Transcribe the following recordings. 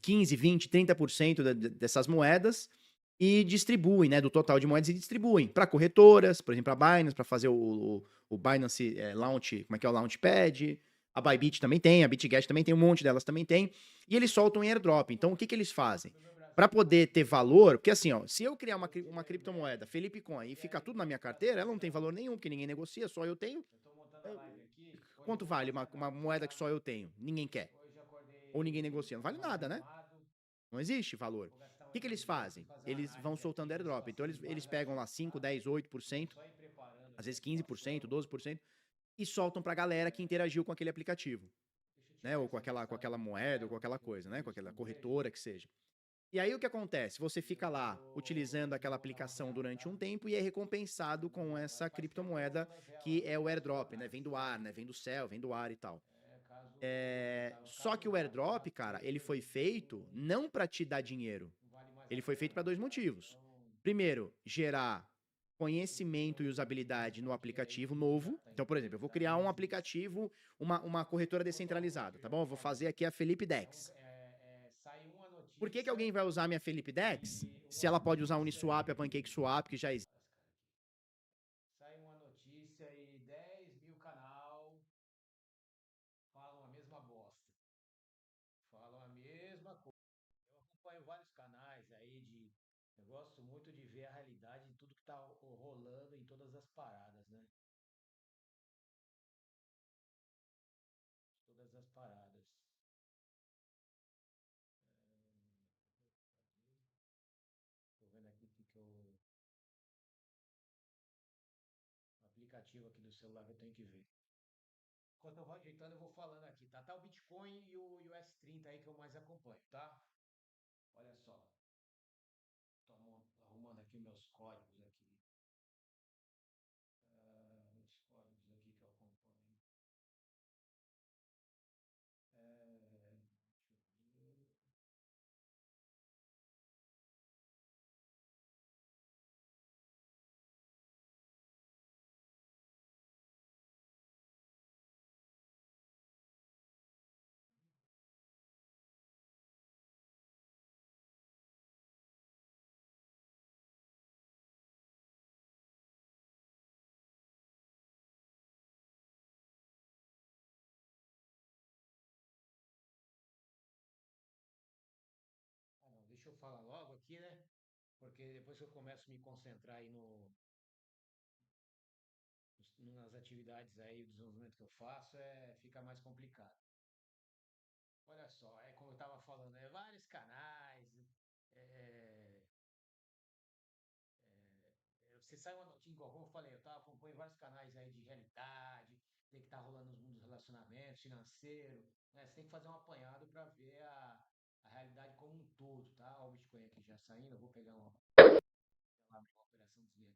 15, 20, 30% dessas moedas e distribuem, né, do total de moedas e distribuem para corretoras, por exemplo, a Binance, para fazer o Binance Launch, como é que é o Launchpad, a Bybit também tem, a BitGet também tem, um monte delas também tem, e eles soltam em airdrop. Então, o que que eles fazem? Para poder ter valor, porque assim, ó, se eu criar uma criptomoeda, Felipe Coin, e ficar tudo na minha carteira, ela não tem valor nenhum, porque ninguém negocia, só eu tenho. Quanto vale uma moeda que só eu tenho? Ninguém quer. Ou ninguém negocia. Não vale nada, né? Não existe valor. O que que eles fazem? Eles vão soltando airdrop. Então, eles pegam lá 5, 10, 8%, às vezes 15%, 12%, e soltam pra galera que interagiu com aquele aplicativo, né? Ou com aquela moeda, ou com aquela coisa, né? Com aquela corretora que seja. E aí o que acontece? Você fica lá utilizando aquela aplicação durante um tempo e é recompensado com essa criptomoeda que é o airdrop, né? Vem do ar, né? Vem do céu, vem do ar e tal. Só que o airdrop, cara, ele foi feito não para te dar dinheiro. Ele foi feito para dois motivos. Primeiro, gerar conhecimento e usabilidade no aplicativo novo. Então, por exemplo, eu vou criar um aplicativo, uma corretora descentralizada, tá bom? Eu vou fazer aqui a Felipe Dex. Por que que alguém vai usar a minha Felipe Dex se ela pode usar a Uniswap, a PancakeSwap, que já existe? Sai uma notícia e 10 mil canal falam a mesma bosta. Falam a mesma coisa. Eu acompanho vários canais aí de. Eu gosto muito de ver a realidade de tudo que tá rolando em todas as paradas, né? Todas as paradas. Tô vendo aqui que o aplicativo aqui do celular que eu tenho que ver. Enquanto eu vou ajeitando, eu vou falando aqui, tá? Tá o Bitcoin e o S30 aí que eu mais acompanho, tá? Olha só. Tô arrumando aqui meus códigos aqui. Os códigos aqui que eu acompanho. Deixa eu ver. Ah, não, deixa eu falar logo aqui, né? Porque depois que eu começo a me concentrar aí nas atividades aí, o desenvolvimento que eu faço, fica mais complicado. Olha só, é como eu estava falando, vários canais, é, você sai uma notícia, igual como eu falei, acompanho vários canais aí de realidade, tem que estar rolando os mundos dos relacionamentos, financeiro, né? Você tem que fazer um apanhado para ver a realidade como um todo, tá? Ó, o Bitcoin aqui já saindo, eu vou pegar uma operaçãozinha.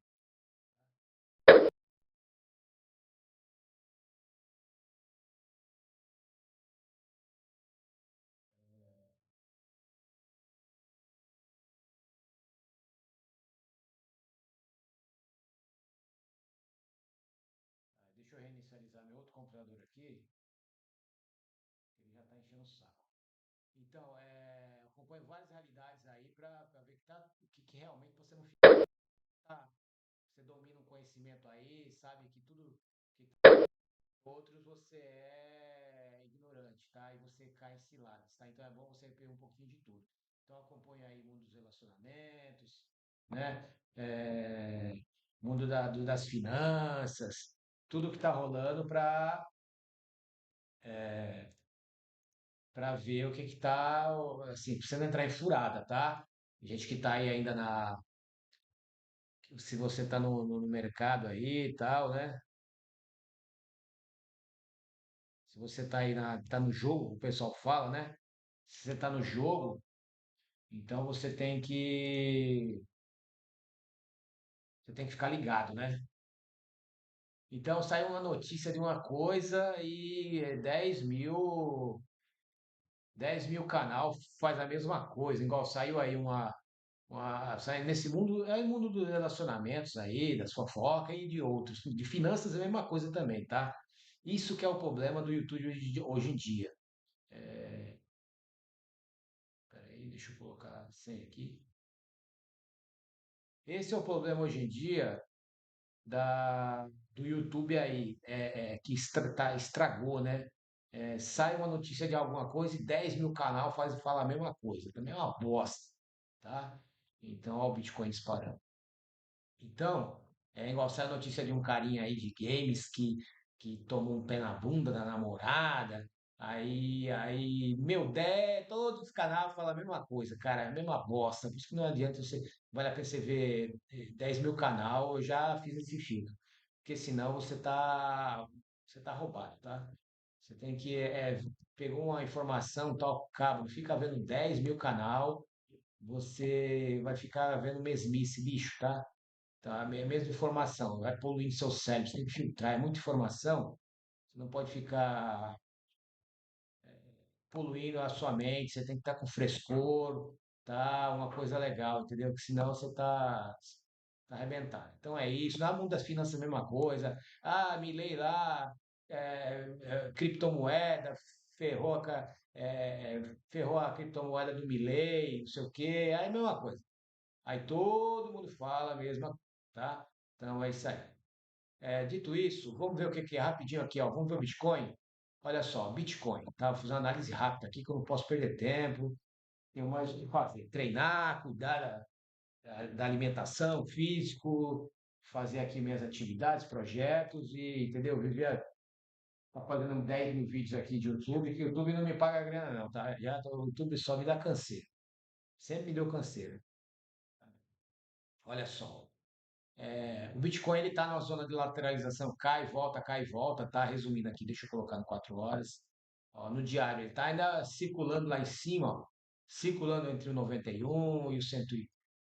Deixa eu reinicializar meu outro computador aqui, que ele já está enchendo o saco. Então, eu acompanho várias realidades aí para ver que realmente você não fica. Tá, você domina um conhecimento aí, sabe que tudo que outros você é ignorante, tá? E você cai em ciladas, tá? Então é bom você ter um pouquinho de tudo. Então acompanha aí o mundo dos relacionamentos, né? Mundo das finanças, tudo que está rolando para ver o que que tá, assim, pra você não entrar em furada, tá? Gente que tá aí ainda se você tá no mercado aí e tal, né? Se você tá aí tá no jogo, o pessoal fala, né? Se você tá no jogo, então você tem que ficar ligado, né? Então saiu uma notícia de uma coisa e 10 mil canal faz a mesma coisa, igual saiu aí sai nesse mundo, é o mundo dos relacionamentos aí, das fofocas e de outros. De finanças é a mesma coisa também, tá? Isso que é o problema do YouTube hoje em dia. Deixa eu colocar a senha aqui. Esse é o problema hoje em dia do YouTube aí, que estragou, né? Sai uma notícia de alguma coisa e 10 mil canal fala a mesma coisa. Também é uma bosta, tá? Então, ó, o Bitcoin disparando. Então, é igual sai a notícia de um carinha aí de games que tomou um pé na bunda da namorada. Meu, todos os canais falam a mesma coisa, cara, é a mesma bosta. Por isso que não adianta você, vale a pena você ver 10 mil canal, eu já fiz esse filtro. Porque senão você tá roubado, tá? Você tem que, pegou uma informação, tal, cabo, não fica vendo 10 mil canal, você vai ficar vendo mesmice, lixo, tá? Tá? É a mesma informação, vai poluindo seu cérebro, você tem que filtrar, é muita informação, você não pode ficar poluindo a sua mente, você tem que estar com frescor, tá? Uma coisa legal, entendeu? Que senão você tá arrebentado. Então é isso, no mundo das finanças é a mesma coisa. Ah, Milei lá, criptomoeda, ferrou ferrou a criptomoeda do Milei, não sei o quê, aí é a mesma coisa. Aí todo mundo fala a mesma, tá? Então é isso aí. Dito isso, vamos ver o que é rapidinho aqui, ó. Vamos ver o Bitcoin. Olha só, Bitcoin, tá? Vou fazer uma análise rápida aqui que eu não posso perder tempo. Tenho mais o que fazer. Treinar, cuidar da alimentação, físico, fazer aqui minhas atividades, projetos e, entendeu? Viver, tá fazendo 10 mil vídeos aqui de YouTube, que o YouTube não me paga grana não, tá? O YouTube só me dá canseira. Sempre me deu canseira. Olha só. O Bitcoin ele está na zona de lateralização, cai e volta, tá? Resumindo aqui, deixa eu colocar no 4 horas. Ó, no diário, ele está ainda circulando lá em cima, ó, circulando entre o 91 e o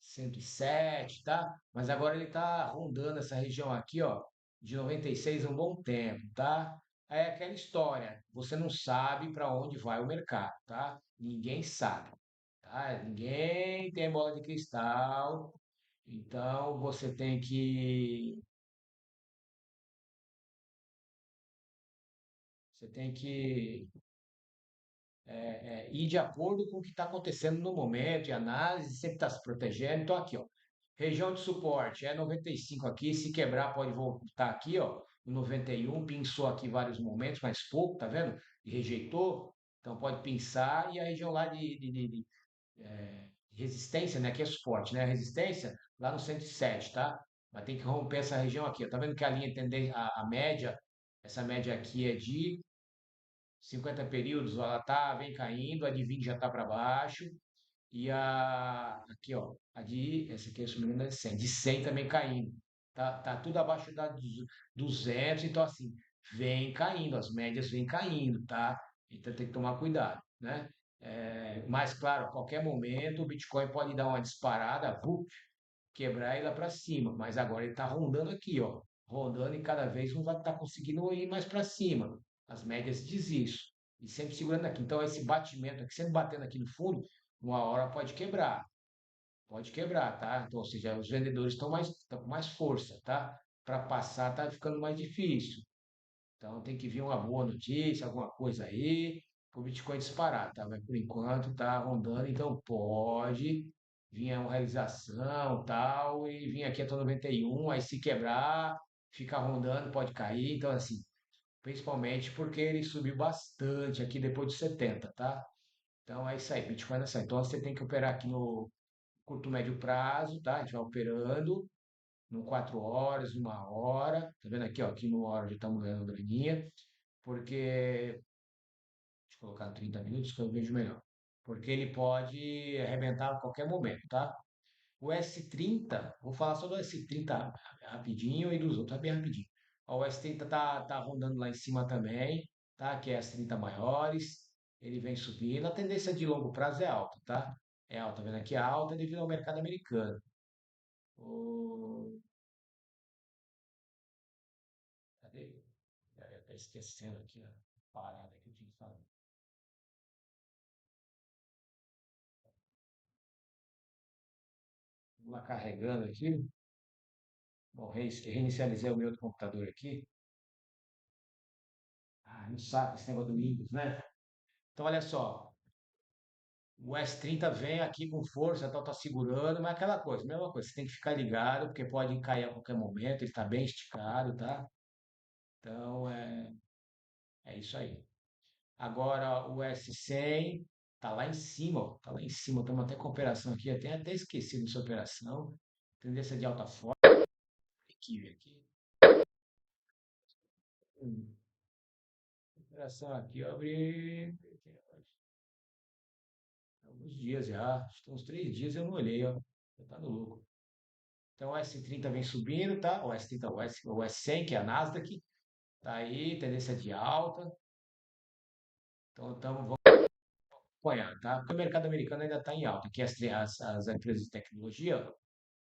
107, tá? Mas agora ele está rondando essa região aqui, ó, de 96 há um bom tempo, tá? É aquela história, você não sabe para onde vai o mercado, tá? Ninguém sabe, tá? Ninguém tem bola de cristal, então você tem que ir de acordo com o que está acontecendo no momento, e análise, sempre está se protegendo. Então, aqui, ó, região de suporte é 95 aqui, se quebrar pode voltar aqui, ó, no 91, pinçou aqui vários momentos, mas pouco, tá vendo? E rejeitou, então pode pinçar, e a região lá de resistência, né, que é suporte, né, a resistência lá no 107, tá? Mas tem que romper essa região aqui, ó. Tá vendo que a linha tendência, a média, essa média aqui é de 50 períodos, ela vem caindo, a de 20 já está para baixo, e aqui, ó, essa aqui, se não me engano, é 100, de 100 também caindo. Tá tudo abaixo da 200, então assim, vem caindo, as médias vêm caindo, tá? Então tem que tomar cuidado, né? Mas claro, a qualquer momento o Bitcoin pode dar uma disparada, quebrar ele lá para cima, mas agora ele está rondando aqui, ó, rondando e cada vez não vai estar conseguindo ir mais para cima. As médias diz isso. E sempre segurando aqui. Então esse batimento aqui, sempre batendo aqui no fundo, uma hora pode quebrar, tá? Então, ou seja, os vendedores estão com mais força, tá? Para passar tá ficando mais difícil. Então tem que vir uma boa notícia, alguma coisa aí, para o Bitcoin disparar, tá? Mas por enquanto tá rondando, então pode vir uma realização tal, e vir aqui até 91, aí se quebrar, ficar rondando, pode cair. Então, assim, principalmente porque ele subiu bastante aqui depois de 70, tá? Então é isso aí, Bitcoin é isso aí. Então você tem que operar aqui no curto, médio prazo, tá? A gente vai operando no 4 horas, uma hora. Tá vendo aqui, ó? Aqui no hora já estamos ganhando graninha, porque deixa eu colocar 30 minutos que eu vejo melhor. Porque ele pode arrebentar a qualquer momento, tá? O S30, vou falar só do S30 rapidinho e dos outros, é bem rapidinho. Ó, o S30 tá rondando lá em cima também, tá? Que é as 30 maiores. Ele vem subindo. A tendência de longo prazo é alta, tá? É alta, tá vendo aqui? É alta devido ao mercado americano. O... Cadê? Eu até esquecendo aqui a parada que eu tinha que falar. Vamos lá carregando aqui. Bom, reinicializei o meu outro computador aqui. Ah, não saco esse negócio do Windows, né? Então, olha só. O S30 vem aqui com força, tal, tá segurando, mas é aquela coisa, mesma coisa, você tem que ficar ligado, porque pode cair a qualquer momento, ele está bem esticado, tá? Então é isso aí. Agora o S100 tá lá em cima, ó, tá lá em cima, estamos até com operação aqui, até esquecido dessa operação. Tendência de alta forte, aqui. Hum, Operação aqui, eu abri alguns dias já, acho que tem uns 3 dias eu não olhei, ó, já tá no lucro. Então o S30 vem subindo, tá? O S30, o S100, que é a Nasdaq, tá aí, tendência de alta. Então vamos acompanhar, tá? Porque o mercado americano ainda está em alta, que as empresas de tecnologia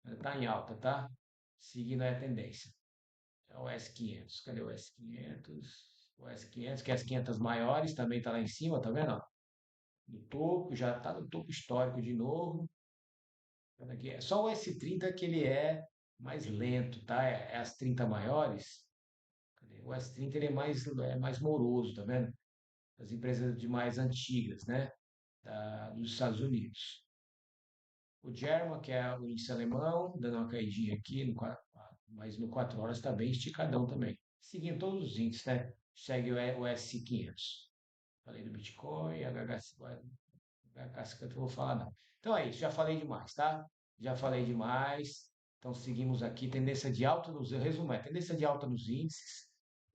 está em alta, tá? Seguindo a tendência. É o S500. Cadê o S500? O S500, que é as 500 maiores, também está lá em cima, tá vendo? No topo, já está no topo histórico de novo. Aqui. É só o S30 que ele é mais lento, tá? É as 30 maiores. Cadê? O S30 ele é mais moroso, tá vendo? As empresas de mais antigas, né? Dos Estados Unidos. O German, que é o índice alemão, dando uma caidinha aqui, mas no 4 horas está bem esticadão também. Seguindo todos os índices, né? Segue o S500. Falei do Bitcoin, HK50 eu vou falar não. Então é isso, já falei demais, tá? Já falei demais. Então seguimos aqui, tendência de alta nos, resumo, tendência de alta nos índices,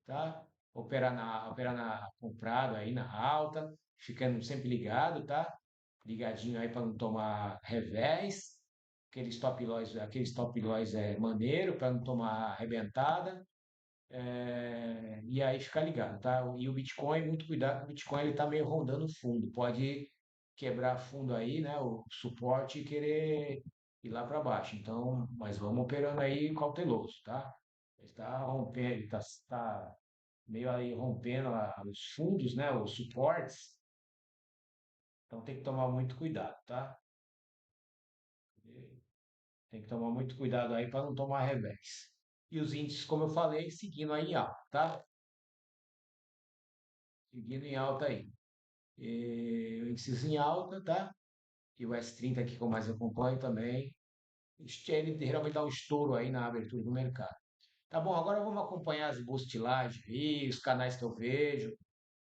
tá? Operar na comprado aí na alta, ficando sempre ligado, tá? Ligadinho aí para não tomar revés. Aquele stop loss é maneiro para não tomar arrebentada. E aí ficar ligado, tá? E o Bitcoin, muito cuidado, o Bitcoin ele tá meio rondando o fundo, pode quebrar fundo aí, né? O suporte e querer ir lá para baixo. Então, mas vamos operando aí cauteloso, tá? Ele está rompendo, ele tá meio aí rompendo os fundos, né? Os suportes. Então tem que tomar muito cuidado, tá? Tem que tomar muito cuidado aí para não tomar revés. E os índices, como eu falei, seguindo aí em alta, tá? Seguindo em alta aí. O índice em alta, tá? E o S30 aqui que eu mais acompanho também. Ele geralmente dá um estouro aí na abertura do mercado. Tá bom, agora vamos acompanhar as postilagens aí, os canais que eu vejo,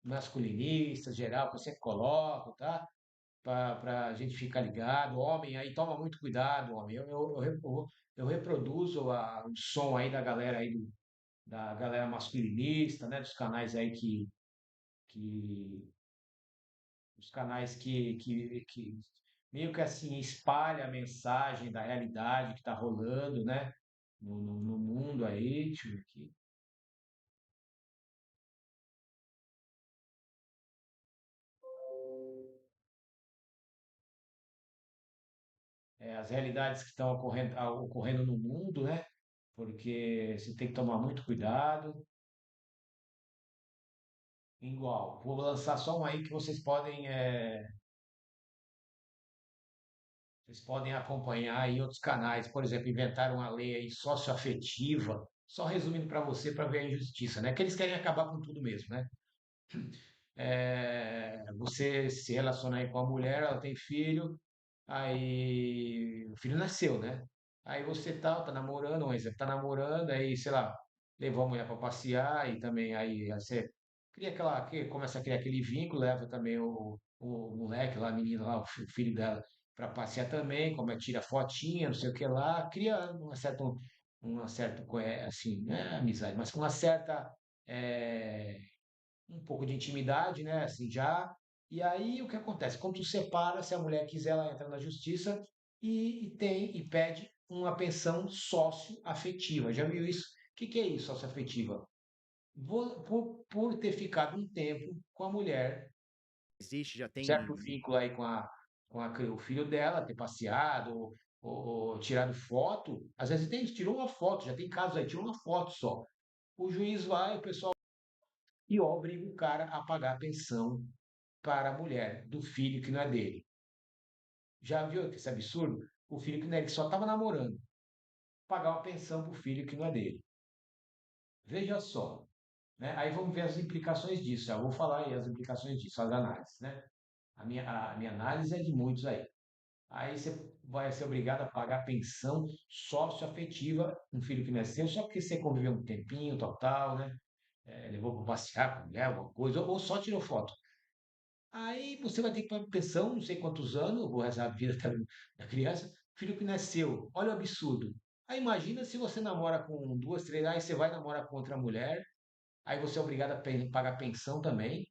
masculinistas, geral, que eu sempre coloco, tá? Para a gente ficar ligado. Homem aí, toma muito cuidado, homem. Eu reproduzo o som aí da galera aí, da galera masculinista, né? Dos canais aí que os canais que meio que assim espalha a mensagem da realidade que está rolando, né? No mundo aí, deixa eu ver aqui. As realidades que estão ocorrendo no mundo, né? Porque você tem que tomar muito cuidado. Igual, vou lançar só um aí que vocês podem acompanhar em outros canais. Por exemplo, inventaram uma lei aí socioafetiva. Só resumindo para você, para ver a injustiça, né? Que eles querem acabar com tudo mesmo, né? Você se relaciona aí com a mulher, ela tem filho, aí o filho nasceu, né? Aí você tá namorando, um exemplo, tá namorando, aí, sei lá, levou a mulher para passear e também aí você começa a criar aquele vínculo, leva também o moleque lá, a menina lá, o filho dela para passear também, como é, tira fotinha, não sei o que lá, cria uma certa, assim, não é amizade, mas com uma certa eh, um pouco de intimidade, né? Assim já. E aí o que acontece? Quando tu separa, se a mulher quiser, ela entra na justiça e pede uma pensão socioafetiva. Já viu isso? O que é isso, socioafetiva? Por ter ficado um tempo com a mulher, Existe, já certo tem. vínculo aí com o filho dela, ter passeado, ou tirado foto. Às vezes tirou uma foto, já tem casos aí, tirou uma foto só. O juiz vai, o pessoal e obriga o cara a pagar a pensão para a mulher do filho que não é dele. Já viu que esse absurdo? O filho que não é, que só estava namorando, pagar uma pensão para o filho que não é dele. Veja só, né? Aí vamos ver as implicações disso. Já vou falar aí as implicações disso, as análises, né? A minha análise é de muitos aí. Aí você vai ser obrigado a pagar pensão socioafetiva, um filho que nasceu, só porque você conviveu um tempinho, total, né? Levou para passear com mulher, alguma coisa, ou só tirou foto. Aí você vai ter que pagar pensão, não sei quantos anos, o resto da vida da criança, filho que nasceu. Olha o absurdo. Aí imagina se você namora com duas, três, aí você vai namorar com outra mulher, aí você é obrigado a pagar pensão também.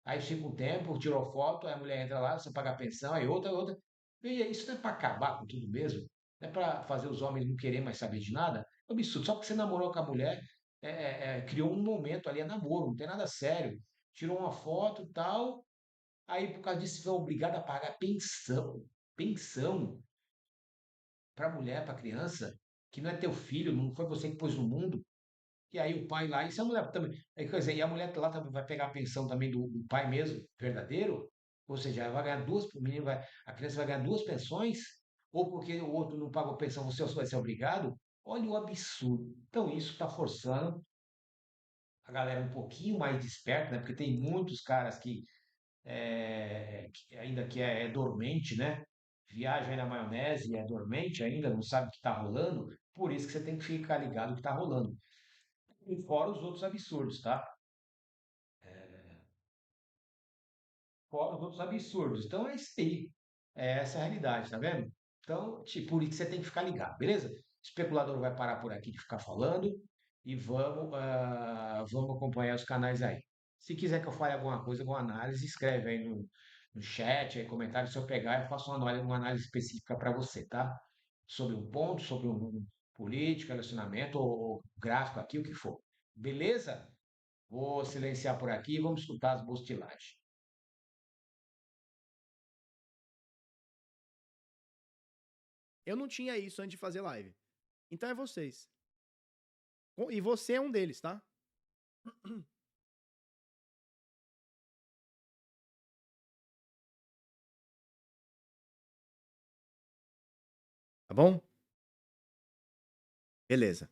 Aí fica um tempo, tirou foto, aí a mulher entra lá, você paga a pensão, aí outra. Veja, isso não é para acabar com tudo mesmo? Não é para fazer os homens não querer mais saber de nada? É um absurdo. Só porque você namorou com a mulher, criou um momento ali, é namoro, não tem nada sério. Tirou uma foto e tal, aí por causa disso você é obrigado a pagar pensão. Pensão para a mulher, para a criança, que não é teu filho, não foi você que pôs no mundo. E aí o pai lá, e se a mulher também, quer dizer, e a mulher lá também vai pegar a pensão também do pai mesmo, verdadeiro, ou seja, ela vai ganhar duas, o menino vai, a criança vai ganhar duas pensões, ou porque o outro não pagou pensão, você vai ser obrigado. Olha o absurdo. Então isso está forçando a galera um pouquinho mais desperta, né? Porque tem muitos caras que ainda que é dormente, né? Viaja aí na maionese e é dormente ainda, não sabe o que está rolando, por isso que você tem que ficar ligado no que está rolando. E fora os outros absurdos, tá? Fora os outros absurdos. Então é isso aí. É essa a realidade, tá vendo? Então, por isso você tem que ficar ligado, beleza? O especulador vai parar por aqui de ficar falando e vamos acompanhar os canais aí. Se quiser que eu fale alguma coisa, alguma análise, escreve aí no chat, aí comentário. Se eu pegar, eu faço uma análise específica para você, tá? Sobre um ponto, sobre um político, relacionamento ou gráfico aqui, o que for. Beleza? Vou silenciar por aqui e vamos escutar as bostilagens. Eu não tinha isso antes de fazer live. Então é vocês. E você é um deles, tá? Tá bom? Beleza.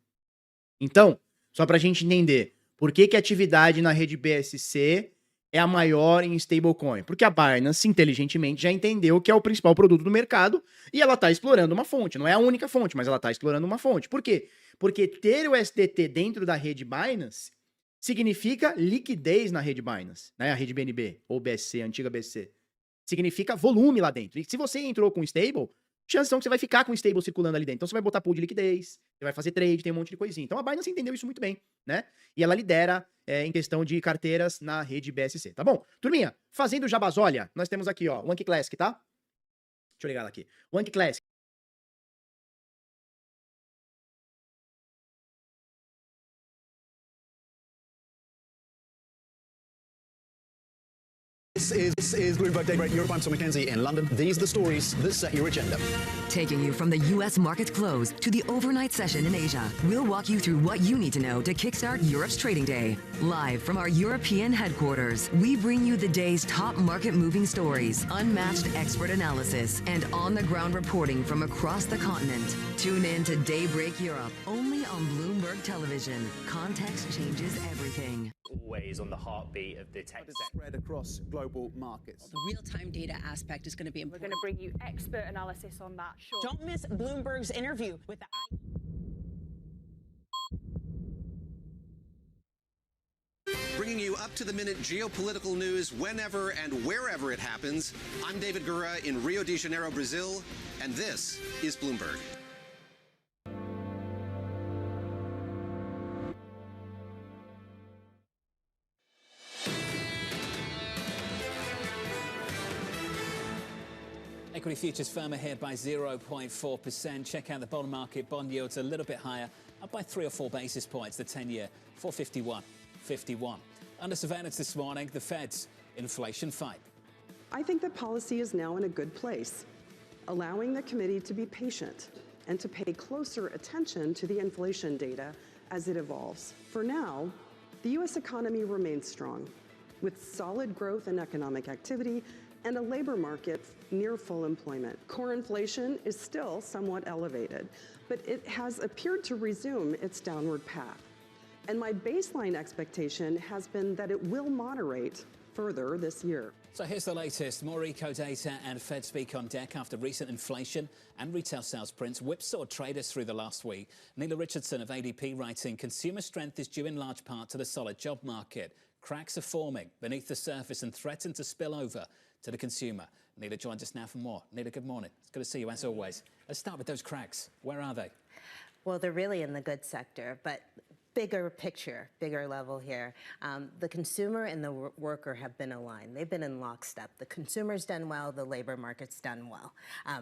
Então, só pra gente entender, por que que a atividade na rede BSC é a maior em stablecoin? Porque a Binance, inteligentemente, já entendeu que é o principal produto do mercado e ela tá explorando uma fonte. Não é a única fonte, mas ela tá explorando uma fonte. Por quê? Porque ter o SDT dentro da rede Binance significa liquidez na rede Binance, né? A rede BNB, ou BSC, a antiga BSC. Significa volume lá dentro. E se você entrou com stable, chances são que você vai ficar com stable circulando ali dentro. Então você vai botar pool de liquidez, você vai fazer trade, tem um monte de coisinha. Então a Binance entendeu isso muito bem, né? E ela lidera em questão de carteiras na rede BSC, tá bom? Turminha, fazendo jabás, olha, nós temos aqui, ó, o Anki Classic, tá? Deixa eu ligar ela aqui. O Anki Classic. This is Bloomberg Daybreak Europe. I'm Tom McKenzie in London. These are the stories that set your agenda. Taking you from the U.S. market close to the overnight session in Asia, we'll walk you through what you need to know to kickstart Europe's trading day. Live from our European headquarters, we bring you the day's top market-moving stories, unmatched expert analysis, and on-the-ground reporting from across the continent. Tune in to Daybreak Europe, only on Bloomberg Television. Context changes everything. Always on the heartbeat of the tech sector. Spread across global markets. The real-time data aspect is going to be important. We're going to bring you expert analysis on that. Sure. Don't miss Bloomberg's interview with the... Bringing you up-to-the-minute geopolitical news whenever and wherever it happens. I'm David Gura in Rio de Janeiro, Brazil, and this is Bloomberg. Equity futures firm ahead by 0.4%. Check out the bond market. Bond yields a little bit higher, up by 3 or 4 basis points. The 10-year, 451.51. Under surveillance this morning, the Fed's inflation fight. I think that policy is now in a good place, allowing the committee to be patient and to pay closer attention to the inflation data as it evolves. For now, the U.S. economy remains strong, with solid growth in economic activity and a labor market near full employment. Core inflation is still somewhat elevated, but it has appeared to resume its downward path. And my baseline expectation has been that it will moderate further this year. So here's the latest. More eco data and Fed speak on deck after recent inflation and retail sales prints whipsawed traders through the last week. Neela Richardson of ADP writing, consumer strength is due in large part to the solid job market. Cracks are forming beneath the surface and threaten to spill over to the consumer. Neela joins us now for more. Neela, good morning. It's good to see you as always. Let's start with those cracks. Where are they? Well, they're really in the goods sector, but bigger picture, bigger level here. The consumer and the worker have been aligned. They've been in lockstep. The consumer's done well, the labor market's done well,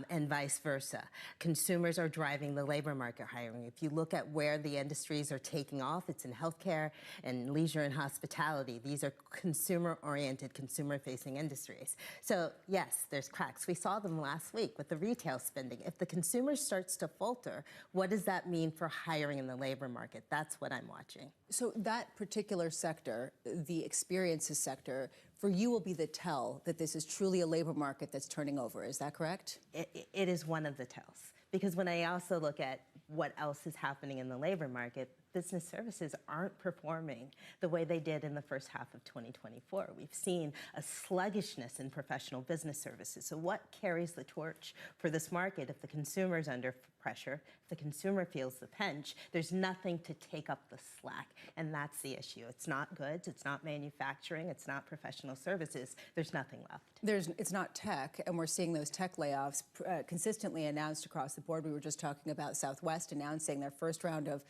and vice versa. Consumers are driving the labor market hiring. If you look at where the industries are taking off, it's in healthcare and leisure and hospitality. These are consumer-oriented, consumer-facing industries. So yes, there's cracks. We saw them last week with the retail spending. If the consumer starts to falter, what does that mean for hiring in the labor market? That's what I'm watching. So that particular sector, the experiences sector, for you will be the tell that this is truly a labor market that's turning over. Is that correct? It is one of the tells. Because when I also look at what else is happening in the labor market, business services aren't performing the way they did in the first half of 2024. We've seen a sluggishness in professional business services. So what carries the torch for this market if the consumer's under pressure, if the consumer feels the pinch, there's nothing to take up the slack. And that's the issue. It's not goods, it's not manufacturing, it's not professional services. There's nothing left. It's not tech, and we're seeing those tech layoffs consistently announced across the board. We were just talking about Southwest announcing their first round of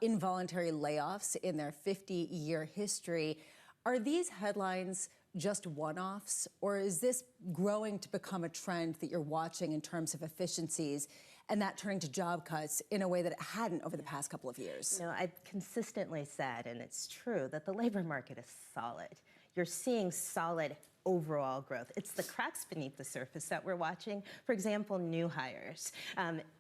involuntary layoffs in their 50-year history. Are these headlines just one-offs, or is this growing to become a trend that you're watching in terms of efficiencies and that turning to job cuts in a way that it hadn't over the past couple of years? You know, I've consistently said, and it's true, that the labor market is solid. You're seeing solid overall growth. It's the cracks beneath the surface that we're watching. For example, new hires.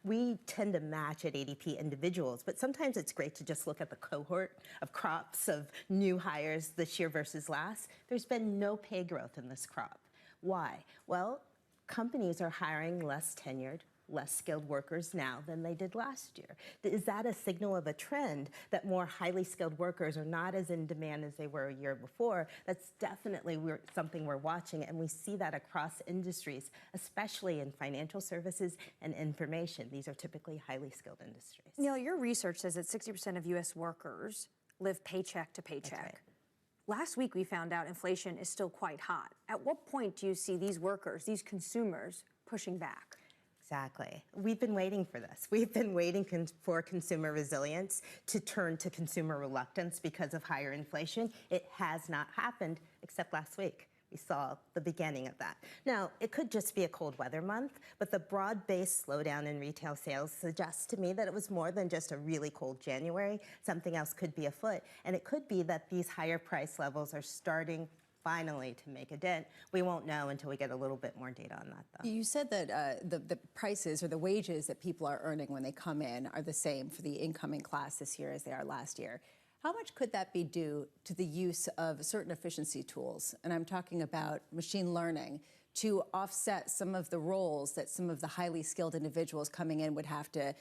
We tend to match at ADP individuals, but sometimes it's great to just look at the cohort of crops of new hires this year versus last. There's been no pay growth in this crop. Why? Well, companies are hiring less tenured, less skilled workers now than they did last year. Is that a signal of a trend that more highly skilled workers are not as in demand as they were a year before? That's definitely something we're watching, and we see that across industries, especially in financial services and information. These are typically highly skilled industries. Neil, your research says that 60% of U.S. workers live paycheck to paycheck. That's right. Last week, we found out inflation is still quite hot. At what point do you see these workers, these consumers, pushing back? Exactly. We've been waiting for this. We've been waiting for consumer resilience to turn to consumer reluctance because of higher inflation. It has not happened except last week. We saw the beginning of that. Now, it could just be a cold weather month, but the broad-based slowdown in retail sales suggests to me that it was more than just a really cold January. Something else could be afoot. And it could be that these higher price levels are starting finally to make a dent. We won't know until we get a little bit more data on that, though. You said that the prices or the wages that people are earning when they come in are the same for the incoming class this year as they are last year. How much could that be due to the use of certain efficiency tools? And I'm talking about machine learning to offset some of the roles that some of the highly skilled individuals coming in would have to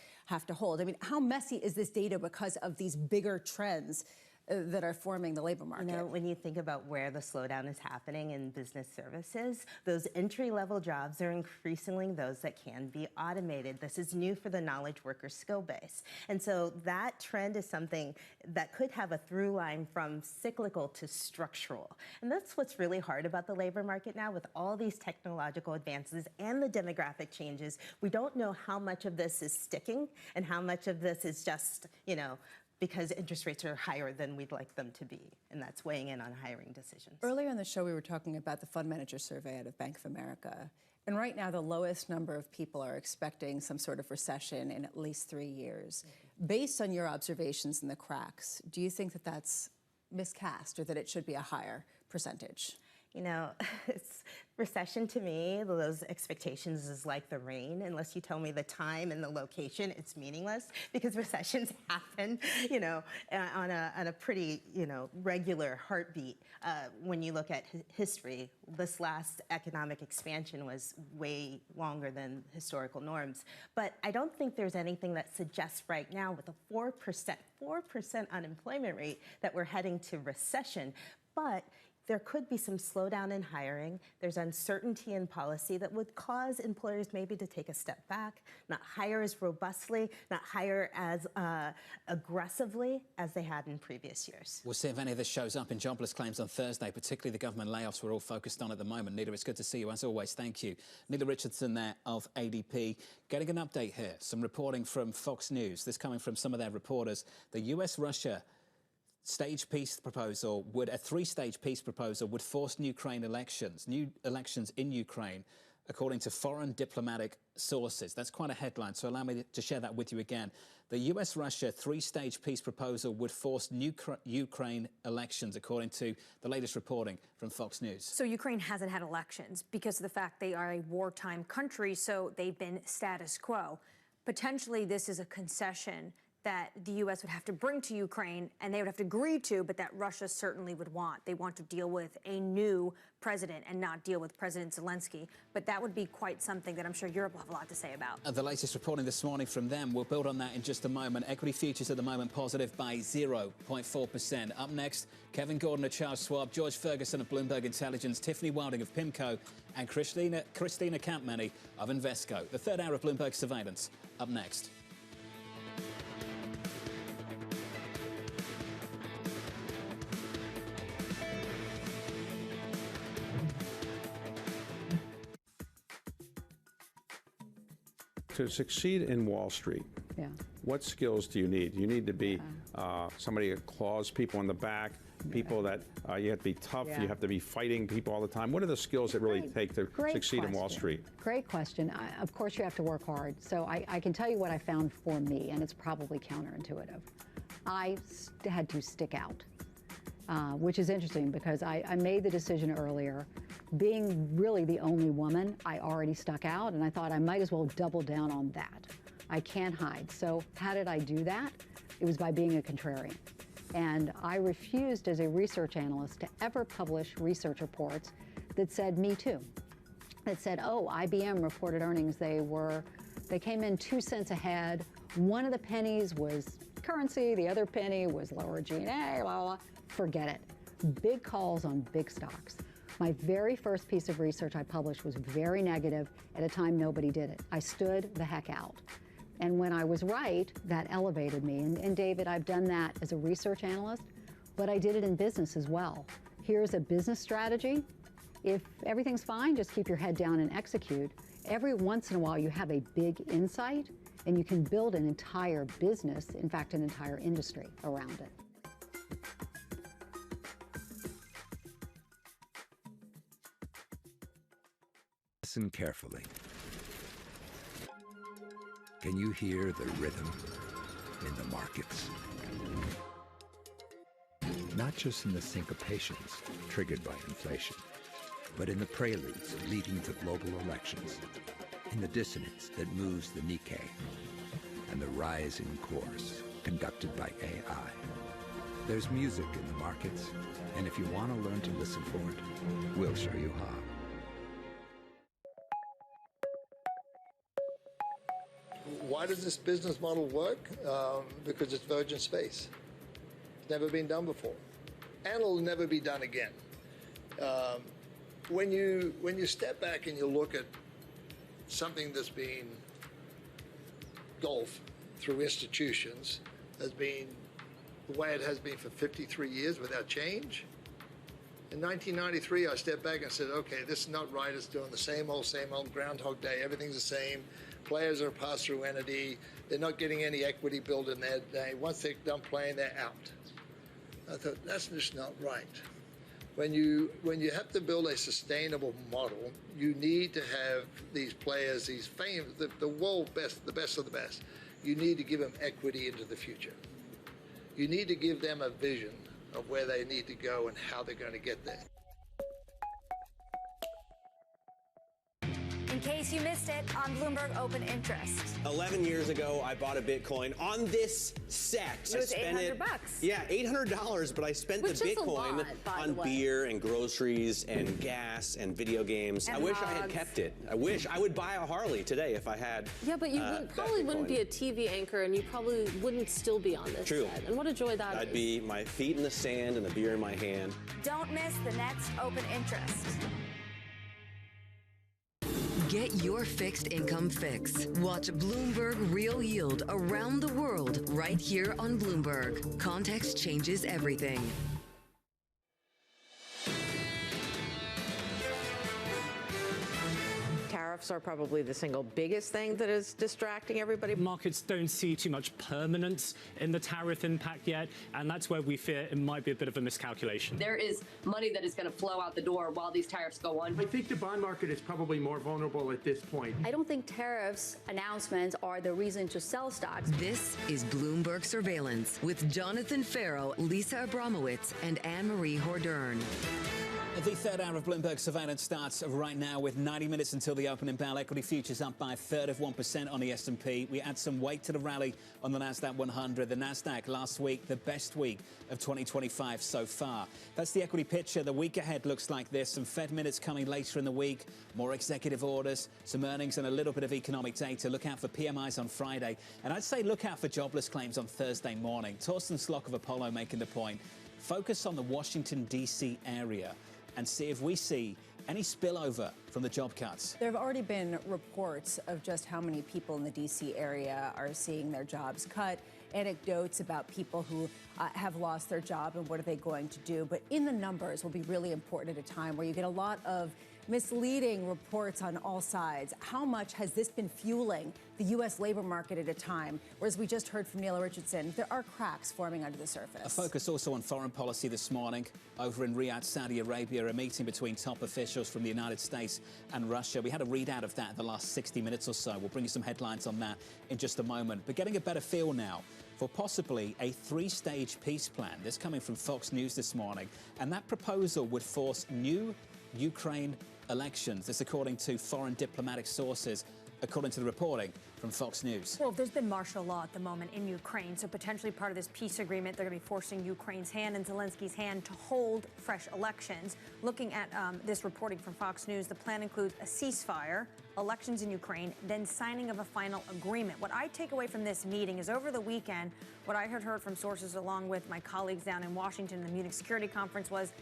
hold. I mean, how messy is this data because of these bigger trends that are forming the labor market? You know, when you think about where the slowdown is happening in business services, those entry-level jobs are increasingly those that can be automated. This is new for the knowledge worker skill base. And so that trend is something that could have a through line from cyclical to structural. And that's what's really hard about the labor market now with all these technological advances and the demographic changes. We don't know how much of this is sticking and how much of this is just, you know, because interest rates are higher than we'd like them to be, and that's weighing in on hiring decisions. Earlier in the show, we were talking about the fund manager survey out of Bank of America, and right now the lowest number of people are expecting some sort of recession in at least 3 years. Based on your observations in the cracks, do you think that that's miscast or that it should be a higher percentage? You know, it's recession to me, those expectations is like the rain. Unless you tell me the time and the location, it's meaningless because recessions happen, you know, on a pretty, you know, regular heartbeat. When you look at history, this last economic expansion was way longer than historical norms. But I don't think there's anything that suggests right now with a 4% unemployment rate that we're heading to recession. But there could be some slowdown in hiring. There's uncertainty in policy that would cause employers maybe to take a step back, not hire as robustly, not hire as aggressively as they had in previous years. We'll see if any of this shows up in jobless claims on Thursday, particularly the government layoffs we're all focused on at the moment. Nila, it's good to see you as always. Thank you. Nila Richardson there of ADP. Getting an update here. Some reporting from Fox News. This coming from some of their reporters. The US-Russia stage peace proposal a three-stage peace proposal would force new elections in Ukraine, according to foreign diplomatic sources. That's quite a headline, so allow me to share that with you again. The US-Russia three-stage peace proposal would force new Ukraine elections, according to the latest reporting from Fox News. So Ukraine hasn't had elections because of the fact they are a wartime country, so they've been status quo. Potentially, this is a concession that the U.S. would have to bring to Ukraine, and they would have to agree to, but that Russia certainly would want. They want to deal with a new president and not deal with President Zelensky. But that would be quite something that I'm sure Europe will have a lot to say about. The latest reporting this morning from them, we'll build on that in just a moment. Equity futures at the moment positive by 0.4%. Up next, Kevin Gordon of Charles Schwab, George Ferguson of Bloomberg Intelligence, Tiffany Wilding of PIMCO, and Christina Campmany of Invesco. The third hour of Bloomberg Surveillance, up next. To succeed in Wall Street, what skills do you need? You need to be somebody that claws people in the back, people that you have to be tough, you have to be fighting people all the time. What are the skills that really take to succeed in Wall Street? Great question. Of course, you have to work hard. So I can tell you what I found for me, and it's probably counterintuitive. I had to stick out, which is interesting because I made the decision earlier. Being really the only woman, I already stuck out, and I thought I might as well double down on that. I can't hide. So how did I do that? It was by being a contrarian. And I refused as a research analyst to ever publish research reports that said me too. That said, oh, IBM reported earnings. They came in 2 cents ahead. One of the pennies was currency, the other penny was lower G&A, blah, blah, blah. Forget it. Big calls on big stocks. My very first piece of research I published was very negative at a time nobody did it. I stood the heck out. And when I was right, that elevated me. And David, I've done that as a research analyst, but I did it in business as well. Here's a business strategy. If everything's fine, just keep your head down and execute. Every once in a while, you have a big insight, and you can build an entire business, in fact, an entire industry around it. Listen carefully. Can you hear the rhythm in the markets? Not just in the syncopations triggered by inflation, but in the preludes leading to global elections, in the dissonance that moves the Nikkei, and the rising course conducted by AI. There's music in the markets, and if you want to learn to listen for it, we'll show you how. Why does this business model work? Because it's virgin space. It's never been done before, and it'll never be done again. When you step back and you look at something that's been golf through institutions has been the way it has been for 53 years without change. In 1993, I stepped back and said, okay, this is not right. It's doing the same old Groundhog Day. Everything's the same. Players are a pass-through entity. They're not getting any equity built in their day. Once they're done playing, they're out. I thought, that's just not right. When you have to build a sustainable model, you need to have these players, these famous, the world best, the best of the best. You need to give them equity into the future. You need to give them a vision of where they need to go and how they're going to get there. In case you missed it, on Bloomberg Open Interest. 11 years ago, I bought a Bitcoin on this set. It was $800 bucks. Yeah, $800, but I spent Which the is a Bitcoin lot, by on the way. beer and groceries and gas and video games. And I wish I had hugs. kept it. I wish I would buy a Harley today if I had. Yeah, but you probably wouldn't be Bitcoin. a TV anchor, and you probably wouldn't still be on this True. set. And what a joy that I'd is. be my feet in the sand and the beer in my hand. Don't miss the next Open Interest. Get your fixed income fix. Watch Bloomberg Real Yield around the world right here on Bloomberg. Context changes everything. Tariffs are probably the single biggest thing that is distracting everybody. Markets don't see too much permanence in the tariff impact yet, and that's where we fear it might be a bit of a miscalculation. There is money that is going to flow out the door while these tariffs go on. I think the bond market is probably more vulnerable at this point. I don't think tariffs announcements are the reason to sell stocks. This is Bloomberg Surveillance with Jonathan Farrow, Lisa Abramowitz, and Anne-Marie Hordern. The third hour of Bloomberg Surveillance starts right now with 90 minutes until the opening bell. Equity futures up by a third of 1% on the S&P. We add some weight to the rally on the Nasdaq 100. The Nasdaq last week, the best week of 2025 so far. That's the equity picture. The week ahead looks like this. Some Fed minutes coming later in the week. More executive orders, some earnings, and a little bit of economic data. Look out for PMIs on Friday. And I'd say look out for jobless claims on Thursday morning. Torsten Slock of Apollo making the point. Focus on the Washington, D.C. area and see if we see any spillover from the job cuts. There have already been reports of just how many people in the D.C. area are seeing their jobs cut, anecdotes about people who have lost their job and what are they going to do. But in the numbers will be really important at a time where you get a lot of misleading reports on all sides. How much has this been fueling the U.S. labor market at a time? Whereas we just heard from Neil Richardson, there are cracks forming under the surface. A focus also on foreign policy this morning. Over in Riyadh, Saudi Arabia, a meeting between top officials from the United States and Russia. We had a readout of that in the last 60 minutes or so. We'll bring you some headlines on that in just a moment. But getting a better feel now for possibly a three-stage peace plan. This coming from Fox News this morning. And that proposal would force new Ukraine elections. This according to foreign diplomatic sources, according to the reporting from Fox News. Well, there's been martial law at the moment in Ukraine, so potentially part of this peace agreement, they're going to be forcing Ukraine's hand and Zelensky's hand to hold fresh elections. Looking at this reporting from Fox News, the plan includes a ceasefire, elections in Ukraine, then signing of a final agreement. What I take away from this meeting is over the weekend, what I had heard from sources along with my colleagues down in Washington, the Munich Security Conference, was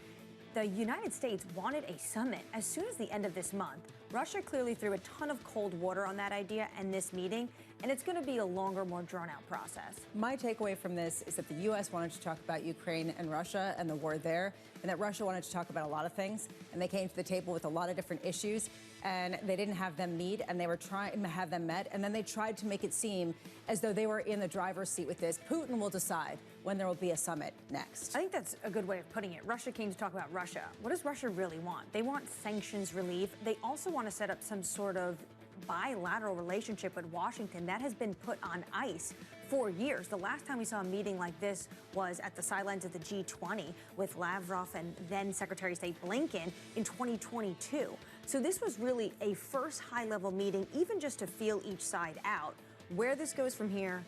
the United States wanted a summit as soon as the end of this month. Russia clearly threw a ton of cold water on that idea and this meeting, and it's going to be a longer, more drawn-out process. My takeaway from this is that the U.S. wanted to talk about Ukraine and Russia and the war there, and that Russia wanted to talk about a lot of things, and they came to the table with a lot of different issues, and they didn't have them meet, and they were trying to have them met, and then they tried to make it seem as though they were in the driver's seat with this. Putin will decide when there will be a summit next. I think that's a good way of putting it. Russia came to talk about Russia. What does Russia really want? They want sanctions relief. They also want to set up some sort of bilateral relationship with Washington that has been put on ice for years. The last time we saw a meeting like this was at the sidelines of the G20 with Lavrov and then Secretary of State Blinken in 2022. So this was really a first high-level meeting, even just to feel each side out. Where this goes from here,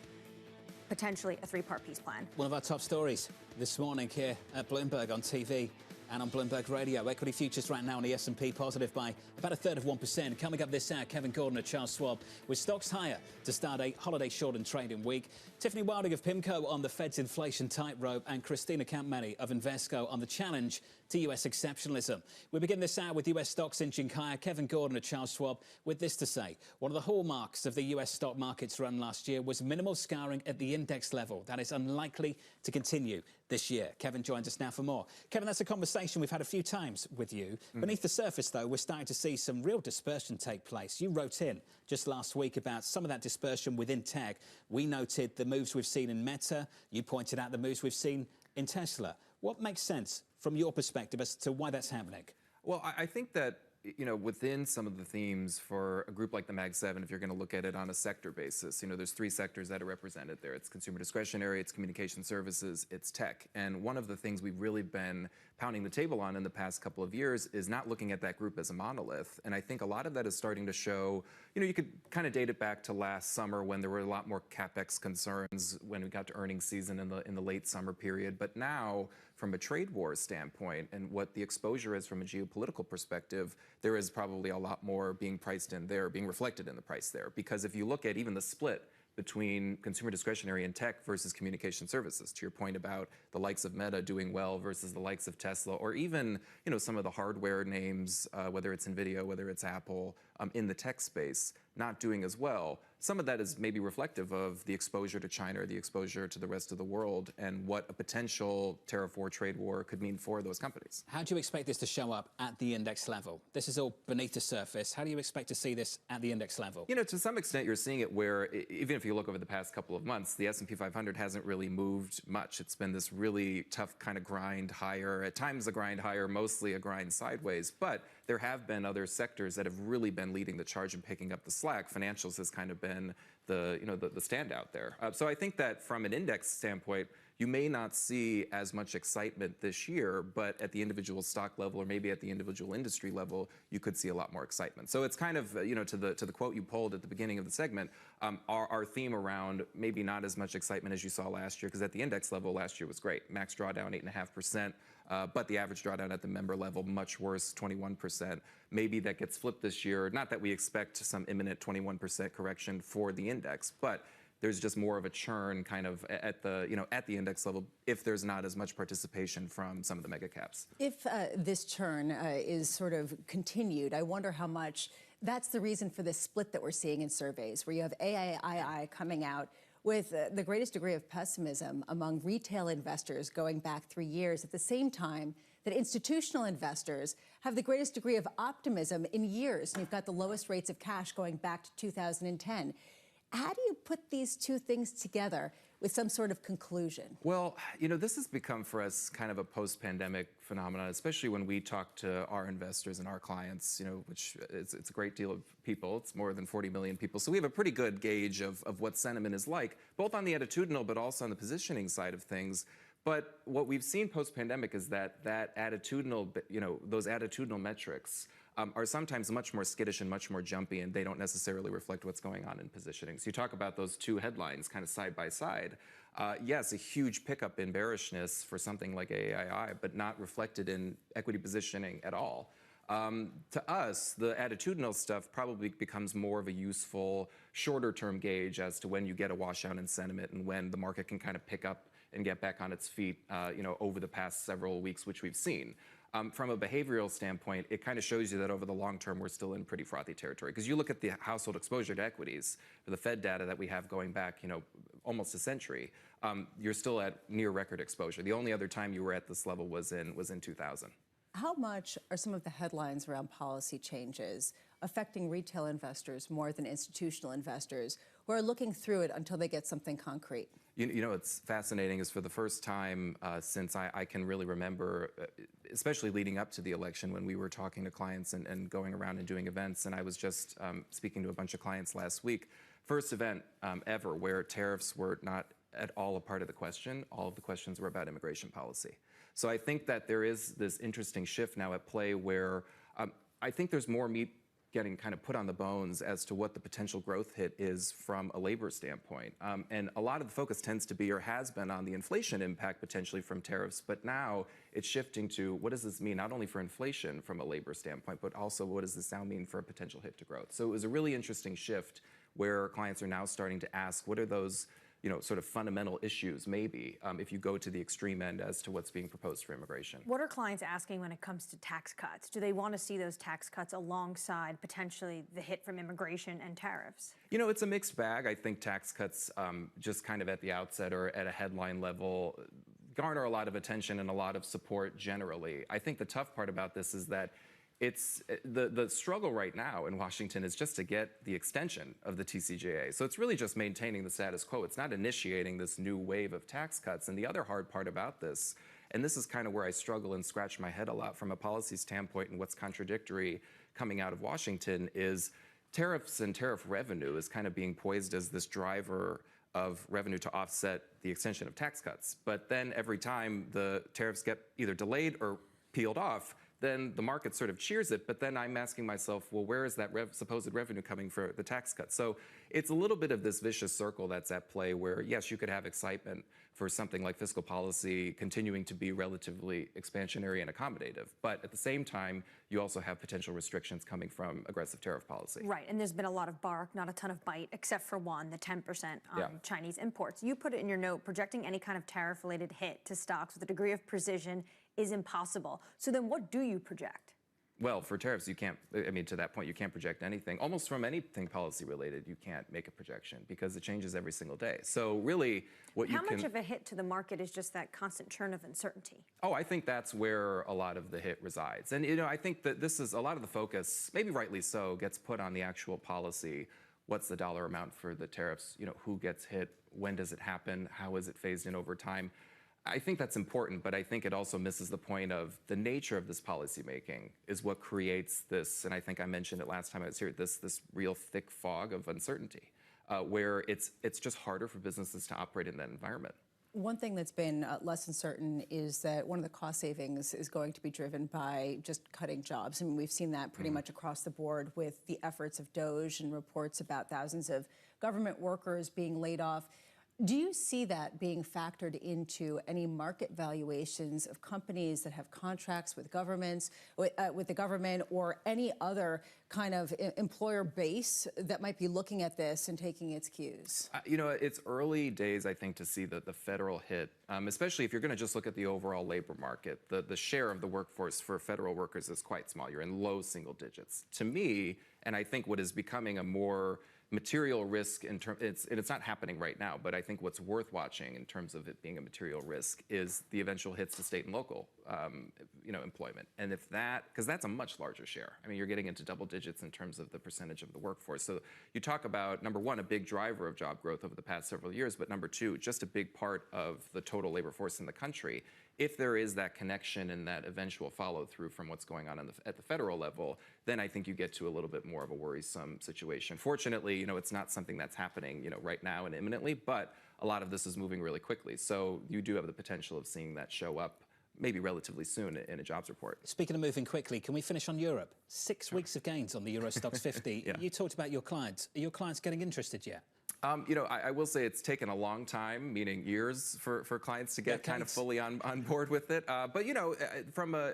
potentially a three-part peace plan. One of our top stories this morning here at Bloomberg on TV and on Bloomberg Radio. Equity futures right now on the S&P positive by about a third of 1%. Coming up this hour, Kevin Gordon and Charles Schwab with stocks higher to start a holiday shortened trading week. Tiffany Wilding of PIMCO on the Fed's inflation tightrope, and Christina Campmany of Invesco on the challenge to U.S. exceptionalism. We begin this hour with U.S. stocks inching higher. Kevin Gordon and Charles Schwab with this to say. One of the hallmarks of the U.S. stock market's run last year was minimal scarring at the index level. That is unlikely to continue this year. Kevin joins us now for more. Kevin, that's a conversation we've had a few times with you. Beneath the surface, though, we're starting to see some real dispersion take place. You wrote in just last week about some of that dispersion within tech. We noted the moves we've seen in Meta. You pointed out the moves we've seen in Tesla. What makes sense from your perspective as to why that's happening? Well, I think that, you know, within some of the themes for a group like the Mag 7, if you're going to look at it on a sector basis, you know, there's three sectors that are represented there. It's consumer discretionary, it's communication services, it's tech. And one of the things we've really been pounding the table on in the past couple of years is not looking at that group as a monolith. And I think a lot of that is starting to show, you could kind of date it back to last summer when there were a lot more CapEx concerns when we got to earnings season in the late summer period. But now, from a trade war standpoint and what the exposure is from a geopolitical perspective, there is probably a lot more being priced in there, being reflected in the price there. Because if you look at even the split between consumer discretionary and tech versus communication services, to your point about the likes of Meta doing well versus the likes of Tesla, or even some of the hardware names, whether it's NVIDIA, whether it's Apple, in the tech space, not doing as well. Some of that is maybe reflective of the exposure to China or the exposure to the rest of the world and what a potential tariff war, trade war could mean for those companies. How do you expect this to show up at the index level? This is all beneath the surface. How do you expect to see this at the index level? To some extent, you're seeing it where, even if you look over the past couple of months, the S&P 500 hasn't really moved much. It's been this really tough kind of grind higher, at times a grind higher, mostly a grind sideways. But there have been other sectors that have really been leading the charge and picking up the slack. Financials has kind of been the standout there. So I think that from an index standpoint, you may not see as much excitement this year, but at the individual stock level or maybe at the individual industry level, you could see a lot more excitement. So it's kind of, to the quote you pulled at the beginning of the segment, our theme around maybe not as much excitement as you saw last year, because at the index level last year was great. Max drawdown 8.5%. But the average drawdown at the member level, much worse, 21%. Maybe that gets flipped this year. Not that we expect some imminent 21% correction for the index, but there's just more of a churn kind of at the index level if there's not as much participation from some of the mega caps. If this churn is sort of continued, I wonder how much that's the reason for this split that we're seeing in surveys, where you have AII coming out with the greatest degree of pessimism among retail investors going back 3 years, at the same time that institutional investors have the greatest degree of optimism in years. And you've got the lowest rates of cash going back to 2010. How do you put these two things together with some sort of conclusion? Well, this has become for us kind of a post-pandemic phenomenon, especially when we talk to our investors and our clients, which it's a great deal of people. It's more than 40 million people. So we have a pretty good gauge of what sentiment is like, both on the attitudinal but also on the positioning side of things. But what we've seen post-pandemic is that attitudinal, those attitudinal metrics are sometimes much more skittish and much more jumpy, and they don't necessarily reflect what's going on in positioning. So you talk about those two headlines kind of side by side. Yes, a huge pickup in bearishness for something like AII, but not reflected in equity positioning at all. To us, the attitudinal stuff probably becomes more of a useful, shorter-term gauge as to when you get a washout in sentiment and when the market can kind of pick up and get back on its feet, over the past several weeks, which we've seen. From a behavioral standpoint, it kind of shows you that over the long term, we're still in pretty frothy territory. Because you look at the household exposure to equities, the Fed data that we have going back, almost a century, you're still at near record exposure. The only other time you were at this level was in 2000. How much are some of the headlines around policy changes affecting retail investors more than institutional investors who are looking through it until they get something concrete? It's fascinating is for the first time since I can really remember, especially leading up to the election when we were talking to clients and going around and doing events, and I was just speaking to a bunch of clients last week, first event ever where tariffs were not at all a part of the question. All of the questions were about immigration policy. So I think that there is this interesting shift now at play where I think there's more meat getting kind of put on the bones as to what the potential growth hit is from a labor standpoint. And a lot of the focus tends to be or has been on the inflation impact potentially from tariffs, but now it's shifting to what does this mean not only for inflation from a labor standpoint, but also what does this now mean for a potential hit to growth? So it was a really interesting shift where clients are now starting to ask what are those sort of fundamental issues maybe if you go to the extreme end as to what's being proposed for immigration. What are clients asking when it comes to tax cuts? Do they want to see those tax cuts alongside potentially the hit from immigration and tariffs? It's a mixed bag. I think tax cuts just kind of at the outset or at a headline level garner a lot of attention and a lot of support generally. I think the tough part about this is that it's the struggle right now in Washington is just to get the extension of the TCJA. So it's really just maintaining the status quo. It's not initiating this new wave of tax cuts. And the other hard part about this, and this is kind of where I struggle and scratch my head a lot from a policy standpoint and what's contradictory coming out of Washington, is tariffs and tariff revenue is kind of being poised as this driver of revenue to offset the extension of tax cuts. But then every time the tariffs get either delayed or peeled off, then the market sort of cheers it, but then I'm asking myself, well, where is that supposed revenue coming for the tax cut? So it's a little bit of this vicious circle that's at play where, yes, you could have excitement for something like fiscal policy continuing to be relatively expansionary and accommodative, but at the same time, you also have potential restrictions coming from aggressive tariff policy. Right, and there's been a lot of bark, not a ton of bite, except for one, the 10% on Chinese imports. You put it in your note, projecting any kind of tariff-related hit to stocks with a degree of precision is impossible. So then what do you project? Well, for tariffs, you can't, I mean, to that point, you can't project anything. Almost from anything policy related, you can't make a projection because it changes every single day. So really, what you can... How much of a hit to the market is just that constant churn of uncertainty? Oh, I think that's where a lot of the hit resides. And, you know, I think that this is a lot of the focus, maybe rightly so, gets put on the actual policy. What's the dollar amount for the tariffs? You know, who gets hit? When does it happen? How is it phased in over time? I think that's important, but I think it also misses the point of the nature of this policymaking is what creates this, and I think I mentioned it last time I was here, this real thick fog of uncertainty, where it's just harder for businesses to operate in that environment. One thing that's been less than certain is that one of the cost savings is going to be driven by just cutting jobs. I mean, we've seen that pretty much across the board with the efforts of DOGE and reports about thousands of government workers being laid off. Do you see that being factored into any market valuations of companies that have contracts with governments, with the government, or any other kind of employer base that might be looking at this and taking its cues? You know, it's early days, I think, to see the federal hit, especially if you're going to just look at the overall labor market. The share of the workforce for federal workers is quite small. You're in low single digits. To me, and I think what is becoming a more material risk in terms, it's not happening right now, but I think what's worth watching in terms of it being a material risk is the eventual hits to state and local, you know, employment. And if that, because that's a much larger share. I mean, you're getting into double digits in terms of the percentage of the workforce. So you talk about, number one, a big driver of job growth over the past several years, but number two, just a big part of the total labor force in the country. If there is that connection and that eventual follow through from what's going on at the federal level, then I think you get to a little bit more of a worrisome situation. Fortunately, you know, it's not something that's happening, you know, right now and imminently, but a lot of this is moving really quickly. So you do have the potential of seeing that show up maybe relatively soon in a jobs report. Speaking of moving quickly, can we finish on Europe? 6 weeks of gains on the Euro Stoxx 50. Yeah. You talked about your clients. Are your clients getting interested yet? You know, I will say it's taken a long time, meaning years, for clients to get kind of fully on board with it. But, you know,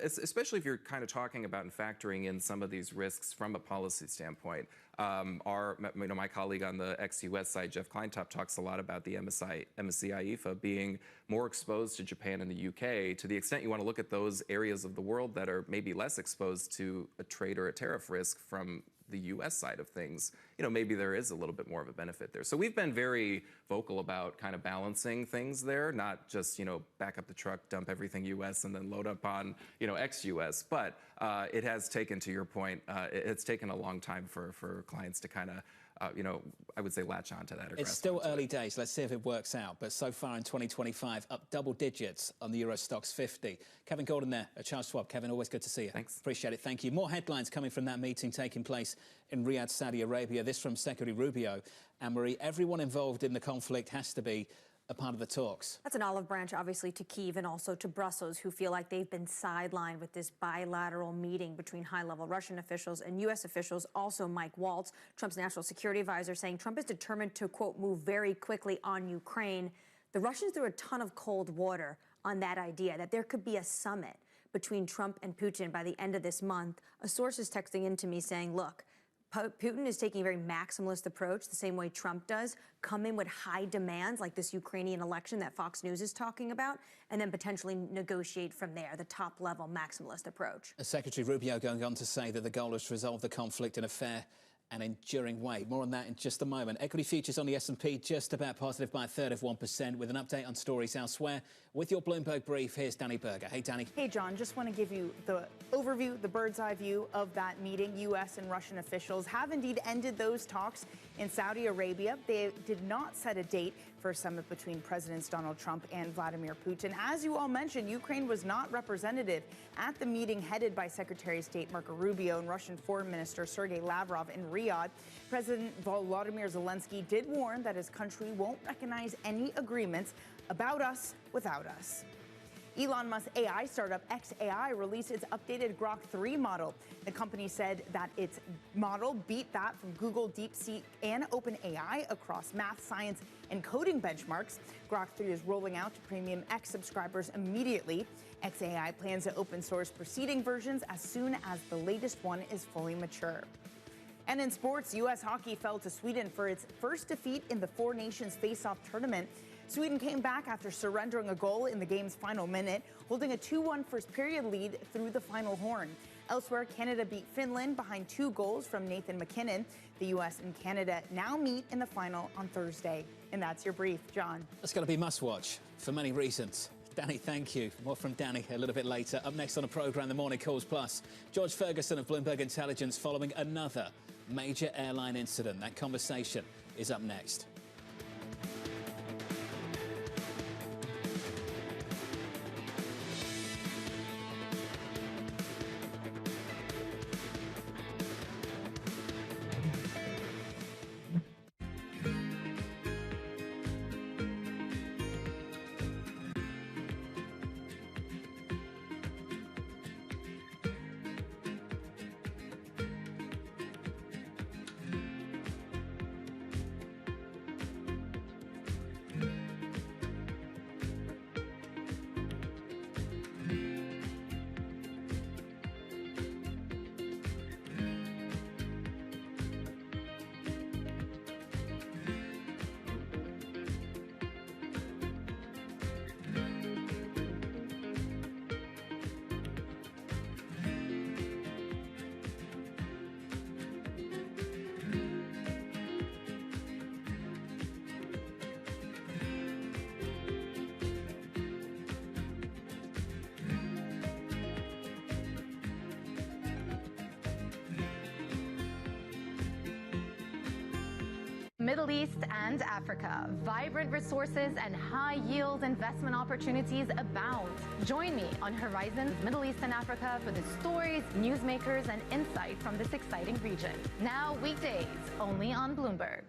especially if you're kind of talking about and factoring in some of these risks from a policy standpoint, my colleague on the ex-US side, Jeff Kleintop, talks a lot about the MSCI IFA being more exposed to Japan and the UK to the extent you want to look at those areas of the world that are maybe less exposed to a trade or a tariff risk from the U.S. side of things, you know, maybe there is a little bit more of a benefit there. So we've been very vocal about kind of balancing things there, not just, you know, back up the truck, dump everything U.S. and then load up on, you know, ex-U.S. But it has taken, to your point, it's taken a long time for clients to kind of, you know, I would say latch on to that. It's still early days. Let's see if it works out. But so far in 2025, up double digits on the Euro Stoxx 50. Kevin Gordon there at Charles Schwab. Kevin, always good to see you. Thanks. Appreciate it. Thank you. More headlines coming from that meeting taking place in Riyadh, Saudi Arabia. This from Secretary Rubio. Anne-Marie, everyone involved in the conflict has to be a part of the talks. That's an olive branch, obviously, to Kyiv and also to Brussels, who feel like they've been sidelined with this bilateral meeting between high-level Russian officials and U.S. officials. Also, Mike Waltz, Trump's national security advisor, saying Trump is determined to, quote, move very quickly on Ukraine. The Russians threw a ton of cold water on that idea that there could be a summit between Trump and Putin by the end of this month. A source is texting into me saying, look, Putin is taking a very maximalist approach, the same way Trump does, come in with high demands like this Ukrainian election that Fox News is talking about, and then potentially negotiate from there, the top-level maximalist approach. Secretary Rubio going on to say that the goal is to resolve the conflict in a fair and enduring way. More on that in just a moment. Equity futures on the S&P just about positive by a third of 1%, with an update on stories elsewhere. With your Bloomberg brief, here's Danny Berger. Hey, Danny. Hey, John. Just want to give you the overview, the bird's-eye view of that meeting. U.S. and Russian officials have indeed ended those talks in Saudi Arabia. They did not set a date for a summit between Presidents Donald Trump and Vladimir Putin. As you all mentioned, Ukraine was not represented at the meeting headed by Secretary of State Marco Rubio and Russian Foreign Minister Sergei Lavrov in Riyadh. President Volodymyr Zelensky did warn that his country won't recognize any agreements about us without us. Elon Musk's AI startup xAI released its updated Grok 3 model. The company said that its model beat that from Google, DeepSeek, and OpenAI across math, science, and coding benchmarks. Grok 3 is rolling out to Premium X subscribers immediately. xAI plans to open source preceding versions as soon as the latest one is fully mature. And in sports, U.S. hockey fell to Sweden for its first defeat in the Four Nations Face-Off tournament. Sweden came back after surrendering a goal in the game's final minute, holding a 2-1 first period lead through the final horn. Elsewhere, Canada beat Finland behind 2 goals from Nathan McKinnon. The U.S. and Canada now meet in the final on Thursday. And that's your brief, John. That's going to be must-watch for many reasons. Danny, thank you. More from Danny a little bit later. Up next on the programme, the Morning Calls Plus, George Ferguson of Bloomberg Intelligence following another major airline incident. That conversation is up next. Middle East and Africa. Vibrant resources and high-yield investment opportunities abound. Join me on Horizons Middle East and Africa for the stories, newsmakers, and insight from this exciting region. Now weekdays, only on Bloomberg.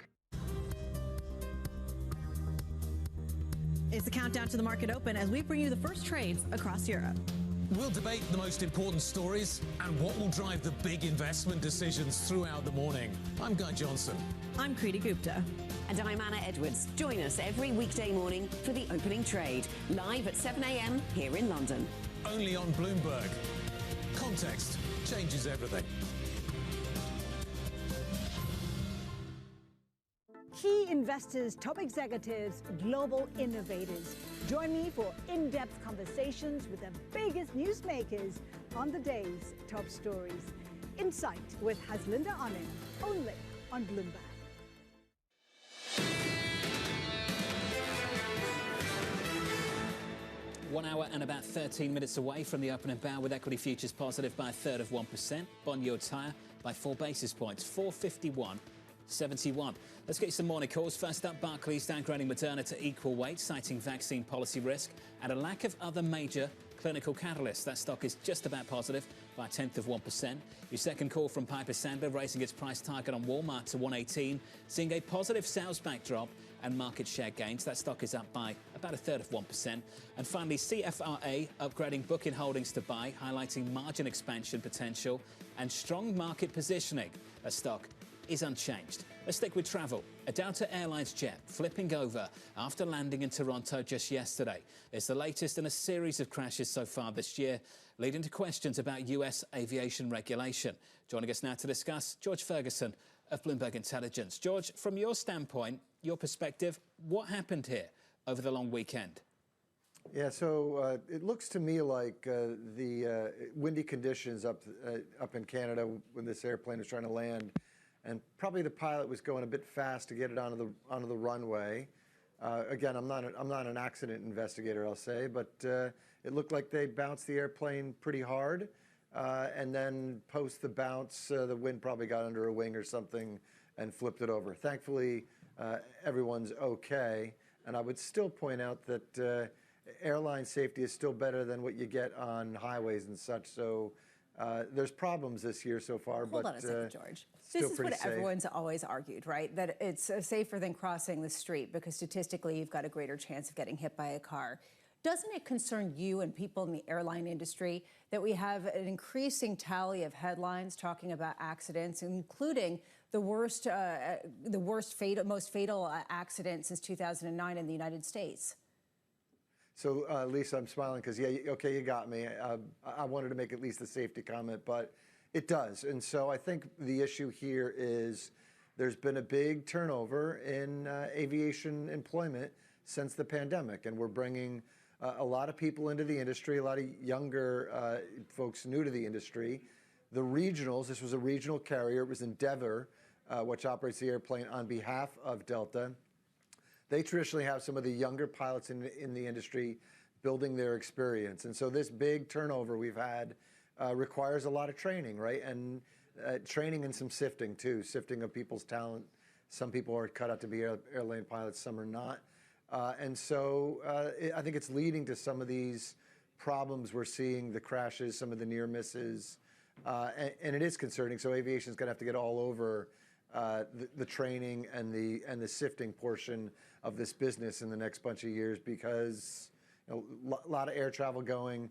It's the countdown to the market open as we bring you the first trades across Europe. We'll debate the most important stories and what will drive the big investment decisions throughout the morning. I'm Guy Johnson. I'm Kriti Gupta. And I'm Anna Edwards. Join us every weekday morning for the opening trade, live at 7 a.m. here in London. Only on Bloomberg. Context changes everything. Key investors, top executives, global innovators. Join me for in-depth conversations with the biggest newsmakers on the day's top stories. Insight with Haslinda Anand, only on Bloomberg. One hour and about 13 minutes away from the opening bow, with equity futures positive by 1/3 of 1%. Bond yields higher by 4 basis points, 451.71. Let's get you some morning calls. First up, Barclays downgrading Moderna to equal weight, citing vaccine policy risk and a lack of other major clinical catalysts. That stock is just about positive by 1/10 of 1%. Your second call from Piper Sandler, raising its price target on Walmart to 118, seeing a positive sales backdrop and market share gains. That stock is up by about 1/3 of 1%. And finally, CFRA upgrading Booking Holdings to buy, highlighting margin expansion potential and strong market positioning. That stock is unchanged. Let's stick with travel. A Delta Airlines jet flipping over after landing in Toronto just yesterday. It's the latest in a series of crashes so far this year, leading to questions about US aviation regulation. Joining us now to discuss, George Ferguson of Bloomberg Intelligence. George, from your standpoint, your perspective, what happened here over the long weekend? Yeah, so it looks to me like the windy conditions up in Canada when this airplane was trying to land, and probably the pilot was going a bit fast to get it onto the runway. Again, I'm not an accident investigator, I'll say, but it looked like they bounced the airplane pretty hard, and then post the bounce, the wind probably got under a wing or something and flipped it over. Thankfully, everyone's okay, and I would still point out that airline safety is still better than what you get on highways and such. So there's problems this year so far. Hold but on a second, George. Still This is pretty what safe. everyone's always argued, right? That it's safer than crossing the street because statistically you've got a greater chance of getting hit by a car. Doesn't it concern you and people in the airline industry that we have an increasing tally of headlines talking about accidents, including the most fatal accident since 2009 in the United States? So, Lisa, I'm smiling because, yeah, okay, you got me. I wanted to make at least a safety comment, but it does. And so I think the issue here is there's been a big turnover in aviation employment since the pandemic, and we're bringing a lot of people into the industry, a lot of younger folks new to the industry. The regionals, this was a regional carrier, it was Endeavor, which operates the airplane on behalf of Delta. They traditionally have some of the younger pilots in the industry building their experience. And so this big turnover we've had requires a lot of training, right? And training and some sifting too, sifting of people's talent. Some people are cut out to be airline pilots, some are not. And so I think it's leading to some of these problems we're seeing, the crashes, some of the near misses, and it is concerning. So aviation is going to have to get all over the training and the sifting portion of this business in the next bunch of years, because a lot of air travel going.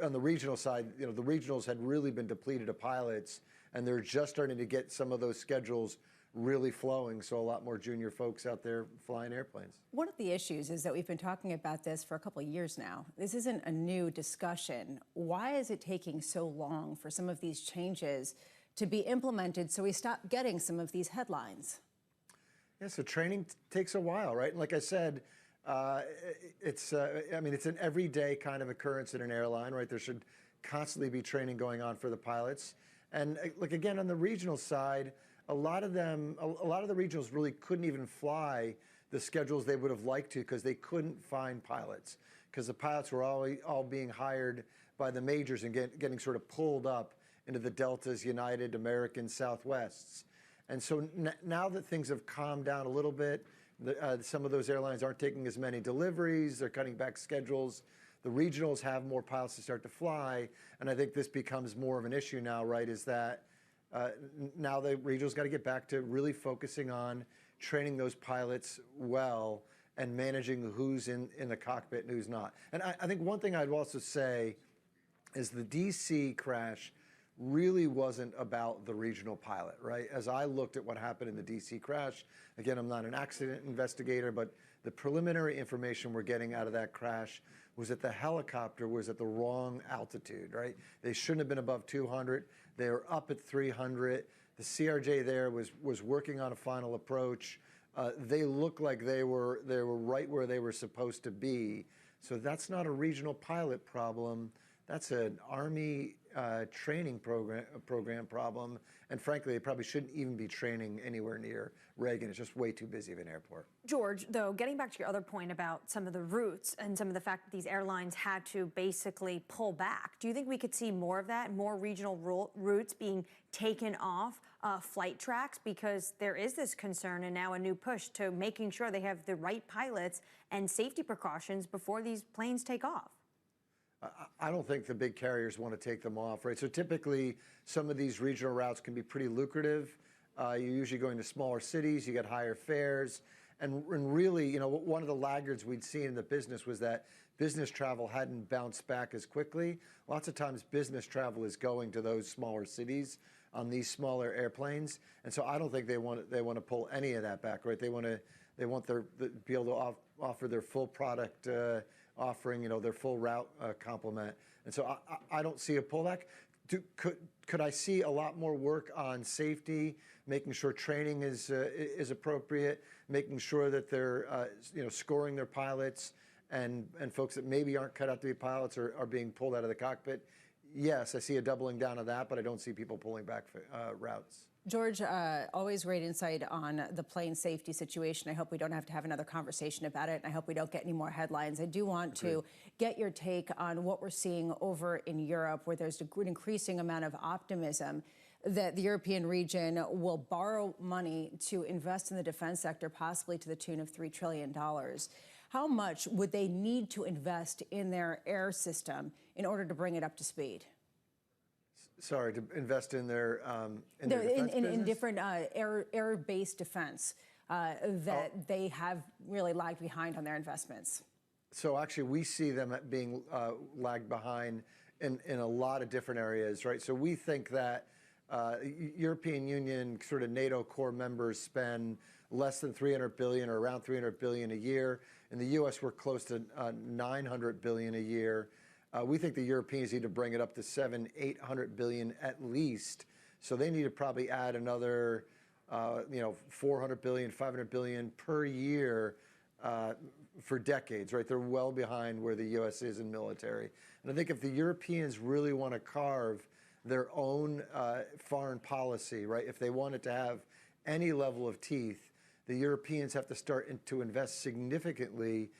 On the regional side, the regionals had really been depleted of pilots, and they're just starting to get some of those schedules really flowing, so a lot more junior folks out there flying airplanes. One of the issues is that we've been talking about this for a couple of years now. This isn't a new discussion. Why is it taking so long for some of these changes to be implemented so we stop getting some of these headlines? Yeah, so training takes a while, right? And like I said, it's an everyday kind of occurrence in an airline, right? There should constantly be training going on for the pilots. And like again, on the regional side, a lot of the regionals really couldn't even fly the schedules they would have liked to because they couldn't find pilots, because the pilots were all being hired by the majors and getting sort of pulled up into the Deltas, United, American, Southwests. And so now that things have calmed down a little bit, some of those airlines aren't taking as many deliveries, they're cutting back schedules. The regionals have more pilots to start to fly, and I think this becomes more of an issue now, right, is that now the regionals got to get back to really focusing on training those pilots well and managing who's in the cockpit and who's not. And I think one thing I'd also say is the DC crash really wasn't about the regional pilot, right? As I looked at what happened in the DC crash, again, I'm not an accident investigator, but the preliminary information we're getting out of that crash was that the helicopter was at the wrong altitude, right? They shouldn't have been above 200. They were up at 300. The CRJ there was working on a final approach. They looked like they were right where they were supposed to be. So that's not a regional pilot problem. That's an Army training program problem. And frankly, they probably shouldn't even be training anywhere near Reagan. It's just way too busy of an airport. George, though, getting back to your other point about some of the routes and some of the fact that these airlines had to basically pull back, do you think we could see more of that, more regional routes being taken off flight tracks? Because there is this concern and now a new push to making sure they have the right pilots and safety precautions before these planes take off. I don't think the big carriers want to take them off, right? So typically, some of these regional routes can be pretty lucrative. You're usually going to smaller cities, you get higher fares. And really, one of the laggards we'd seen in the business was that business travel hadn't bounced back as quickly. Lots of times, business travel is going to those smaller cities on these smaller airplanes. And so I don't think they want to pull any of that back, right? They want to be able to offer their full product offering, their full route complement. And so I don't see a pullback. Could I see a lot more work on safety, making sure training is appropriate, making sure that they're scoring their pilots and folks that maybe aren't cut out to be pilots are being pulled out of the cockpit? Yes, I see a doubling down of that, but I don't see people pulling back routes. George, always great insight on the plane safety situation. I hope we don't have to have another conversation about it, and I hope we don't get any more headlines. I do want to get your take on what we're seeing over in Europe, where there's an increasing amount of optimism that the European region will borrow money to invest in the defense sector, possibly to the tune of $3 trillion. How much would they need to invest in their air system in order to bring it up to speed? Sorry, to invest in their defense business? In different air-based defense that they have really lagged behind on their investments. So actually, we see them being lagged behind in a lot of different areas, right? So we think that European Union sort of NATO core members spend less than 300 billion or around 300 billion a year. In the U.S., we're close to 900 billion a year. We think the Europeans need to bring it up to 700-800 billion at least. So they need to probably add another, 400 billion, 500 billion per year for decades, right? They're well behind where the U.S. is in military. And I think if the Europeans really want to carve their own foreign policy, right? If they want it to have any level of teeth, the Europeans have to start to invest significantly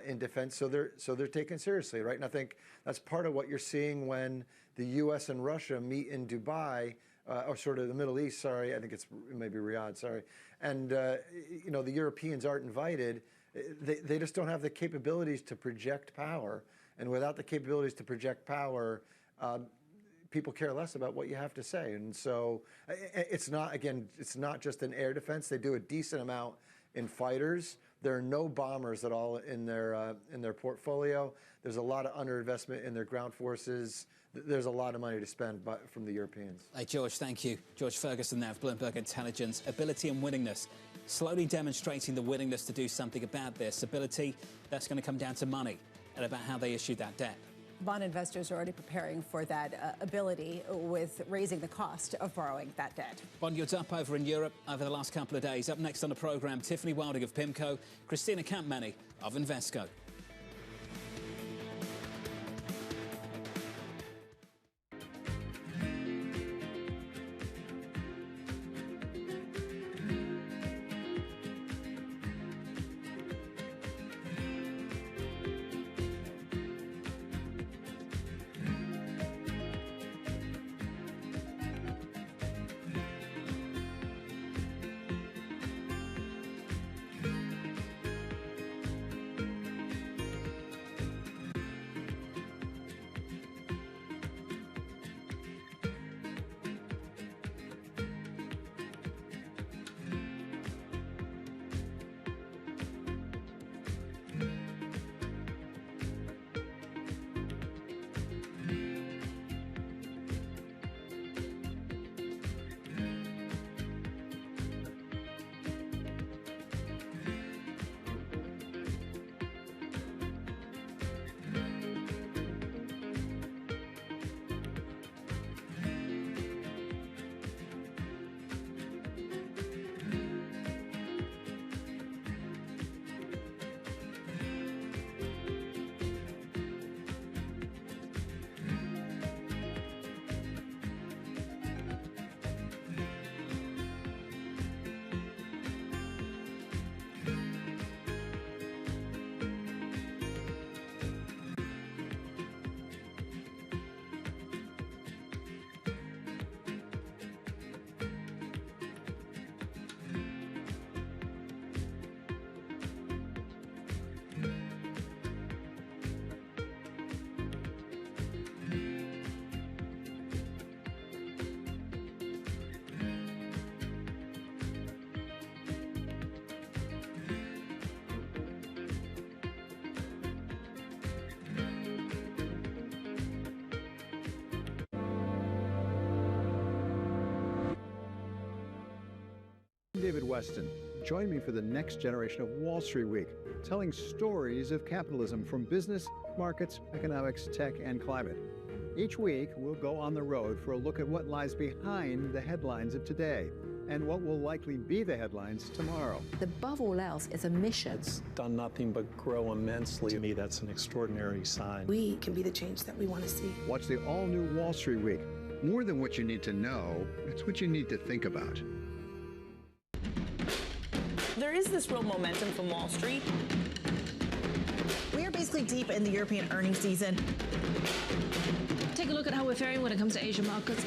in defense, so they're taken seriously, right? And I think that's part of what you're seeing when the U.S. and Russia meet in Dubai, or sort of the Middle East. Sorry, I think it's maybe Riyadh. Sorry, and the Europeans aren't invited. They just don't have the capabilities to project power, and without the capabilities to project power, people care less about what you have to say. And so it's not just in air defense. They do a decent amount in fighters. There are no bombers at all in their portfolio. There's a lot of underinvestment in their ground forces. There's a lot of money to spend from the Europeans. Hey, George, thank you. George Ferguson there of Bloomberg Intelligence. Ability and willingness. Slowly demonstrating the willingness to do something about this. Ability, that's going to come down to money and about how they issue that debt. Bond investors are already preparing for that ability with raising the cost of borrowing that debt. Bond yields up over in Europe over the last couple of days. Up next on the programme, Tiffany Wilding of PIMCO, Christina Campmany of Invesco. David Weston. Join me for the next generation of Wall Street Week, telling stories of capitalism from business, markets, economics, tech, and climate. Each week, we'll go on the road for a look at what lies behind the headlines of today and what will likely be the headlines tomorrow. Above all else, it's a mission. It's done nothing but grow immensely. To me, that's an extraordinary sign. We can be the change that we want to see. Watch the all-new Wall Street Week. More than what you need to know, it's what you need to think about. There is this real momentum from Wall Street. We are basically deep in the European earnings season. Take a look at how we're faring when it comes to Asian markets.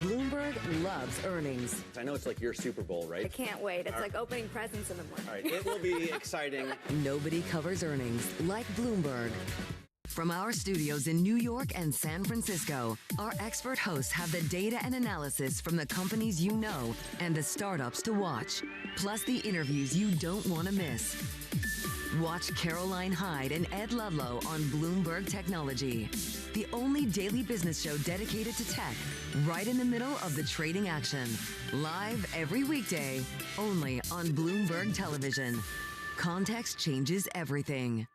Bloomberg loves earnings. I know it's like your Super Bowl, right? I can't wait. It's like opening presents in the morning. All right, it will be exciting. Nobody covers earnings like Bloomberg. From our studios in New York and San Francisco, our expert hosts have the data and analysis from the companies you know and the startups to watch, plus the interviews you don't want to miss. Watch Caroline Hyde and Ed Ludlow on Bloomberg Technology, the only daily business show dedicated to tech, right in the middle of the trading action. Live every weekday, only on Bloomberg Television. Context changes everything.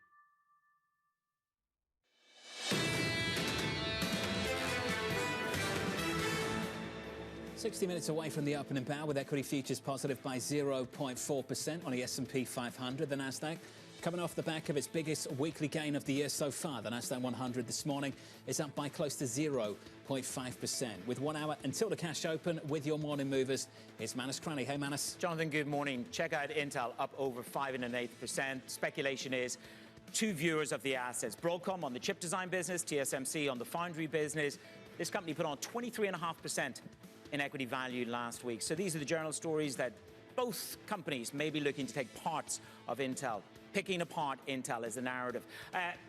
60 minutes away from the opening bell, with equity futures positive by 0.4% on the S&P 500. The Nasdaq coming off the back of its biggest weekly gain of the year so far. The Nasdaq 100 this morning is up by close to 0.5%. With 1 hour until the cash open, with your morning movers, it's Manus Cranny. Hey, Manus. Jonathan, good morning. Check out Intel up over 5.125%. Speculation is two viewers of the assets. Broadcom on the chip design business, TSMC on the foundry business. This company put on 23.5% in equity value last week. So these are the journal stories that both companies may be looking to take parts of Intel. Picking apart Intel is the narrative.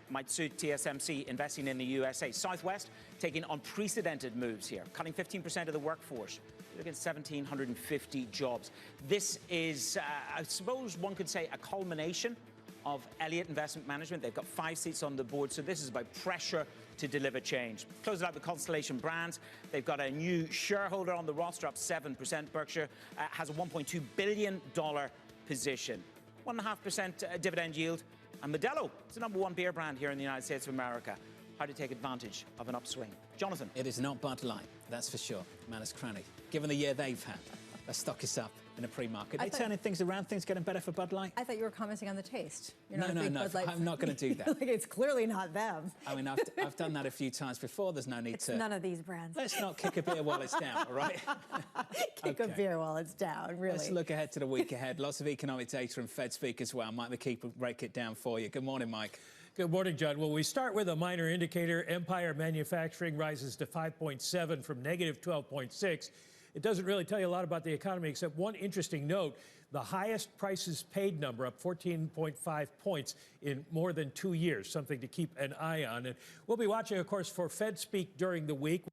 Might suit TSMC investing in the USA. Southwest taking unprecedented moves here, cutting 15% of the workforce. Look at 1,750 jobs. This is, I suppose one could say, a culmination of Elliott Investment Management. They've got 5 seats on the board, so this is about pressure to deliver change. Close it out with Constellation Brands. They've got a new shareholder on the roster, up 7%. Berkshire has a $1.2 billion position. 1.5% dividend yield. And Modelo is the #1 beer brand here in the United States of America. How to take advantage of an upswing. Jonathan. It is not Bud Light, that's for sure. Manus Cranny. Given the year they've had, their stock is up in a pre-market. They're turning things around, things getting better for Bud Light. I thought you were commenting on the taste. You're no, not a big Bud Light I'm not going to do that. Like, it's clearly not them. I mean, I've done that a few times before. There's no need It's to. none of these brands. Let's not kick a beer while it's down, all right? Kick a beer while it's down, really. Let's look ahead to the week ahead. Lots of economic data and Fed speak as well. Mike McKee will break it down for you. Good morning, Mike. Good morning, John. Well, we start with a minor indicator. Empire Manufacturing rises to 5.7 from negative 12.6. It doesn't really tell you a lot about the economy, except one interesting note. The highest prices paid number, up 14.5 points in more than 2 years, something to keep an eye on. And we'll be watching, of course, for Fed speak during the week.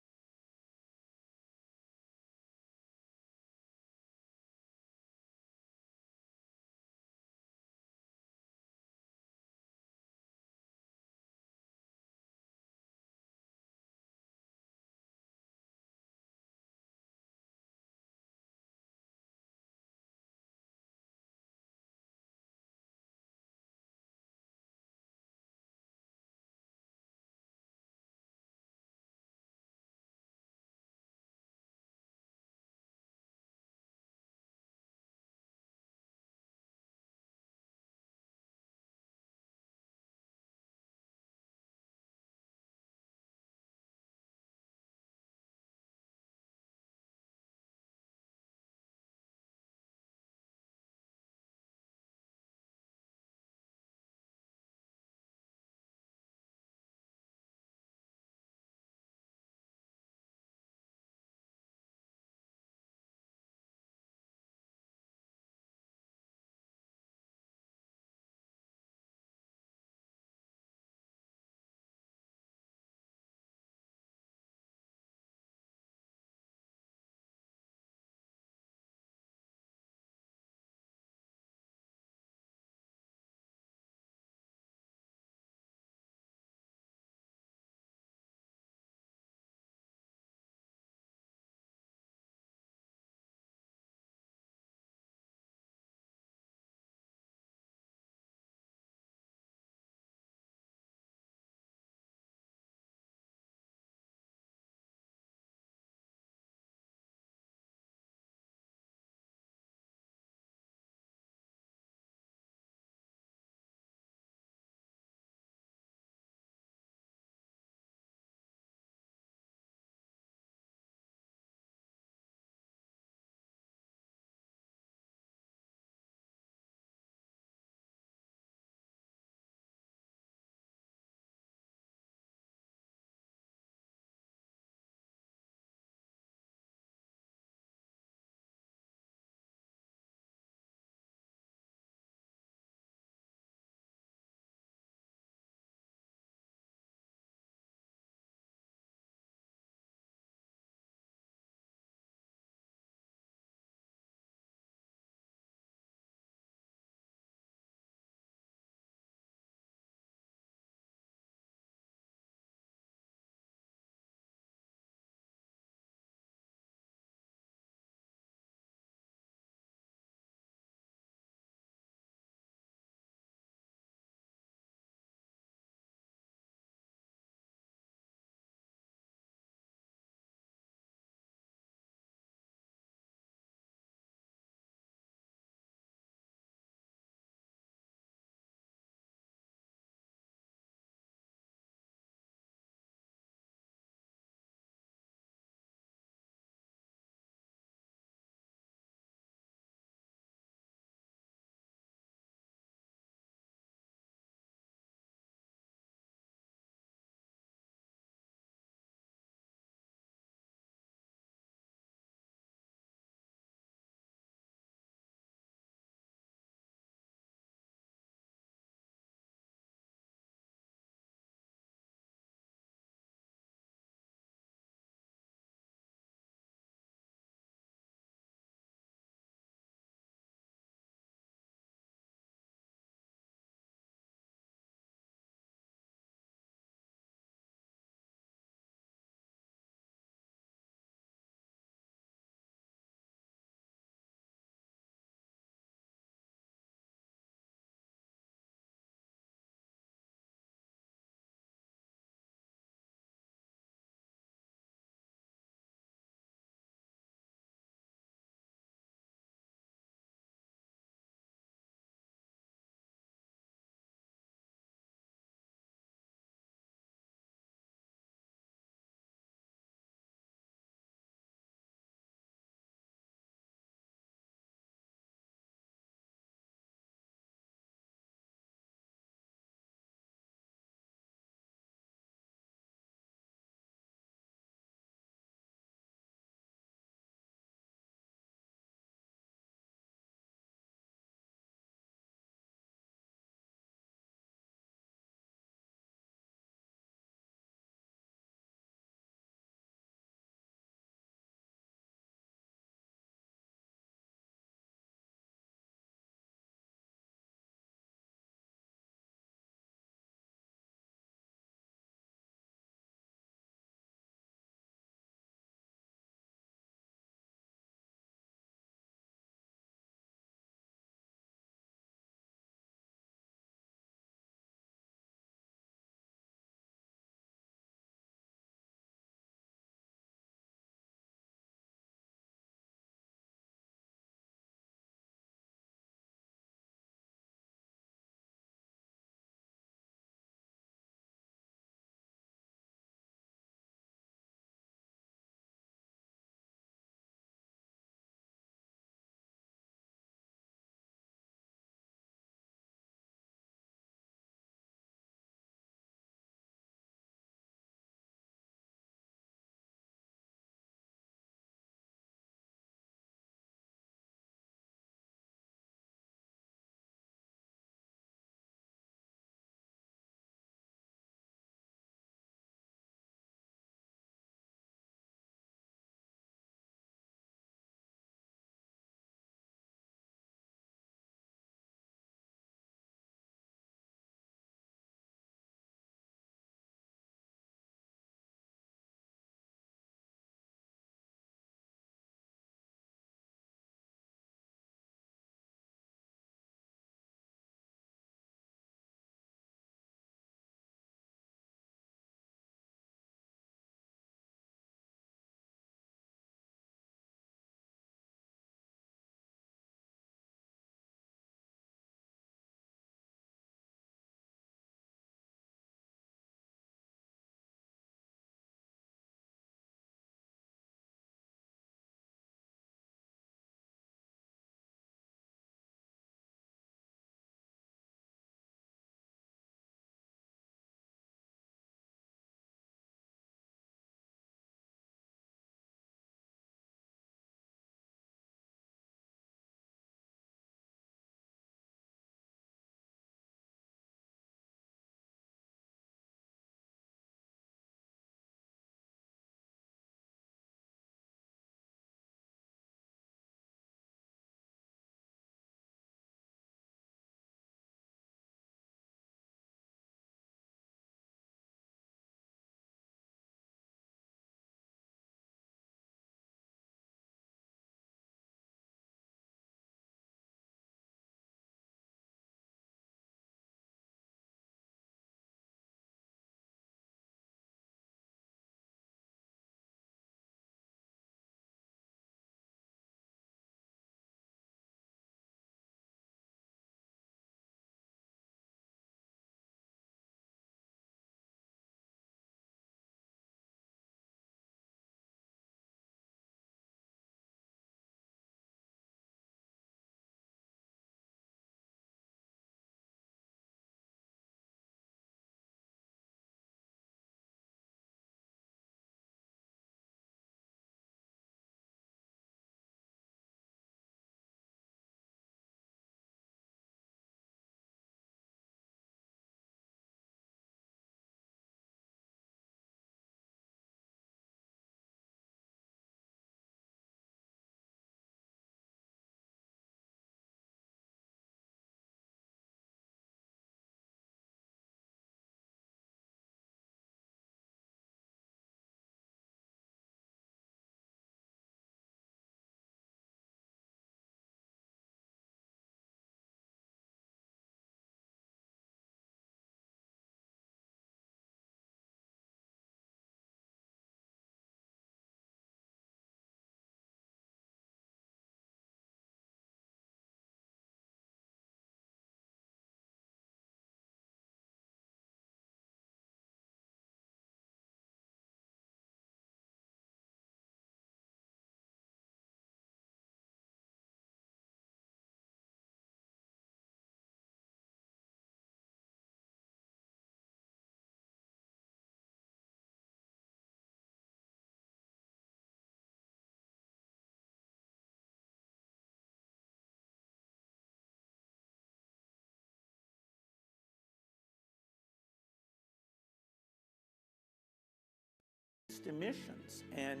emissions. And,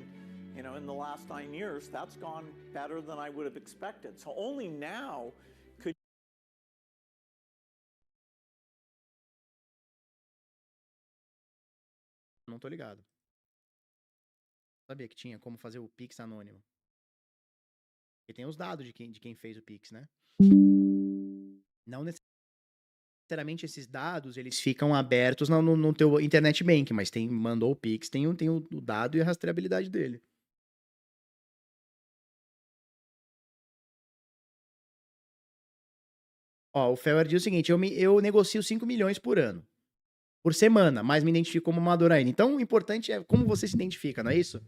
you know, in the last 9 years, that's gone better than I would have expected. So only now could Não tô ligado. Sabia que tinha como fazer o Pix anônimo. E tem os dados de quem fez o Pix, né? Não necessariamente esses dados, eles ficam abertos no teu internet bank, mas mandou o Pix, tem o dado e a rastreabilidade dele. Ó, o Feller diz o seguinte, eu negocio 5 milhões por ano. Por semana, mas me identifico como amador ainda. Então, o importante é como você se identifica, não é isso?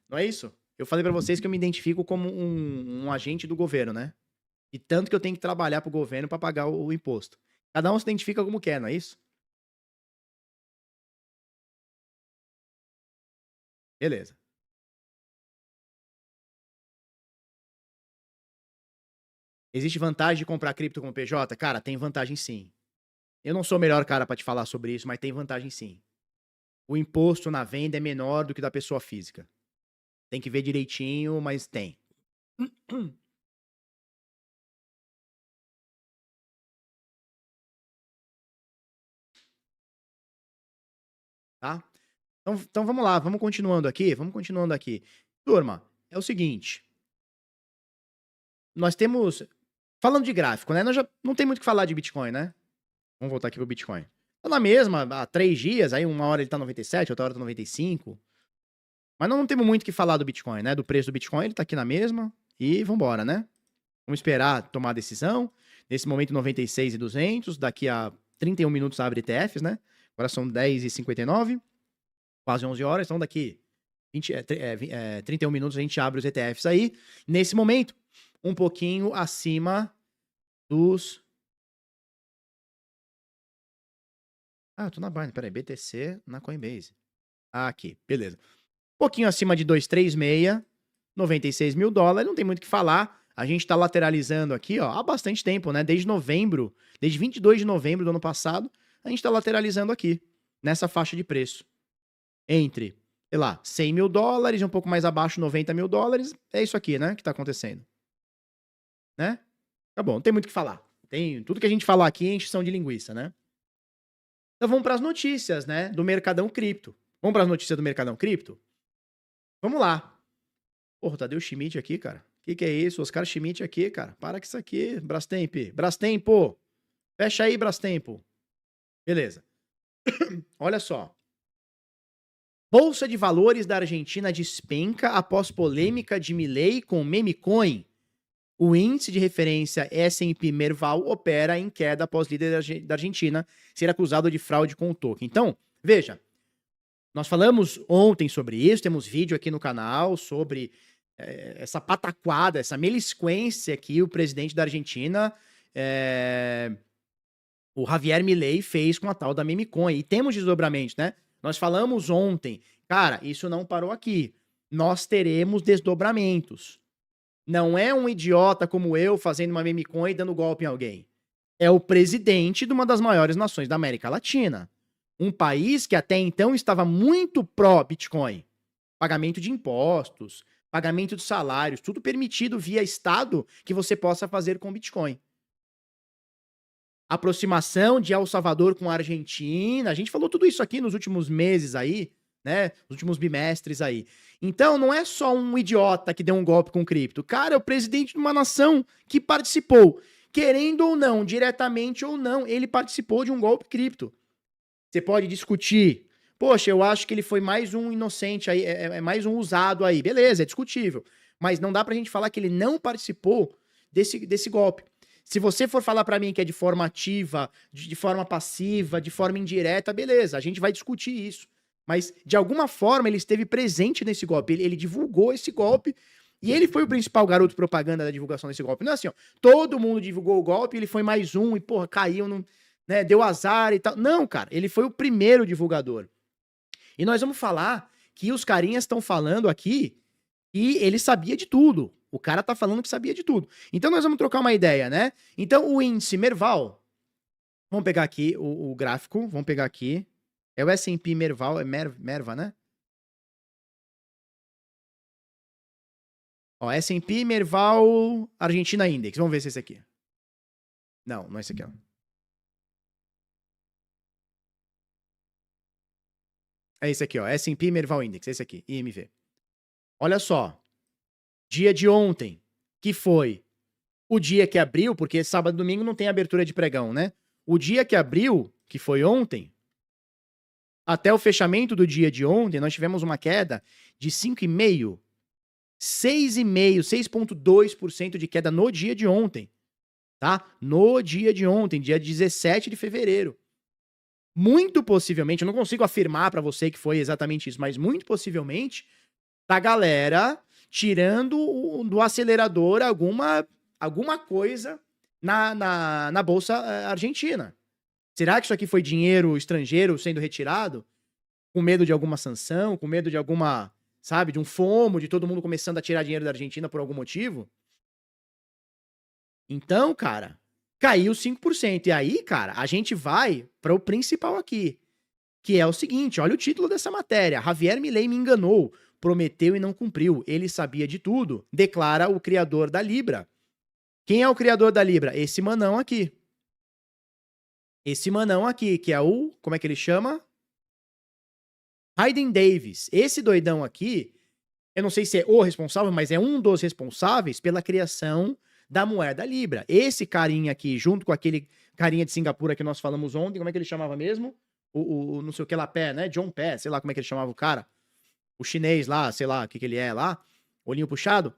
Não é isso? Eu falei pra vocês que eu me identifico como um agente do governo, né? E tanto que eu tenho que trabalhar pro governo pra pagar o imposto. Cada um se identifica como quer, não é isso? Beleza. Existe vantagem de comprar cripto como PJ? Cara, tem vantagem sim. Eu não sou o melhor cara pra te falar sobre isso, mas tem vantagem sim. O imposto na venda é menor do que da pessoa física. Tem que ver direitinho, mas tem. Tá? Então vamos lá, vamos continuando aqui. Turma, é o seguinte. Nós temos... Falando de gráfico, né? Nós já não tem muito o que falar de Bitcoin, né? Vamos voltar aqui pro Bitcoin. Tá na mesma, há 3 dias, aí uma hora ele tá 97, outra hora tá 95. Mas não temos muito o que falar do Bitcoin, né? Do preço do Bitcoin, ele tá aqui na mesma. E vambora, né? Vamos esperar tomar a decisão. Nesse momento, 96.200. Daqui a 31 minutos abre ETFs, né? Agora são 10h59. Quase 11 horas. Então daqui 31 minutos a gente abre os ETFs aí. Nesse momento, um pouquinho acima dos... Ah, eu tô na Binance. Peraí, BTC na Coinbase. Aqui, beleza. Um pouquinho acima de 236, 96 mil dólares. Não tem muito o que falar. A gente tá lateralizando aqui, ó, há bastante tempo, né? Desde novembro, desde 22 de novembro do ano passado, a gente tá lateralizando aqui, nessa faixa de preço. Entre, sei lá, 100 mil dólares, um pouco mais abaixo, 90 mil dólares. É isso aqui, né, que tá acontecendo. Né? Tá bom, não tem muito o que falar. Tudo que a gente falar aqui é encheção de linguiça, né? Então vamos para as notícias, né, do mercadão cripto. Vamos para as notícias do mercadão cripto? Vamos lá. Porra, Tadeu Schmidt aqui, cara. Que é isso? Oscar Schmidt aqui, cara. Para com isso aqui, Brastemp. Brastempo. Fecha aí, Brastempo. Beleza. Olha só. Bolsa de valores da Argentina despenca após polêmica de Milei com meme coin. O índice de referência S&P Merval opera em queda após líder da Argentina ser acusado de fraude com o token. Então, veja, nós falamos ontem sobre isso, temos vídeo aqui no canal sobre essa pataquada, essa melisquência que o presidente da Argentina, o Javier Milei, fez com a tal da meme coin. E temos desdobramentos, né? Nós falamos ontem, cara, isso não parou aqui. Nós teremos desdobramentos. Não é um idiota como eu fazendo uma meme coin e dando golpe em alguém. É o presidente de uma das maiores nações da América Latina. Um país que até então estava muito pró-Bitcoin. Pagamento de impostos, pagamento de salários, tudo permitido via Estado que você possa fazer com Bitcoin. Aproximação de El Salvador com a Argentina. A gente falou tudo isso aqui nos últimos meses aí, né? Nos últimos bimestres aí. Então, não é só um idiota que deu um golpe com cripto. Cara, é o presidente de uma nação que participou. Querendo ou não, diretamente ou não, ele participou de um golpe cripto. Você pode discutir. Poxa, eu acho que ele foi mais um inocente aí, mais um usado aí. Beleza, é discutível. Mas não dá pra gente falar que ele não participou desse golpe. Se você for falar pra mim que é de forma ativa, de forma passiva, de forma indireta, beleza, a gente vai discutir isso. Mas, de alguma forma, ele esteve presente nesse golpe. Ele divulgou esse golpe e ele foi o principal garoto propaganda da divulgação desse golpe. Não é assim, ó, todo mundo divulgou o golpe, ele foi mais um e, porra, caiu, né, deu azar e tal. Não, cara, ele foi o primeiro divulgador. E nós vamos falar que os carinhas estão falando aqui e ele sabia de tudo. O cara tá falando que sabia de tudo. Então nós vamos trocar uma ideia, né? Então o índice Merval, vamos pegar aqui o gráfico, vamos pegar aqui. É o S&P Merval, é Merva, né? Ó, S&P, Merval, Argentina Index. Vamos ver se é esse aqui. Não, não é esse aqui, ó. É esse aqui, ó. S&P, Merval Index. Esse aqui, IMV. Olha só. Dia de ontem, que foi o dia que abriu, porque sábado e domingo não tem abertura de pregão, né? O dia que abriu, que foi ontem, até o fechamento do dia de ontem, nós tivemos uma queda de 5,5%, 6,5%, 6,2% de queda no dia de ontem, tá? No dia de ontem, dia 17 de fevereiro. Muito possivelmente, eu não consigo afirmar pra você que foi exatamente isso, mas muito possivelmente, a galera tirando do acelerador alguma coisa na bolsa argentina. Será que isso aqui foi dinheiro estrangeiro sendo retirado? Com medo de alguma sanção, com medo de alguma, sabe, de um FOMO, de todo mundo começando a tirar dinheiro da Argentina por algum motivo? Então, cara, caiu 5%. E aí, cara, a gente vai para o principal aqui, que é o seguinte, olha o título dessa matéria. Javier Milei me enganou, prometeu e não cumpriu. Ele sabia de tudo, declara o criador da Libra. Quem é o criador da Libra? Esse manão aqui. Esse manão aqui, que é o... Como é que ele chama? Hayden Davis. Esse doidão aqui, eu não sei se é o responsável, mas é um dos responsáveis pela criação da moeda Libra. Esse carinha aqui, junto com aquele carinha de Singapura que nós falamos ontem, como é que ele chamava mesmo? O não sei o que lá, Pé, né? John Pé, sei lá como é que ele chamava o cara. O chinês lá, sei lá o que ele é lá. Olhinho puxado.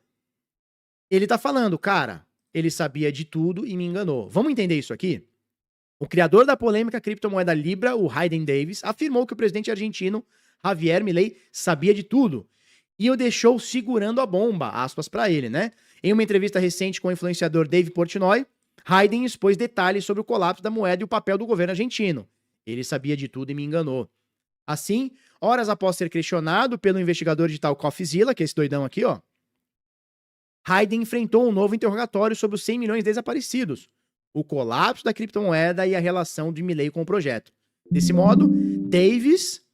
Ele tá falando, cara, ele sabia de tudo e me enganou. Vamos entender isso aqui? O criador da polêmica criptomoeda Libra, o Hayden Davis, afirmou que o presidente argentino Javier Milei sabia de tudo e o deixou segurando a bomba, aspas pra ele, né? Em uma entrevista recente com o influenciador Dave Portnoy, Hayden expôs detalhes sobre o colapso da moeda e o papel do governo argentino. Ele sabia de tudo e me enganou. Assim, horas após ser questionado pelo investigador digital CoffeeZilla, que é esse doidão aqui, ó, Hayden enfrentou um novo interrogatório sobre os 100 milhões desaparecidos, o colapso da criptomoeda e a relação de Milei com o projeto. Desse modo, Davis,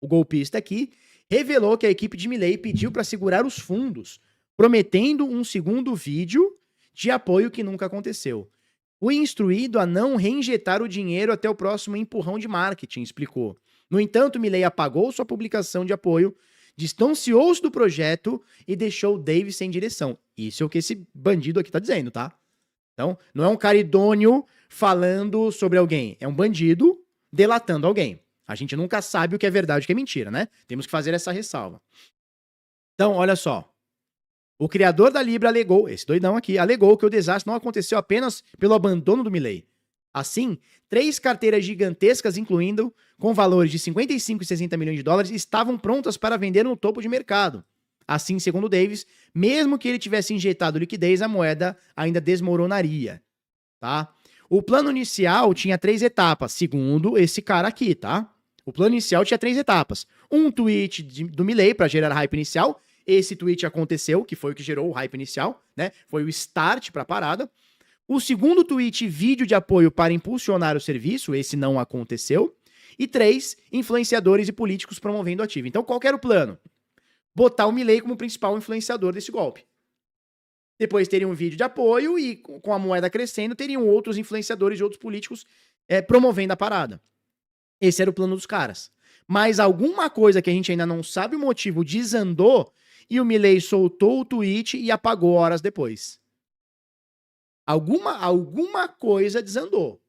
o golpista aqui, revelou que a equipe de Milei pediu para segurar os fundos, prometendo um segundo vídeo de apoio que nunca aconteceu. Fui instruído a não reinjetar o dinheiro até o próximo empurrão de marketing, explicou. No entanto, Milei apagou sua publicação de apoio, distanciou-se do projeto e deixou Davis sem direção. Isso é o que esse bandido aqui tá dizendo, tá? Então, não é um cara idôneo falando sobre alguém, é um bandido delatando alguém. A gente nunca sabe o que é verdade e o que é mentira, né? Temos que fazer essa ressalva. Então, olha só. O criador da Libra alegou, esse doidão aqui, alegou que o desastre não aconteceu apenas pelo abandono do Milei. Assim, 3 carteiras gigantescas, incluindo com valores de 55 e 60 milhões de dólares, estavam prontas para vender no topo de mercado. Assim, segundo Davis, mesmo que ele tivesse injetado liquidez, a moeda ainda desmoronaria, tá? O plano inicial tinha 3 etapas, segundo esse cara aqui, tá? O plano inicial tinha 3 etapas. Um tweet do Milei para gerar hype inicial. Esse tweet aconteceu, que foi o que gerou o hype inicial, né? Foi o start para a parada. O segundo tweet, vídeo de apoio para impulsionar o serviço. Esse não aconteceu. E 3, influenciadores e políticos promovendo o ativo. Então, qual que era o plano? Botar o Milei como principal influenciador desse golpe. Depois teria um vídeo de apoio e, com a moeda crescendo, teriam outros influenciadores e outros políticos promovendo a parada. Esse era o plano dos caras. Mas alguma coisa que a gente ainda não sabe o motivo desandou e o Milei soltou o tweet e apagou horas depois. Alguma coisa desandou.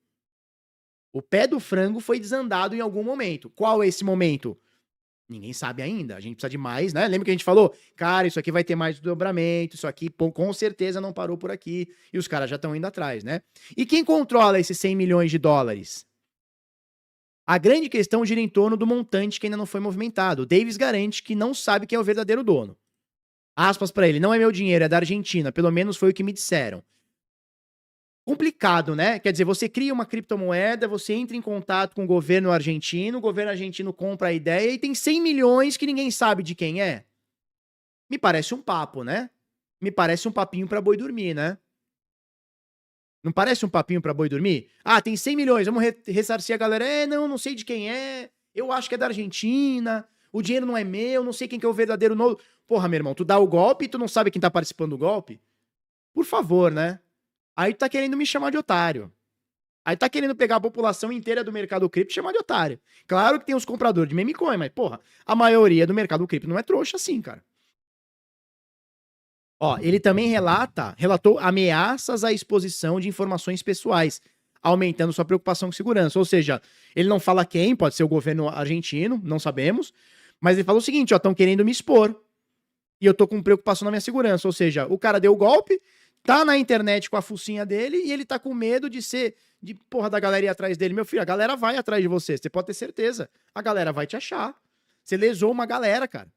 O pé do frango foi desandado em algum momento. Qual é esse momento? Ninguém sabe ainda. A gente precisa de mais, né? Lembra que a gente falou? Cara, isso aqui vai ter mais dobramento, isso aqui com certeza não parou por aqui. E os caras já estão indo atrás, né? E quem controla esses 100 milhões de dólares? A grande questão gira em torno do montante que ainda não foi movimentado. O Davis garante que não sabe quem é o verdadeiro dono. Aspas pra ele, não é meu dinheiro, é da Argentina, pelo menos foi o que me disseram. Complicado, né? Quer dizer, você cria uma criptomoeda, você entra em contato com o governo argentino compra a ideia e tem 100 milhões que ninguém sabe de quem é. Me parece um papo, né? Me parece um papinho pra boi dormir, né? Não parece um papinho pra boi dormir? Ah, tem 100 milhões, vamos ressarcir a galera. Não sei de quem é, eu acho que é da Argentina, o dinheiro não é meu, não sei quem que é o verdadeiro Porra, meu irmão, tu dá o golpe e tu não sabe quem tá participando do golpe? Por favor, né? Aí tu tá querendo me chamar de otário. Aí tá querendo pegar a população inteira do mercado cripto e chamar de otário. Claro que tem os compradores de meme coin, mas, porra, a maioria do mercado cripto não é trouxa assim, cara. Ó, ele também relatou ameaças à exposição de informações pessoais, aumentando sua preocupação com segurança. Ou seja, ele não fala quem, pode ser o governo argentino, não sabemos, mas ele falou o seguinte, ó, estão querendo me expor. E eu tô com preocupação na minha segurança. Ou seja, o cara deu o golpe, tá na internet com a focinha dele e ele tá com medo de porra da galera ir atrás dele. Meu filho, a galera vai atrás de você, você pode ter certeza. A galera vai te achar. Você lesou uma galera, cara.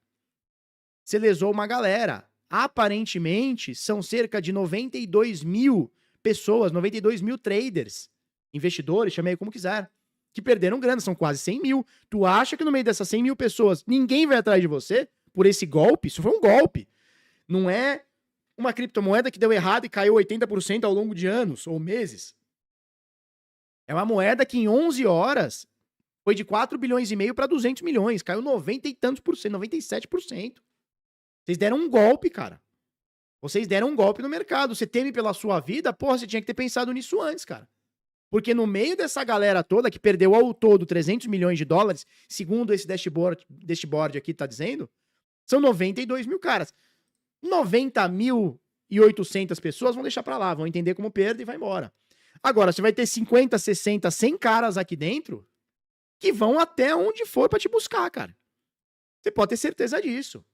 Você lesou uma galera. Aparentemente, são cerca de 92 mil pessoas, 92 mil traders, investidores, chamei como quiser, que perderam grana, são quase 100 mil. Tu acha que no meio dessas 100 mil pessoas, ninguém vai atrás de você por esse golpe? Isso foi um golpe. Não é uma criptomoeda que deu errado e caiu 80% ao longo de anos ou meses. É uma moeda que em 11 horas foi de 4 bilhões e meio para 200 milhões, caiu 90 e tantos por cento, 97%. Vocês deram um golpe, cara. Vocês deram um golpe no mercado. Você teme pela sua vida? Porra, você tinha que ter pensado nisso antes, cara. Porque no meio dessa galera toda que perdeu ao todo 300 milhões de dólares, segundo esse dashboard aqui tá dizendo, são 92 mil caras. 90.800 pessoas vão deixar pra lá, vão entender como perda e vai embora. Agora, você vai ter 50, 60, 100 caras aqui dentro que vão até onde for pra te buscar, cara. Você pode ter certeza disso.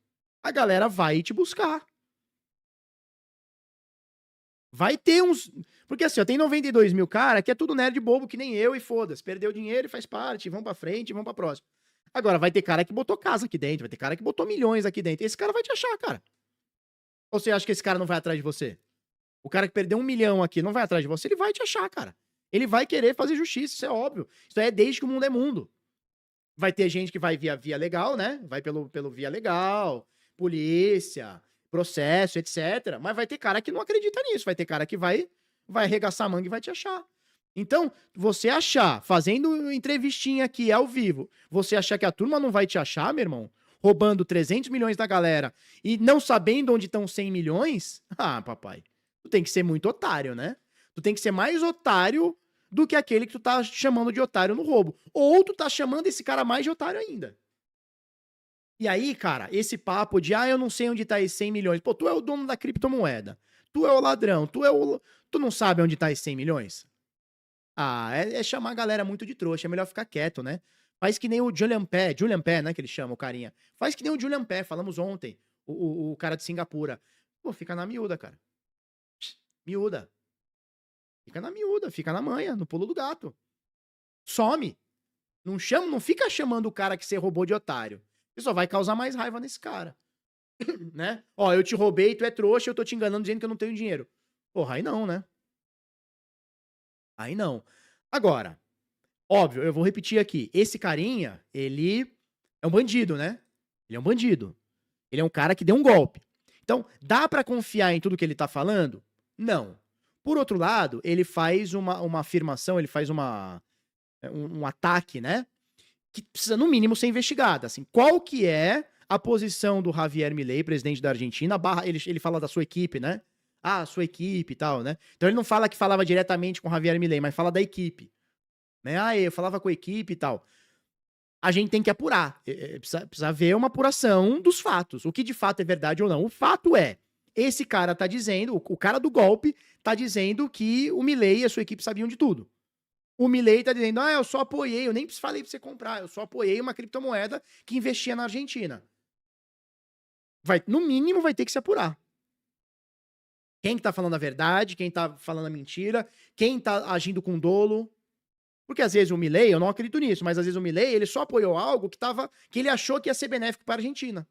A galera vai te buscar. Vai ter uns... Porque assim, ó, tem 92 mil cara que é tudo nerd bobo que nem eu e foda-se. Perdeu dinheiro e faz parte, vão pra frente, vão pra próxima. Agora, vai ter cara que botou casa aqui dentro, vai ter cara que botou milhões aqui dentro. Esse cara vai te achar, cara. Ou você acha que esse cara não vai atrás de você? O cara que perdeu 1 milhão aqui não vai atrás de você, ele vai te achar, cara. Ele vai querer fazer justiça, isso é óbvio. Isso é desde que o mundo é mundo. Vai ter gente que vai via legal, né? Vai pelo via legal, polícia, processo, etc. Mas vai ter cara que não acredita nisso. Vai ter cara que vai arregaçar a manga e vai te achar. Então, você achar, fazendo entrevistinha aqui ao vivo, você achar que a turma não vai te achar, meu irmão, roubando 300 milhões da galera e não sabendo onde estão 100 milhões, ah, papai, tu tem que ser muito otário, né? Tu tem que ser mais otário do que aquele que tu tá chamando de otário no roubo. Ou tu tá chamando esse cara mais de otário ainda. E aí, cara, esse papo de, eu não sei onde tá esses 100 milhões. Pô, tu é o dono da criptomoeda. Tu é o ladrão. Tu não sabe onde tá esses 100 milhões? Ah, é chamar a galera muito de trouxa. É melhor ficar quieto, né? Faz que nem o Julian Pé, né, que ele chama, o carinha. Faz que nem o Julian Pé, falamos ontem. O cara de Singapura. Pô, fica na miúda, cara. Miúda. Fica na miúda, fica na manha, no pulo do gato. Some. Não fica chamando o cara que você roubou de otário. Você só vai causar mais raiva nesse cara. Né? Ó, eu te roubei, tu é trouxa, eu tô te enganando dizendo que eu não tenho dinheiro. Porra, aí não, né? Aí não. Agora, óbvio, eu vou repetir aqui. Esse carinha, ele é um bandido, né? Ele é um bandido. Ele é um cara que deu um golpe. Então, dá pra confiar em tudo que ele tá falando? Não. Por outro lado, ele faz uma afirmação, ele faz um ataque, né? Que precisa, no mínimo, ser investigada. Assim, qual que é a posição do Javier Milei, presidente da Argentina, ele fala da sua equipe, né? Ah, sua equipe e tal, né? Então ele não fala que falava diretamente com o Javier Milei, mas fala da equipe. Né? Ah, eu falava com a equipe e tal. A gente tem que apurar. Precisa ver uma apuração dos fatos. O que de fato é verdade ou não. O fato é, esse cara tá dizendo, o cara do golpe tá dizendo que o Milei e a sua equipe sabiam de tudo. O Milei tá dizendo, eu só apoiei, eu nem falei pra você comprar, eu só apoiei uma criptomoeda que investia na Argentina. No mínimo vai ter que se apurar. Quem que tá falando a verdade, quem tá falando a mentira, quem tá agindo com dolo. Porque às vezes o Milei, eu não acredito nisso, mas às vezes o Milei, ele só apoiou algo que ele achou que ia ser benéfico para a Argentina.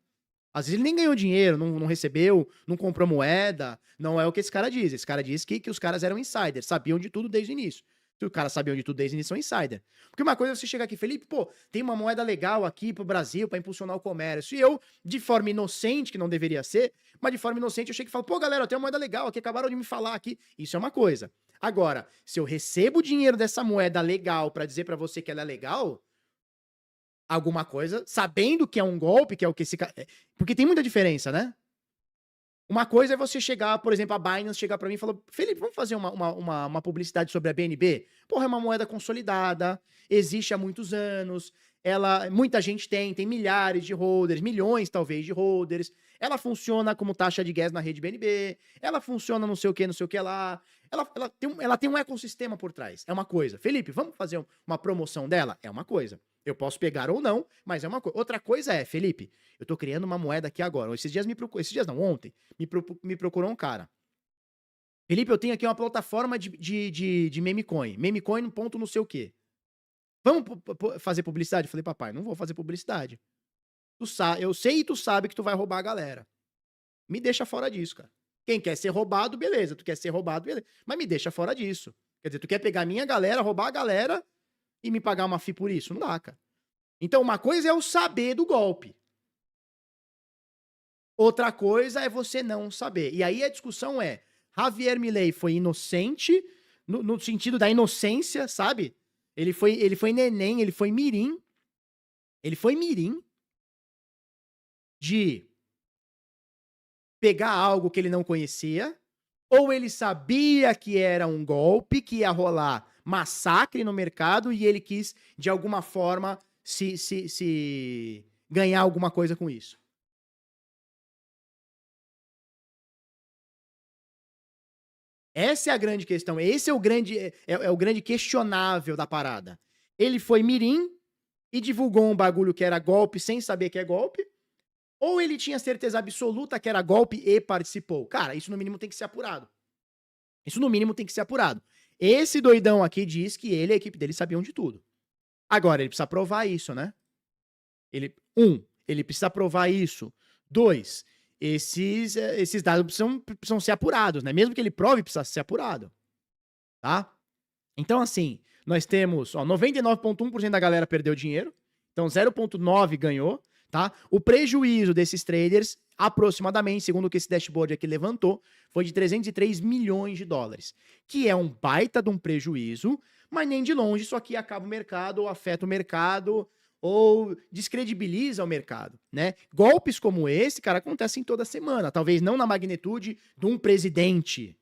Às vezes ele nem ganhou dinheiro, não recebeu, não comprou moeda, não é o que esse cara diz. Esse cara diz que os caras eram insiders, sabiam de tudo desde o início. Se o cara sabia de tudo desde o início, são insider. Porque uma coisa é você chegar aqui, Felipe, pô, tem uma moeda legal aqui pro Brasil pra impulsionar o comércio. E eu, de forma inocente, que não deveria ser, mas de forma inocente eu chego e falo, pô, galera, tem uma moeda legal aqui, acabaram de me falar aqui. Isso é uma coisa. Agora, se eu recebo o dinheiro dessa moeda legal pra dizer pra você que ela é legal, alguma coisa, sabendo que é um golpe, que é o que esse cara... Porque tem muita diferença, né? Uma coisa é você chegar, por exemplo, a Binance chegar pra mim e falar, Felipe, vamos fazer uma publicidade sobre a BNB? Porra, é uma moeda consolidada, existe há muitos anos, muita gente tem milhares de holders, milhões talvez de holders, ela funciona como taxa de gas na rede BNB, ela funciona não sei o que lá, ela tem um ecossistema por trás, é uma coisa. Felipe, vamos fazer uma promoção dela? É uma coisa. Eu posso pegar ou não, mas é uma coisa. Outra coisa é, Felipe, eu tô criando uma moeda aqui agora. Ontem, me procurou um cara. Felipe, eu tenho aqui uma plataforma de meme coin. Meme coin no ponto não sei o quê. Vamos fazer publicidade? Eu falei, papai, não vou fazer publicidade. Eu sei e tu sabe que tu vai roubar a galera. Me deixa fora disso, cara. Quem quer ser roubado, beleza. Tu quer ser roubado, beleza. Mas me deixa fora disso. Quer dizer, tu quer pegar a minha galera, roubar a galera e me pagar uma FII por isso? Não dá, cara. Então, uma coisa é o saber do golpe. Outra coisa é você não saber. E aí a discussão é, Javier Milei foi inocente, no sentido da inocência, sabe? Ele foi neném, ele foi mirim de pegar algo que ele não conhecia, ou ele sabia que era um golpe, que ia rolar massacre no mercado e ele quis, de alguma forma, se ganhar alguma coisa com isso. Essa é a grande questão. Esse é o grande questionável da parada. Ele foi mirim e divulgou um bagulho que era golpe sem saber que é golpe, ou ele tinha certeza absoluta que era golpe e participou. Cara, isso no mínimo tem que ser apurado. Esse doidão aqui diz que ele e a equipe dele sabiam de tudo. Agora, ele precisa provar isso, né? Ele precisa provar isso. 2, esses dados precisam ser apurados, né? Mesmo que ele prove, precisa ser apurado. Tá? Então, assim, nós temos 99,1% da galera perdeu dinheiro. Então, 0,9% ganhou. Tá? O prejuízo desses traders, aproximadamente, segundo o que esse dashboard aqui levantou, foi de 303 milhões de dólares. Que é um baita de um prejuízo, mas nem de longe isso aqui acaba o mercado, ou afeta o mercado, ou descredibiliza o mercado, né? Golpes como esse, cara, acontecem toda semana. Talvez não na magnitude de um presidente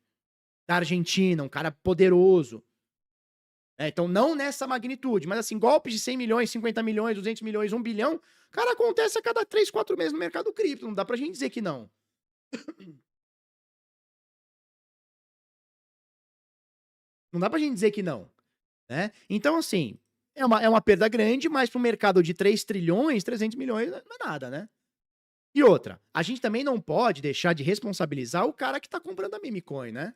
da Argentina, um cara poderoso. Então, não nessa magnitude, mas assim, golpes de 100 milhões, 50 milhões, 200 milhões, 1 bilhão, cara, acontece a cada 3, 4 meses no mercado cripto. Não dá pra gente dizer que não. Não dá pra gente dizer que não, né? Então, assim, é uma perda grande, mas para um mercado de 3 trilhões, 300 milhões, não é nada, né? E outra, a gente também não pode deixar de responsabilizar o cara que tá comprando a meme coin, né?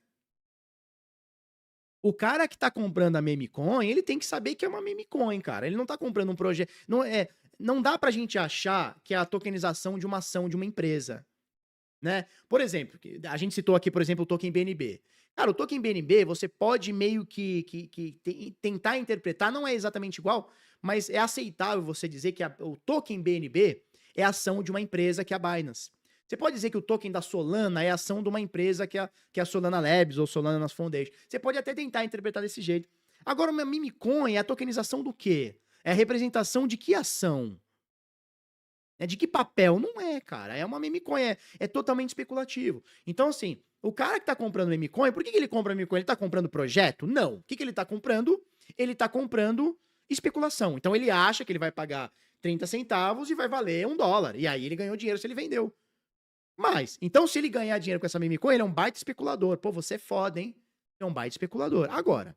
O cara que tá comprando a meme coin, ele tem que saber que é uma meme coin, cara. Ele não tá comprando um projeto... Não dá pra gente achar que é a tokenização de uma ação de uma empresa, né? Por exemplo, a gente citou aqui, por exemplo, o token BNB. Cara, o token BNB, você pode meio que tentar interpretar, não é exatamente igual, mas é aceitável você dizer que o token BNB é a ação de uma empresa que é a Binance. Você pode dizer que o token da Solana é a ação de uma empresa que é a Solana Labs ou Solana Foundation. Você pode até tentar interpretar desse jeito. Agora, uma meme coin é a tokenização do quê? É a representação de que ação? De que papel? Não é, cara. É uma meme coin, é totalmente especulativo. Então, assim, o cara que tá comprando meme coin, por que ele compra meme coin? Ele tá comprando projeto? Não. O que ele tá comprando? Ele tá comprando especulação. Então, ele acha que ele vai pagar 30 centavos e vai valer $1. E aí ele ganhou dinheiro se ele vendeu. Mas, então, se ele ganhar dinheiro com essa meme coin, ele é um baita especulador. Pô, você é foda, hein? É um baita especulador. Agora,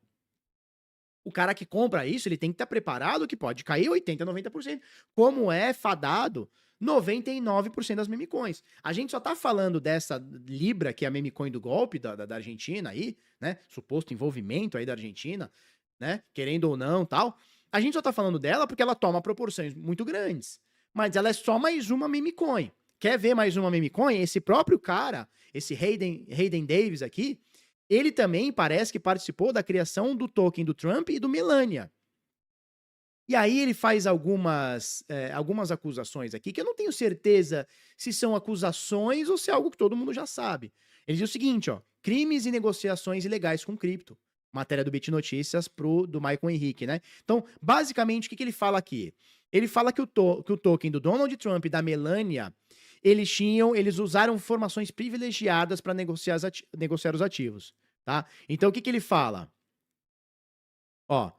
o cara que compra isso, ele tem que estar preparado que pode cair 80%, 90%, como é fadado 99% das meme coins. A gente só tá falando dessa Libra, que é a meme coin do golpe da Argentina aí, né? Suposto envolvimento aí da Argentina, né? Querendo ou não, tal. A gente só tá falando dela porque ela toma proporções muito grandes. Mas ela é só mais uma meme coin. Quer ver mais uma meme coin? Esse próprio cara, esse Hayden Davis aqui, ele também parece que participou da criação do token do Trump e do Melania. E aí ele faz algumas acusações aqui, que eu não tenho certeza se são acusações ou se é algo que todo mundo já sabe. Ele diz o seguinte, ó, crimes e negociações ilegais com cripto. Matéria do Bit Notícias do Maicon Henrique, né? Então, basicamente, o que ele fala aqui? Ele fala que o token do Donald Trump e da Melania, eles usaram informações privilegiadas para negociar os ativos, tá? Então, o que ele fala? Ó,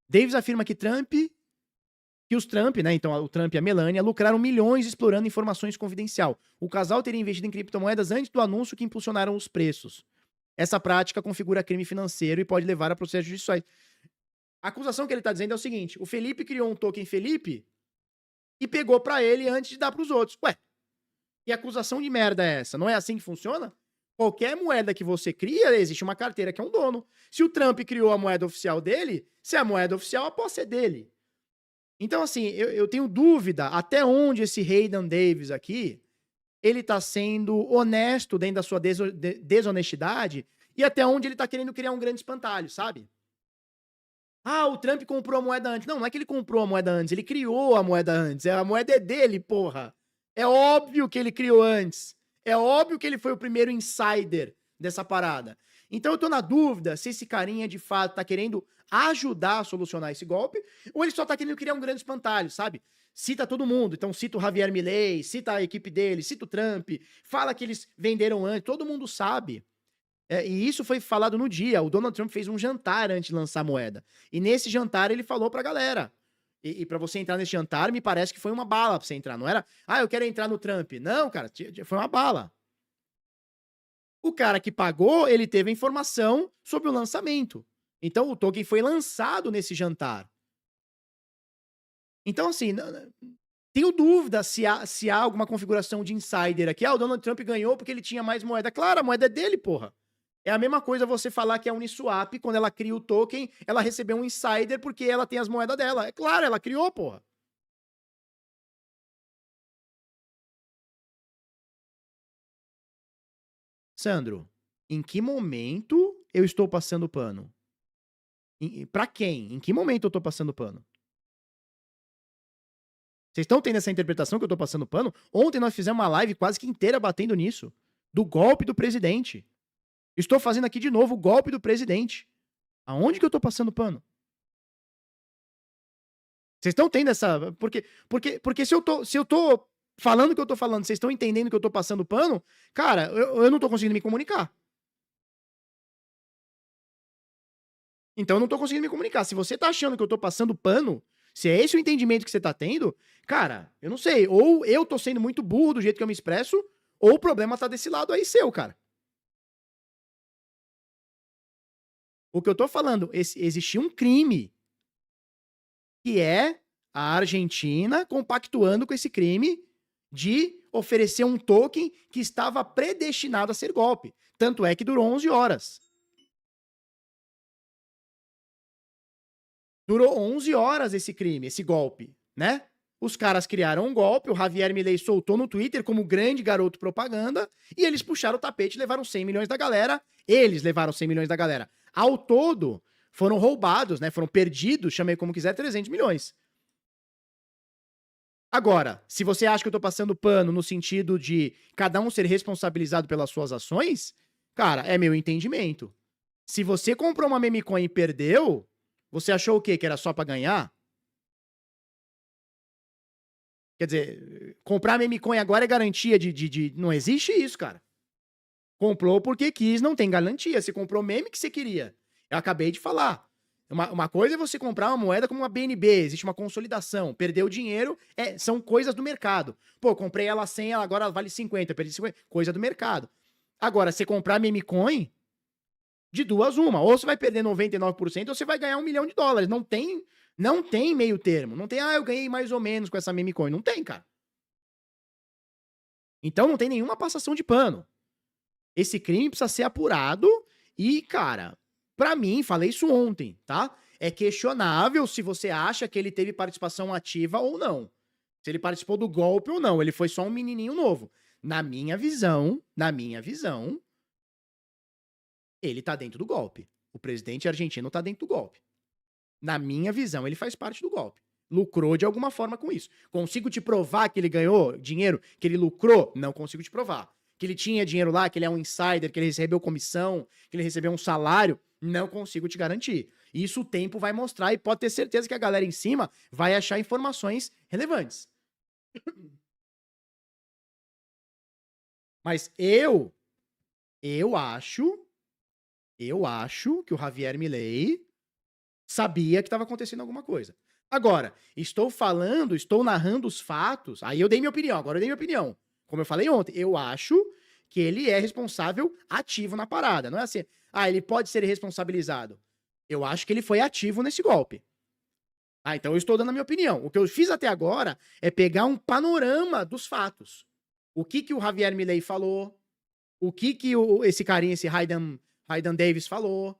Davis afirma que os Trump, né? Então, o Trump e a Melania lucraram milhões explorando informações confidencial. O casal teria investido em criptomoedas antes do anúncio que impulsionaram os preços. Essa prática configura crime financeiro e pode levar a processos judiciais. A acusação que ele está dizendo é o seguinte: o Felipe criou um token Felipe e pegou para ele antes de dar para os outros. Ué, que acusação de merda é essa? Não é assim que funciona? Qualquer moeda que você cria, existe uma carteira que é um dono. Se o Trump criou a moeda oficial dele, se é a moeda oficial, a posse é dele. Então, assim, eu tenho dúvida até onde esse Hayden Davis aqui, ele tá sendo honesto dentro da sua desonestidade e até onde ele tá querendo criar um grande espantalho, sabe? Ah, o Trump comprou a moeda antes. Não é que ele comprou a moeda antes, ele criou a moeda antes. A moeda é dele, porra. É óbvio que ele criou antes. É óbvio que ele foi o primeiro insider dessa parada. Então eu tô na dúvida se esse carinha de fato tá querendo ajudar a solucionar esse golpe ou ele só tá querendo criar um grande espantalho, sabe? Cita todo mundo. Então cita o Javier Milei, cita a equipe dele, cita o Trump, fala que eles venderam antes, todo mundo sabe. E isso foi falado no dia. O Donald Trump fez um jantar antes de lançar a moeda. E nesse jantar ele falou pra galera. E pra você entrar nesse jantar, me parece que foi uma bala pra você entrar. Não era, eu quero entrar no Trump. Não, cara, foi uma bala. O cara que pagou, ele teve a informação sobre o lançamento. Então o token foi lançado nesse jantar. Então, assim, tenho dúvida se há alguma configuração de insider aqui. O Donald Trump ganhou porque ele tinha mais moeda. Claro, a moeda é dele, porra. É a mesma coisa você falar que a Uniswap, quando ela cria o token, ela recebeu um insider porque ela tem as moedas dela. É claro, ela criou, porra. Sandro, em que momento eu estou passando pano? Pra quem? Em que momento eu tô passando pano? Vocês estão tendo essa interpretação que eu tô passando pano? Ontem nós fizemos uma live quase que inteira batendo nisso. Do golpe do presidente. Estou fazendo aqui de novo o golpe do presidente. Aonde que eu tô passando pano? Vocês estão tendo essa... Porque se eu tô falando o que eu tô falando, vocês estão entendendo que eu tô passando pano, cara, eu não tô conseguindo me comunicar. Então eu não tô conseguindo me comunicar. Se você tá achando que eu tô passando pano, se é esse o entendimento que você tá tendo, cara, eu não sei. Ou eu tô sendo muito burro do jeito que eu me expresso, ou o problema tá desse lado aí seu, cara. O que eu tô falando, existia um crime, que é a Argentina compactuando com esse crime de oferecer um token que estava predestinado a ser golpe. Tanto é que durou 11 horas. Durou 11 horas esse crime, esse golpe, né? Os caras criaram um golpe, o Javier Milei soltou no Twitter como grande garoto propaganda, e eles puxaram o tapete e levaram 100 milhões da galera. Eles levaram 100 milhões da galera. Ao todo, foram roubados, né? Foram perdidos, chamei como quiser, 300 milhões. Agora, se você acha que eu tô passando pano no sentido de cada um ser responsabilizado pelas suas ações, cara, é meu entendimento. Se você comprou uma meme coin e perdeu, você achou o quê? Que era só pra ganhar? Quer dizer, comprar meme coin agora é garantia de... Não existe isso, cara. Comprou porque quis, não tem garantia. Você comprou meme que você queria. Eu acabei de falar. Uma coisa é você comprar uma moeda como uma BNB, existe uma consolidação. Perdeu dinheiro, são coisas do mercado. Pô, comprei ela 100, ela agora vale 50, perdi 50, coisa do mercado. Agora, você comprar meme coin, de duas uma. Ou você vai perder 99% ou você vai ganhar $1 milhão. Não tem meio termo. Não tem, eu ganhei mais ou menos com essa meme coin. Não tem, cara. Então não tem nenhuma passação de pano. Esse crime precisa ser apurado e, cara, pra mim, falei isso ontem, tá? É questionável se você acha que ele teve participação ativa ou não. Se ele participou do golpe ou não. Ele foi só um menininho novo. Na minha visão, ele tá dentro do golpe. O presidente argentino tá dentro do golpe. Na minha visão, ele faz parte do golpe. Lucrou de alguma forma com isso. Consigo te provar que ele ganhou dinheiro, que ele lucrou? Não consigo te provar. Que ele tinha dinheiro lá, que ele é um insider, que ele recebeu comissão, que ele recebeu um salário? Não consigo te garantir. Isso o tempo vai mostrar e pode ter certeza que a galera em cima vai achar informações relevantes. Mas eu acho que o Javier Milei sabia que estava acontecendo alguma coisa. Agora, estou narrando os fatos, aí eu dei minha opinião, agora eu dei minha opinião. Como eu falei ontem, eu acho que ele é responsável ativo na parada. Não é assim, ele pode ser responsabilizado. Eu acho que ele foi ativo nesse golpe. Então eu estou dando a minha opinião. O que eu fiz até agora é pegar um panorama dos fatos. O que o Javier Milei falou, o que esse carinha, esse Hayden Davis falou,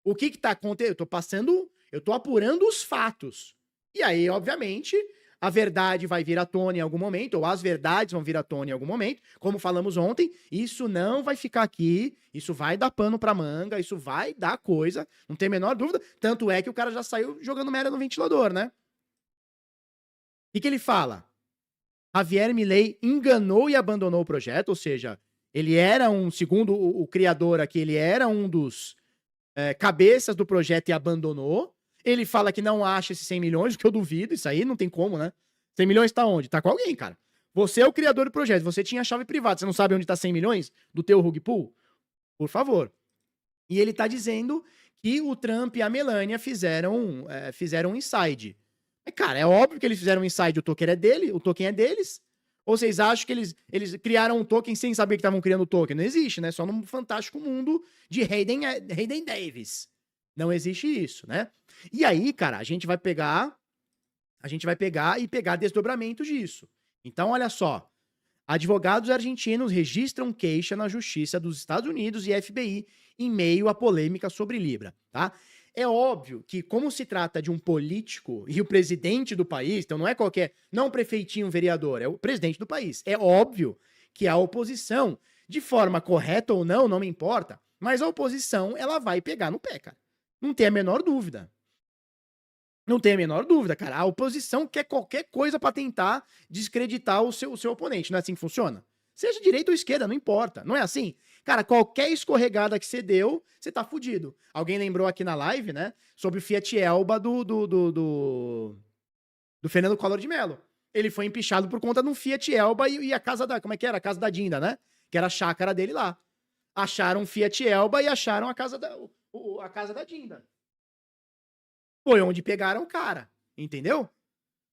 o que tá acontecendo. Eu tô apurando os fatos. E aí, obviamente, a verdade vai vir à tona em algum momento, ou as verdades vão vir à tona em algum momento. Como falamos ontem, isso não vai ficar aqui, isso vai dar pano pra manga, isso vai dar coisa, não tem a menor dúvida. Tanto é que o cara já saiu jogando merda no ventilador, né? O que ele fala? Javier Milei enganou e abandonou o projeto, ou seja, ele era segundo o criador aqui, ele era um dos cabeças do projeto e abandonou. Ele fala que não acha esses 100 milhões, o que eu duvido, isso aí não tem como, né? 100 milhões tá onde? Tá com alguém, cara. Você é o criador do projeto, você tinha a chave privada, você não sabe onde tá 100 milhões do teu rug pool? Por favor. E ele tá dizendo que o Trump e a Melania fizeram um inside. Cara, é óbvio que eles fizeram um inside, o token é deles. Ou vocês acham que eles criaram um token sem saber que estavam criando o token? Não existe, né? Só no fantástico mundo de Hayden Davis. Não existe isso, né? E aí, cara, a gente vai pegar e pegar desdobramentos disso. Então, olha só. Advogados argentinos registram queixa na Justiça dos Estados Unidos e FBI em meio à polêmica sobre Libra, tá? É óbvio que, como se trata de um político e o presidente do país, então não um prefeitinho, um vereador, é o presidente do país. É óbvio que a oposição, de forma correta ou não me importa, mas a oposição, ela vai pegar no pé, cara. Não tem a menor dúvida. Não tem a menor dúvida, cara. A oposição quer qualquer coisa pra tentar descreditar o seu oponente. Não é assim que funciona? Seja direita ou esquerda, não importa. Não é assim? Cara, qualquer escorregada que você deu, você tá fudido. Alguém lembrou aqui na live, né? Sobre o Fiat Elba do Fernando Collor de Mello. Ele foi empichado por conta de um Fiat Elba e a casa da... Como é que era? A casa da Dinda, né? Que era a chácara dele lá. Acharam um Fiat Elba e acharam a casa da Dinda. Foi onde pegaram o cara. Entendeu?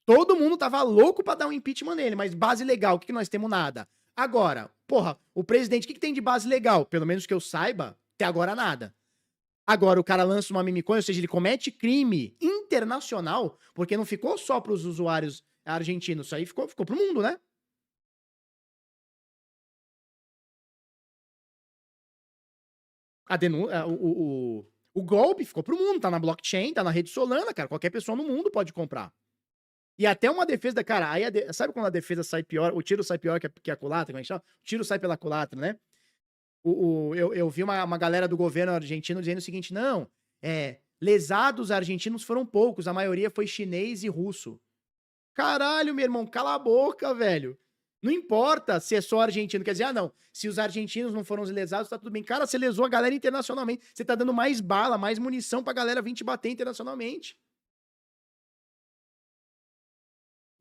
Todo mundo tava louco pra dar um impeachment nele, mas base legal, o que nós temos? Nada. Agora, porra, o presidente, o que tem de base legal? Pelo menos que eu saiba, até agora nada. Agora o cara lança uma meme coin, ou seja, ele comete crime internacional, porque não ficou só pros usuários argentinos, isso aí ficou pro mundo, né? A denúncia, o golpe ficou pro mundo, tá na blockchain, tá na rede Solana, cara, qualquer pessoa no mundo pode comprar. E até uma defesa da... Cara, aí sabe quando a defesa sai pior, o tiro sai pior que a culatra, como é que chama? O tiro sai pela culatra, né? Eu vi uma galera do governo argentino dizendo o seguinte, não, lesados argentinos foram poucos, a maioria foi chinês e russo. Caralho, meu irmão, cala a boca, velho. Não importa se é só argentino, quer dizer, não, se os argentinos não foram lesados, tá tudo bem. Cara, você lesou a galera internacionalmente, você tá dando mais bala, mais munição pra galera vir te bater internacionalmente.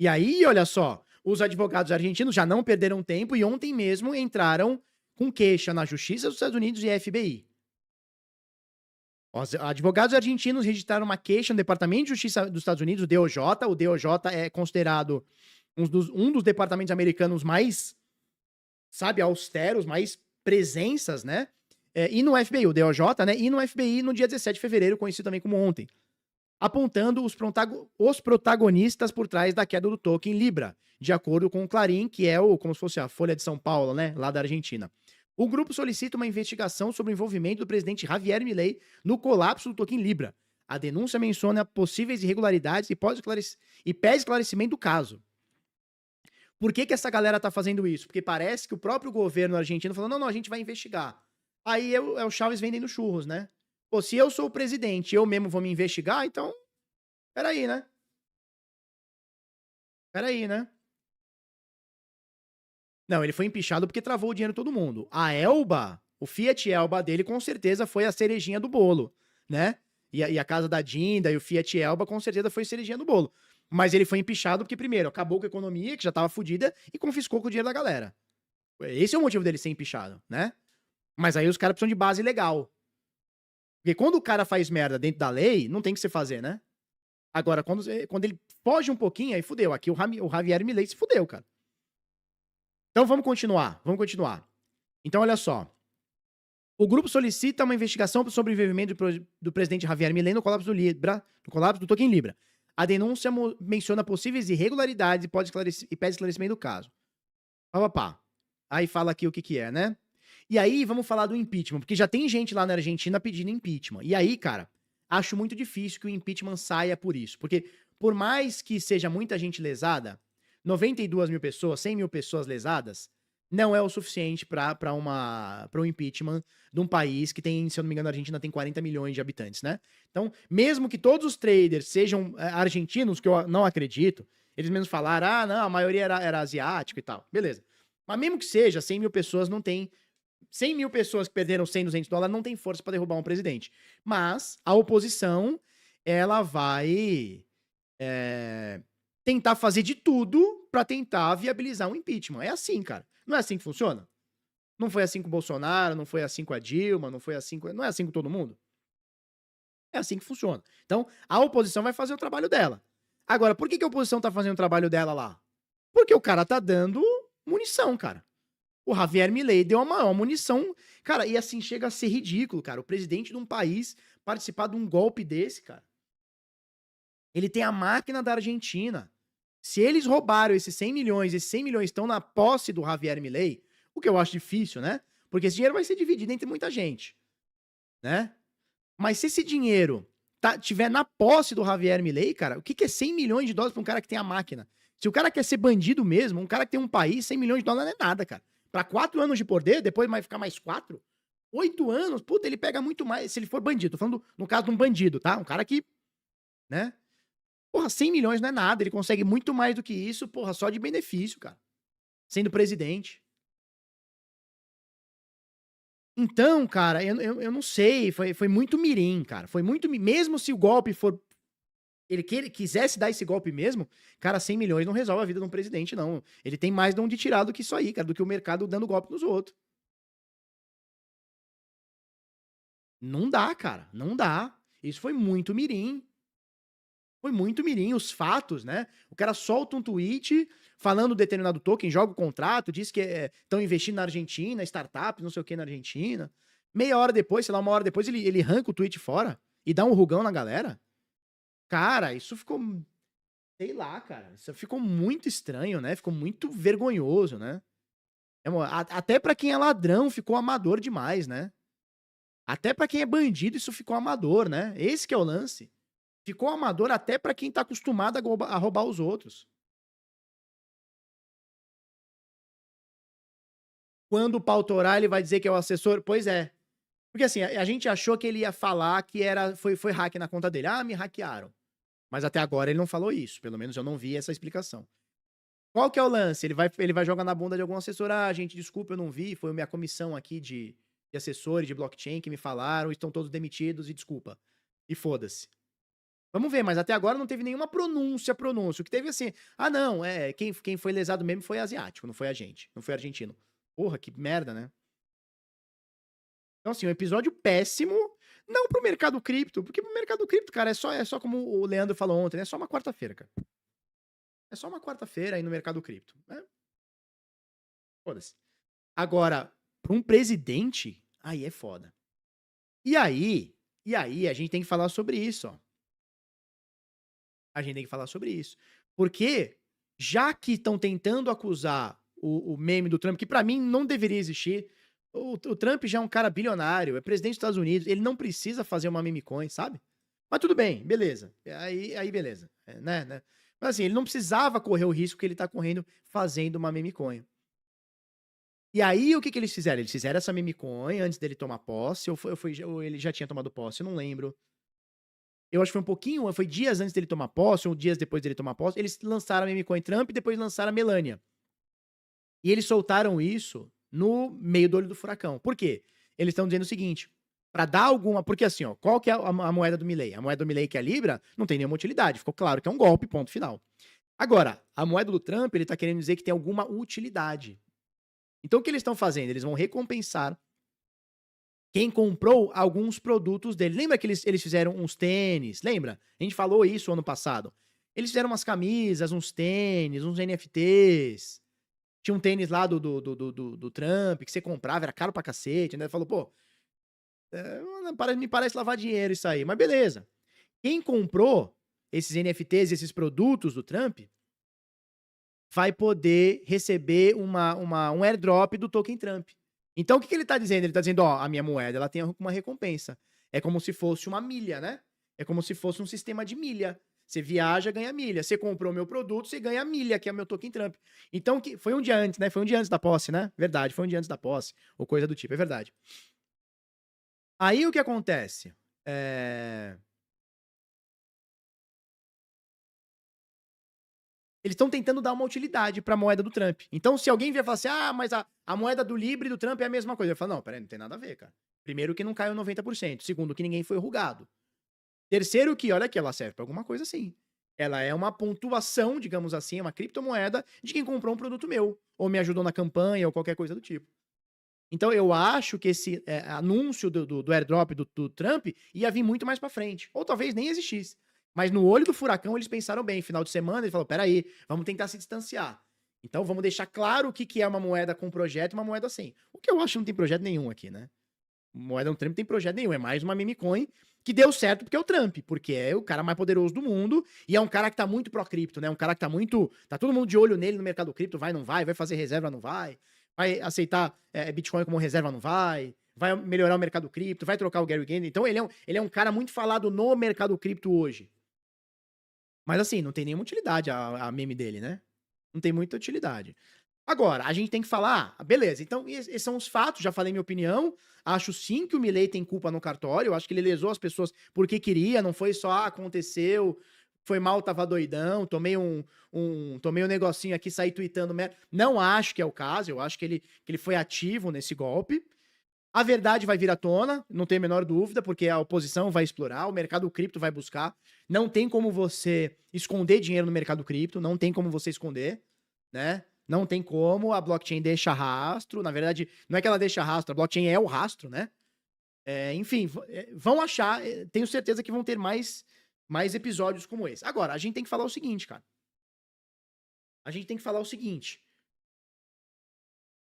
E aí, olha só, os advogados argentinos já não perderam tempo e ontem mesmo entraram com queixa na Justiça dos Estados Unidos e FBI. Os advogados argentinos registraram uma queixa no Departamento de Justiça dos Estados Unidos, o DOJ. O DOJ é considerado um dos departamentos americanos mais, sabe, austeros, mais presenças, né? E no FBI, o DOJ, né? E no FBI no dia 17 de fevereiro, conhecido também como ontem. Apontando os protagonistas por trás da queda do token Libra, de acordo com o Clarín, que é como se fosse a Folha de São Paulo, né, lá da Argentina. O grupo solicita uma investigação sobre o envolvimento do presidente Javier Milei no colapso do token Libra. A denúncia menciona possíveis irregularidades e pede esclarecimento do caso. Por que essa galera tá fazendo isso? Porque parece que o próprio governo argentino falou, não, a gente vai investigar. Aí é o Chaves vendendo churros, né? Pô, se eu sou o presidente e eu mesmo vou me investigar, então... Peraí, né? Não, ele foi empichado porque travou o dinheiro de todo mundo. A Elba O Fiat Elba dele com certeza foi a cerejinha do bolo, né? E a casa da Dinda e o Fiat Elba com certeza foi a cerejinha do bolo. Mas ele foi empichado porque, primeiro, acabou com a economia, que já tava fodida, e confiscou com o dinheiro da galera. Esse é o motivo dele ser empichado, né? Mas aí os caras precisam de base legal. Porque quando o cara faz merda dentro da lei, não tem que se fazer, né? Agora, quando ele foge um pouquinho, aí fudeu. Aqui o Javier Milei se fudeu, cara. Então vamos continuar. Então, olha só. O grupo solicita uma investigação sobre o envolvimento do presidente Javier Milei no colapso do token Libra. A denúncia menciona possíveis irregularidades e pede esclarecimento do caso. Pá. Aí fala aqui o que é, né? E aí, vamos falar do impeachment, porque já tem gente lá na Argentina pedindo impeachment. E aí, cara, acho muito difícil que o impeachment saia por isso. Porque, por mais que seja muita gente lesada, 92 mil pessoas, 100 mil pessoas lesadas, não é o suficiente para um impeachment de um país que tem, se eu não me engano, a Argentina tem 40 milhões de habitantes, né? Então, mesmo que todos os traders sejam argentinos, que eu não acredito, eles mesmos falaram, não, a maioria era asiático e tal. Beleza. Mas mesmo que seja, 100 mil pessoas não tem... 100 mil pessoas que perderam 100, 200 dólares não tem força para derrubar um presidente. Mas a oposição, ela vai tentar fazer de tudo para tentar viabilizar um impeachment. É assim, cara. Não é assim que funciona? Não foi assim com o Bolsonaro, não foi assim com a Dilma, não é assim com todo mundo? É assim que funciona. Então, a oposição vai fazer o trabalho dela. Agora, por que a oposição tá fazendo o trabalho dela lá? Porque o cara tá dando munição, cara. O Javier Milei deu uma maior munição. Cara, e assim chega a ser ridículo, cara. O presidente de um país participar de um golpe desse, cara. Ele tem a máquina da Argentina. Se eles roubaram esses 100 milhões estão na posse do Javier Milei, o que eu acho difícil, né? Porque esse dinheiro vai ser dividido entre muita gente, né? Mas se esse dinheiro tiver na posse do Javier Milei, cara, o que é 100 milhões de dólares pra um cara que tem a máquina? Se o cara quer ser bandido mesmo, um cara que tem um país, 100 milhões de dólares não é nada, cara. Pra 4 anos de poder, depois vai ficar mais 4? 8 anos? Puta, ele pega muito mais, se ele for bandido. Tô falando no caso de um bandido, tá? Um cara que, né? Porra, 100 milhões não é nada, ele consegue muito mais do que isso, porra, só de benefício, cara. Sendo presidente. Então, cara, eu não sei, foi muito mirim, cara. Foi muito, mesmo se o golpe for... Ele quisesse dar esse golpe mesmo, cara, 100 milhões não resolve a vida de um presidente, não. Ele tem mais de onde tirar do que isso aí, cara, do que o mercado dando golpe nos outros. Não dá, cara, não dá. Isso foi muito mirim. Foi muito mirim, os fatos, né? O cara solta um tweet falando determinado token, joga o contrato, diz que estão investindo na Argentina, startups, não sei o que na Argentina. Meia hora depois, sei lá, uma hora depois, ele arranca o tweet fora e dá um rugão na galera. Cara, isso ficou... Sei lá, cara. Isso ficou muito estranho, né? Ficou muito vergonhoso, né? Até pra quem é ladrão, ficou amador demais, né? Até pra quem é bandido, isso ficou amador, né? Esse que é o lance. Ficou amador até pra quem tá acostumado a roubar os outros. Quando o pau torar, ele vai dizer que é o assessor? Pois é. Porque assim, a gente achou que ele ia falar que foi hack na conta dele. Ah, me hackearam. Mas até agora ele não falou isso. Pelo menos eu não vi essa explicação. Qual que é o lance? Ele vai jogar na bunda de algum assessor. Ah, gente, desculpa, eu não vi. Foi a minha comissão aqui de assessores de blockchain que me falaram. Estão todos demitidos e desculpa. E foda-se. Vamos ver, mas até agora não teve nenhuma pronúncia. O que teve assim... Ah, não, quem foi lesado mesmo foi asiático, não foi a gente. Não foi argentino. Porra, que merda, né? Então, assim, um episódio péssimo, não pro mercado cripto, porque pro mercado cripto, cara, é só como o Leandro falou ontem, é só uma quarta-feira, cara. É só uma quarta-feira aí no mercado cripto, né? Foda-se. Agora, pra um presidente, aí é foda. E aí, a gente tem que falar sobre isso, ó. A gente tem que falar sobre isso. Porque, já que estão tentando acusar o meme do Trump, que pra mim não deveria existir... O Trump já é um cara bilionário, é presidente dos Estados Unidos, ele não precisa fazer uma meme coin, sabe? Mas tudo bem, beleza. Aí beleza. Né? Mas assim, ele não precisava correr o risco que ele tá correndo fazendo uma meme coin. E aí, o que eles fizeram? Eles fizeram essa meme coin antes dele tomar posse, ou ele já tinha tomado posse, eu não lembro. Eu acho que foi dias antes dele tomar posse, ou dias depois dele tomar posse, eles lançaram a meme coin Trump e depois lançaram a Melania. E eles soltaram isso no meio do olho do furacão. Por quê? eles estão dizendo o seguinte, para dar alguma... Porque assim, ó, qual que é a moeda do Milei? A moeda do Milei, que é a Libra, não tem nenhuma utilidade. Ficou claro que é um golpe, ponto final. Agora, a moeda do Trump, ele tá querendo dizer que tem alguma utilidade. Então, o que eles estão fazendo? Eles vão recompensar quem comprou alguns produtos dele. Lembra que eles fizeram uns tênis? Lembra? A gente falou isso ano passado. Eles fizeram umas camisas, uns tênis, uns NFTs. Tinha um tênis lá do Trump que você comprava, era caro pra cacete. Né? Ele falou, pô, me parece lavar dinheiro isso aí. Mas beleza. Quem comprou esses NFTs, esses produtos do Trump, vai poder receber um airdrop do token Trump. Então, o que ele tá dizendo? Ele tá dizendo, ó, a minha moeda, ela tem uma recompensa. É como se fosse uma milha, né? É como se fosse um sistema de milha. Você viaja, ganha milha. Você comprou meu produto, você ganha milha, que é o meu token Trump. Então, foi um dia antes, né? Foi um dia antes da posse, né? Verdade, foi um dia antes da posse. Ou coisa do tipo, é verdade. Aí, o que acontece? Eles estão tentando dar uma utilidade para a moeda do Trump. Então, se alguém vier falar assim, mas a moeda do Libra e do Trump é a mesma coisa. Eu falo, não, peraí, não tem nada a ver, cara. Primeiro, que não caiu 90%. Segundo, que ninguém foi rugado. Terceiro, que, olha aqui, ela serve para alguma coisa assim. Ela é uma pontuação, digamos assim, uma criptomoeda de quem comprou um produto meu. Ou me ajudou na campanha, ou qualquer coisa do tipo. Então, eu acho que esse anúncio do airdrop do Trump ia vir muito mais para frente. Ou talvez nem existisse. Mas no olho do furacão eles pensaram bem. Final de semana ele falou, peraí, vamos tentar se distanciar. Então vamos deixar claro o que é uma moeda com projeto e uma moeda sem. O que eu acho que não tem projeto nenhum aqui, né? Moeda no Trump não tem projeto nenhum. É mais uma meme coin que deu certo porque é o Trump. Porque é o cara mais poderoso do mundo e é um cara que tá muito pró-cripto, né? Um cara que tá muito... Tá todo mundo de olho nele no mercado cripto. Vai, não vai? Vai fazer reserva, não vai? Vai aceitar Bitcoin como reserva, não vai? Vai melhorar o mercado cripto? Vai trocar o Gary Gensler? Então ele é um cara muito falado no mercado cripto hoje. Mas assim, não tem nenhuma utilidade a meme dele, né? Não tem muita utilidade. Agora, a gente tem que falar, beleza, então esses são os fatos, já falei minha opinião, acho sim que o Milei tem culpa no cartório, eu acho que ele lesou as pessoas porque queria, não foi só, aconteceu, foi mal, tava doidão, tomei um negocinho aqui, saí tweetando, não acho que é o caso, eu acho que ele foi ativo nesse golpe. A verdade vai vir à tona, não tem a menor dúvida, porque a oposição vai explorar, o mercado cripto vai buscar. Não tem como você esconder dinheiro no mercado cripto, não tem como você esconder, né? Não tem como, a blockchain deixa rastro. Na verdade, não é que ela deixa rastro, a blockchain é o rastro, né? Enfim, vão achar, tenho certeza que vão ter mais episódios como esse. Agora, a gente tem que falar o seguinte, cara. A gente tem que falar o seguinte.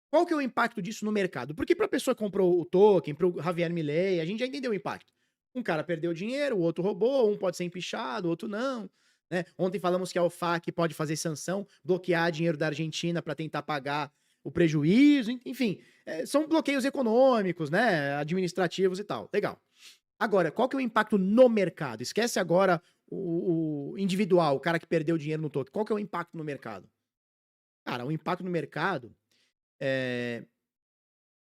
Qual que é o impacto disso no mercado? Porque para a pessoa que comprou o token, para o Javier Milei, a gente já entendeu o impacto. Um cara perdeu dinheiro, o outro roubou, um pode ser empichado, o outro não. Né? Ontem falamos que a OFAC pode fazer sanção, bloquear dinheiro da Argentina para tentar pagar o prejuízo, enfim. São bloqueios econômicos, né? Administrativos e tal. Legal. Agora, qual que é o impacto no mercado? Esquece agora o individual, o cara que perdeu dinheiro no token. Qual que é o impacto no mercado? Cara, o impacto no mercado...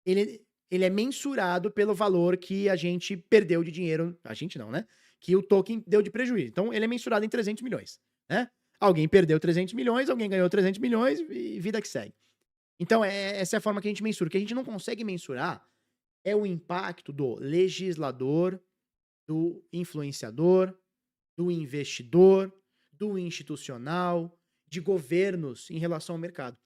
Ele é mensurado pelo valor que a gente perdeu de dinheiro, a gente não, né? Que o token deu de prejuízo. Então, ele é mensurado em 300 milhões, né? Alguém perdeu 300 milhões, alguém ganhou 300 milhões e vida que segue. Então, essa é a forma que a gente mensura. O que a gente não consegue mensurar é o impacto do legislador, do influenciador, do investidor, do institucional, de governos em relação ao mercado.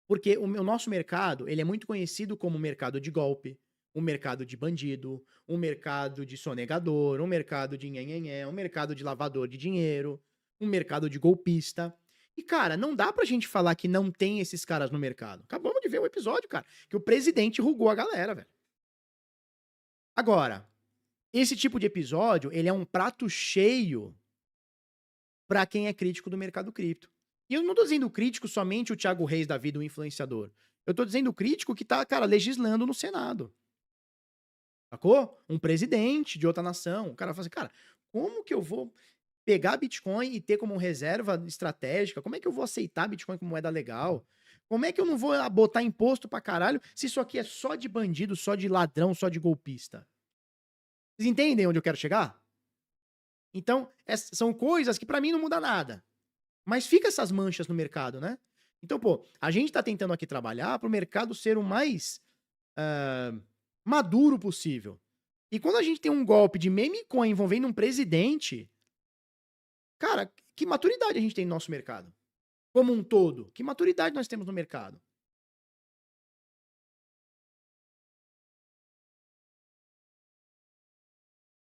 Porque o nosso mercado, ele é muito conhecido como um mercado de golpe, um mercado de bandido, um mercado de sonegador, um mercado de nhenhenhé, um mercado de lavador de dinheiro, um mercado de golpista. E, cara, não dá pra gente falar que não tem esses caras no mercado. Acabamos de ver um episódio, cara, que o presidente rugou a galera, velho. Agora, esse tipo de episódio, ele é um prato cheio pra quem é crítico do mercado cripto. E eu não tô dizendo crítico somente o Thiago Reis da vida, o influenciador. Eu tô dizendo crítico que tá, cara, legislando no Senado. Sacou? Um presidente de outra nação. O cara fala assim, cara, como que eu vou pegar Bitcoin e ter como reserva estratégica? Como é que eu vou aceitar Bitcoin como moeda legal? Como é que eu não vou botar imposto pra caralho se isso aqui é só de bandido, só de ladrão, só de golpista? Vocês entendem onde eu quero chegar? Então, são coisas que pra mim não muda nada. Mas fica essas manchas no mercado, né? Então, pô, a gente tá tentando aqui trabalhar pro mercado ser o mais maduro possível. E quando a gente tem um golpe de meme coin envolvendo um presidente, cara, que maturidade a gente tem no nosso mercado? Como um todo, que maturidade nós temos no mercado?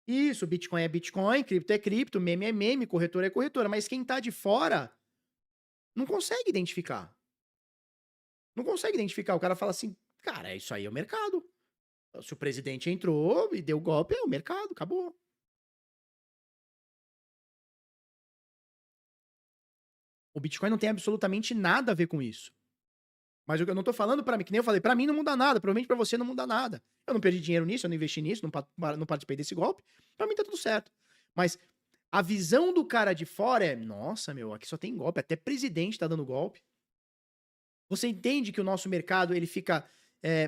Isso, Bitcoin é Bitcoin, cripto é cripto, meme é meme, corretora é corretora. Mas quem tá de fora não consegue identificar. Não consegue identificar. O cara fala assim, cara, isso aí é o mercado. Se o presidente entrou e deu golpe, é o mercado, acabou. O Bitcoin não tem absolutamente nada a ver com isso. Mas eu não tô falando pra mim, que nem eu falei, pra mim não muda nada, provavelmente pra você não muda nada. Eu não perdi dinheiro nisso, eu não investi nisso, não participei desse golpe. Pra mim tá tudo certo. Mas a visão do cara de fora é, nossa, meu, aqui só tem golpe, até presidente tá dando golpe. Você entende que o nosso mercado, ele fica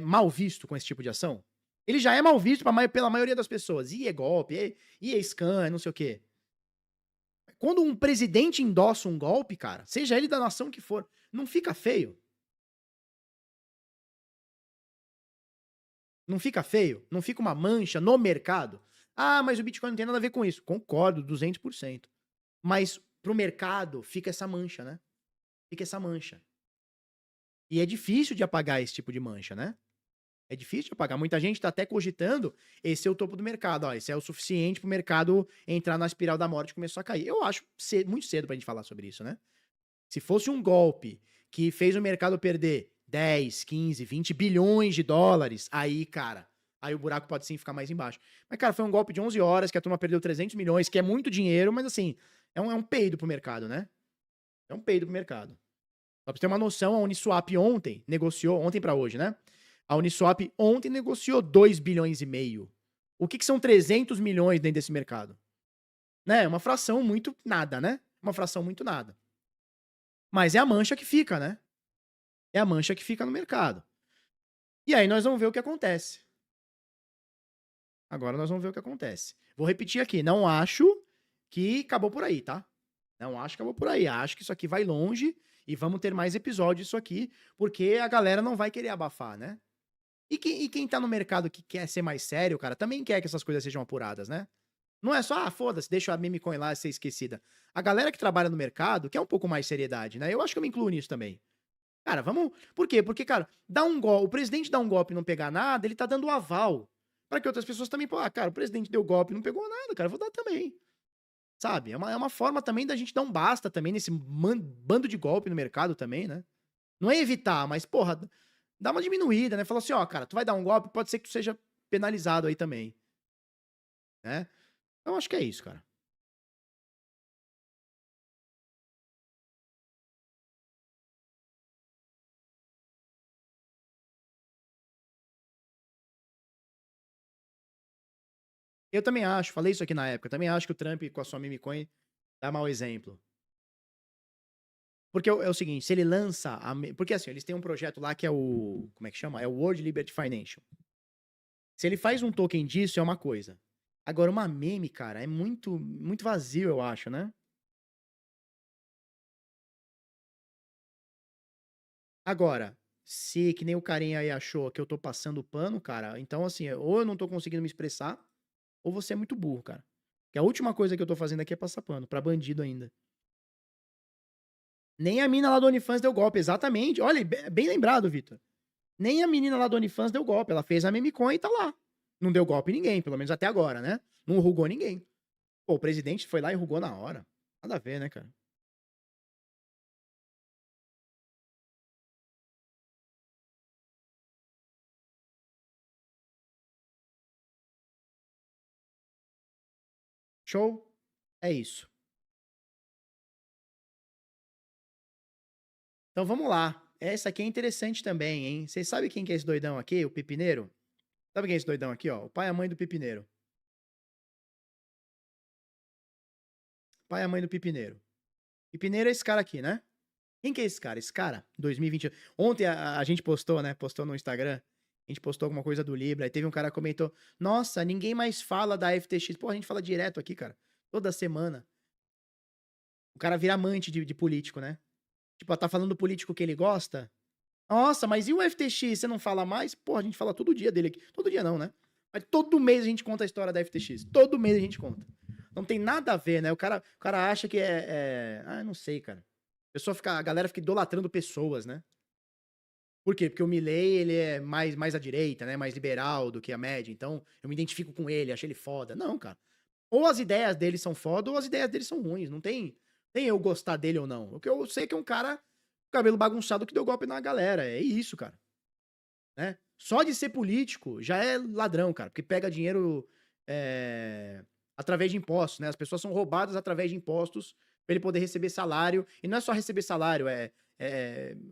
mal visto com esse tipo de ação? Ele já é mal visto pela maioria das pessoas. E é golpe, e é scam, não sei o quê. Quando um presidente endossa um golpe, cara, seja ele da nação que for, não fica feio? Não fica feio? Não fica uma mancha no mercado? Ah, mas o Bitcoin não tem nada a ver com isso. Concordo, 200%. Mas pro mercado fica essa mancha, né? Fica essa mancha. E é difícil de apagar esse tipo de mancha, né? É difícil de apagar. Muita gente tá até cogitando esse é o topo do mercado. Ó, esse é o suficiente pro mercado entrar na espiral da morte e começar a cair. Eu acho muito cedo pra gente falar sobre isso, né? Se fosse um golpe que fez o mercado perder 10, 15, 20 bilhões de dólares, aí, cara, aí o buraco pode sim ficar mais embaixo. Mas, cara, foi um golpe de 11 horas que a turma perdeu 300 milhões, que é muito dinheiro, mas assim, é um peido pro mercado, né? É um peido pro mercado. Só pra você ter uma noção, a Uniswap ontem negociou, ontem pra hoje, né? A Uniswap ontem negociou 2 bilhões e meio. O que são 300 milhões dentro desse mercado? Né? É uma fração muito nada, né? Uma fração muito nada. Mas é a mancha que fica, né? É a mancha que fica no mercado. E aí nós vamos ver o que acontece. Agora nós vamos ver o que acontece. Vou repetir aqui, não acho que acabou por aí, tá? Não acho que acabou por aí. Acho que isso aqui vai longe e vamos ter mais episódios disso aqui, porque a galera não vai querer abafar, né? E quem tá no mercado que quer ser mais sério, cara, também quer que essas coisas sejam apuradas, né? Não é só, foda-se, deixa a meme coin lá ser esquecida. A galera que trabalha no mercado quer um pouco mais seriedade, né? Eu acho que eu me incluo nisso também. Cara, vamos... Por quê? Porque, cara, o presidente dá um golpe e não pegar nada, ele tá dando aval pra que outras pessoas também... Pô, cara, o presidente deu golpe e não pegou nada, cara, eu vou dar também. Sabe? É uma forma também da gente dar um basta também nesse bando de golpe no mercado também, né? Não é evitar, mas, porra, dá uma diminuída, né? Fala assim, ó, cara, tu vai dar um golpe, pode ser que tu seja penalizado aí também. Né? Então, acho que é isso, cara. Eu também acho, falei isso aqui na época, eu também acho que o Trump com a sua meme coin dá mau exemplo. Porque é o seguinte, se ele lança... Porque assim, eles têm um projeto lá que é o... Como é que chama? É o World Liberty Financial. Se ele faz um token disso, é uma coisa. Agora, uma meme, cara, é muito vazio, eu acho, né? Agora, se que nem o carinha aí achou que eu tô passando pano, cara, então assim, ou eu não tô conseguindo me expressar, ou você é muito burro, cara. Que a última coisa que eu tô fazendo aqui é passar pano, pra bandido ainda. Nem a mina lá do OnlyFans deu golpe, exatamente. Olha, bem lembrado, Vitor. Nem a menina lá do OnlyFans deu golpe, ela fez a meme coin e tá lá. Não deu golpe em ninguém, pelo menos até agora, né? Não rugou ninguém. Pô, o presidente foi lá e rugou na hora. Nada a ver, né, cara? Show? É isso. Então vamos lá. Essa aqui é interessante também, hein? Vocês sabem quem que é esse doidão aqui? O Pipineiro? Sabe quem é esse doidão aqui, ó? O pai e a mãe do Pipineiro. Pai e a mãe do Pipineiro. Pipineiro é esse cara aqui, né? Quem que é esse cara? Esse cara, 2020. Ontem a gente postou, né? Postou no Instagram. A gente postou alguma coisa do Libra. Aí teve um cara que comentou: nossa, ninguém mais fala da FTX. Pô, a gente fala direto aqui, cara. Toda semana. O cara vira amante de político, né? Tipo, tá falando do político que ele gosta. Nossa, mas e o FTX? Você não fala mais? Pô, a gente fala todo dia dele aqui. Todo dia não, né? Mas todo mês a gente conta a história da FTX. Todo mês a gente conta. Não tem nada a ver, né? O cara acha que Ah, não sei, cara. A galera fica idolatrando pessoas, né? Por quê? Porque o Milley, ele é mais à direita, né? Mais liberal do que a média. Então, eu me identifico com ele, acho ele foda. Não, cara. Ou as ideias dele são foda, ou as ideias dele são ruins. Não tem eu gostar dele ou não. O que eu sei é que é um cara com cabelo bagunçado que deu golpe na galera. É isso, cara. Né? Só de ser político já é ladrão, cara. Porque pega dinheiro através de impostos, né? As pessoas são roubadas através de impostos pra ele poder receber salário. E não é só receber salário,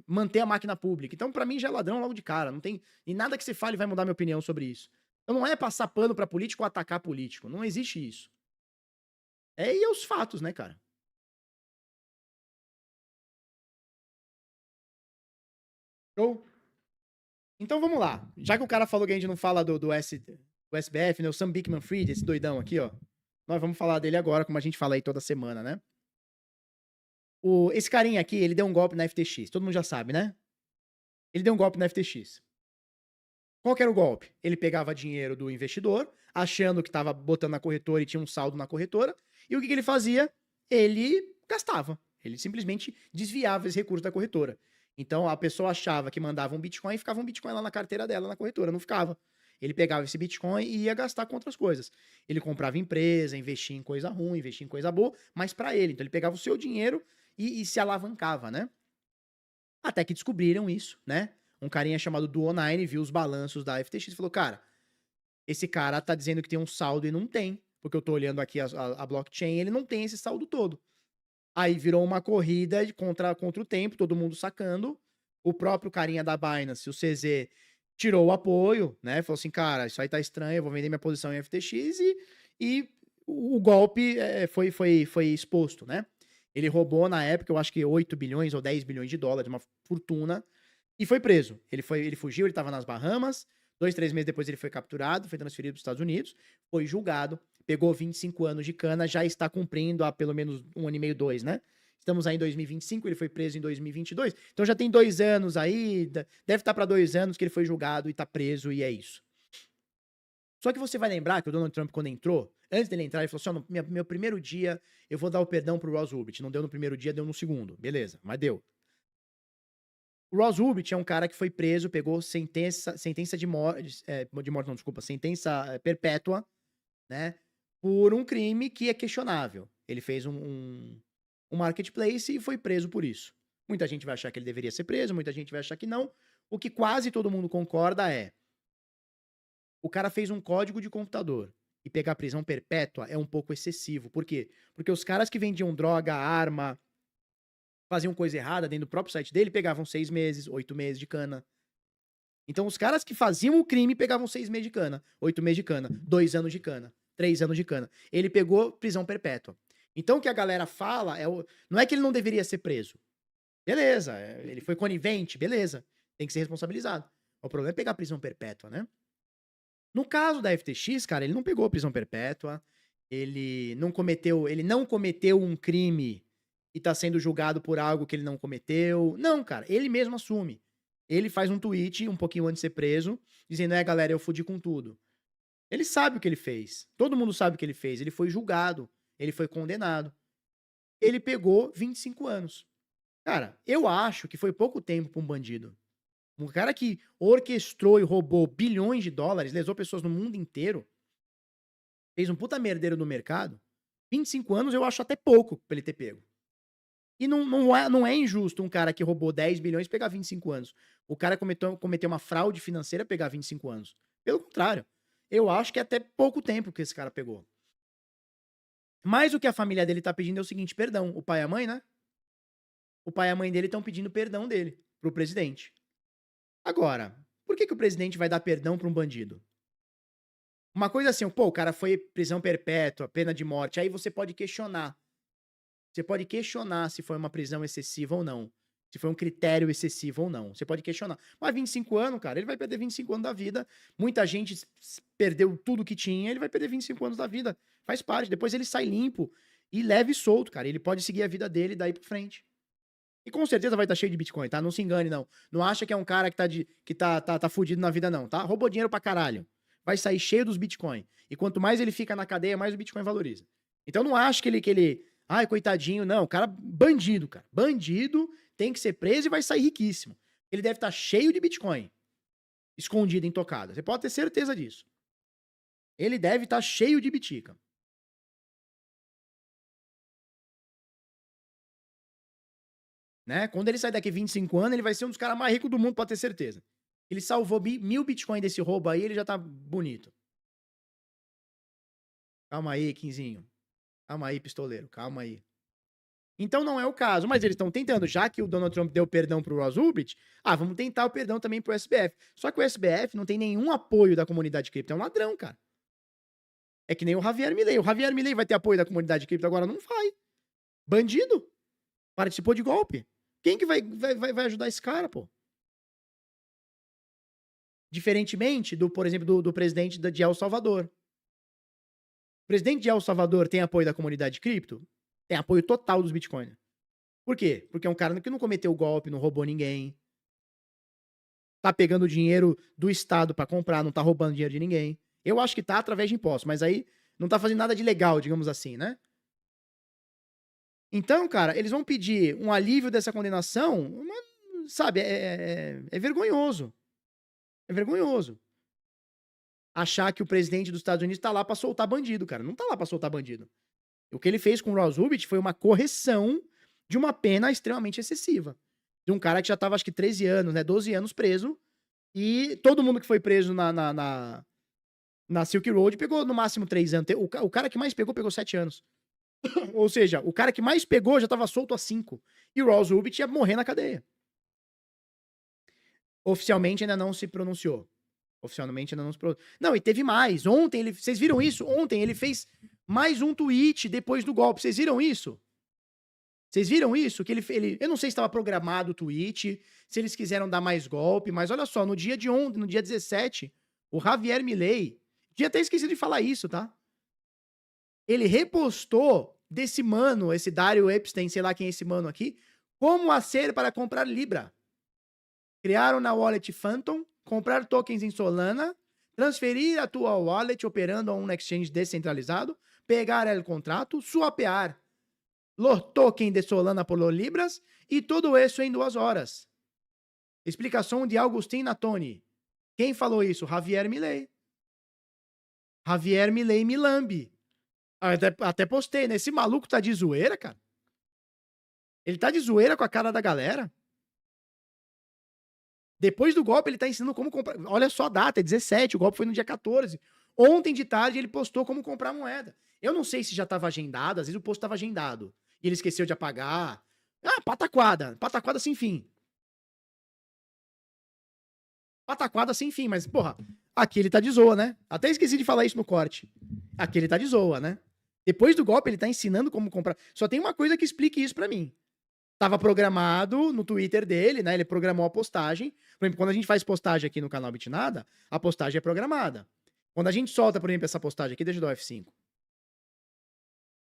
manter a máquina pública. Então, pra mim, já é ladrão logo de cara. Não tem... E nada que você fale vai mudar minha opinião sobre isso. Então, não é passar pano pra político ou atacar político. Não existe isso. E os fatos, né, cara? Show? Então, vamos lá. Já que o cara falou que a gente não fala do SBF, né? O Sam Bankman-Fried, esse doidão aqui, ó. Nós vamos falar dele agora, como a gente fala aí toda semana, né? Esse carinha aqui, ele deu um golpe na FTX. Todo mundo já sabe, né? Ele deu um golpe na FTX. Qual que era o golpe? Ele pegava dinheiro do investidor, achando que estava botando na corretora e tinha um saldo na corretora. E o que ele fazia? Ele gastava. Ele simplesmente desviava esse recurso da corretora. Então, a pessoa achava que mandava um Bitcoin e ficava um Bitcoin lá na carteira dela, na corretora. Não ficava. Ele pegava esse Bitcoin e ia gastar com outras coisas. Ele comprava empresa, investia em coisa ruim, investia em coisa boa, mas pra ele. Então, ele pegava o seu dinheiro e se alavancava, né? Até que descobriram isso, né? Um carinha chamado Duo9 viu os balanços da FTX e falou, cara, esse cara tá dizendo que tem um saldo e não tem. Porque eu tô olhando aqui a blockchain, ele não tem esse saldo todo. Aí virou uma corrida contra o tempo, todo mundo sacando. O próprio carinha da Binance, o CZ, tirou o apoio, né? Falou assim, cara, isso aí tá estranho, eu vou vender minha posição em FTX e o golpe foi exposto, né? Ele roubou, na época, eu acho que 8 bilhões ou 10 bilhões de dólares, uma fortuna, e foi preso. Ele fugiu, ele tava nas Bahamas, 2, 3 meses depois ele foi capturado, foi transferido para os Estados Unidos, foi julgado, pegou 25 anos de cana, já está cumprindo há pelo menos 1 ano e meio, 2, né? Estamos aí em 2025, ele foi preso em 2022, então já tem 2 anos aí, deve estar para 2 anos que ele foi julgado e tá preso, e é isso. Só que você vai lembrar que o Donald Trump, quando entrou, antes dele entrar, ele falou assim, ó, no meu primeiro dia, eu vou dar o perdão pro Ross Ulbricht. Não deu no primeiro dia, deu no segundo. Beleza, mas deu. O Ross Ulbricht é um cara que foi preso, pegou sentença de morte, sentença perpétua, né, por um crime que é questionável. Ele fez um marketplace e foi preso por isso. Muita gente vai achar que ele deveria ser preso, muita gente vai achar que não. O que quase todo mundo concorda é, o cara fez um código de computador e pegar prisão perpétua é um pouco excessivo. Por quê? Porque os caras que vendiam droga, arma, faziam coisa errada dentro do próprio site dele, pegavam 6 meses, 8 meses de cana. Então os caras que faziam o crime pegavam 6 meses de cana, 8 meses de cana, 2 anos de cana, 3 anos de cana. Ele pegou prisão perpétua. Então o que a galera fala não é que ele não deveria ser preso. Beleza, ele foi conivente, beleza. Tem que ser responsabilizado. O problema é pegar prisão perpétua, né? No caso da FTX, cara, ele não pegou prisão perpétua, ele não cometeu um crime e tá sendo julgado por algo que ele não cometeu. Não, cara, ele mesmo assume. Ele faz um tweet um pouquinho antes de ser preso, dizendo, galera, eu fudi com tudo. Ele sabe o que ele fez. Todo mundo sabe o que ele fez. Ele foi julgado, ele foi condenado. Ele pegou 25 anos. Cara, eu acho que foi pouco tempo pra um bandido. Um cara que orquestrou e roubou bilhões de dólares, lesou pessoas no mundo inteiro, fez um puta merdeiro no mercado, 25 anos eu acho até pouco pra ele ter pego. E não é injusto um cara que roubou 10 bilhões pegar 25 anos. O cara cometeu uma fraude financeira pegar 25 anos. Pelo contrário, eu acho que é até pouco tempo que esse cara pegou. Mas o que a família dele tá pedindo é o seguinte, perdão. O pai e a mãe, né? O pai e a mãe dele estão pedindo perdão dele pro presidente. Agora, por que o presidente vai dar perdão pra um bandido? Uma coisa assim, o cara foi prisão perpétua, pena de morte, aí você pode questionar. Você pode questionar se foi uma prisão excessiva ou não. Se foi um critério excessivo ou não. Você pode questionar. Mas 25 anos, cara, ele vai perder 25 anos da vida. Muita gente perdeu tudo que tinha, ele vai perder 25 anos da vida. Faz parte. Depois ele sai limpo e leve e solto, cara. Ele pode seguir a vida dele daí pra frente. E com certeza vai estar cheio de Bitcoin, tá? Não se engane, não. Não acha que é um cara que tá fudido na vida, não, tá? Roubou dinheiro pra caralho. Vai sair cheio dos Bitcoin. E quanto mais ele fica na cadeia, mais o Bitcoin valoriza. Então não acha que ele... Ai, coitadinho, não. O cara, bandido, cara. Bandido, tem que ser preso e vai sair riquíssimo. Ele deve estar cheio de Bitcoin. Escondido, intocado. Você pode ter certeza disso. Ele deve estar cheio de bitica. Né? Quando ele sair daqui 25 anos, ele vai ser um dos caras mais ricos do mundo, pode ter certeza. Ele salvou 1000 Bitcoin desse roubo aí, ele já tá bonito. Calma aí, Quinzinho. Calma aí, pistoleiro. Calma aí. Então não é o caso, mas eles estão tentando, já que o Donald Trump deu perdão pro Ross Ulbricht, vamos tentar o perdão também pro SBF. Só que o SBF não tem nenhum apoio da comunidade cripto, é um ladrão, cara. É que nem o Javier Milei. O Javier Milei vai ter apoio da comunidade cripto agora? Não vai. Bandido. Participou de golpe. Quem que vai ajudar esse cara, pô? Diferentemente do, por exemplo, do presidente de El Salvador. O presidente de El Salvador tem apoio da comunidade cripto? Tem apoio total dos bitcoins. Por quê? Porque é um cara que não cometeu golpe, não roubou ninguém. Tá pegando dinheiro do Estado pra comprar, não tá roubando dinheiro de ninguém. Eu acho que tá através de impostos, mas aí não tá fazendo nada de legal, digamos assim, né? Então, cara, eles vão pedir um alívio dessa condenação, mas, sabe, é vergonhoso. É vergonhoso. Achar que o presidente dos Estados Unidos tá lá pra soltar bandido, cara. Não tá lá pra soltar bandido. O que ele fez com o Ross Ulbricht foi uma correção de uma pena extremamente excessiva. De um cara que já tava, acho que 13 anos, né, 12 anos preso, e todo mundo que foi preso na Silk Road pegou no máximo 3 anos. O cara que mais pegou 7 anos. Ou seja, o cara que mais pegou já tava solto há 5. E o Ross Ulbricht ia morrer na cadeia. Oficialmente ainda não se pronunciou. Oficialmente ainda não se pronunciou. Não, e teve mais. Ontem, vocês viram isso? Ontem ele fez mais um tweet depois do golpe. Vocês viram isso? Vocês viram isso? Que ele eu não sei se estava programado o tweet, se eles quiseram dar mais golpe, mas olha só, no dia de ontem, no dia 17, o Javier Milei, tinha até esquecido de falar isso, tá? Ele repostou desse mano, esse Dario Epstein, sei lá quem é esse mano aqui, como fazer para comprar Libra. Criaram na wallet Phantom, comprar tokens em Solana, transferir a tua wallet operando a um exchange descentralizado, pegar o contrato, swapear los tokens de Solana por los Libras e tudo isso em 2 horas. Explicação de Agustin Natoni. Quem falou isso? Javier Milei. Javier Milei Milambi. Até postei, né? Esse maluco tá de zoeira, cara. Ele tá de zoeira com a cara da galera. Depois do golpe, ele tá ensinando como comprar. Olha só a data, é 17, o golpe foi no dia 14. Ontem de tarde, ele postou como comprar moeda. Eu não sei se já tava agendado, às vezes o post tava agendado. E ele esqueceu de apagar. Pataquada. Pataquada sem fim. Pataquada sem fim, mas, porra, aqui ele tá de zoa, né? Até esqueci de falar isso no corte. Aqui ele tá de zoa, né? Depois do golpe, ele tá ensinando como comprar. Só tem uma coisa que explique isso pra mim. Tava programado no Twitter dele, né? Ele programou a postagem. Por exemplo, quando a gente faz postagem aqui no canal Bitnada, a postagem é programada. Quando a gente solta, por exemplo, essa postagem aqui, deixa eu dar o F5.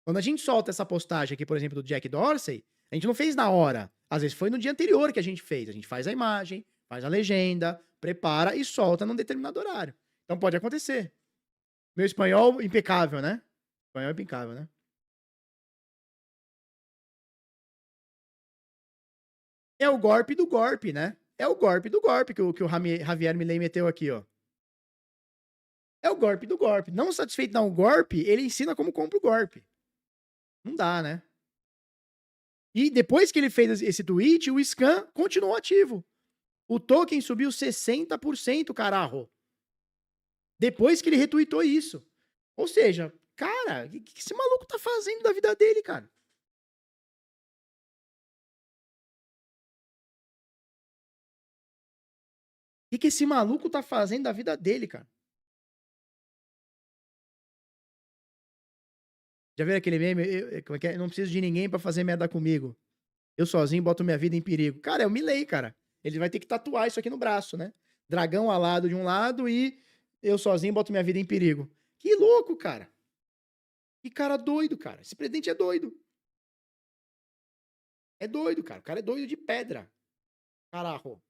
Quando a gente solta essa postagem aqui, por exemplo, do Jack Dorsey, a gente não fez na hora. Às vezes foi no dia anterior que a gente fez. A gente faz a imagem, faz a legenda, prepara e solta num determinado horário. Então pode acontecer. Meu espanhol impecável, né? Espanhol impecável, né? É o golpe do golpe, né? É o golpe do golpe que o Javier Milei meteu aqui, ó. É o golpe do golpe. Não satisfeito de dar um golpe, ele ensina como compra o golpe. Não dá, né? E depois que ele fez esse tweet, o scam continuou ativo. O token subiu 60%, caralho. Depois que ele retweetou isso. Ou seja, cara, o que esse maluco tá fazendo da vida dele, cara? O que esse maluco tá fazendo da vida dele, cara? Já viram aquele meme? Como é que é? Eu não preciso de ninguém pra fazer merda comigo. Eu sozinho boto minha vida em perigo. Cara, é o Milei, cara. Ele vai ter que tatuar isso aqui no braço, né? Dragão alado de um lado e eu sozinho boto minha vida em perigo. Que louco, cara. Que cara doido, cara. Esse presidente é doido. É doido, cara. O cara é doido de pedra. Carajo.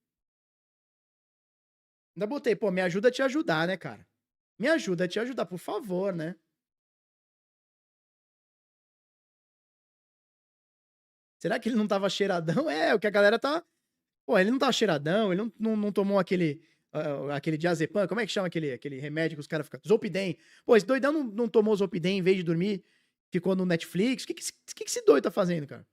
Ainda botei, pô, me ajuda a te ajudar, né, cara? Me ajuda a te ajudar, por favor, né? Será que ele não tava cheiradão? É, o que a galera tá... Pô, ele não tava cheiradão, ele não tomou aquele diazepam, como é que chama aquele remédio que os caras ficam... Zolpidem. Pô, esse doidão não tomou Zolpidem em vez de dormir, ficou no Netflix. O que esse doido tá fazendo, cara?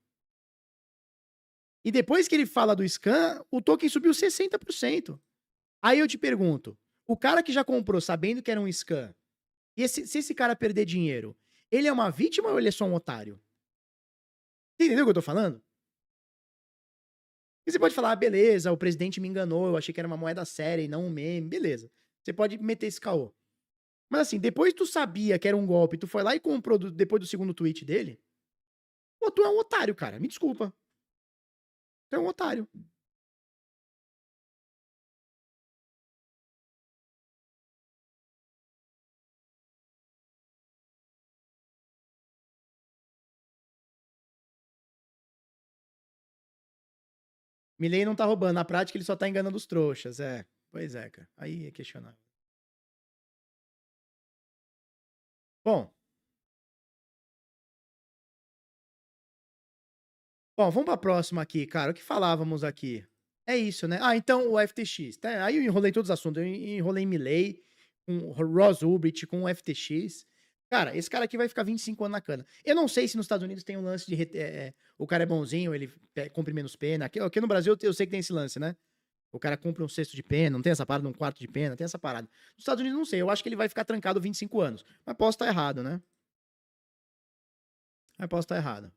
E depois que ele fala do scan, o token subiu 60%. Aí eu te pergunto, o cara que já comprou sabendo que era um scam, e se esse cara perder dinheiro, ele é uma vítima ou ele é só um otário? Você entendeu o que eu tô falando? E você pode falar, ah, beleza, o presidente me enganou, eu achei que era uma moeda séria e não um meme, beleza. Você pode meter esse caô. Mas assim, depois tu sabia que era um golpe, tu foi lá e comprou depois do segundo tweet dele, pô, tu é um otário, cara, me desculpa. Tu é um otário. Milley não tá roubando, na prática ele só tá enganando os trouxas, é. Pois é, cara, aí é questionável. Bom, vamos pra próxima aqui, cara. O que falávamos aqui? É isso, né? Ah, então o FTX. Tá? Aí eu enrolei todos os assuntos. Eu enrolei Milley, com Ross Ulbricht, com o FTX. Cara, esse cara aqui vai ficar 25 anos na cana. Eu não sei se nos Estados Unidos tem um lance de... o cara é bonzinho, ele cumpre menos pena. Aqui no Brasil eu sei que tem esse lance, né? O cara cumpre um sexto de pena, não tem essa parada, um quarto de pena, tem essa parada. Nos Estados Unidos não sei, eu acho que ele vai ficar trancado 25 anos. Mas posso estar errado, né? Mas posso estar errado.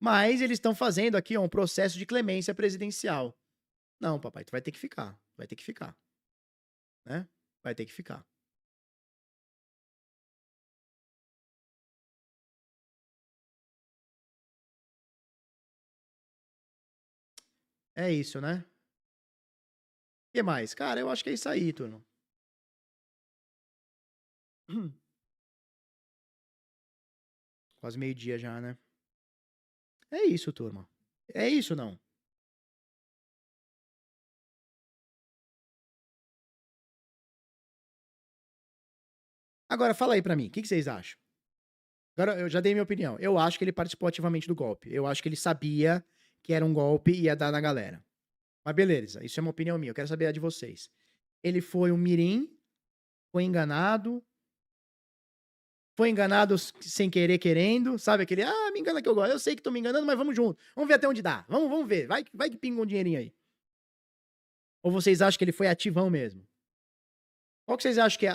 Mas eles estão fazendo aqui ó, um processo de clemência presidencial. Não, papai, tu vai ter que ficar. Vai ter que ficar. Né? Vai ter que ficar. É isso, né? O que mais? Cara, eu acho que é isso aí, turno. Quase meio-dia já, né? É isso, turma. É isso, não? Agora, fala aí pra mim. O que vocês acham? Agora, eu já dei minha opinião. Eu acho que ele participou ativamente do golpe. Eu acho que ele sabia que era um golpe e ia dar na galera. Mas beleza, isso é uma opinião minha. Eu quero saber a de vocês. Ele foi um mirim, foi enganado sem querer, querendo, sabe? Aquele, ah, me engana que eu gosto. Eu sei que tô me enganando, mas vamos junto. Vamos ver até onde dá. Vamos ver. Vai que pinga um dinheirinho aí. Ou vocês acham que ele foi ativão mesmo? Qual que vocês acham que é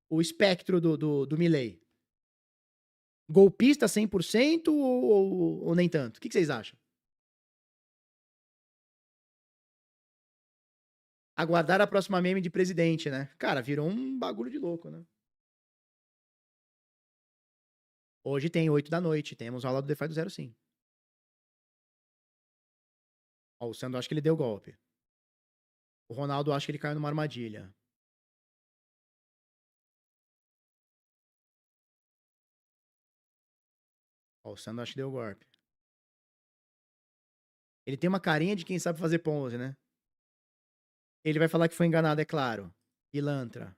o espectro do Milley? Golpista 100% ou nem tanto? O que vocês acham? Aguardar a próxima meme de presidente, né? Cara, virou um bagulho de louco, né? Hoje tem 8 da noite, temos aula do DeFi do Zero sim. Ó, o Sandro acha que ele deu golpe. O Ronaldo acha que ele caiu numa armadilha. Ó, o Sandro acha que deu golpe. Ele tem uma carinha de quem sabe fazer pose, né? Ele vai falar que foi enganado, é claro. Pilantra.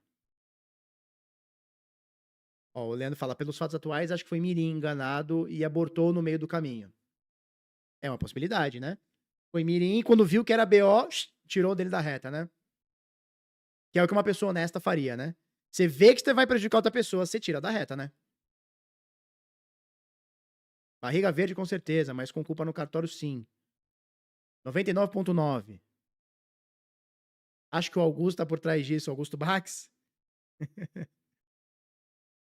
Ó, o Leandro fala, pelos fatos atuais, acho que foi mirim, enganado e abortou no meio do caminho. É uma possibilidade, né? Foi mirim e quando viu que era BO, tirou dele da reta, né? Que é o que uma pessoa honesta faria, né? Você vê que você vai prejudicar outra pessoa, você tira da reta, né? Barriga verde com certeza, mas com culpa no cartório sim. 99,9. Acho que o Augusto tá por trás disso, Augusto Bax.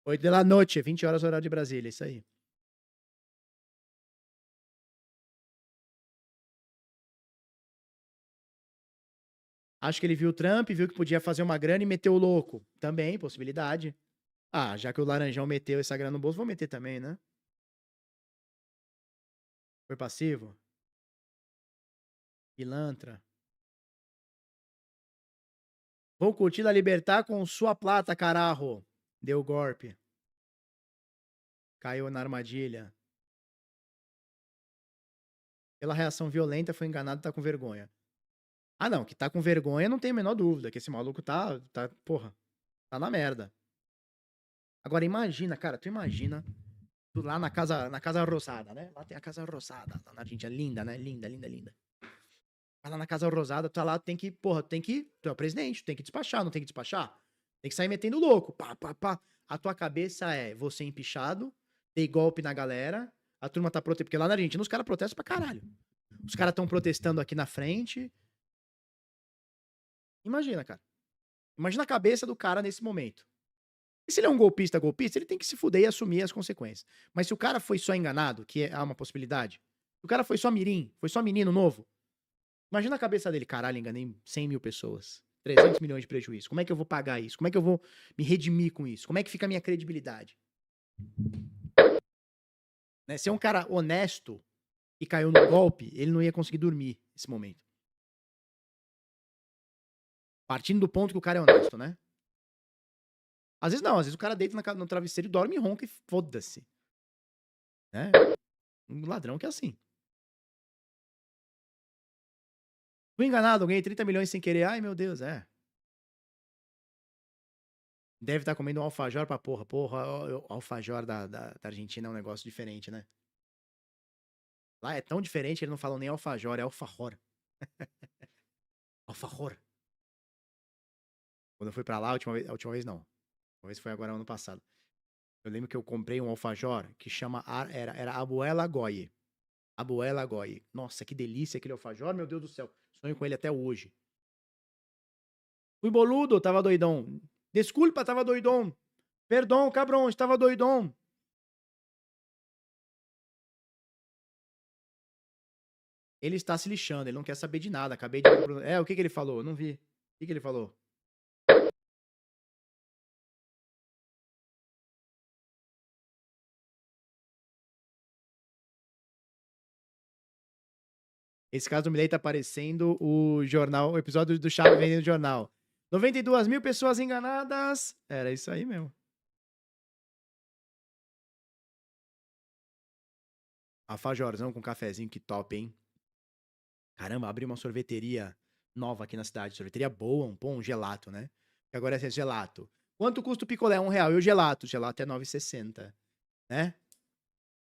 8 da noite, 20 horas horário de Brasília, isso aí. Acho que ele viu o Trump, viu que podia fazer uma grana e meteu o louco. Também, possibilidade. Ah, já que o Laranjão meteu essa grana no bolso, vou meter também, né? Foi passivo? Pilantra. Vou curtir a libertar com sua plata, carajo. Deu golpe. Caiu na armadilha. Pela reação violenta, foi enganado e tá com vergonha. Ah, não, que tá com vergonha, não tem a menor dúvida, que esse maluco porra, tá na merda. Agora imagina, cara, tu imagina, tu lá na casa rosada, né? Lá tem a casa rosada, lá na Argentina, linda, né? Linda, linda, linda. Vai lá na casa rosada, tu tá lá, tu é o presidente, tu tem que despachar, não tem que despachar? Tem que sair metendo louco, pá, pá, pá. A tua cabeça é você empichado, dei golpe na galera, a turma tá protestando, porque lá na Argentina os caras protestam pra caralho. Os caras tão protestando aqui na frente. Imagina, cara. Imagina a cabeça do cara nesse momento. E se ele é um golpista, ele tem que se fuder e assumir as consequências. Mas se o cara foi só enganado, que há uma possibilidade, se o cara foi só mirim, foi só menino novo, imagina a cabeça dele. Caralho, enganei 100 mil pessoas. 300 milhões de prejuízo. Como é que eu vou pagar isso? Como é que eu vou me redimir com isso? Como é que fica a minha credibilidade? Né? Se é um cara honesto e caiu no golpe, ele não ia conseguir dormir nesse momento. Partindo do ponto que o cara é honesto, né? Às vezes não, às vezes o cara deita no travesseiro e dorme e ronca e foda-se. Né? Um ladrão que é assim. Fui enganado, ganhei 30 milhões sem querer. Ai, meu Deus, é. Deve estar comendo um alfajor pra porra. Porra, o alfajor da Argentina é um negócio diferente, né? Lá é tão diferente que eles não falam nem alfajor, é alfajor. Alfajor. Quando eu fui pra lá, a última vez não. A vez foi agora ano passado. Eu lembro que eu comprei um alfajor que chama... Era Abuela Goye. Abuela Goye. Nossa, que delícia aquele alfajor, meu Deus do céu. Sonho com ele até hoje. Fui boludo, tava doidão. Desculpa, tava doidão. Perdão, cabrão, estava doidão. Ele está se lixando, ele não quer saber de nada. Acabei de... o que ele falou? Eu não vi. O que ele falou? Esse caso do Milei tá parecendo o jornal, o episódio do Chaves vendendo jornal. 92 mil pessoas enganadas. Era isso aí mesmo. Alfajorzão com cafezinho, que top, hein? Caramba, abri uma sorveteria nova aqui na cidade. Sorveteria boa, um gelato, né? Que agora é gelato. Quanto custa o picolé? R$1. E o gelato? O gelato é 9,60, né?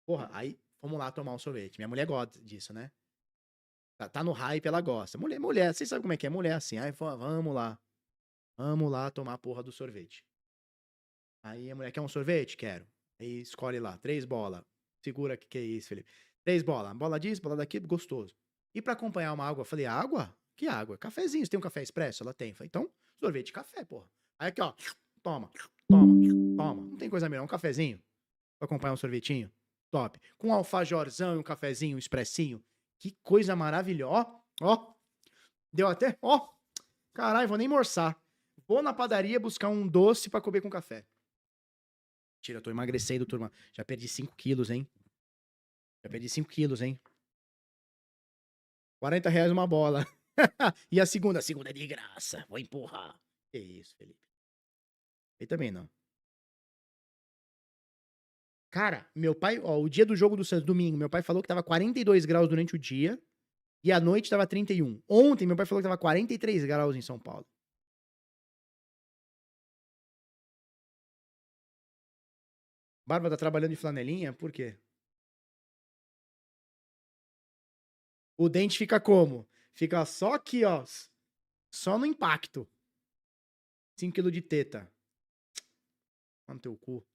Porra, aí vamos lá tomar um sorvete. Minha mulher gosta disso, né? Tá no hype, ela gosta. Mulher, vocês sabem como é que é? Mulher assim, aí vamos lá. Vamos lá tomar a porra do sorvete. Aí a mulher quer um sorvete? Quero. Aí escolhe lá, 3 bolas. Segura que é isso, Felipe. 3 bolas. Bola disso, bola daquilo, gostoso. E pra acompanhar uma água, eu falei, água? Que água? Cafezinho. Você tem um café expresso? Ela tem. Eu falei, então, sorvete e café, porra. Aí aqui, ó. Toma. Não tem coisa melhor. Um cafezinho pra acompanhar um sorvetinho. Top. Com um alfajorzão e um cafezinho, um expressinho. Que coisa maravilhosa. Ó. Deu até, ó. Caralho, vou nem morçar. Vou na padaria buscar um doce pra comer com café. Mentira, eu tô emagrecendo, turma. Já perdi 5 quilos, hein? Já perdi 5 quilos, hein? R$40 uma bola. E a segunda? A segunda é de graça. Vou empurrar. Que isso, Felipe. Ele também não. Cara, meu pai, ó, o dia do jogo do Santos, domingo, meu pai falou que tava 42 graus durante o dia e à noite tava 31. Ontem, meu pai falou que tava 43 graus em São Paulo. Barba tá trabalhando de flanelinha? Por quê? O dente fica como? Fica só aqui, ó. Só no impacto. 5 kg de teta. No teu cu.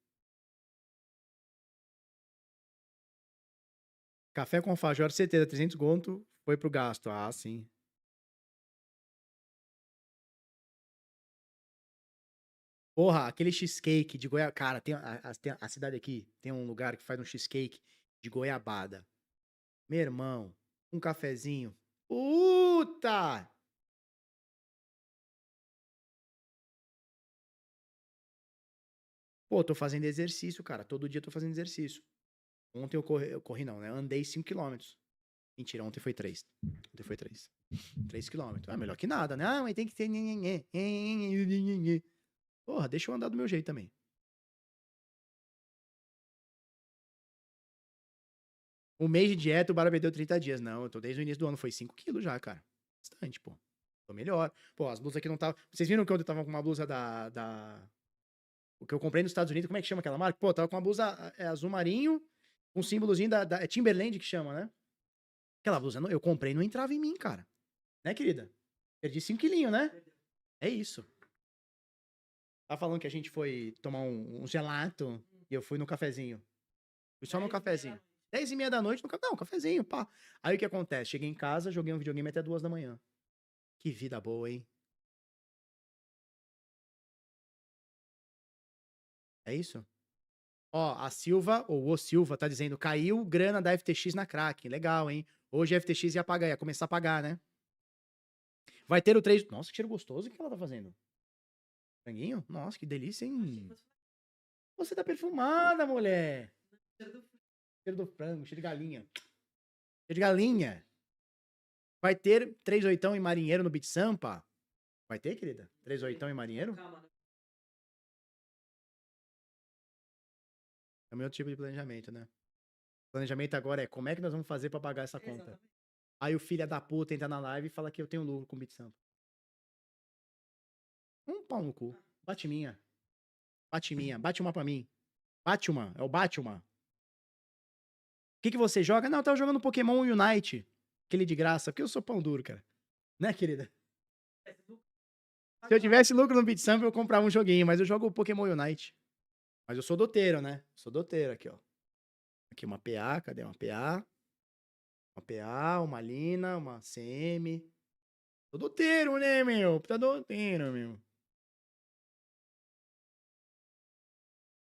Café com alfajor, certeza, 300 conto, foi pro gasto. Ah, sim. Porra, aquele cheesecake de Goiabada. Cara, tem a cidade aqui, tem um lugar que faz um cheesecake de goiabada. Meu irmão, um cafezinho. Puta! Pô, tô fazendo exercício, cara. Todo dia tô fazendo exercício. Ontem eu corri não, né? Andei 5 km. Mentira, ontem foi 3. Ontem foi 3. 3 km. É melhor que nada, né? Ah, mas tem que ter... Porra, deixa eu andar do meu jeito também. Um mês de dieta, o Bara perdeu 30 dias. Não, eu tô desde o início do ano. Foi 5 quilos já, cara. Bastante, pô. Tô melhor. Pô, as blusas aqui não estavam... Vocês viram que eu tava com uma blusa O que eu comprei nos Estados Unidos, como é que chama aquela marca? Pô, tava com uma blusa azul marinho, um símbolozinho é Timberland que chama, né? Aquela blusa, eu comprei, não entrava em mim, cara. Né, querida? Perdi 5 quilinhos, né? É isso. Tava falando que a gente foi tomar um gelato e eu fui no cafezinho. Fui só no cafezinho. 10h30 da noite, não, cafezinho, pá. Aí o que acontece? Cheguei em casa, joguei um videogame até 2 da manhã. Que vida boa, hein? É isso? Ó, a Silva, ou o Silva, tá dizendo, caiu grana da FTX na Kraken. Legal, hein? Hoje a FTX ia começar a pagar, né? Vai ter o 3... Nossa, que cheiro gostoso. O que ela tá fazendo? Franguinho? Nossa, que delícia, hein? Você tá perfumada, mulher. Cheiro do frango, cheiro de galinha. Cheiro de galinha. Vai ter 3/8 em marinheiro no Beat Sampa? Vai ter, querida? 3/8 em marinheiro? É o meu tipo de planejamento, né? O planejamento agora é como é que nós vamos fazer pra pagar essa conta. Aí o filho da puta entra na live e fala que eu tenho lucro com o Beat Sampa. Pau no cu. Bate minha. Bate minha. Bate uma pra mim. Bate uma. É o bate uma. O que você joga? Não, eu tava jogando Pokémon Unite. Aquele de graça. Porque eu sou pão duro, cara. Né, querida? Se eu tivesse lucro no Beat Sampa, eu comprava um joguinho. Mas eu jogo Pokémon Unite. Mas eu sou doteiro, né? Sou doteiro aqui, ó. Aqui uma PA. Cadê uma PA? Uma PA, uma Lina, uma CM. Tô doteiro, né, meu? Tá doteiro, meu.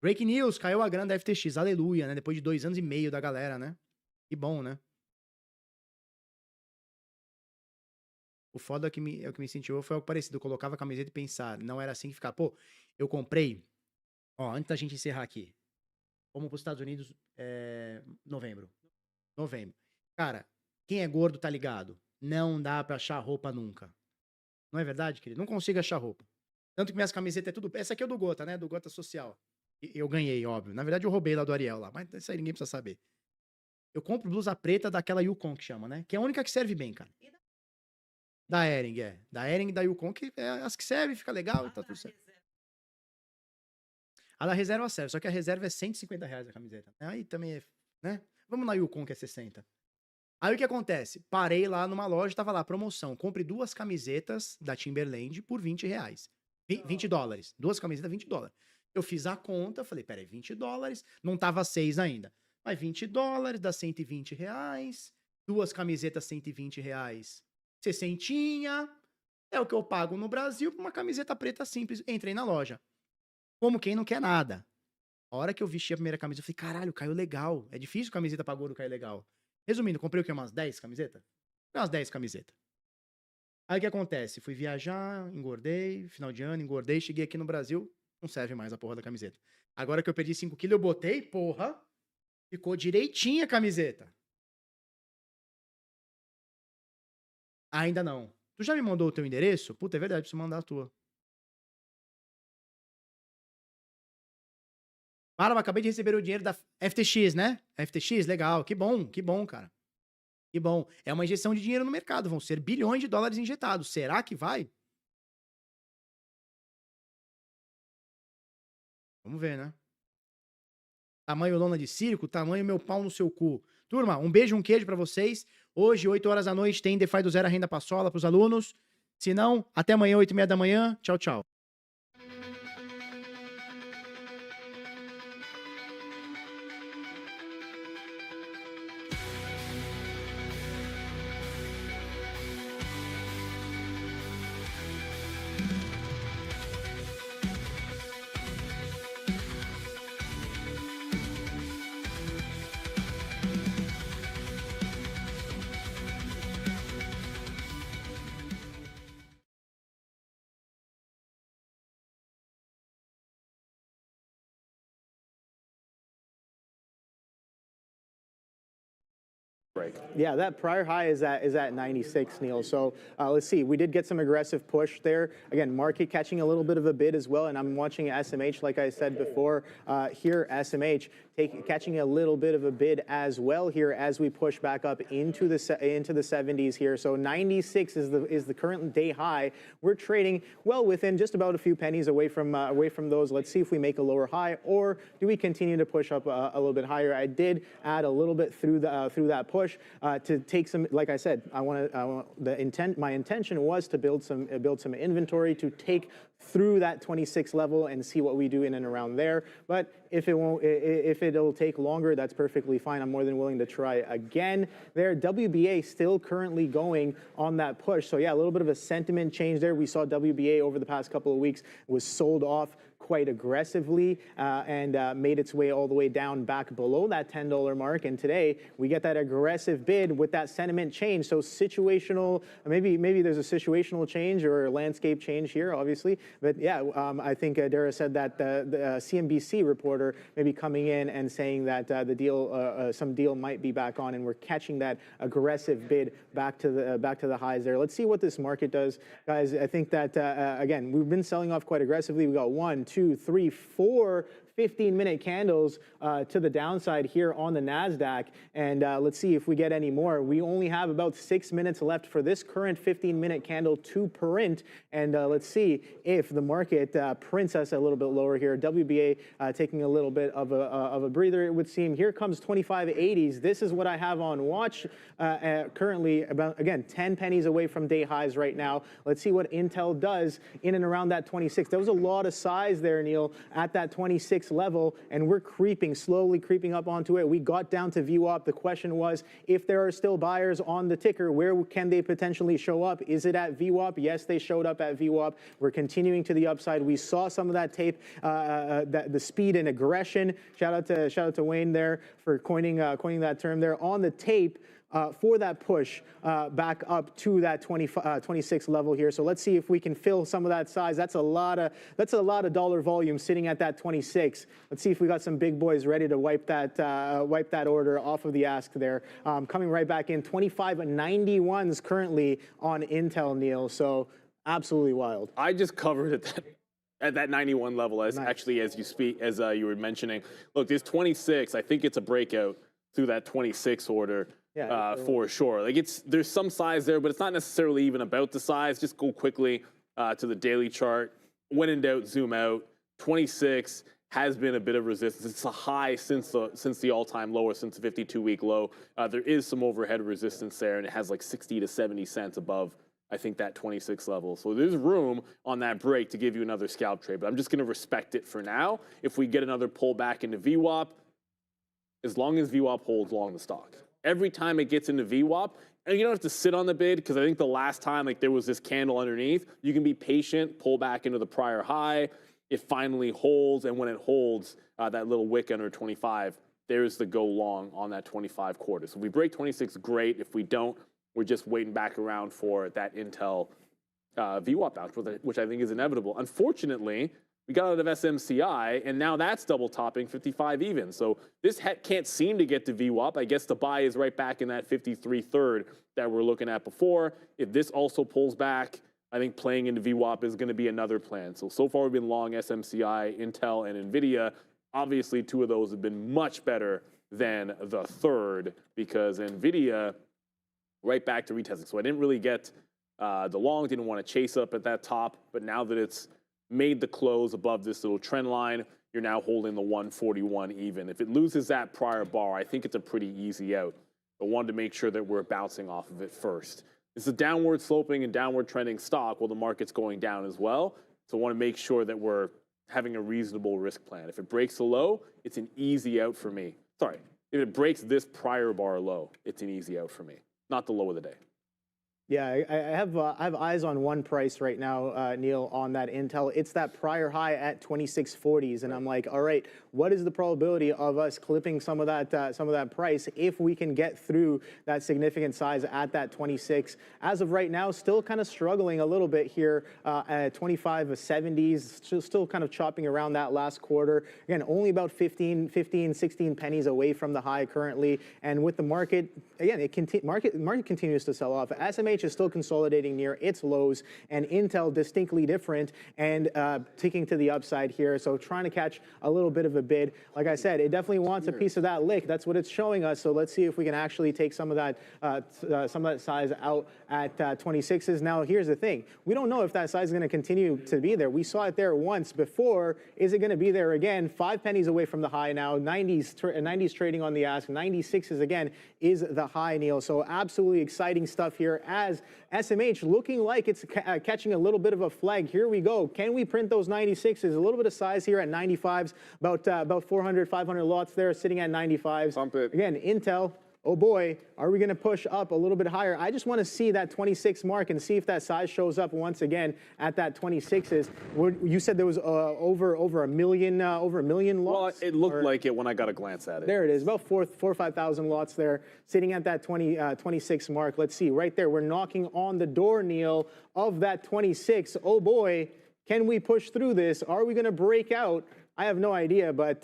Break news, caiu a grana da FTX, aleluia, né? Depois de 2 anos e meio da galera, né? Que bom, né? O foda é que me incentivou foi algo parecido. Eu colocava a camiseta e pensar, não era assim que ficava. Pô, eu comprei. Ó, antes da gente encerrar aqui. Vamos pros Estados Unidos, novembro. Cara, quem é gordo tá ligado. Não dá pra achar roupa nunca. Não é verdade, querido? Não consigo achar roupa. Tanto que minhas camisetas é tudo... Essa aqui é do Gota, né? Do Gota Social. Eu ganhei, óbvio. Na verdade, eu roubei lá do Ariel lá. Mas isso aí ninguém precisa saber. Eu compro blusa preta daquela Yukon que chama, né? Que é a única que serve bem, cara. Da Ering, é. Da Ering e da Yukon, que é as que servem, fica legal e tá tudo certo. A da reserva serve, só que a reserva é R$150 a camiseta. Aí também é, né? Vamos na Yukon, que é 60. Aí o que acontece? Parei lá numa loja, tava lá, promoção. Compre 2 camisetas da Timberland por R$20. $20. 2 camisetas, $20. Eu fiz a conta, falei, peraí, $20, não tava 6 ainda. Mas $20 dá R$120. 2 camisetas, R$120. 60. É o que eu pago no Brasil por uma camiseta preta simples. Entrei na loja. Como quem não quer nada. A hora que eu vesti a primeira camisa, eu falei, caralho, caiu legal. É difícil camiseta pra gordo cair legal. Resumindo, comprei o quê? Umas 10 camisetas? Umas 10 camisetas. Aí o que acontece? Fui viajar, engordei, final de ano, engordei, cheguei aqui no Brasil, não serve mais a porra da camiseta. Agora que eu perdi 5 quilos, eu botei, porra, ficou direitinha a camiseta. Ainda não. Tu já me mandou o teu endereço? Puta, é verdade, preciso mandar a tua. Barba, acabei de receber o dinheiro da FTX, né? FTX, legal, que bom, cara. Que bom. É uma injeção de dinheiro no mercado, vão ser bilhões de dólares injetados. Será que vai? Vamos ver, né? Tamanho lona de circo, tamanho meu pau no seu cu. Turma, um beijo, um queijo pra vocês. Hoje, 8 horas da noite, tem DeFi do Zero a Renda Passola pros alunos. Se não, até amanhã, 8h30 da manhã. Tchau, tchau. break? Yeah, that prior high is at 96, Neil. So let's see. We did get some aggressive push there. Again, market catching a little bit of a bid as well. And I'm watching SMH, like I said before, here SMH catching a little bit of a bid as well here as we push back up into the 70s here. So 96 is the current day high. We're trading well within just about a few pennies away from those. Let's see if we make a lower high, or do we continue to push up a little bit higher. I did add a little bit through that push to take some. Like I said, my intention was to build some inventory to take through that 26 level and see what we do in and around there. But if it'll take longer, that's perfectly fine. I'm more than willing to try again there. WBA still currently going on that push. So yeah, a little bit of a sentiment change there. We saw WBA over the past couple of weeks was sold off quite aggressively and made its way all the way down back below that $10 mark. And today we get that aggressive bid with that sentiment change. So situational, maybe there's a situational change or a landscape change here, obviously. But yeah, I think Dara said that the CNBC reporter may be coming in and saying that some deal might be back on, and we're catching that aggressive bid back to the highs there. Let's see what this market does, guys. I think that again, we've been selling off quite aggressively. We got 1, 2, 3, 4 15-minute candles to the downside here on the NASDAQ. And let's see if we get any more. We only have about 6 minutes left for this current 15-minute candle to print. And let's see if the market prints us a little bit lower here. WBA taking a little bit of a breather, it would seem. Here comes 2580s. This is what I have on watch currently, about, again, 10 pennies away from day highs right now. Let's see what Intel does in and around that 26. There was a lot of size there, Neil, at that 26 level, and we're slowly creeping up onto it. We got down to VWAP. The question was, if there are still buyers on the ticker, where can they potentially show up? Is it at VWAP? Yes, they showed up at VWAP. We're continuing to the upside. We saw some of that tape, the speed and aggression. Shout out to Wayne there for coining that term there on the tape. For that push back up to that 26 level here. So let's see if we can fill some of that size. That's a lot of dollar volume sitting at that 26. Let's see if we got some big boys ready to wipe that order off of the ask there. Coming right back in, 2591s currently on Intel, Neil. So absolutely wild. I just covered it at that 91 level as you were mentioning. Look, this 26, I think it's a breakout through that 26 order. Yeah, for sure. Like there's some size there, but it's not necessarily even about the size. Just go quickly to the daily chart. When in doubt, zoom out. 26 has been a bit of resistance. It's a high since the all-time low, or since the 52-week low. There is some overhead resistance there, and it has like 60 to 70 cents above, I think, that 26 level. So there's room on that break to give you another scalp trade. But I'm just going to respect it for now. If we get another pullback into VWAP, as long as VWAP holds long the stock. Every time it gets into VWAP, and you don't have to sit on the bid, because I think the last time there was this candle underneath, you can be patient, pull back into the prior high. It finally holds, and when it holds, that little wick under 25, there's the go long on that 25 quarter. So if we break 26, great. If we don't, we're just waiting back around for that Intel VWAP bounce, which I think is inevitable. Unfortunately, we got out of SMCI, and now that's double topping 55 even. So this can't seem to get to VWAP. I guess the buy is right back in that 53.3 that we're looking at before. If this also pulls back, I think playing into VWAP is going to be another plan. So far we've been long SMCI, Intel, and NVIDIA. Obviously, two of those have been much better than the third, because NVIDIA right back to retesting. So I didn't really get the long, didn't want to chase up at that top, but now that it's made the close above this little trend line, you're now holding the 141 even. If it loses that prior bar, I think it's a pretty easy out. But wanted to make sure that we're bouncing off of it first. It's a downward sloping and downward trending stock while the market's going down as well. So I want to make sure that we're having a reasonable risk plan. If it breaks the low, it's an easy out for me. Sorry, if it breaks this prior bar low, it's an easy out for me. Not the low of the day. Yeah, I have eyes on one price right now, Neil, on that Intel. It's that prior high at 2640s, and I'm like, all right, what is the probability of us clipping some of that price if we can get through that significant size at that 26? As of right now, still kind of struggling a little bit here at 2570s, still kind of chopping around that last quarter. Again, only about 16 pennies away from the high currently, and with the market, again, market continues to sell off. SMH is still consolidating near its lows, and Intel distinctly different and ticking to the upside here. So trying to catch a little bit of a bid. Like I said, it definitely wants a piece of that lick. That's what it's showing us. So let's see if we can actually take some of that size out at 26s. Now, here's the thing: we don't know if that size is going to continue to be there. We saw it there once before. Is it going to be there again? 5 pennies away from the high now. 90s trading on the ask. 96s again is the high, Neil. So absolutely exciting stuff here as SMH looking like it's catching a little bit of a flag. Here we go. Can we print those 96s? A little bit of size here at 95s, about 400, 500 lots there sitting at 95s. Pump it. Again, Intel. Oh boy, are we going to push up a little bit higher? I just want to see that 26 mark and see if that size shows up once again at that 26s. You said there was over a million lots. Well, it looked like it when I got a glance at it. There it is, about 4,000 or 5,000 lots there, sitting at that 26 mark. Let's see, right there, we're knocking on the door, Neil, of that 26. Oh boy, can we push through this? Are we going to break out? I have no idea, but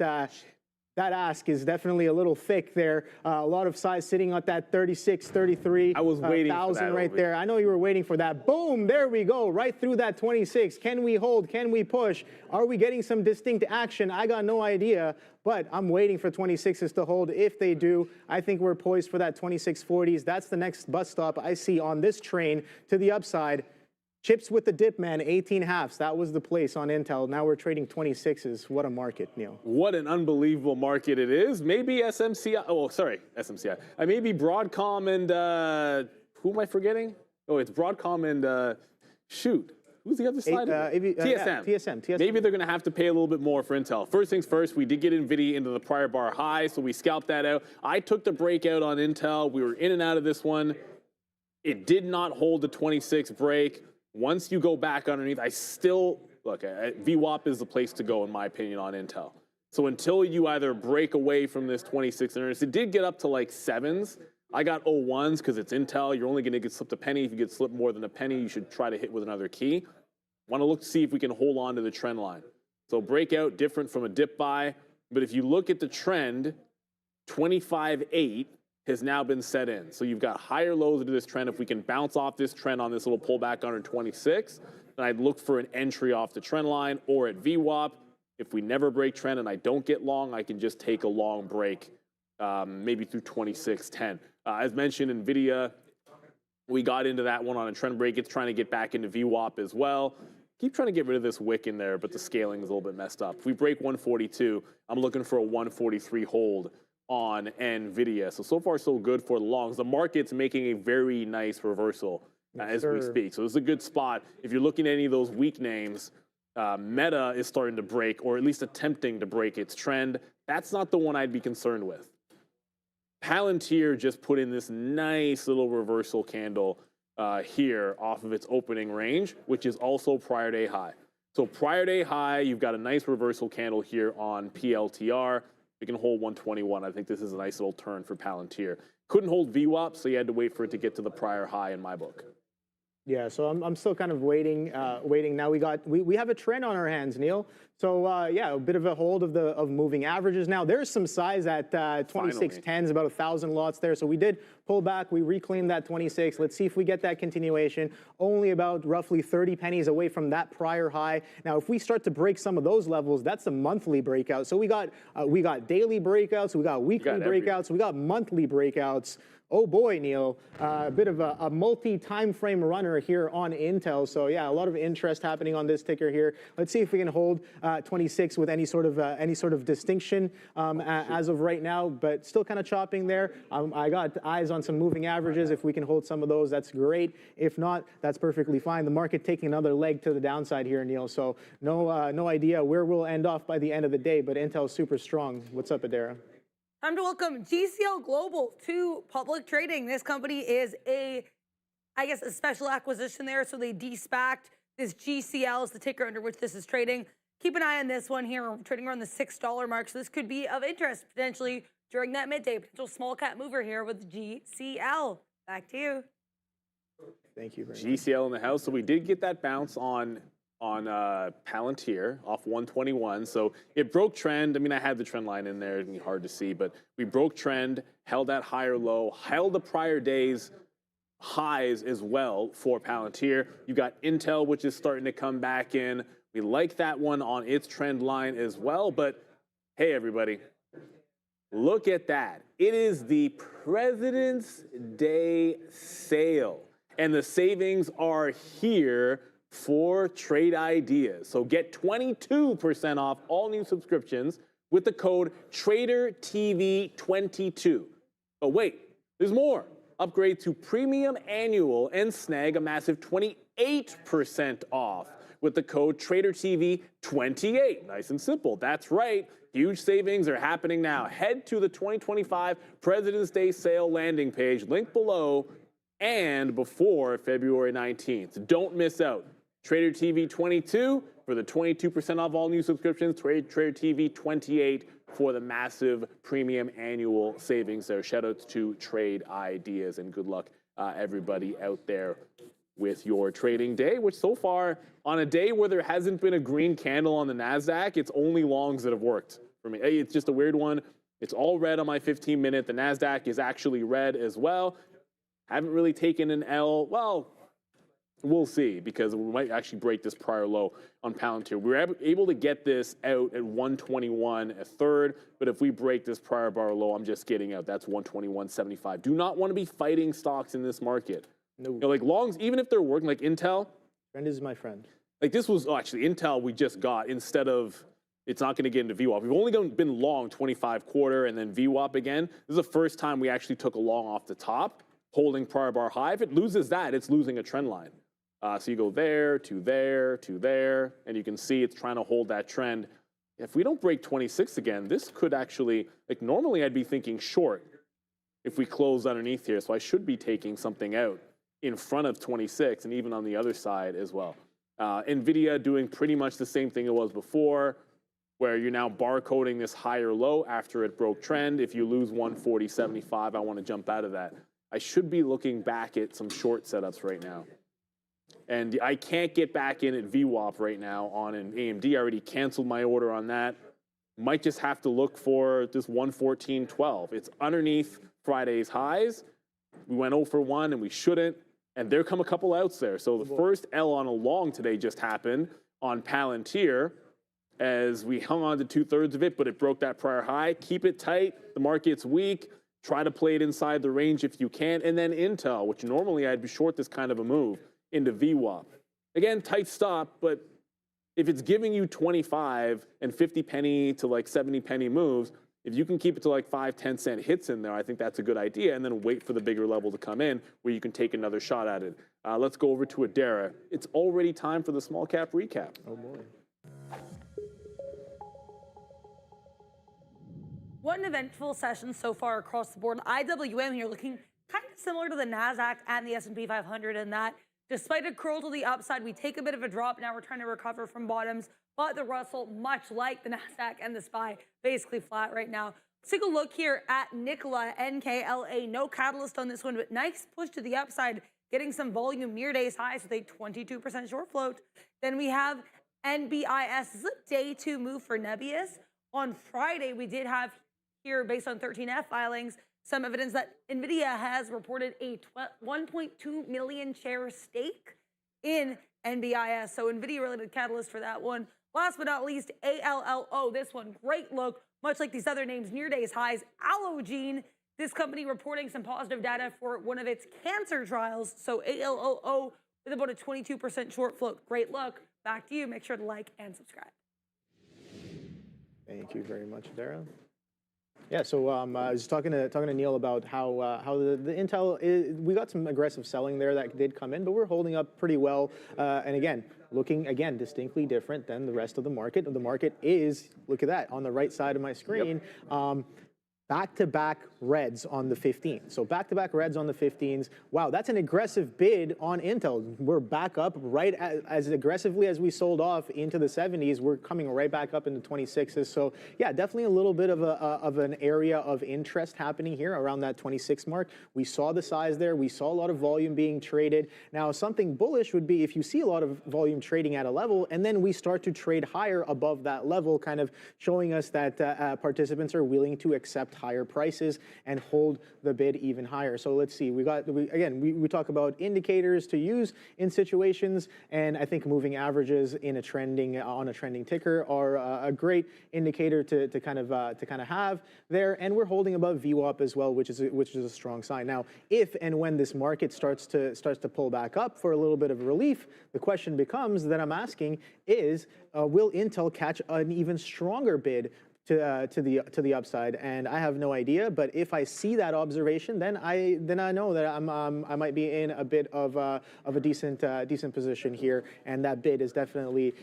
that ask is definitely a little thick there. A lot of size sitting at that 36, 33. I was waiting for that right there. I know you were waiting for that. Boom, there we go, right through that 26. Can we hold? Can we push? Are we getting some distinct action? I got no idea, but I'm waiting for 26s to hold. If they do, I think we're poised for that 2640s. That's the next bus stop I see on this train to the upside. Chips with the dip, man, 18 halves. That was the place on Intel. Now we're trading 26s. What a market, Neil. What an unbelievable market it is. Maybe SMCI. Oh, sorry, SMCI. Maybe Broadcom and who am I forgetting? Oh, it's Broadcom and shoot. Who's the other side? TSM. TSM. Maybe they're going to have to pay a little bit more for Intel. First things first, we did get NVIDIA into the prior bar high, so we scalped that out. I took the breakout on Intel. We were in and out of this one. It did not hold the 26 break. Once you go back underneath, I still, look, VWAP is the place to go, in my opinion, on Intel. So until you either break away from this 26 earnings, it did get up to like 7s. I got 01s because it's Intel. You're only going to get slipped a penny. If you get slipped more than a penny, you should try to hit with another key. Want to look to see if we can hold on to the trend line. So breakout, different from a dip buy. But if you look at the trend, 25.8 has now been set in. So you've got higher lows into this trend. If we can bounce off this trend on this little pullback under 26, then I'd look for an entry off the trend line or at VWAP. If we never break trend and I don't get long, I can just take a long break, maybe through 26.10. As mentioned, NVIDIA, we got into that one on a trend break. It's trying to get back into VWAP as well. Keep trying to get rid of this wick in there, but the scaling is a little bit messed up. If we break 142, I'm looking for a 143 hold on NVIDIA. So far, so good for the longs. The market's making a very nice reversal as we speak. So this is a good spot. If you're looking at any of those weak names, Meta is starting to break, or at least attempting to break its trend. That's not the one I'd be concerned with. Palantir just put in this nice little reversal candle here off of its opening range, which is also prior day high. So prior day high, you've got a nice reversal candle here on PLTR. We can hold 121. I think this is a nice little turn for Palantir. Couldn't hold VWAP, so you had to wait for it to get to the prior high in my book. Yeah, so I'm still kind of waiting. Now we have a trend on our hands, Neil. So yeah, a bit of a hold of moving averages. Now there's some size at 26.10s, about 1,000 lots there. So we did pull back. We reclaimed that 26. Let's see if we get that continuation. Only about roughly 30 pennies away from that prior high. Now if we start to break some of those levels, that's a monthly breakout. So we got daily breakouts, we got weekly breakouts, we got monthly breakouts. Oh boy, Neil, a bit of a multi-time frame runner here on Intel. So yeah, a lot of interest happening on this ticker here. Let's see if we can hold 26 with any sort of distinction as of right now, but still kind of chopping there. I got eyes on some moving averages. If we can hold some of those, that's great. If not, that's perfectly fine. The market taking another leg to the downside here, Neil. So no idea where we'll end off by the end of the day, but Intel's super strong. What's up, Adara? Time to welcome GCL Global to public trading. This company is a I guess, a special acquisition there. So they de-SPAC'd. This GCL is the ticker under which this is trading. Keep an eye on this one here. We're trading around the $6 mark. So this could be of interest potentially during that midday. Potential small cap mover here with GCL. Back to you. Thank you very much. GCL in the house. So we did get that bounce on Palantir off 121. So it broke trend. I mean, I had the trend line in there. It'd be hard to see, but we broke trend, held that higher low, held the prior day's highs as well for Palantir. You got Intel, which is starting to come back in. We like that one on its trend line as well. But hey, everybody, look at that. It is the President's Day sale, and the savings are here for trade ideas. So get 22% off all new subscriptions with the code TraderTV22. Oh wait, there's more. Upgrade to premium annual and snag a massive 28% off with the code TraderTV28. Nice and simple. That's right. Huge savings are happening now. Head to the 2025 President's Day sale landing page, link below, and before February 19th. Don't miss out. Trader TV 22 for the 22% off all new subscriptions. Trader TV 28 for the massive premium annual savings there. Shout out to Trade Ideas, and good luck everybody out there with your trading day, which so far on a day where there hasn't been a green candle on the NASDAQ, it's only longs that have worked for me. It's just a weird one. It's all red on my 15-minute. The NASDAQ is actually red as well. Haven't really taken an L. Well, we'll see, because we might actually break this prior low on Palantir. We were able to get this out at 121 a third, but if we break this prior bar low, I'm just getting out. That's 121.75. Do not want to be fighting stocks in this market. No. You know, like longs, even if they're working, like Intel. Friend is my friend. Like this was actually Intel we just got instead of, it's not going to get into VWAP. We've only been long 25 quarter and then VWAP again. This is the first time we actually took a long off the top, holding prior bar high. If it loses that, it's losing a trend line. So you go there, to there, to there, and you can see it's trying to hold that trend. If we don't break 26 again, this could actually, like normally I'd be thinking short if we close underneath here. So I should be taking something out in front of 26 and even on the other side as well. NVIDIA doing pretty much the same thing it was before, where you're now barcoding this higher low after it broke trend. If you lose 140.75, I want to jump out of that. I should be looking back at some short setups right now. And I can't get back in at VWAP right now on an AMD. I already canceled my order on that. Might just have to look for this 114.12. It's underneath Friday's highs. We went 0 for 1 and we shouldn't. And there come a couple outs there. So the first L on a long today just happened on Palantir as we hung on to 2/3 of it, but it broke that prior high. Keep it tight. The market's weak. Try to play it inside the range if you can. And then Intel, which normally I'd be short this kind of a move, into VWAP. Again, tight stop, but if it's giving you 25 and 50 penny to like 70 penny moves, if you can keep it to like 5-10 cent hits in there, I think that's a good idea, and then wait for the bigger level to come in where you can take another shot at it. Let's go over to Adara. It's already time for the small cap recap. Oh boy. What an eventful session so far across the board. IWM here looking kind of similar to the NASDAQ and the S&P 500 in that despite a curl to the upside, we take a bit of a drop. Now we're trying to recover from bottoms, but the Russell, much like the NASDAQ and the SPY, basically flat right now. Let's take a look here at Nikola, NKLA. No catalyst on this one, but nice push to the upside, getting some volume near day's highs with a 22% short float. Then we have NBIS. This is a day 2 move for Nebius. On Friday, we did have here, based on 13F filings, some evidence that NVIDIA has reported a 1.2 million share stake in NBIS. So NVIDIA-related catalyst for that one. Last but not least, ALLO. This one, great look, much like these other names, near day's highs. Allogene, this company reporting some positive data for one of its cancer trials. So ALLO with about a 22% short float. Great look. Back to you. Make sure to like and subscribe. Thank you very much, Dara. Yeah, so I was talking to Neil about how the Intel we got some aggressive selling there that did come in, but we're holding up pretty well. And again, looking distinctly different than the rest of the market. The market is, look at that, on the right side of my screen. Yep. back-to-back reds on the 15. So back-to-back reds on the 15s. Wow, that's an aggressive bid on Intel. We're back up right as aggressively as we sold off into the 70s. We're coming right back up into 26s. So yeah, definitely a little bit of an area of interest happening here around that 26 mark. We saw the size there. We saw a lot of volume being traded. Now, something bullish would be if you see a lot of volume trading at a level, and then we start to trade higher above that level, kind of showing us that participants are willing to accept higher prices and hold the bid even higher. So let's see, we talk about indicators to use in situations, and I think moving averages in on a trending ticker are a great indicator to kind of have there, and we're holding above VWAP as well, which is a strong sign. Now, if and when this market starts to pull back up for a little bit of relief, the question becomes that I'm asking is, will Intel catch an even stronger bid to the upside? And I have no idea, but if I see that observation, then I know that I might be in a bit of a decent position here, and that bid is definitely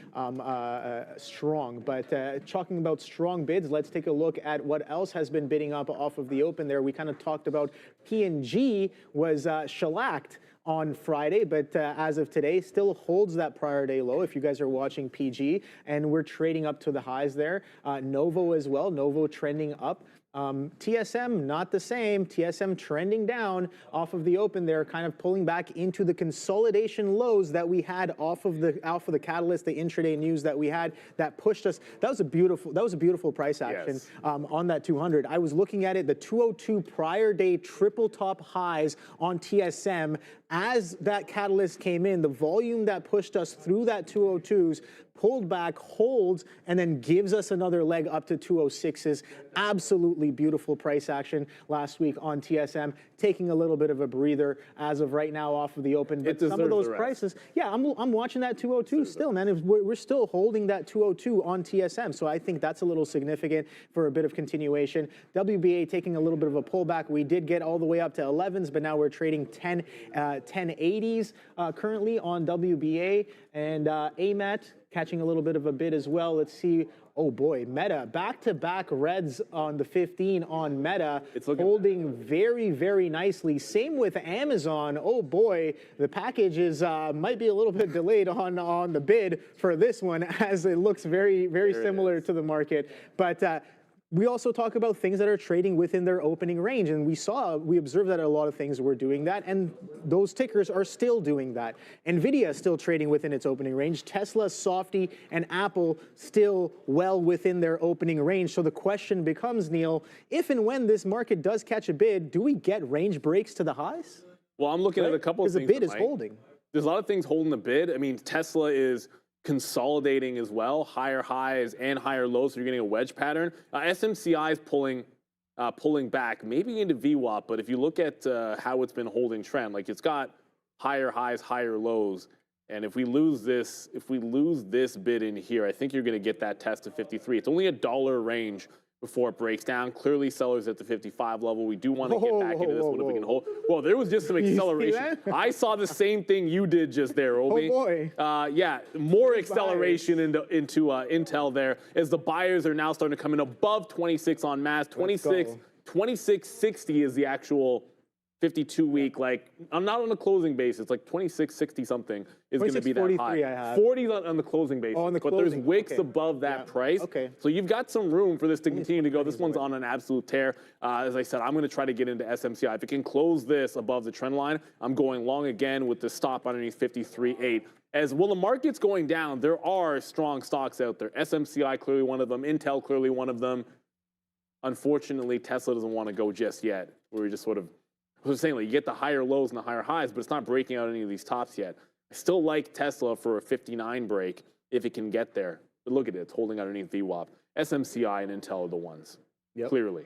strong. But talking about strong bids, let's take a look at what else has been bidding up off of the open there. We kind of talked about P&G was shellacked on Friday, but as of today, still holds that prior day low if you guys are watching PG, and we're trading up to the highs there. Novo as well, Novo trending up. TSM, not the same. TSM trending down off of the open there, kind of pulling back into the consolidation lows that we had off of the catalyst, the intraday news that we had that pushed us. That was a beautiful price action on that 200. I was looking at it, the 202 prior day triple top highs on TSM. As that catalyst came in, the volume that pushed us through that 202s pulled back, holds, and then gives us another leg up to 206s. Absolutely beautiful price action last week on TSM, taking a little bit of a breather as of right now off of the open. But some of those prices, yeah, I'm watching that 202 still, man. We're still holding that 202 on TSM, so I think that's a little significant for a bit of continuation. WBA taking a little bit of a pullback. We did get all the way up to 11s, but now we're trading 1080s currently on WBA, and AMET catching a little bit of a bid as well. Let's see. Oh boy, Meta, back-to-back reds on the 15 on Meta. It's holding very, very nicely. Same with Amazon. Oh boy, the package is might be a little bit delayed on the bid for this one, as it looks very, very similar to the market. But we also talk about things that are trading within their opening range, and we observed that a lot of things were doing that, and those tickers are still doing that. Nvidia is still trading within its opening range. Tesla, Softy, and Apple still well within their opening range. So the question becomes, Neil, if and when this market does catch a bid, do we get range breaks to the highs? Well, I'm looking at a couple of things. Because the bid is holding. There's a lot of things holding the bid. I mean, Tesla is consolidating as well, higher highs and higher lows, so you're getting a wedge pattern. SMCI is pulling back, maybe into VWAP, but if you look at how it's been holding trend, like it's got higher highs, higher lows, and if we lose this bid in here, I think you're going to get that test to 53. It's only $1 range before it breaks down. Clearly, sellers at the 55 level. We do want to get back into this one if we can hold. Well, there was just some acceleration. I saw the same thing you did just there, Obi. Oh boy. Yeah, more acceleration into Intel there as the buyers are now starting to come in above 26 on mass. 2660 is the actual 52-week, like, I'm not on a closing basis, like 2660 something is going to be that high. I have. 40 on the closing basis, on the but closing. there's wicks above that price. Okay. So you've got some room for this to continue to go. This one's on an absolute tear. As I said, I'm going to try to get into SMCI. If it can close this above the trend line, I'm going long again with the stop underneath 53.8. As well, the market's going down. There are strong stocks out there. SMCI clearly one of them. Intel clearly one of them. Unfortunately, Tesla doesn't want to go just yet. We're just sort of, I was saying, like, you get the higher lows and the higher highs, but it's not breaking out any of these tops yet. I still like Tesla for a 59 break if it can get there. But look at it, it's holding underneath VWAP. SMCI and Intel are the ones, clearly.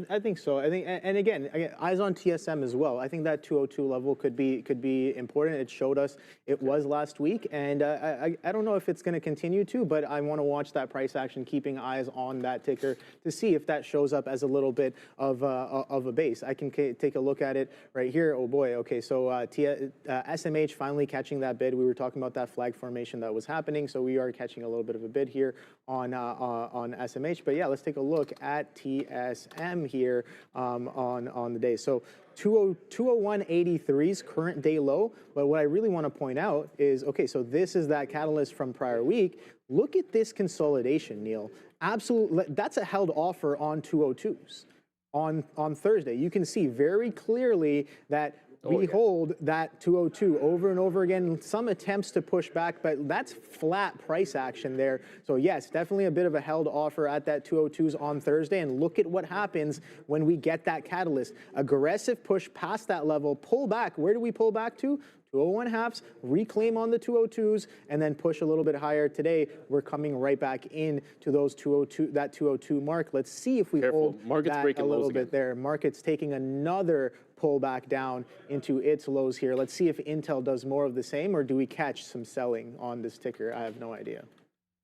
I think so. I think, and again, eyes on TSM as well. I think that 202 level could be important. It showed us it was last week, and I don't know if it's going to continue to, but I want to watch that price action, keeping eyes on that ticker to see if that shows up as a little bit of a base. I can take a look at it right here. Oh boy. Okay, so SMH finally catching that bid. We were talking about that flag formation that was happening, so we are catching a little bit of a bid here on SMH. But yeah, let's take a look at TSM. p.m. here on the day. So 201.83's current day low. But what I really want to point out is, okay, so this is that catalyst from prior week. Look at this consolidation, Neil. Absolutely, that's a held offer on 202s on Thursday. You can see very clearly that we hold that 202 over and over again. Some attempts to push back, but that's flat price action there. So yes, definitely a bit of a held offer at that 202s on Thursday. And look at what happens when we get that catalyst. Aggressive push past that level, pull back. Where do we pull back to? 201 halves, reclaim on the 202s, and then push a little bit higher. Today, we're coming right back in to those 202, that 202 mark. Let's see if we hold Market's that breaking a little lows bit there. Market's taking another pull back down into its lows here. Let's see if Intel does more of the same, or do we catch some selling on this ticker? I have no idea.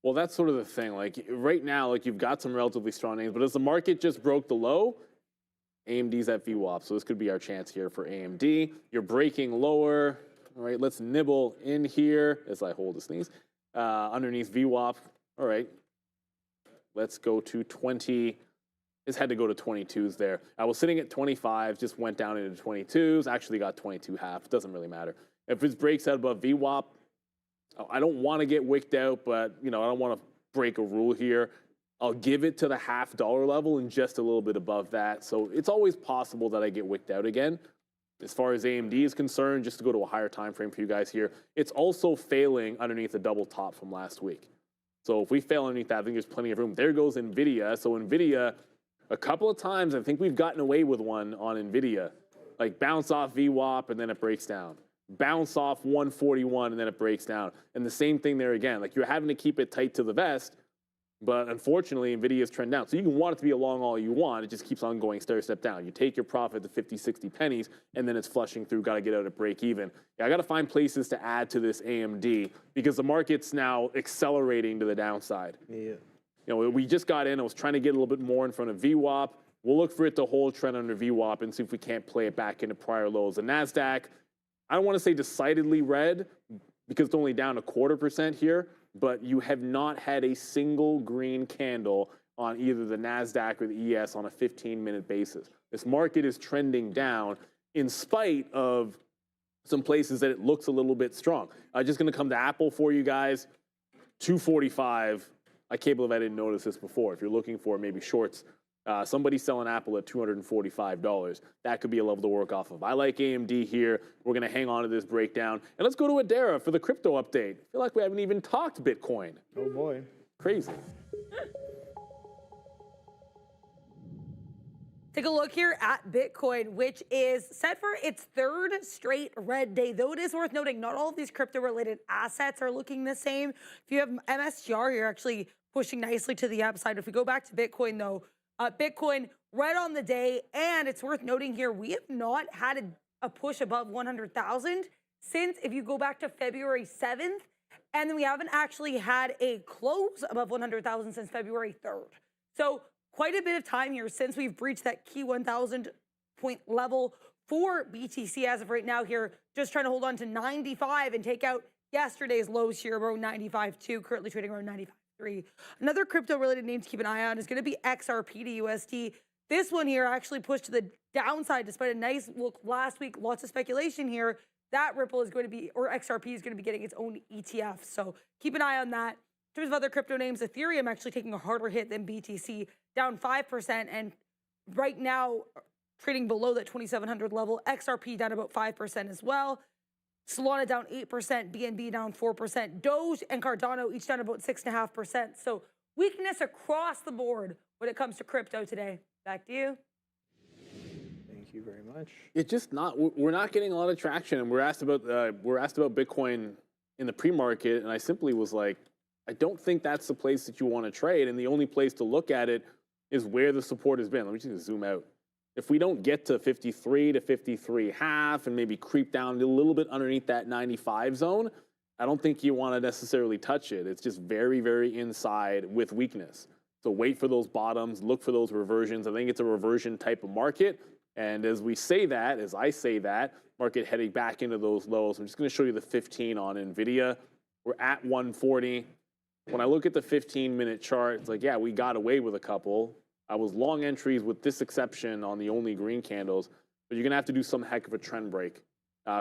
Well, that's sort of the thing. Like right now, like you've got some relatively strong names, but as the market just broke the low, AMD's at VWAP, so this could be our chance here for AMD. You're breaking lower. All right, let's nibble in here as I hold a sneeze. Underneath VWAP. All right, let's go to 20. This had to go to 22s there. I was sitting at 25, just went down into 22s, actually got 22 half. Doesn't really matter. If it breaks out above VWAP, I don't want to get wicked out, but I don't want to break a rule here. I'll give it to the $0.50 level and just a little bit above that. So it's always possible that I get wicked out again. As far as AMD is concerned, just to go to a higher time frame for you guys here, it's also failing underneath the double top from last week. So if we fail underneath that, I think there's plenty of room. There goes NVIDIA. So NVIDIA, a couple of times, I think we've gotten away with one on NVIDIA. Like bounce off VWAP and then it breaks down. Bounce off 141 and then it breaks down. And the same thing there again. Like you're having to keep it tight to the vest. But unfortunately, NVIDIA's trend down. So you can want it to be a long all you want. It just keeps on going stair-step down. You take your profit to 50, 60 pennies, and then it's flushing through. Got to get out at break even. Yeah, I got to find places to add to this AMD because the market's now accelerating to the downside. Yeah. We just got in. I was trying to get a little bit more in front of VWAP. We'll look for it to hold trend under VWAP and see if we can't play it back into prior lows. The NASDAQ, I don't want to say decidedly red because it's only down 0.25% here, but you have not had a single green candle on either the NASDAQ or the ES on a 15-minute basis. This market is trending down in spite of some places that it looks a little bit strong. Just going to come to Apple for you guys, 245. I can't believe I didn't notice this before. If you're looking for maybe shorts, somebody's selling Apple at $245. That could be a level to work off of. I like AMD here. We're going to hang on to this breakdown. And let's go to Adara for the crypto update. I feel like we haven't even talked Bitcoin. Oh, boy. Crazy. Take a look here at Bitcoin, which is set for its third straight red day. Though it is worth noting, not all of these crypto-related assets are looking the same. If you have MSTR, you're actually pushing nicely to the upside. If we go back to Bitcoin, though, Bitcoin right on the day, and it's worth noting here, we have not had a push above 100,000 since, if you go back to February 7th, and then we haven't actually had a close above 100,000 since February 3rd. So quite a bit of time here since we've breached that key 1,000 point level for BTC as of right now here, just trying to hold on to 95 and take out yesterday's lows here around 95.2, currently trading around 95.3. Another crypto-related name to keep an eye on is going to be XRP to USD. This one here actually pushed to the downside despite a nice look last week. Lots of speculation here. That Ripple is going to be, or XRP is going to be getting its own ETF. So keep an eye on that. In terms of other crypto names, Ethereum actually taking a harder hit than BTC, down 5%, and right now trading below that 2,700 level. XRP down about 5% as well. Solana down 8%, BNB down 4%. Doge and Cardano each down about 6.5%. So weakness across the board when it comes to crypto today. Back to you. Thank you very much. It's just not. We're not getting a lot of traction, and we're asked about Bitcoin in the pre-market, and I simply was like, I don't think that's the place that you want to trade, and the only place to look at it is where the support has been. Let me just zoom out. If we don't get to 53 to 53 half and maybe creep down a little bit underneath that 95 zone, I don't think you want to necessarily touch it. It's just very, very inside with weakness. So wait for those bottoms, look for those reversions. I think it's a reversion type of market. And as we say that, as I say that, market heading back into those lows. I'm just going to show you the 15 on NVIDIA. We're at 140. When I look at the 15-minute chart, it's like, yeah, we got away with a couple. I was long entries with this exception on the only green candles, but you're going to have to do some heck of a trend break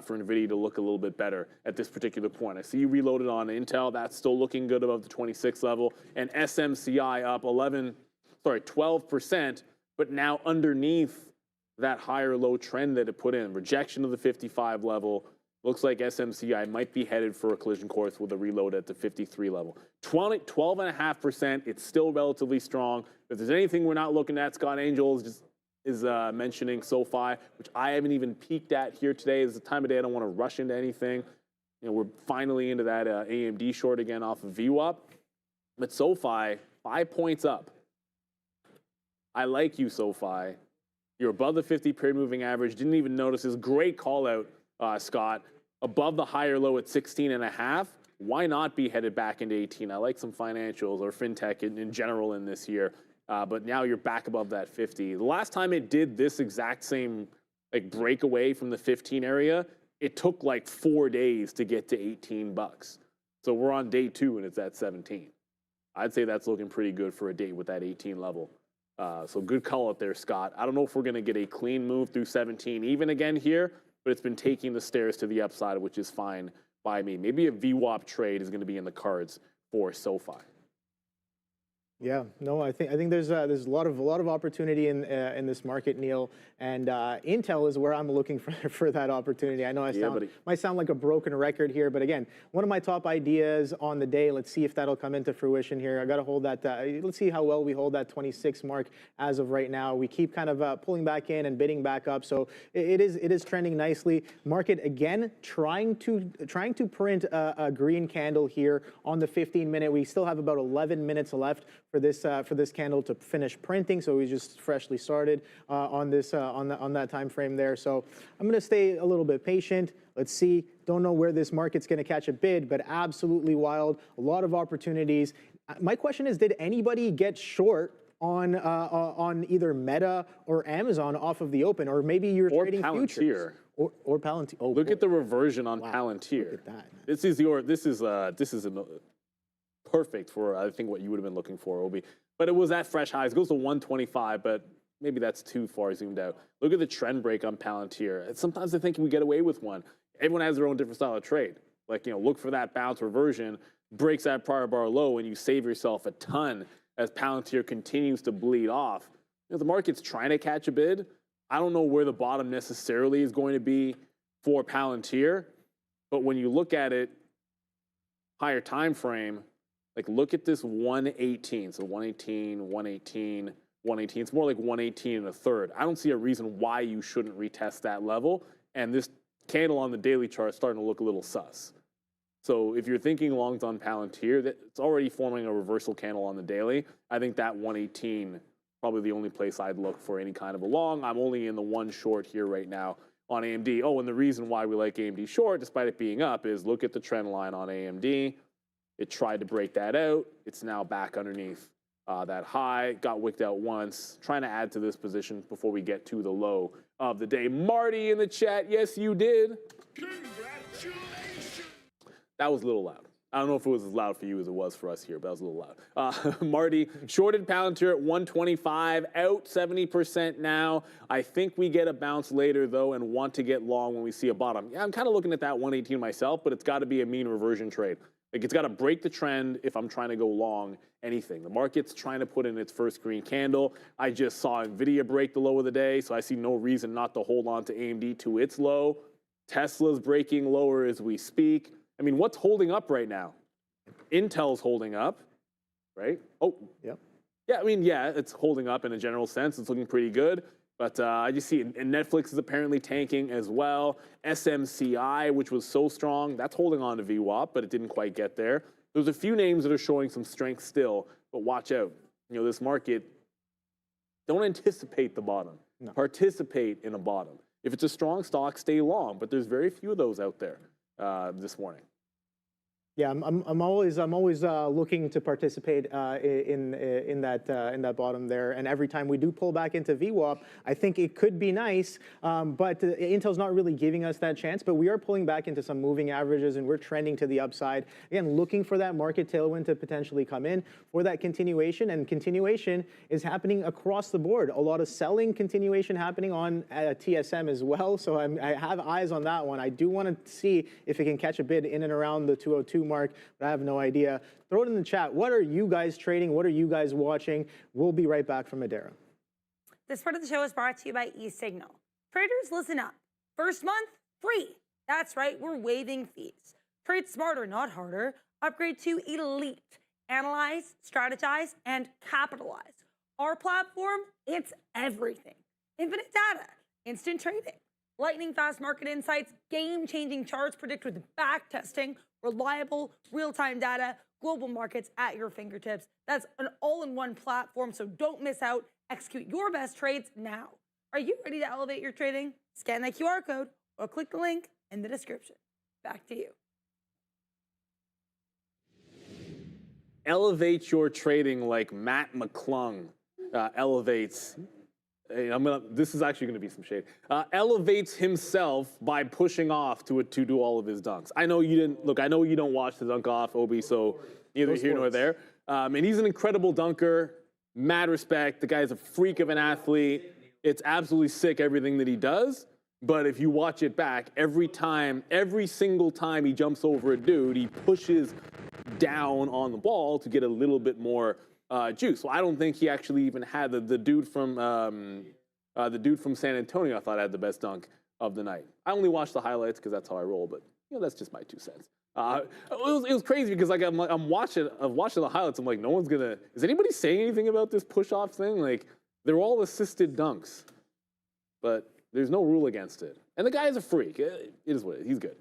for NVIDIA to look a little bit better at this particular point. I see you reloaded on Intel. That's still looking good above the 26 level. And SMCI up 12%, but now underneath that higher low trend that it put in. Rejection of the 55 level. Looks like SMCI might be headed for a collision course with a reload at the 53 level. 12.5%. It's still relatively strong. If there's anything we're not looking at, Scott Angel is mentioning SoFi, which I haven't even peeked at here today. It's the time of day I don't want to rush into anything. You know, we're finally into that AMD short again off of VWAP. But SoFi, 5 points up. I like you, SoFi. You're above the 50-period moving average. Didn't even notice this. Great call out, Scott. Above the higher low at 16.5. Why not be headed back into 18? I like some financials or fintech in general in this year. But now you're back above that 50. The last time it did this exact same breakaway from the 15 area, it took like 4 days to get to $18. So we're on day 2 and it's at 17. I'd say that's looking pretty good for a day with that 18 level. So good call out there, Scott. I don't know if we're going to get a clean move through 17 even again here, but it's been taking the stairs to the upside, which is fine by me. Maybe a VWAP trade is going to be in the cards for SoFi. Yeah, no, I think there's a lot of opportunity in this market, Neil, and Intel is where I'm looking for that opportunity. I know I might sound like a broken record here, but again, one of my top ideas on the day. Let's see if that'll come into fruition here. I got to hold that. Let's see how well we hold that 26 mark as of right now. We keep kind of pulling back in and bidding back up, so it is trending nicely. Market again trying to print a green candle here on the 15-minute. We still have about 11 minutes left for this candle to finish printing, so we just freshly started on that time frame there. So I'm going to stay a little bit patient. Let's see. Don't know where this market's going to catch a bid, but absolutely wild. A lot of opportunities. My question is, did anybody get short on either Meta or Amazon off of the open, or maybe you're trading futures or Palantir? Oh, look at the reversion on Palantir. Look at that. This is perfect for, I think, what you would have been looking for, Obi. But it was at fresh highs. It goes to 125, but maybe that's too far zoomed out. Look at the trend break on Palantir. Sometimes I think we get away with one. Everyone has their own different style of trade. Like, look for that bounce reversion, breaks that prior bar low, and you save yourself a ton as Palantir continues to bleed off. The market's trying to catch a bid. I don't know where the bottom necessarily is going to be for Palantir, but when you look at it, higher time frame, look at this 118. So 118, 118, 118. It's more like 118 and a third. I don't see a reason why you shouldn't retest that level. And this candle on the daily chart is starting to look a little sus. So if you're thinking longs on Palantir, it's already forming a reversal candle on the daily. I think that 118 probably the only place I'd look for any kind of a long. I'm only in the one short here right now on AMD. Oh, and the reason why we like AMD short, despite it being up, is look at the trend line on AMD. It tried to break that out. It's now back underneath that high. Got wicked out once. Trying to add to this position before we get to the low of the day. Marty in the chat. Yes, you did. Congratulations. That was a little loud. I don't know if it was as loud for you as it was for us here, but that was a little loud. Marty, shorted Palantir at 125, out 70% now. I think we get a bounce later, though, and want to get long when we see a bottom. Yeah, I'm kind of looking at that 118 myself, but it's got to be a mean reversion trade. It's got to break the trend if I'm trying to go long anything. The market's trying to put in its first green candle. I just saw NVIDIA break the low of the day, so I see no reason not to hold on to AMD to its low. Tesla's breaking lower as we speak. I mean, what's holding up right now? Intel's holding up, right? Oh, yep. Yeah, I mean, yeah, it's holding up in a general sense. It's looking pretty good. But I just see, and Netflix is apparently tanking as well. SMCI, which was so strong, that's holding on to VWAP, but it didn't quite get there. There's a few names that are showing some strength still, but watch out. This market, don't anticipate the bottom. No. Participate in a bottom. If it's a strong stock, stay long, but there's very few of those out there this morning. Yeah, I'm always looking to participate in that bottom there. And every time we do pull back into VWAP, I think it could be nice, but Intel's not really giving us that chance. But we are pulling back into some moving averages, and we're trending to the upside. Again, looking for that market tailwind to potentially come in for that continuation, and continuation is happening across the board. A lot of selling continuation happening on TSM as well. So I have eyes on that one. I do want to see if it can catch a bid in and around the 202 mark, but I have no idea. Throw it in the chat. What are you guys trading? What are you guys watching? We'll be right back from Madeira. This part of the show is brought to you by eSignal. Traders, listen up. First month, free. That's right, we're waiving fees. Trade smarter, not harder. Upgrade to Elite. Analyze, strategize, and capitalize. Our platform, it's everything. Infinite data, instant trading, lightning fast market insights, game-changing charts predicted with back testing, reliable, real-time data, global markets at your fingertips. That's an all-in-one platform, so don't miss out. Execute your best trades now. Are you ready to elevate your trading? Scan that QR code or click the link in the description. Back to you. Elevate your trading like Matt McClung elevates. Hey, this is actually going to be some shade. Elevates himself by pushing off to do all of his dunks. I know you didn't look. I know you don't watch the dunk off, Obi. So neither here nor there. And he's an incredible dunker. Mad respect. The guy's a freak of an athlete. It's absolutely sick everything that he does. But if you watch it back, every single time he jumps over a dude, he pushes down on the ball to get a little bit more juice. So I don't think he actually even had the dude from San Antonio. I thought had the best dunk of the night. I only watched the highlights because that's how I roll, but that's just my 2 cents. It was crazy because like I'm watching the highlights. I'm like, no one's gonna. Is anybody saying anything about this push-off thing? Like they're all assisted dunks, but there's no rule against it. And the guy is a freak. It is what it is. He's good.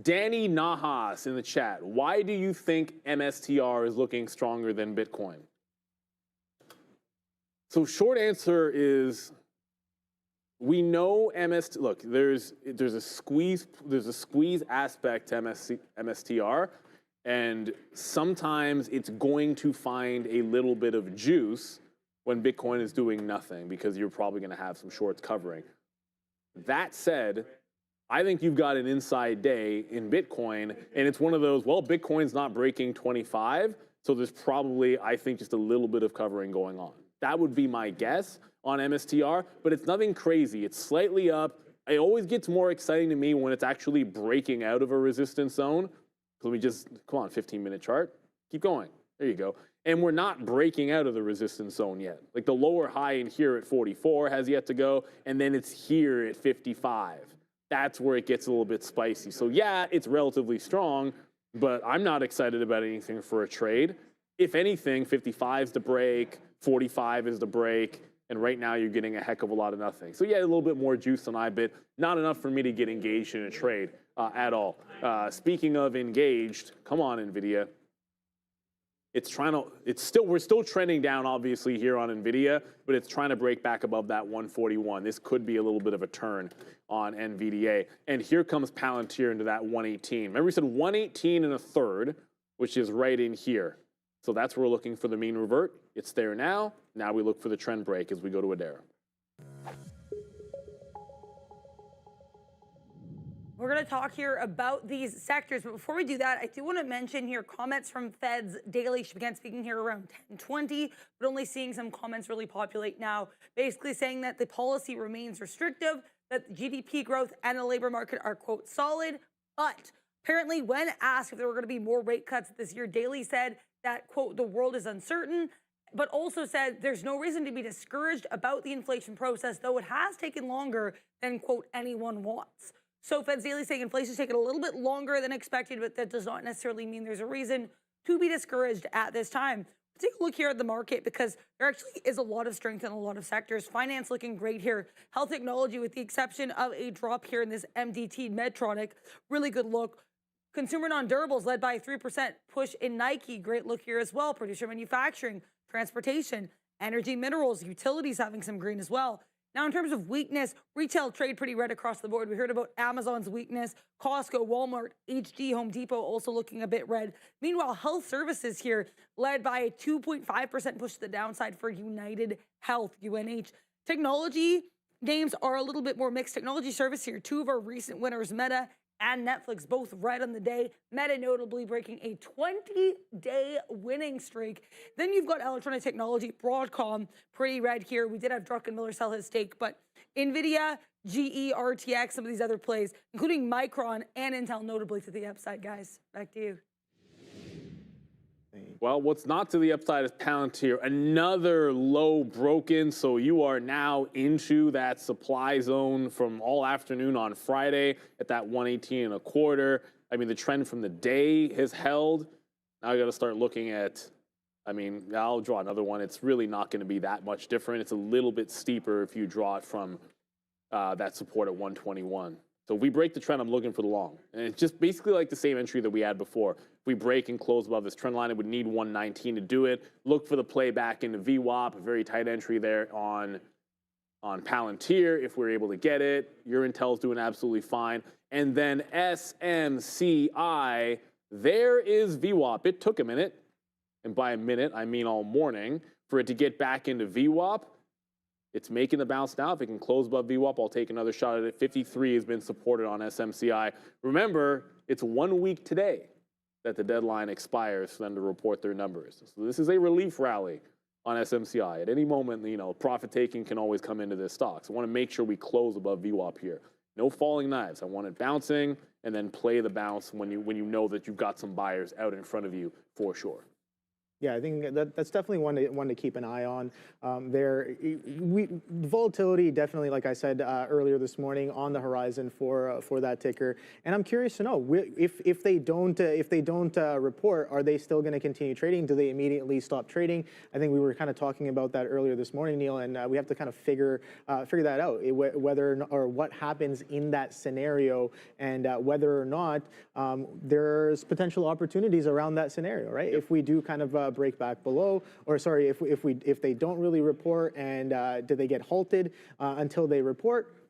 Danny Nahas in the chat. Why do you think MSTR is looking stronger than Bitcoin? So short answer is we know look, there's a squeeze aspect to MSTR, and sometimes it's going to find a little bit of juice when Bitcoin is doing nothing because you're probably going to have some shorts covering. That said, I think you've got an inside day in Bitcoin, and it's one of those, well, Bitcoin's not breaking 25, so there's probably, I think, just a little bit of covering going on. That would be my guess on MSTR, but it's nothing crazy. It's slightly up. It always gets more exciting to me when it's actually breaking out of a resistance zone. So let me just, come on, 15-minute chart. Keep going. There you go. And we're not breaking out of the resistance zone yet. Like the lower high in here at 44 has yet to go, and then it's here at 55. That's where it gets a little bit spicy. So yeah, it's relatively strong, but I'm not excited about anything for a trade. If anything, 55 is the break, 45 is the break, and right now you're getting a heck of a lot of nothing. So yeah, a little bit more juice on IBIT. Not enough for me to get engaged in a trade at all. Speaking of engaged, come on, NVIDIA. We're still trending down, obviously, here on NVIDIA, but it's trying to break back above that 141. This could be a little bit of a turn on NVDA. And here comes Palantir into that 118. Remember we said 118 and a third, which is right in here. So that's where we're looking for the mean revert. It's there now. Now we look for the trend break as we go to Adara. We're going to talk here about these sectors, but before we do that, I do want to mention here comments from Fed's daily. She began speaking here around 10:20, but only seeing some comments really populate now, basically saying that the policy remains restrictive, that the GDP growth and the labor market are, quote, solid, but apparently when asked if there were going to be more rate cuts this year, Daly said that, quote, the world is uncertain, but also said there's no reason to be discouraged about the inflation process, though it has taken longer than, quote, anyone wants. So Fed's daily saying inflation's taken a little bit longer than expected, but that does not necessarily mean there's a reason to be discouraged at this time. Take a look here at the market because there actually is a lot of strength in a lot of sectors. Finance looking great here. Health technology, with the exception of a drop here in this MDT Medtronic, really good look. Consumer non-durables led by a 3% push in Nike. Great look here as well. Producer manufacturing, transportation, energy minerals, utilities having some green as well. Now, in terms of weakness, retail trade pretty red across the board. We heard about Amazon's weakness, Costco, Walmart, HD, Home Depot also looking a bit red. Meanwhile, health services here led by a 2.5% push to the downside for United Health, UNH. Technology names are a little bit more mixed. Technology service here, two of our recent winners, Meta and Netflix, both red on the day. Meta notably breaking a 20-day winning streak. Then you've got electronic technology, Broadcom, pretty red here. We did have Druckenmiller sell his stake, but NVIDIA, GE, RTX, some of these other plays, including Micron and Intel, notably to the upside, guys. Back to you. Well, what's not to the upside is Palantir. Another low broken, so you are now into that supply zone from all afternoon on Friday at that 118.25. I mean, the trend from the day has held. Now I got to start looking at, I mean, I'll draw another one. It's really not going to be that much different. It's a little bit steeper if you draw it from that support at 121. So if we break the trend, I'm looking for the long. And it's just basically like the same entry that we had before. If we break and close above this trend line, it would need 119 to do it. Look for the play back into VWAP, a very tight entry there on Palantir if we're able to get it. Your Intel's doing absolutely fine. And then SMCI, there is VWAP. It took a minute, and by a minute, I mean all morning, for it to get back into VWAP. It's making the bounce now. If it can close above VWAP, I'll take another shot at it. 53 has been supported on SMCI. Remember, it's 1 week today that the deadline expires for them to report their numbers. So this is a relief rally on SMCI. At any moment, you know, profit taking can always come into this stock. So I want to make sure we close above VWAP here. No falling knives. I want it bouncing and then play the bounce when you know that you've got some buyers out in front of you for sure. Yeah, I think that's definitely one to keep an eye on. Volatility definitely, like I said earlier this morning, on the horizon for that ticker. And I'm curious to know if they don't report, are they still going to continue trading? Do they immediately stop trading? I think we were kind of talking about that earlier this morning, Neil, and we have to kind of figure that out, whether or what happens in that scenario, and whether or not there's potential opportunities around that scenario, right? Yep. If we do kind of break back below, or sorry, if they don't really report, and do they get halted until they report?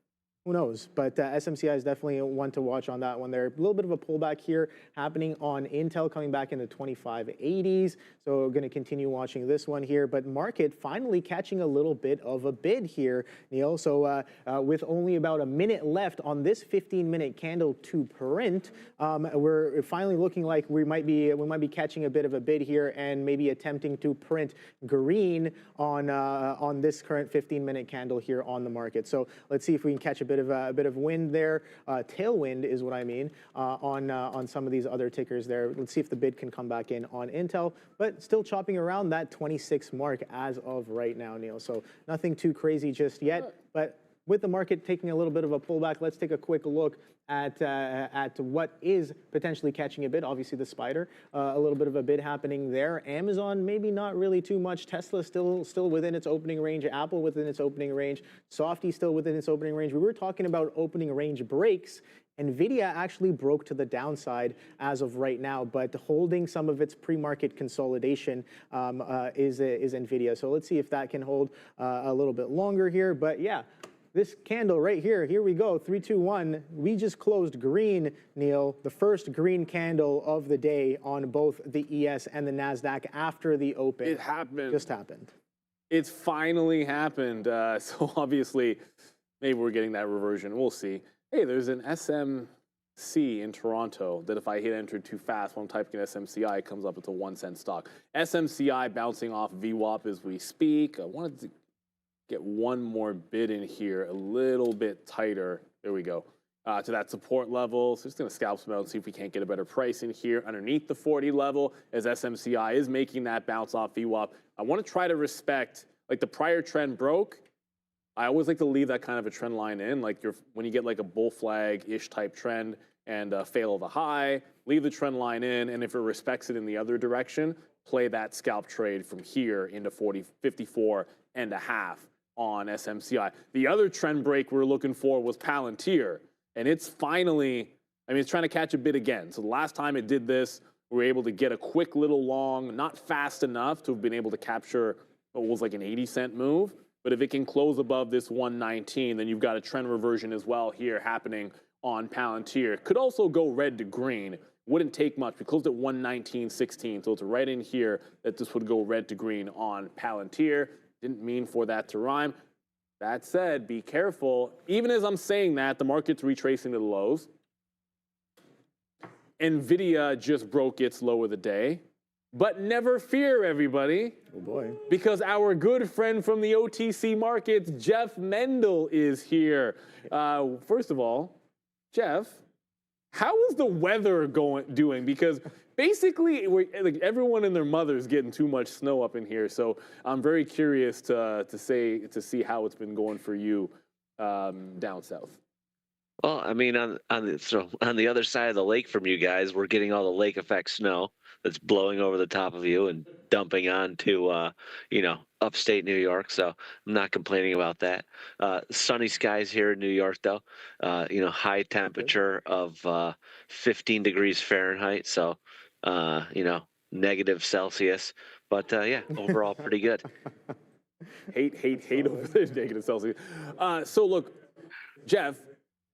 Who knows? But SMCI is definitely one to watch on that one there. A little bit of a pullback here happening on Intel, coming back in the 2580s. So we're going to continue watching this one here. But market finally catching a little bit of a bid here, Neil. So with only about a minute left on this 15-minute candle to print, we're finally looking like we might be catching a bit of a bid here and maybe attempting to print green on this current 15-minute candle here on the market. So let's see if we can catch a bit of wind there, tailwind is what I mean, on some of these other tickers there. Let's see if the bid can come back in on Intel, but still chopping around that 26 mark as of right now, Neil. So nothing too crazy just yet, but with the market taking a little bit of a pullback, let's take a quick look at what is potentially catching a bid. Obviously the spider, a little bit of a bid happening there. Amazon, maybe not really too much. Tesla still within its opening range. Apple within its opening range. Softy still within its opening range. We were talking about opening range breaks. NVIDIA actually broke to the downside as of right now, but holding some of its pre-market consolidation is NVIDIA. So let's see if that can hold a little bit longer here. But yeah, this candle right here, here we go, 3, 2, 1. We just closed green, Neil, the first green candle of the day on both the ES and the NASDAQ after the open. It happened. Just happened. It's finally happened. So obviously, maybe we're getting that reversion. We'll see. Hey, there's an SMC in Toronto that if I hit enter too fast when I'm typing in SMCI, it comes up. It's a 1-cent stock. SMCI bouncing off VWAP as we speak. I wanted to get one more bid in here, a little bit tighter. There we go. To that support level. So just going to scalp some out and see if we can't get a better price in here underneath the 40 level as SMCI is making that bounce off VWAP. I want to try to respect, like the prior trend broke. I always like to leave that kind of a trend line in, like when you get like a bull flag-ish type trend and fail the high, leave the trend line in, and if it respects it in the other direction, play that scalp trade from here into 54.5 on SMCI. The other trend break we're looking for was Palantir, and it's finally, I mean, it's trying to catch a bid again. So the last time it did this, we were able to get a quick little long, not fast enough to have been able to capture what was like an 80-cent move. But if it can close above this 119, then you've got a trend reversion as well here happening on Palantir. Could also go red to green. Wouldn't take much. We closed at 119.16, so it's right in here that this would go red to green on Palantir. Didn't mean for that to rhyme. That said, be careful. Even as I'm saying that, the market's retracing to the lows. NVIDIA just broke its low of the day. But never fear, everybody. Oh boy. Because our good friend from the OTC markets, Jeff Mendel, is here. First of all, Jeff, how is the weather doing? Because basically, like everyone and their mother's getting too much snow up in here. So I'm very curious to see how it's been going for you down south. Well, I mean, on the other side of the lake from you guys, we're getting all the lake effect snow that's blowing over the top of you and dumping onto, upstate New York. So I'm not complaining about that. Sunny skies here in New York, though. High temperature of 15 degrees Fahrenheit. So, negative Celsius. But yeah, overall pretty good. Hate over there, negative Celsius. So look, Jeff.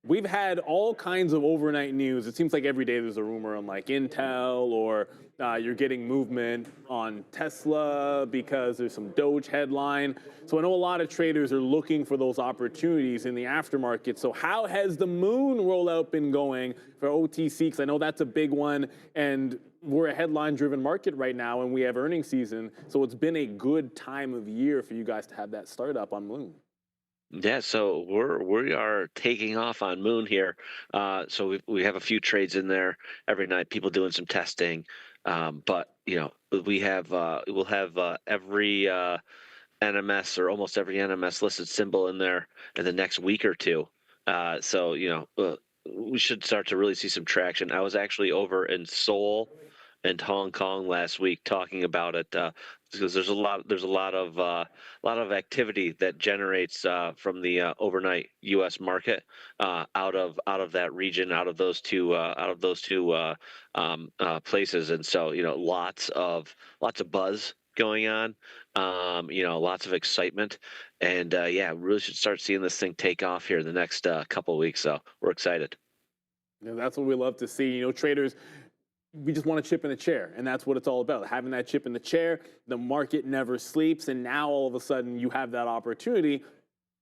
We've had all kinds of overnight news. It seems like every day there's a rumor on like Intel, or you're getting movement on Tesla because there's some Doge headline. So I know a lot of traders are looking for those opportunities in the aftermarket. So how has the moon rollout been going for OTC? Because I know that's a big one, and we're a headline-driven market right now, and we have earnings season. So it's been a good time of year for you guys to have that startup on Moon. Yeah, so we are taking off on Moon here. So we have a few trades in there every night. People doing some testing, but we'll have every NMS or almost every NMS listed symbol in there in the next week or two. So we should start to really see some traction. I was actually over in Seoul and Hong Kong last week talking about it because there's a lot of activity that generates from the overnight U.S. market out of that region, out of those two places, and so lots of buzz going on, lots of excitement, and really should start seeing this thing take off here in the next couple of weeks. So we're excited. Yeah, that's what we love to see. Traders, we just want a chip in the chair, and that's what it's all about. Having that chip in the chair, the market never sleeps, and now all of a sudden you have that opportunity.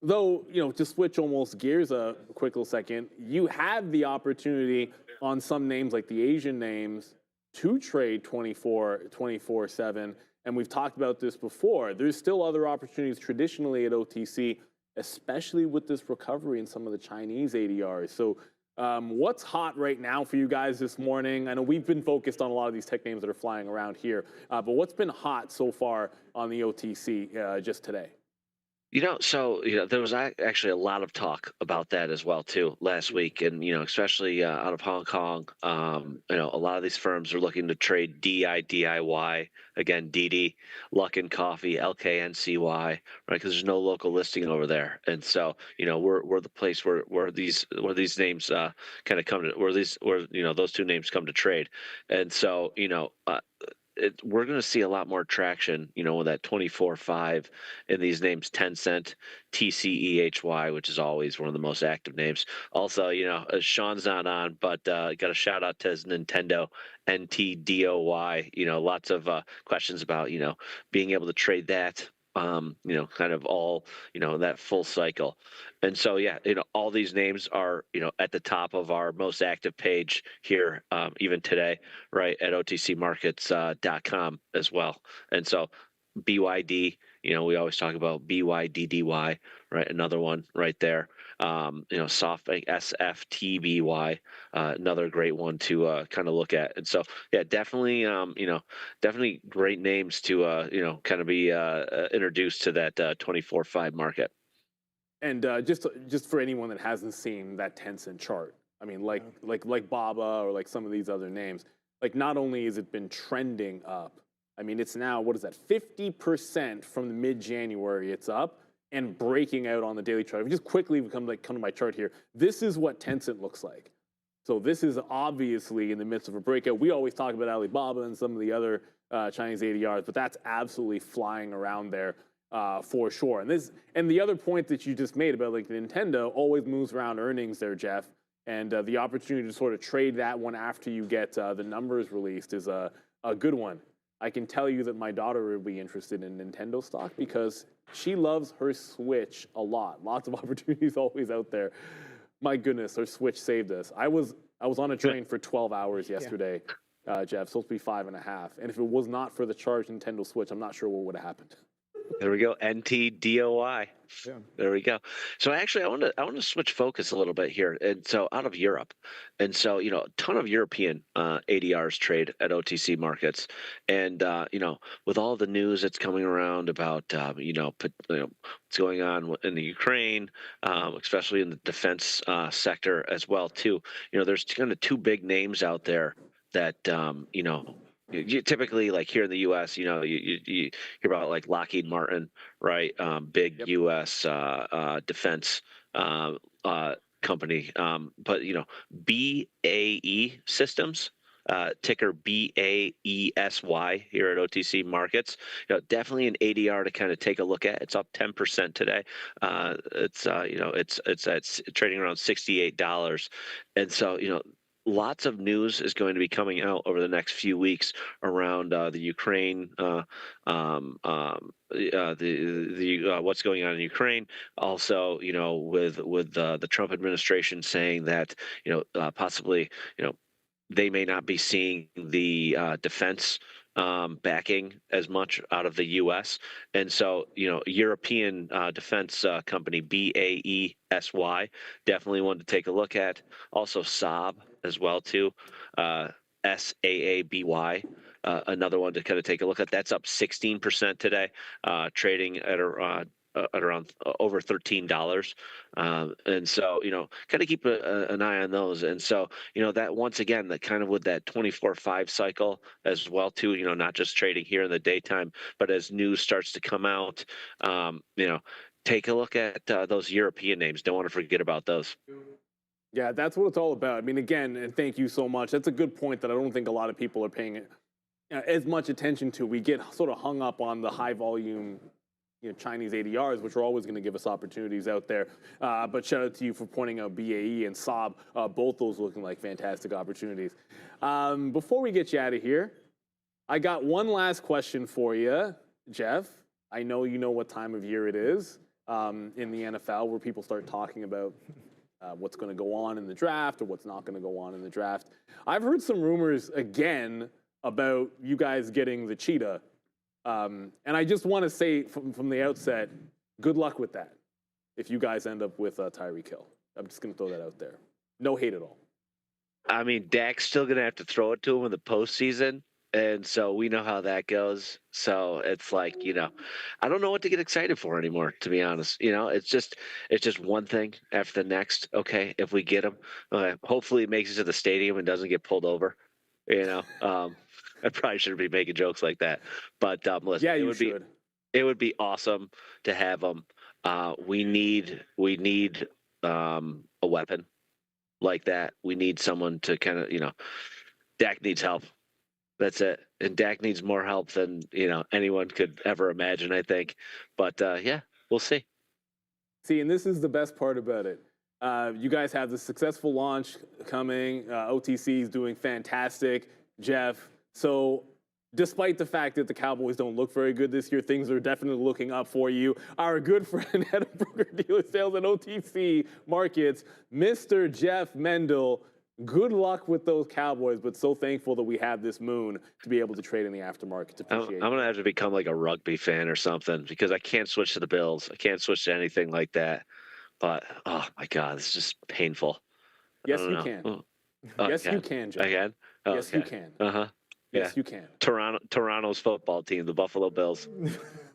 Though, to switch almost gears a quick little second, you have the opportunity on some names like the Asian names to trade 24/7, and we've talked about this before. There's still other opportunities traditionally at OTC, especially with this recovery in some of the Chinese ADRs. So what's hot right now for you guys this morning? I know we've been focused on a lot of these tech names that are flying around here, but what's been hot so far on the OTC just today? There was actually a lot of talk about that as well too last week, and especially out of Hong Kong. A lot of these firms are looking to trade DIY again, DD, Luckin Coffee, LKNCY, right? Because there's no local listing over there, and so we're the place where these names kind of come to where those two names come to trade, and so we're going to see a lot more traction, with that 24/5 in these names, Tencent, TCEHY, which is always one of the most active names. Also, Sean's not on, but got a shout out to his Nintendo, NTDOY. Lots of questions about, being able to trade that. Kind of all, that full cycle. And so, all these names are, at the top of our most active page here, even today, right, at otcmarkets.com as well. And so BYD, we always talk about BYDDY, right, another one right there. SoftBank SFTBY, another great one to kind of look at. And so, definitely, definitely great names to, kind of be introduced to that 24/5 market. And just for anyone that hasn't seen that Tencent chart, I mean, like Baba or like some of these other names, like not only has it been trending up, I mean, it's now, what is that, 50% from the mid-January it's up and breaking out on the daily chart. If we just quickly come to my chart here, this is what Tencent looks like. So this is obviously in the midst of a breakout. We always talk about Alibaba and some of the other Chinese ADRs, but that's absolutely flying around there. for sure. And the other point that you just made about like Nintendo always moves around earnings there, Jeff, and the opportunity to sort of trade that one after you get the numbers released is a good one. I can tell you that my daughter would be interested in Nintendo stock because she loves her Switch a lot. Lots of opportunities always out there. My goodness, her Switch saved us. I was on a train for 12 hours yesterday, Jeff, supposed to be 5.5. And if it was not for the charged Nintendo Switch, I'm not sure what would have happened. There we go. NTDOI. Yeah. There we go. So actually, I want to switch focus a little bit here, and so out of Europe, and so a ton of European ADRs trade at OTC markets, and with all the news that's coming around about what's going on in the Ukraine, especially in the defense sector as well too. There's kind of two big names out there that you typically, like here in the U.S., you hear about like Lockheed Martin, right? Big U.S. Defense company. But BAE Systems, ticker BAESY here at OTC Markets. Definitely an ADR to kind of take a look at. It's up 10% today. It's trading around $68, and so lots of news is going to be coming out over the next few weeks around the Ukraine, what's going on in Ukraine. Also, with the Trump administration saying that possibly they may not be seeing the defense backing as much out of the U.S. And so, European defense company BAESY, definitely one to take a look at. Also Saab as well too, SAABY, another one to kind of take a look at. That's up 16% today, trading at around over $13. And so, kind of keep an eye on those. And so, that once again, that kind of with that 24/5 cycle as well too, not just trading here in the daytime, but as news starts to come out, take a look at those European names. Don't want to forget about those. Yeah, that's what it's all about. I mean, again, and thank you so much. That's a good point that I don't think a lot of people are paying as much attention to. We get sort of hung up on the high volume Chinese ADRs, which are always going to give us opportunities out there. But shout out to you for pointing out BAE and Saab, both those looking like fantastic opportunities. Before we get you out of here, I got one last question for you, Jeff. I know you know what time of year it is in the NFL where people start talking about what's going to go on in the draft or what's not going to go on in the draft. I've heard some rumors again about you guys getting the cheetah. And I just want to say from the outset, good luck with that if you guys end up with Tyreek Hill. I'm just going to throw that out there. No hate at all. I mean, Dak's still going to have to throw it to him in the postseason. And so we know how that goes. So it's like, I don't know what to get excited for anymore, to be honest. It's just one thing after the next. Okay, if we get him, hopefully he makes it to the stadium and doesn't get pulled over. I probably shouldn't be making jokes like that. But listen, yeah, it would be awesome to have him. We need a weapon like that. We need someone to kind of, Dak needs help. That's it. And Dak needs more help than, anyone could ever imagine, I think. But, yeah, we'll see. See, and this is the best part about it. You guys have the successful launch coming. OTC is doing fantastic, Jeff. So despite the fact that the Cowboys don't look very good this year, things are definitely looking up for you. Our good friend, head of broker dealer sales and OTC markets, Mr. Jeff Mendel. Good luck with those Cowboys, but so thankful that we have this moon to be able to trade in the aftermarket. I'm going to have to become like a rugby fan or something because I can't switch to the Bills. I can't switch to anything like that. But, oh, my God, it's just painful. Yes, you can. Yes, you can, Jeff. I can? Oh, yes, you can. Uh-huh. Yes, you can. Toronto's football team, the Buffalo Bills.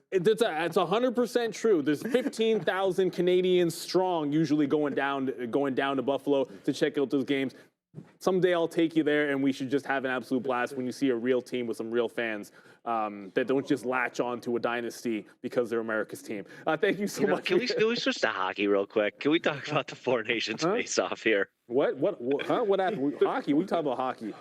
It's 100% true. There's 15,000 Canadians strong usually going down to Buffalo to check out those games. Someday I'll take you there, and we should just have an absolute blast when you see a real team with some real fans that don't just latch on to a dynasty because they're America's team. Thank you so much. Can we switch to hockey real quick? Can we talk about the Four Nations face-off here? What happened? Hockey? We talk about hockey.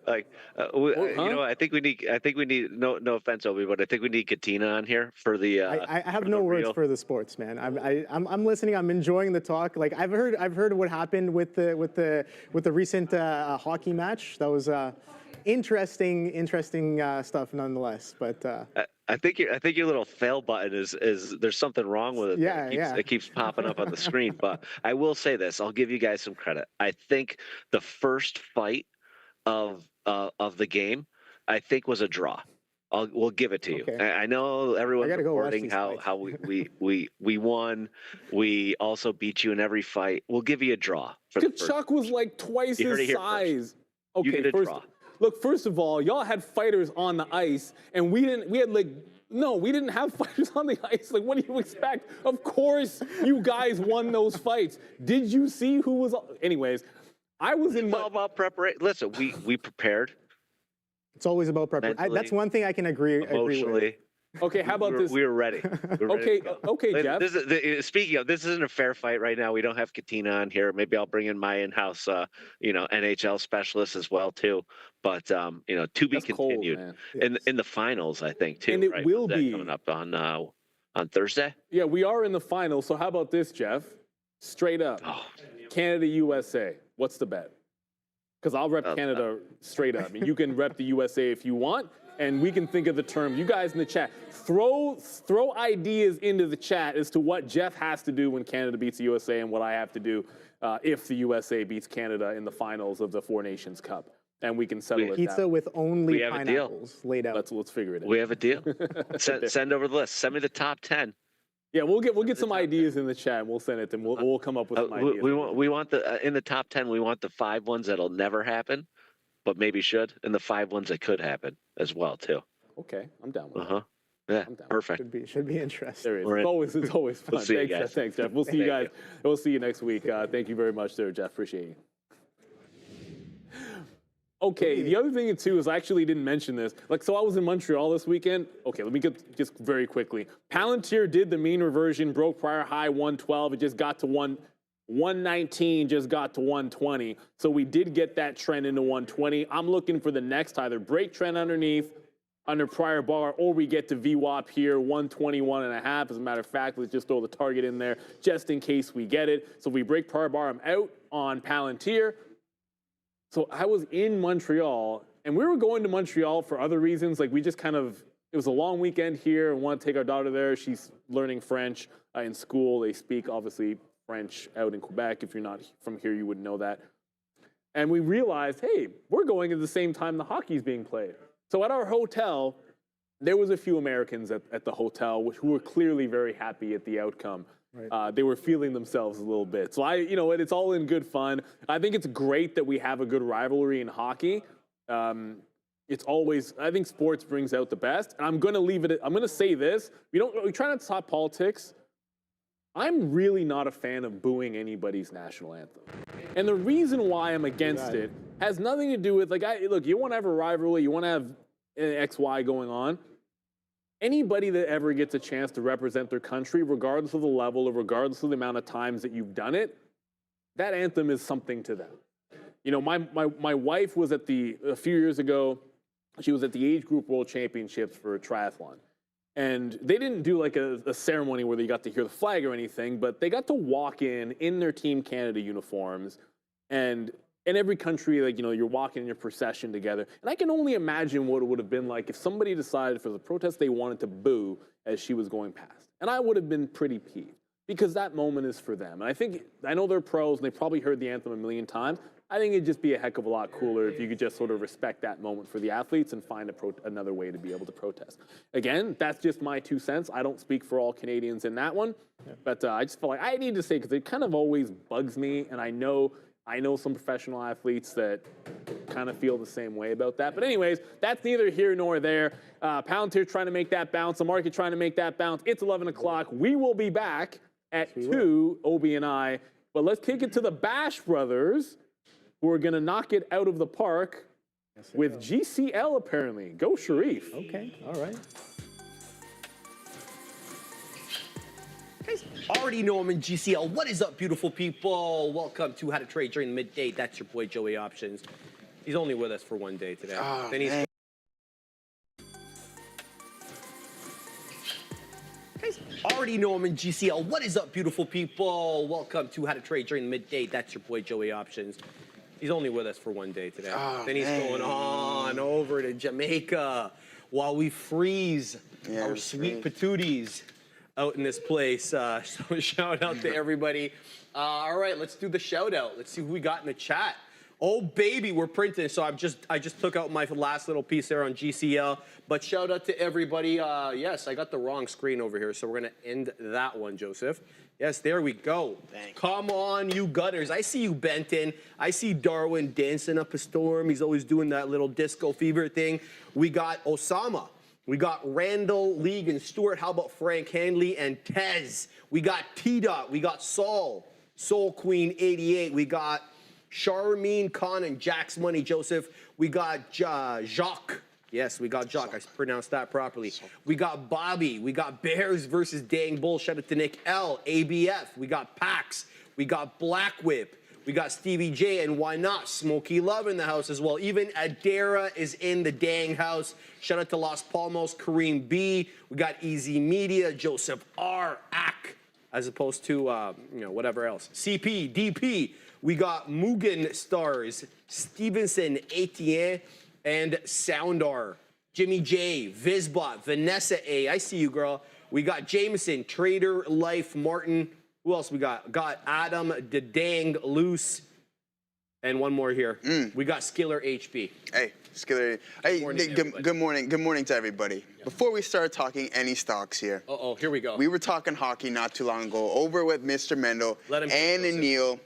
I think we need. No offense, Obi, but I think we need Katina on here for the. I have no words for the sports, man. I'm listening. I'm enjoying the talk. Like I've heard what happened with the recent hockey match. That was interesting stuff nonetheless. But I think your little fail button is there's something wrong with it. Yeah, it keeps popping up on the screen. But I will say this: I'll give you guys some credit. I think the first fight of the game, I think, was a draw. We'll give it to you. Okay. I know everyone's reporting go how we won. We also beat you in every fight. We'll give you a draw. Kachuk was like twice his size. Okay, first of all, y'all had fighters on the ice, and we didn't have fighters on the ice. Like, what do you expect? Of course, you guys won those fights. Did you see who was? Anyways, I was in. It's all about preparation. Listen, we prepared. It's always about preparation. That's one thing I can agree with. Okay, how about this? We were ready. Okay, Jeff. Speaking of, this isn't a fair fight right now. We don't have Katina on here. Maybe I'll bring in my in-house, NHL specialist as well too. But to be continued in the finals, I think too. And it will be coming up on Thursday. Yeah, we are in the finals. So how about this, Jeff? Straight up, Canada, USA. What's the bet? Because I'll rep Canada straight up. I mean, you can rep the USA if you want. And we can think of the term. You guys in the chat, throw ideas into the chat as to what Jeff has to do when Canada beats the USA and what I have to do if the USA beats Canada in the finals of the Four Nations Cup. And we can settle it. Pizza with only pineapples laid out. Let's figure it out. We have a deal. Send over the list. Send me the top 10. Yeah, we'll get some ideas in the chat. And we'll send it, and we'll come up with some ideas. We want the in the top 10. We want the 5 ones that'll never happen, but maybe should, and the 5 ones that could happen as well too. Okay, I'm down with that. Yeah, perfect. Should be interesting. There is. It's always fun. We'll see you guys. Thanks, Jeff. We'll see you guys. We'll see you next week. Thank you very much, there, Jeff. Appreciate you. Okay, the other thing too is I actually didn't mention this. So I was in Montreal this weekend. Okay, let me get just very quickly. Palantir did the mean reversion, broke prior high 112. It just got to 119, just got to 120. So we did get that trend into 120. I'm looking for the next either break trend underneath, under prior bar, or we get to VWAP here, 121.5. As a matter of fact, let's just throw the target in there just in case we get it. So if we break prior bar, I'm out on Palantir. So I was in Montreal, and we were going to Montreal for other reasons. Like we just it was a long weekend here. We want to take our daughter there. She's learning French in school. They speak, obviously, French out in Quebec. If you're not from here, you wouldn't know that. And we realized, hey, we're going at the same time the hockey's being played. So at our hotel, there was a few Americans at the hotel who were clearly very happy at the outcome. Right. They were feeling themselves a little bit. So it's all in good fun. I think it's great that we have a good rivalry in hockey. It's always, I think sports brings out the best. And I'm going to say this. We try not to talk politics. I'm really not a fan of booing anybody's national anthem. And the reason why I'm against it has nothing to do with, look, you want to have a rivalry, you want to have XY going on. Anybody that ever gets a chance to represent their country, regardless of the level or regardless of the amount of times that you've done it, that anthem is something to them. My wife was a few years ago, she was at the age group world championships for a triathlon. And they didn't do a ceremony where they got to hear the flag or anything, but they got to walk in their Team Canada uniforms. And in every country, you're walking in your procession together. And I can only imagine what it would have been like if somebody decided for the protest they wanted to boo as she was going past. And I would have been pretty peeved because that moment is for them. And I know they're pros and they probably heard the anthem a million times. I think it'd just be a heck of a lot cooler if you could just sort of respect that moment for the athletes and find another way to be able to protest. Again, that's just my 2 cents. I don't speak for all Canadians in that one. But I just feel like I need to say, because it kind of always bugs me, and I know some professional athletes that kind of feel the same way about that. But anyways, that's neither here nor there. Palantir trying to make that bounce. The market trying to make that bounce. It's 11 o'clock. We will be back at 2, Obi and I. But let's kick it to the Bash Brothers, who are going to knock it out of the park with GCL apparently. Go Sharif. Okay, all right. Guys already know I'm in GCL. What is up, beautiful people? Welcome to How to Trade During the Midday. That's your boy, Joey Options. He's only with us for one day today. Oh, then he's man. Guys already know I'm in GCL. What is up, beautiful people? Welcome to How to Trade During the Midday. That's your boy, Joey Options. He's only with us for one day today. Oh, then he's going on over to Jamaica while we freeze our sweet patooties out in this place. So shout out to everybody. All right, let's do the shout out. Let's see who we got in the chat. Oh baby, we're printing. So I just took out my last little piece there on GCL. But shout out to everybody. Yes, I got the wrong screen over here, so we're gonna end that one, Joseph. Yes, there we go. Come on, you gutters. I see you, Benton. I see Darwin dancing up a storm. He's always doing that little disco fever thing. We got Osama. We got Randall, League, and Stewart. How about Frank Handley and Tez? We got T-Dot. We got Saul, Soul Queen 88. We got Charmine Khan and Jack's Money, Joseph. We got Jacques. Yes, we got Jacques. I pronounced that properly. We got Bobby. We got Bears versus Dang Bull. Shout out to Nick L. ABF. We got Pax. We got Black Whip. We got Stevie J, and why not? Smokey Love in the house as well. Even Adara is in the dang house. Shout out to Los Palmos, Kareem B. We got Easy Media, Joseph R. Ack, as opposed to, whatever else. CP, DP. We got Mugen Stars, Stevenson, Etienne, and Soundar. Jimmy J, Vizbot, Vanessa A. I see you, girl. We got Jameson, Trader Life, Martin. Who else we got? Got Adam, the Dang Loose, and one more here. We got Skiller HP. Hey, Skiller. Hey, good morning. Good morning to everybody. Yeah. Before we start talking any stocks here. Uh-oh, here we go. We were talking hockey not too long ago over with Mr. Mendel and Neil.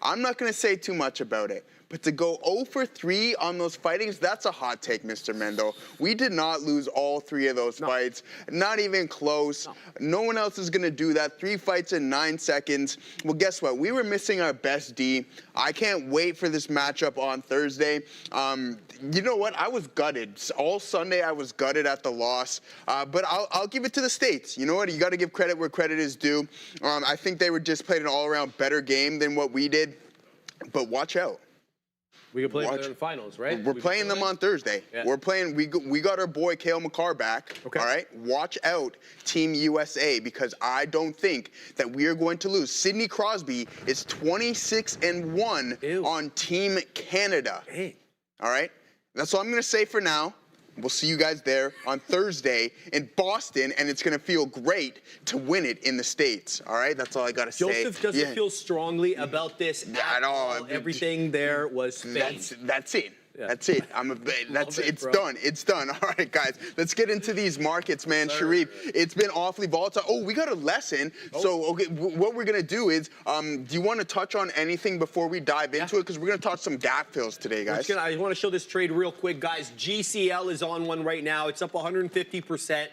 I'm not going to say too much about it. But to go 0 for 3 on those fightings, that's a hot take, Mr. Mendel. We did not lose all 3 of those fights. Not even close. No one else is going to do that. 3 fights in 9 seconds. Well, guess what? We were missing our best D. I can't wait for this matchup on Thursday. You know what? I was gutted. All Sunday, I was gutted at the loss. But I'll give it to the States. You know what? You got to give credit where credit is due. I think they were just playing an all-around better game than what we did. But watch out. We can play them in the finals, right? We're playing them on Thursday. Yeah. We're playing. We got our boy Cale McCarr back. Okay. All right. Watch out, Team USA, because I don't think that we are going to lose. Sidney Crosby is 26-1 on Team Canada. Hey. All right. That's all I'm going to say for now. We'll see you guys there on Thursday in Boston, and it's going to feel great to win it in the States. All right? That's all I got to say. Joseph doesn't feel strongly about this at all. Everything there was fake. That's it. Yeah. That's it. It's done. It's done. All right, guys. Let's get into these markets, man. Sharif, it's been awfully volatile. Oh, we got a lesson. So, okay, what we're gonna do is, do you want to touch on anything before we dive into it? Because we're gonna talk some gap fills today, guys. I want to show this trade real quick, guys. GCL is on one right now. It's up 150%.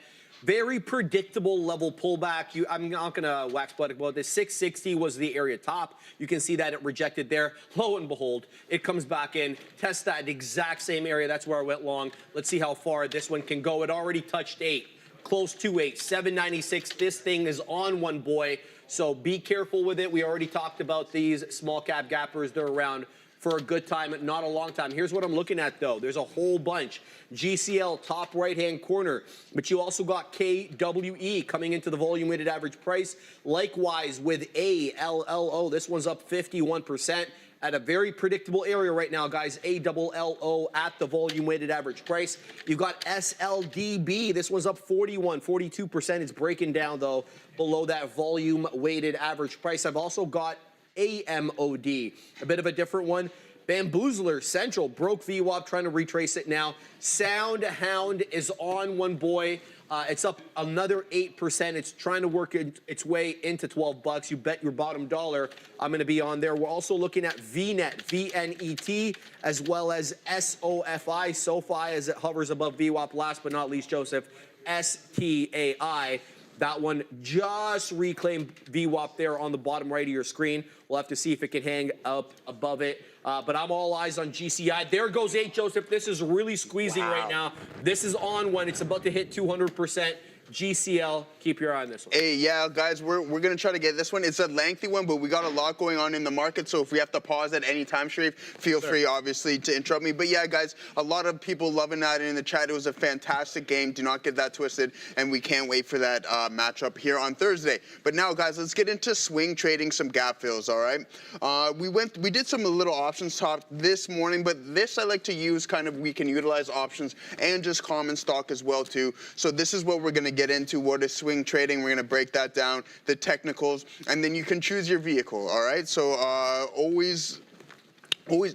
Very predictable level pullback. I'm not going to wax poetic about this. 660 was the area top. You can see that it rejected there. Lo and behold, it comes back in. Test that exact same area. That's where I went long. Let's see how far this one can go. It already touched 8. Close to 8. 796. This thing is on one, boy. So be careful with it. We already talked about these small cap gappers. They're around for a good time, not a long time. Here's what I'm looking at, though. There's a whole bunch. GCL, top right-hand corner. But you also got KWE coming into the volume-weighted average price. Likewise with ALLO. This one's up 51% at a very predictable area right now, guys. ALLO at the volume-weighted average price. You've got SLDB. This one's up 42%. It's breaking down, though, below that volume-weighted average price. I've also got AMOD, a bit of a different one. Bamboozler Central broke VWAP, trying to retrace it now. Sound Hound is on one, boy. It's up another 8%. It's trying to work its way into $12. You bet your bottom dollar I'm going to be on there. We're also looking at VNet, VNET, as well as SOFI, SOFI, as it hovers above VWAP. Last but not least, Joseph, STAI. That one just reclaimed VWAP there on the bottom right of your screen. We'll have to see if it can hang up above it. But I'm all eyes on GCI. There goes 8, Joseph. This is really squeezing right now. This is on when it's about to hit 200%. GCL, keep your eye on this one. Hey, yeah, guys, we're going to try to get this one. It's a lengthy one, but we got a lot going on in the market, so if we have to pause at any time, Sharif, feel free, obviously, to interrupt me. But yeah, guys, a lot of people loving that in the chat. It was a fantastic game. Do not get that twisted, and we can't wait for that matchup here on Thursday. But now, guys, let's get into swing trading, some gap fills, all right? We did some little options talk this morning, but this I like to use we can utilize options and just common stock as well, too. So this is what we're going to get into. What is swing trading? We're going to break that down, the technicals, and then you can choose your vehicle, all right? So always,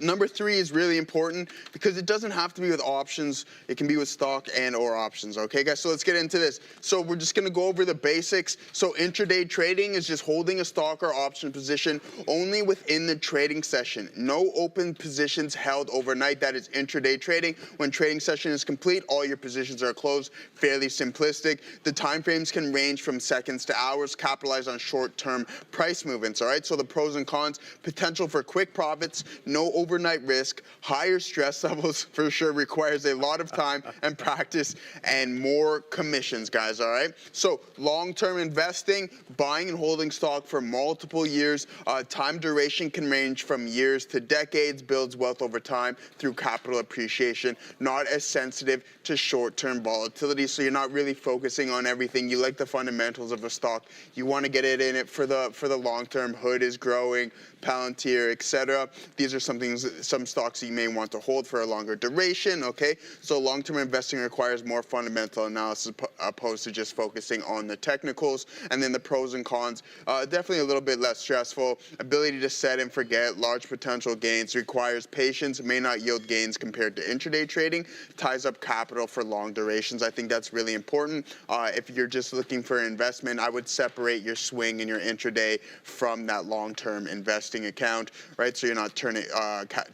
number 3 is really important because it doesn't have to be with options. It can be with stock and or options. Okay, guys, so let's get into this. So we're just going to go over the basics. So intraday trading is just holding a stock or option position only within the trading session. No open positions held overnight. That is intraday trading. When trading session is complete, all your positions are closed. Fairly simplistic. The time frames can range from seconds to hours. Capitalize on short-term price movements. All right, so the pros and cons: potential for quick profits, no overnight risk, higher stress levels for sure, requires a lot of time and practice, and more commissions, guys, all right? So long-term investing, buying and holding stock for multiple years, time duration can range from years to decades, builds wealth over time through capital appreciation, not as sensitive to short-term volatility, so you're not really focusing on everything. You like the fundamentals of a stock. You want to get it in it for the long term. Hood is growing, Palantir, etc. These are some stocks you may want to hold for a longer duration, okay? So long-term investing requires more fundamental analysis opposed to just focusing on the technicals. And then the pros and cons, definitely a little bit less stressful. Ability to set and forget, large potential gains, requires patience, may not yield gains compared to intraday trading, ties up capital for long durations. I think that's really important. If you're just looking for an investment, I would separate your swing and your intraday from that long-term investing account, right? So you're not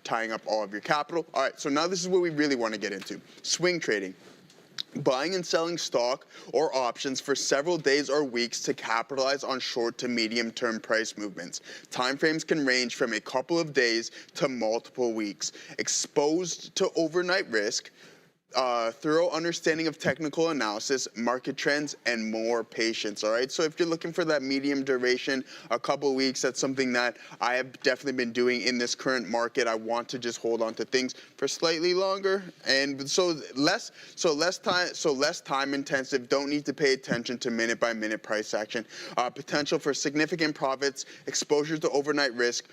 tying up all of your capital. All right, so now this is what we really want to get into. Swing trading. Buying and selling stock or options for several days or weeks to capitalize on short to medium term price movements. Timeframes can range from a couple of days to multiple weeks. Exposed to overnight risk, thorough understanding of technical analysis, market trends, and more patience, all right? So if you're looking for that medium duration, a couple weeks, that's something that I have definitely been doing in this current market. I want to just hold on to things for slightly longer, and so less time intensive, don't need to pay attention to minute by minute price action. Potential for significant profits, exposure to overnight risk,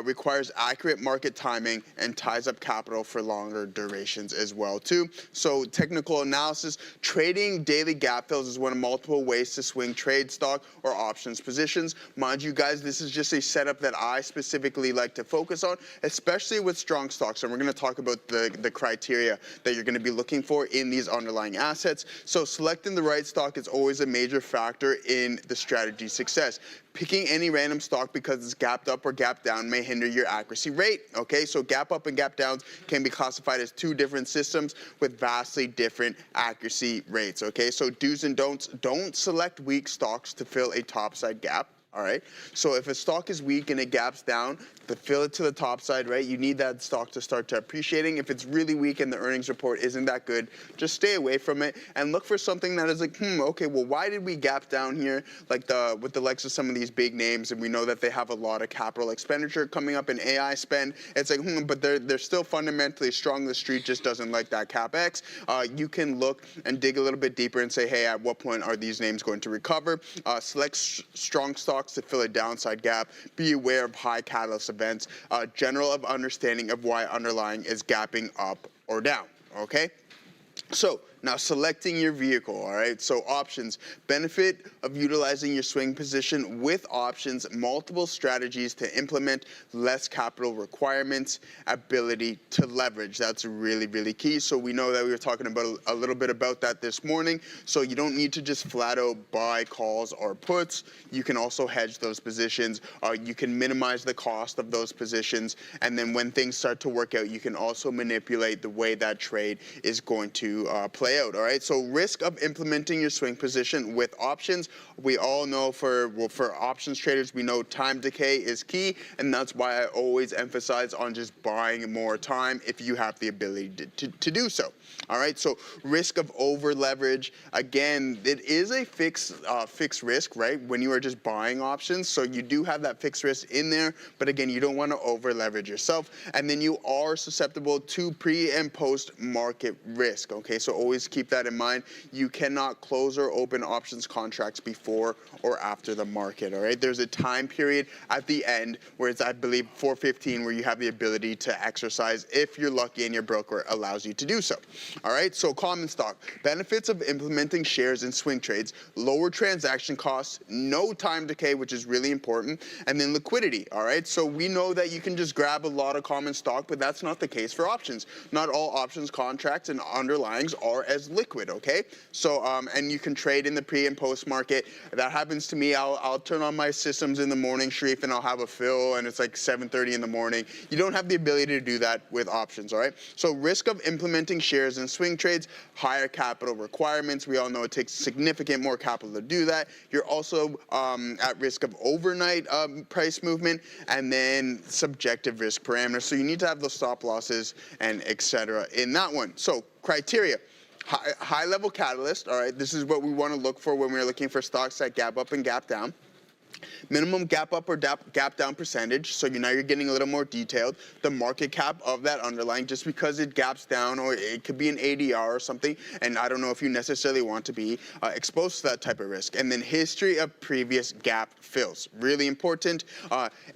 requires accurate market timing, and ties up capital for longer durations as well too. So technical analysis, trading daily gap fills is one of multiple ways to swing trade stock or options positions. Mind you guys, this is just a setup that I specifically like to focus on, especially with strong stocks. And we're going to talk about the criteria that you're going to be looking for in these underlying assets. So selecting the right stock is always a major factor in the strategy success. Picking any random stock because it's gapped up or gapped down may hinder your accuracy rate, okay? So gap up and gap downs can be classified as two different systems with vastly different accuracy rates, okay? So do's and don'ts: don't select weak stocks to fill a topside gap. All right, so if a stock is weak and it gaps down, to fill it to the top side, right, you need that stock to start to appreciating. If it's really weak and the earnings report isn't that good, just stay away from it and look for something that is like, okay, well, why did we gap down here? Like with the likes of some of these big names, and we know that they have a lot of capital expenditure coming up in AI spend. It's like, but they're still fundamentally strong. The street just doesn't like that CapEx. You can look and dig a little bit deeper and say, hey, at what point are these names going to recover? Select strong stocks to fill a downside gap. Be aware of high catalyst events. General of understanding of why underlying is gapping up or down. Okay? So now selecting your vehicle, all right? So options, benefit of utilizing your swing position with options, multiple strategies to implement, less capital requirements, ability to leverage. That's really, really key. So we know that we were talking about a little bit about that this morning. So you don't need to just flat out buy calls or puts. You can also hedge those positions. You can minimize the cost of those positions. And then when things start to work out, you can also manipulate the way that trade is going to play play out, all right? So risk of implementing your swing position with options. We all know for options traders, we know time decay is key, and that's why I always emphasize on just buying more time if you have the ability to do so. All right, so risk of over leverage, again, it is a fixed risk, right? When you are just buying options, so you do have that fixed risk in there, but again, you don't want to over leverage yourself, and then you are susceptible to pre and post market risk, okay? So always keep that in mind. You cannot close or open options contracts before or after the market, all right? There's a time period at the end where it's, I believe, 4:15, where you have the ability to exercise if you're lucky and your broker allows you to do so. All right, so common stock. Benefits of implementing shares in swing trades: lower transaction costs, no time decay, which is really important, and then liquidity, all right? So we know that you can just grab a lot of common stock, but that's not the case for options. Not all options contracts and underlyings are as liquid, okay? So, and you can trade in the pre and post market. That happens to me. I'll turn on my systems in the morning, Sharif, and I'll have a fill, and it's like 7:30 in the morning. You don't have the ability to do that with options, all right? So risk of implementing shares in swing trades: higher capital requirements. We all know it takes significant more capital to do that. You're also at risk of overnight price movement, and then subjective risk parameters. So you need to have those stop losses and etc. in that one. So criteria: high level catalyst. All right, this is what we want to look for when we're looking for stocks that gap up and gap down. Minimum gap up or gap down percentage, so now you're getting a little more detailed. The market cap of that underlying, just because it gaps down, or it could be an ADR or something, and I don't know if you necessarily want to be exposed to that type of risk. And then history of previous gap fills, really important.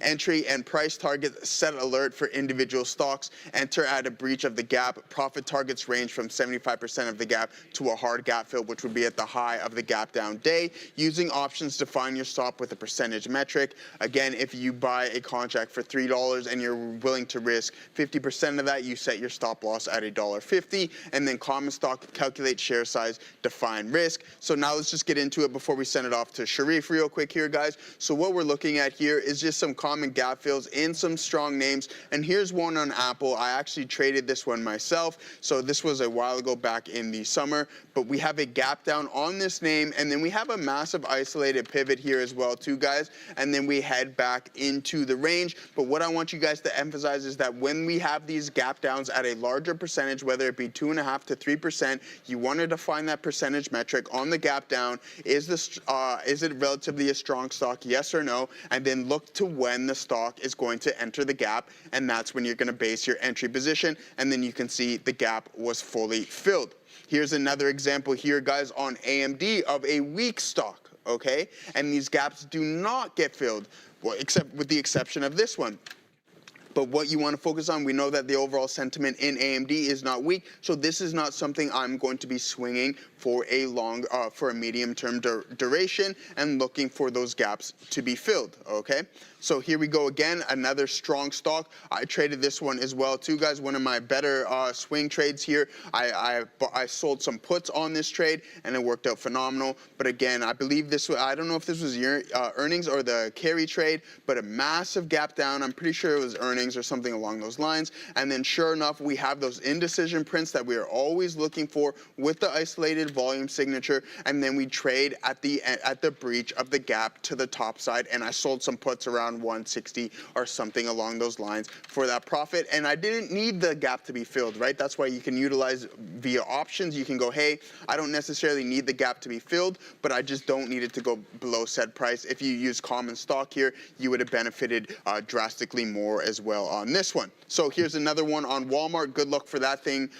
Entry and price targets: set alert for individual stocks. Enter at a breach of the gap. Profit targets range from 75% of the gap to a hard gap fill, which would be at the high of the gap down day. Using options, define your stop with a percentage metric. Again, if you buy a contract for $3 and you're willing to risk 50% of that, you set your stop loss at $1.50. And then common stock: calculate share size, define risk. So now let's just get into it before we send it off to Sharif real quick here, guys. So what we're looking at here is just some common gap fills in some strong names. And here's one on Apple. I actually traded this one myself. So this was a while ago, back in the summer. But we have a gap down on this name, and then we have a massive isolated pivot here as well too, guys, and then we head back into the range. But what I want you guys to emphasize is that when we have these gap downs at a larger percentage, whether it be 2.5% to 3%, you want to define that percentage metric on the gap down. Is it relatively a strong stock, yes or no? And then look to when the stock is going to enter the gap, and that's when you're going to base your entry position, and then you can see the gap was fully filled. Here's another example here, guys, on AMD of a weak stock, okay? And these gaps do not get filled, well, except with the exception of this one. But what you want to focus on, we know that the overall sentiment in AMD is not weak, so this is not something I'm going to be swinging for a medium-term duration and looking for those gaps to be filled, okay? So here we go again, another strong stock. I traded this one as well too, guys. One of my better swing trades here. I sold some puts on this trade, and it worked out phenomenal. But again, I believe this was, I don't know if this was your earnings or the carry trade, but a massive gap down. I'm pretty sure it was earnings or something along those lines. And then sure enough, we have those indecision prints that we are always looking for with the isolated volume signature, and then we trade at the breach of the gap to the top side, and I sold some puts around 160 or something along those lines for that profit. And I didn't need the gap to be filled, right? That's why you can utilize via options. You can go, hey, I don't necessarily need the gap to be filled, but I just don't need it to go below said price. If you use common stock here, you would have benefited drastically more as well on this one. So here's another one on Walmart. Good luck for that thing.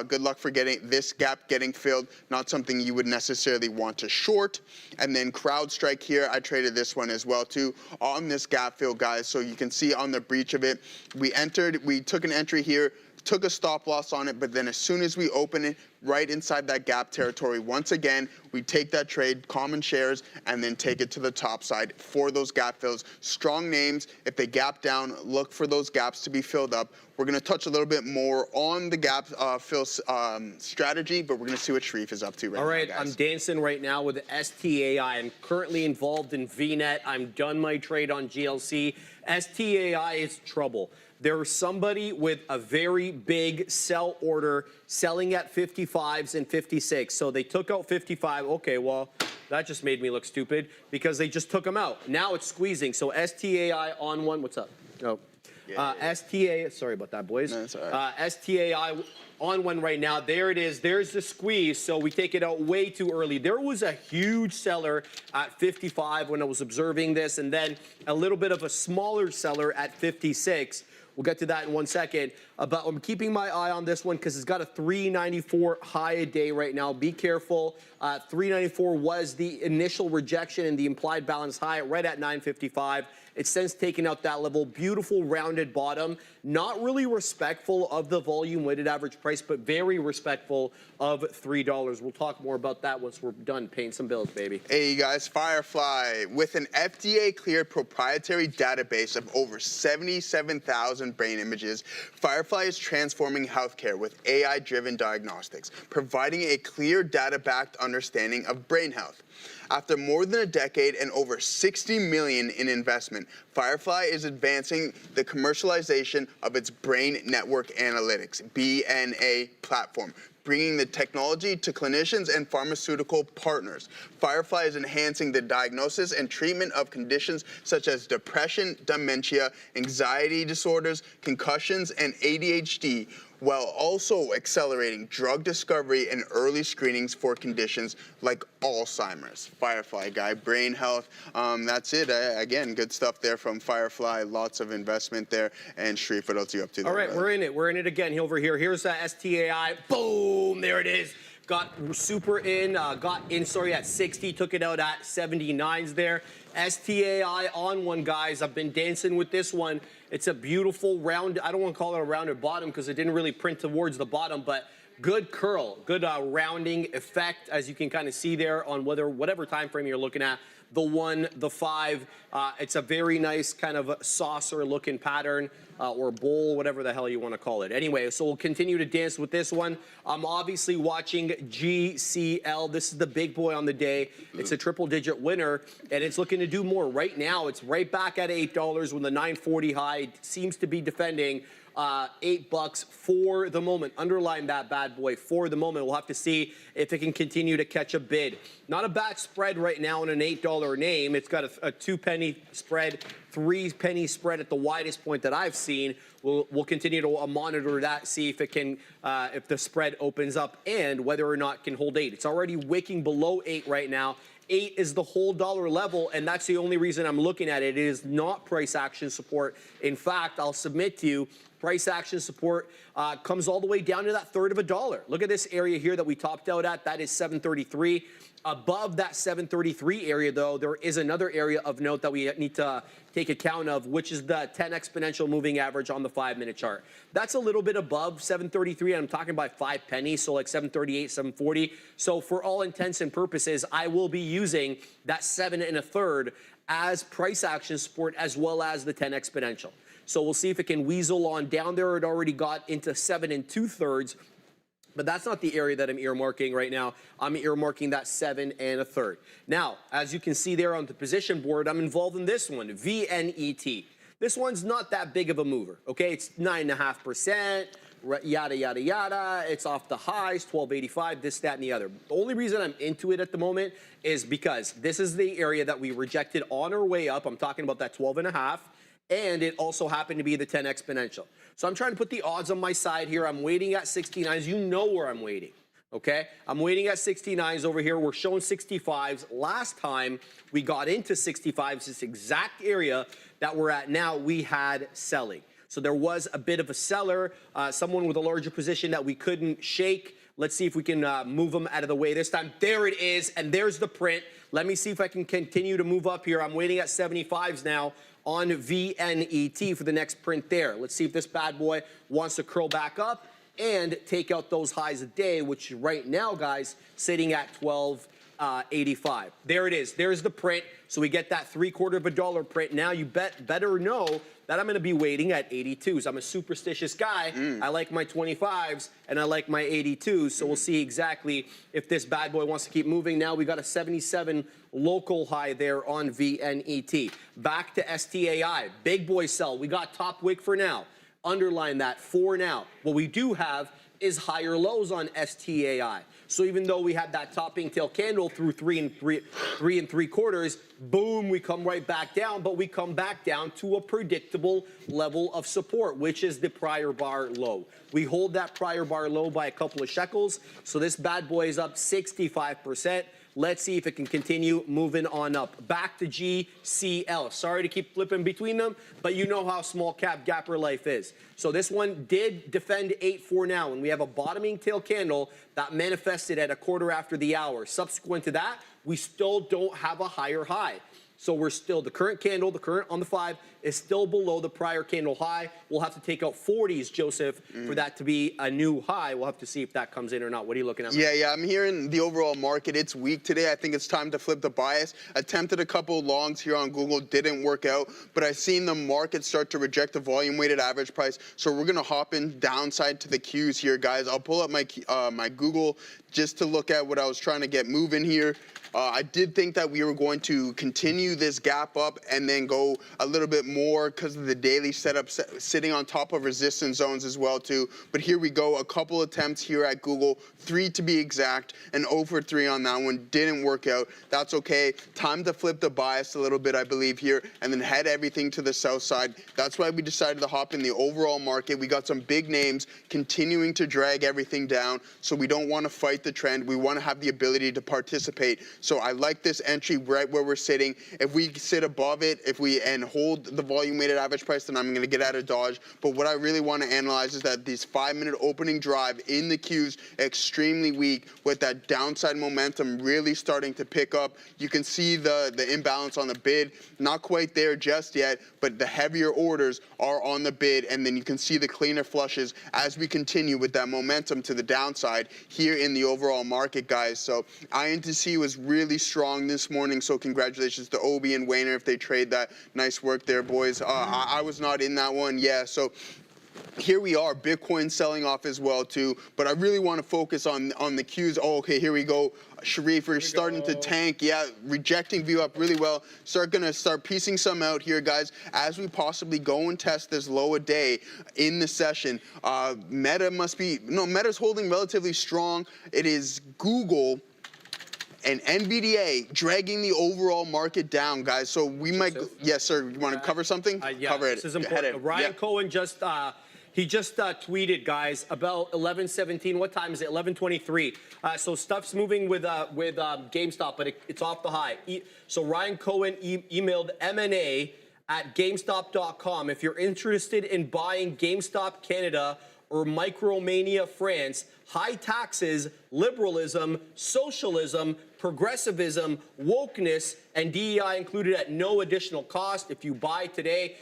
Good luck for getting this gap getting filled. Not something you would necessarily want to short. And then CrowdStrike here, I traded this one as well too on this gap fill, guys. So you can see on the breach of it, we took an entry here, took a stop loss on it, but then as soon as we open it right inside that gap territory, once again, we take that trade, common shares, and then take it to the top side for those gap fills. Strong names, if they gap down, look for those gaps to be filled up. We're going to touch a little bit more on the gap fill strategy, but we're going to see what Sharif is up to right now. All right, guys. I'm dancing right now with STAI. I'm currently involved in VNet. I'm done my trade on GLC. STAI is trouble. There's somebody with a very big sell order selling at 54. 55s and 56. So they took out 55. Okay, well, that just made me look stupid because they just took them out. Now it's squeezing. So STAI on one. What's up? No. STA, sorry about that, boys. No, that's all right. STAI on one right now. There it is. There's the squeeze. So we take it out way too early. There was a huge seller at 55 when I was observing this, and then a little bit of a smaller seller at 56. We'll get to that in 1 second. But I'm keeping my eye on this one because it's got a 394 high a day right now. Be careful. 394 was the initial rejection and the implied balance high right at 955. It's since taken out that level. Beautiful rounded bottom. Not really respectful of the volume weighted average price, but very respectful of $3. We'll talk more about that once we're done paying some bills, baby. Hey, you guys, Firefly, with an FDA-cleared proprietary database of over 77,000 brain images, Firefly is transforming healthcare with AI-driven diagnostics, providing a clear data-backed understanding of brain health. After more than a decade and over $60 million in investment, Firefly is advancing the commercialization of its Brain Network Analytics, BNA platform, bringing the technology to clinicians and pharmaceutical partners. Firefly is enhancing the diagnosis and treatment of conditions such as depression, dementia, anxiety disorders, concussions, and ADHD, while also accelerating drug discovery and early screenings for conditions like Alzheimer's. Firefly, guy, brain health. That's it. Again, good stuff there from Firefly. Lots of investment there. And Sharif, what else are you up to there? All right, we're in it. We're in it again over here. Here's STAI. Boom, there it is. Got super in, got in, sorry, at 60, took it out at 79s there. STAI on one, guys. I've been dancing with this one. It's a beautiful round, I don't want to call it a rounded bottom because it didn't really print towards the bottom, but good curl, good rounding effect, as you can kind of see there on whatever time frame you're looking at. The 1, the 5, it's a very nice kind of saucer looking pattern or bowl, whatever the hell you want to call it. Anyway, so we'll continue to dance with this one. I'm obviously watching GCL. This is the big boy on the day. It's a triple digit winner and it's looking to do more. Right now, it's right back at $8 when the 940 high seems to be defending. $8 for the moment. Underline that bad boy for the moment. We'll have to see if it can continue to catch a bid. Not a bad spread right now on an $8 name. It's got a 2-penny spread, 3-penny spread at the widest point that I've seen. We'll continue to monitor that, see if it can, if the spread opens up and whether or not it can hold 8. It's already wicking below 8 right now. 8 is the whole dollar level, and that's the only reason I'm looking at it. It is not price action support. In fact, I'll submit to you, price action support comes all the way down to that third of a dollar. Look at this area here that we topped out at. That is 733. Above that 733 area, though, there is another area of note that we need to take account of, which is the 10 exponential moving average on the 5-minute chart. That's a little bit above 733, and I'm talking by 5 pennies, so like 738, 740. So for all intents and purposes, I will be using that 7 1/3 as price action support as well as the 10 exponential. So we'll see if it can weasel on down there. It already got into 7 2/3. But that's not the area that I'm earmarking right now. I'm earmarking that 7 1/3. Now, as you can see there on the position board, I'm involved in this one, VNET. This one's not that big of a mover, okay? It's 9.5%, yada, yada, yada. It's off the highs, 1285, this, that, and the other. The only reason I'm into it at the moment is because this is the area that we rejected on our way up. I'm talking about that 12.5. And it also happened to be the 10 exponential. So I'm trying to put the odds on my side here. I'm waiting at 69s. You know where I'm waiting, okay? I'm waiting at 69s over here. We're showing 65s. Last time we got into 65s, this exact area that we're at now, we had selling. So there was a bit of a seller, someone with a larger position that we couldn't shake. Let's see if we can move them out of the way this time. There it is, and there's the print. Let me see if I can continue to move up here. I'm waiting at 75s now on VNET for the next print there. Let's see if this bad boy wants to curl back up and take out those highs a day, which right now, guys, sitting at 12.85. There it is. There's the print. So we get that $0.75 print. Now you better know that I'm going to be waiting at 82s. I'm a superstitious guy. I like my 25s and I like my 82s. So we'll see exactly if this bad boy wants to keep moving. Now we got a 77 local high there on VNET. Back to STAI. Big boy sell. We got top wick for now. underline that for now. What we do have is higher lows on STAI. So even though we had that topping tail candle through 3 3/4, boom, we come right back down, but we come back down to a predictable level of support, which is the prior bar low. We hold that prior bar low by a couple of shekels. So this bad boy is up 65%. Let's see if it can continue moving on up. Back to GCL. Sorry to keep flipping between them, but you know how small cap gapper life is. So this one did defend 8-4 now, and we have a bottoming tail candle that manifested at a quarter after the hour. Subsequent to that, we still don't have a higher high. So we're still, the current candle, the current on the 5 is still below the prior candle high. We'll have to take out 40s, Joseph, for that to be a new high. We'll have to see if that comes in or not. What are you looking at? Yeah, I'm hearing the overall market. It's weak today. I think it's time to flip the bias. Attempted a couple longs here on Google, didn't work out, but I've seen the market start to reject the volume-weighted average price. So we're gonna hop in downside to the Qs here, guys. I'll pull up my Google just to look at what I was trying to get moving here. I did think that we were going to continue this gap up and then go a little bit more because of the daily setup sitting on top of resistance zones as well too. But here we go, a couple attempts here at Google, 3 to be exact, and 0 for 3 on that one. Didn't work out. That's okay. Time to flip the bias a little bit, I believe, here, and then head everything to the south side. That's why we decided to hop in the overall market. We got some big names continuing to drag everything down, so we don't want to fight the trend. We want to have the ability to participate. So I like this entry right where we're sitting. If we sit above it, and hold the volume weighted average price, then I'm going to get out of Dodge. But what I really want to analyze is that this 5-minute opening drive in the Qs extremely weak with that downside momentum really starting to pick up. You can see the imbalance on the bid, not quite there just yet, but the heavier orders are on the bid, and then you can see the cleaner flushes as we continue with that momentum to the downside here in the overall market, guys. So INTC was really strong this morning, so congratulations to Obi and Wayner if they trade that. Nice work there, boys. I was not in that one. Yeah, so here we are, Bitcoin selling off as well too, but I really want to focus on the Qs. Oh, okay, here we go. Sharif, we're starting to tank. Yeah, rejecting view up really well. Gonna start piecing some out here, guys, as we possibly go and test this low a day in the session. Meta's holding relatively strong. It is Google and NVDA dragging the overall market down, guys. So we might, yes, sir. You want to cover something? Yeah, cover it. This is important. Ryan Cohen just tweeted, guys, about 11:17. What time is it? 11:23. So stuff's moving with GameStop, but it's off the high. So Ryan Cohen emailed M&A at GameStop.com. If you're interested in buying GameStop Canada or Micromania France, high taxes, liberalism, socialism, progressivism, wokeness, and DEI included at no additional cost. If you buy today,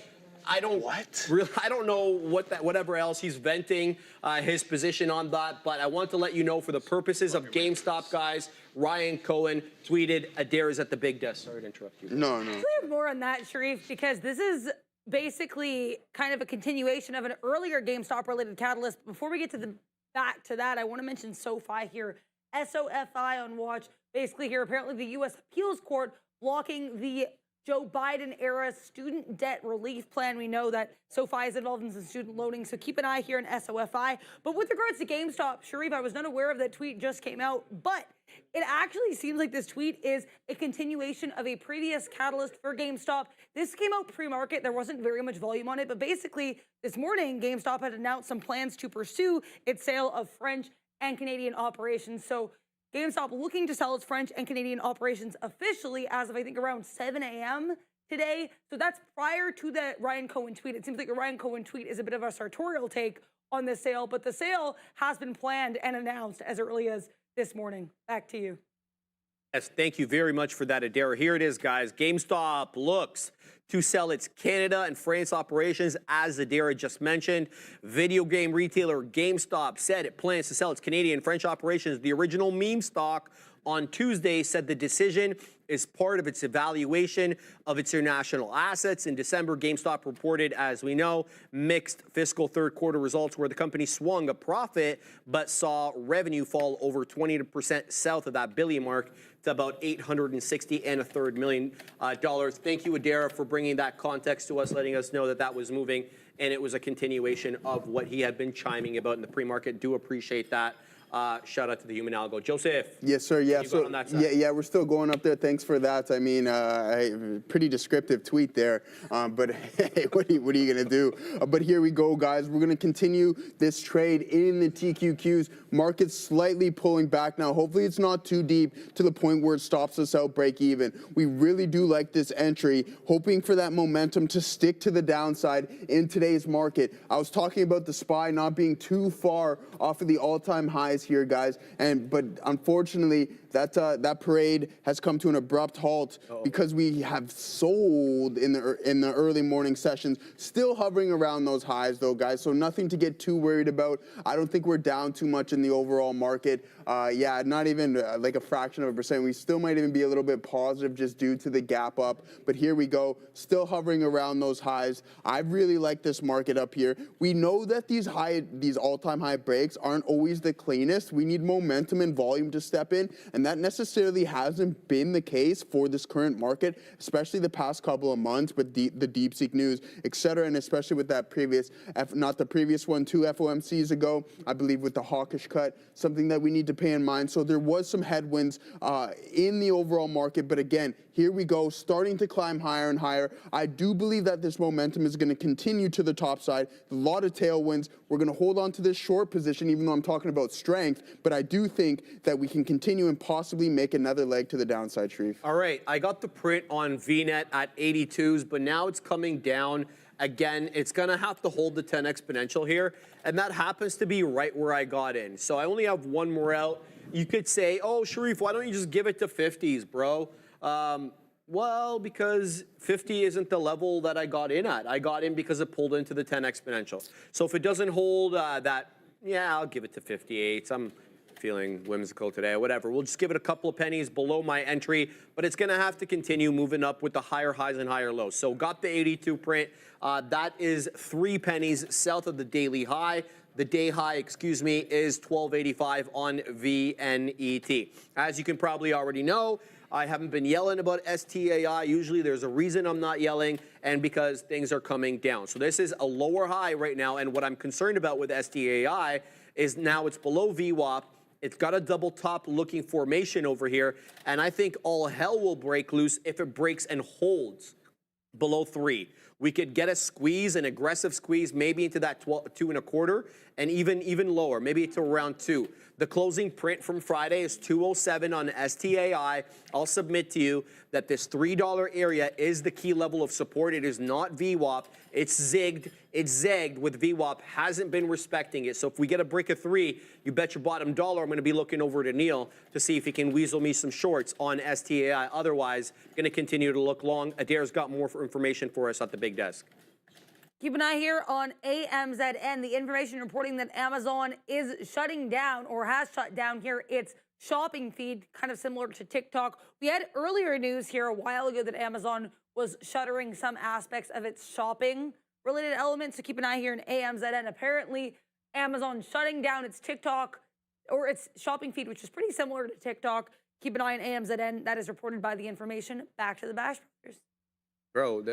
I don't know whatever else he's venting his position on that, but I want to let you know for the purposes of GameStop, guys, Ryan Cohen tweeted, Adair is at the big desk. Sorry to interrupt you. No. Actually, I have more on that, Sharif, because this is basically kind of a continuation of an earlier GameStop-related catalyst. Before we get to back to that, I want to mention SoFi here. SOFI on watch. Basically here, apparently the U.S. Appeals Court blocking the Joe Biden-era student debt relief plan. We know that SoFi is involved in some student loaning, so keep an eye here in SOFI. But with regards to GameStop, Sharif, I was not aware of that tweet just came out, but it actually seems like this tweet is a continuation of a previous catalyst for GameStop. This came out pre-market. There wasn't very much volume on it, but basically this morning, GameStop had announced some plans to pursue its sale of French and Canadian operations. So GameStop looking to sell its French and Canadian operations officially as of, I think, around 7 a.m. today. So that's prior to the Ryan Cohen tweet. It seems like the Ryan Cohen tweet is a bit of a sartorial take on the sale, but the sale has been planned and announced as early as this morning. Back to you. Yes, thank you very much for that, Adair. Here it is, guys. GameStop looks to sell its Canada and France operations, as Adair just mentioned. Video game retailer GameStop said it plans to sell its Canadian and French operations. The original meme stock on Tuesday said the decision is part of its evaluation of its international assets. In December, GameStop reported, as we know, mixed fiscal third quarter results where the company swung a profit but saw revenue fall over 20% south of that billion mark to about $860.33 million. Thank you, Adara, for bringing that context to us, letting us know that that was moving, and it was a continuation of what he had been chiming about in the pre-market. Do appreciate that. Shout out to the human algo. Joseph. Yes, sir. Yeah. So yeah, we're still going up there. Thanks for that. I mean, pretty descriptive tweet there. But hey, what are you going to do? But here we go, guys. We're going to continue this trade in the TQQs. Market's slightly pulling back now. Hopefully it's not too deep to the point where it stops us out break even. We really do like this entry, hoping for that momentum to stick to the downside in today's market. I was talking about the SPY not being too far off of the all-time highs here, guys, but unfortunately that parade has come to an abrupt halt because we have sold in the early morning sessions, still hovering around those highs though, guys, so nothing to get too worried about. I don't think we're down too much in the overall market. Yeah, not even like a fraction of a percent. We still might even be a little bit positive just due to the gap up, but here we go, still hovering around those highs. I really like this market up here. We know that these all-time high breaks aren't always the cleanest. We need momentum and volume to step in, and that necessarily hasn't been the case for this current market, especially the past couple of months with the DeepSeek news, etc., and especially with that previous, not the previous one, 2 FOMCs ago, I believe with the hawkish cut, something that we need to pay in mind. So there was some headwinds in the overall market, but again, here we go, starting to climb higher and higher. I do believe that this momentum is going to continue to the top side. A lot of tailwinds. We're going to hold on to this short position, even though I'm talking about strength, but I do think that we can continue and possibly make another leg to the downside, Sharif. All right, I got the print on VNet at 82s, but now it's coming down. Again, it's going to have to hold the 10 exponential here, and that happens to be right where I got in. So I only have one more out. You could say, oh, Sharif, why don't you just give it to 50s, bro? Well, because 50 isn't the level that I got in at. I got in because it pulled into the 10 exponential. So if it doesn't hold that, yeah, I'll give it to 58. I'm feeling whimsical today, whatever. We'll just give it a couple of pennies below my entry, but it's going to have to continue moving up with the higher highs and higher lows. So got the 82 print. That is 3 pennies south of the daily high. The day high, excuse me, is 1285 on VNET. As you can probably already know, I haven't been yelling about STAI. Usually there's a reason I'm not yelling, and because things are coming down. So this is a lower high right now, and what I'm concerned about with STAI is now it's below VWAP. It's got a double top looking formation over here, and I think all hell will break loose if it breaks and holds below 3. We could get a squeeze, an aggressive squeeze, maybe into that 2 1/4, and even lower, maybe to around 2. The closing print from Friday is 207 on STAI. I'll submit to you that this $3 area is the key level of support. It is not VWAP. It's zigged. It's zagged with VWAP. Hasn't been respecting it. So if we get a break of 3, you bet your bottom dollar I'm going to be looking over to Neil to see if he can weasel me some shorts on STAI. Otherwise, going to continue to look long. Adair's got more information for us at the big desk. Keep an eye here on AMZN. The information reporting that Amazon is shutting down or has shut down here its shopping feed, kind of similar to TikTok. We had earlier news here a while ago that Amazon was shuttering some aspects of its shopping related elements. So keep an eye here in AMZN. Apparently, Amazon shutting down its TikTok or its shopping feed, which is pretty similar to TikTok. Keep an eye on AMZN. That is reported by the information. Back to the Bash Brothers. Bro,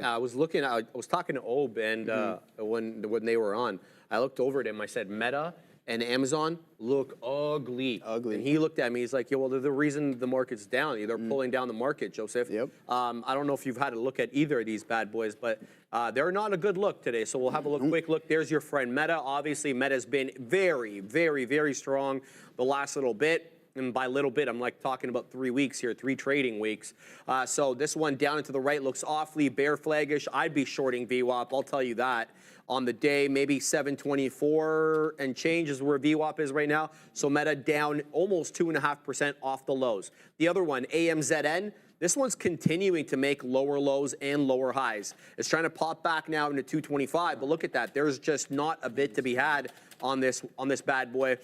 I was talking to Ob, and when they were on, I looked over at him. I said, Meta and Amazon look ugly. And he looked at me. He's like, yeah, well, they're the reason the market's down. They're pulling down the market, Joseph. Yep. I don't know if you've had a look at either of these bad boys, but they're not a good look today. So we'll have a quick look. There's your friend Meta. Obviously, Meta's been very, very, very strong the last little bit. And by little bit, I'm like talking about 3 weeks here, 3 trading weeks. So this one down and to the right looks awfully bear flaggish. I'd be shorting VWAP, I'll tell you that. On the day, maybe 724 and change is where VWAP is right now. So Meta down almost 2.5% off the lows. The other one, AMZN, this one's continuing to make lower lows and lower highs. It's trying to pop back now into 225, but look at that. There's just not a bit to be had on this bad boy.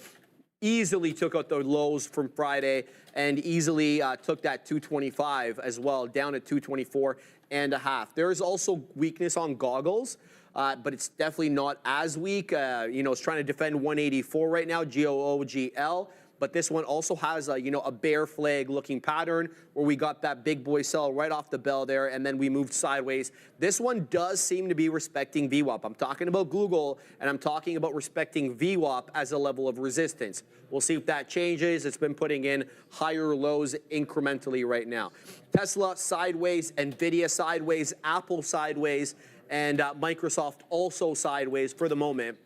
easily took out the lows from Friday and easily took that 225 as well, down at 224.5. There is also weakness on goggles, but it's definitely not as weak. It's trying to defend 184 right now, GOOGL. But this one also has a bear flag looking pattern where we got that big boy sell right off the bell there, and then we moved sideways. This one does seem to be respecting VWAP. I'm talking about Google, and I'm talking about respecting VWAP as a level of resistance. We'll see if that changes. It's been putting in higher lows incrementally right now. Tesla sideways, Nvidia sideways, Apple sideways, and Microsoft also sideways for the moment.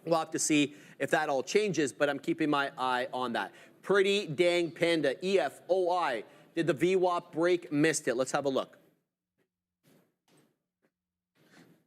We'll have to see if that all changes, but I'm keeping my eye on that. Pretty dang panda, EFOI. Did the VWAP break? Missed it. Let's have a look.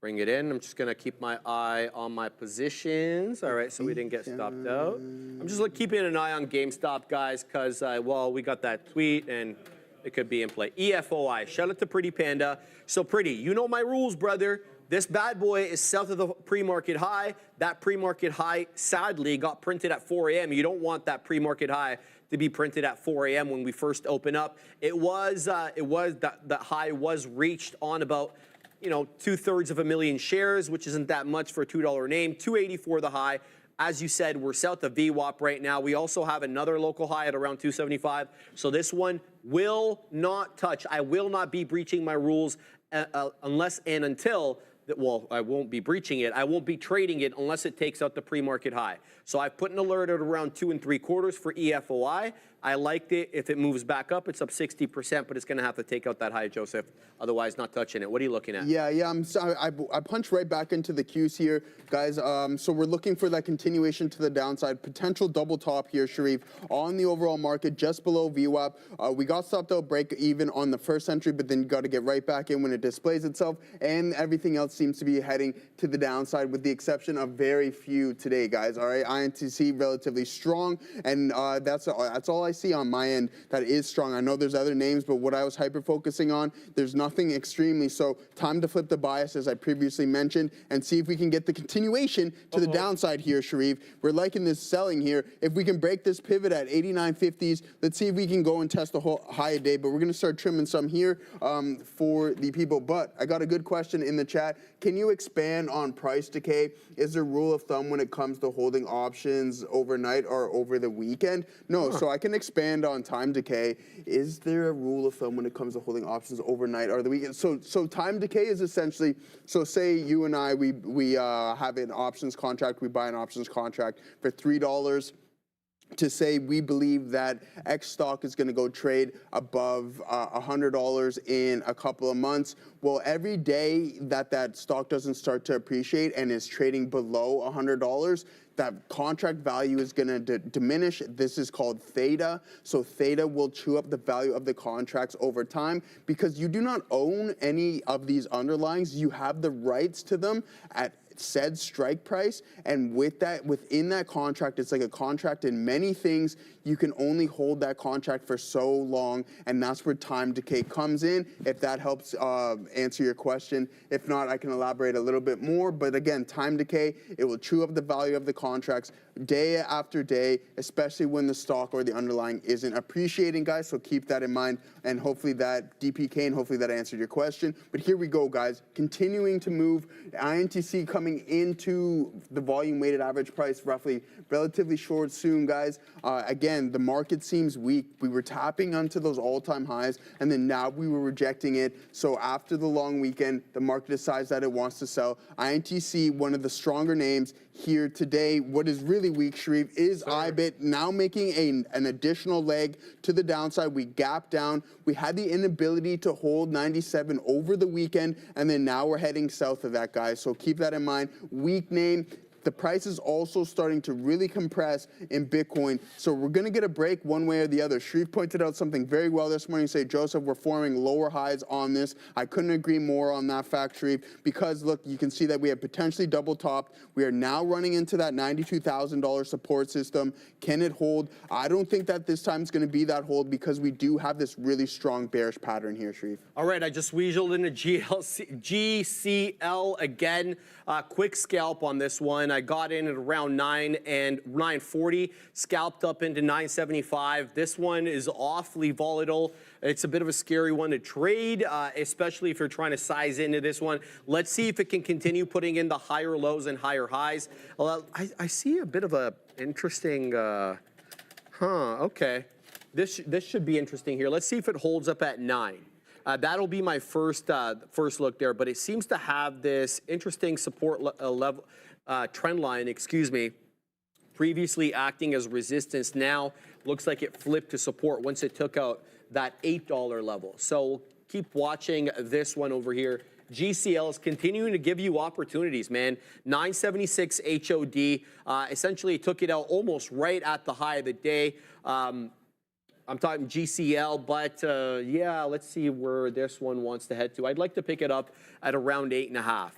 Bring it in. I'm just going to keep my eye on my positions. All right, so we didn't get stopped out. I'm just keeping an eye on GameStop, guys, because, well, we got that tweet, and it could be in play. EFOI. Shout out to Pretty Panda. So, Pretty, you know my rules, brother. This bad boy is south of the pre-market high. That pre-market high, sadly, got printed at 4 a.m. You don't want that pre-market high to be printed at 4 a.m. when we first open up. That high was reached on about, 2/3 of a million shares, which isn't that much for a $2 name. 284 the high. As you said, we're south of VWAP right now. We also have another local high at around 275. So this one will not touch. I will not be breaching my rules unless and until. Well, I won't be breaching it. I won't be trading it unless it takes out the pre-market high. So I've put an alert at around 2 3/4 for EFOI. I liked it. If it moves back up, it's up 60%, but it's going to have to take out that high, Joseph. Otherwise, not touching it. What are you looking at? Yeah. I punched right back into the Qs here, guys. So we're looking for that continuation to the downside. Potential double top here, Sharif, on the overall market, just below VWAP. We got stopped out break even on the first entry, but then you got to get right back in when it displays itself, and everything else seems to be heading to the downside, with the exception of very few today, guys. All right, INTC relatively strong, and that's all I see on my end that is strong. I know there's other names, but what I was hyper focusing on, there's nothing extremely. So time to flip the bias, as I previously mentioned, and see if we can get the continuation to the downside here, Sharif. We're liking this selling here. If we can break this pivot at 89.50s, let's see if we can go and test the whole high a day. But we're going to start trimming some here for the people. But I got a good question in the chat. Can you expand on price decay? Is there a rule of thumb when it comes to holding options overnight or over the weekend? No, so I can expand on time decay. Is there a rule of thumb when it comes to holding options overnight or the weekend? So time decay is essentially, so say you and I, we have an options contract, we buy an options contract for $3 to say we believe that X stock is going to go trade above $100 in a couple of months. Well, every day that stock doesn't start to appreciate and is trading below $100, that contract value is going to diminish. This is called theta. So theta will chew up the value of the contracts over time, because you do not own any of these underlyings. You have the rights to them at said strike price, and within that contract, it's like a contract in many things. You can only hold that contract for so long, and that's where time decay comes in. If that helps answer your question. If not, I can elaborate a little bit more. But again, time decay, it will chew up the value of the contracts day after day, especially when the stock or the underlying isn't appreciating, guys. So keep that in mind, and hopefully that DPK, and hopefully that answered your question. But here we go, guys. Continuing to move, INTC coming into the volume weighted average price roughly relatively short soon, guys. Again, the market seems weak. We were tapping onto those all-time highs, and then now we were rejecting it. So after the long weekend, the market decides that it wants to sell. INTC, one of the stronger names here today. What is really weak, Sharif, is IBIT now making an additional leg to the downside. We gapped down. We had the inability to hold 97 over the weekend, and then now we're heading south of that, guys. So keep that in mind. Weak name. The price is also starting to really compress in Bitcoin. So we're going to get a break one way or the other. Sharif pointed out something very well this morning. Say, Joseph, we're forming lower highs on this. I couldn't agree more on that fact, Sharif, because look, you can see that we have potentially double topped. We are now running into that $92,000 support system. Can it hold? I don't think that this time is going to be that hold, because we do have this really strong bearish pattern here, Sharif. All right, I just weaseled into GCL again. Quick scalp on this one. when I got in at around 940, scalped up into 975. This one is awfully volatile. It's a bit of a scary one to trade, especially if you're trying to size into this one. Let's see if it can continue putting in the higher lows and higher highs. I see a bit of a interesting, okay. This should be interesting here. Let's see if it holds up at 9. That'll be my first look there, but it seems to have this interesting support level, trend line, excuse me, previously acting as resistance. Now looks like it flipped to support once it took out that $8 level. So we'll keep watching this one over here. GCL is continuing to give you opportunities, man. 976 HOD, essentially took it out almost right at the high of the day. I'm talking GCL, but yeah, let's see where this one wants to head to. I'd like to pick it up at around 8.5.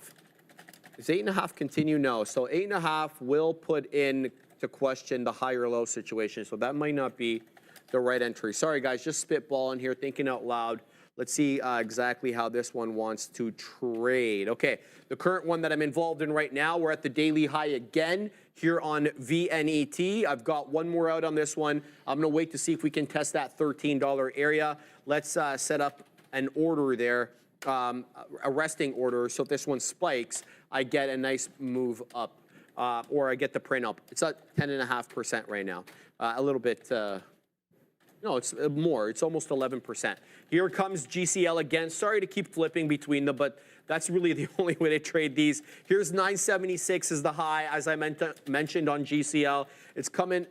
Does 8.5 continue? No. So 8.5 will put in to question the higher low situation. So that might not be the right entry. Sorry, guys, just spitballing here, thinking out loud. Let's see exactly how this one wants to trade. Okay, the current one that I'm involved in right now, we're at the daily high again here on VNET. I've got one more out on this one. I'm gonna wait to see if we can test that $13 area. Let's set up an order there, a resting order. So if this one spikes, I get a nice move up, or I get the print up. It's at 10.5% right now. A little bit, no, it's more. It's almost 11%. Here comes GCL again. Sorry to keep flipping between them, but that's really the only way to trade these. Here's 976 is the high, as I mentioned on GCL. It's coming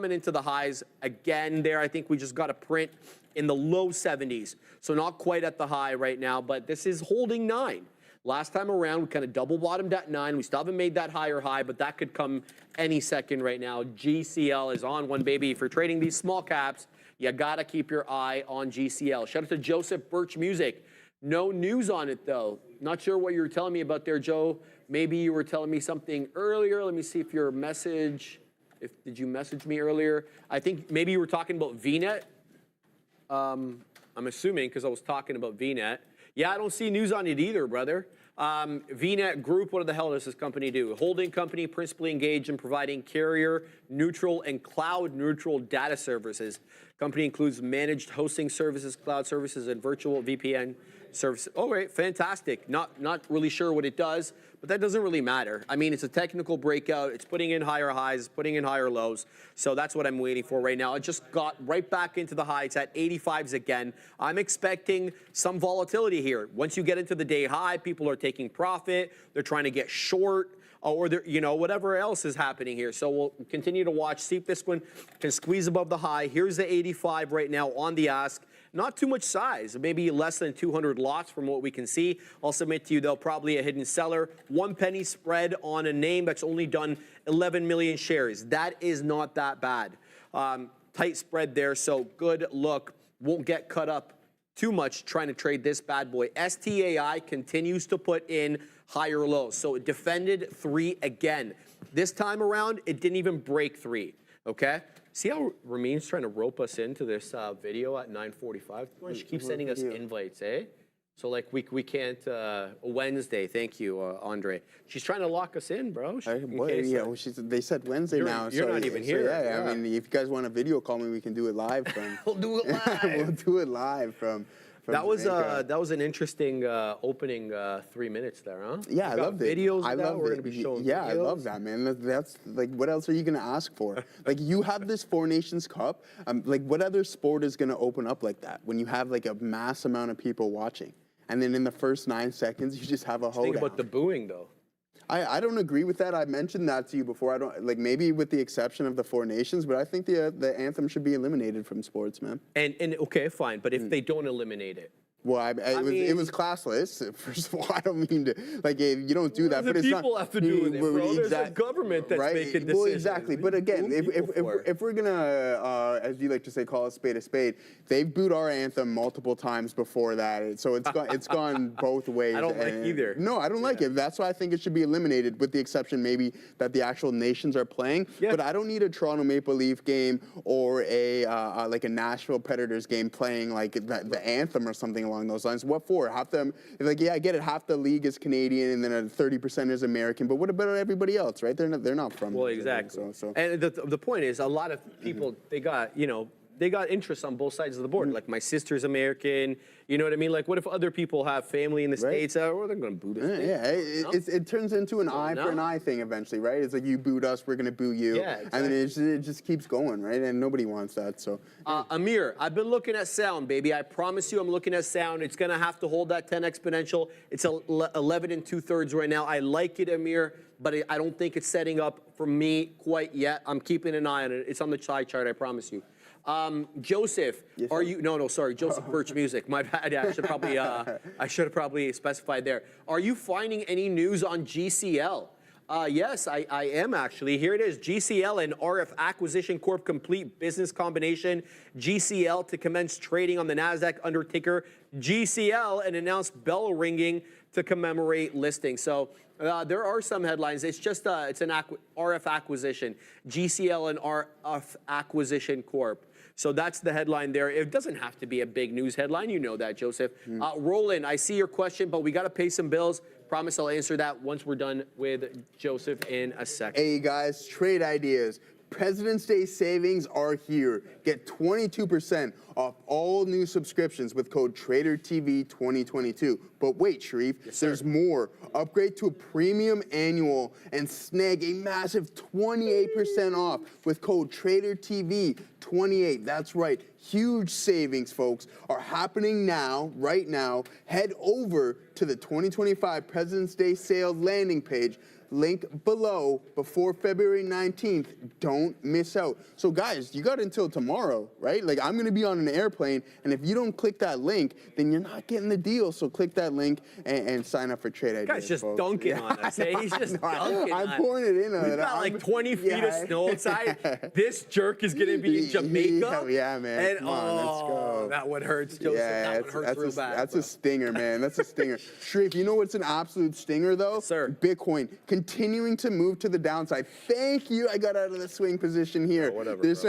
into the highs again there. I think we just got a print in the low 70s. So not quite at the high right now, but this is holding 9. Last time around, we kind of double bottomed at 9. We still haven't made that higher high, but that could come any second right now. GCL is on one, baby. If you're trading these small caps, you gotta keep your eye on GCL. Shout out to Joseph Birch Music. No news on it though. Not sure what you were telling me about there, Joe. Maybe you were telling me something earlier. Let me see if your message, did you message me earlier? I think maybe you were talking about VNet. I'm assuming because I was talking about VNet. Yeah, I don't see news on it either, brother. VNet Group, what the hell does this company do? Holding company principally engaged in providing carrier neutral and cloud neutral data services. Company includes managed hosting services, cloud services, and virtual VPN services. Oh, right, fantastic. Not really sure what it does, but that doesn't really matter. I mean, it's a technical breakout. It's putting in higher highs, putting in higher lows. So that's what I'm waiting for right now. I just got right back into the high. It's at 85s again. I'm expecting some volatility here. Once you get into the day high, people are taking profit. They're trying to get short. Or whatever else is happening here. So we'll continue to watch, see if this one can squeeze above the high. Here's the 85 right now on the ask. Not too much size, maybe less than 200 lots from what we can see. I'll submit to you, though, probably a hidden seller. 1 penny spread on a name that's only done 11 million shares. That is not that bad. Tight spread there, so good look. Won't get cut up too much trying to trade this bad boy. STAI continues to put in higher lows. So it defended 3 again. This time around, it didn't even break 3, okay? See how Ramin's trying to rope us into this video at 9:45? She keeps sending us invites, eh? So like we can't, Wednesday, thank you, Andre. She's trying to lock us in, bro. They said Wednesday now. You're not even here. Yeah, I mean, if you guys want a video call me, we can do it live from. We'll do it live. We'll do it live from that was an interesting opening 3 minutes there, huh? Yeah, I loved it. Videos. I love it. We're gonna be showing yeah, videos. I love that, man. That's like, what else are you gonna ask for? Like, you have this Four Nations Cup. Like, what other sport is gonna open up like that when you have like a mass amount of people watching, and then in the first 9 seconds you just have a hoedown? Think about the booing though. I don't agree with that. I mentioned that to you before. I don't like, maybe with the exception of the Four Nations, but I think the anthem should be eliminated from sports, man. And okay, fine, but if they don't eliminate it. Well, it was classless. First of all, I don't mean to, like, you don't do that. The but it's people not, have to do with it, bro. There's a government that's making decisions. Well, exactly. But again, if we're gonna, as you like to say, call a spade, they've booed our anthem multiple times before that. So it's gone both ways. I don't like either. No, I don't like it. That's why I think it should be eliminated, with the exception maybe that the actual nations are playing. Yeah. But I don't need a Toronto Maple Leaf game or like a Nashville Predators game playing like the anthem or something along along those lines. What for? Half them, like, yeah, I get it. Half the league is Canadian, and then 30% is American. But what about everybody else, right? They're not from. Well, exactly. And the point is, a lot of people they got they got interests on both sides of the board. Like my sister's American, you know what I mean? Like what if other people have family in the States? Or they're going to boo this thing. Yeah, it turns into an eye for an eye thing eventually, right? It's like you booed us, we're going to boo you. Yeah, exactly. And then it just keeps going, right? And nobody wants that, so. Amir, I've been looking at sound, baby. I promise you I'm looking at sound. It's going to have to hold that 10 exponential. It's 11 2/3 right now. I like it, Amir, but I don't think it's setting up for me quite yet. I'm keeping an eye on it. It's on the side chart, I promise you. Joseph, are you? No, sorry, Joseph Birch Music. My bad. Yeah, I should have probably specified there. Are you finding any news on GCL? Yes, I am actually. Here it is. GCL and RF Acquisition Corp complete business combination. GCL to commence trading on the NASDAQ under ticker GCL and announce bell ringing to commemorate listing. So there are some headlines. It's just it's an RF acquisition. GCL and RF Acquisition Corp. So that's the headline there. It doesn't have to be a big news headline. You know that, Joseph. Roland, I see your question, but we got to pay some bills. Promise I'll answer that once we're done with Joseph in a second. Hey, guys, trade ideas. President's Day savings are here. Get 22% off all new subscriptions with code TRADERTV2022. But wait, Sharif, there's more. Upgrade to a premium annual and snag a massive 28% off with code TRADERTV28. That's right. Huge savings, folks, are happening now, right now. Head over to the 2025 President's Day sale landing page. Link below before February 19th. Don't miss out. So guys, you got until tomorrow, right? Like I'm gonna be on an airplane, and if you don't click that link, then you're not getting the deal. So click that link and sign up for Trade Ideas. Guy's just folks. dunking on us. Hey, he's just dunking. I'm pouring it in on it. We've got like 20 feet of snow outside. This jerk is gonna be in Jamaica. Yeah, man. And come on, let's go. That one hurts, Joseph. Yeah, that one hurts real bad. That's a stinger, man. That's a stinger. Sharif, you know what's an absolute stinger though? Sir. Bitcoin continuing to move to the downside. Thank you. I got out of the swing position here. Whatever, this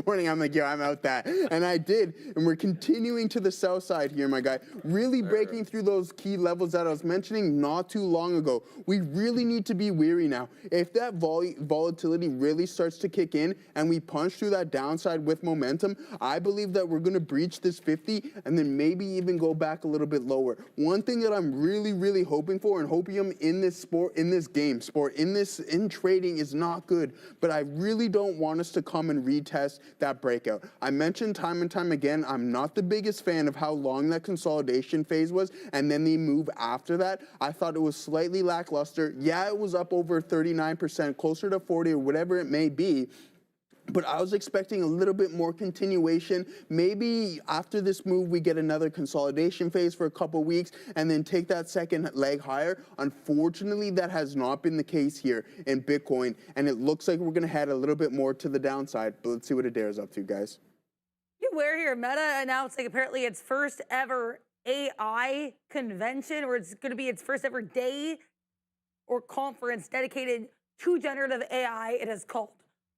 morning, I'm like, yo, I'm out that. And I did. And we're continuing to the south side here, my guy. Really breaking through those key levels that I was mentioning not too long ago. We really need to be weary now. If that volatility really starts to kick in and we punch through that downside with momentum, I believe that we're going to breach this 50 and then maybe even go back a little bit lower. One thing that I'm really, really hoping for and hopium in this sport, in this game, in trading is not good, but I really don't want us to come and retest that breakout. I mentioned time and time again, I'm not the biggest fan of how long that consolidation phase was, and then the move after that. I thought it was slightly lackluster. Yeah, it was up over 39%, closer to 40 or whatever it may be. But I was expecting a little bit more continuation. Maybe after this move, we get another consolidation phase for a couple weeks and then take that second leg higher. Unfortunately, that has not been the case here in Bitcoin. And it looks like we're going to head a little bit more to the downside. But let's see what Adair's up to, guys. You aware here, Meta announcing apparently its first ever AI convention, or it's going to be its first ever day or conference dedicated to generative AI. It is called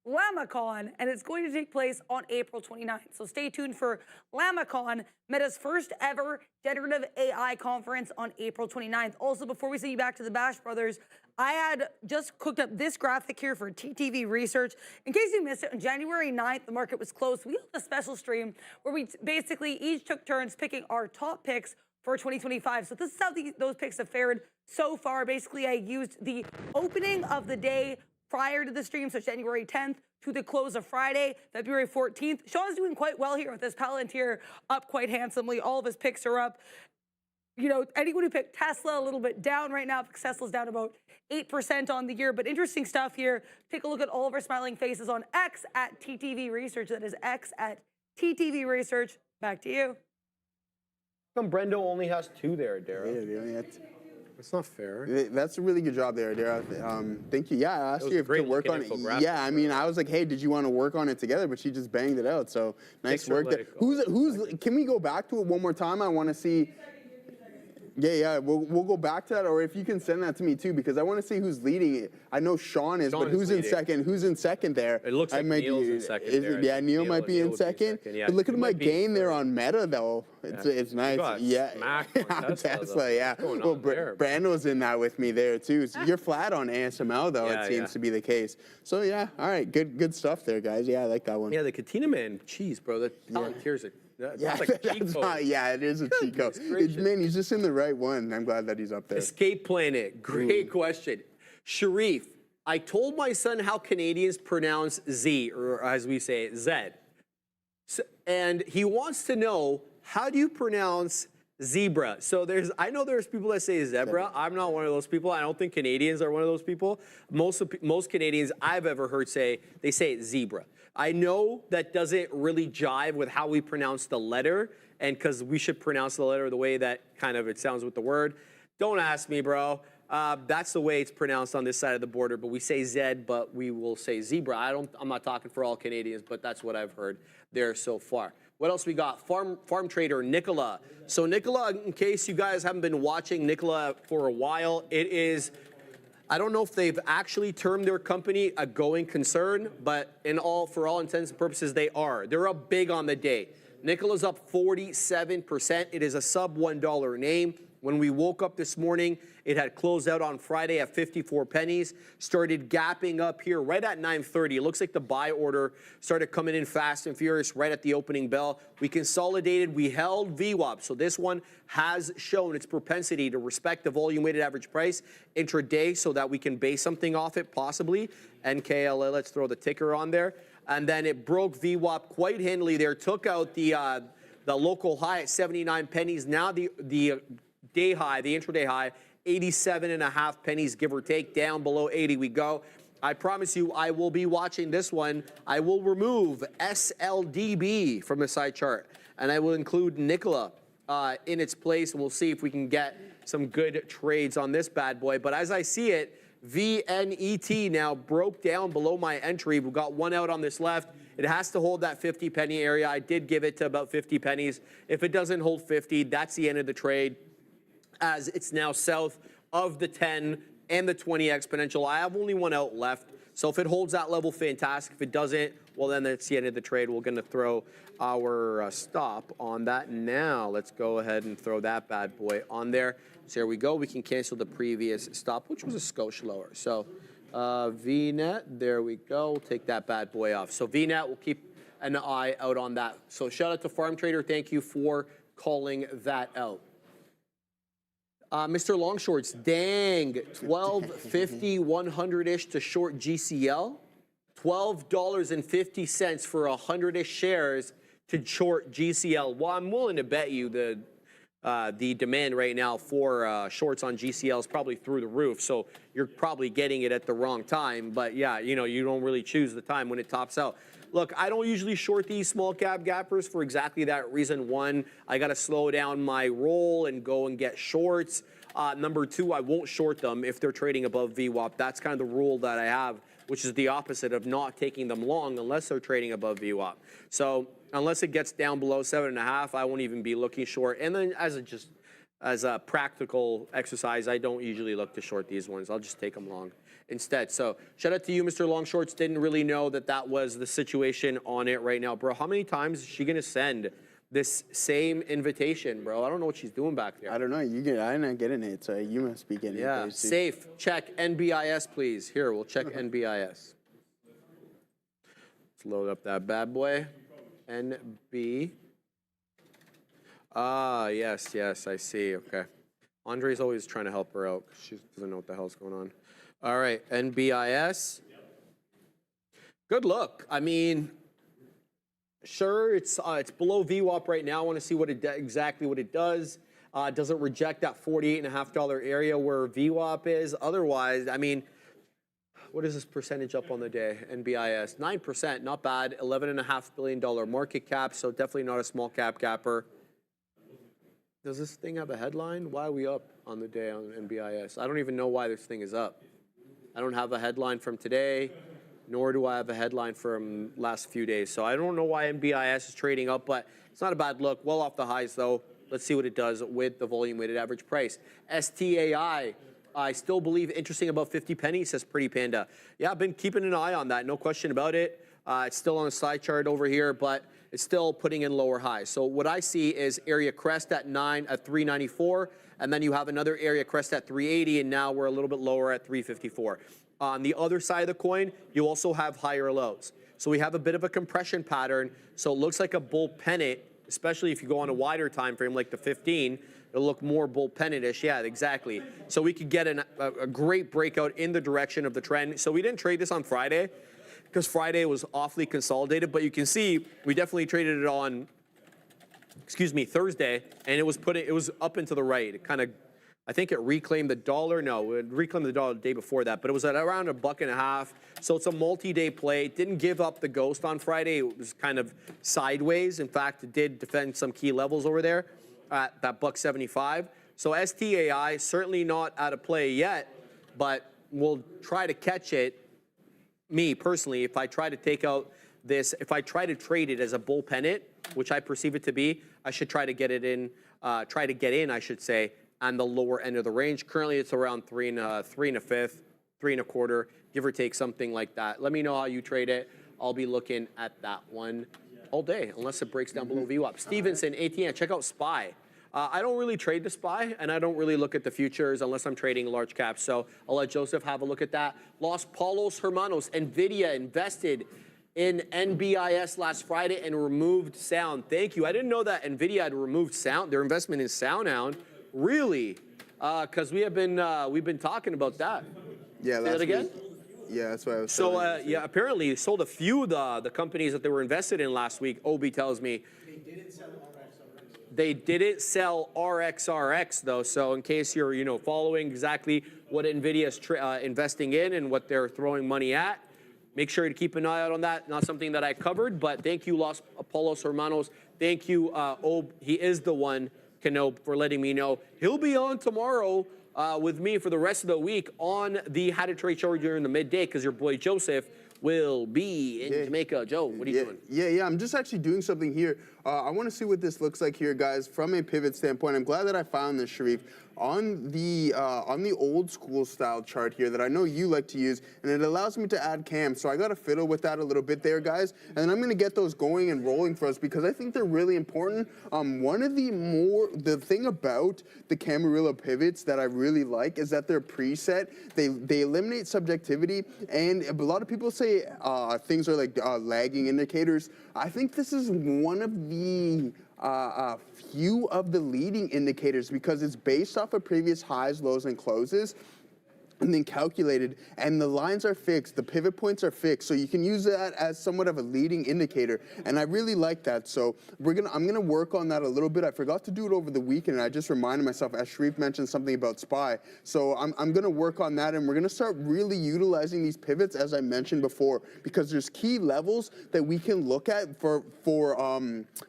LlamaCon, and it's going to take place on April 29th. So stay tuned for LlamaCon, Meta's first ever generative AI conference on April 29th. Also, before we send you back to the Bash Brothers, I had just cooked up this graphic here for TTV Research. In case you missed it, on January 9th, the market was closed. We held a special stream where we basically each took turns picking our top picks for 2025. So this is how those picks have fared so far. Basically, I used the opening of the day prior to the stream, so January 10th, to the close of Friday, February 14th. Sean's doing quite well here with his Palantir up quite handsomely. All of his picks are up. You know, anyone who picked Tesla a little bit down right now, because Tesla's down about 8% on the year. But interesting stuff here. Take a look at all of our smiling faces on X at TTV Research. That is X at TTV Research. Back to you. How come Brendo only has 2 there, Dara? Yeah, it's not fair. That's a really good job there, Dara. Thank you. Yeah, I asked you to work on it. Yeah, I mean, I was like, hey, did you want to work on it together? But she just banged it out. So nice work there. Who's? Can we go back to it one more time? I want to see. Yeah, we'll go back to that, or if you can send that to me too, because I want to see who's leading it. I know Sean is, but who's in second? Who's in second there? It looks like Neil's in second there. Yeah, Neil might be in second. Yeah, but look at my gain there on Meta, though. It's nice. Yeah, Tesla. Yeah. Well, Brando's in that with me there too. So you're flat on ASML though. It seems to be the case. So yeah, all right, good stuff there, guys. Yeah, I like that one. Yeah, the Katina Man cheese, bro. The here's it. Yeah, it is a cheat code. Man, he's just in the right one. I'm glad that he's up there. Escape Planet. Great question. Sharif, I told my son how Canadians pronounce Z, or as we say it, Z. And he wants to know, how do you pronounce zebra? So I know there's people that say zebra. I'm not one of those people. I don't think Canadians are one of those people. Most Canadians I've ever heard say, they say it zebra. I know that doesn't really jive with how we pronounce the letter, and because we should pronounce the letter the way that kind of it sounds with the word. Don't ask me, bro. That's the way it's pronounced on this side of the border, but we say Zed, but we will say zebra. I'm not talking for all Canadians, but that's what I've heard there so far. What else we got? Farm trader Nicola. So Nicola, in case you guys haven't been watching Nicola for a while, it is, I don't know if they've actually termed their company a going concern, but for all intents and purposes, they are. They're up big on the day. Nicola's up 47%. It is a sub $1 name. When we woke up this morning, it had closed out on Friday at 54 pennies, started gapping up here right at 9:30. It looks like the buy order started coming in fast and furious right at the opening bell. We consolidated, we held VWAP. So this one has shown its propensity to respect the volume weighted average price intraday so that we can base something off it possibly. NKLA, let's throw the ticker on there. And then it broke VWAP quite handily there, took out the local high at 79 pennies. Now the day high, the intraday high, 87.5 pennies, give or take. Down below 80 we go. I promise you, I will be watching this one. I will remove SLDB from the side chart, and I will include Nicola in its place, and we'll see if we can get some good trades on this bad boy. But as I see it, VNET now broke down below my entry. We've got one out on this left. It has to hold that 50 penny area. I did give it to about 50 pennies. If it doesn't hold 50, that's the end of the trade, as it's now south of the 10 and the 20 exponential. I have only one out left. So if it holds that level, fantastic. If it doesn't, well, then that's the end of the trade. We're going to throw our stop on that now. Let's go ahead and throw that bad boy on there. So here we go. We can cancel the previous stop, which was a skosh lower. So VNet, there we go. We'll take that bad boy off. So VNet, we'll keep an eye out on that. So shout out to Farm Trader. Thank you for calling that out. Mr. Longshorts, dang, $12.50, 100-ish to short GCL. $12.50 for 100-ish shares to short GCL. Well, I'm willing to bet you the demand right now for shorts on GCL is probably through the roof. So you're probably getting it at the wrong time. But yeah, you know, you don't really choose the time when it tops out. Look, I don't usually short these small cap gappers for exactly that reason. One, I got to slow down my roll and go and get shorts. Number two, I won't short them if they're trading above VWAP. That's kind of the rule that I have, which is the opposite of not taking them long unless they're trading above VWAP. So unless it gets down below 7.5, I won't even be looking short. And then as a practical exercise, I don't usually look to short these ones. I'll just take them long instead. So shout out to you, Mr. Longshorts. Didn't really know that was the situation on it right now. Bro, how many times is she going to send this same invitation, bro? I don't know what she's doing back there. I don't know. I'm not getting it, so you must be getting it. Yeah, safe. Check NBIS, please. Here, we'll check NBIS. Let's load up that bad boy. NB. Ah, yes, I see. Okay. Andre's always trying to help her out because she doesn't know what the hell's going on. All right, NBIS. Good look. I mean, sure, it's below VWAP right now. I want to see exactly what it does. Does it reject that $48.50 area where VWAP is? Otherwise, I mean, what is this percentage up on the day? NBIS, 9%, not bad. $11.5 billion market cap, so definitely not a small cap gapper. Does this thing have a headline? Why are we up on the day on NBIS? I don't even know why this thing is up. I don't have a headline from today, nor do I have a headline from last few days. So I don't know why NBIS is trading up, but it's not a bad look. Well off the highs, though. Let's see what it does with the volume weighted average price. STAI, I still believe interesting about 50 pennies, says Pretty Panda. Yeah, I've been keeping an eye on that, no question about it. It's still on a side chart over here, but it's still putting in lower highs. So what I see is area crest at 394, and then you have another area crest at 380, and now we're a little bit lower at 354. On the other side of the coin, you also have higher lows. So we have a bit of a compression pattern. So it looks like a bull pennant, especially if you go on a wider time frame like the 15, it'll look more bull pennant-ish. Yeah, exactly. So we could get a great breakout in the direction of the trend. So we didn't trade this on Friday because Friday was awfully consolidated, but you can see we definitely traded it on, Thursday, and it was up into the right. It kind of, I think it reclaimed the dollar. No, it reclaimed the dollar the day before that, but it was at around $1.50. So it's a multi-day play. It didn't give up the ghost on Friday. It was kind of sideways. In fact, it did defend some key levels over there at that $1.75. So STAI, certainly not out of play yet, but we'll try to catch it. Me personally, if I try to take out this, if I try to trade it as a bull pennant, which I perceive it to be, I should try to get it in, I should say, on the lower end of the range. Currently, it's around 3 1/5, 3 1/4, give or take, something like that. Let me know how you trade it. I'll be looking at that one all day, unless it breaks down below VWAP. Stevenson, ATN, check out SPY. I don't really trade the SPY, and I don't really look at the futures unless I'm trading large caps. So I'll let Joseph have a look at that. Los Palos Hermanos, NVIDIA invested in NBIS last Friday and removed Sound. Thank you. I didn't know that NVIDIA had removed Sound, their investment in SoundHound. Really? Because we've been talking about that. Yeah. Say that again? Yeah, that's what I was saying. So, yeah, apparently they sold a few of the companies that they were invested in last week. Obi tells me. They didn't sell RXRX, though, so in case you're, following exactly what NVIDIA is investing in and what they're throwing money at, make sure to keep an eye out on that. Not something that I covered, but thank you, Los Apollos Hermanos. Thank you, Ob. He is the one, Canope, for letting me know. He'll be on tomorrow with me for the rest of the week on the How to Trade show during the midday, because your boy Joseph will be in Jamaica. Joe, what are you doing? Yeah, I'm just actually doing something here. I want to see what this looks like here, guys, from a pivot standpoint. I'm glad that I found this, Sharif, on the old school style chart here that I know you like to use, and it allows me to add cams. So I got to fiddle with that a little bit there, guys, and I'm going to get those going and rolling for us because I think they're really important. One of the thing about the Camarilla pivots that I really like is that they're preset. They eliminate subjectivity, and a lot of people say things are like lagging indicators. I think this is one of the few of the leading indicators because it's based off of previous highs, lows, and closes, and then calculated, and the lines are fixed, the pivot points are fixed, so you can use that as somewhat of a leading indicator, and I really like that. So I'm gonna work on that a little bit. I forgot to do it over the weekend, and I just reminded myself, as Sharif mentioned something about SPY, so I'm gonna work on that, and we're gonna start really utilizing these pivots, as I mentioned before, because there's key levels that we can look at for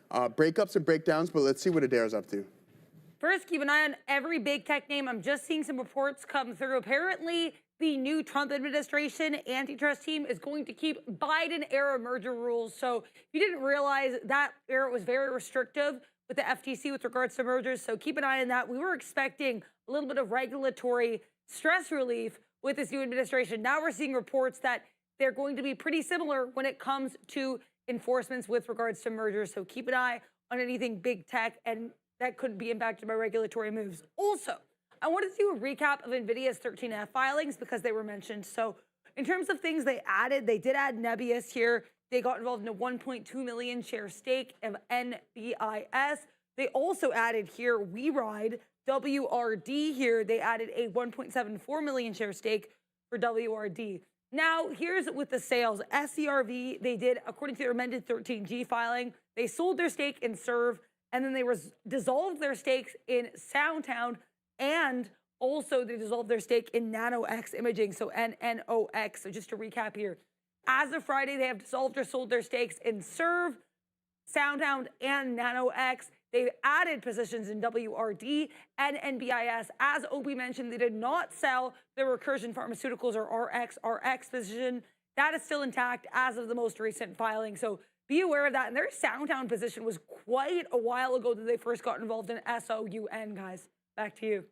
breakups and breakdowns, but let's see what Adair's up to. First, keep an eye on every big tech name. I'm just seeing some reports come through. Apparently, the new Trump administration antitrust team is going to keep Biden-era merger rules. So if you didn't realize, that era was very restrictive with the FTC with regards to mergers. So keep an eye on that. We were expecting a little bit of regulatory stress relief with this new administration. Now we're seeing reports that they're going to be pretty similar when it comes to enforcements with regards to mergers. So keep an eye on anything big tech and that could be impacted by regulatory moves. Also, I wanted to do a recap of NVIDIA's 13F filings because they were mentioned. So in terms of things they added, they did add Nebius here. They got involved in a 1.2 million share stake of NBIS. They also added here WeRide, WRD here. They added a 1.74 million share stake for WRD. Now, here's with the sales. SCRV, they did, according to their amended 13G filing, they sold their stake in Serve, and then they dissolved their stakes in SoundHound, and also they dissolved their stake in NanoX Imaging, so NNOX. So just to recap here, as of Friday, they have dissolved or sold their stakes in Serve, SoundHound, and NanoX. They've added positions in WRD and NBIS. As Obi mentioned, they did not sell their Recursion Pharmaceuticals or RXRX position. That is still intact as of the most recent filing. So be aware of that. And their downtown position was quite a while ago that they first got involved in SOUN, guys. Back to you.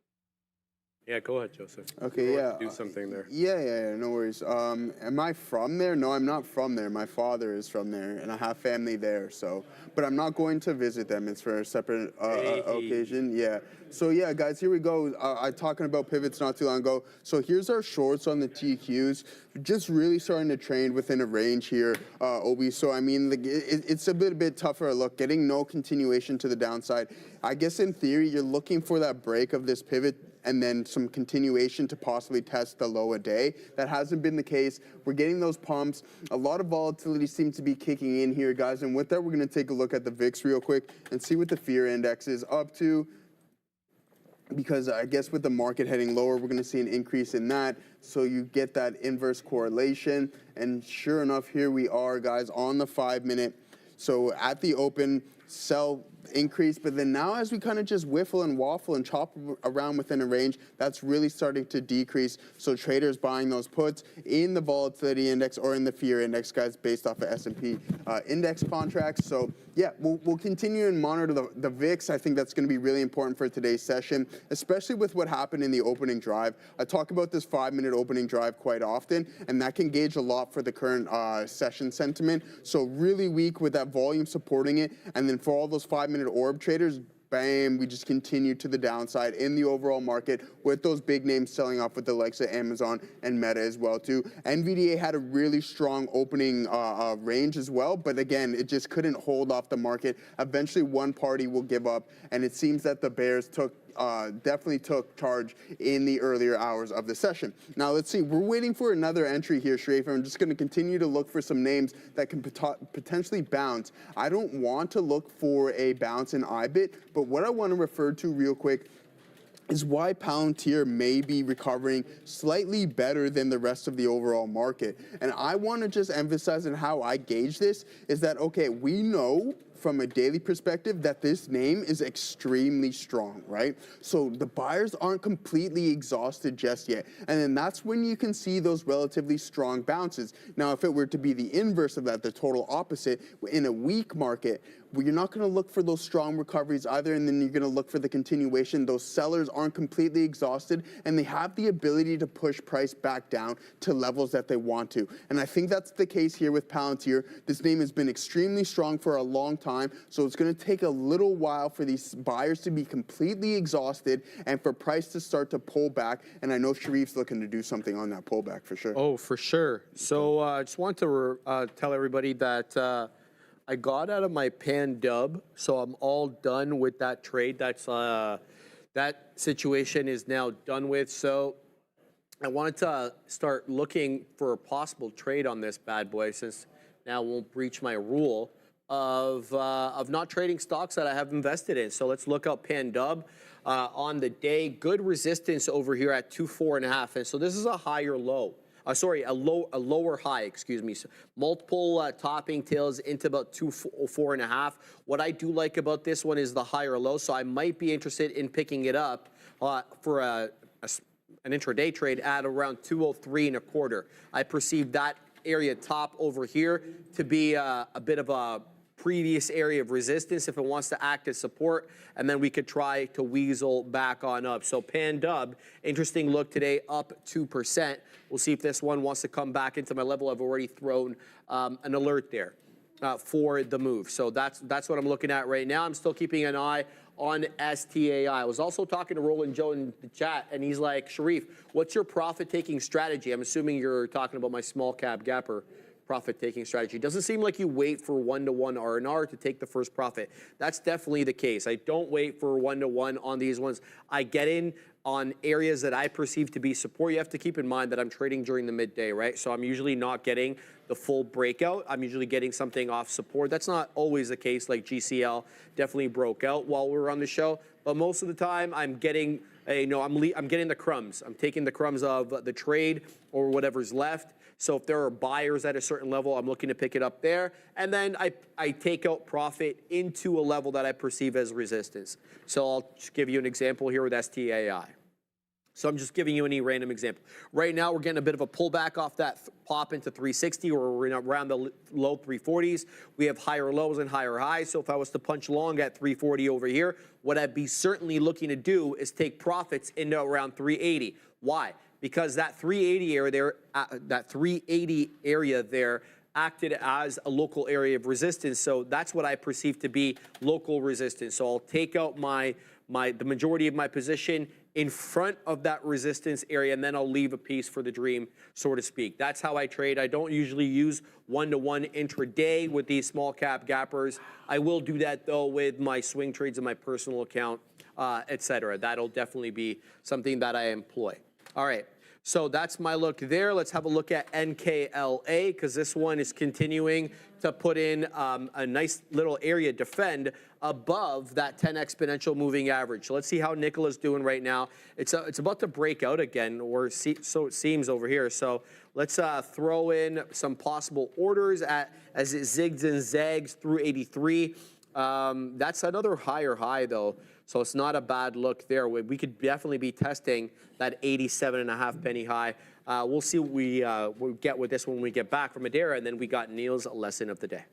Yeah, go ahead, Joseph. Okay, yeah. Do something there. Yeah, no worries. Am I from there? No, I'm not from there. My father is from there, and I have family there, so. But I'm not going to visit them. It's for a separate occasion, yeah. So, yeah, guys, here we go. I talking about pivots not too long ago. So here's our shorts on the TQs. Just really starting to trade within a range here, Obi. So, I mean, it's a bit tougher look. Getting no continuation to the downside. I guess in theory, you're looking for that break of this pivot and then some continuation to possibly test the low a day. That hasn't been the case. We're getting those pumps. A lot of volatility seems to be kicking in here, guys. And with that, we're going to take a look at the VIX real quick and see what the fear index is up to. Because I guess with the market heading lower, we're going to see an increase in that. So you get that inverse correlation. And sure enough, here we are, guys, on the 5-minute. So at the open, sell increase, but then now as we kind of just whiffle and waffle and chop around within a range, that's really starting to decrease. So traders buying those puts in the volatility index or in the fear index, guys, based off of S&P index contracts. So yeah, we'll continue and monitor the VIX. I think that's going to be really important for today's session, especially with what happened in the opening drive. I talk about this 5-minute opening drive quite often, and that can gauge a lot for the current session sentiment. So really weak with that volume supporting it, and then for all those 5-minute orb traders, bam, we just continue to the downside in the overall market with those big names selling off with the likes of Amazon and Meta as well too. NVDA had a really strong opening range as well, but again, it just couldn't hold off the market. Eventually one party will give up, and it seems that the bears definitely took charge in the earlier hours of the session. Now let's see, we're waiting for another entry here, Sharif. I'm just going to continue to look for some names that can potentially bounce. I don't want to look for a bounce in IBIT, but what I want to refer to real quick is why Palantir may be recovering slightly better than the rest of the overall market. And I want to just emphasize and how I gauge this is that, okay, we know from a daily perspective that this name is extremely strong, right? So the buyers aren't completely exhausted just yet. And then that's when you can see those relatively strong bounces. Now, if it were to be the inverse of that, the total opposite, in a weak market, you're not going to look for those strong recoveries either, and then you're going to look for the continuation. Those sellers aren't completely exhausted, and they have the ability to push price back down to levels that they want to. And I think that's the case here with Palantir. This name has been extremely strong for a long time, so it's going to take a little while for these buyers to be completely exhausted and for price to start to pull back. And I know Sharif's looking to do something on that pullback for sure. Oh, for sure. So I just want to tell everybody that I got out of my pan dub, so I'm all done with that trade. That's that situation is now done with. So I wanted to start looking for a possible trade on this bad boy, since now I won't breach my rule of not trading stocks that I have invested in. So let's look up pan dub on the day. Good resistance over here at 24.5, and so this is a higher low. A lower high, excuse me. So multiple topping tails into about 4.5. What I do like about this one is the higher low, so I might be interested in picking it up for an intraday trade at around 203.25. I perceive that area top over here to be a bit of a previous area of resistance if it wants to act as support, and then we could try to weasel back on up. So pan dub, interesting look today, up 2%. We'll see if this one wants to come back into my level. I've already thrown an alert there for the move. So that's what I'm looking at right now. I'm still keeping an eye on STAI. I was also talking to Roland Joe in the chat, and he's like, Sharif, what's your profit-taking strategy? I'm assuming you're talking about my small cap gapper profit-taking strategy. Doesn't seem like you wait for one-to-one R&R to take the first profit. That's definitely the case. I don't wait for one-to-one on these ones. I get in on areas that I perceive to be support. You have to keep in mind that I'm trading during the midday, right? So I'm usually not getting the full breakout. I'm usually getting something off support. That's not always the case, like GCL definitely broke out while we were on the show. But most of the time, I'm getting I'm getting the crumbs. I'm taking the crumbs of the trade or whatever's left. So if there are buyers at a certain level, I'm looking to pick it up there. And then I take out profit into a level that I perceive as resistance. So I'll just give you an example here with STAI. So I'm just giving you any random example. Right now, we're getting a bit of a pullback off that pop into 360, or we're around the low 340s. We have higher lows and higher highs. So if I was to punch long at 340 over here, what I'd be certainly looking to do is take profits into around 380. Why? Because that 380 area there, acted as a local area of resistance. So that's what I perceive to be local resistance. So I'll take out the majority of my position in front of that resistance area, and then I'll leave a piece for the dream, so to speak. That's how I trade. I don't usually use one-to-one intraday with these small cap gappers. I will do that though with my swing trades in my personal account, etc. That'll definitely be something that I employ. All right. So that's my look there. Let's have a look at NKLA, because this one is continuing to put in a nice little area defend above that 10 exponential moving average. So let's see how nickel is doing right now. It's about to break out again, or so it seems over here. So let's throw in some possible orders as it zigs and zags through 83. That's another higher high though. So it's not a bad look there. We could definitely be testing that 87.5 penny high. We'll see what we get with this when we get back from Madeira, and then we got Neil's lesson of the day.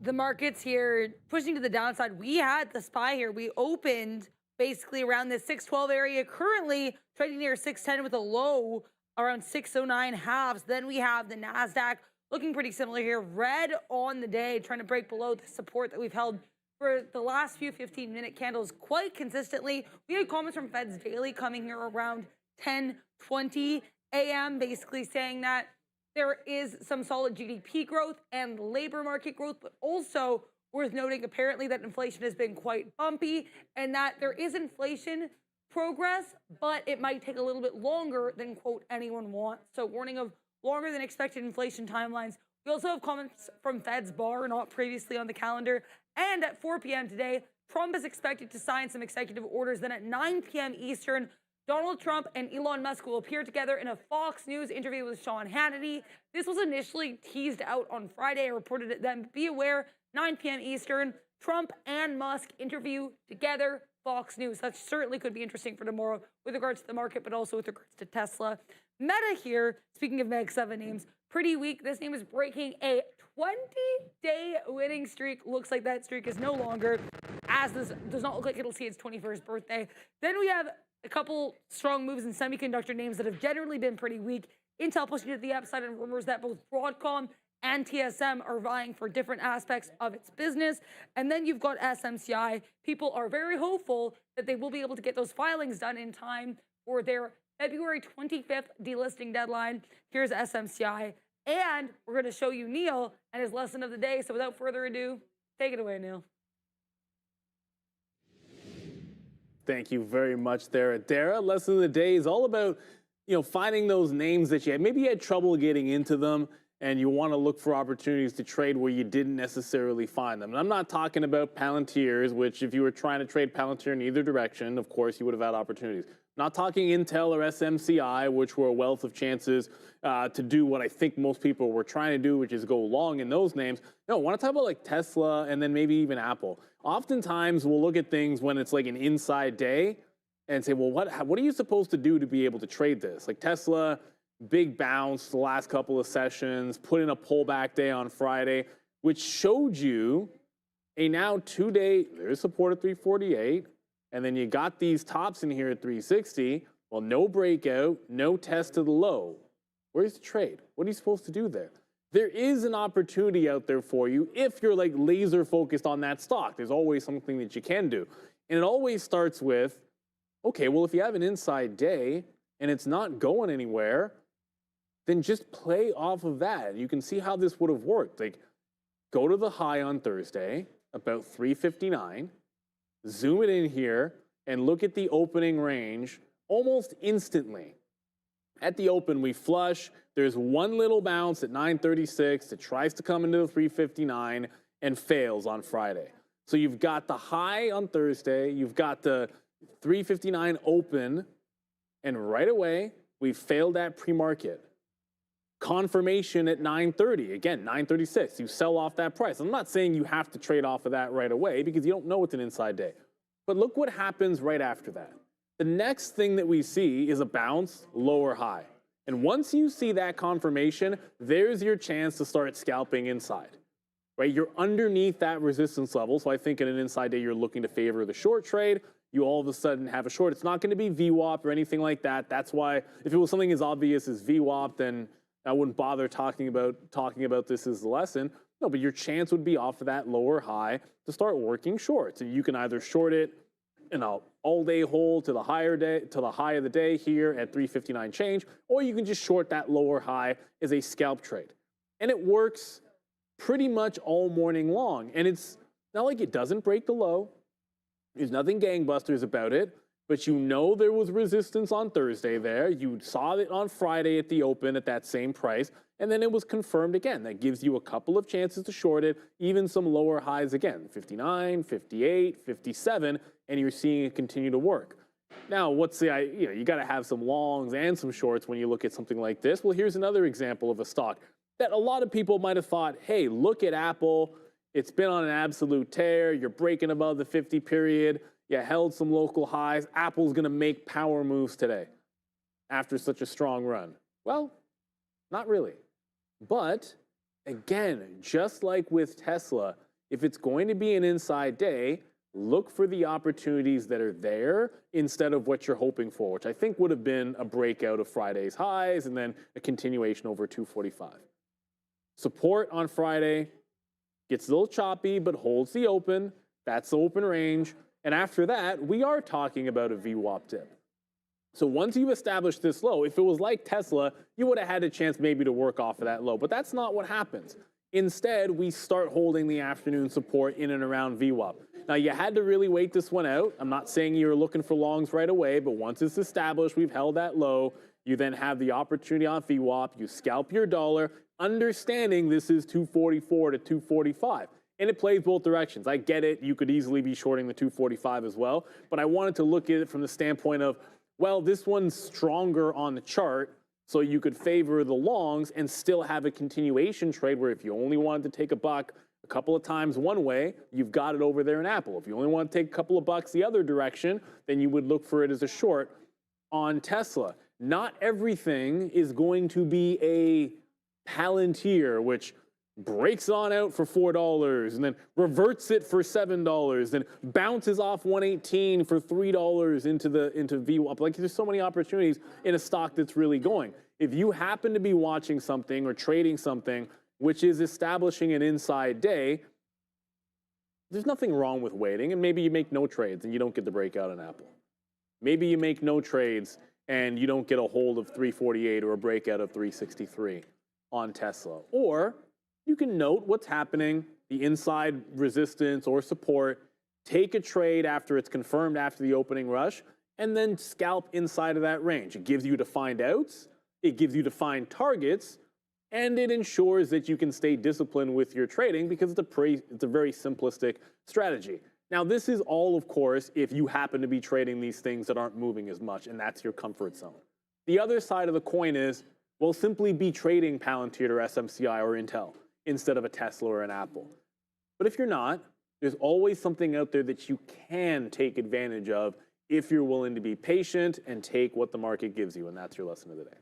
The markets here pushing to the downside. We had the SPY here. We opened basically around the 612 area, currently trading near 610 with a low around 609 halves. Then we have the NASDAQ looking pretty similar here. Red on the day, trying to break below the support that we've held for the last few 15-minute candles quite consistently. We had comments from Fed's Daily coming here around 10:20 a.m. basically saying that there is some solid GDP growth and labor market growth, but also worth noting apparently that inflation has been quite bumpy and that there is inflation progress, but it might take a little bit longer than, quote, anyone wants. So warning of longer than expected inflation timelines. We also have comments from Fed's bar, not previously on the calendar. And at 4 p.m. today, Trump is expected to sign some executive orders. Then at 9 p.m. Eastern, Donald Trump and Elon Musk will appear together in a Fox News interview with Sean Hannity. This was initially teased out on Friday. I reported it then. Be aware, 9 p.m. Eastern, Trump and Musk interview together, Fox News. That certainly could be interesting for tomorrow with regards to the market, but also with regards to Tesla. Meta here, speaking of Mag 7 names, pretty weak. This name is breaking a 20-day winning streak. Looks like that streak is no longer, as this does not look like it'll see its 21st birthday. Then we have a couple strong moves in semiconductor names that have generally been pretty weak. Intel pushing to the upside, and rumors that both Broadcom and TSM are vying for different aspects of its business. And then you've got SMCI. People are very hopeful that they will be able to get those filings done in time for their February 25th delisting deadline. Here's SMCI. And we're going to show you Neil and his lesson of the day. So without further ado, take it away, Neil. Thank you very much there, Adara. Lesson of the day is all about, finding those names that maybe you had trouble getting into them, and you want to look for opportunities to trade where you didn't necessarily find them. And I'm not talking about Palantirs, which if you were trying to trade Palantir in either direction, of course, you would have had opportunities. Not talking Intel or SMCI, which were a wealth of chances to do what I think most people were trying to do, which is go long in those names. No, I want to talk about like Tesla and then maybe even Apple. Oftentimes, we'll look at things when it's like an inside day and say, well, what are you supposed to do to be able to trade this? Like Tesla, big bounce the last couple of sessions, put in a pullback day on Friday, which showed you a now 2-day, there's support at 348, and then you got these tops in here at 360. Well, no breakout, no test to the low. Where's the trade? What are you supposed to do there? There is an opportunity out there for you if you're like laser focused on that stock. There's always something that you can do. And it always starts with, okay, well, if you have an inside day and it's not going anywhere, then just play off of that. You can see how this would have worked. Like, go to the high on Thursday, about 359, zoom it in here, and look at the opening range almost instantly. At the open, we flush. There's one little bounce at 936 that tries to come into the 359 and fails on Friday. So you've got the high on Thursday, you've got the 359 open, and right away, we failed at pre-market. Confirmation at 930, again, 936, you sell off that price. I'm not saying you have to trade off of that right away because you don't know it's an inside day. But look what happens right after that. The next thing that we see is a bounce, lower high. And once you see that confirmation, there's your chance to start scalping inside, right? You're underneath that resistance level. So I think in an inside day, you're looking to favor the short trade. You all of a sudden have a short. It's not going to be VWAP or anything like that. That's why if it was something as obvious as VWAP, then I wouldn't bother talking about this as the lesson. No, but your chance would be off of that lower high to start working shorts. And you can either short it in a all-day hold to the high of the day here at 359 change, or you can just short that lower high as a scalp trade. And it works pretty much all morning long. And it's not like it doesn't break the low. There's nothing gangbusters about it, but you know there was resistance on Thursday there. You saw it on Friday at the open at that same price, and then it was confirmed again. That gives you a couple of chances to short it, even some lower highs again, 59, 58, 57, and you're seeing it continue to work. Now, you got to have some longs and some shorts when you look at something like this. Well, here's another example of a stock that a lot of people might have thought, hey, look at Apple. It's been on an absolute tear. You're breaking above the 50 period. You held some local highs. Apple's going to make power moves today after such a strong run. Well, not really. But again, just like with Tesla, if it's going to be an inside day, look for the opportunities that are there instead of what you're hoping for, which I think would have been a breakout of Friday's highs and then a continuation over 245. Support on Friday gets a little choppy, but holds the open. That's the open range. And after that, we are talking about a VWAP dip. So once you've established this low, if it was like Tesla, you would have had a chance maybe to work off of that low. But that's not what happens. Instead, we start holding the afternoon support in and around VWAP. Now, you had to really wait this one out. I'm not saying you were looking for longs right away, but once it's established, we've held that low. You then have the opportunity on VWAP. You scalp your dollar, understanding this is 244 to 245. And it plays both directions. I get it. You could easily be shorting the 245 as well. But I wanted to look at it from the standpoint of, well, this one's stronger on the chart, so you could favor the longs and still have a continuation trade where if you only wanted to take a buck a couple of times one way, you've got it over there in Apple. If you only want to take a couple of bucks the other direction, then you would look for it as a short on Tesla. Not everything is going to be a Palantir, which breaks on out for $4 and then reverts it for $7, then bounces off 118 for $3 into VWAP. Like, there's so many opportunities in a stock that's really going. If you happen to be watching something or trading something which is establishing an inside day, there's nothing wrong with waiting, and maybe you make no trades and you don't get the breakout in Apple. Maybe you make no trades and you don't get a hold of 348 or a breakout of 363 on Tesla. Or you can note what's happening, the inside resistance or support, take a trade after it's confirmed after the opening rush, and then scalp inside of that range. It gives you defined outs, it gives you defined targets, and it ensures that you can stay disciplined with your trading because it's a very simplistic strategy. Now, this is all, of course, if you happen to be trading these things that aren't moving as much, and that's your comfort zone. The other side of the coin is, well, simply be trading Palantir or SMCI or Intel instead of a Tesla or an Apple. But if you're not, there's always something out there that you can take advantage of if you're willing to be patient and take what the market gives you, and that's your lesson of the day.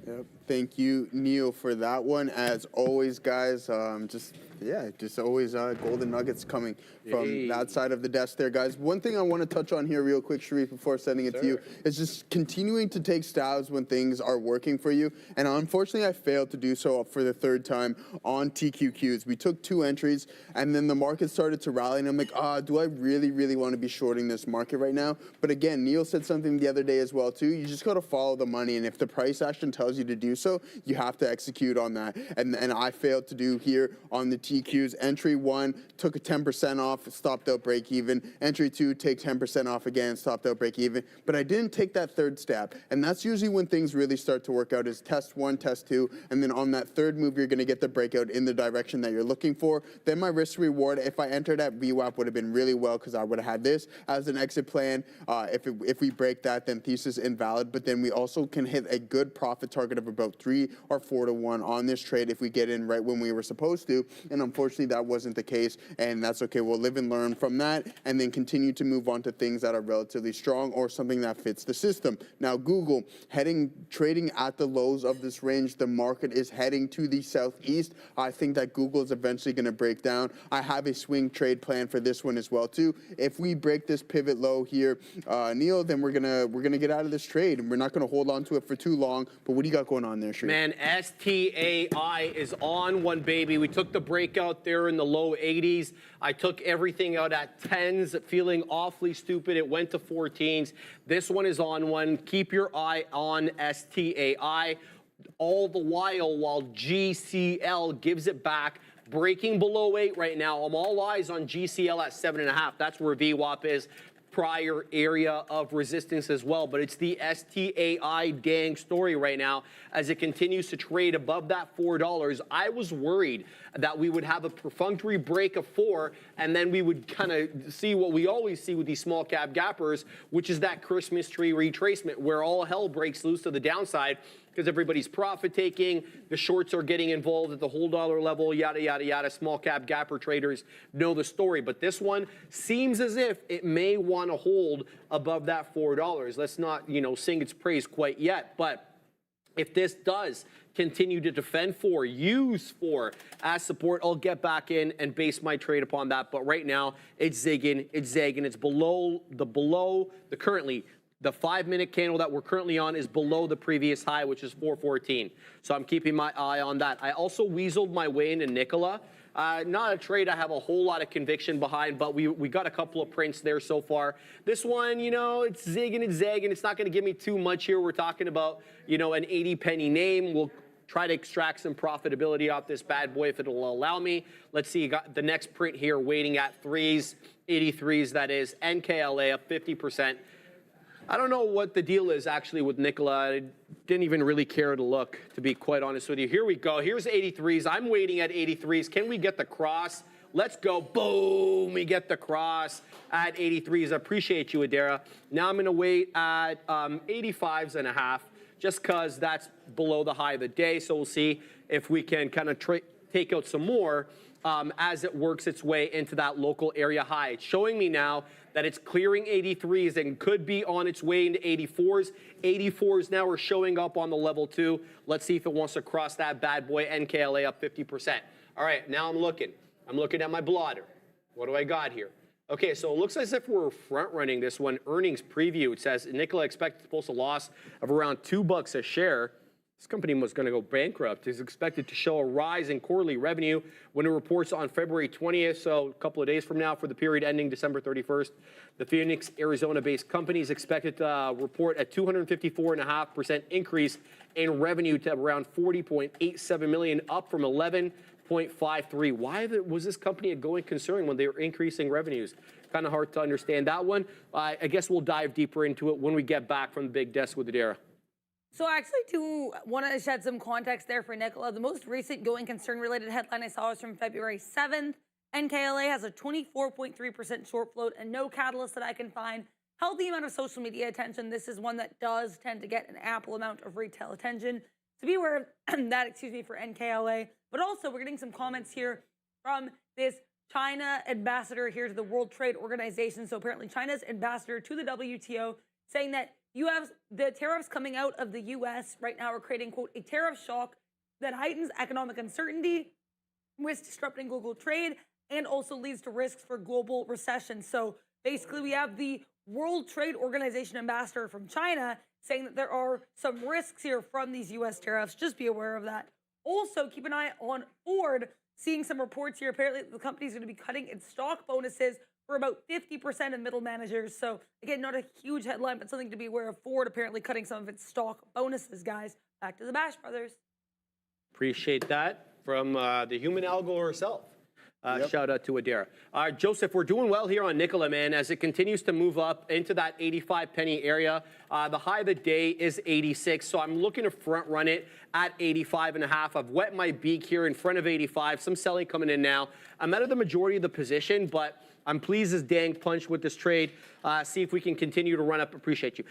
Yep. Thank you, Neil, for that one. As always, guys, just always golden nuggets coming from that side of the desk there, guys. One thing I want to touch on here real quick, Sharif, before sending it to you, is just continuing to take stabs when things are working for you. And unfortunately, I failed to do so for the third time on TQQs. We took 2 entries, and then the market started to rally, and I'm like, do I really, really want to be shorting this market right now? But again, Neil said something the other day as well, too. You just got to follow the money, and if the price action tells you to do so, you have to execute on that. And I failed to do here on the TQs. Entry 1 took a 10% off, stopped out break even. Entry 2 take 10% off again, stopped out break even. But I didn't take that third step. And that's usually when things really start to work out, is test 1, test 2, and then on that third move, you're going to get the breakout in the direction that you're looking for. Then my risk reward, if I entered at VWAP, would have been really well, because I would have had this as an exit plan. If we break that, then thesis invalid. But then we also can hit a good profit target of about 3 or 4 to 1 on this trade if we get in right when we were supposed to. And one. Unfortunately, that wasn't the case, and that's okay. We'll live and learn from that, and then continue to move on to things that are relatively strong or something that fits the system. Now, Google trading at the lows of this range. The market is heading to the southeast. I think that Google is eventually going to break down. I have a swing trade plan for this one as well too. If we break this pivot low here, Neil, then we're gonna get out of this trade, and we're not gonna hold on to it for too long. But what do you got going on there, Sri? Man, STAI is on one, baby. We took the breakout there in the low 80s. I took everything out at 10s, feeling awfully stupid. It went to 14s. This one is on one. Keep your eye on STAI. All the while GCL gives it back, breaking below 8 right now. I'm all eyes on GCL at 7.5. That's where VWAP is. Prior area of resistance as well, but it's the STAI dang story right now as it continues to trade above that $4. I was worried that we would have a perfunctory break of 4, and then we would kind of see what we always see with these small cap gappers, which is that Christmas tree retracement where all hell breaks loose to the downside because everybody's profit taking, the shorts are getting involved at the whole dollar level, yada, yada, yada. Small cap gapper traders know the story. But this one seems as if it may want to hold above that $4. Let's not, sing its praise quite yet. But if this does continue to defend use as support, I'll get back in and base my trade upon that. But right now, it's zigging, it's zagging. It's below the currently. The 5-minute candle that we're currently on is below the previous high, which is 414. So I'm keeping my eye on that. I also weaseled my way into Nikola. Not a trade I have a whole lot of conviction behind, but we got a couple of prints there so far. This one, it's zigging and zagging. It's not going to give me too much here. We're talking about, an 80 penny name. We'll try to extract some profitability off this bad boy if it'll allow me. Let's see, you got the next print here waiting at 3s, 83s, that is. NKLA up 50%. I don't know what the deal is actually with Nikola. I didn't even really care to look, to be quite honest with you. Here we go. Here's 83s. I'm waiting at 83s. Can we get the cross? Let's go. Boom. We get the cross at 83s. I appreciate you, Adara. Now I'm going to wait at 85s and a half just because that's below the high of the day. So we'll see if we can kind of take out some more as it works its way into that local area high. It's showing me now that it's clearing 83s and could be on its way into 84s. 84s now are showing up on the level 2. Let's see if it wants to cross that bad boy. NKLA up 50%. All right, now I'm looking at my blotter. What do I got here? Okay, so it looks as if we're front running this one. Earnings preview. It says Nikola expected to post a loss of around $2 a share. This company was going to go bankrupt. It's expected to show a rise in quarterly revenue when it reports on February 20th, so a couple of days from now for the period ending December 31st. The Phoenix, Arizona-based company is expected to report a 254.5% increase in revenue to around $40.87 million, up from $11.53. Why was this company a going concern when they were increasing revenues? Kind of hard to understand that one. I guess we'll dive deeper into it when we get back from the big desk with Adara. So I actually do want to shed some context there for Nikola. The most recent going concern related headline I saw was from February 7th. NKLA has a 24.3% short float and no catalyst that I can find. Healthy amount of social media attention. This is one that does tend to get an ample amount of retail attention. So be aware of that, for NKLA. But also we're getting some comments here from this China ambassador here to the World Trade Organization. So apparently China's ambassador to the WTO saying that the tariffs coming out of the U.S. right now are creating, quote, a tariff shock that heightens economic uncertainty, risks disrupting global trade, and also leads to risks for global recession. So basically, we have the World Trade Organization ambassador from China saying that there are some risks here from these U.S. tariffs. Just be aware of that. Also, keep an eye on Ford, seeing some reports here. Apparently, the company is going to be cutting its stock bonuses for about 50% of middle managers. So again, not a huge headline, but something to be aware of. Ford apparently cutting some of its stock bonuses, guys. Back to the Bash Brothers. Appreciate that from the human algo herself. Shout out to Adara. Joseph, we're doing well here on Nikola, man, as it continues to move up into that 85 penny area. The high of the day is 86, so I'm looking to front run it at 85 and a half. I've wet my beak here in front of 85. Some selling coming in now. I'm out of the majority of the position, but I'm pleased as dang punch with this trade. See if we can continue to run up. Appreciate you.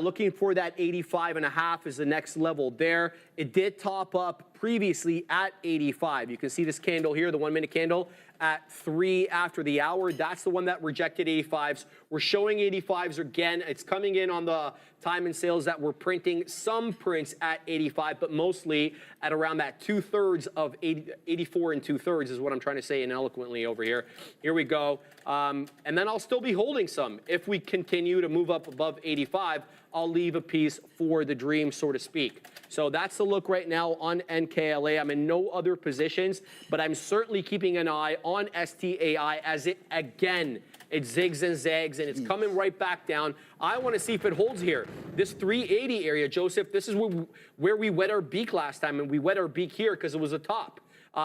Looking for that 85.5 is the next level there. It did top up previously at 85. You can see this candle here, the 1 minute candle at 3 after the hour. That's the one that rejected 85s. We're showing 85s again. It's coming in on the time and sales that we're printing. Some prints at 85, but mostly at around that 2/3 of 84 and 2/3 is what I'm trying to say ineloquently over here. Here we go. And then I'll still be holding some. If we continue to move up above 85, I'll leave a piece for the dream, so to speak. So that's the look right now on NKLA. I'm in no other positions, but I'm certainly keeping an eye on STAI as it, again, it zigs and zags, and it's coming right back down. I want to see if it holds here. This 380 area, Joseph, this is where we wet our beak last time, and we wet our beak here because it was a top.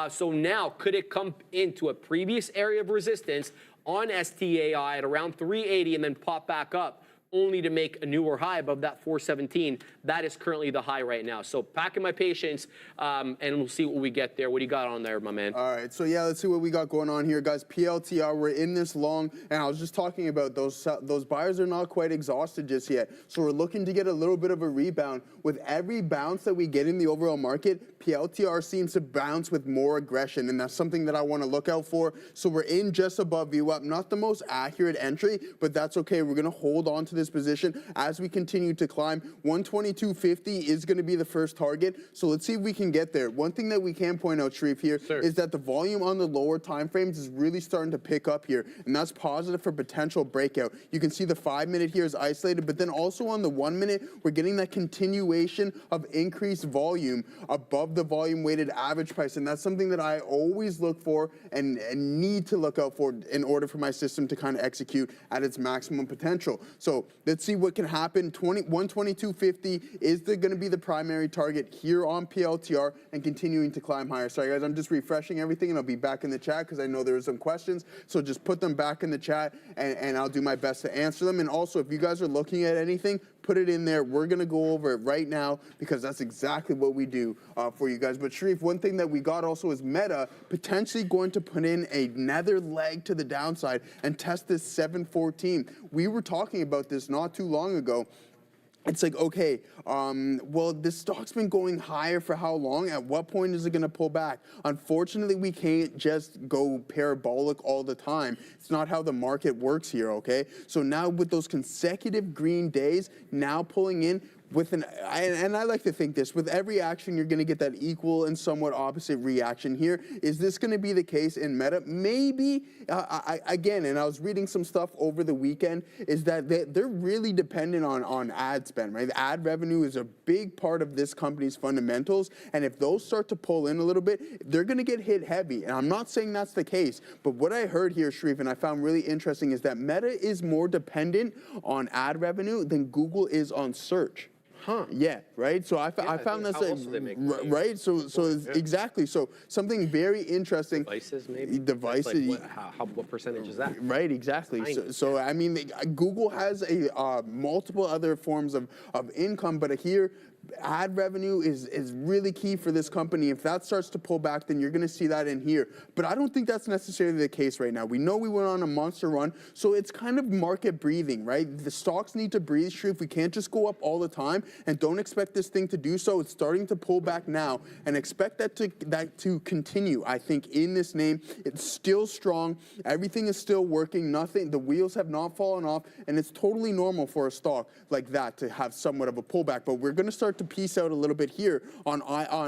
So now, could it come into a previous area of resistance on STAI at around 380 and then pop back up, only to make a newer high above that 417. That is currently the high right now. So packing my patience, and we'll see what we get there. What do you got on there, my man? All right, so yeah, let's see what we got going on here, guys. PLTR, we're in this long, and I was just talking about those buyers are not quite exhausted just yet. So we're looking to get a little bit of a rebound. With every bounce that we get in the overall market, PLTR seems to bounce with more aggression, and that's something that I want to look out for. So we're in just above VWAP. Not the most accurate entry, but that's okay. We're going to hold on to this position as we continue to climb. 122.50 is going to be the first target, so let's see if we can get there. One thing that we can point out, Sharif, here is that the volume on the lower time frames is really starting to pick up here, and that's positive for potential breakout. You can see the 5 minute here is isolated, but then also on the 1 minute, we're getting that continuation of increased volume above the volume weighted average price, and that's something that I always look for and need to look out for in order for my system to kind of execute at its maximum potential. So let's see what can happen. 122.50 is going to be the primary target here on PLTR and continuing to climb higher. Sorry, guys, I'm just refreshing everything, and I'll be back in the chat because I know there are some questions. So just put them back in the chat, and I'll do my best to answer them. And also, if you guys are looking at anything, put it in there. We're going to go over it right now because that's exactly what we do for you guys. But Sharif, one thing that we got also is Meta potentially going to put in another leg to the downside and test this 714. We were talking about this not too long ago. It's like, okay, well, this stock's been going higher for how long? At what point is it going to pull back? Unfortunately, we can't just go parabolic all the time. It's not how the market works here, okay? So now with those consecutive green days, now pulling in, and I like to think this, with every action, you're going to get that equal and somewhat opposite reaction here. Is this going to be the case in Meta? Maybe, again, and I was reading some stuff over the weekend, is that they're really dependent on ad spend, right? The ad revenue is a big part of this company's fundamentals, and if those start to pull in a little bit, they're going to get hit heavy. And I'm not saying that's the case, but what I heard here, Sharif, and I found really interesting, is that Meta is more dependent on ad revenue than Google is on search. Huh. Yeah, right? So I found that's right? So exactly. So something very interesting. Devices, maybe? Devices. Like what percentage is that? Right, exactly. So I mean, Google has multiple other forms of income, but here, ad revenue is really key for this company. If that starts to pull back, then you're going to see that in here. But I don't think that's necessarily the case right now. We know we went on a monster run, so it's kind of market breathing, right? The stocks need to breathe, Sharif. We can't just go up all the time, and don't expect this thing to do so. It's starting to pull back now, and expect that to continue. I think in this name, it's still strong. Everything is still working. The wheels have not fallen off, and it's totally normal for a stock like that to have somewhat of a pullback. But we're going to start to piece out a little bit here on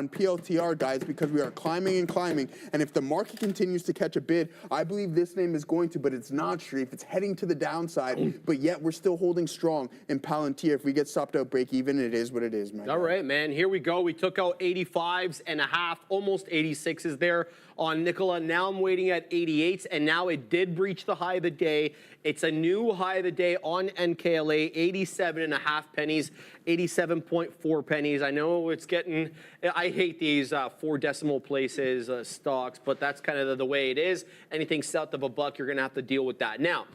PLTR, guys, because we are climbing and climbing, and if the market continues to catch a bid, I believe this name is going to, but it's not, Sharif. It's heading to the downside, but yet we're still holding strong in Palantir. If we get stopped out break even, it is what it is, man. All right, man, here we go. We took out 85.5, almost 86s there on Nikola. Now I'm waiting at 88s, and now it did breach the high of the day. It's a new high of the day on NKLA, 87.5 pennies, 87.4 pennies. I know it's getting, I hate these 4 decimal places stocks, but that's kind of the way it is. Anything south of a buck, you're going to have to deal with that. Now,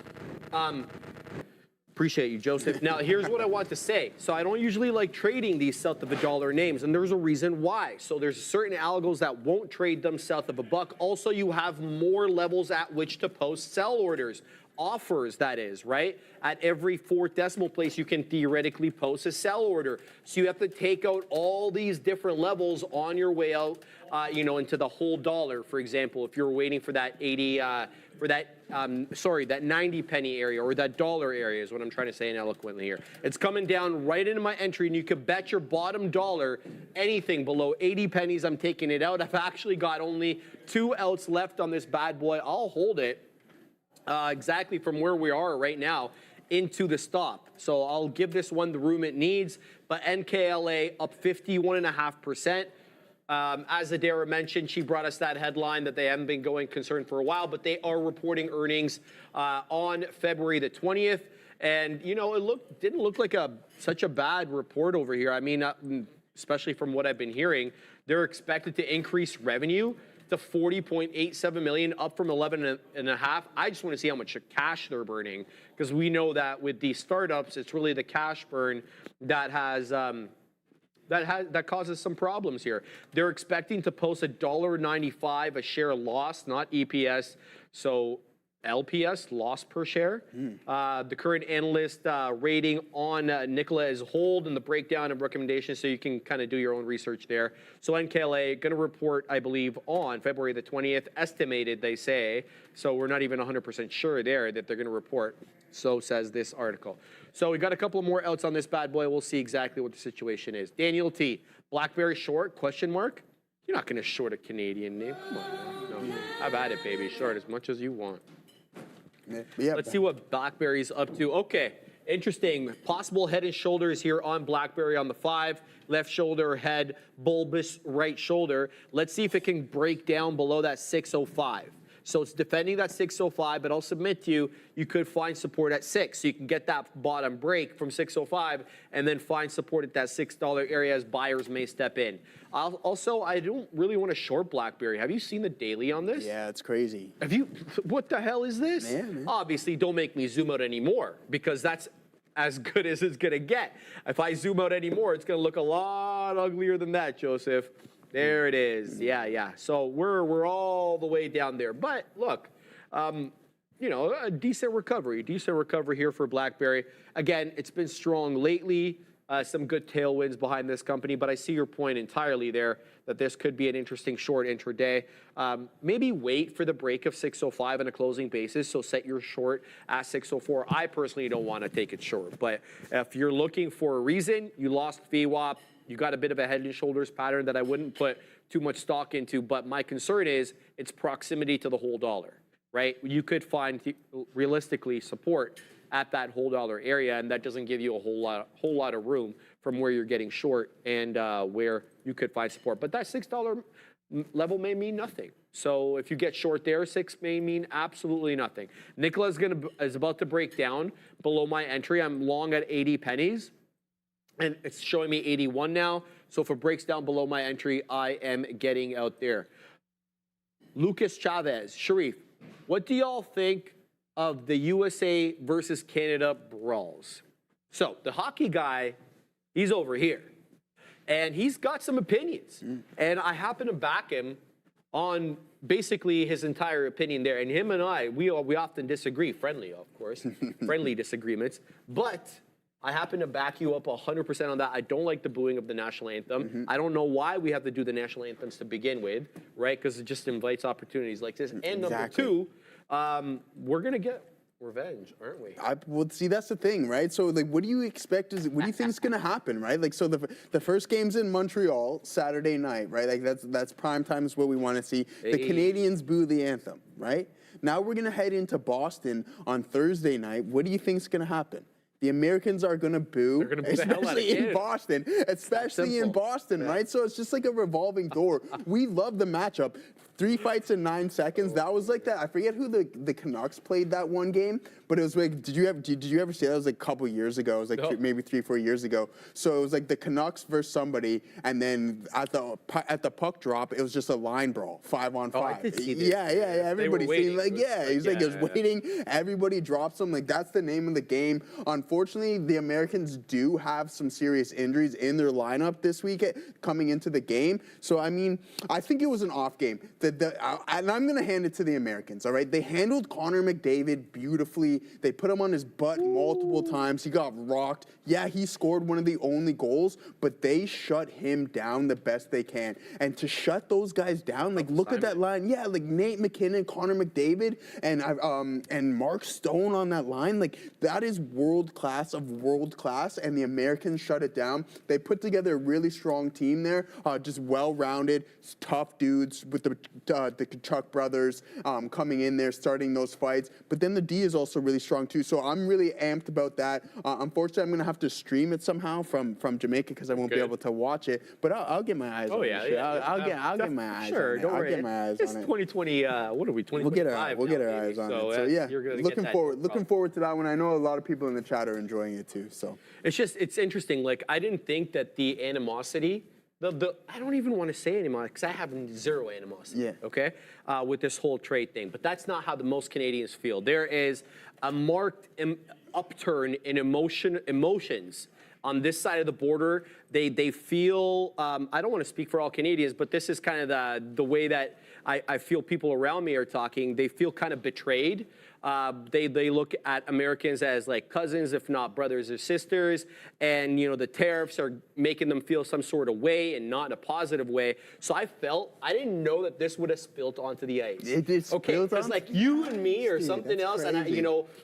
appreciate you, Joseph. Now, here's what I want to say. So I don't usually like trading these south of a dollar names, and there's a reason why. So there's certain algos that won't trade them south of a buck. Also, you have more levels at which to post sell orders. offers, that is, right? At every fourth decimal place, you can theoretically post a sell order. So you have to take out all these different levels on your way out, you know, into the whole dollar. For example, if you're waiting for that 80, that 90 penny area, or that dollar area is what I'm trying to say eloquently here. It's coming down right into my entry, and you could bet your bottom dollar anything below 80 pennies, I'm taking it out. I've actually got only 2 outs left on this bad boy. I'll hold it exactly from where we are right now into the stop. So I'll give this one the room it needs, but NKLA up 51.5%. As Adara mentioned, she brought us that headline that they haven't been going concern for a while, but they are reporting earnings on February the 20th. And, you know, it didn't look like such a bad report over here. I mean, especially from what I've been hearing, they're expected to increase revenue to 40.87 million, up from 11.5. I just want to see how much cash they're burning, because we know that with these startups, it's really the cash burn that has that causes some problems here. They're expecting to post $1.95 a share loss, not EPS. So LPS, loss per share. The current analyst rating on Nikola is hold, and the breakdown of recommendations, so you can kind of do your own research there. So NKLA going to report, I believe, on February the 20th, estimated, they say. So we're not even 100% sure there that they're going to report. So says this article. So we got a couple more outs on this bad boy. We'll see exactly what the situation is. Daniel T, BlackBerry short, question mark? You're not going to short a Canadian name. Come on, man. No. Have at it, baby. Short as much as you want. Yeah. Let's see what BlackBerry's up to. Okay, interesting. Possible head and shoulders here on BlackBerry on the 5. Left shoulder, head, bulbous right shoulder. Let's see if it can break down below that 605. So it's defending that 605, but I'll submit to you, you could find support at 6. So you can get that bottom break from 605 and then find support at that $6 area as buyers may step in. Also, I don't really want to short BlackBerry. Have you seen the daily on this? Yeah, it's crazy. Have you? What the hell is this? Man. Obviously, don't make me zoom out anymore, because that's as good as it's going to get. If I zoom out anymore, it's going to look a lot uglier than that, Joseph. There it is. Yeah. So we're all the way down there. But look, you know, a decent recovery here for BlackBerry. Again, it's been strong lately. Some good tailwinds behind this company, but I see your point entirely there that this could be an interesting short intraday. Maybe wait for the break of 605 on a closing basis, so set your short at 604. I personally don't want to take it short, but if you're looking for a reason, you lost VWAP, you got a bit of a head and shoulders pattern that I wouldn't put too much stock into, but my concern is its proximity to the whole dollar, right? You could find realistically support at that whole dollar area, and that doesn't give you a whole lot of room from where you're getting short and where you could find support. But that $6 level may mean nothing. So if you get short there, 6 may mean absolutely nothing. Nikola is about to break down below my entry. I'm long at 80 pennies. And it's showing me 81 now. So if it breaks down below my entry, I am getting out there. Lucas Chavez, Sharif, what do y'all think of the USA versus Canada brawls? So the hockey guy, he's over here. And he's got some opinions. And I happen to back him on basically his entire opinion there. And him and I, we often disagree, friendly, of course, friendly disagreements. But I happen to back you up 100% on that. I don't like the booing of the national anthem. I don't know why we have to do the national anthems to begin with, right? Because it just invites opportunities like this. And number two, we're going to get revenge, aren't we? Well, see, that's the thing, right? So, like, what do you expect? What do you think is going to happen, right? Like, so the first game's in Montreal Saturday night, right? Like, that's prime time is what we want to see. Hey. The Canadians boo the anthem, right? Now we're going to head into Boston on Thursday night. What do you think is going to happen? The Americans are going to boo, especially in Boston, right? So it's just like a revolving door. We love the matchup. 3 fights in 9 seconds. That was like that. I forget who the Canucks played that one game, but it was like, did you ever see that? It was like a couple years ago. It was like maybe 3-4 years ago. So it was like the Canucks versus somebody, and then at the puck drop, it was just a line brawl, 5-on-5. Oh, I did see this. Yeah. Everybody seemed like, he's like, he was waiting. Everybody drops him. Like, that's the name of the game. Unfortunately, the Americans do have some serious injuries in their lineup this week coming into the game. So, I mean, I think it was an off game. and I'm going to hand it to the Americans, all right? They handled Connor McDavid beautifully. They put him on his butt multiple times. He got rocked. Yeah, he scored one of the only goals, but they shut him down the best they can. And to shut those guys down, like, look at that line. Yeah, like Nate McKinnon, Connor McDavid, and Mark Stone on that line. Like, that is world class of world class, and the Americans shut it down. They put together a really strong team there, just well-rounded, tough dudes with the Kachuk brothers coming in there, starting those fights. But then the D is also really strong too. So I'm really amped about that. Unfortunately, I'm going to have to stream it somehow from Jamaica because I won't be able to watch it. But I'll get my eyes on it. I'll get my eyes on it. I'll get my eyes on it. It's 2020, what are we, 2025? We'll get our eyes on it. So yeah, looking forward to that one. I know a lot of people in the chat are enjoying it too. So it's interesting. Like, I didn't think that the animosity, I don't even want to say animosity because I have zero animosity, okay, with this whole trade thing. But that's not how the most Canadians feel. There is a marked upturn in emotions on this side of the border. They feel, I don't want to speak for all Canadians, but this is kind of the way that I feel people around me are talking. They feel kind of betrayed. They look at Americans as like cousins, if not brothers or sisters, and the tariffs are making them feel some sort of way and not in a positive way. So I didn't know that this would have spilt onto the ice. It did spill because like you and me or something else, and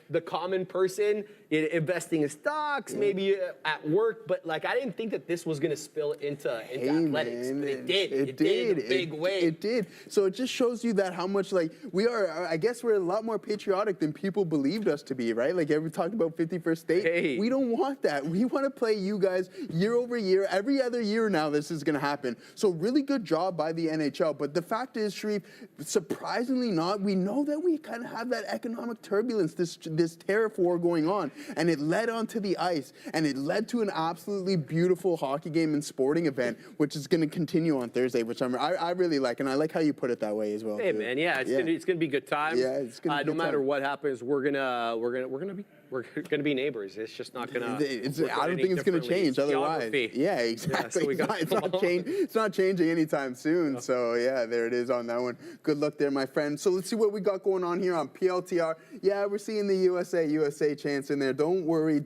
the common person investing in stocks, maybe at work, but like I didn't think that this was gonna spill into athletics. But it did. It did in a big way. It did. So it just shows you that how much like we are. I guess we're a lot more patriotic than people believed us to be, right? Like we talked about 51st State. We don't want that. We want to play you guys year over year. Every other year now this is going to happen. So really good job by the NHL. But the fact is, Sharif, surprisingly not, we know that we kind of have that economic turbulence, this tariff war going on. And it led onto the ice. And it led to an absolutely beautiful hockey game and sporting event, which is going to continue on Thursday, which I really like. And I like how you put it that way as well. Hey, man, it's going to be good times. Yeah, it's going to be no matter what happens, we're gonna be neighbors. It's just not gonna. I don't think it's gonna change otherwise. Yeah, exactly. It's not changing anytime soon. So yeah, there it is on that one. Good luck there, my friend. So let's see what we got going on here on PLTR. Yeah, we're seeing the USA chants in there. Don't worry.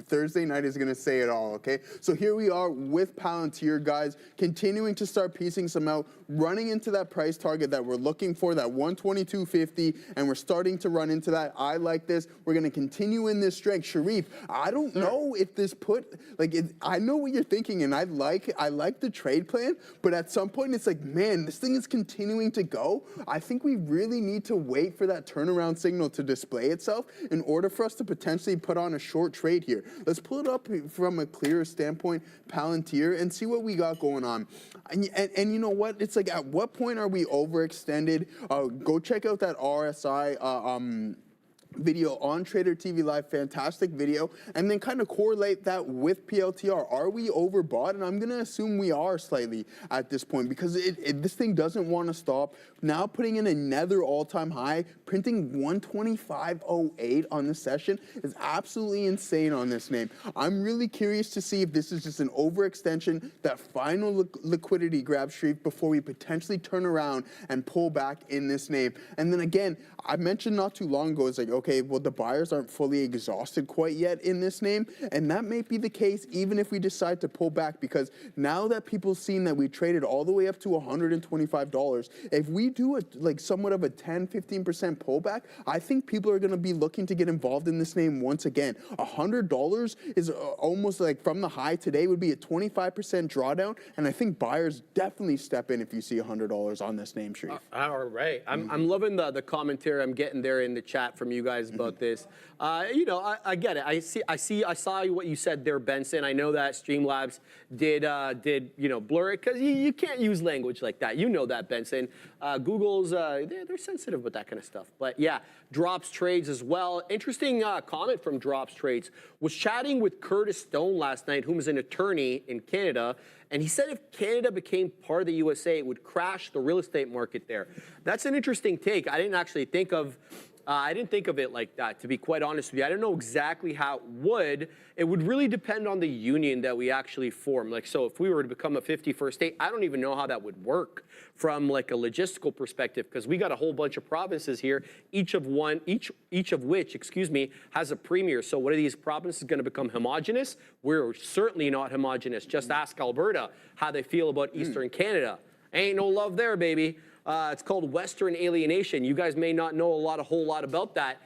Thursday night is gonna say it all. Okay. So here we are with Palantir, guys, continuing to start piecing some out, running into that price target that we're looking for, that 122.50, and we're starting to run into that. I like this. We're gonna continue in this strength. Sharif, I don't know if this I know what you're thinking, and I like the trade plan, but at some point it's like, man, this thing is continuing to go. I think we really need to wait for that turnaround signal to display itself in order for us to potentially put on a short trade here. Let's pull it up from a clearer standpoint, Palantir, and see what we got going on. And you know what? It's like, at what point are we overextended? Go check out that RSI video on Trader TV Live, fantastic video, and then kind of correlate that with PLTR. Are we overbought? And I'm going to assume we are slightly at this point, because this thing doesn't want to stop. Now putting in another all-time high, printing 125.08 on the session is absolutely insane on this name. I'm really curious to see if this is just an overextension, that final liquidity grab streak before we potentially turn around and pull back in this name. And then again, I mentioned not too long ago, it's like, okay, well, the buyers aren't fully exhausted quite yet in this name, and that may be the case even if we decide to pull back, because now that people seen that we traded all the way up to $125, if we do somewhat of a 10-15% pullback, I think people are going to be looking to get involved in this name once again. $100 is almost like, from the high today, would be a 25% drawdown, and I think buyers definitely step in if you see $100 on this name, Sharif. All right, I'm loving the commentary I'm getting there in the chat from you guys about this. I get it. I saw what you said there, Benson. I know that Streamlabs did blur it, because you can't use language like that. You know that, Benson. Google's they're sensitive with that kind of stuff. But yeah, Drops Trades as well. Interesting comment from Drops Trades. Was chatting with Curtis Stone last night, whom is an attorney in Canada, and he said if Canada became part of the USA, it would crash the real estate market there. That's an interesting take. I didn't actually think of I didn't think of it like that, to be quite honest with you. I don't know exactly how it would. It would really depend on the union that we actually form. Like, so if we were to become a 51st state, I don't even know how that would work from like a logistical perspective, because we got a whole bunch of provinces here, each of which, excuse me, has a premier. So what are these provinces going to become homogenous? We're certainly not homogenous. Just ask Alberta how they feel about Eastern Canada. Ain't no love there, baby. It's called Western alienation. You guys may not know a whole lot about that.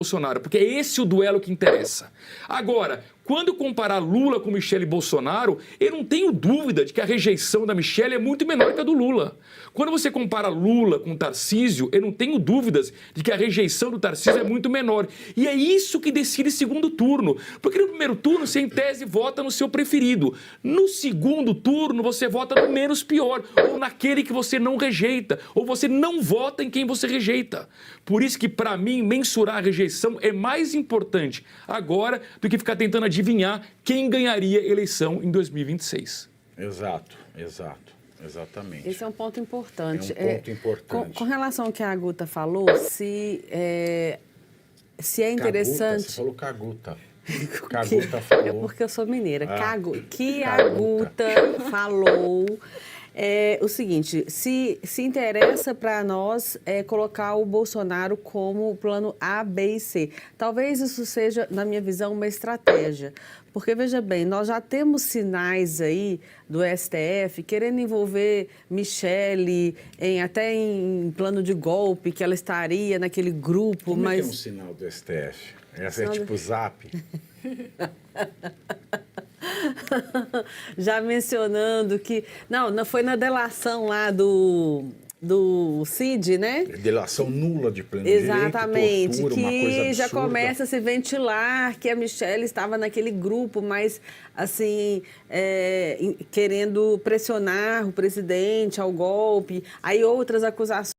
Bolsonaro, porque é esse o duelo que interessa. Agora, quando comparar Lula com Michele Bolsonaro, eu não tenho dúvida de que a rejeição da Michele é muito menor que a do Lula. Quando você compara Lula com Tarcísio, eu não tenho dúvidas de que a rejeição do Tarcísio é muito menor. E é isso que decide segundo turno. Porque no primeiro turno, você, em tese, vota no seu preferido. No segundo turno, você vota no menos pior, ou naquele que você não rejeita, ou você não vota em quem você rejeita. Por isso que, para mim, mensurar a rejeição é mais importante agora do que ficar tentando adivinhar quem ganharia a eleição em 2026. Exato. Exatamente. Esse é um ponto importante. É um ponto importante. Com relação ao que a Guta falou, se é interessante... Você falou Caguta. Caguta falou. É porque eu sou mineira. Que a Guta falou... É o seguinte, se interessa para nós colocar o Bolsonaro como plano A, B e C. Talvez isso seja, na minha visão, uma estratégia. Porque, veja bem, nós já temos sinais aí do STF querendo envolver Michele até em plano de golpe, que ela estaria naquele grupo. Como mas... é que é um sinal do STF? Essa é tipo Zap? Já mencionando que... Não foi na delação lá do Cid, né? Delação nula de pleno Exatamente, direito, tortura, uma coisa que já absurda. começa a se ventilar que a Michele estava naquele grupo, mas assim, querendo pressionar o presidente ao golpe. Aí outras acusações.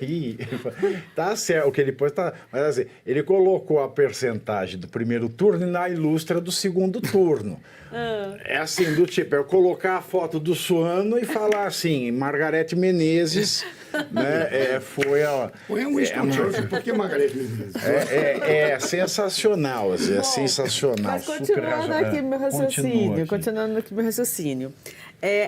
Aí, tá certo, o que ele pôs tá. Mas assim, ele colocou a percentagem do primeiro turno e na ilustra do segundo turno. É assim, do tipo, eu colocar a foto do Suano e falar assim, Margarete Menezes, né, foi a... Põe um introdutório, por que Margarete Menezes? É sensacional, assim, é sensacional. Mas continuando aqui meu raciocínio,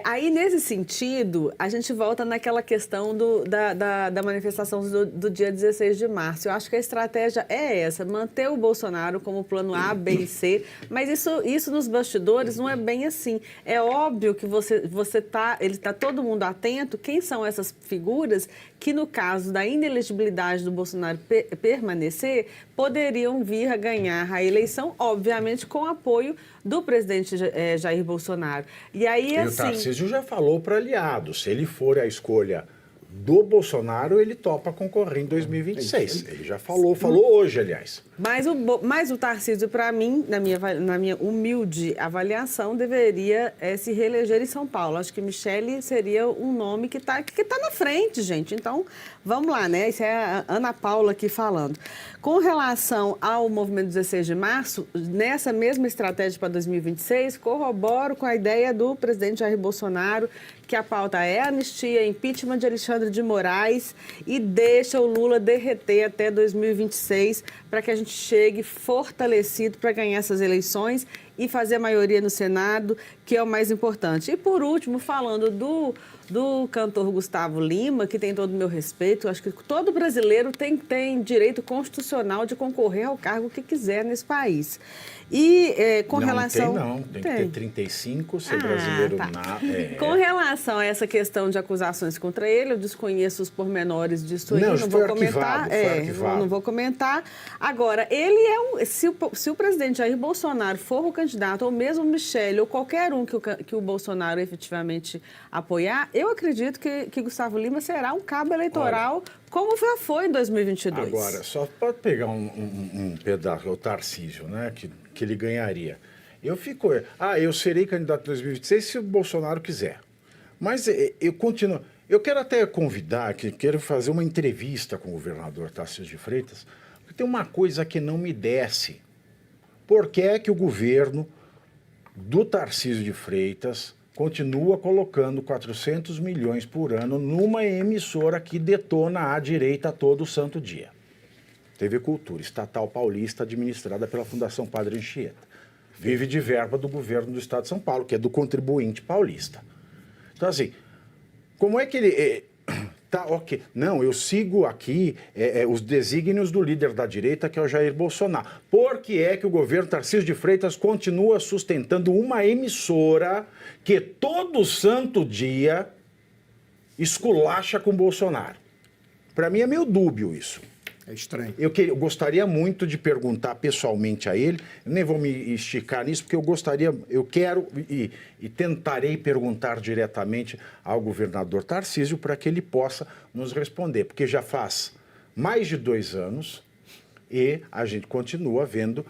aí, nesse sentido, a gente volta naquela questão da manifestação do dia 16 de março. Eu acho que a estratégia é essa, manter o Bolsonaro como plano A, B e C, mas isso nos bastidores não é bem assim. É óbvio que está todo mundo atento quem são essas figuras que, no caso da inelegibilidade do Bolsonaro permanecer, poderiam vir a ganhar a eleição, obviamente, com apoio do presidente Jair Bolsonaro. E aí, assim... O Tarcísio já falou para aliados, se ele for a escolha do Bolsonaro, ele topa concorrer em 2026. Ele já falou hoje, aliás. Mas o Tarcísio, para mim, na minha humilde avaliação, deveria se reeleger em São Paulo. Acho que Michele seria um nome que tá na frente, gente. Então, vamos lá, né? Isso é a Ana Paula aqui falando. Com relação ao movimento 16 de março, nessa mesma estratégia para 2026, corroboro com a ideia do presidente Jair Bolsonaro, que a pauta é anistia, impeachment de Alexandre de Moraes e deixa o Lula derreter até 2026 para que a gente chegue fortalecido para ganhar essas eleições e fazer maioria no Senado, que é o mais importante. E, por último, falando do cantor Gustavo Lima, que tem todo o meu respeito, acho que todo brasileiro tem direito constitucional de concorrer ao cargo que quiser nesse país. E com relação... Tem que ter 35, ser brasileiro Com relação a essa questão de acusações contra ele, eu desconheço os pormenores disso aí, não vou comentar. Não vou comentar. Agora, ele se o presidente Jair Bolsonaro for o candidato, ou mesmo Michele, ou qualquer um que o Bolsonaro efetivamente apoiar, eu acredito que Gustavo Lima será um cabo eleitoral, como já foi em 2022. Agora, só pode pegar um pedaço, o Tarcísio, né, que ele ganharia. Eu serei candidato em 2026 se o Bolsonaro quiser. Mas eu continuo. Eu quero até convidar, quero fazer uma entrevista com o governador Tarcísio de Freitas, porque tem uma coisa que não me desce. Por que é que o governo do Tarcísio de Freitas continua colocando 400 milhões por ano numa emissora que detona a direita todo santo dia? TV Cultura, estatal paulista, administrada pela Fundação Padre Anchieta. Vive de verba do governo do Estado de São Paulo, que é do contribuinte paulista. Então, assim, como é que ele... tá, ok. Não, eu sigo aqui os desígnios do líder da direita, que é o Jair Bolsonaro. Por que é que o governo Tarcísio de Freitas continua sustentando uma emissora que todo santo dia esculacha com Bolsonaro? Para mim é meio dúbio isso. É estranho. Eu gostaria muito de perguntar pessoalmente a ele, nem vou me esticar nisso, porque eu quero e tentarei perguntar diretamente ao governador Tarcísio para que ele possa nos responder, porque já faz mais de 2 anos e a gente continua vendo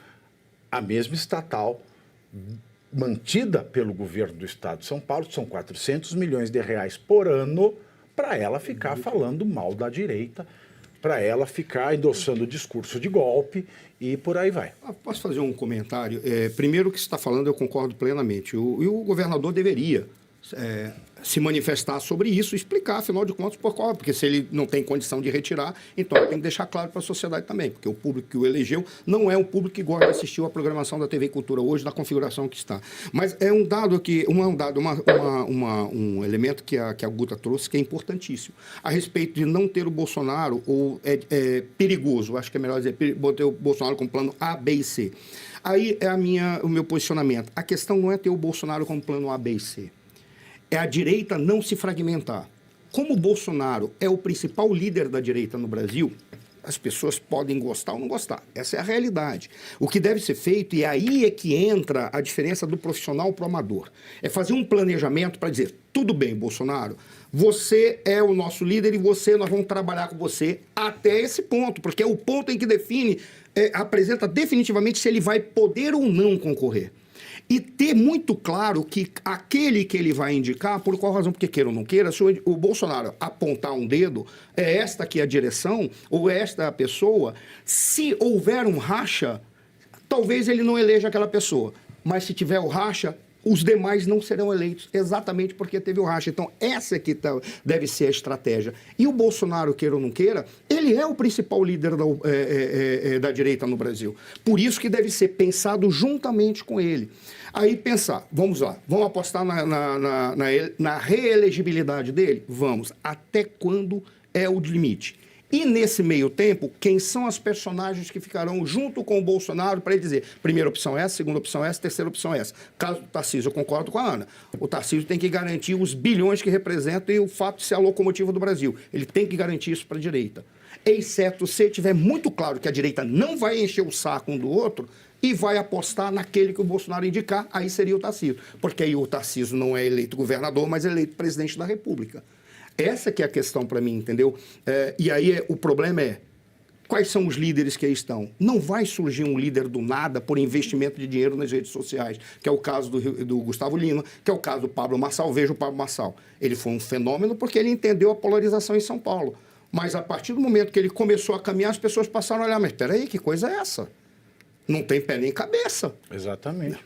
a mesma estatal mantida pelo governo do Estado de São Paulo, são 400 milhões de reais por ano, para ela ficar falando mal da direita, para ela ficar endossando o discurso de golpe e por aí vai. Posso fazer um comentário? Primeiro, o que você está falando, eu concordo plenamente. O governador deveria se manifestar sobre isso, explicar, afinal de contas, porque se ele não tem condição de retirar, então tem que deixar claro para a sociedade também, porque o público que o elegeu não é um público que gosta de assistir a programação da TV Cultura hoje, na configuração que está. Mas é um dado um elemento que a Guta trouxe que é importantíssimo, a respeito de não ter o Bolsonaro, ou é perigoso, acho que é melhor dizer, ter o Bolsonaro com plano A, B e C. Aí é o meu posicionamento. A questão não é ter o Bolsonaro como plano A, B e C. É a direita não se fragmentar. Como o Bolsonaro é o principal líder da direita no Brasil, as pessoas podem gostar ou não gostar. Essa é a realidade. O que deve ser feito, e aí é que entra a diferença do profissional para o amador, é fazer um planejamento para dizer, tudo bem, Bolsonaro, você é o nosso líder e nós vamos trabalhar com você até esse ponto, porque é o ponto em que define, apresenta definitivamente se ele vai poder ou não concorrer. E ter muito claro que aquele que ele vai indicar, por qual razão, porque queira ou não queira, se o Bolsonaro apontar um dedo, é esta aqui a direção, ou é esta a pessoa, se houver um racha, talvez ele não eleja aquela pessoa. Mas se tiver o racha, os demais não serão eleitos, exatamente porque teve o racha. Então, essa aqui deve ser a estratégia. E o Bolsonaro, queira ou não queira, ele é o principal líder da direita no Brasil. Por isso que deve ser pensado juntamente com ele. Aí pensar, vamos lá, vamos apostar na reelegibilidade dele? Vamos. Até quando é o limite? E nesse meio tempo, quem são as personagens que ficarão junto com o Bolsonaro para ele dizer, primeira opção é essa, segunda opção é essa, terceira opção é essa. Caso do Tarcísio, eu concordo com a Ana. O Tarcísio tem que garantir os bilhões que representam e o fato de ser a locomotiva do Brasil. Ele tem que garantir isso para a direita. Exceto se tiver muito claro que a direita não vai encher o saco um do outro e vai apostar naquele que o Bolsonaro indicar, aí seria o Tarcísio. Porque aí o Tarcísio não é eleito governador, mas é eleito presidente da República. Essa que é a questão para mim, entendeu? E aí o problema é, quais são os líderes que aí estão? Não vai surgir um líder do nada por investimento de dinheiro nas redes sociais, que é o caso do Gustavo Lima, que é o caso do Pablo Marçal. Veja o Pablo Marçal. Ele foi um fenômeno porque ele entendeu a polarização em São Paulo. Mas a partir do momento que ele começou a caminhar, as pessoas passaram a olhar, mas peraí, que coisa é essa? Não tem pé nem cabeça. Exatamente.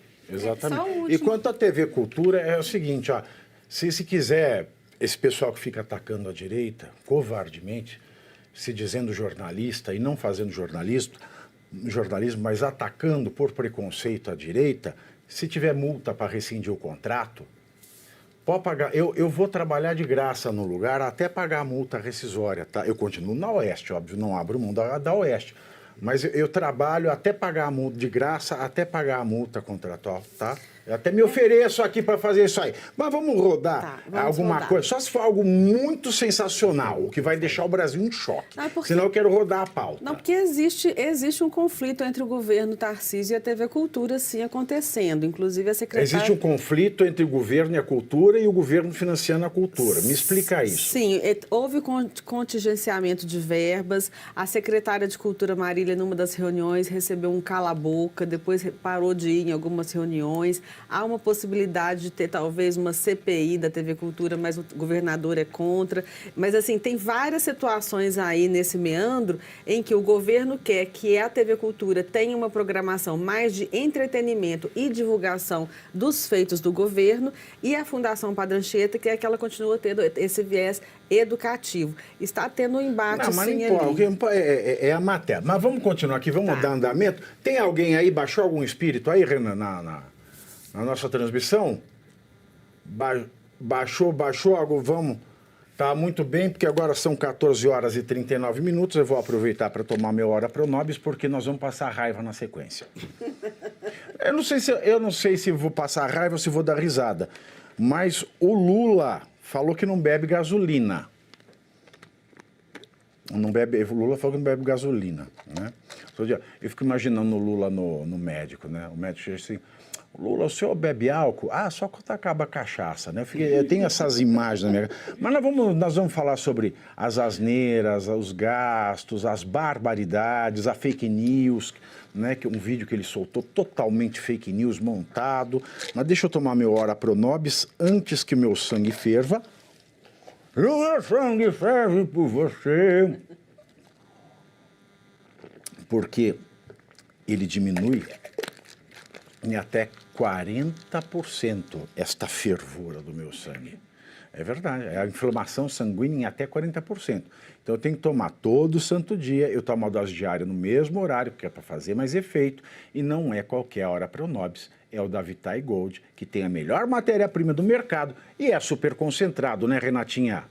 E quanto à TV Cultura, é o seguinte, ó, se quiser... Esse pessoal que fica atacando a direita, covardemente, se dizendo jornalista e não fazendo jornalismo, mas atacando por preconceito a direita, se tiver multa para rescindir o contrato, pode pagar. Eu vou trabalhar de graça no lugar até pagar a multa rescisória, tá? Eu continuo na Oeste, óbvio, não abro mão da Oeste. Mas eu trabalho até pagar a multa de graça, até pagar a multa contratual, tá? Eu até me ofereço aqui para fazer isso aí. Mas vamos rodar alguma coisa. Só se for algo muito sensacional, o que vai deixar o Brasil em choque. Senão eu quero rodar a pauta. Não, porque existe um conflito entre o governo Tarcísio e a TV Cultura, sim, acontecendo. Inclusive a secretária... Existe um conflito entre o governo e a cultura e o governo financiando a cultura. Me explica isso. Sim, houve contingenciamento de verbas. A secretária de Cultura, Marília, numa das reuniões, recebeu um cala-boca, depois parou de ir em algumas reuniões. Há uma possibilidade de ter talvez uma CPI da TV Cultura, mas o governador é contra. Mas, assim, tem várias situações aí nesse meandro em que o governo quer que a TV Cultura tenha uma programação mais de entretenimento e divulgação dos feitos do governo, e a Fundação Padre Anchieta quer que ela continue tendo esse viés educativo. Está tendo um embate, não, mas sim, não é a matéria. Mas vamos continuar aqui, vamos dar andamento. Tem alguém aí, baixou algum espírito aí, Renan, na nossa transmissão? Baixou algo, vamos. Tá muito bem, porque agora são 14 horas e 39 minutos. Eu vou aproveitar para tomar meu hora pro nobis, porque nós vamos passar raiva na sequência. Eu não sei se vou passar raiva ou se vou dar risada. Mas o Lula falou que não bebe gasolina. O Lula falou que não bebe gasolina, né? Eu fico imaginando o Lula no médico, né? O médico chega assim... Lula, o senhor bebe álcool? Ah, só quando acaba a cachaça, né? Eu tenho essas imagens na minha... Mas nós vamos falar sobre as asneiras, os gastos, as barbaridades, a fake news, né? Que um vídeo que ele soltou totalmente fake news montado. Mas deixa eu tomar meu hora pro nobis antes que meu sangue ferva. O meu sangue ferve por você. Porque ele diminui em até 40% esta fervura do meu sangue. É verdade, a inflamação sanguínea em até 40%. Então eu tenho que tomar todo santo dia, eu tomo a dose diária no mesmo horário, que é para fazer mais efeito, e não é qualquer hora para o nobis, é o da Vitae Gold, que tem a melhor matéria-prima do mercado e é super concentrado, né, Renatinha?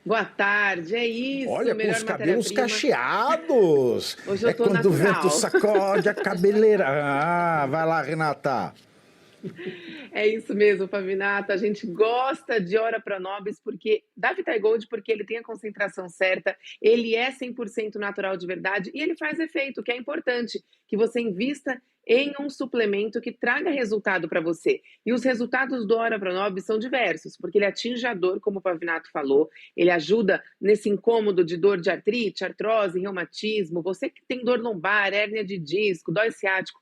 Boa tarde, é isso. Olha, com os cabelos cacheados. Hoje eu tô quando o natural. vento sacode a cabeleira. Ah, vai lá, Renata. É isso mesmo, Pavinato. A gente gosta de Hora para Nobis porque da Vitae Gold, porque ele tem a concentração certa, ele é 100% natural de verdade e ele faz efeito, que é importante, que você invista em um suplemento que traga resultado para você. E os resultados do Hora para Nobis são diversos, porque ele atinge a dor, como o Pavinato falou, ele ajuda nesse incômodo de dor de artrite, artrose, reumatismo, você que tem dor lombar, hérnia de disco, dói ciático,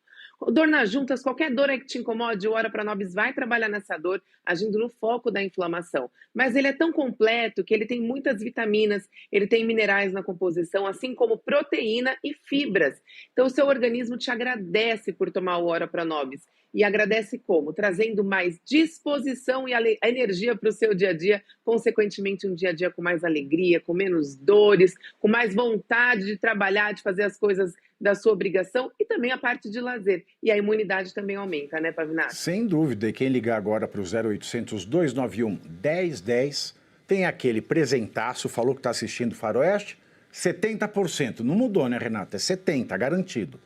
dor nas juntas, qualquer dor que te incomode, o Hora para Nobis vai trabalhar nessa dor, agindo no foco da inflamação. Mas ele é tão completo que ele tem muitas vitaminas, ele tem minerais na composição, assim como proteína e fibras. Então o seu organismo te agradece por tomar o Hora para Nobis. E agradece como? Trazendo mais disposição e energia para o seu dia a dia, consequentemente um dia a dia com mais alegria, com menos dores, com mais vontade de trabalhar, de fazer as coisas da sua obrigação e também a parte de lazer. E a imunidade também aumenta, né, Pavinato? Sem dúvida. E quem ligar agora para o 0800 291 1010 tem aquele presentaço, falou que está assistindo Faroeste, 70%. Não mudou, né, Renata? É 70%, garantido.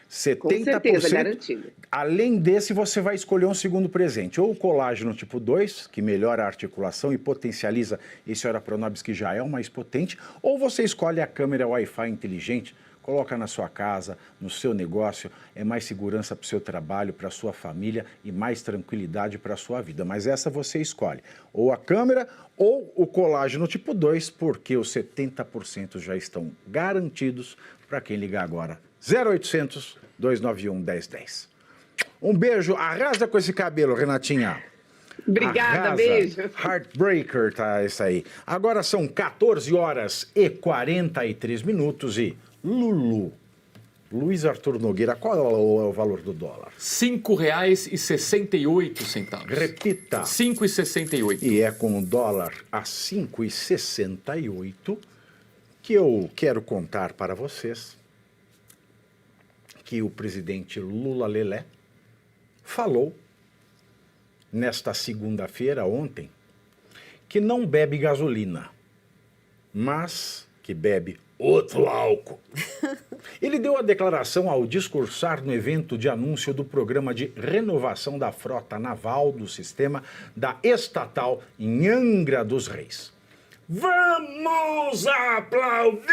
70%. Com certeza, garantido. Além desse, você vai escolher um segundo presente. Ou o colágeno tipo 2, que melhora a articulação e potencializa esse Hora Pro Nobis, que já é o mais potente. Ou você escolhe a câmera Wi-Fi inteligente, coloca na sua casa, no seu negócio, é mais segurança para o seu trabalho, para a sua família e mais tranquilidade para a sua vida. Mas essa você escolhe, ou a câmera ou o colágeno tipo 2, porque os 70% já estão garantidos para quem ligar agora. 0800 291 1010. Um beijo, arrasa com esse cabelo, Renatinha. Obrigada, arrasa. Beijo. Heartbreaker, tá isso aí. Agora são 14 horas e 43 minutos e Lulu, Luiz Arthur Nogueira, qual é o valor do dólar? R$ 5,68. Repita. 5,68. E é com o dólar a 5,68 que eu quero contar para vocês que o presidente Lula Lelé falou, nesta segunda-feira, ontem, que não bebe gasolina, mas que bebe outro álcool. Ele deu a declaração ao discursar no evento de anúncio do programa de renovação da frota naval do sistema da estatal em Angra dos Reis. Vamos aplaudir!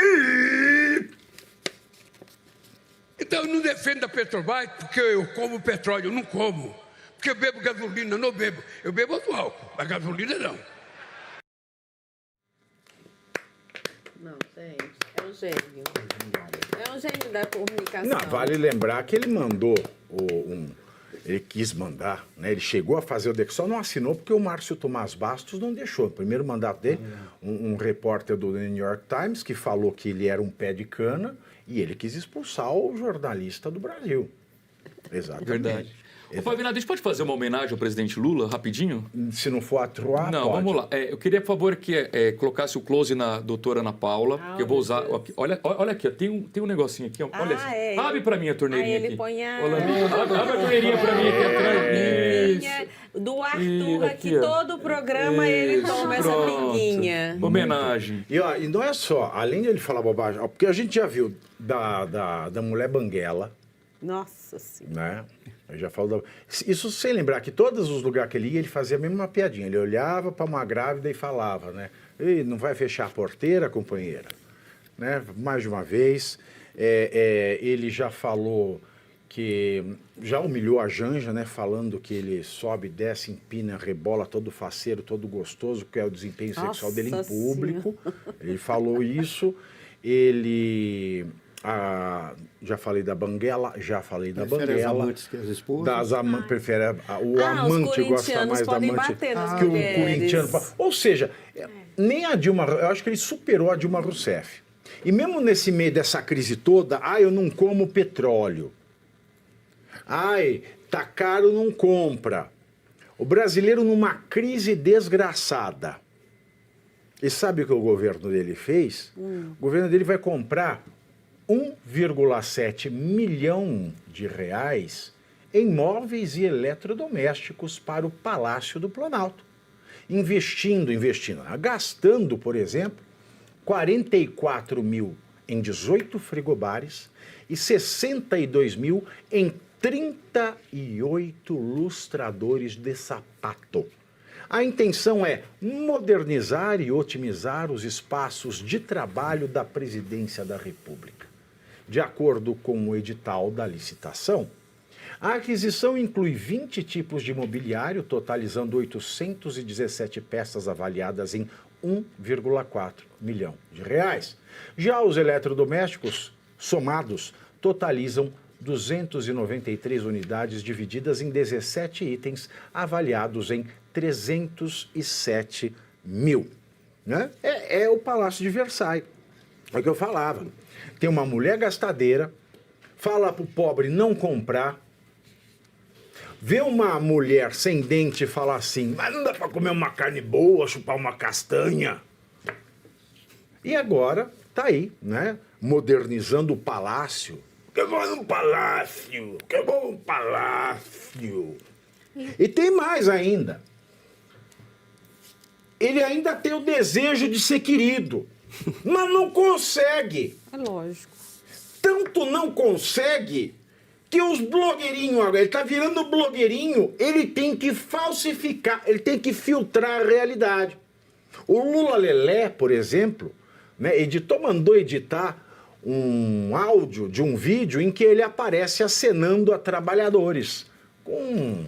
Então eu não defendo a Petrobras porque eu como petróleo, eu não como. Porque eu bebo gasolina, eu não bebo. Eu bebo outro álcool, a gasolina não. Não, gente, é um gênio. É um gênio da comunicação. Não, vale lembrar que ele mandou, ele quis mandar, né? Ele chegou a fazer o decreto, só não assinou porque o Márcio Tomás Bastos não deixou. O primeiro mandato dele, um repórter do New York Times que falou que ele era um pé de cana e ele quis expulsar o jornalista do Brasil. Exatamente. Verdade. Ô, Pavinato, a gente pode fazer uma homenagem ao presidente Lula, rapidinho? Se não for a Troá, não, pode. Vamos lá. Eu queria, por favor, que colocasse o close na doutora Ana Paula, que eu vou usar... Olha aqui, ó, tem um negocinho aqui. Ó, olha assim. Abre pra mim a torneirinha aqui. Aí ele põe a... Abre a torneirinha pra mim aqui atrás. Do Arthur, aqui todo o programa ele toma essa pinguinha. Homenagem. E não é só, além de ele falar bobagem, porque a gente já viu da mulher banguela. Nossa Senhora. Né? Eu já falo isso sem lembrar que todos os lugares que ele ia, ele fazia a mesma piadinha. Ele olhava para uma grávida e falava, né? Ei, não vai fechar a porteira, companheira? Né? Mais de uma vez. Ele já falou que... Já humilhou a Janja, né? Falando que ele sobe, desce, empina, rebola, todo faceiro, todo gostoso, que é o desempenho sexual dele em público. Ele falou isso. Ele... já falei da banguela, Prefere as amantes que as esposas? Prefere o amante gosta mais da amante que o corintiano. Ou seja, nem a Dilma, eu acho que ele superou a Dilma Rousseff. E mesmo nesse meio dessa crise toda, eu não como petróleo. Tá caro, não compra. O brasileiro numa crise desgraçada. E sabe o que o governo dele fez? O governo dele vai comprar 1,7 milhão de reais em móveis e eletrodomésticos para o Palácio do Planalto. Investindo, gastando, por exemplo, 44 mil em 18 frigobares e 62 mil em 38 lustradores de sapato. A intenção é modernizar e otimizar os espaços de trabalho da Presidência da República. De acordo com o edital da licitação, a aquisição inclui 20 tipos de mobiliário, totalizando 817 peças avaliadas em 1,4 milhão de reais. Já os eletrodomésticos somados totalizam 293 unidades divididas em 17 itens avaliados em 307 mil. Né? É o Palácio de Versailles. É o que eu falava. Tem uma mulher gastadeira, fala para o pobre não comprar, vê uma mulher sem dente e fala assim, mas não dá para comer uma carne boa, chupar uma castanha. E agora tá aí, né? Modernizando o palácio. Que bom um palácio, que bom um palácio. E tem mais ainda. Ele ainda tem o desejo de ser querido, mas não consegue. É lógico. Tanto não consegue que os blogueirinhos agora, ele tá virando blogueirinho, ele tem que falsificar, ele tem que filtrar a realidade. O Lula Lelé, por exemplo, né, mandou editar um áudio de um vídeo em que ele aparece acenando a trabalhadores, com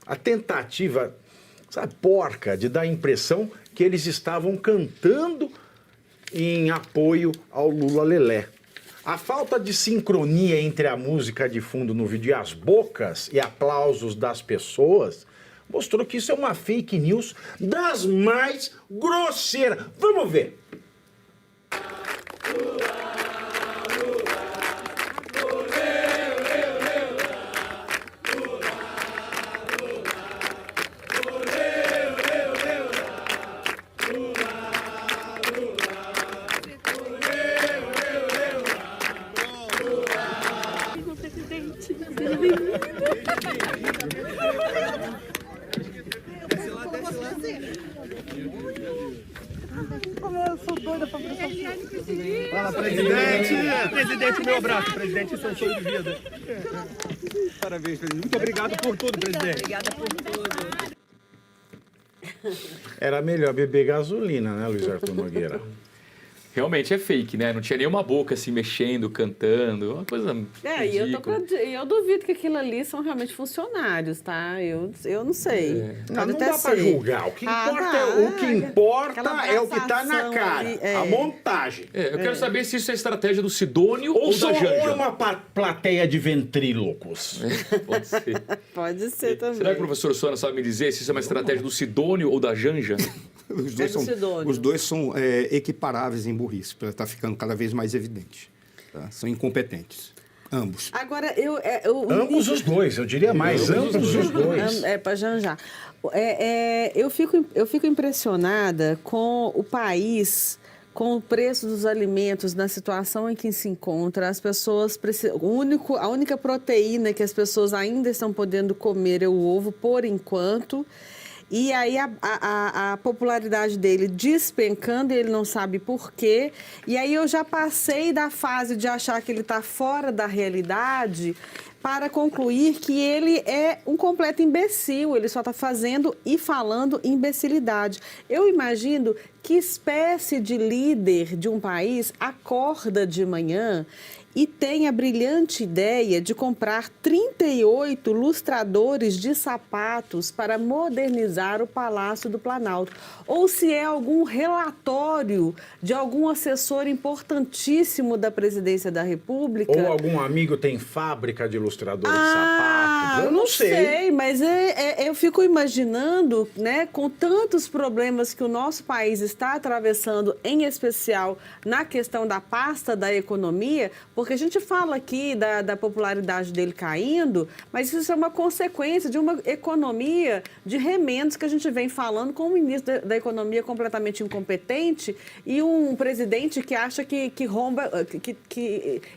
a tentativa, sabe, porca, de dar a impressão que eles estavam cantando em apoio ao Lula Lelé. A falta de sincronia entre a música de fundo no vídeo e as bocas e aplausos das pessoas mostrou que isso é uma fake news das mais grosseiras. Vamos ver. Como eu sou doida pra professor. Fala, presidente! Presidente, meu abraço. Presidente, isso é um show de vida. Parabéns, presidente. Muito obrigado por tudo, presidente. Obrigada por tudo. Era melhor beber gasolina, né, Luiz Arthur Nogueira? Realmente é fake, né? Não tinha nenhuma boca se mexendo, cantando, uma coisa E eu duvido que aquilo ali são realmente funcionários, tá? Eu não sei. Não dá pra julgar. O que importa, é o que tá na cara. A montagem. Eu quero saber se isso é estratégia do Sidônio ou da Janja. Ou é uma plateia de ventrílocos. Pode ser. Pode ser também. Será que o professor Sônia sabe me dizer se isso é uma estratégia do Sidônio ou da Janja? Os dois são equiparáveis em burrice, está ficando cada vez mais evidente. Tá? São incompetentes. Ambos. Agora, ambos os dois, eu diria mais, ambos os dois. Para janjar. Eu fico impressionada com o país, com o preço dos alimentos, na situação em que se encontra. As pessoas a única proteína que as pessoas ainda estão podendo comer é o ovo, por enquanto. E aí a popularidade dele despencando, e ele não sabe por quê. E aí eu já passei da fase de achar que ele está fora da realidade para concluir que ele é um completo imbecil. Ele só está fazendo e falando imbecilidade. Eu imagino que espécie de líder de um país acorda de manhã e tem a brilhante ideia de comprar 38 lustradores de sapatos para modernizar o Palácio do Planalto. Ou se é algum relatório de algum assessor importantíssimo da Presidência da República. Ou algum amigo tem fábrica de lustradores de sapatos. Eu não sei. Mas eu fico imaginando, né, com tantos problemas que o nosso país está atravessando, em especial na questão da pasta da economia, porque a gente fala aqui da popularidade dele caindo, mas isso é uma consequência de uma economia de remendos que a gente vem falando, com o ministro da Economia completamente incompetente e um presidente que acha que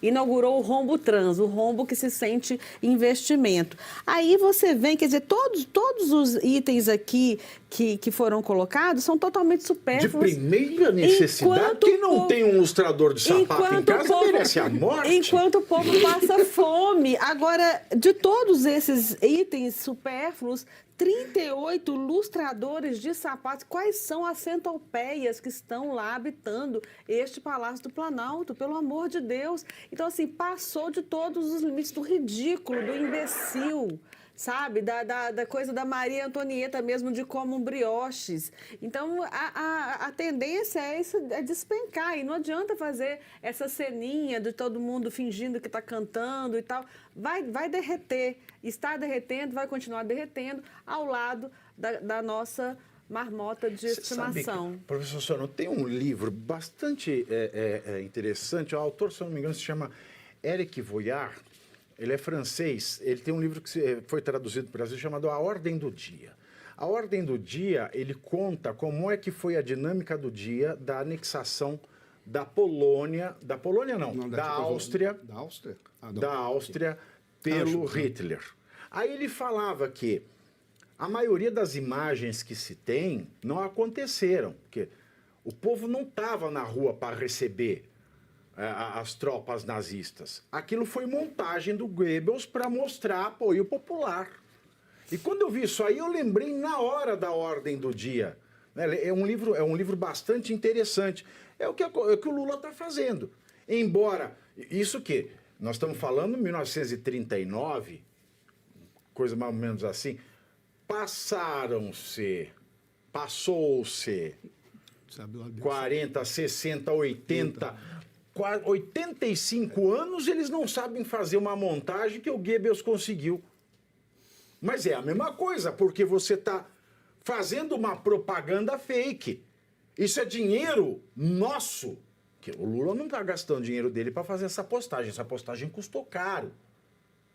inaugurou o rombo trans, o rombo que se sente investimento. Aí você vem, quer dizer, todos os itens aqui que foram colocados são totalmente supérfluos. De primeira necessidade, quem não tem um lustrador de sapato em casa merece a morte. Enquanto o povo passa fome. Agora, de todos esses itens supérfluos, 38 lustradores de sapatos, quais são as centopeias que estão lá habitando este Palácio do Planalto? Pelo amor de Deus. Então, assim, passou de todos os limites do ridículo, do imbecil. Sabe, da coisa da Maria Antonieta mesmo, de como brioches. Então, a tendência é despencar, e não adianta fazer essa ceninha de todo mundo fingindo que está cantando e tal. Vai derreter, está derretendo, vai continuar derretendo ao lado da nossa marmota de estimação. Sabe, professor Sônia, tem um livro bastante interessante, o autor, se eu não me engano, se chama Eric Voyard. Ele é francês, ele tem um livro que foi traduzido para o Brasil chamado A Ordem do Dia. A Ordem do Dia, ele conta como é que foi a dinâmica do dia da anexação da Áustria pelo Hitler. Aí ele falava que a maioria das imagens que se tem não aconteceram, porque o povo não estava na rua para receber as tropas nazistas. Aquilo foi montagem do Goebbels para mostrar apoio popular. E quando eu vi isso aí, eu lembrei na hora da Ordem do Dia. É um livro bastante interessante. É o que o Lula está fazendo. Embora, isso que nós estamos falando em 1939, coisa mais ou menos assim, passou-se 40, 60, 80... 85 anos, eles não sabem fazer uma montagem que o Goebbels conseguiu. Mas é a mesma coisa, porque você está fazendo uma propaganda fake. Isso é dinheiro nosso. Que o Lula não está gastando dinheiro dele para fazer essa postagem. Essa postagem custou caro.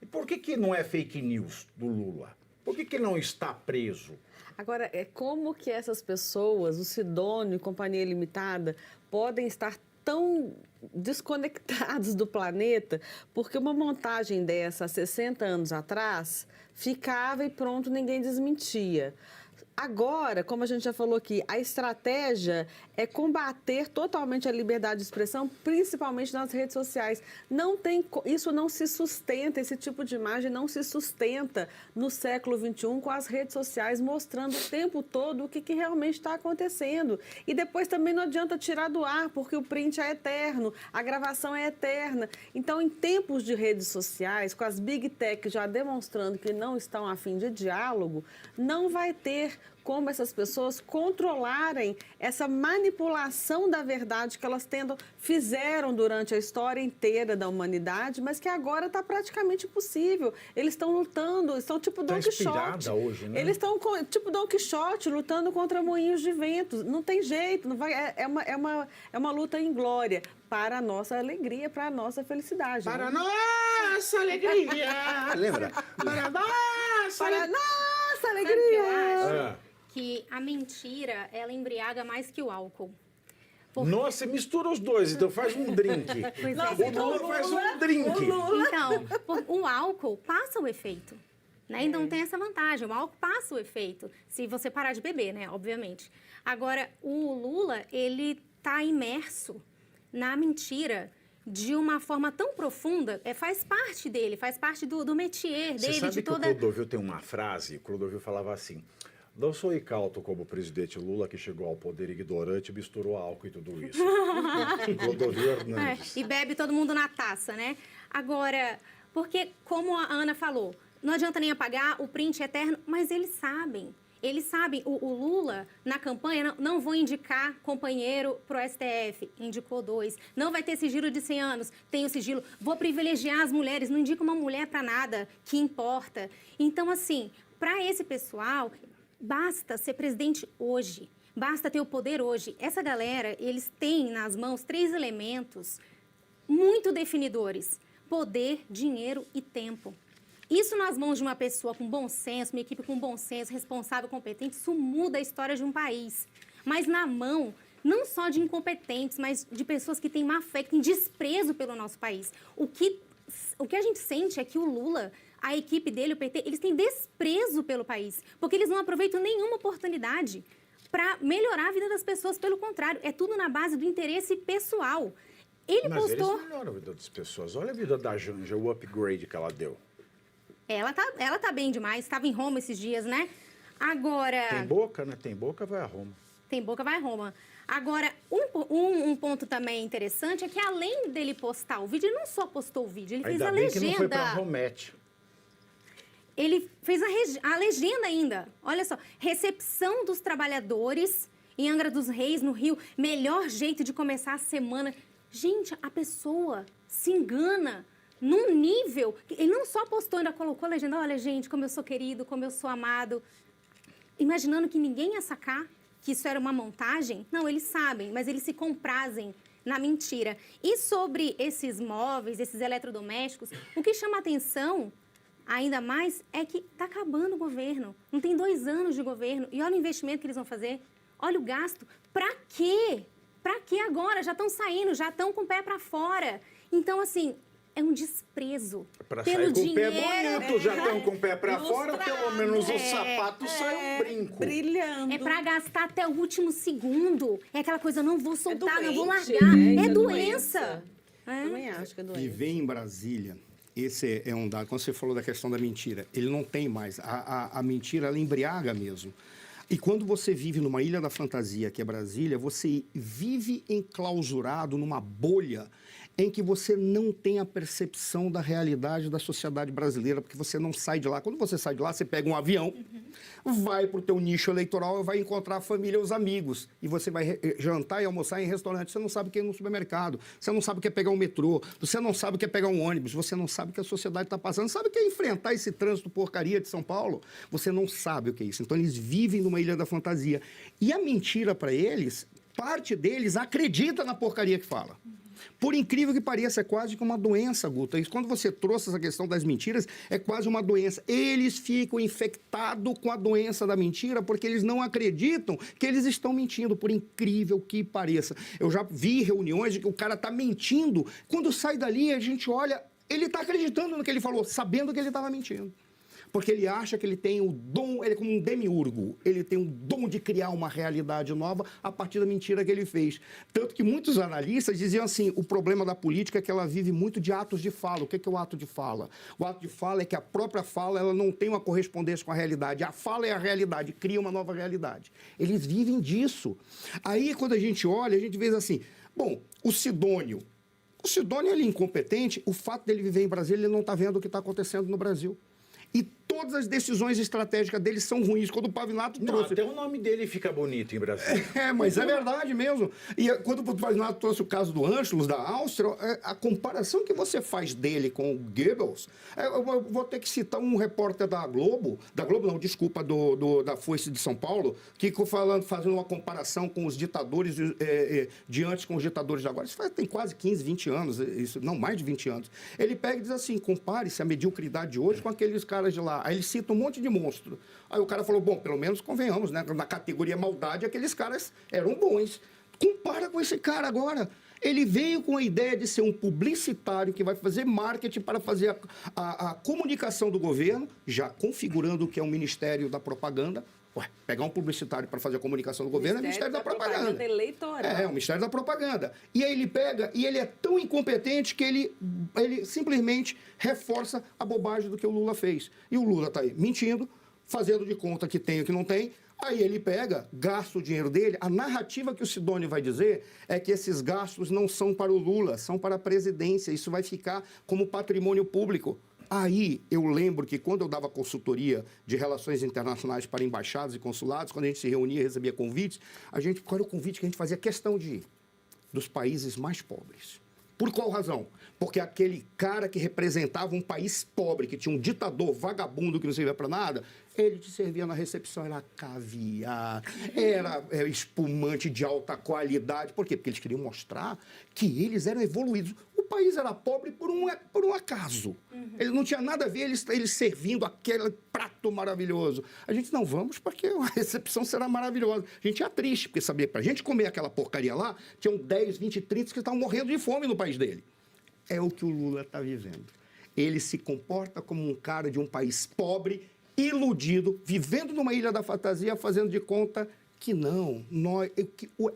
E por que não é fake news do Lula? Por que ele não está preso? Agora, como que essas pessoas, o Sidônio e Companhia Limitada, podem estar tão desconectados do planeta, porque uma montagem dessa há 60 anos atrás ficava e pronto, ninguém desmentia. Agora, como a gente já falou aqui, a estratégia é combater totalmente a liberdade de expressão, principalmente nas redes sociais. Isso não se sustenta, esse tipo de imagem não se sustenta no século XXI com as redes sociais mostrando o tempo todo o que realmente está acontecendo. E depois também não adianta tirar do ar, porque o print é eterno, a gravação é eterna. Então, em tempos de redes sociais, com as big tech já demonstrando que não estão a fim de diálogo, não vai ter como essas pessoas controlarem essa manipulação da verdade que elas fizeram durante a história inteira da humanidade, mas que agora está praticamente impossível. Eles estão lutando, estão tipo Don Quixote. Hoje, né? Eles estão tipo Don Quixote, lutando contra moinhos de vento. Não tem jeito, não vai, é uma luta inglória para a nossa alegria, para a nossa felicidade. Para né? nossa alegria! Lembra? Para nossa alegria! Que a mentira, ela embriaga mais que o álcool. Nossa, mistura os dois, então faz um drink. O Lula faz um drink. Então, o álcool passa o efeito, né? Então tem essa vantagem, o álcool passa o efeito, se você parar de beber, né? Obviamente. Agora, o Lula, ele tá imerso na mentira de uma forma tão profunda, faz parte dele, faz parte do métier dele. Você sabe de que toda... o Clodovil tem uma frase, o Clodovil falava assim: não sou incauto como o presidente Lula, que chegou ao poder ignorante, misturou álcool e tudo isso. Clodovil Hernandes. E bebe todo mundo na taça, né? Agora, porque, como a Ana falou, não adianta nem apagar, o print é eterno, mas eles sabem. Eles sabem, o Lula, na campanha, não vou indicar companheiro pro STF, indicou 2. Não vai ter sigilo de 100 anos, tem o sigilo. Vou privilegiar as mulheres, não indico uma mulher para nada, que importa. Então, assim, para esse pessoal, basta ser presidente hoje, basta ter o poder hoje. Essa galera, eles têm nas mãos 3 elementos muito definidores: poder, dinheiro e tempo. Isso nas mãos de uma pessoa com bom senso, uma equipe com bom senso, responsável, competente, isso muda a história de um país. Mas na mão, não só de incompetentes, mas de pessoas que têm má fé, que têm desprezo pelo nosso país. O que a gente sente é que o Lula, a equipe dele, o PT, eles têm desprezo pelo país, porque eles não aproveitam nenhuma oportunidade para melhorar a vida das pessoas. Pelo contrário, é tudo na base do interesse pessoal. Ele Mas postou... eles melhoram a vida das pessoas. Olha a vida da Janja, o upgrade que ela deu. Ela tá bem demais, estava em Roma esses dias, né? Agora... Tem boca, né? Tem boca, vai a Roma. Tem boca, vai a Roma. Agora, um ponto também interessante é que, além dele postar o vídeo, ele não só postou o vídeo, ele fez a legenda. Que não foi pra Romete. Ele fez a legenda ainda. Olha só, recepção dos trabalhadores em Angra dos Reis, no Rio, melhor jeito de começar a semana. Gente, a pessoa se engana num nível... Ele não só postou, ainda colocou a legenda: olha, gente, como eu sou querido, como eu sou amado. Imaginando que ninguém ia sacar que isso era uma montagem. Não, eles sabem, mas eles se comprazem na mentira. E sobre esses móveis, esses eletrodomésticos, o que chama atenção ainda mais é que está acabando o governo. Não tem 2 anos de governo. E olha o investimento que eles vão fazer. Olha o gasto. Para quê? Para quê agora? Já estão saindo, já estão com o pé para fora. Então, assim... é um desprezo pra pelo sair com dinheiro. O pé bonito, já estão com o pé para fora, pelo menos o sapato sai um brinco. Brilhando. É para gastar até o último segundo. É aquela coisa: não vou soltar, não vou largar. Né? É doença. Também acho que é doença. Viver em Brasília, esse é um dado. Quando você falou da questão da mentira, ele não tem mais. A mentira, ela embriaga mesmo. E quando você vive numa ilha da fantasia, que é Brasília, você vive enclausurado numa bolha em que você não tem a percepção da realidade da sociedade brasileira, porque você não sai de lá. Quando você sai de lá, você pega um avião, vai para o teu nicho eleitoral, vai encontrar a família e os amigos, e você vai jantar e almoçar em restaurante. Você não sabe o que é ir no supermercado, você não sabe o que é pegar um metrô, você não sabe o que é pegar um ônibus, você não sabe o que a sociedade está passando, sabe o que é enfrentar esse trânsito porcaria de São Paulo? Você não sabe o que é isso. Então, eles vivem numa ilha da fantasia. E a mentira para eles, parte deles acredita na porcaria que fala. Por incrível que pareça, é quase que uma doença, Guta. E quando você trouxe essa questão das mentiras, é quase uma doença. Eles ficam infectados com a doença da mentira porque eles não acreditam que eles estão mentindo, por incrível que pareça. Eu já vi reuniões de que o cara está mentindo. Quando sai dali, a gente olha, ele está acreditando no que ele falou, sabendo que ele estava mentindo. Porque ele acha que ele tem o dom, ele é como um demiurgo, ele tem o dom de criar uma realidade nova a partir da mentira que ele fez. Tanto que muitos analistas diziam assim, o problema da política é que ela vive muito de atos de fala. O que é o ato de fala? O ato de fala é que a própria fala ela não tem uma correspondência com a realidade. A fala é a realidade, cria uma nova realidade. Eles vivem disso. Aí, quando a gente olha, a gente vê assim, bom, o Sidônio ele é incompetente, o fato dele viver em Brasília, ele não está vendo o que está acontecendo no Brasil. E todas as decisões estratégicas dele são ruins. Quando o Pavinato trouxe... Até o nome dele fica bonito em Brasília. Mas é verdade mesmo. E quando o Pavinato trouxe o caso do Anschluss, da Áustria, a comparação que você faz dele com o Goebbels... Eu vou ter que citar um repórter da Globo não, desculpa, da Foice de São Paulo, que fazendo uma comparação com os ditadores de antes com os ditadores de agora. Isso tem quase 15, 20 anos, isso, não, mais de 20 anos. Ele pega e diz assim, compare-se a mediocridade de hoje com aqueles caras de lá. Aí ele cita um monte de monstro. Aí o cara falou, bom, pelo menos convenhamos, né? Na categoria maldade, aqueles caras eram bons. Compara com esse cara agora. Ele veio com a ideia de ser um publicitário que vai fazer marketing para fazer a comunicação do governo, já configurando o que é o Ministério da Propaganda. Pegar um publicitário para fazer a comunicação do governo é o Ministério da Propaganda. Eleitoral. É o Ministério da Propaganda. E aí ele pega, e ele é tão incompetente que ele simplesmente reforça a bobagem do que o Lula fez. E o Lula está aí mentindo, fazendo de conta que tem o que não tem. Aí ele pega, gasta o dinheiro dele. A narrativa que o Sidônio vai dizer é que esses gastos não são para o Lula, são para a presidência. Isso vai ficar como patrimônio público. Aí, eu lembro que quando eu dava consultoria de relações internacionais para embaixadas e consulados, quando a gente se reunia e recebia convites, qual era o convite que a gente fazia questão de ir? Dos países mais pobres. Por qual razão? Porque aquele cara que representava um país pobre, que tinha um ditador vagabundo que não servia para nada, ele te servia na recepção, era caviar, era espumante de alta qualidade. Por quê? Porque eles queriam mostrar que eles eram evoluídos. O país era pobre por um acaso. Ele não tinha nada a ver eles servindo aquele prato maravilhoso. A gente não vamos porque a recepção será maravilhosa. A gente é triste, porque sabia, para a gente comer aquela porcaria lá, tinham 10, 20, 30 que estavam morrendo de fome no país dele. É o que o Lula está vivendo. Ele se comporta como um cara de um país pobre, iludido, vivendo numa ilha da fantasia, fazendo de conta que não,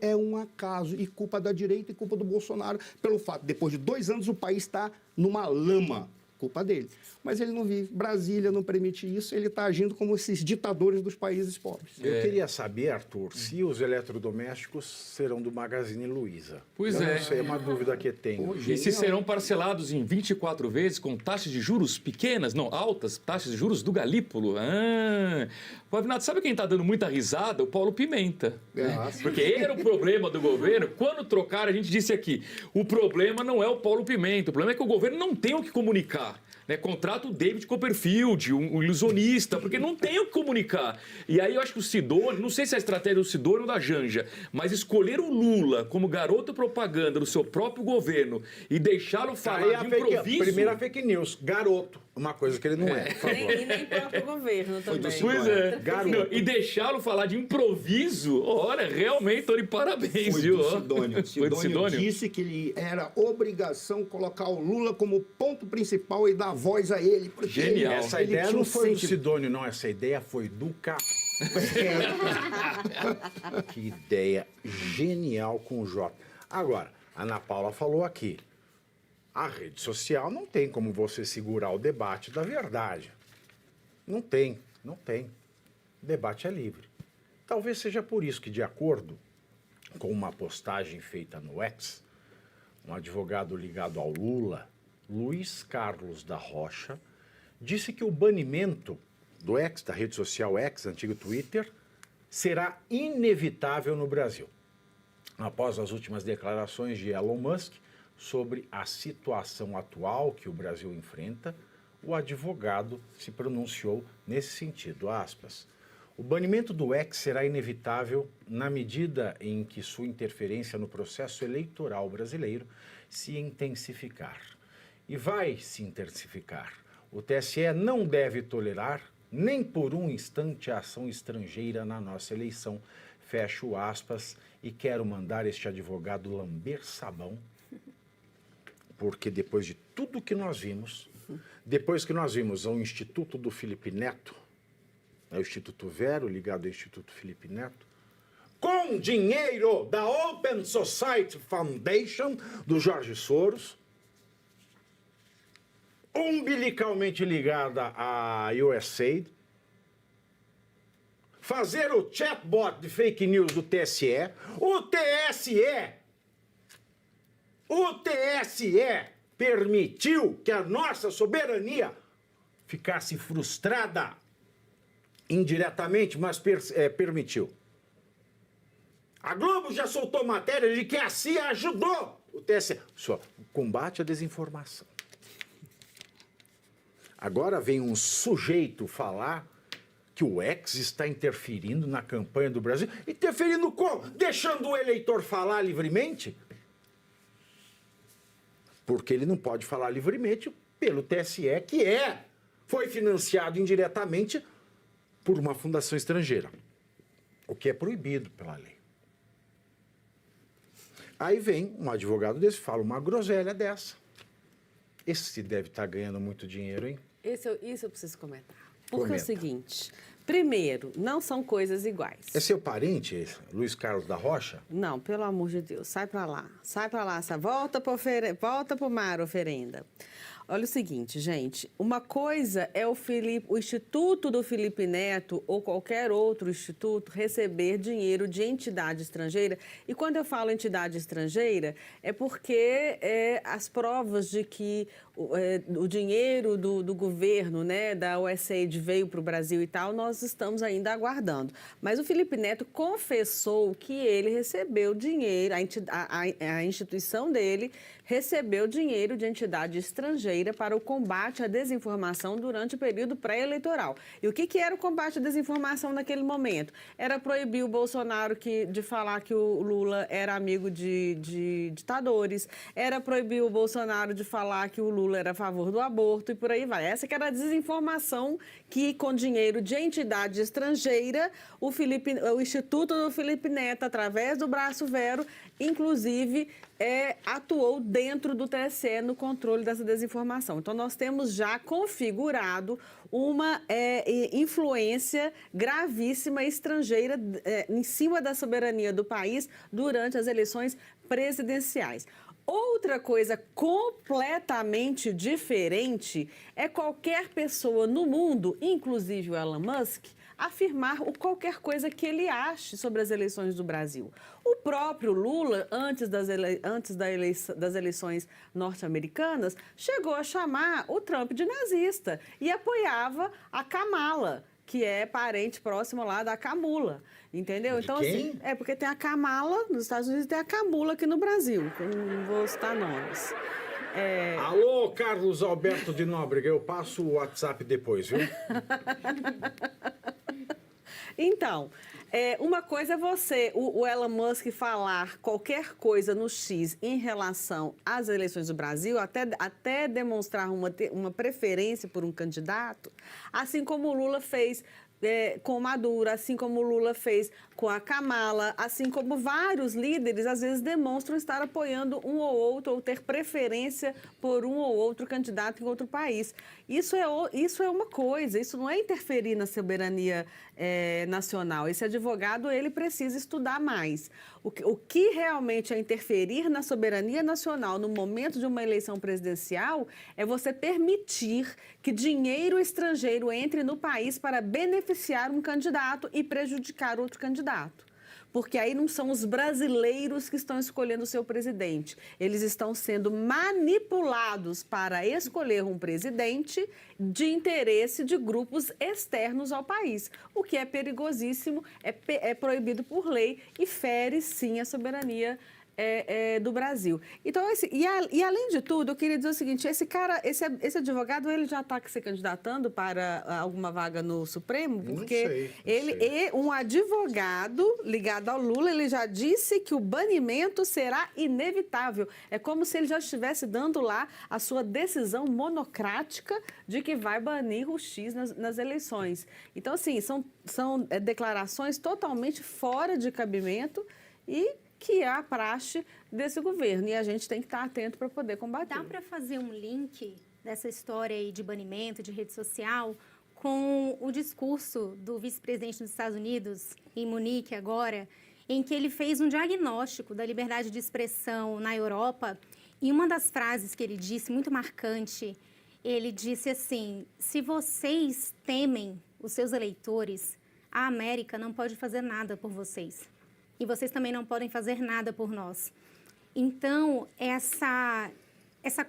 é um acaso, e culpa da direita e culpa do Bolsonaro, pelo fato, depois de 2 anos, o país está numa lama. Culpa dele. Mas ele não vive. Brasília não permite isso, ele está agindo como esses ditadores dos países pobres. Eu queria saber, Arthur, se os eletrodomésticos serão do Magazine Luiza. Pois eu não sei, é uma dúvida que tenho. E se serão parcelados em 24 vezes com taxas de juros pequenas, não, altas, taxas de juros do Galípolo. Pavinato, sabe quem está dando muita risada? O Paulo Pimenta. Porque era o problema do governo. Quando trocaram, a gente disse aqui, o problema não é o Paulo Pimenta, o problema é que o governo não tem o que comunicar. Contrata o David Copperfield, um ilusionista, porque não tem o que comunicar. E aí eu acho que o Sidônio, não sei se é a estratégia do Sidônio ou da Janja, mas escolher o Lula como garoto propaganda do seu próprio governo e deixá-lo falar de improviso... Primeira fake news, garoto. Uma coisa que ele não é, por favor. E nem próprio governo também. Pois é. Não, e deixá-lo falar de improviso, olha, realmente estou de parabéns, Foi viu? do Sidônio. Sidônio disse que ele era obrigação colocar o Lula como ponto principal e dar voz a ele. Genial. Essa ideia não foi do Sidônio, não. Essa ideia foi do Que ideia genial com o Jota. Agora, a Ana Paula falou aqui. A rede social não tem como você segurar o debate da verdade. Não tem. O debate é livre. Talvez seja por isso que, de acordo com uma postagem feita no X, um advogado ligado ao Lula, Luiz Carlos da Rocha, disse que o banimento do X, da rede social X, antigo Twitter, será inevitável no Brasil. Após as últimas declarações de Elon Musk sobre a situação atual que o Brasil enfrenta, o advogado se pronunciou nesse sentido, aspas. O banimento do X será inevitável na medida em que sua interferência no processo eleitoral brasileiro se intensificar. E vai se intensificar. O TSE não deve tolerar nem por um instante a ação estrangeira na nossa eleição. Fecho aspas e quero mandar este advogado lamber sabão, porque depois de tudo que nós vimos, depois que nós vimos o Instituto do Felipe Neto, o Instituto Vero ligado ao Instituto Felipe Neto, com dinheiro da Open Society Foundation, do Jorge Soros, umbilicalmente ligada à USAID, fazer o chatbot de fake news do TSE, o TSE permitiu que a nossa soberania ficasse frustrada indiretamente, mas permitiu. A Globo já soltou matéria de que a CIA ajudou o TSE. Só combate à desinformação. Agora vem um sujeito falar que o ex está interferindo na campanha do Brasil. Interferindo como? Deixando o eleitor falar livremente? Porque ele não pode falar livremente pelo TSE, que foi financiado indiretamente por uma fundação estrangeira, o que é proibido pela lei. Aí vem um advogado desse, fala uma groselha dessa. Esse deve estar ganhando muito dinheiro, hein? Isso eu preciso comentar. Porque Comenta. é o seguinte, primeiro, não são coisas iguais. É seu parente, Luiz Carlos da Rocha? Não, pelo amor de Deus, sai pra lá, volta pro mar, oferenda. Olha o seguinte, gente, uma coisa é o Instituto do Felipe Neto ou qualquer outro instituto receber dinheiro de entidade estrangeira. E quando eu falo entidade estrangeira, é porque as provas de que o dinheiro do governo, né, da USAID veio para o Brasil e tal, nós estamos ainda aguardando. Mas o Felipe Neto confessou que ele recebeu dinheiro, a instituição dele recebeu dinheiro de entidade estrangeira para o combate à desinformação durante o período pré-eleitoral. E o que era o combate à desinformação naquele momento? Era proibir o Bolsonaro de falar que o Lula era amigo de ditadores, era proibir o Bolsonaro de falar que o Lula era a favor do aborto e por aí vai. Essa que era a desinformação que, com dinheiro de entidade estrangeira, o Instituto do Felipe Neto, através do braço Vero, inclusive, atuou dentro do TSE no controle dessa desinformação. Então, nós temos já configurado uma influência gravíssima estrangeira em cima da soberania do país durante as eleições presidenciais. Outra coisa completamente diferente é qualquer pessoa no mundo, inclusive o Elon Musk, afirmar qualquer coisa que ele ache sobre as eleições do Brasil. O próprio Lula, antes das eleições norte-americanas, chegou a chamar o Trump de nazista e apoiava a Kamala, que é parente próximo lá da Camula, entendeu? De então, quem? assim, porque tem a Kamala nos Estados Unidos e tem a Camula aqui no Brasil, que eu não vou citar nomes. Alô, Carlos Alberto de Nóbrega, eu passo o WhatsApp depois, viu? Então, uma coisa é o Elon Musk falar qualquer coisa no X em relação às eleições do Brasil, até demonstrar uma preferência por um candidato, assim como o Lula fez com o Maduro, assim como o Lula fez com a Kamala, assim como vários líderes, às vezes, demonstram estar apoiando um ou outro ou ter preferência por um ou outro candidato em outro país. Isso é uma coisa, isso não é interferir na soberania nacional. Esse advogado, ele precisa estudar mais. O que realmente é interferir na soberania nacional no momento de uma eleição presidencial é você permitir que dinheiro estrangeiro entre no país para beneficiar um candidato e prejudicar outro candidato. Porque aí não são os brasileiros que estão escolhendo o seu presidente. Eles estão sendo manipulados para escolher um presidente de interesse de grupos externos ao país. O que é perigosíssimo, é proibido por lei e fere, sim, a soberania do Brasil. Então, e além de tudo, eu queria dizer o seguinte, esse advogado, ele já está se candidatando para alguma vaga no Supremo? Porque um advogado ligado ao Lula, ele já disse que o banimento será inevitável. É como se ele já estivesse dando lá a sua decisão monocrática de que vai banir o X nas eleições. Então, assim, são declarações totalmente fora de cabimento e que é a praxe desse governo. E a gente tem que estar atento para poder combater. Dá para fazer um link dessa história aí de banimento, de rede social, com o discurso do vice-presidente dos Estados Unidos, em Munique agora, em que ele fez um diagnóstico da liberdade de expressão na Europa. E uma das frases que ele disse, muito marcante, ele disse assim: se vocês temem os seus eleitores, a América não pode fazer nada por vocês. E vocês também não podem fazer nada por nós. Então, essa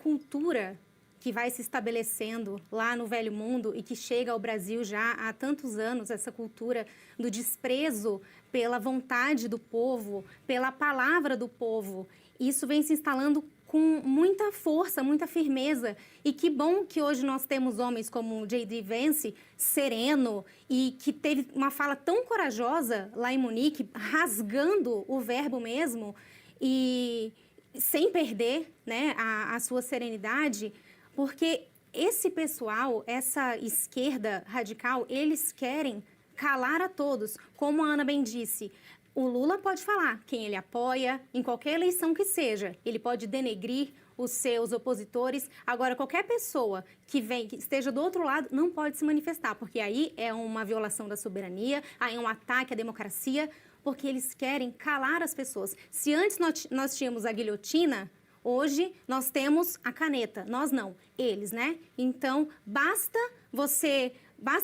cultura que vai se estabelecendo lá no Velho Mundo e que chega ao Brasil já há tantos anos, essa cultura do desprezo pela vontade do povo, pela palavra do povo, isso vem se instalando com muita força, muita firmeza. E que bom que hoje nós temos homens como o J.D. Vance, sereno, e que teve uma fala tão corajosa lá em Munique, rasgando o verbo mesmo, e sem perder, né, a sua serenidade, porque esse pessoal, essa esquerda radical, eles querem calar a todos. Como a Ana bem disse, o Lula pode falar quem ele apoia, em qualquer eleição que seja. Ele pode denegrir os seus opositores. Agora, qualquer pessoa que esteja do outro lado não pode se manifestar, porque aí é uma violação da soberania, aí é um ataque à democracia, porque eles querem calar as pessoas. Se antes nós tínhamos a guilhotina, hoje nós temos a caneta. Nós não, eles, né? Então, basta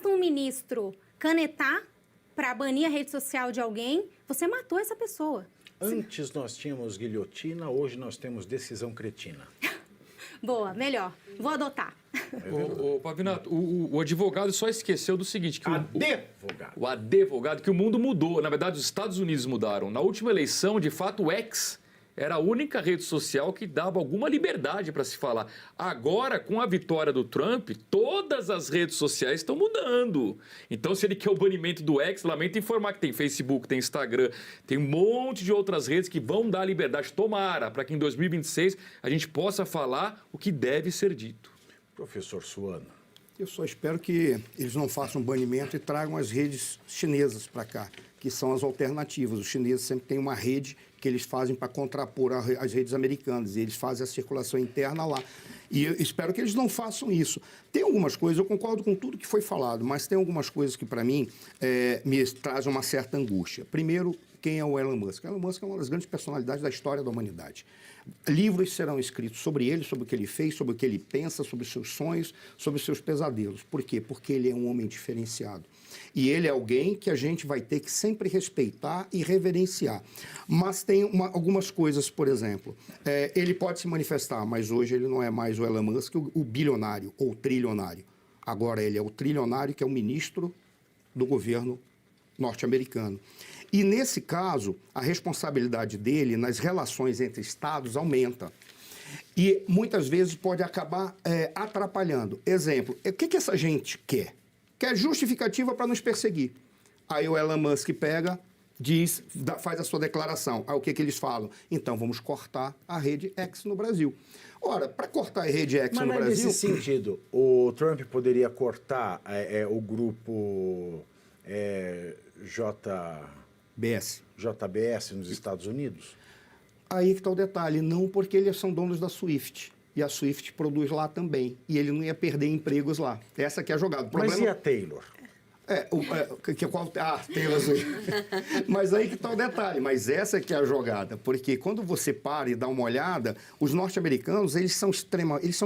um ministro canetar para banir a rede social de alguém, você matou essa pessoa. Antes nós tínhamos guilhotina, hoje nós temos decisão cretina. Boa, melhor. Vou adotar. Ô, Pavinato, o advogado só esqueceu do seguinte... O advogado, que o mundo mudou. Na verdade, os Estados Unidos mudaram. Na última eleição, de fato, o X era a única rede social que dava alguma liberdade para se falar. Agora, com a vitória do Trump, todas as redes sociais estão mudando. Então, se ele quer o banimento do X, lamento informar que tem Facebook, tem Instagram, tem um monte de outras redes que vão dar liberdade. Tomara, para que em 2026 a gente possa falar o que deve ser dito. Professor Suano. Eu só espero que eles não façam banimento e tragam as redes chinesas para cá, que são as alternativas. Os chineses sempre têm uma rede que eles fazem para contrapor as redes americanas, e eles fazem a circulação interna lá. E eu espero que eles não façam isso. Tem algumas coisas, eu concordo com tudo que foi falado, mas tem algumas coisas que, para mim, me trazem uma certa angústia. Primeiro, quem é o Elon Musk? Elon Musk é uma das grandes personalidades da história da humanidade. Livros serão escritos sobre ele, sobre o que ele fez, sobre o que ele pensa, sobre os seus sonhos, sobre os seus pesadelos. Por quê? Porque ele é um homem diferenciado. E ele é alguém que a gente vai ter que sempre respeitar e reverenciar. Mas tem algumas coisas, por exemplo, ele pode se manifestar, mas hoje ele não é mais o Elon Musk, o bilionário ou o trilionário. Agora ele é o trilionário que é o ministro do governo norte-americano. E, nesse caso, a responsabilidade dele nas relações entre estados aumenta. E, muitas vezes, pode acabar atrapalhando. Exemplo, o que essa gente quer? Quer justificativa para nos perseguir. Aí o Elon Musk pega, diz, faz a sua declaração. Aí o que eles falam? Então, vamos cortar a rede X no Brasil. Ora, para cortar a rede X no Brasil... Mas, nesse sentido, o Trump poderia cortar o grupo JBS nos Estados Unidos? Aí que está o detalhe. Não, porque eles são donos da Swift. E a Swift produz lá também. E ele não ia perder empregos lá. Essa que é a jogada. Mas e a Taylor? Taylor Swift. Mas aí que está o detalhe. Mas essa que é a jogada. Porque quando você para e dá uma olhada, os norte-americanos, eles são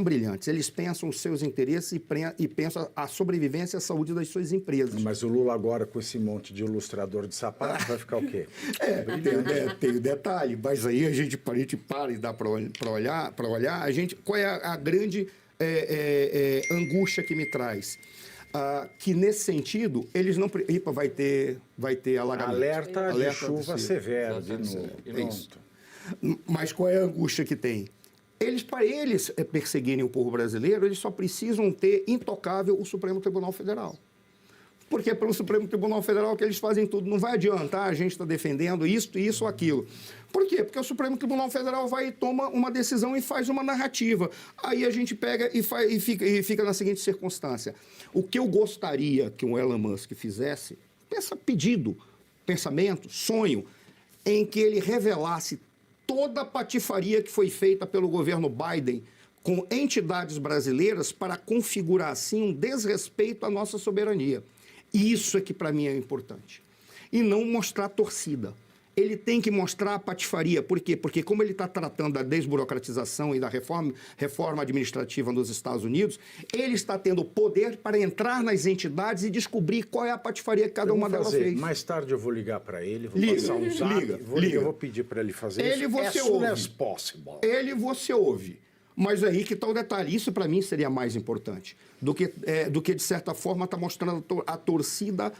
brilhantes. Eles pensam os seus interesses e pensam a sobrevivência e a saúde das suas empresas. Mas o Lula agora, com esse monte de ilustrador de sapato, vai ficar o quê? Tem o detalhe. Mas aí a gente para e dá para olhar, qual é a grande angústia que me traz? Que, nesse sentido, eles não... vai ter alagamento. Alerta de chuva severo, de novo. Mas qual é a angústia que tem? Para eles perseguirem o povo brasileiro, eles só precisam ter intocável o Supremo Tribunal Federal. Porque é pelo Supremo Tribunal Federal que eles fazem tudo. Não vai adiantar, a gente está defendendo isso ou aquilo. Por quê? Porque o Supremo Tribunal Federal vai e toma uma decisão e faz uma narrativa. Aí a gente pega e fica na seguinte circunstância. O que eu gostaria que o Elon Musk fizesse, pensamento, sonho, em que ele revelasse toda a patifaria que foi feita pelo governo Biden com entidades brasileiras para configurar, assim, um desrespeito à nossa soberania. Isso é que, para mim, é importante. E não mostrar torcida. Ele tem que mostrar a patifaria. Por quê? Porque como ele está tratando da desburocratização e da reforma administrativa nos Estados Unidos, ele está tendo poder para entrar nas entidades e descobrir qual é a patifaria que cada uma delas fez. Mais tarde eu vou ligar para ele, vou passar um zap, eu vou pedir para ele fazer isso. As soon as possible. Ele você ouve. Mas aí que está o detalhe. Isso, para mim, seria mais importante do que de certa forma, está mostrando a torcida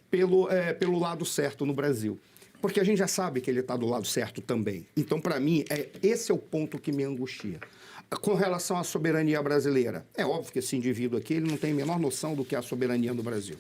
pelo lado certo no Brasil. Porque a gente já sabe que ele está do lado certo também. Então, para mim, esse é o ponto que me angustia. Com relação à soberania brasileira, é óbvio que esse indivíduo aqui ele não tem a menor noção do que é a soberania no Brasil.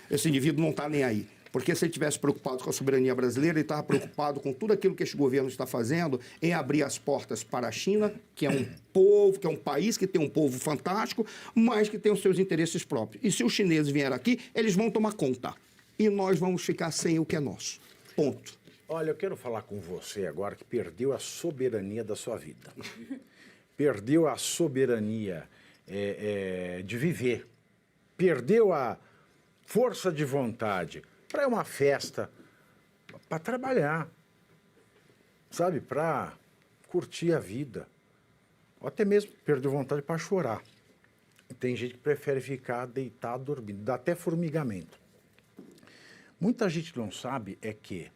Esse indivíduo não está nem aí. Porque se ele estivesse preocupado com a soberania brasileira, ele estava preocupado com tudo aquilo que este governo está fazendo em abrir as portas para a China, que é um povo, que é um país que tem um povo fantástico, mas que tem os seus interesses próprios. E se os chineses vierem aqui, eles vão tomar conta. E nós vamos ficar sem o que é nosso. Ponto. Olha, eu quero falar com você agora que perdeu a soberania da sua vida. Perdeu a soberania de viver. Perdeu a força de vontade para ir uma festa, para trabalhar, sabe? Para curtir a vida. Ou até mesmo perdeu vontade para chorar. Tem gente que prefere ficar deitado, dormindo, dá até formigamento. Muita gente não sabe que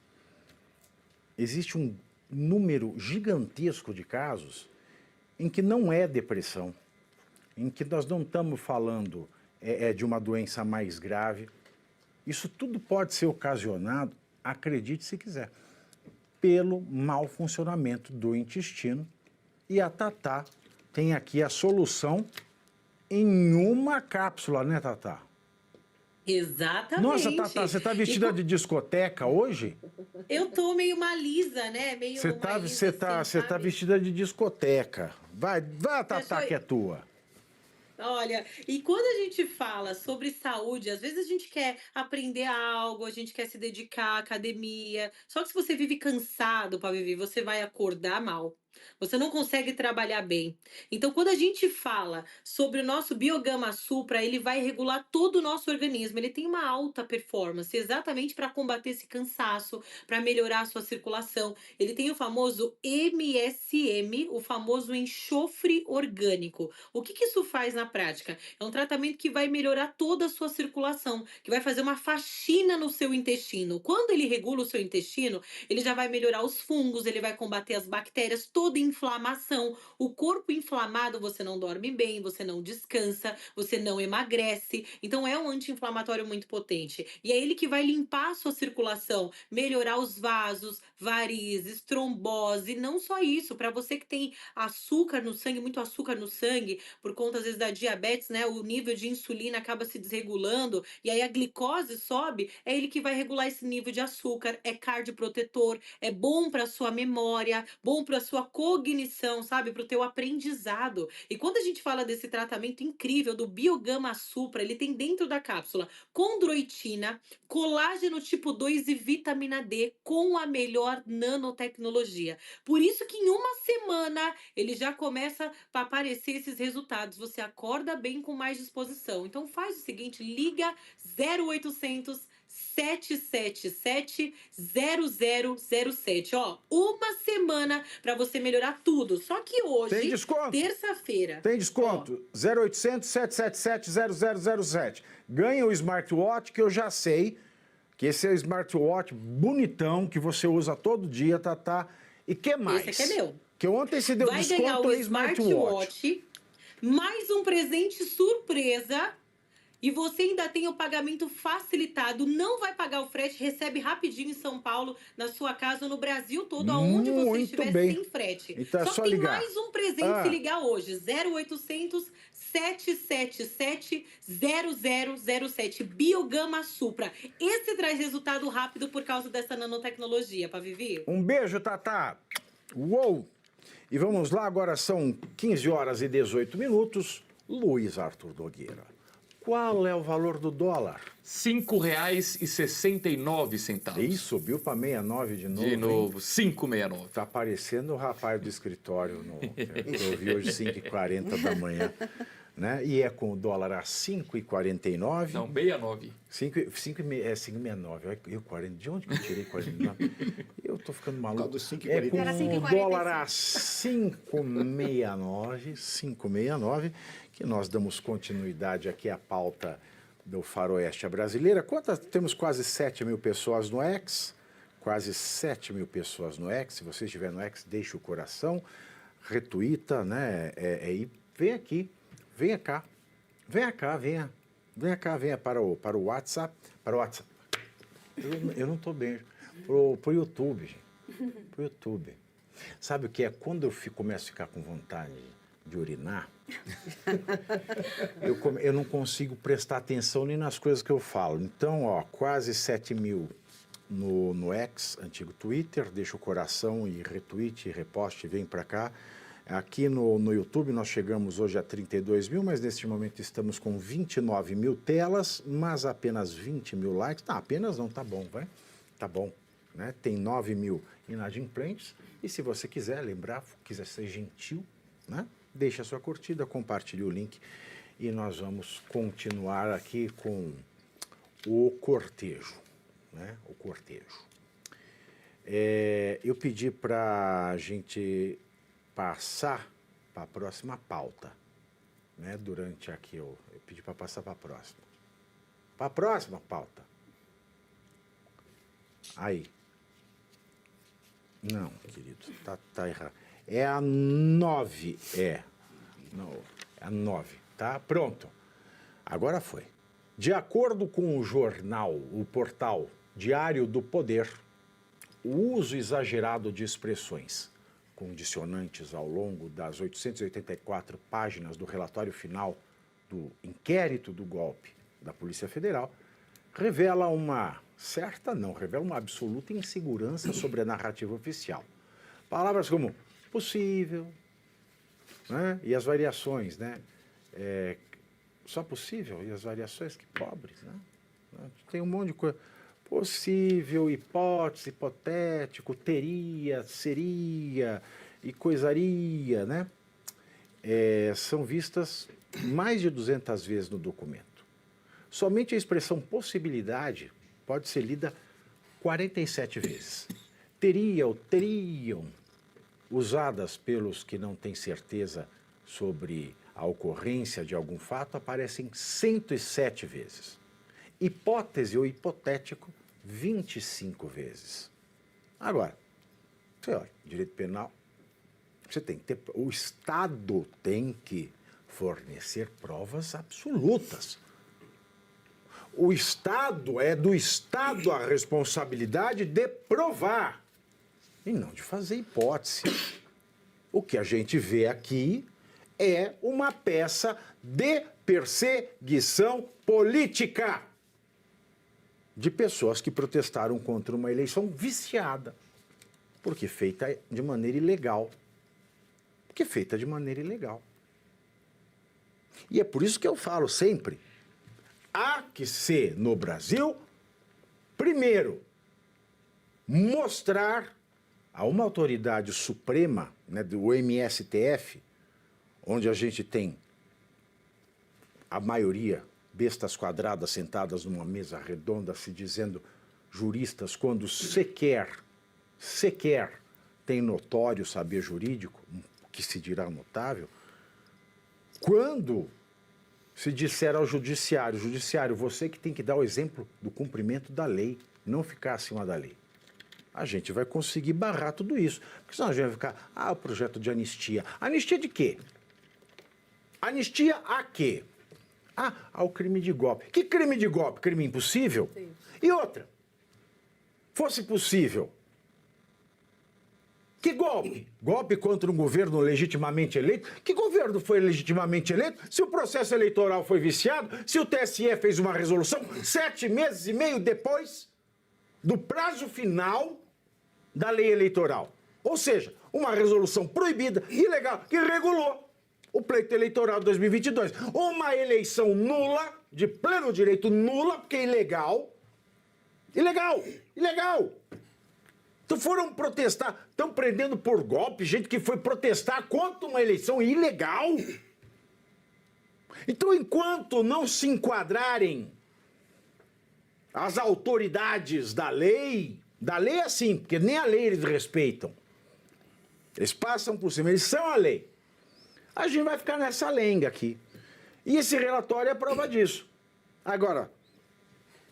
existe um número gigantesco de casos em que não é depressão, em que nós não estamos falando de uma doença mais grave. Isso tudo pode ser ocasionado, acredite se quiser, pelo mau funcionamento do intestino. E a Tatá tem aqui a solução em uma cápsula, né, Tatá? Exatamente. Nossa, Tatá, você está vestida de discoteca hoje? Eu tô meio malisa, né? Você tá vestida de discoteca. Vai, Tatá, que é tua. Olha, e quando a gente fala sobre saúde, às vezes a gente quer aprender algo, a gente quer se dedicar à academia. Só que se você vive cansado para viver, você vai acordar mal. Você não consegue trabalhar bem. Então, quando a gente fala sobre o nosso biogama supra, ele vai regular todo o nosso organismo. Ele tem uma alta performance, exatamente para combater esse cansaço, para melhorar a sua circulação. Ele tem o famoso MSM, o famoso enxofre orgânico. O que isso faz na prática? É um tratamento que vai melhorar toda a sua circulação, que vai fazer uma faxina no seu intestino. Quando ele regula o seu intestino, ele já vai melhorar os fungos, ele vai combater as bactérias, toda inflamação. O corpo inflamado, você não dorme bem, você não descansa, você não emagrece. Então é um anti-inflamatório muito potente. E é ele que vai limpar a sua circulação, melhorar os vasos, varizes, trombose. Não só isso, para você que tem açúcar no sangue, muito açúcar no sangue, por conta às vezes da diabetes, né? O nível de insulina acaba se desregulando e aí a glicose sobe, é ele que vai regular esse nível de açúcar, é cardioprotetor, é bom para sua memória, bom para sua cognição, sabe? Para o teu aprendizado. E quando a gente fala desse tratamento incrível do biogama supra, ele tem dentro da cápsula condroitina, colágeno tipo 2 e vitamina D com a melhor nanotecnologia. Por isso que em uma semana ele já começa a aparecer esses resultados. Você acorda bem com mais disposição. Então faz o seguinte, liga 0800 777 0007. Ó, uma semana para você melhorar tudo. Só que hoje, tem desconto. Terça-feira. Tem desconto. 0800 777 0007. Ganha o smartwatch que eu já sei que esse é o smartwatch bonitão que você usa todo dia, Tatá. E que mais? Esse aqui é meu. Que ontem você deu vai desconto ganhar o em smartwatch. Mais um presente surpresa. E você ainda tem o pagamento facilitado, não vai pagar o frete, recebe rapidinho em São Paulo, na sua casa, no Brasil todo, aonde você Muito estiver, bem. sem frete. Então é Só só que tem ligar. mais um presente se ligar hoje, 0800 777 0007, Biogama Supra. Esse traz resultado rápido por causa dessa nanotecnologia, para Vivi. Um beijo, Tatá. Uou! E vamos lá, agora são 15 horas e 18 minutos. Luiz Arthur Nogueira, qual é o valor do dólar? R$ 5,69. Ih, subiu para 69 de novo. De novo, 5,69. Tá parecendo o rapaz do escritório que eu vi hoje 5h40 da manhã. Né? E é com o dólar a 5,49. Não, 69. 5,69. Eu 40. De onde que eu tirei 49? Eu tô ficando maluco. É com o dólar a 5,69, que nós damos continuidade aqui à pauta do faroeste brasileira. Temos quase 7 mil pessoas no X. Quase 7 mil pessoas no X. Se você estiver no X, deixa o coração, retuita, né? E vem aqui. Venha cá, venha para o WhatsApp, Eu não estou bem, pro YouTube, gente, pro YouTube. Sabe o que é? Quando eu começo a ficar com vontade de urinar, eu não consigo prestar atenção nem nas coisas que eu falo. Então, ó, quase 7 mil no X, antigo Twitter, deixa o coração e retweet, reposte, vem para cá. Aqui no YouTube nós chegamos hoje a 32 mil, mas neste momento estamos com 29 mil telas, mas apenas 20 mil likes. Não, apenas não, tá bom, vai? Tá bom, né? Tem 9 mil inadimplentes. E se você quiser lembrar, quiser ser gentil, né? Deixa a sua curtida, compartilhe o link e nós vamos continuar aqui com o cortejo, né? O cortejo. Eu pedi para a gente passar para a próxima pauta, né? Durante aqui, eu pedi para passar para a próxima. Para a próxima pauta. Aí. Não, querido, tá errado. É a 9, Não, é a 9, tá? Pronto. Agora foi. De acordo com o jornal, o portal Diário do Poder, o uso exagerado de expressões condicionantes ao longo das 884 páginas do relatório final do inquérito do golpe da Polícia Federal revela uma absoluta insegurança sobre a narrativa oficial. Palavras como possível, né? E as variações, né? Só possível e as variações, que pobres, né? Tem um monte de coisa. Possível, hipótese, hipotético, teria, seria e coisaria, né? São vistas mais de 200 vezes no documento. Somente a expressão possibilidade pode ser lida 47 vezes. Teria ou teriam, usadas pelos que não têm certeza sobre a ocorrência de algum fato, aparecem 107 vezes. Hipótese ou hipotético, 25 vezes. Agora, você olha, direito penal, o Estado tem que fornecer provas absolutas. O Estado, é do Estado a responsabilidade de provar e não de fazer hipótese. O que a gente vê aqui é uma peça de perseguição política de pessoas que protestaram contra uma eleição viciada, porque feita de maneira ilegal. E é por isso que eu falo sempre, há que ser, no Brasil, primeiro, mostrar a uma autoridade suprema, né, do MSTF, onde a gente tem a maioria bestas quadradas sentadas numa mesa redonda se dizendo juristas quando sequer tem notório saber jurídico, que se dirá notável, quando se disser ao judiciário, você que tem que dar o exemplo do cumprimento da lei, não ficar acima da lei. A gente vai conseguir barrar tudo isso. Porque senão a gente vai ficar, o projeto de anistia. Anistia de quê? Anistia a quê? ao crime de golpe. Que crime de golpe? Crime impossível? Sim. E outra, fosse possível, que golpe? Golpe contra um governo legitimamente eleito? Que governo foi legitimamente eleito? Se o processo eleitoral foi viciado, se o TSE fez uma resolução 7 meses e meio depois do prazo final da lei eleitoral. Ou seja, uma resolução proibida, ilegal, que regulou o pleito eleitoral de 2022. Uma eleição nula, de pleno direito nula, porque é ilegal. Ilegal! Ilegal! Então foram protestar, estão prendendo por golpe gente que foi protestar contra uma eleição ilegal. Então, enquanto não se enquadrarem as autoridades da lei é assim, porque nem a lei eles respeitam. Eles passam por cima, eles são a lei. A gente vai ficar nessa lenga aqui. E esse relatório é a prova disso. Agora,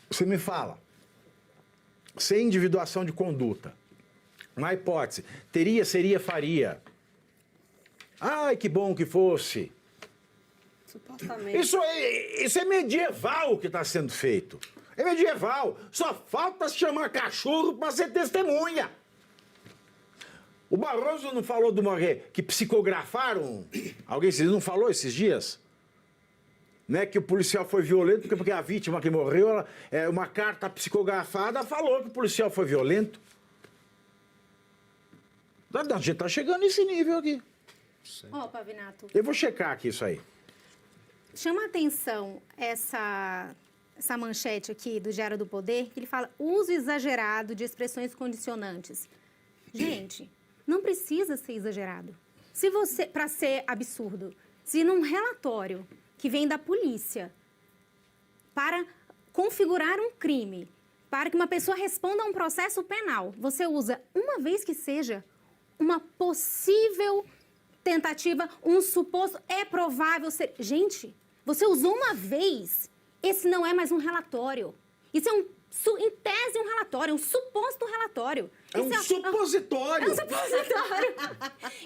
você me fala, sem individuação de conduta, uma hipótese, teria, seria, faria. Ai, que bom que fosse. Supostamente. Isso é medieval o que está sendo feito. É medieval. Só falta chamar cachorro para ser testemunha. O Barroso não falou de uma que psicografaram? Alguém não falou esses dias? Né, que o policial foi violento, porque a vítima que morreu, uma carta psicografada falou que o policial foi violento. A gente está chegando nesse nível aqui. Ó, Pavinato. Eu vou checar aqui isso aí. Chama a atenção essa manchete aqui do Diário do Poder, que ele fala uso exagerado de expressões condicionantes. Gente, não precisa ser exagerado. Se você, para ser absurdo, se num relatório que vem da polícia para configurar um crime, para que uma pessoa responda a um processo penal, você usa uma vez que seja uma possível tentativa, um suposto, é provável ser... Gente, você usou uma vez, esse não é mais um relatório. Isso é em tese, um relatório, um suposto relatório. É um supositório. É um supositório.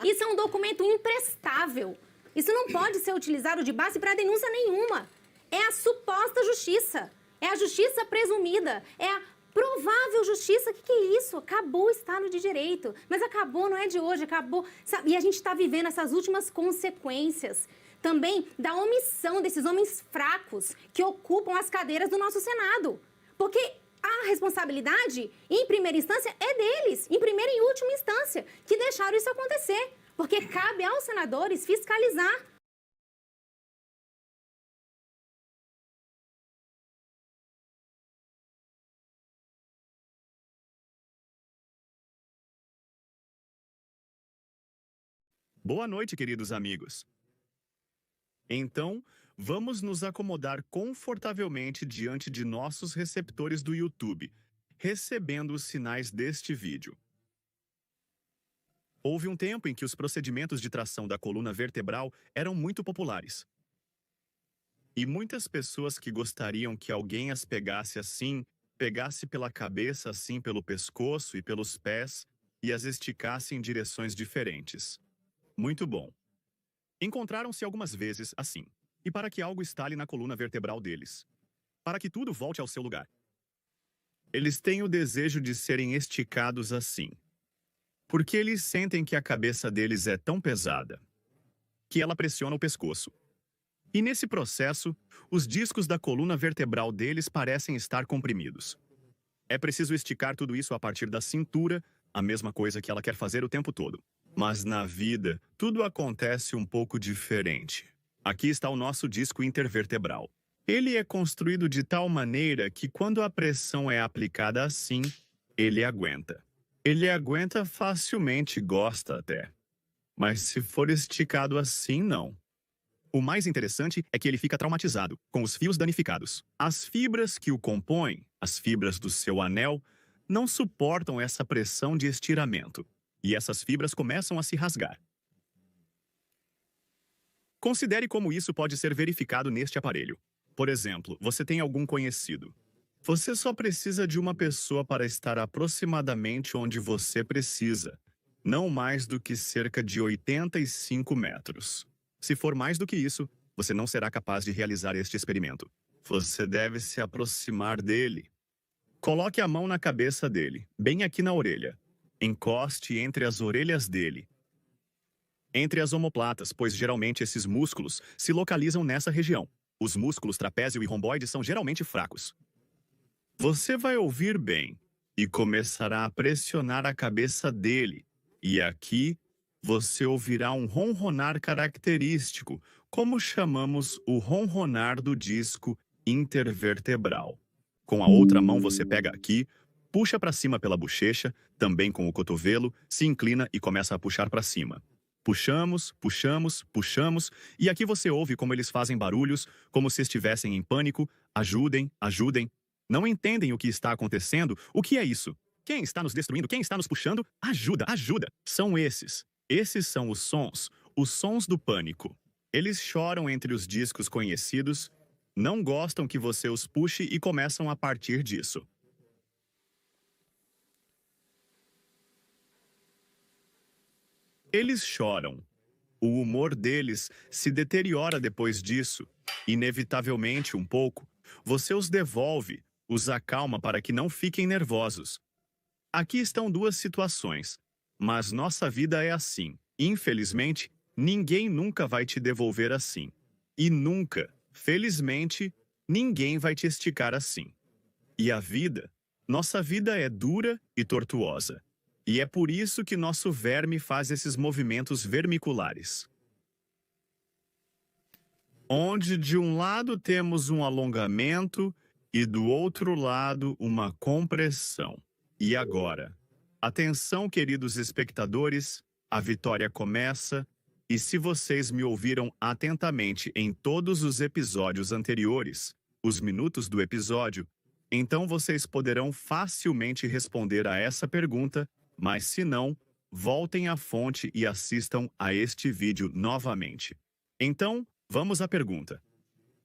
Isso é um documento imprestável. Isso não pode ser utilizado de base para denúncia nenhuma. É a suposta justiça. É a justiça presumida. É a provável justiça. O que é isso? Acabou o Estado de Direito. Mas acabou, não é de hoje, acabou. Sabe? E a gente está vivendo essas últimas consequências também da omissão desses homens fracos que ocupam as cadeiras do nosso Senado. Porque a responsabilidade, em primeira instância, é deles, em primeira e última instância, que deixaram isso acontecer. Porque cabe aos senadores fiscalizar. Boa noite, queridos amigos. Então, vamos nos acomodar confortavelmente diante de nossos receptores do YouTube, recebendo os sinais deste vídeo. Houve um tempo em que os procedimentos de tração da coluna vertebral eram muito populares. E muitas pessoas que gostariam que alguém as pegasse assim, pegasse pela cabeça assim pelo pescoço e pelos pés e as esticasse em direções diferentes. Muito bom. Encontraram-se algumas vezes assim, e para que algo estale na coluna vertebral deles, para que tudo volte ao seu lugar. Eles têm o desejo de serem esticados assim, porque eles sentem que a cabeça deles é tão pesada, que ela pressiona o pescoço. E nesse processo, os discos da coluna vertebral deles parecem estar comprimidos. É preciso esticar tudo isso a partir da cintura, a mesma coisa que ela quer fazer o tempo todo. Mas na vida, tudo acontece um pouco diferente. Aqui está o nosso disco intervertebral. Ele é construído de tal maneira que quando a pressão é aplicada assim, ele aguenta. Ele aguenta facilmente, gosta até. Mas se for esticado assim, não. O mais interessante é que ele fica traumatizado, com os fios danificados. As fibras que o compõem, as fibras do seu anel, não suportam essa pressão de estiramento. E essas fibras começam a se rasgar. Considere como isso pode ser verificado neste aparelho. Por exemplo, você tem algum conhecido. Você só precisa de uma pessoa para estar aproximadamente onde você precisa, não mais do que cerca de 85 metros. Se for mais do que isso, você não será capaz de realizar este experimento. Você deve se aproximar dele. Coloque a mão na cabeça dele, bem aqui na orelha. Encoste entre as orelhas dele. Entre as omoplatas, pois geralmente esses músculos se localizam nessa região. Os músculos trapézio e romboide são geralmente fracos. Você vai ouvir bem e começará a pressionar a cabeça dele. E aqui você ouvirá um ronronar característico, como chamamos o ronronar do disco intervertebral. Com a outra mão você pega aqui, puxa para cima pela bochecha, também com o cotovelo, se inclina e começa a puxar para cima. Puxamos, puxamos, puxamos, e aqui você ouve como eles fazem barulhos, como se estivessem em pânico. Ajudem, ajudem. Não entendem o que está acontecendo? O que é isso? Quem está nos destruindo? Quem está nos puxando? Ajuda, ajuda. São esses. Esses são os sons do pânico. Eles choram entre os discos conhecidos, não gostam que você os puxe e começam a partir disso. Eles choram. O humor deles se deteriora depois disso, inevitavelmente um pouco. Você os devolve, os acalma para que não fiquem nervosos. Aqui estão duas situações, mas nossa vida é assim. Infelizmente, ninguém nunca vai te devolver assim. E nunca, felizmente, ninguém vai te esticar assim. E a vida? Nossa vida é dura e tortuosa. E é por isso que nosso verme faz esses movimentos vermiculares. Onde de um lado temos um alongamento e do outro lado uma compressão. E agora? Atenção, queridos espectadores, a vitória começa, e se vocês me ouviram atentamente em todos os episódios anteriores, os minutos do episódio, então vocês poderão facilmente responder a essa pergunta. Mas se não, voltem à fonte e assistam a este vídeo novamente. Então, vamos à pergunta.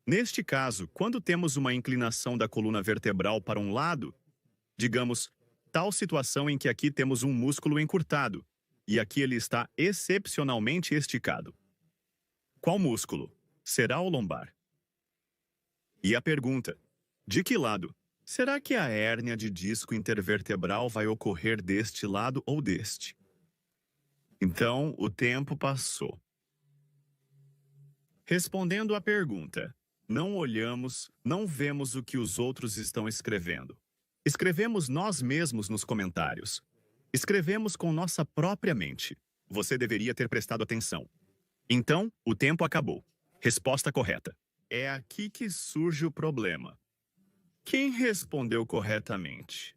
Neste caso, quando temos uma inclinação da coluna vertebral para um lado, digamos, tal situação em que aqui temos um músculo encurtado, e aqui ele está excepcionalmente esticado. Qual músculo? Será o lombar. E a pergunta, de que lado? Será que a hérnia de disco intervertebral vai ocorrer deste lado ou deste? Então, o tempo passou. Respondendo à pergunta, não olhamos, não vemos o que os outros estão escrevendo. Escrevemos nós mesmos nos comentários. Escrevemos com nossa própria mente. Você deveria ter prestado atenção. Então, o tempo acabou. Resposta correta. É aqui que surge o problema. Quem respondeu corretamente?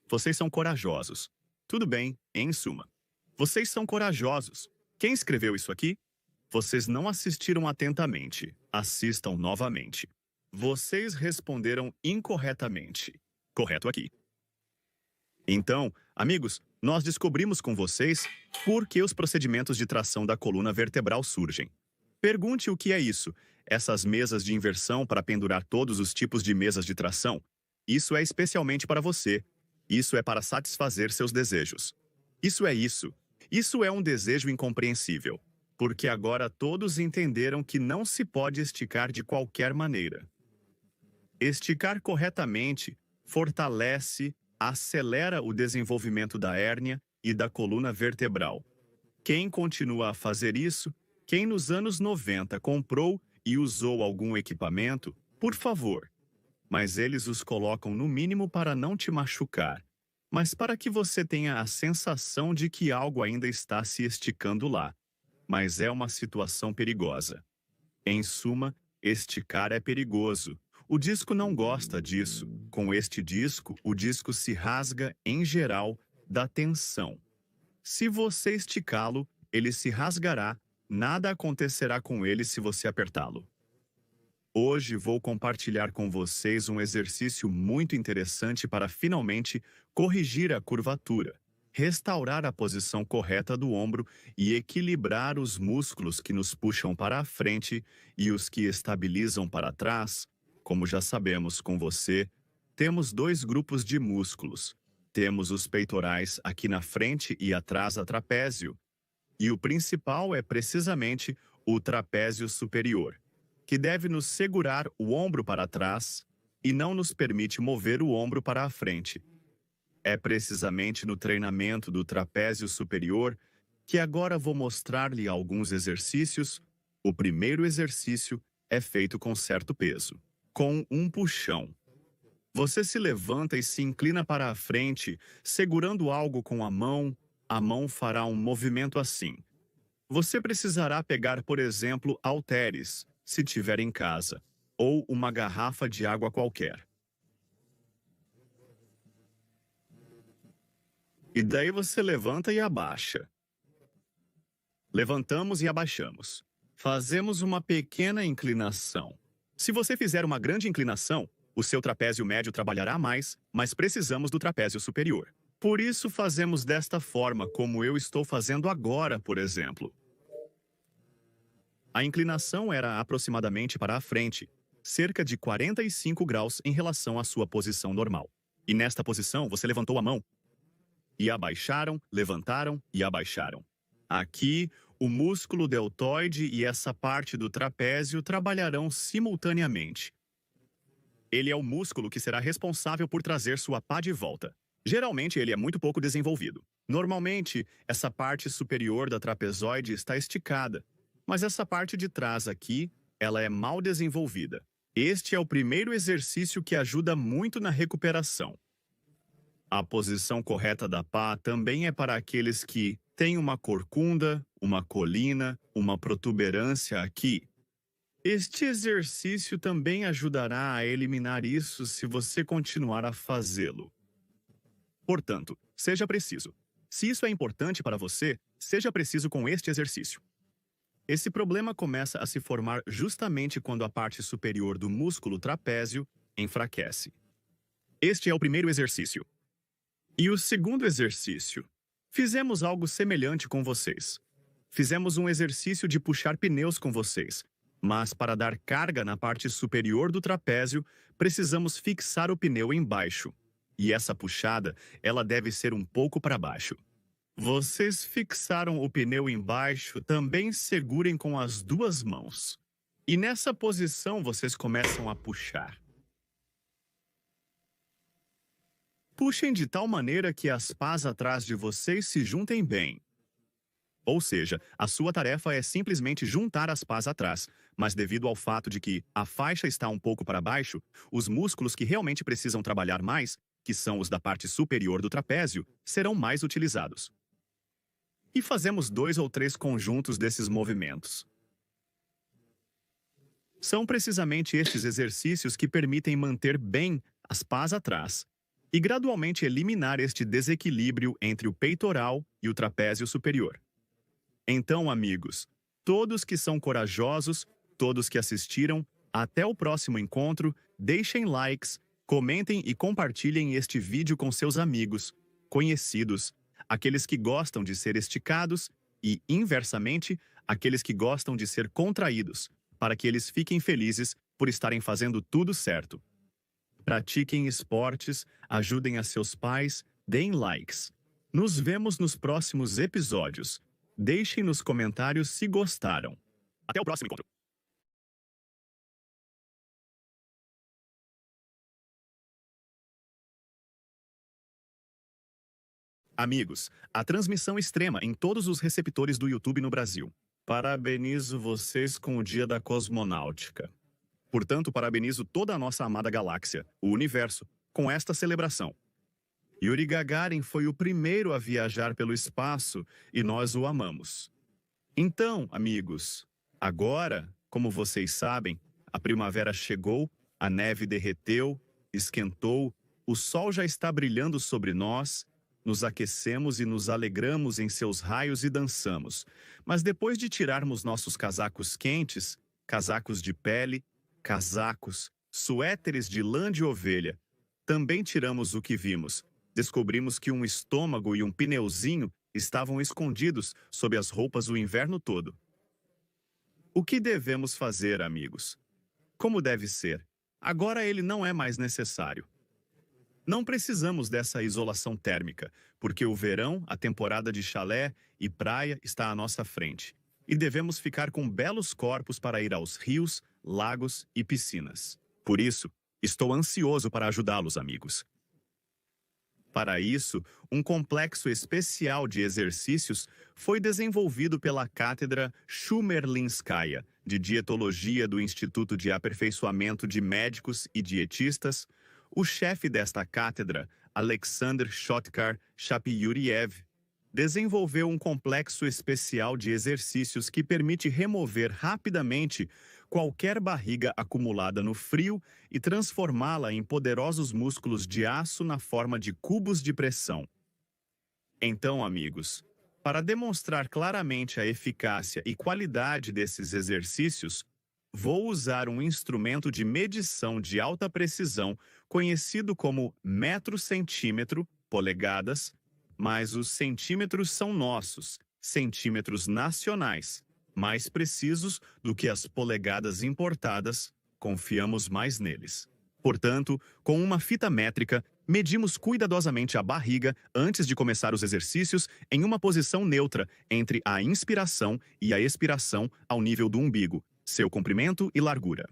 Vocês são corajosos. Tudo bem, em suma. Vocês são corajosos. Quem escreveu isso aqui? Vocês não assistiram atentamente. Assistam novamente. Vocês responderam incorretamente. Correto aqui. Então, amigos, nós descobrimos com vocês por que os procedimentos de tração da coluna vertebral surgem. Pergunte o que é isso. Essas mesas de inversão para pendurar todos os tipos de mesas de tração, isso é especialmente para você. Isso é para satisfazer seus desejos. Isso é isso. Isso é um desejo incompreensível. Porque agora todos entenderam que não se pode esticar de qualquer maneira. Esticar corretamente fortalece, acelera o desenvolvimento da hérnia e da coluna vertebral. Quem continua a fazer isso? Quem nos anos 90 comprou e usou algum equipamento, por favor. Mas eles os colocam no mínimo para não te machucar, mas para que você tenha a sensação de que algo ainda está se esticando lá. Mas é uma situação perigosa. Em suma, esticar é perigoso. O disco não gosta disso. Com este disco, o disco se rasga, em geral, da tensão. Se você esticá-lo, ele se rasgará. Nada acontecerá com ele se você apertá-lo. Hoje vou compartilhar com vocês um exercício muito interessante para finalmente corrigir a curvatura, restaurar a posição correta do ombro e equilibrar os músculos que nos puxam para a frente e os que estabilizam para trás. Como já sabemos com você, temos dois grupos de músculos. Temos os peitorais aqui na frente e atrás a trapézio. E o principal é precisamente o trapézio superior, que deve nos segurar o ombro para trás e não nos permite mover o ombro para a frente. É precisamente no treinamento do trapézio superior que agora vou mostrar-lhe alguns exercícios. O primeiro exercício é feito com certo peso, com um puxão. Você se levanta e se inclina para a frente, segurando algo com a mão fará um movimento assim. Você precisará pegar, por exemplo, halteres, se tiver em casa, ou uma garrafa de água qualquer. E daí você levanta e abaixa. Levantamos e abaixamos. Fazemos uma pequena inclinação. Se você fizer uma grande inclinação, o seu trapézio médio trabalhará mais, mas precisamos do trapézio superior. Por isso fazemos desta forma, como eu estou fazendo agora, por exemplo. A inclinação era aproximadamente para a frente, cerca de 45 graus em relação à sua posição normal. E nesta posição, você levantou a mão. E abaixaram, levantaram e abaixaram. Aqui, o músculo deltoide e essa parte do trapézio trabalharão simultaneamente. Ele é o músculo que será responsável por trazer sua pá de volta. Geralmente, ele é muito pouco desenvolvido. Normalmente, essa parte superior da trapezoide está esticada, mas essa parte de trás aqui, ela é mal desenvolvida. Este é o primeiro exercício que ajuda muito na recuperação. A posição correta da pá também é para aqueles que têm uma corcunda, uma colina, uma protuberância aqui. Este exercício também ajudará a eliminar isso se você continuar a fazê-lo. Portanto, seja preciso. Se isso é importante para você, seja preciso com este exercício. Esse problema começa a se formar justamente quando a parte superior do músculo trapézio enfraquece. Este é o primeiro exercício. E o segundo exercício? Fizemos algo semelhante com vocês. Fizemos um exercício de puxar pneus com vocês, mas para dar carga na parte superior do trapézio, precisamos fixar o pneu embaixo. E essa puxada, ela deve ser um pouco para baixo. Vocês fixaram o pneu embaixo, também segurem com as duas mãos. E nessa posição, vocês começam a puxar. Puxem de tal maneira que as pás atrás de vocês se juntem bem. Ou seja, a sua tarefa é simplesmente juntar as pás atrás, mas devido ao fato de que a faixa está um pouco para baixo, os músculos que realmente precisam trabalhar mais, que são os da parte superior do trapézio, serão mais utilizados. E fazemos 2 ou 3 conjuntos desses movimentos. São precisamente estes exercícios que permitem manter bem as pás atrás e gradualmente eliminar este desequilíbrio entre o peitoral e o trapézio superior. Então, amigos, todos que são corajosos, todos que assistiram, até o próximo encontro, deixem likes, comentem e compartilhem este vídeo com seus amigos, conhecidos, aqueles que gostam de ser esticados e, inversamente, aqueles que gostam de ser contraídos, para que eles fiquem felizes por estarem fazendo tudo certo. Pratiquem esportes, ajudem a seus pais, deem likes. Nos vemos nos próximos episódios. Deixem nos comentários se gostaram. Até o próximo encontro. Amigos, a transmissão extrema em todos os receptores do YouTube no Brasil. Parabenizo vocês com o Dia da Cosmonáutica. Portanto, parabenizo toda a nossa amada galáxia, o universo, com esta celebração. Yuri Gagarin foi o primeiro a viajar pelo espaço e nós o amamos. Então, amigos, agora, como vocês sabem, a primavera chegou, a neve derreteu, esquentou, o sol já está brilhando sobre nós, nos aquecemos e nos alegramos em seus raios e dançamos. Mas depois de tirarmos nossos casacos quentes, casacos de pele, casacos, suéteres de lã de ovelha, também tiramos o que vimos. Descobrimos que um estômago e um pneuzinho estavam escondidos sob as roupas o inverno todo. O que devemos fazer, amigos? Como deve ser? Agora ele não é mais necessário. Não precisamos dessa isolação térmica, porque o verão, a temporada de chalé e praia está à nossa frente. E devemos ficar com belos corpos para ir aos rios, lagos e piscinas. Por isso, estou ansioso para ajudá-los, amigos. Para isso, um complexo especial de exercícios foi desenvolvido pela Cátedra Schumerlinskaya de Dietologia do Instituto de Aperfeiçoamento de Médicos e Dietistas. O chefe desta cátedra, Alexander Shotkar Shapyuriev, desenvolveu um complexo especial de exercícios que permite remover rapidamente qualquer barriga acumulada no frio e transformá-la em poderosos músculos de aço na forma de cubos de pressão. Então, amigos, para demonstrar claramente a eficácia e qualidade desses exercícios, vou usar um instrumento de medição de alta precisão conhecido como metro-centímetro, polegadas, mas os centímetros são nossos, centímetros nacionais, mais precisos do que as polegadas importadas, confiamos mais neles. Portanto, com uma fita métrica, medimos cuidadosamente a barriga antes de começar os exercícios em uma posição neutra entre a inspiração e a expiração ao nível do umbigo, seu comprimento e largura.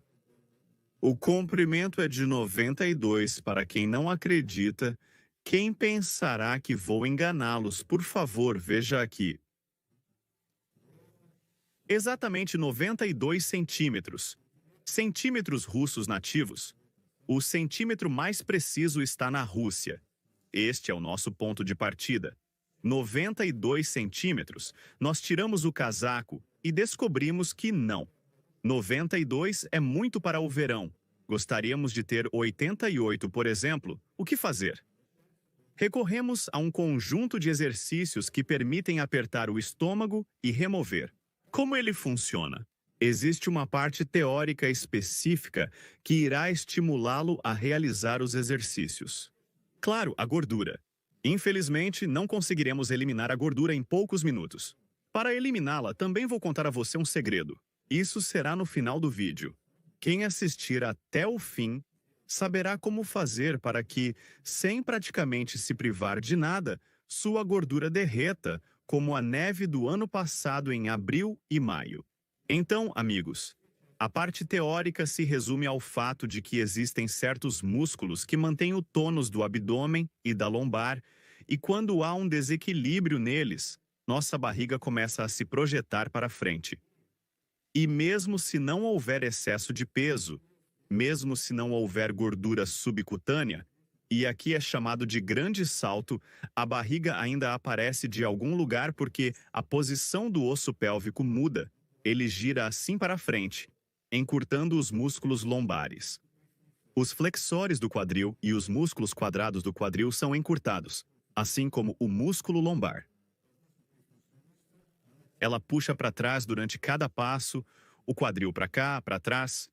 O comprimento é de 92 para quem não acredita. Quem pensará que vou enganá-los? Por favor, veja aqui. Exatamente 92 centímetros. Centímetros russos nativos. O centímetro mais preciso está na Rússia. Este é o nosso ponto de partida. 92 centímetros. Nós tiramos o casaco e descobrimos que não. 92 é muito para o verão. Gostaríamos de ter 88, por exemplo. O que fazer? Recorremos a um conjunto de exercícios que permitem apertar o estômago e remover. Como ele funciona? Existe uma parte teórica específica que irá estimulá-lo a realizar os exercícios. Claro, a gordura. Infelizmente, não conseguiremos eliminar a gordura em poucos minutos. Para eliminá-la, também vou contar a você um segredo. Isso será no final do vídeo. Quem assistir até o fim saberá como fazer para que, sem praticamente se privar de nada, sua gordura derreta, como a neve do ano passado em abril e maio. Então, amigos, a parte teórica se resume ao fato de que existem certos músculos que mantêm o tônus do abdômen e da lombar, e quando há um desequilíbrio neles, nossa barriga começa a se projetar para frente. E mesmo se não houver excesso de peso, mesmo se não houver gordura subcutânea, e aqui é chamado de grande salto, a barriga ainda aparece de algum lugar porque a posição do osso pélvico muda. Ele gira assim para frente, encurtando os músculos lombares. Os flexores do quadril e os músculos quadrados do quadril são encurtados, assim como o músculo lombar. Ela puxa para trás durante cada passo, o quadril para cá, para trás,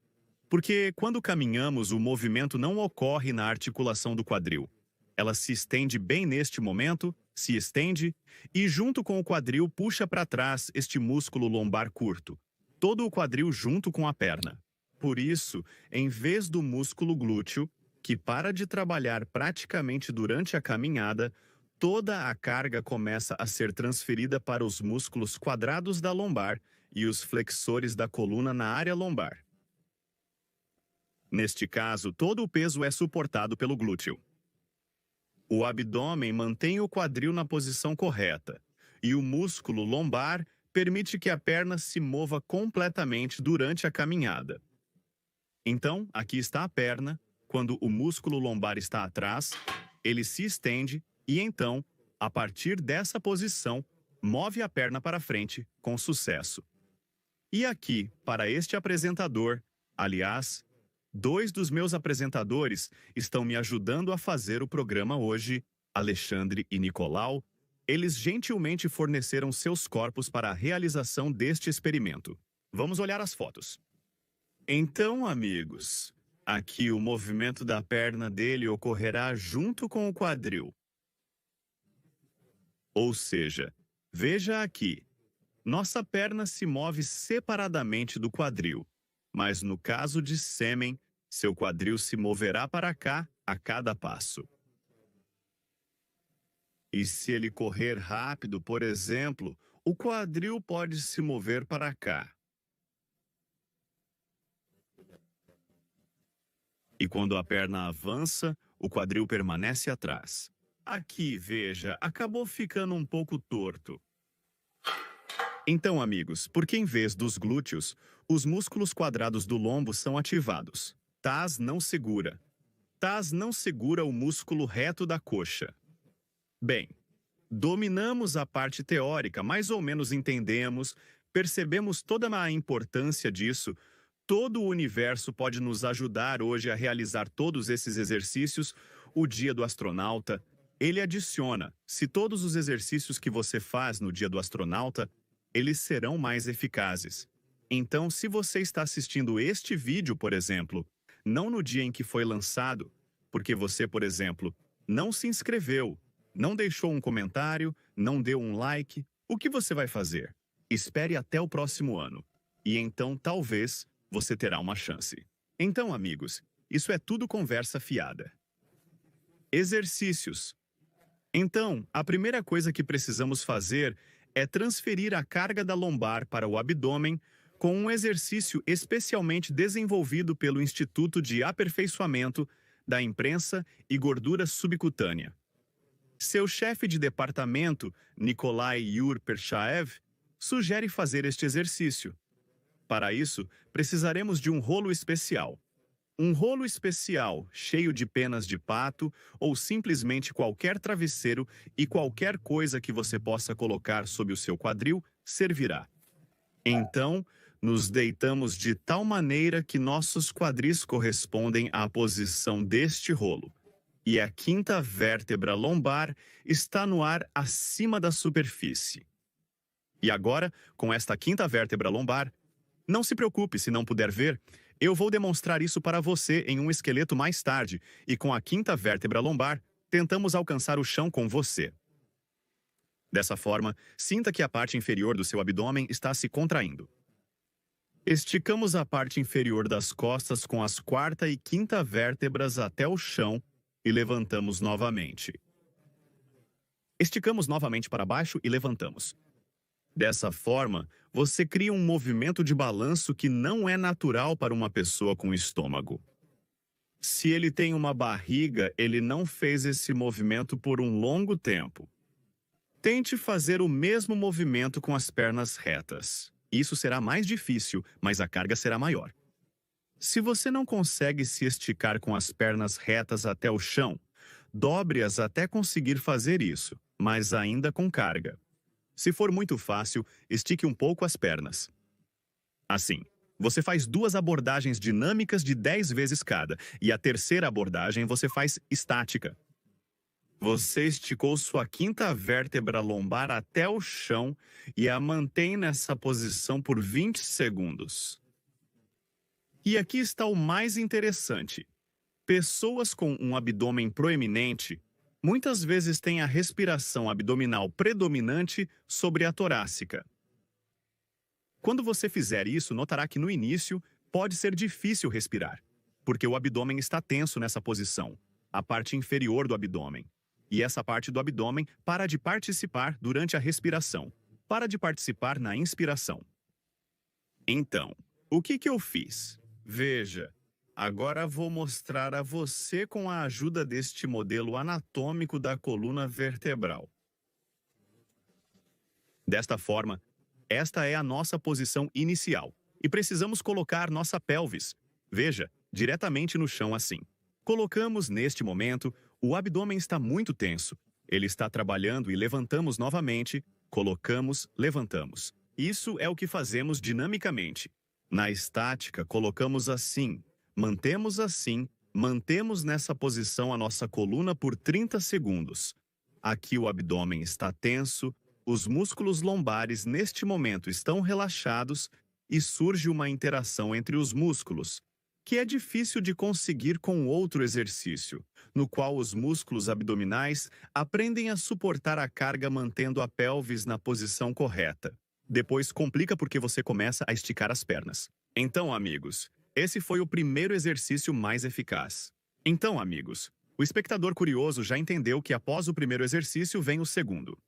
porque quando caminhamos, o movimento não ocorre na articulação do quadril. Ela se estende bem neste momento, se estende, e junto com o quadril puxa para trás este músculo lombar curto, todo o quadril junto com a perna. Por isso, em vez do músculo glúteo, que para de trabalhar praticamente durante a caminhada, toda a carga começa a ser transferida para os músculos quadrados da lombar e os flexores da coluna na área lombar. Neste caso, todo o peso é suportado pelo glúteo. O abdômen mantém o quadril na posição correta, e o músculo lombar permite que a perna se mova completamente durante a caminhada. Então, aqui está a perna. Quando o músculo lombar está atrás, ele se estende e então, a partir dessa posição, move a perna para frente com sucesso. E aqui, para este apresentador, aliás, 2 dos meus apresentadores estão me ajudando a fazer o programa hoje, Alexandre e Nicolau. Eles gentilmente forneceram seus corpos para a realização deste experimento. Vamos olhar as fotos. Então, amigos, aqui o movimento da perna dele ocorrerá junto com o quadril. Ou seja, veja aqui, nossa perna se move separadamente do quadril, mas no caso de sêmen, seu quadril se moverá para cá a cada passo. E se ele correr rápido, por exemplo, o quadril pode se mover para cá. E quando a perna avança, o quadril permanece atrás. Aqui, veja, acabou ficando um pouco torto. Então, amigos, porque em vez dos glúteos, os músculos quadrados do lombo são ativados. TAS não segura. TAS não segura o músculo reto da coxa. Bem, dominamos a parte teórica, mais ou menos entendemos, percebemos toda a importância disso. Todo o universo pode nos ajudar hoje a realizar todos esses exercícios. O dia do astronauta, ele adiciona. Se todos os exercícios que você faz no dia do astronauta, eles serão mais eficazes. Então, se você está assistindo este vídeo, por exemplo, não no dia em que foi lançado, porque você, por exemplo, não se inscreveu, não deixou um comentário, não deu um like, o que você vai fazer? Espere até o próximo ano. E então, talvez, você terá uma chance. Então, amigos, isso é tudo conversa fiada. Exercícios. Então, a primeira coisa que precisamos fazer é transferir a carga da lombar para o abdômen com um exercício especialmente desenvolvido pelo Instituto de Aperfeiçoamento da Imprensa e Gordura Subcutânea. Seu chefe de departamento, Nikolai Yurperchaev, sugere fazer este exercício. Para isso, precisaremos de um rolo especial. Um rolo especial, cheio de penas de pato ou simplesmente qualquer travesseiro e qualquer coisa que você possa colocar sob o seu quadril, servirá. Então, nos deitamos de tal maneira que nossos quadris correspondem à posição deste rolo. E a quinta vértebra lombar está no ar acima da superfície. E agora, com esta quinta vértebra lombar, não se preocupe se não puder ver, eu vou demonstrar isso para você em um esqueleto mais tarde, e com a quinta vértebra lombar, tentamos alcançar o chão com você. Dessa forma, sinta que a parte inferior do seu abdômen está se contraindo. Esticamos a parte inferior das costas com as quarta e quinta vértebras até o chão e levantamos novamente. Esticamos novamente para baixo e levantamos. Dessa forma, você cria um movimento de balanço que não é natural para uma pessoa com estômago. Se ele tem uma barriga, ele não fez esse movimento por um longo tempo. Tente fazer o mesmo movimento com as pernas retas. Isso será mais difícil, mas a carga será maior. Se você não consegue se esticar com as pernas retas até o chão, dobre-as até conseguir fazer isso, mas ainda com carga. Se for muito fácil, estique um pouco as pernas. Assim, você faz 2 abordagens dinâmicas de 10 vezes cada, e a terceira abordagem você faz estática. Você esticou sua quinta vértebra lombar até o chão e a mantém nessa posição por 20 segundos. E aqui está o mais interessante. Pessoas com um abdômen proeminente muitas vezes têm a respiração abdominal predominante sobre a torácica. Quando você fizer isso, notará que no início pode ser difícil respirar, porque o abdômen está tenso nessa posição, a parte inferior do abdômen. E essa parte do abdômen para de participar durante a respiração, para de participar na inspiração. Então, o que eu fiz? Veja. Agora vou mostrar a você com a ajuda deste modelo anatômico da coluna vertebral. Desta forma, esta é a nossa posição inicial e precisamos colocar nossa pelvis, veja, diretamente no chão assim. Colocamos neste momento, o abdômen está muito tenso, ele está trabalhando e levantamos novamente, colocamos, levantamos. Isso é o que fazemos dinamicamente. Na estática, colocamos assim. Mantemos assim, mantemos nessa posição a nossa coluna por 30 segundos. Aqui o abdômen está tenso, os músculos lombares neste momento estão relaxados e surge uma interação entre os músculos, que é difícil de conseguir com outro exercício, no qual os músculos abdominais aprendem a suportar a carga mantendo a pelvis na posição correta. Depois complica porque você começa a esticar as pernas. Então, amigos, esse foi o primeiro exercício mais eficaz. Então, amigos, o espectador curioso já entendeu que após o primeiro exercício vem o segundo.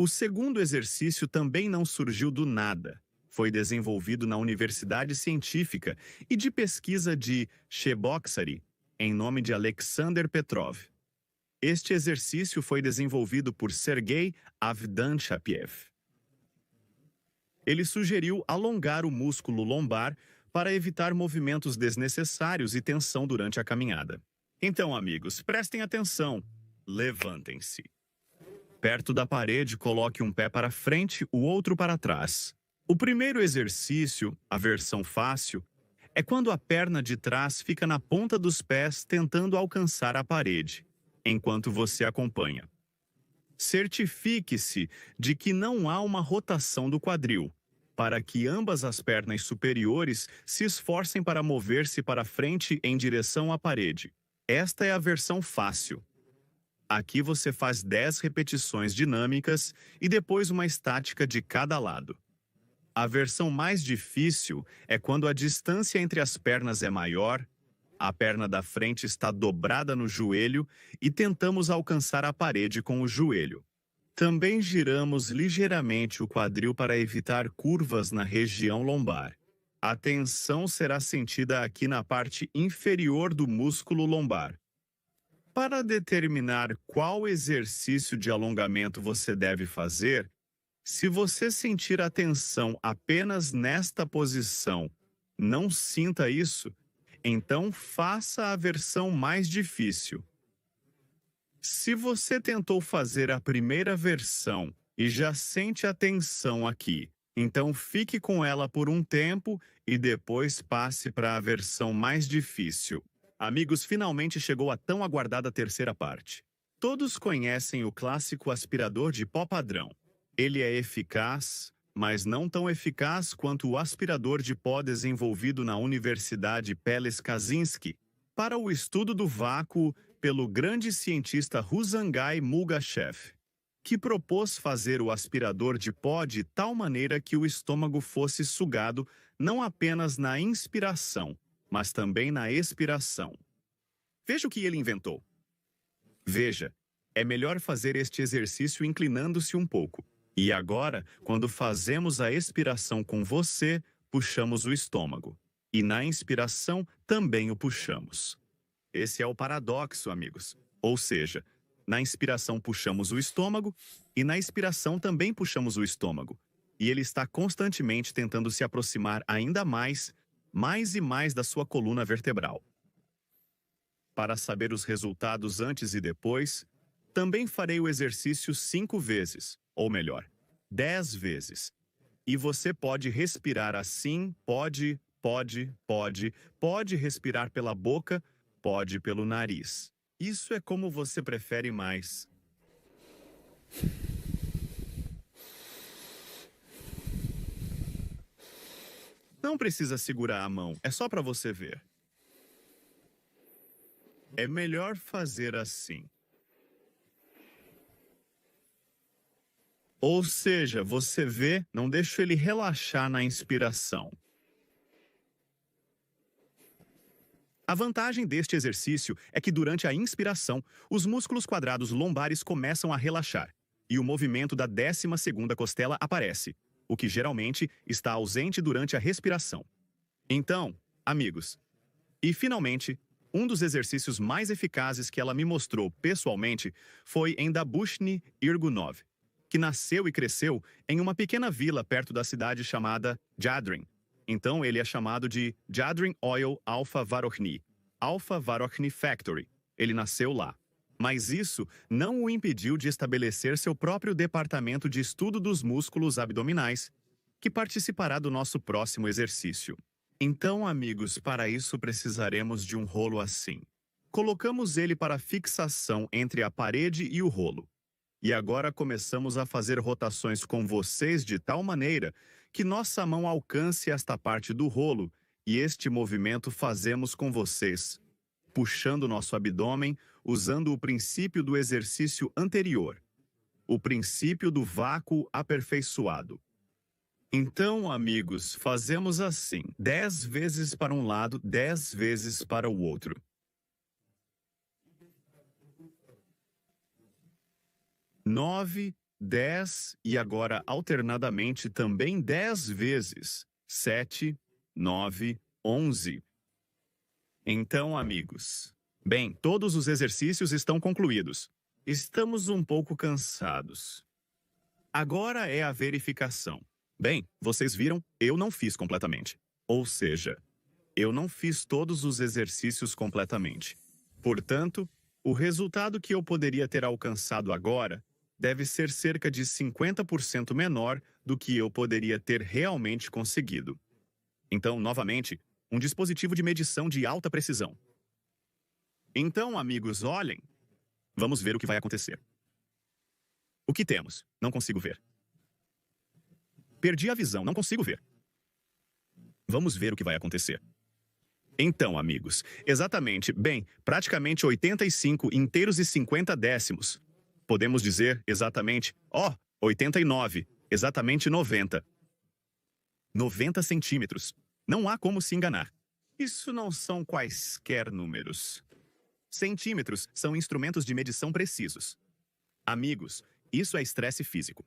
O segundo exercício também não surgiu do nada. Foi desenvolvido na Universidade Científica e de Pesquisa de Cheboksary, em nome de Alexander Petrov. Este exercício foi desenvolvido por Sergei Avdantchapiev. Ele sugeriu alongar o músculo lombar para evitar movimentos desnecessários e tensão durante a caminhada. Então, amigos, prestem atenção. Levantem-se. Perto da parede, coloque um pé para frente, o outro para trás. O primeiro exercício, a versão fácil, é quando a perna de trás fica na ponta dos pés tentando alcançar a parede, enquanto você acompanha. Certifique-se de que não há uma rotação do quadril, para que ambas as pernas superiores se esforcem para mover-se para frente em direção à parede. Esta é a versão fácil. Aqui você faz 10 repetições dinâmicas e depois uma estática de cada lado. A versão mais difícil é quando a distância entre as pernas é maior, a perna da frente está dobrada no joelho e tentamos alcançar a parede com o joelho. Também giramos ligeiramente o quadril para evitar curvas na região lombar. A tensão será sentida aqui na parte inferior do músculo lombar. Para determinar qual exercício de alongamento você deve fazer, se você sentir a tensão apenas nesta posição, não sinta isso, então faça a versão mais difícil. Se você tentou fazer a primeira versão e já sente a tensão aqui, então fique com ela por um tempo e depois passe para a versão mais difícil. Amigos, finalmente chegou a tão aguardada terceira parte. Todos conhecem o clássico aspirador de pó padrão. Ele é eficaz, mas não tão eficaz quanto o aspirador de pó desenvolvido na Universidade Peles Kaczynski para o estudo do vácuo pelo grande cientista Ruzangai Mulgashev, que propôs fazer o aspirador de pó de tal maneira que o estômago fosse sugado não apenas na inspiração, mas também na expiração. Veja o que ele inventou. Veja, é melhor fazer este exercício inclinando-se um pouco. E agora, quando fazemos a expiração com você, puxamos o estômago. E na inspiração, também o puxamos. Esse é o paradoxo, amigos. Ou seja, na inspiração puxamos o estômago e na expiração também puxamos o estômago. E ele está constantemente tentando se aproximar ainda mais e mais da sua coluna vertebral. Para saber os resultados antes e depois, também farei o exercício 5 vezes, ou melhor, 10 vezes. E você pode respirar assim, pode respirar pela boca, pode pelo nariz. Isso é como você prefere mais. Não precisa segurar a mão, é só para você ver. É melhor fazer assim. Ou seja, você vê, não deixa ele relaxar na inspiração. A vantagem deste exercício é que durante a inspiração, os músculos quadrados lombares começam a relaxar e o movimento da 12ª costela aparece, o que geralmente está ausente durante a respiração. Então, amigos, e finalmente, um dos exercícios mais eficazes que ela me mostrou pessoalmente foi em Dabushny Irgunov, que nasceu e cresceu em uma pequena vila perto da cidade chamada Jadrin. Então ele é chamado de Jadrin Oil Alpha Varochny Factory. Ele nasceu lá. Mas isso não o impediu de estabelecer seu próprio departamento de estudo dos músculos abdominais, que participará do nosso próximo exercício. Então, amigos, para isso precisaremos de um rolo assim. Colocamos ele para fixação entre a parede e o rolo. E agora começamos a fazer rotações com vocês de tal maneira que nossa mão alcance esta parte do rolo e este movimento fazemos com vocês, puxando nosso abdômen usando o princípio do exercício anterior, o princípio do vácuo aperfeiçoado. Então, amigos, fazemos assim, 10 vezes para um lado, 10 vezes para o outro. Nove, 10 e agora alternadamente também 10 vezes. 7, 9, 11. Então, amigos, bem, todos os exercícios estão concluídos. Estamos um pouco cansados. Agora é a verificação. Bem, vocês viram, eu não fiz completamente. Ou seja, eu não fiz todos os exercícios completamente. Portanto, o resultado que eu poderia ter alcançado agora deve ser cerca de 50% menor do que eu poderia ter realmente conseguido. Então, novamente, um dispositivo de medição de alta precisão. Então, amigos, olhem. Vamos ver o que vai acontecer. O que temos? Não consigo ver. Perdi a visão, não consigo ver. Vamos ver o que vai acontecer. Então, amigos, exatamente, bem, praticamente 85 inteiros e 50 décimos. Podemos dizer exatamente, 89, exatamente 90. 90 centímetros. Não há como se enganar. Isso não são quaisquer números. Centímetros são instrumentos de medição precisos. Amigos, isso é estresse físico.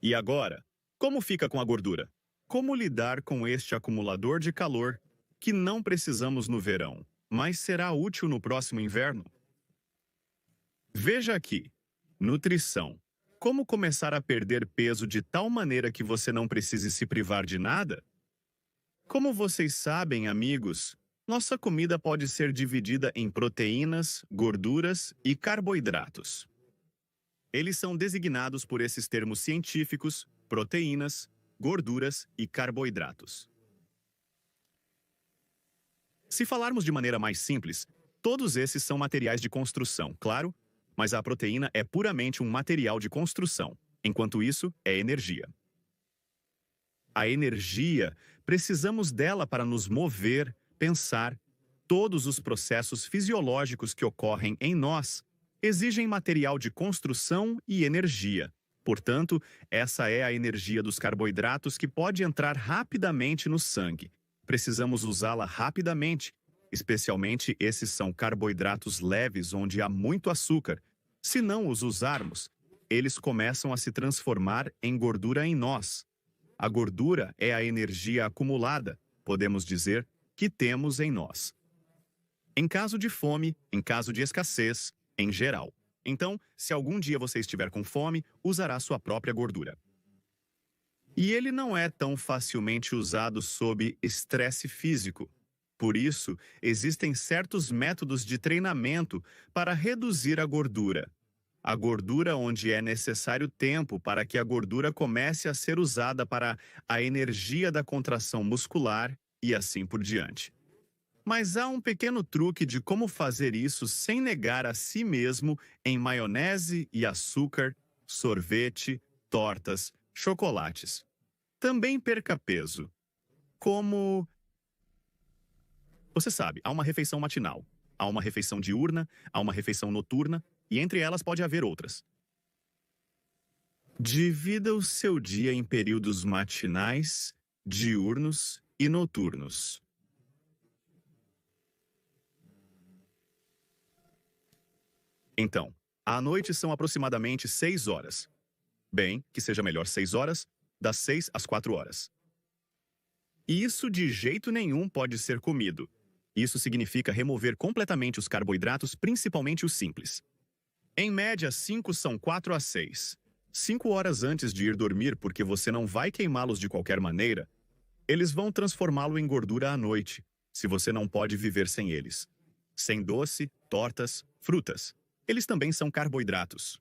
E agora, como fica com a gordura? Como lidar com este acumulador de calor que não precisamos no verão, mas será útil no próximo inverno? Veja aqui. Nutrição. Como começar a perder peso de tal maneira que você não precise se privar de nada? Como vocês sabem, amigos, nossa comida pode ser dividida em proteínas, gorduras e carboidratos. Eles são designados por esses termos científicos: proteínas, gorduras e carboidratos. Se falarmos de maneira mais simples, todos esses são materiais de construção, claro, mas a proteína é puramente um material de construção, enquanto isso é energia. A energia, precisamos dela para nos mover, pensar. Todos os processos fisiológicos que ocorrem em nós exigem material de construção e energia. Portanto, essa é a energia dos carboidratos que pode entrar rapidamente no sangue. Precisamos usá-la rapidamente, especialmente esses são carboidratos leves onde há muito açúcar. Se não os usarmos, eles começam a se transformar em gordura em nós. A gordura é a energia acumulada, podemos dizer, que temos em nós. Em caso de fome, em caso de escassez, em geral. Então, se algum dia você estiver com fome, usará sua própria gordura. E ele não é tão facilmente usado sob estresse físico. Por isso, existem certos métodos de treinamento para reduzir a gordura. A gordura onde é necessário tempo para que a gordura comece a ser usada para a energia da contração muscular e assim por diante. Mas há um pequeno truque de como fazer isso sem negar a si mesmo em maionese e açúcar, sorvete, tortas, chocolates. Também perca peso. Como... Você sabe, há uma refeição matinal, há uma refeição diurna, há uma refeição noturna, e entre elas pode haver outras. Divida o seu dia em períodos matinais, diurnos e noturnos. Então, à noite são aproximadamente 6 horas. Bem, que seja melhor 6 horas, das 6 às 4 horas. E isso de jeito nenhum pode ser comido. Isso significa remover completamente os carboidratos, principalmente os simples. Em média, 5 são 4 a 6. 5 horas antes de ir dormir, porque você não vai queimá-los de qualquer maneira, eles vão transformá-lo em gordura à noite, se você não pode viver sem eles. Sem doce, tortas, frutas. Eles também são carboidratos.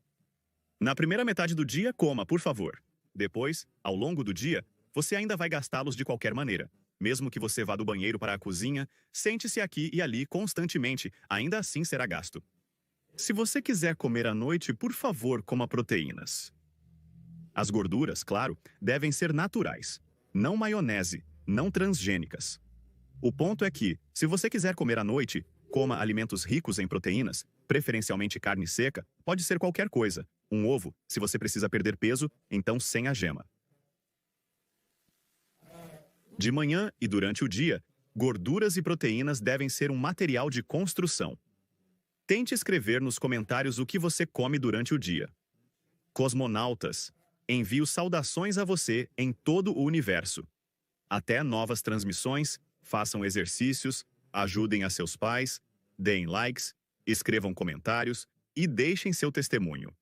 Na primeira metade do dia, coma, por favor. Depois, ao longo do dia, você ainda vai gastá-los de qualquer maneira. Mesmo que você vá do banheiro para a cozinha, sente-se aqui e ali constantemente, ainda assim será gasto. Se você quiser comer à noite, por favor, coma proteínas. As gorduras, claro, devem ser naturais. Não maionese, não transgênicas. O ponto é que, se você quiser comer à noite, coma alimentos ricos em proteínas, preferencialmente carne seca, pode ser qualquer coisa. Um ovo, se você precisa perder peso, então sem a gema. De manhã e durante o dia, gorduras e proteínas devem ser um material de construção. Tente escrever nos comentários o que você come durante o dia. Cosmonautas, envio saudações a você em todo o universo. Até novas transmissões, façam exercícios, ajudem a seus pais, deem likes, escrevam comentários e deixem seu testemunho.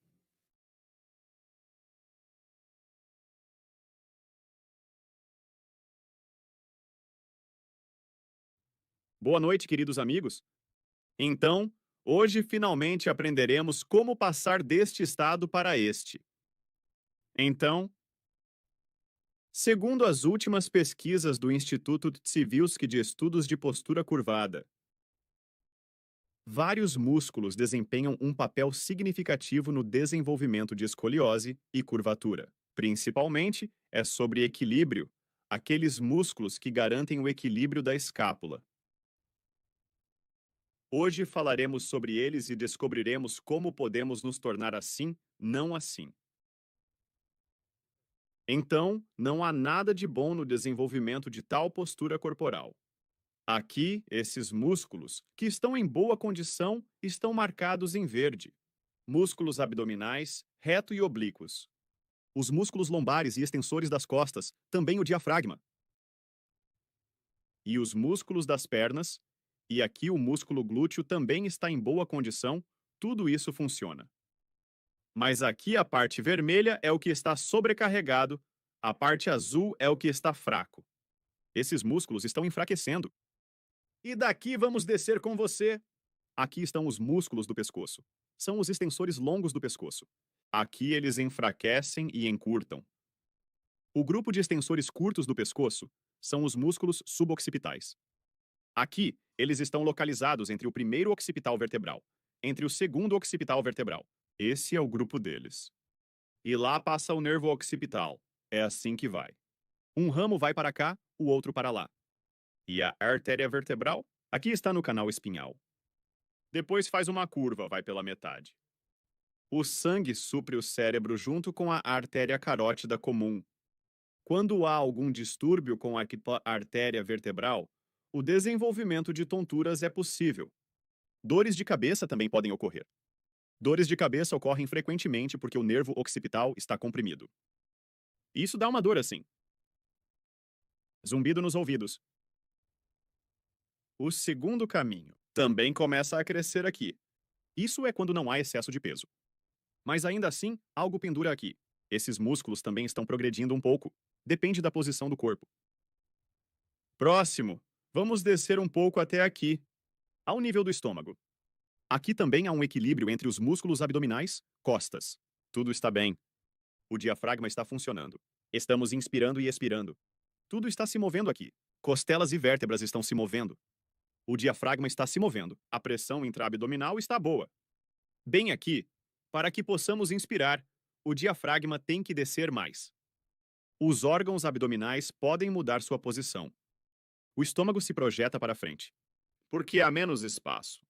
Boa noite, queridos amigos. Então, hoje finalmente aprenderemos como passar deste estado para este. Então, segundo as últimas pesquisas do Instituto Tsiviuski de Estudos de Postura Curvada, vários músculos desempenham um papel significativo no desenvolvimento de escoliose e curvatura. Principalmente, é sobre equilíbrio, aqueles músculos que garantem o equilíbrio da escápula. Hoje falaremos sobre eles e descobriremos como podemos nos tornar assim, não assim. Então, não há nada de bom no desenvolvimento de tal postura corporal. Aqui, esses músculos, que estão em boa condição, estão marcados em verde. Músculos abdominais, reto e oblíquos. Os músculos lombares e extensores das costas, também o diafragma. E os músculos das pernas, e aqui o músculo glúteo também está em boa condição, tudo isso funciona. Mas aqui a parte vermelha é o que está sobrecarregado, a parte azul é o que está fraco. Esses músculos estão enfraquecendo. E daqui vamos descer com você. Aqui estão os músculos do pescoço. São os extensores longos do pescoço. Aqui eles enfraquecem e encurtam. O grupo de extensores curtos do pescoço são os músculos suboccipitais. Aqui, eles estão localizados entre o primeiro occipital vertebral, entre o segundo occipital vertebral. Esse é o grupo deles. E lá passa o nervo occipital. É assim que vai. Um ramo vai para cá, o outro para lá. E a artéria vertebral? Aqui está no canal espinhal. Depois faz uma curva, vai pela metade. O sangue supre o cérebro junto com a artéria carótida comum. Quando há algum distúrbio com a artéria vertebral, o desenvolvimento de tonturas é possível. Dores de cabeça também podem ocorrer. Dores de cabeça ocorrem frequentemente porque o nervo occipital está comprimido. Isso dá uma dor assim. Zumbido nos ouvidos. O segundo caminho também começa a crescer aqui. Isso é quando não há excesso de peso. Mas ainda assim, algo pendura aqui. Esses músculos também estão progredindo um pouco. Depende da posição do corpo. Próximo. Vamos descer um pouco até aqui, ao nível do estômago. Aqui também há um equilíbrio entre os músculos abdominais, costas. Tudo está bem. O diafragma está funcionando. Estamos inspirando e expirando. Tudo está se movendo aqui. Costelas e vértebras estão se movendo. O diafragma está se movendo. A pressão intraabdominal está boa. Bem aqui, para que possamos inspirar, o diafragma tem que descer mais. Os órgãos abdominais podem mudar sua posição. O estômago se projeta para frente, porque há menos espaço.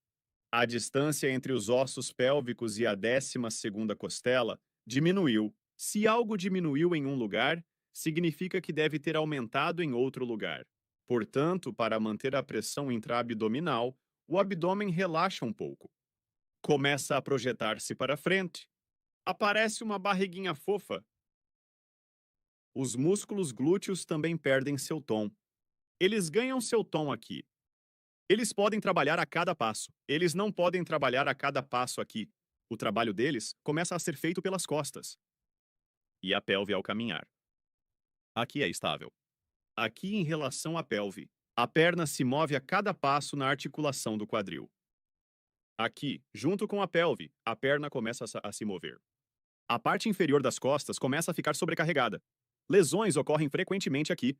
A distância entre os ossos pélvicos e a 12ª costela diminuiu. Se algo diminuiu em um lugar, significa que deve ter aumentado em outro lugar. Portanto, para manter a pressão intraabdominal, o abdômen relaxa um pouco. Começa a projetar-se para frente. Aparece uma barriguinha fofa. Os músculos glúteos também perdem seu tom. Eles ganham seu tom aqui. Eles podem trabalhar a cada passo. Eles não podem trabalhar a cada passo aqui. O trabalho deles começa a ser feito pelas costas. E a pelve ao caminhar. Aqui é estável. Aqui em relação à pelve, a perna se move a cada passo na articulação do quadril. Aqui, junto com a pelve, a perna começa a se mover. A parte inferior das costas começa a ficar sobrecarregada. Lesões ocorrem frequentemente aqui.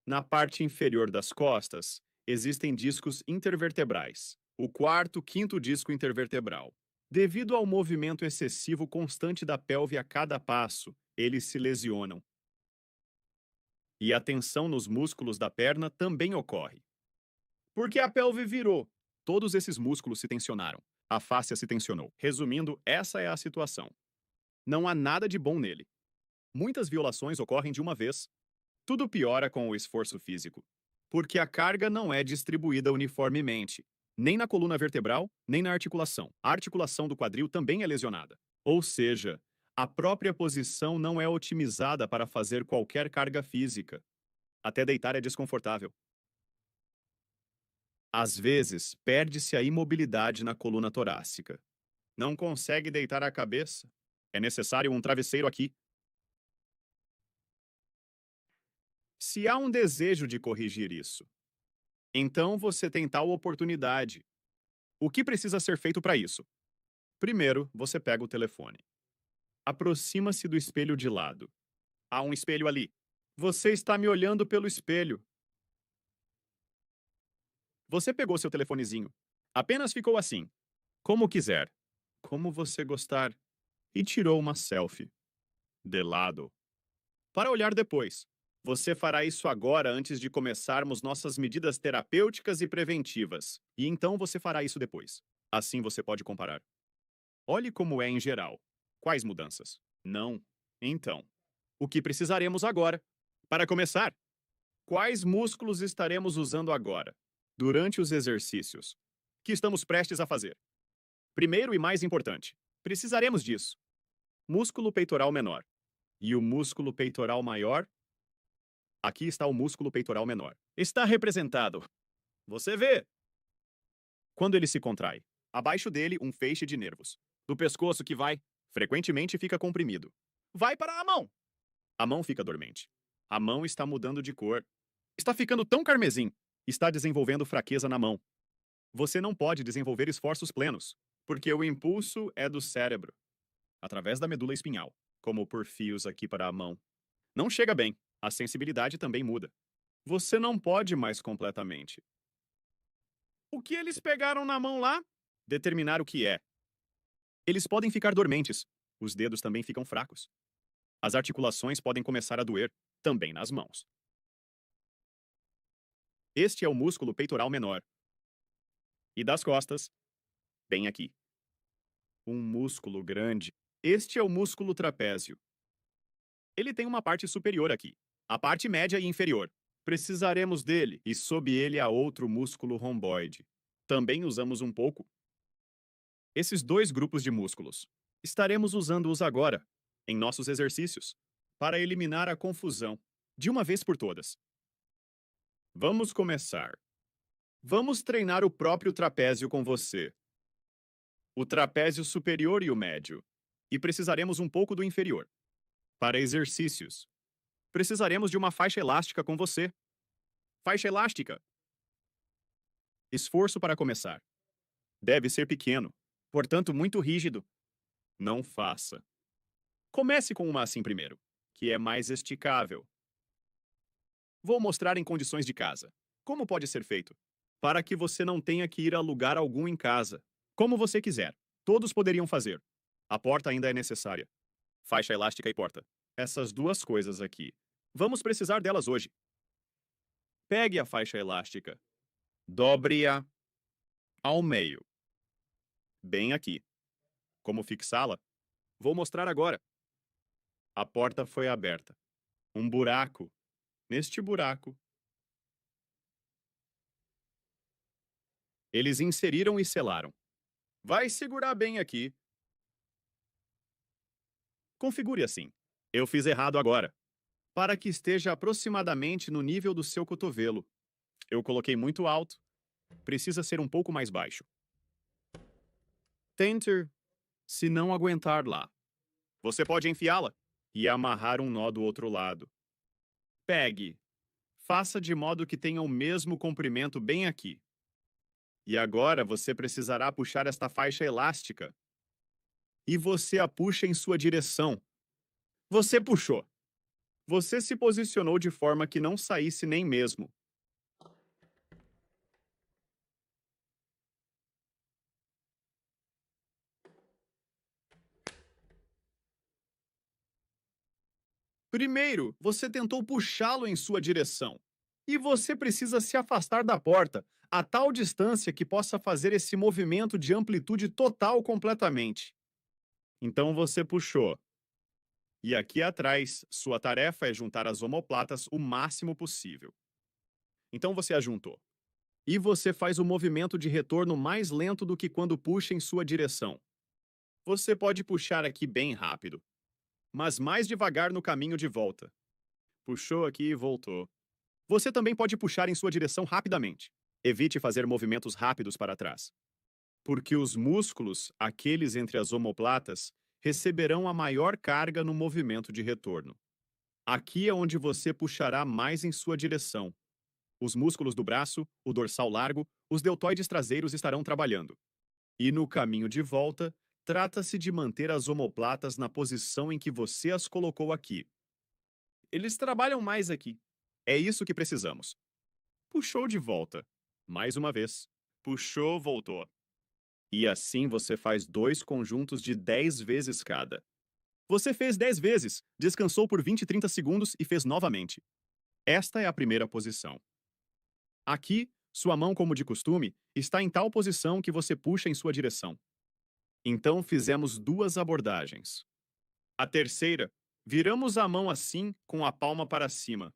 Na parte inferior das costas, existem discos intervertebrais. O 4º, 5º disco intervertebral. Devido ao movimento excessivo constante da pelve a cada passo, eles se lesionam. E a tensão nos músculos da perna também ocorre. Porque a pelve virou. Todos esses músculos se tensionaram. A fáscia se tensionou. Resumindo, essa é a situação. Não há nada de bom nele. Muitas violações ocorrem de uma vez. Tudo piora com o esforço físico. Porque a carga não é distribuída uniformemente. Nem na coluna vertebral, nem na articulação. A articulação do quadril também é lesionada. Ou seja, a própria posição não é otimizada para fazer qualquer carga física. Até deitar é desconfortável. Às vezes, perde-se a imobilidade na coluna torácica. Não consegue deitar a cabeça? É necessário um travesseiro aqui. Se há um desejo de corrigir isso, então você tem tal oportunidade. O que precisa ser feito para isso? Primeiro, você pega o telefone. Aproxima-se do espelho de lado. Há um espelho ali. Você está me olhando pelo espelho. Você pegou seu telefonezinho. Apenas ficou assim. Como quiser. Como você gostar. E tirou uma selfie. De lado. Para olhar depois. Você fará isso agora antes de começarmos nossas medidas terapêuticas e preventivas. E então você fará isso depois. Assim você pode comparar. Olhe como é em geral. Quais mudanças? Não. Então, o que precisaremos agora? Para começar, quais músculos estaremos usando agora, durante os exercícios que estamos prestes a fazer? Primeiro e mais importante, precisaremos disso. Músculo peitoral menor. E o músculo peitoral maior? Aqui está o músculo peitoral menor. Está representado. Você vê. Quando ele se contrai, abaixo dele um feixe de nervos. Do pescoço que vai, frequentemente fica comprimido. Vai para a mão. A mão fica dormente. A mão está mudando de cor. Está ficando tão carmesim. Está desenvolvendo fraqueza na mão. Você não pode desenvolver esforços plenos, porque o impulso é do cérebro, através da medula espinhal, como por fios aqui para a mão. Não chega bem. A sensibilidade também muda. Você não pode mais completamente. O que eles pegaram na mão lá? Determinar o que é. Eles podem ficar dormentes. Os dedos também ficam fracos. As articulações podem começar a doer, também nas mãos. Este é o músculo peitoral menor. E das costas, bem aqui. Um músculo grande. Este é o músculo trapézio. Ele tem uma parte superior aqui, a parte média e inferior. Precisaremos dele, e sob ele há outro músculo romboide. Também usamos um pouco. Esses dois grupos de músculos. Estaremos usando-os agora, em nossos exercícios, para eliminar a confusão, de uma vez por todas. Vamos começar. Vamos treinar o próprio trapézio com você. O trapézio superior e o médio. E precisaremos um pouco do inferior. Para exercícios, precisaremos de uma faixa elástica com você. Faixa elástica. Esforço para começar. Deve ser pequeno, portanto muito rígido. Não faça. Comece com uma assim primeiro, que é mais esticável. Vou mostrar em condições de casa. Como pode ser feito? Para que você não tenha que ir a lugar algum em casa. Como você quiser. Todos poderiam fazer. A porta ainda é necessária. Faixa elástica e porta. Essas duas coisas aqui. Vamos precisar delas hoje. Pegue a faixa elástica. Dobre-a ao meio. Bem aqui. Como fixá-la? Vou mostrar agora. A porta foi aberta. Um buraco. Neste buraco, eles inseriram e selaram. Vai segurar bem aqui. Configure assim. Eu fiz errado agora. Para que esteja aproximadamente no nível do seu cotovelo. Eu coloquei muito alto. Precisa ser um pouco mais baixo. Tente, se não aguentar lá. Você pode enfiá-la e amarrar um nó do outro lado. Pegue. Faça de modo que tenha o mesmo comprimento bem aqui. E agora você precisará puxar esta faixa elástica. E você a puxa em sua direção. Você puxou. Você se posicionou de forma que não saísse nem mesmo. Primeiro, você tentou puxá-lo em sua direção. E você precisa se afastar da porta a tal distância que possa fazer esse movimento de amplitude total completamente. Então você puxou. E aqui atrás, sua tarefa é juntar as omoplatas o máximo possível. Então você a juntou. E você faz o movimento de retorno mais lento do que quando puxa em sua direção. Você pode puxar aqui bem rápido, mas mais devagar no caminho de volta. Puxou aqui e voltou. Você também pode puxar em sua direção rapidamente. Evite fazer movimentos rápidos para trás, porque os músculos, aqueles entre as omoplatas, receberão a maior carga no movimento de retorno. Aqui é onde você puxará mais em sua direção. Os músculos do braço, o dorsal largo, os deltoides traseiros estarão trabalhando. E no caminho de volta, trata-se de manter as omoplatas na posição em que você as colocou aqui. Eles trabalham mais aqui. É isso que precisamos. Puxou de volta. Mais uma vez. Puxou, voltou. E assim você faz 2 conjuntos de 10 vezes cada. Você fez 10 vezes, descansou por 20 e 30 segundos e fez novamente. Esta é a primeira posição. Aqui, sua mão, como de costume, está em tal posição que você puxa em sua direção. Então fizemos 2 abordagens. A terceira, viramos a mão assim com a palma para cima.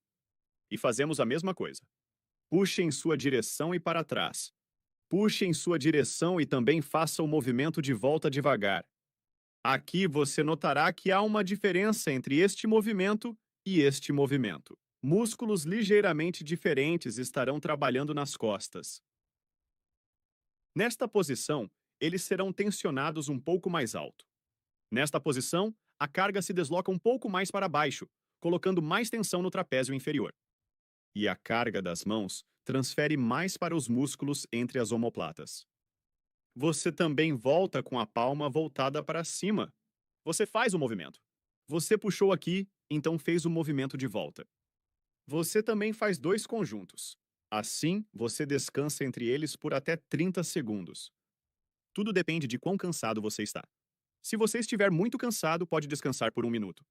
E fazemos a mesma coisa. Puxe em sua direção e para trás. Puxe em sua direção e também faça o movimento de volta devagar. Aqui você notará que há uma diferença entre este movimento e este movimento. Músculos ligeiramente diferentes estarão trabalhando nas costas. Nesta posição, eles serão tensionados um pouco mais alto. Nesta posição, a carga se desloca um pouco mais para baixo, colocando mais tensão no trapézio inferior. E a carga das mãos transfere mais para os músculos entre as omoplatas. Você também volta com a palma voltada para cima. Você faz o movimento. Você puxou aqui, então fez o movimento de volta. Você também faz 2 conjuntos. Assim, você descansa entre eles por até 30 segundos. Tudo depende de quão cansado você está. Se você estiver muito cansado, pode descansar por 1 minuto.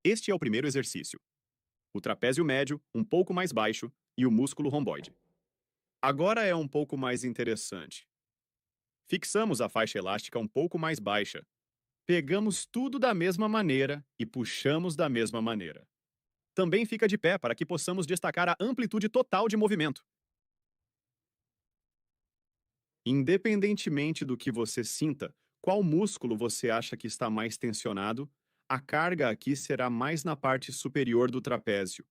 Este é o primeiro exercício. O trapézio médio, um pouco mais baixo, e o músculo romboide. Agora é um pouco mais interessante. Fixamos a faixa elástica um pouco mais baixa. Pegamos tudo da mesma maneira e puxamos da mesma maneira. Também fica de pé para que possamos destacar a amplitude total de movimento. Independentemente do que você sinta, qual músculo você acha que está mais tensionado, a carga aqui será mais na parte superior do trapézio.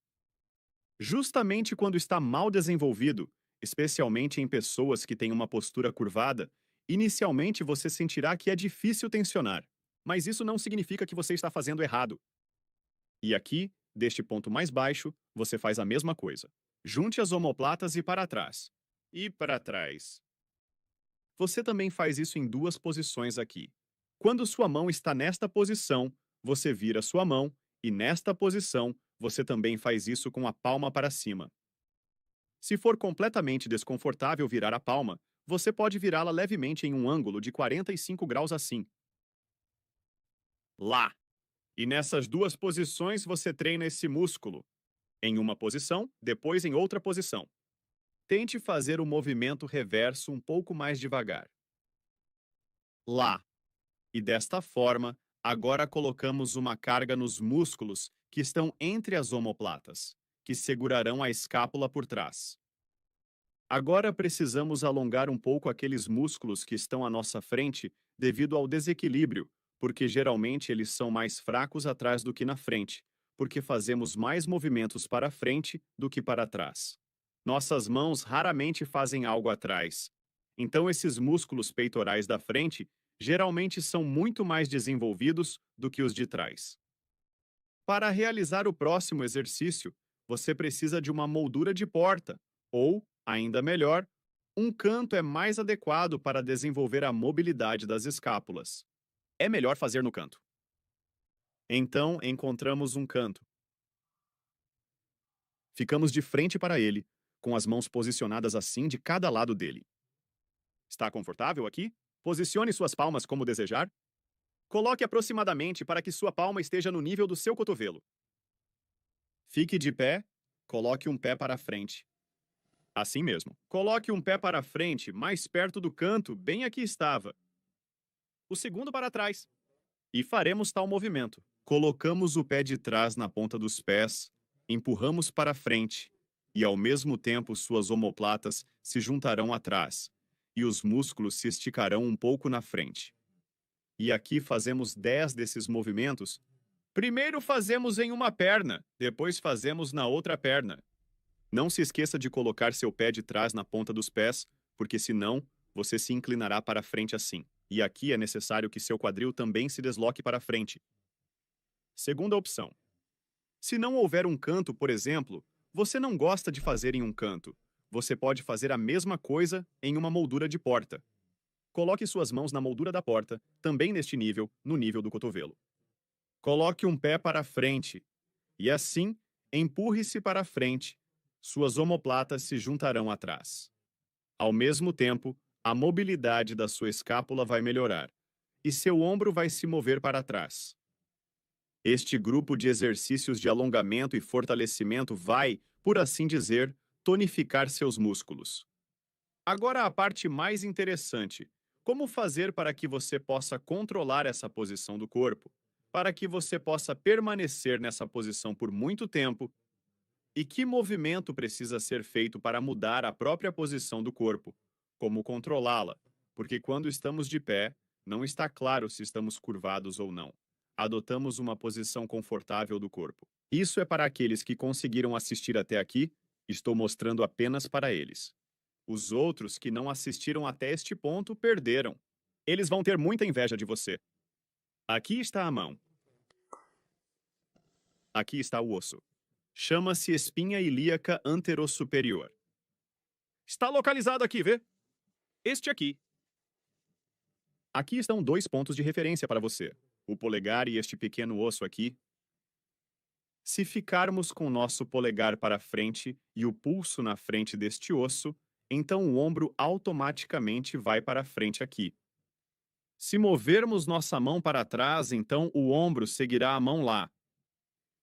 Justamente quando está mal desenvolvido, especialmente em pessoas que têm uma postura curvada, inicialmente você sentirá que é difícil tensionar, mas isso não significa que você está fazendo errado. E aqui, deste ponto mais baixo, você faz a mesma coisa. Junte as omoplatas e para trás. E para trás. Você também faz isso em 2 posições aqui. Quando sua mão está nesta posição, você vira sua mão, e nesta posição, você também faz isso com a palma para cima. Se for completamente desconfortável virar a palma, você pode virá-la levemente em um ângulo de 45 graus assim. Lá! E nessas 2 posições você treina esse músculo. Em uma posição, depois em outra posição. Tente fazer o movimento reverso um pouco mais devagar. Lá! E desta forma, agora colocamos uma carga nos músculos que estão entre as omoplatas, que segurarão a escápula por trás. Agora precisamos alongar um pouco aqueles músculos que estão à nossa frente devido ao desequilíbrio, porque geralmente eles são mais fracos atrás do que na frente, porque fazemos mais movimentos para frente do que para trás. Nossas mãos raramente fazem algo atrás. Então esses músculos peitorais da frente geralmente são muito mais desenvolvidos do que os de trás. Para realizar o próximo exercício, você precisa de uma moldura de porta, ou, ainda melhor, um canto é mais adequado para desenvolver a mobilidade das escápulas. É melhor fazer no canto. Então, encontramos um canto. Ficamos de frente para ele, com as mãos posicionadas assim de cada lado dele. Está confortável aqui? Posicione suas palmas como desejar. Coloque aproximadamente para que sua palma esteja no nível do seu cotovelo. Fique de pé, coloque um pé para frente. Assim mesmo. Coloque um pé para frente, mais perto do canto, bem aqui estava. O segundo para trás. E faremos tal movimento. Colocamos o pé de trás na ponta dos pés, empurramos para frente, e ao mesmo tempo suas omoplatas se juntarão atrás, e os músculos se esticarão um pouco na frente. E aqui fazemos 10 desses movimentos. Primeiro fazemos em uma perna, depois fazemos na outra perna. Não se esqueça de colocar seu pé de trás na ponta dos pés, porque senão você se inclinará para frente assim. E aqui é necessário que seu quadril também se desloque para frente. Segunda opção. Se não houver um canto, por exemplo, você não gosta de fazer em um canto. Você pode fazer a mesma coisa em uma moldura de porta. Coloque suas mãos na moldura da porta, também neste nível, no nível do cotovelo. Coloque um pé para frente e assim empurre-se para frente. Suas omoplatas se juntarão atrás. Ao mesmo tempo, a mobilidade da sua escápula vai melhorar e seu ombro vai se mover para trás. Este grupo de exercícios de alongamento e fortalecimento vai, por assim dizer, tonificar seus músculos. Agora a parte mais interessante. Como fazer para que você possa controlar essa posição do corpo? Para que você possa permanecer nessa posição por muito tempo? E que movimento precisa ser feito para mudar a própria posição do corpo? Como controlá-la? Porque quando estamos de pé, não está claro se estamos curvados ou não. Adotamos uma posição confortável do corpo. Isso é para aqueles que conseguiram assistir até aqui, estou mostrando apenas para eles. Os outros que não assistiram até este ponto perderam. Eles vão ter muita inveja de você. Aqui está a mão. Aqui está o osso. Chama-se espinha ilíaca anterossuperior. Está localizado aqui, vê? Este aqui. Aqui estão 2 pontos de referência para você. O polegar e este pequeno osso aqui. Se ficarmos com o nosso polegar para frente e o pulso na frente deste osso, então o ombro automaticamente vai para frente aqui. Se movermos nossa mão para trás, então o ombro seguirá a mão lá.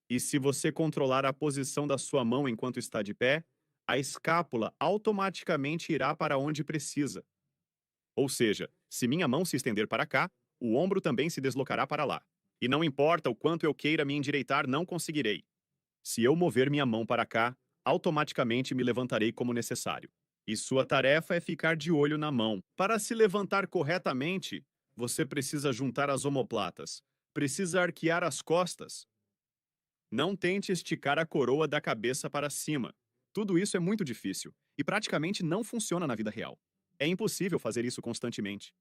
E se você controlar a posição da sua mão enquanto está de pé, a escápula automaticamente irá para onde precisa. Ou seja, se minha mão se estender para cá, o ombro também se deslocará para lá. E não importa o quanto eu queira me endireitar, não conseguirei. Se eu mover minha mão para cá, automaticamente me levantarei como necessário. E sua tarefa é ficar de olho na mão. Para se levantar corretamente, você precisa juntar as omoplatas. Precisa arquear as costas. Não tente esticar a coroa da cabeça para cima. Tudo isso é muito difícil e praticamente não funciona na vida real. É impossível fazer isso constantemente.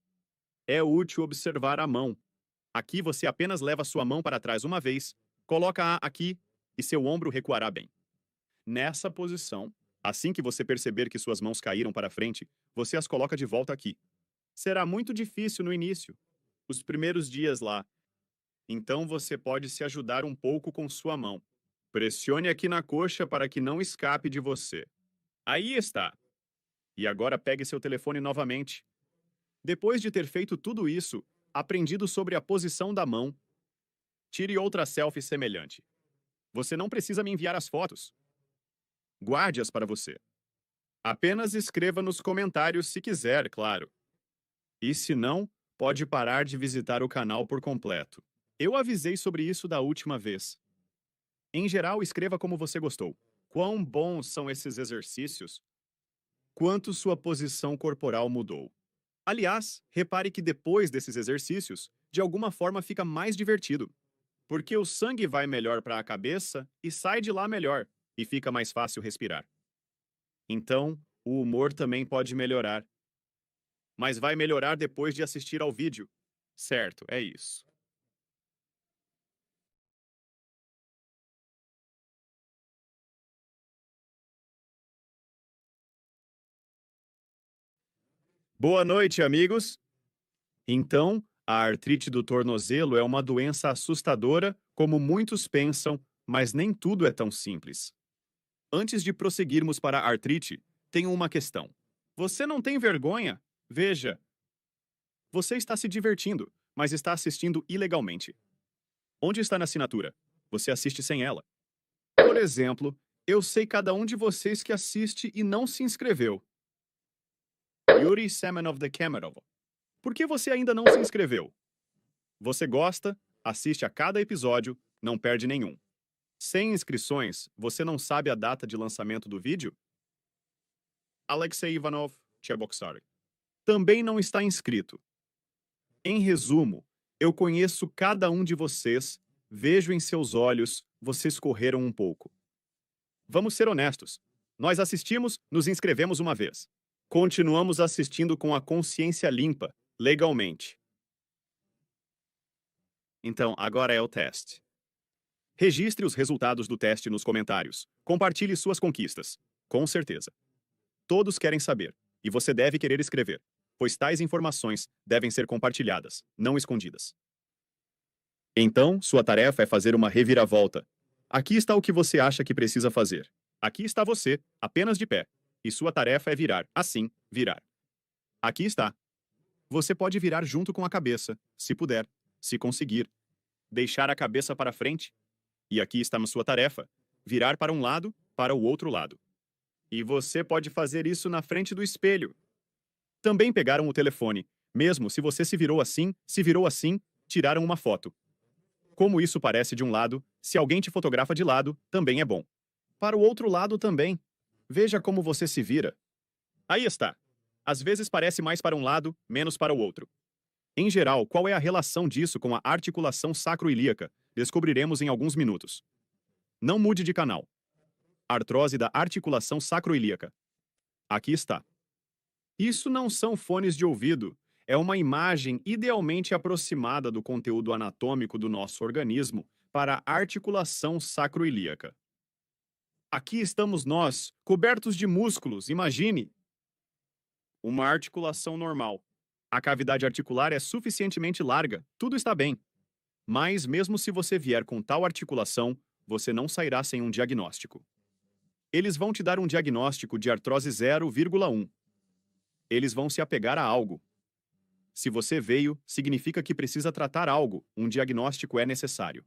É útil observar a mão. Aqui você apenas leva sua mão para trás uma vez, coloca-a aqui e seu ombro recuará bem. Nessa posição, assim que você perceber que suas mãos caíram para frente, você as coloca de volta aqui. Será muito difícil no início, os primeiros dias lá. Então você pode se ajudar um pouco com sua mão. Pressione aqui na coxa para que não escape de você. Aí está. E agora pegue seu telefone novamente. Depois de ter feito tudo isso, aprendido sobre a posição da mão, tire outra selfie semelhante. Você não precisa me enviar as fotos. Guarde-as para você. Apenas escreva nos comentários se quiser, claro. E se não, pode parar de visitar o canal por completo. Eu avisei sobre isso da última vez. Em geral, escreva como você gostou. Quão bons são esses exercícios? Quanto sua posição corporal mudou? Aliás, repare que depois desses exercícios, de alguma forma fica mais divertido. Porque o sangue vai melhor para a cabeça e sai de lá melhor, e fica mais fácil respirar. Então, o humor também pode melhorar. Mas vai melhorar depois de assistir ao vídeo. Certo, é isso. Boa noite, amigos! Então, a artrite do tornozelo é uma doença assustadora, como muitos pensam, mas nem tudo é tão simples. Antes de prosseguirmos para a artrite, tenho uma questão. Você não tem vergonha? Veja. Você está se divertindo, mas está assistindo ilegalmente. Onde está na assinatura? Você assiste sem ela. Por exemplo, eu sei cada um de vocês que assiste e não se inscreveu. Yuri Semenov de Kemerov. Por que você ainda não se inscreveu? Você gosta, assiste a cada episódio, não perde nenhum. Sem inscrições, você não sabe a data de lançamento do vídeo? Alexei Ivanov, Cheboksary. Também não está inscrito. Em resumo, Eu conheço cada um de vocês, vejo em seus olhos, vocês correram um pouco. Vamos ser honestos. Nós assistimos, nos inscrevemos uma vez. Continuamos assistindo com a consciência limpa, legalmente. Então, agora é o teste. Registre os resultados do teste nos comentários. Compartilhe suas conquistas. Com certeza. Todos querem saber, e você deve querer escrever, pois tais informações devem ser compartilhadas, não escondidas. Então, sua tarefa é fazer uma reviravolta. Aqui está o que você acha que precisa fazer. Aqui está você, apenas de pé. E sua tarefa é virar, assim, virar. Aqui está. Você pode virar junto com a cabeça, se puder, se conseguir. Deixar a cabeça para frente. E aqui está a sua tarefa, virar para um lado, para o outro lado. E você pode fazer isso na frente do espelho. Também pegaram o telefone. Mesmo se você se virou assim, tiraram uma foto. Como isso parece de um lado, se alguém te fotografa de lado, também é bom. Para o outro lado também. Veja como você se vira. Aí está. Às vezes parece mais para um lado, menos para o outro. Em geral, qual é a relação disso com a articulação sacroiliaca? Descobriremos em alguns minutos. Não mude de canal. Artrose da articulação sacroiliaca. Aqui está. Isso não são fones de ouvido. É uma imagem idealmente aproximada do conteúdo anatômico do nosso organismo para a articulação sacroiliaca. Aqui estamos nós, cobertos de músculos, imagine. Uma articulação normal. A cavidade articular é suficientemente larga, tudo está bem. Mas mesmo se você vier com tal articulação, você não sairá sem um diagnóstico. Eles vão te dar um diagnóstico de artrose 0,1. Eles vão se apegar a algo. Se você veio, significa que precisa tratar algo, um diagnóstico é necessário.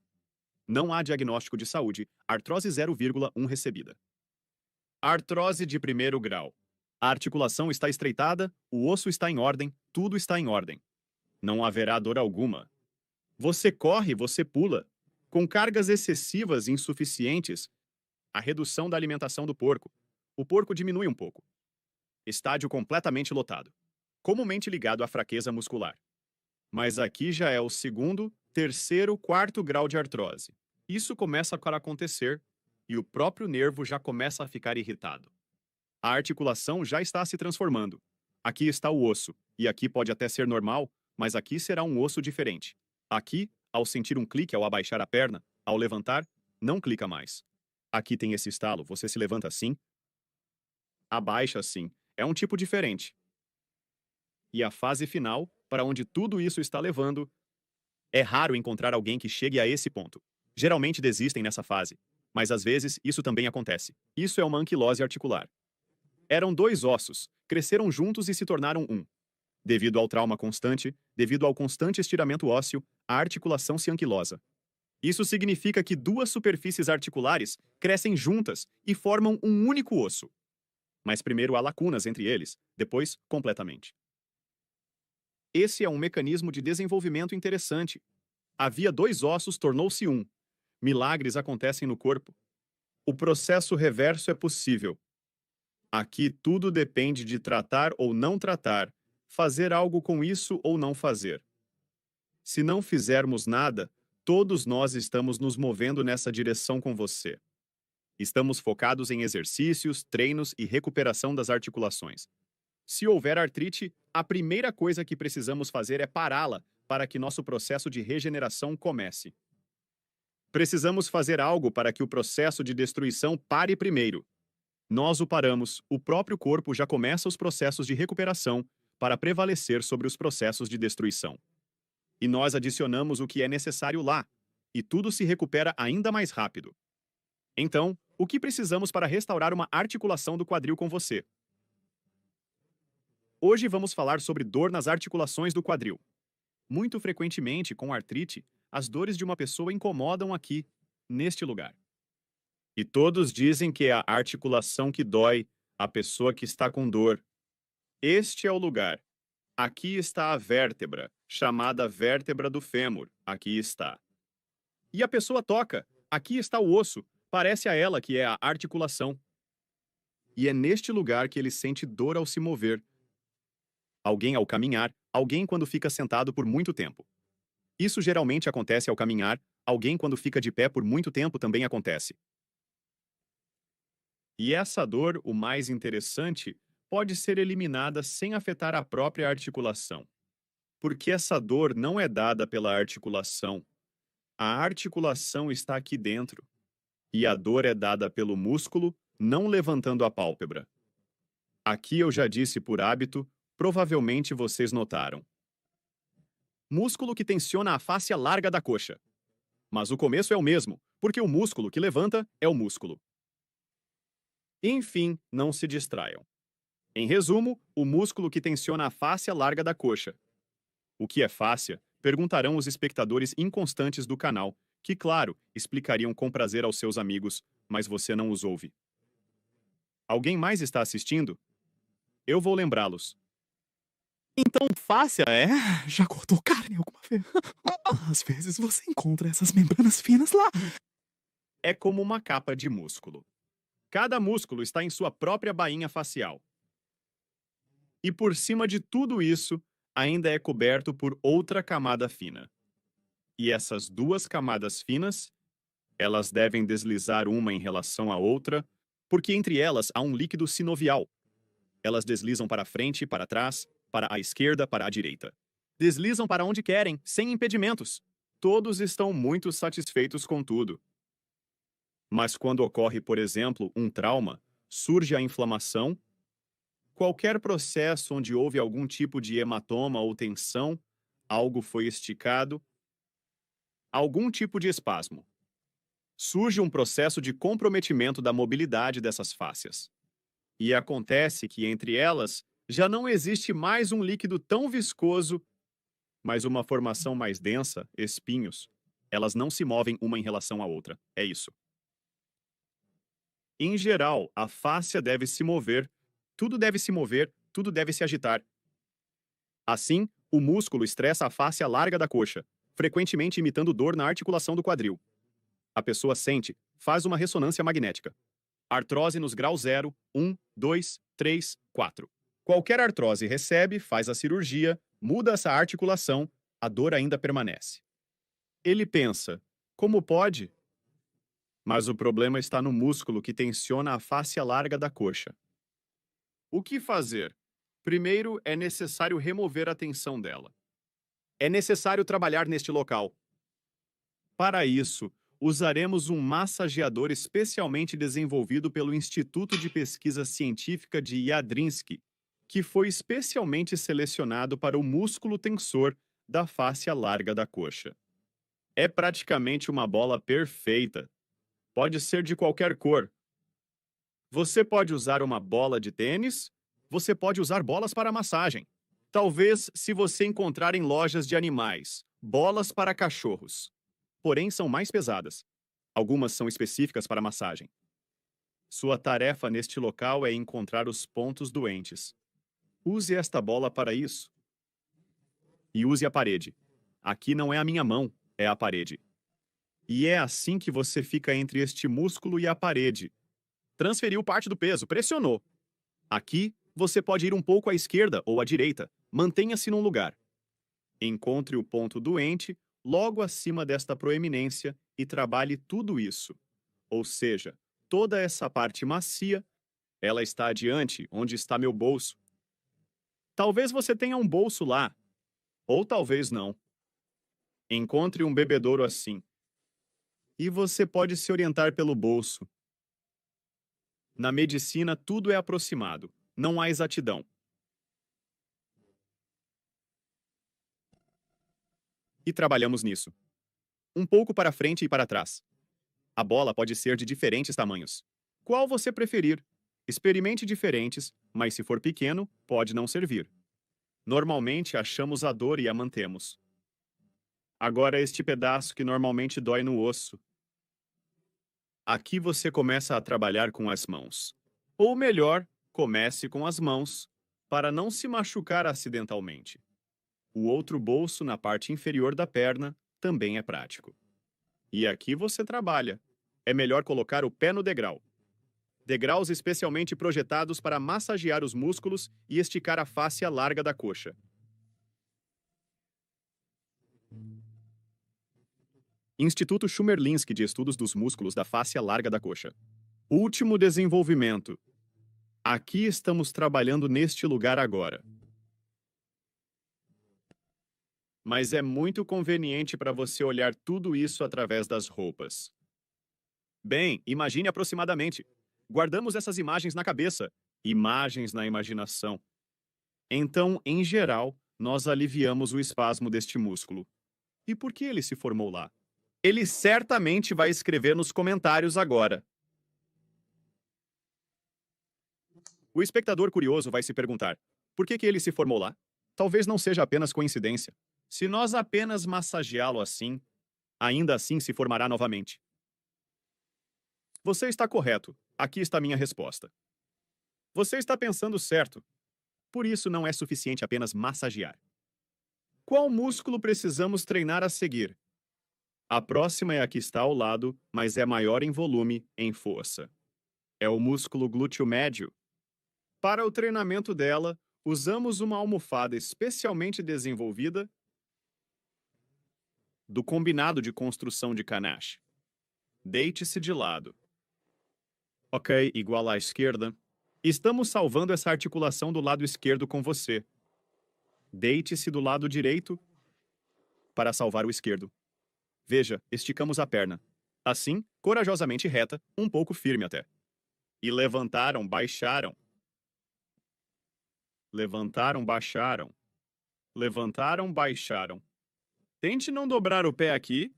Não há diagnóstico de saúde, artrose 0,1 recebida. Artrose de primeiro grau. A articulação está estreitada, o osso está em ordem, tudo está em ordem. Não haverá dor alguma. Você corre, você pula. Com cargas excessivas e insuficientes, a redução da alimentação do porco. O porco diminui um pouco. Estádio completamente lotado. Comumente ligado à fraqueza muscular. Mas aqui já é o segundo, terceiro, quarto grau de artrose. Isso começa a acontecer e o próprio nervo já começa a ficar irritado. A articulação já está se transformando. Aqui está o osso, e aqui pode até ser normal, mas aqui será um osso diferente. Aqui, ao sentir um clique ao abaixar a perna, ao levantar, não clica mais. Aqui tem esse estalo, você se levanta assim, abaixa assim. É um tipo diferente. E a fase final, para onde tudo isso está levando, é raro encontrar alguém que chegue a esse ponto. Geralmente desistem nessa fase, mas às vezes isso também acontece. Isso é uma anquilose articular. Eram dois ossos, cresceram juntos e se tornaram um. Devido ao trauma constante, devido ao constante estiramento ósseo, a articulação se anquilosa. Isso significa que duas superfícies articulares crescem juntas e formam um único osso. Mas primeiro há lacunas entre eles, depois completamente. Esse é um mecanismo de desenvolvimento interessante. Havia dois ossos, tornou-se um. Milagres acontecem no corpo. O processo reverso é possível. Aqui tudo depende de tratar ou não tratar, fazer algo com isso ou não fazer. Se não fizermos nada, todos nós estamos nos movendo nessa direção com você. Estamos focados em exercícios, treinos e recuperação das articulações. Se houver artrite, a primeira coisa que precisamos fazer é pará-la para que nosso processo de regeneração comece. Precisamos fazer algo para que o processo de destruição pare primeiro. Nós o paramos, o próprio corpo já começa os processos de recuperação para prevalecer sobre os processos de destruição. E nós adicionamos o que é necessário lá, e tudo se recupera ainda mais rápido. Então, o que precisamos para restaurar uma articulação do quadril com você? Hoje vamos falar sobre dor nas articulações do quadril. Muito frequentemente, com artrite, as dores de uma pessoa incomodam aqui, neste lugar. E todos dizem que é a articulação que dói, a pessoa que está com dor. Este é o lugar. Aqui está a vértebra, chamada vértebra do fêmur. Aqui está. E a pessoa toca. Aqui está o osso. Parece a ela que é a articulação. E é neste lugar que ele sente dor ao se mover. Alguém ao caminhar, alguém quando fica sentado por muito tempo. Isso geralmente acontece ao caminhar, alguém quando fica de pé por muito tempo também acontece. E essa dor, o mais interessante, pode ser eliminada sem afetar a própria articulação. Porque essa dor não é dada pela articulação. A articulação está aqui dentro. E a dor é dada pelo músculo, não levantando a pálpebra. Aqui eu já disse por hábito, provavelmente vocês notaram. Músculo que tensiona a fáscia larga da coxa. Mas o começo é o mesmo, porque o músculo que levanta é o músculo. Enfim, não se distraiam. Em resumo, o músculo que tensiona a fáscia larga da coxa. O que é fáscia? Perguntarão os espectadores inconstantes do canal, que, claro, explicariam com prazer aos seus amigos, mas você não os ouve. Alguém mais está assistindo? Eu vou lembrá-los. Então, fáscia já cortou carne alguma vez? Às vezes você encontra essas membranas finas lá. É como uma capa de músculo. Cada músculo está em sua própria bainha facial. E por cima de tudo isso, ainda é coberto por outra camada fina. E essas duas camadas finas, elas devem deslizar uma em relação à outra, porque entre elas há um líquido sinovial. Elas deslizam para frente, para trás, para a esquerda, para a direita. Deslizam para onde querem, sem impedimentos. Todos estão muito satisfeitos com tudo. Mas quando ocorre, por exemplo, um trauma, surge a inflamação. Qualquer processo onde houve algum tipo de hematoma ou tensão, algo foi esticado, algum tipo de espasmo. Surge um processo de comprometimento da mobilidade dessas fáscias. E acontece que entre elas já não existe mais um líquido tão viscoso, mas uma formação mais densa, espinhos. Elas não se movem uma em relação à outra. É isso. Em geral, a fáscia deve se mover, tudo deve se agitar. Assim, o músculo estressa a fáscia larga da coxa, frequentemente imitando dor na articulação do quadril. A pessoa sente, faz uma ressonância magnética. Artrose nos graus 0, 1, 2, 3, 4. Qualquer artrose recebe, faz a cirurgia, muda essa articulação, a dor ainda permanece. Ele pensa, como pode? Mas o problema está no músculo que tensiona a fáscia larga da coxa. O que fazer? Primeiro, é necessário remover a tensão dela. É necessário trabalhar neste local. Para isso, usaremos um massageador especialmente desenvolvido pelo Instituto de Pesquisa Científica de Yadrinsky, que foi especialmente selecionado para o músculo tensor da fáscia larga da coxa. É praticamente uma bola perfeita. Pode ser de qualquer cor. Você pode usar uma bola de tênis, você pode usar bolas para massagem. Talvez, se você encontrar em lojas de animais, bolas para cachorros. Porém, são mais pesadas. Algumas são específicas para massagem. Sua tarefa neste local é encontrar os pontos doentes. Use esta bola para isso. E use a parede. Aqui não é a minha mão, é a parede. E é assim que você fica entre este músculo e a parede. Transferiu parte do peso, pressionou. Aqui, você pode ir um pouco à esquerda ou à direita. Mantenha-se num lugar. Encontre o ponto doente logo acima desta proeminência e trabalhe tudo isso. Ou seja, toda essa parte macia, ela está adiante, onde está meu bolso. Talvez você tenha um bolso lá, ou talvez não. Encontre um bebedouro assim. E você pode se orientar pelo bolso. Na medicina, tudo é aproximado, não há exatidão. E trabalhamos nisso. Um pouco para frente e para trás. A bola pode ser de diferentes tamanhos. Qual você preferir? Experimente diferentes, mas se for pequeno, pode não servir. Normalmente achamos a dor e a mantemos. Agora este pedaço que normalmente dói no osso. Aqui você começa a trabalhar com as mãos. Ou melhor, comece com as mãos, para não se machucar acidentalmente. O outro bolso na parte inferior da perna também é prático. E aqui você trabalha. É melhor colocar o pé no degrau. Degraus especialmente projetados para massagear os músculos e esticar a fáscia larga da coxa. Instituto Schumerlinski de Estudos dos Músculos da Fáscia Larga da Coxa. Último desenvolvimento. Aqui estamos trabalhando neste lugar agora. Mas é muito conveniente para você olhar tudo isso através das roupas. Bem, imagine aproximadamente. Guardamos essas imagens na cabeça, imagens na imaginação. Então, em geral, nós aliviamos o espasmo deste músculo. E por que ele se formou lá? Ele certamente vai escrever nos comentários agora. O espectador curioso vai se perguntar, por que ele se formou lá? Talvez não seja apenas coincidência. Se nós apenas massageá-lo assim, ainda assim se formará novamente. Você está correto. Aqui está minha resposta. Você está pensando certo. Por isso não é suficiente apenas massagear. Qual músculo precisamos treinar a seguir? A próxima é a que está ao lado, mas é maior em volume, em força. É o músculo glúteo médio. Para o treinamento dela, usamos uma almofada especialmente desenvolvida do combinado de construção de Kanash. Deite-se de lado. Ok, igual à esquerda. Estamos salvando essa articulação do lado esquerdo com você. Deite-se do lado direito para salvar o esquerdo. Veja, esticamos a perna. Assim, corajosamente reta, um pouco firme até. E levantaram, baixaram. Levantaram, baixaram. Levantaram, baixaram. Tente não dobrar o pé aqui,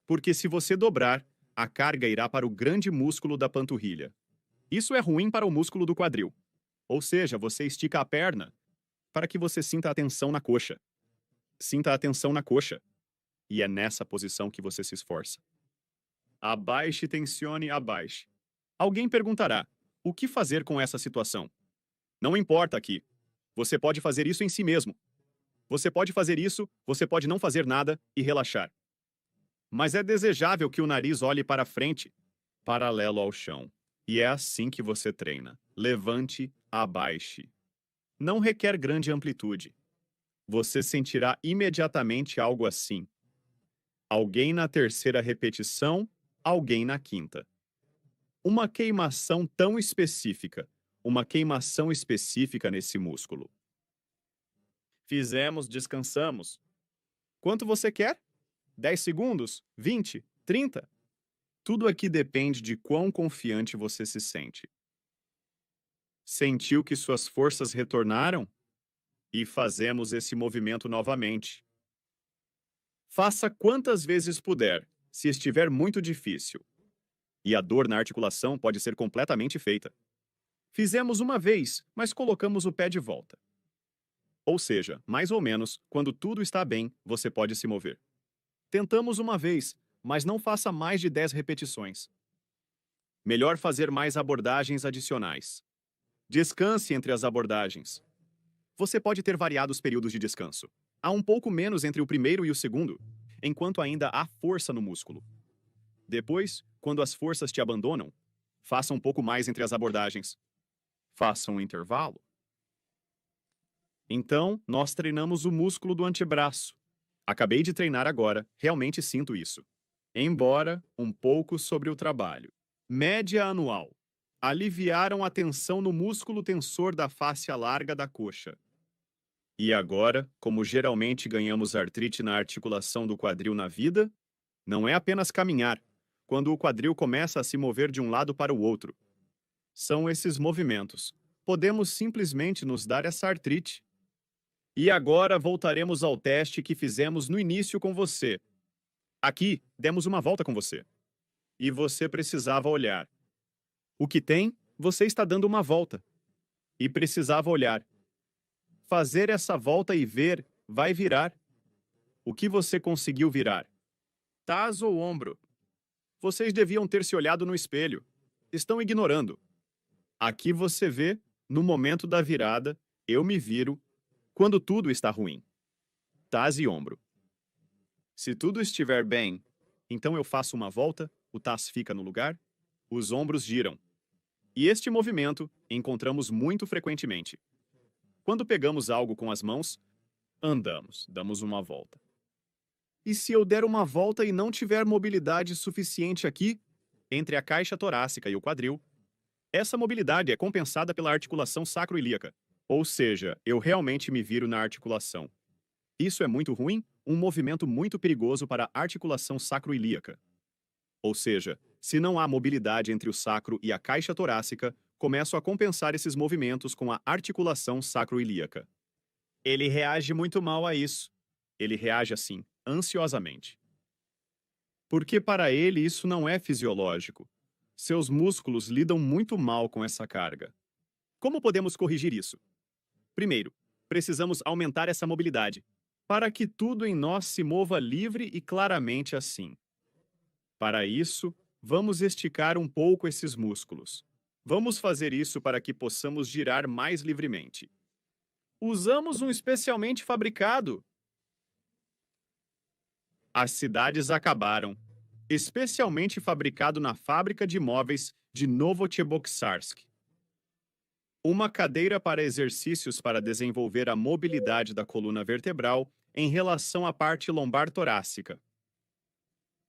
porque se você dobrar, a carga irá para o grande músculo da panturrilha. Isso é ruim para o músculo do quadril. Ou seja, você estica a perna para que você sinta a tensão na coxa. Sinta a tensão na coxa. E é nessa posição que você se esforça. Abaixe, tensione, abaixe. Alguém perguntará, o que fazer com essa situação? Não importa aqui. Você pode fazer isso em si mesmo. Você pode fazer isso, você pode não fazer nada e relaxar. Mas é desejável que o nariz olhe para frente, paralelo ao chão. E é assim que você treina. Levante, abaixe. Não requer grande amplitude. Você sentirá imediatamente algo assim. Alguém na terceira repetição, alguém na quinta. Uma queimação tão específica. Uma queimação específica nesse músculo. Fizemos, descansamos. Quanto você quer? 10 segundos? 20? 30? Tudo aqui depende de quão confiante você se sente. Sentiu que suas forças retornaram? E fazemos esse movimento novamente. Faça quantas vezes puder, se estiver muito difícil. E a dor na articulação pode ser completamente feita. Fizemos uma vez, mas colocamos o pé de volta. Ou seja, mais ou menos, quando tudo está bem, você pode se mover. Tentamos uma vez, mas não faça mais de 10 repetições. Melhor fazer mais abordagens adicionais. Descanse entre as abordagens. Você pode ter variados períodos de descanso. Há um pouco menos entre o primeiro e o segundo, enquanto ainda há força no músculo. Depois, quando as forças te abandonam, faça um pouco mais entre as abordagens. Faça um intervalo. Então, nós treinamos o músculo do antebraço. Acabei de treinar agora, realmente sinto isso. Embora, um pouco sobre o trabalho. Média anual. Aliviaram a tensão no músculo tensor da fáscia larga da coxa. E agora, como geralmente ganhamos artrite na articulação do quadril na vida, não é apenas caminhar, quando o quadril começa a se mover de um lado para o outro. São esses movimentos. Podemos simplesmente nos dar essa artrite. E agora voltaremos ao teste que fizemos no início com você. Aqui, demos uma volta com você. E você precisava olhar. O que tem? Você está dando uma volta. E precisava olhar. Fazer essa volta e ver, vai virar. O que você conseguiu virar? Taz ou ombro? Vocês deviam ter se olhado no espelho. Estão ignorando. Aqui você vê, no momento da virada, eu me viro, quando tudo está ruim. Taz e ombro. Se tudo estiver bem, então eu faço uma volta, o taz fica no lugar, os ombros giram. E este movimento encontramos muito frequentemente. Quando pegamos algo com as mãos, andamos, damos uma volta. E se eu der uma volta e não tiver mobilidade suficiente aqui, entre a caixa torácica e o quadril, essa mobilidade é compensada pela articulação sacroilíaca, ou seja, eu realmente me viro na articulação. Isso é muito ruim, um movimento muito perigoso para a articulação sacroilíaca. Ou seja, se não há mobilidade entre o sacro e a caixa torácica, começo a compensar esses movimentos com a articulação sacroilíaca. Ele reage muito mal a isso. Ele reage assim, ansiosamente. Porque para ele isso não é fisiológico. Seus músculos lidam muito mal com essa carga. Como podemos corrigir isso? Primeiro, precisamos aumentar essa mobilidade, para que tudo em nós se mova livre e claramente assim. Para isso, vamos esticar um pouco esses músculos. Vamos fazer isso para que possamos girar mais livremente. Usamos um especialmente fabricado. As cidades acabaram. Especialmente fabricado na fábrica de móveis de Novochebokssarsk. Uma cadeira para exercícios para desenvolver a mobilidade da coluna vertebral em relação à parte lombar torácica.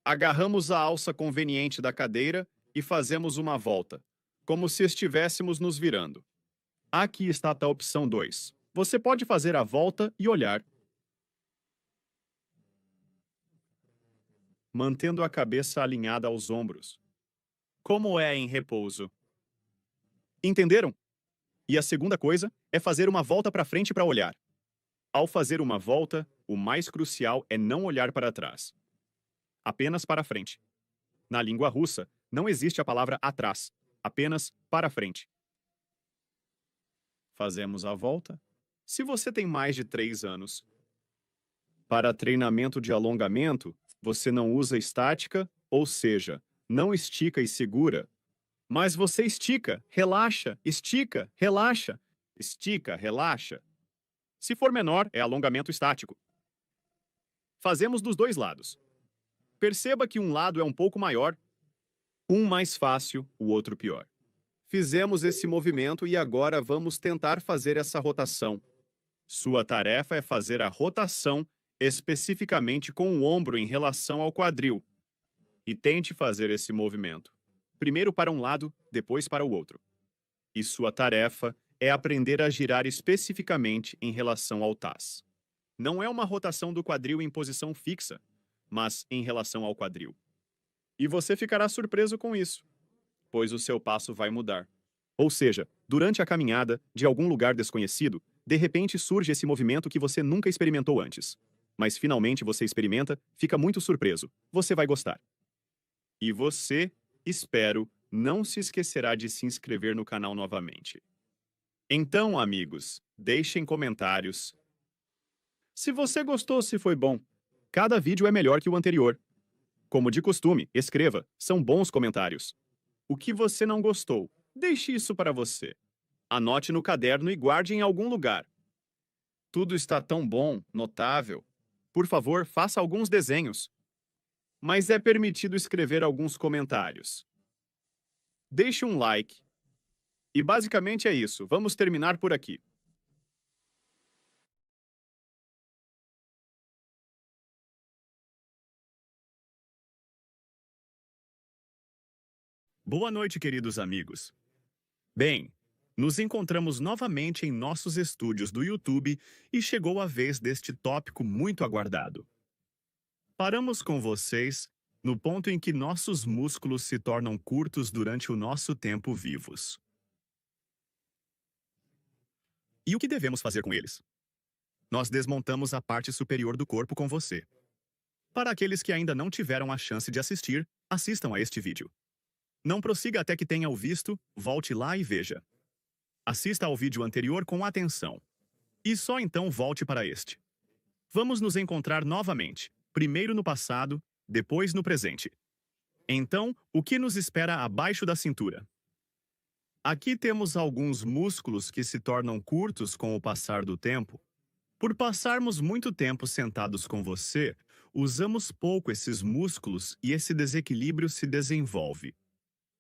Agarramos a alça conveniente da cadeira e fazemos uma volta, como se estivéssemos nos virando. Aqui está a opção 2. Você pode fazer a volta e olhar. Mantendo a cabeça alinhada aos ombros. Como é em repouso? Entenderam? E a segunda coisa é fazer uma volta para frente para olhar. Ao fazer uma volta, o mais crucial é não olhar para trás. Apenas para frente. Na língua russa, não existe a palavra atrás, apenas para frente. Fazemos a volta. Se você tem mais de 3 anos. Para treinamento de alongamento, você não usa estática, ou seja, não estica e segura, mas você estica, relaxa, estica, relaxa, estica, relaxa. Se for menor, é alongamento estático. Fazemos dos dois lados. Perceba que um lado é um pouco maior, um mais fácil, o outro pior. Fizemos esse movimento e agora vamos tentar fazer essa rotação. Sua tarefa é fazer a rotação especificamente com o ombro em relação ao quadril. E tente fazer esse movimento. Primeiro para um lado, depois para o outro. E sua tarefa é aprender a girar especificamente em relação ao tаз. Não é uma rotação do quadril em posição fixa, mas em relação ao quadril. E você ficará surpreso com isso, pois o seu passo vai mudar. Ou seja, durante a caminhada, de algum lugar desconhecido, de repente surge esse movimento que você nunca experimentou antes. Mas finalmente você experimenta, fica muito surpreso. Você vai gostar. E você, espero, não se esquecerá de se inscrever no canal novamente. Então, amigos, deixem comentários. Se você gostou, se foi bom. Cada vídeo é melhor que o anterior. Como de costume, escreva, são bons comentários. O que você não gostou, deixe isso para você. Anote no caderno e guarde em algum lugar. Tudo está tão bom, notável. Por favor, faça alguns desenhos. Mas é permitido escrever alguns comentários. Deixe um like. E basicamente é isso. Vamos terminar por aqui. Boa noite, queridos amigos. Bem, nos encontramos novamente em nossos estúdios do YouTube e chegou a vez deste tópico muito aguardado. Paramos com vocês no ponto em que nossos músculos se tornam curtos durante o nosso tempo vivos. E o que devemos fazer com eles? Nós desmontamos a parte superior do corpo com você. Para aqueles que ainda não tiveram a chance de assistir, assistam a este vídeo. Não prossiga até que tenha o visto, volte lá e veja. Assista ao vídeo anterior com atenção. E só então volte para este. Vamos nos encontrar novamente, primeiro no passado, depois no presente. Então, o que nos espera abaixo da cintura? Aqui temos alguns músculos que se tornam curtos com o passar do tempo. Por passarmos muito tempo sentados com você, usamos pouco esses músculos e esse desequilíbrio se desenvolve.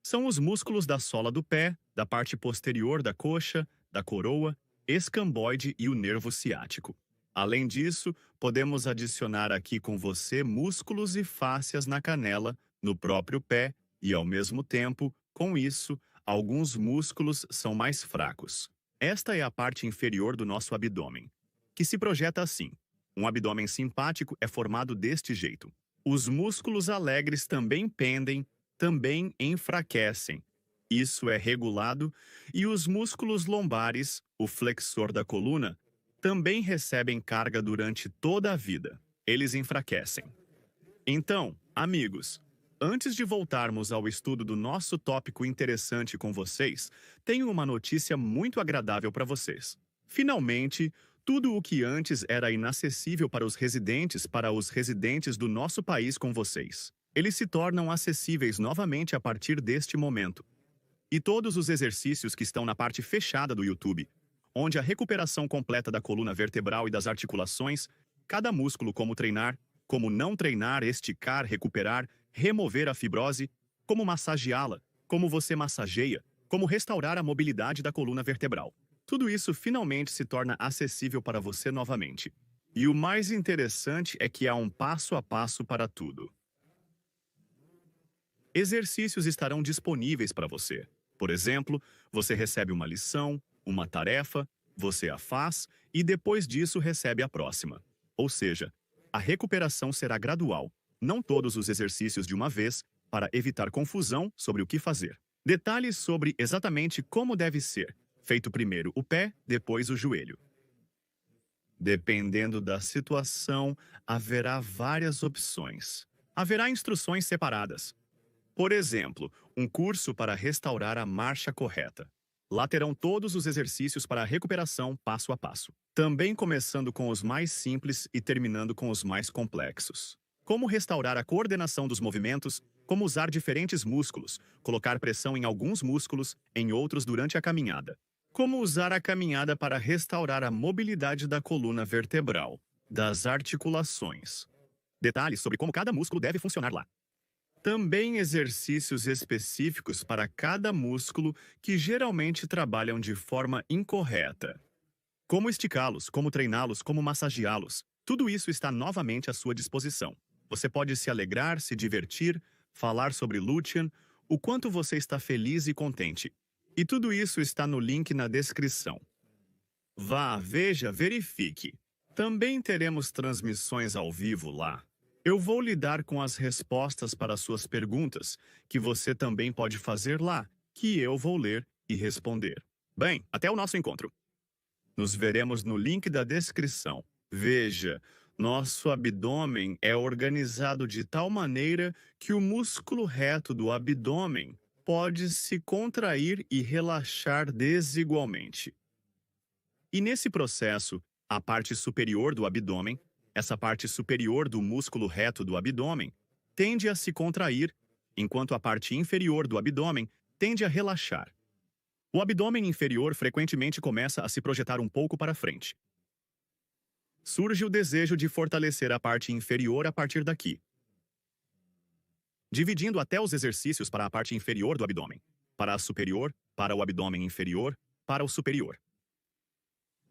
São os músculos da sola do pé, da parte posterior da coxa, da coroa, escamboide e o nervo ciático. Além disso, podemos adicionar aqui com você músculos e fáscias na canela, no próprio pé e, ao mesmo tempo, com isso, alguns músculos são mais fracos. Esta é a parte inferior do nosso abdômen, que se projeta assim. Um abdômen simpático é formado deste jeito. Os músculos alegres também pendem, também enfraquecem. Isso é regulado, e os músculos lombares, o flexor da coluna, também recebem carga durante toda a vida. Eles enfraquecem. Então, amigos, antes de voltarmos ao estudo do nosso tópico interessante com vocês, tenho uma notícia muito agradável para vocês. Finalmente, tudo o que antes era inacessível para os residentes do nosso país com vocês, eles se tornam acessíveis novamente a partir deste momento. E todos os exercícios que estão na parte fechada do YouTube, onde a recuperação completa da coluna vertebral e das articulações, cada músculo como treinar, como não treinar, esticar, recuperar, remover a fibrose, como massageá-la, como você massageia, como restaurar a mobilidade da coluna vertebral. Tudo isso finalmente se torna acessível para você novamente. E o mais interessante é que há um passo a passo para tudo. Exercícios estarão disponíveis para você. Por exemplo, você recebe uma lição, uma tarefa, você a faz e depois disso recebe a próxima. Ou seja, a recuperação será gradual, não todos os exercícios de uma vez, para evitar confusão sobre o que fazer. Detalhes sobre exatamente como deve ser. Feito primeiro o pé, depois o joelho. Dependendo da situação, haverá várias opções. Haverá instruções separadas. Por exemplo, um curso para restaurar a marcha correta. Lá terão todos os exercícios para a recuperação passo a passo. Também começando com os mais simples e terminando com os mais complexos. Como restaurar a coordenação dos movimentos, como usar diferentes músculos, colocar pressão em alguns músculos, em outros durante a caminhada. Como usar a caminhada para restaurar a mobilidade da coluna vertebral, das articulações. Detalhes sobre como cada músculo deve funcionar lá. Também exercícios específicos para cada músculo que geralmente trabalham de forma incorreta. Como esticá-los, como treiná-los, como massageá-los. Tudo isso está novamente à sua disposição. Você pode se alegrar, se divertir, falar sobre Lucian, o quanto você está feliz e contente. E tudo isso está no link na descrição. Vá, veja, verifique. Também teremos transmissões ao vivo lá. Eu vou lidar com as respostas para suas perguntas, que você também pode fazer lá, que eu vou ler e responder. Bem, até o nosso encontro. Nos veremos no link da descrição. Veja, nosso abdômen é organizado de tal maneira que o músculo reto do abdômen pode se contrair e relaxar desigualmente. E nesse processo, a parte superior do abdômen, essa parte superior do músculo reto do abdômen, tende a se contrair, enquanto a parte inferior do abdômen tende a relaxar. O abdômen inferior frequentemente começa a se projetar um pouco para frente. Surge o desejo de fortalecer a parte inferior a partir daqui, dividindo até os exercícios para a parte inferior do abdômen, para a superior, para o abdômen inferior, para o superior.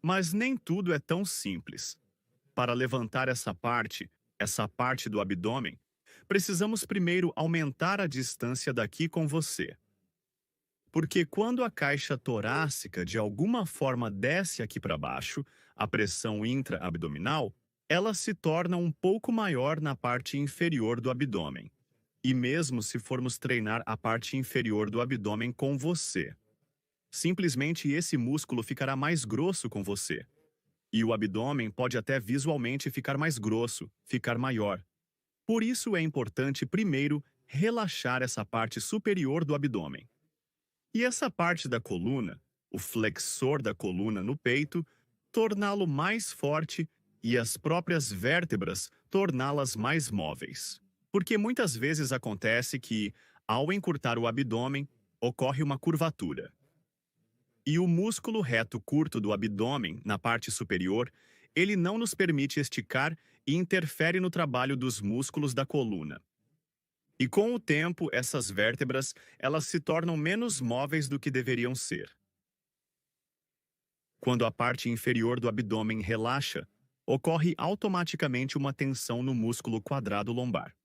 Mas nem tudo é tão simples. Para levantar essa parte do abdômen, precisamos primeiro aumentar a distância daqui com você. Porque quando a caixa torácica de alguma forma desce aqui para baixo, a pressão intra-abdominal, ela se torna um pouco maior na parte inferior do abdômen. E mesmo se formos treinar a parte inferior do abdômen com você, simplesmente esse músculo ficará mais grosso com você. E o abdômen pode até visualmente ficar mais grosso, ficar maior. Por isso é importante primeiro relaxar essa parte superior do abdômen. E essa parte da coluna, o flexor da coluna no peito, torná-lo mais forte e as próprias vértebras torná-las mais móveis. Porque muitas vezes acontece que, ao encurtar o abdômen, ocorre uma curvatura. E o músculo reto curto do abdômen, na parte superior, ele não nos permite esticar e interfere no trabalho dos músculos da coluna. E com o tempo, essas vértebras, elas se tornam menos móveis do que deveriam ser. Quando a parte inferior do abdômen relaxa, ocorre automaticamente uma tensão no músculo quadrado lombar.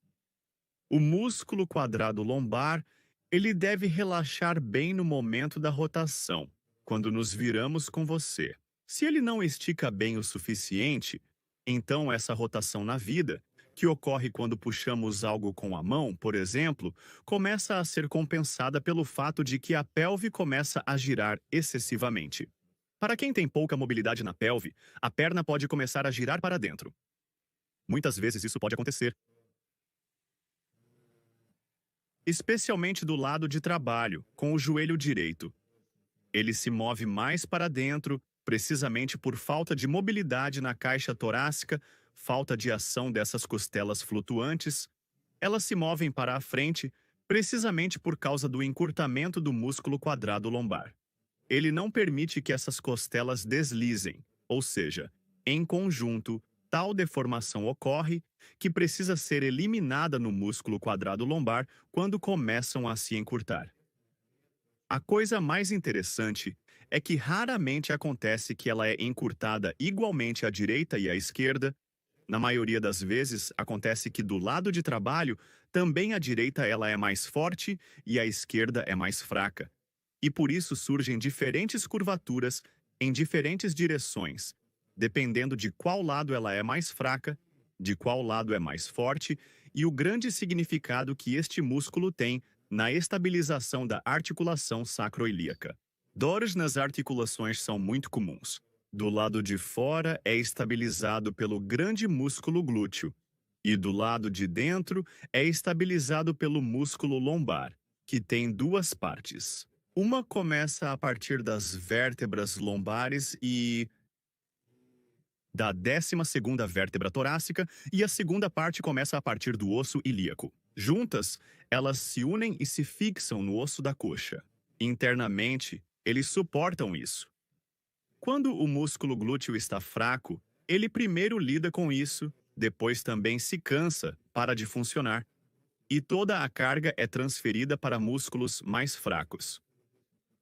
O músculo quadrado lombar, ele deve relaxar bem no momento da rotação, quando nos viramos com você. Se ele não estica bem o suficiente, então essa rotação na vida, que ocorre quando puxamos algo com a mão, por exemplo, começa a ser compensada pelo fato de que a pelve começa a girar excessivamente. Para quem tem pouca mobilidade na pelve, a perna pode começar a girar para dentro. Muitas vezes isso pode acontecer, especialmente do lado de trabalho, com o joelho direito. Ele se move mais para dentro, precisamente por falta de mobilidade na caixa torácica, falta de ação dessas costelas flutuantes. Elas se movem para a frente, precisamente por causa do encurtamento do músculo quadrado lombar. Ele não permite que essas costelas deslizem, ou seja, em conjunto, tal deformação ocorre que precisa ser eliminada no músculo quadrado lombar quando começam a se encurtar. A coisa mais interessante é que raramente acontece que ela é encurtada igualmente à direita e à esquerda. Na maioria das vezes, acontece que do lado de trabalho, também a direita ela é mais forte e a esquerda é mais fraca. E por isso surgem diferentes curvaturas em diferentes direções, dependendo de qual lado ela é mais fraca, de qual lado é mais forte e o grande significado que este músculo tem na estabilização da articulação sacroiliaca. Dores nas articulações são muito comuns. Do lado de fora é estabilizado pelo grande músculo glúteo e do lado de dentro é estabilizado pelo músculo lombar, que tem duas partes. Uma começa a partir das vértebras lombares e da 12ª vértebra torácica e a segunda parte começa a partir do osso ilíaco. Juntas, elas se unem e se fixam no osso da coxa. Internamente, eles suportam isso. Quando o músculo glúteo está fraco, ele primeiro lida com isso, depois também se cansa, para de funcionar, e toda a carga é transferida para músculos mais fracos.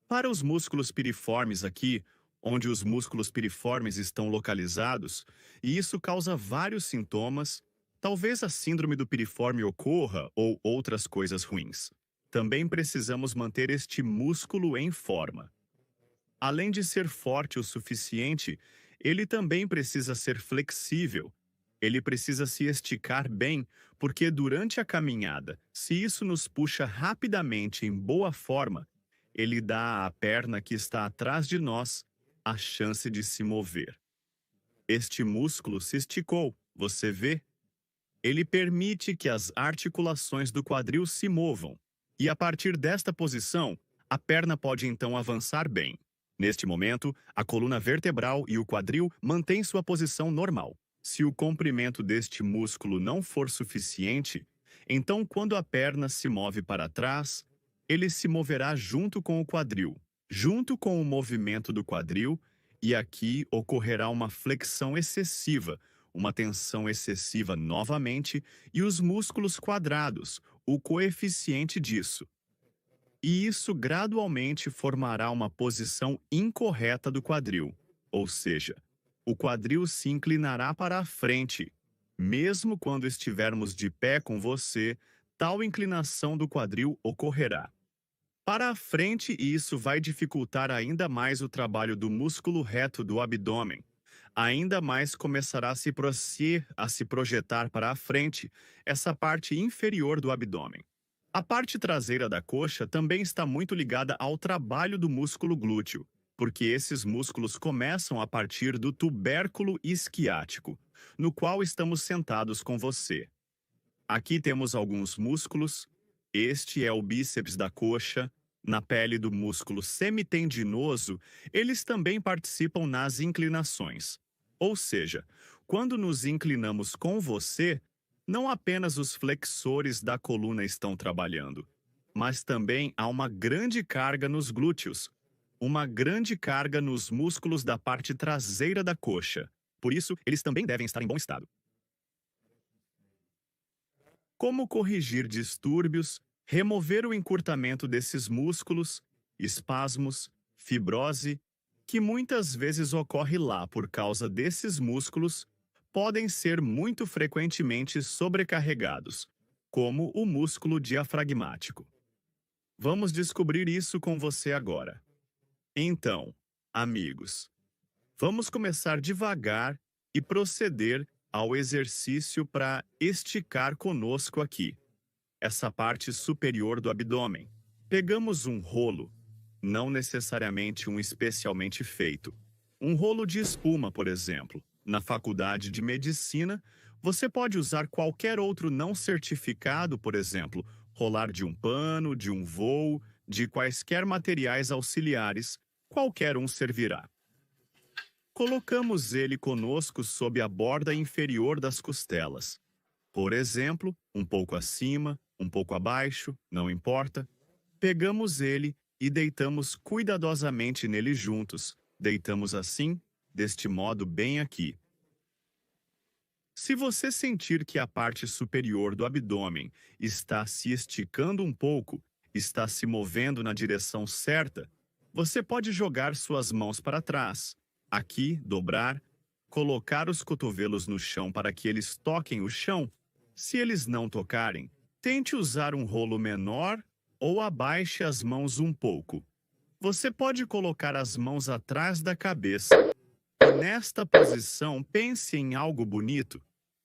Para os músculos piriformes aqui, onde os músculos piriformes estão localizados, e isso causa vários sintomas, talvez a síndrome do piriforme ocorra ou outras coisas ruins. Também precisamos manter este músculo em forma. Além de ser forte o suficiente, ele também precisa ser flexível. Ele precisa se esticar bem, porque durante a caminhada, se isso nos puxa rapidamente em boa forma, ele dá à perna que está atrás de nós a chance de se mover. Este músculo se esticou, você vê? Ele permite que as articulações do quadril se movam, e a partir desta posição, a perna pode então avançar bem. Neste momento, a coluna vertebral e o quadril mantêm sua posição normal. Se o comprimento deste músculo não for suficiente, então quando a perna se move para trás, ele se moverá junto com o quadril, junto com o movimento do quadril, e aqui ocorrerá uma flexão excessiva, uma tensão excessiva novamente, e os músculos quadrados, o coeficiente disso. E isso gradualmente formará uma posição incorreta do quadril, ou seja, o quadril se inclinará para a frente. Mesmo quando estivermos de pé com você, tal inclinação do quadril ocorrerá. Para a frente, isso vai dificultar ainda mais o trabalho do músculo reto do abdômen. Ainda mais começará a se projetar para a frente essa parte inferior do abdômen. A parte traseira da coxa também está muito ligada ao trabalho do músculo glúteo, porque esses músculos começam a partir do tubérculo isquiático, no qual estamos sentados com você. Aqui temos alguns músculos. Este é o bíceps da coxa. Na pele do músculo semitendinoso, eles também participam nas inclinações. Ou seja, quando nos inclinamos com você, não apenas os flexores da coluna estão trabalhando, mas também há uma grande carga nos glúteos, uma grande carga nos músculos da parte traseira da coxa. Por isso, eles também devem estar em bom estado. Como corrigir distúrbios, remover o encurtamento desses músculos, espasmos, fibrose, que muitas vezes ocorre lá por causa desses músculos, podem ser muito frequentemente sobrecarregados, como o músculo diafragmático. Vamos descobrir isso com você agora. Então, amigos, vamos começar devagar e proceder ao exercício para esticar conosco aqui, essa parte superior do abdômen. Pegamos um rolo, não necessariamente um especialmente feito. Um rolo de espuma, por exemplo. Na faculdade de medicina, você pode usar qualquer outro não certificado, por exemplo, rolar de um pano, de um voo, de quaisquer materiais auxiliares, qualquer um servirá. Colocamos ele conosco sob a borda inferior das costelas. Por exemplo, um pouco acima, um pouco abaixo, não importa. Pegamos ele e deitamos cuidadosamente nele juntos. Deitamos assim, deste modo bem aqui. Se você sentir que a parte superior do abdômen está se esticando um pouco, está se movendo na direção certa, você pode jogar suas mãos para trás. Aqui, dobrar, colocar os cotovelos no chão para que eles toquem o chão. Se eles não tocarem, tente usar um rolo menor ou abaixe as mãos um pouco. Você pode colocar as mãos atrás da cabeça. E nesta posição, pense em algo bonito.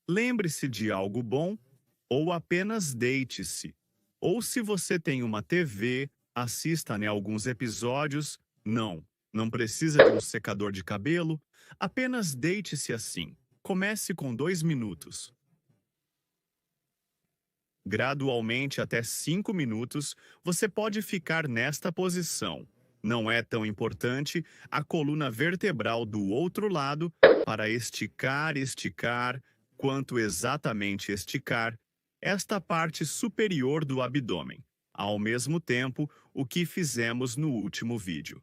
Lembre-se de algo bom ou apenas deite-se. Ou se você tem uma TV, assista a alguns episódios. Não precisa de um secador de cabelo. Apenas deite-se assim. Comece com 2 minutos. Gradualmente, até 5 minutos, você pode ficar nesta posição. Não é tão importante a coluna vertebral do outro lado para esticar, quanto exatamente esticar esta parte superior do abdômen. Ao mesmo tempo, o que fizemos no último vídeo.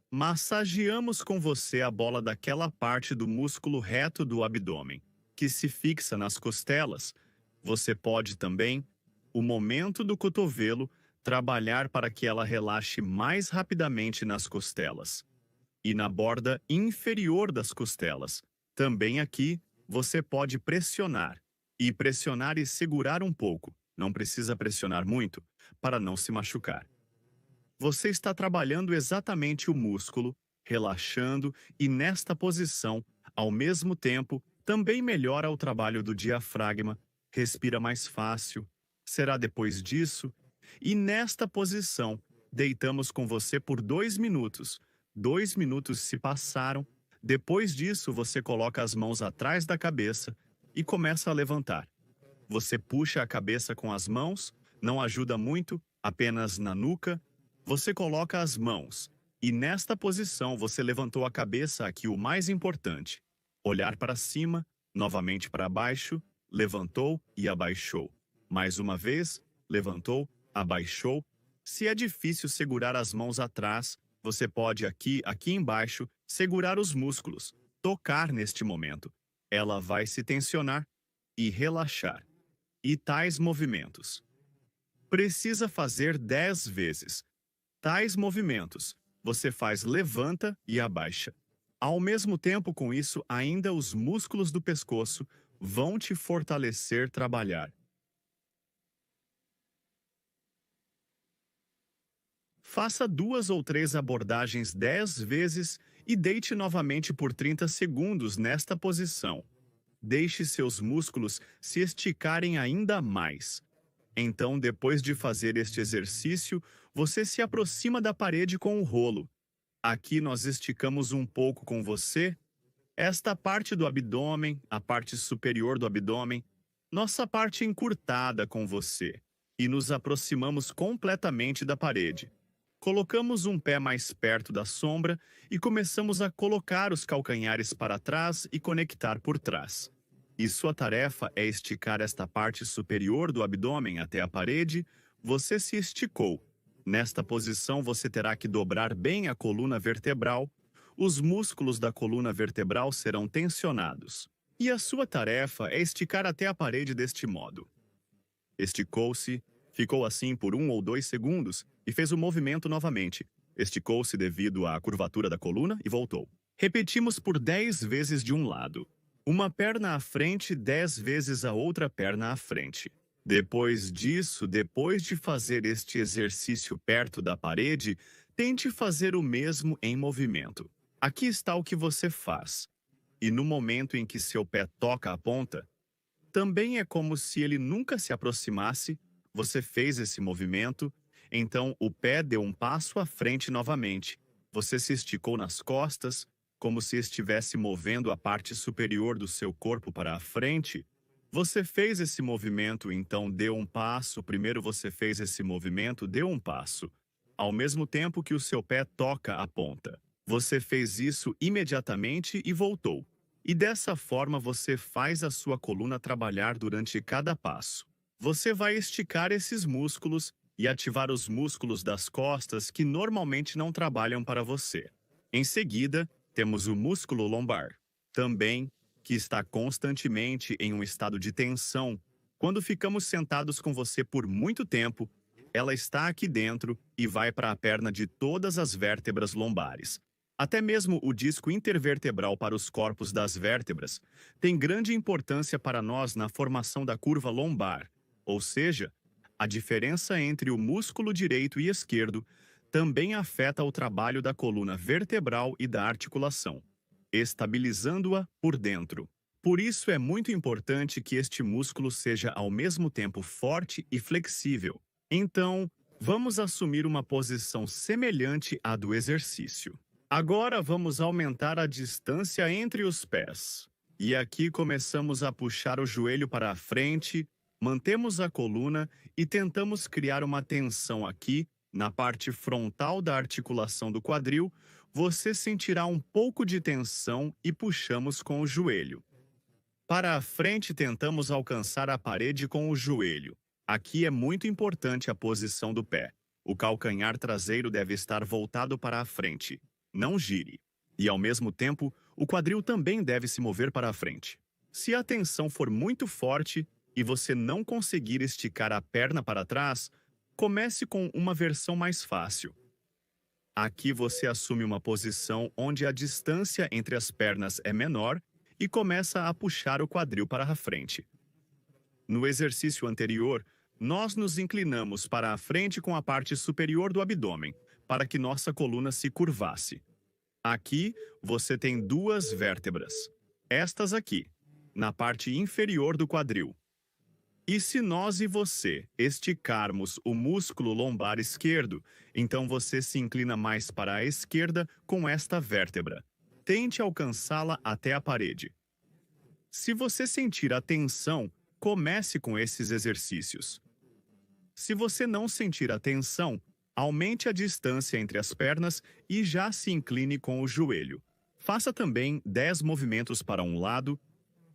Massageamos com você a bola daquela parte do músculo reto do abdômen, que se fixa nas costelas. Você pode também, o momento do cotovelo, trabalhar para que ela relaxe mais rapidamente nas costelas. E na borda inferior das costelas. Também aqui, você pode pressionar. E pressionar e segurar um pouco. Não precisa pressionar muito, para não se machucar. Você está trabalhando exatamente o músculo, relaxando e nesta posição, ao mesmo tempo, também melhora o trabalho do diafragma, respira mais fácil. Será depois disso? E nesta posição, deitamos com você por 2 minutos. 2 minutos se passaram. Depois disso, você coloca as mãos atrás da cabeça e começa a levantar. Você puxa a cabeça com as mãos, não ajuda muito, apenas na nuca. Você coloca as mãos e nesta posição você levantou a cabeça aqui, o mais importante. Olhar para cima, novamente para baixo, levantou e abaixou. Mais uma vez, levantou, abaixou. Se é difícil segurar as mãos atrás, você pode aqui embaixo, segurar os músculos, tocar neste momento. Ela vai se tensionar e relaxar. E tais movimentos. Precisa fazer 10 vezes. Tais movimentos, você faz levanta e abaixa. Ao mesmo tempo com isso, ainda os músculos do pescoço vão te fortalecer trabalhar. Faça 2 ou 3 abordagens 10 vezes e deite novamente por 30 segundos nesta posição. Deixe seus músculos se esticarem ainda mais. Então, depois de fazer este exercício, você se aproxima da parede com o rolo. Aqui nós esticamos um pouco com você. Esta parte do abdômen, a parte superior do abdômen, nossa parte encurtada com você. E nos aproximamos completamente da parede. Colocamos um pé mais perto da sombra e começamos a colocar os calcanhares para trás e conectar por trás. E sua tarefa é esticar esta parte superior do abdômen até a parede. Você se esticou. Nesta posição, você terá que dobrar bem a coluna vertebral. Os músculos da coluna vertebral serão tensionados. E a sua tarefa é esticar até a parede deste modo. Esticou-se, ficou assim por 1 ou 2 segundos e fez o movimento novamente. Esticou-se devido à curvatura da coluna e voltou. Repetimos por 10 vezes de um lado. Uma perna à frente 10 vezes a outra perna à frente. Depois disso, depois de fazer este exercício perto da parede, tente fazer o mesmo em movimento. Aqui está o que você faz. E no momento em que seu pé toca a ponta, também é como se ele nunca se aproximasse, você fez esse movimento, então o pé deu um passo à frente novamente. Você se esticou nas costas, como se estivesse movendo a parte superior do seu corpo para a frente. Você fez esse movimento, então deu um passo. Primeiro você fez esse movimento, deu um passo. Ao mesmo tempo que o seu pé toca a ponta. Você fez isso imediatamente e voltou. E dessa forma você faz a sua coluna trabalhar durante cada passo. Você vai esticar esses músculos e ativar os músculos das costas que normalmente não trabalham para você. Em seguida, temos o músculo lombar, também que está constantemente em um estado de tensão. Quando ficamos sentados com você por muito tempo, ela está aqui dentro e vai para a perna de todas as vértebras lombares. Até mesmo o disco intervertebral para os corpos das vértebras tem grande importância para nós na formação da curva lombar, ou seja, a diferença entre o músculo direito e esquerdo também afeta o trabalho da coluna vertebral e da articulação, estabilizando-a por dentro. Por isso é muito importante que este músculo seja ao mesmo tempo forte e flexível. Então, vamos assumir uma posição semelhante à do exercício. Agora vamos aumentar a distância entre os pés. E aqui começamos a puxar o joelho para a frente, mantemos a coluna e tentamos criar uma tensão aqui, na parte frontal da articulação do quadril. Você sentirá um pouco de tensão e puxamos com o joelho. Para a frente, tentamos alcançar a parede com o joelho. Aqui é muito importante a posição do pé. O calcanhar traseiro deve estar voltado para a frente. Não gire. E, ao mesmo tempo, o quadril também deve se mover para a frente. Se a tensão for muito forte e você não conseguir esticar a perna para trás, comece com uma versão mais fácil. Aqui você assume uma posição onde a distância entre as pernas é menor e começa a puxar o quadril para a frente. No exercício anterior, nós nos inclinamos para a frente com a parte superior do abdômen, para que nossa coluna se curvasse. Aqui, você tem duas vértebras. Estas aqui, na parte inferior do quadril. E se nós e você esticarmos o músculo lombar esquerdo, então você se inclina mais para a esquerda com esta vértebra. Tente alcançá-la até a parede. Se você sentir a tensão, comece com esses exercícios. Se você não sentir a tensão, aumente a distância entre as pernas e já se incline com o joelho. Faça também 10 movimentos para um lado,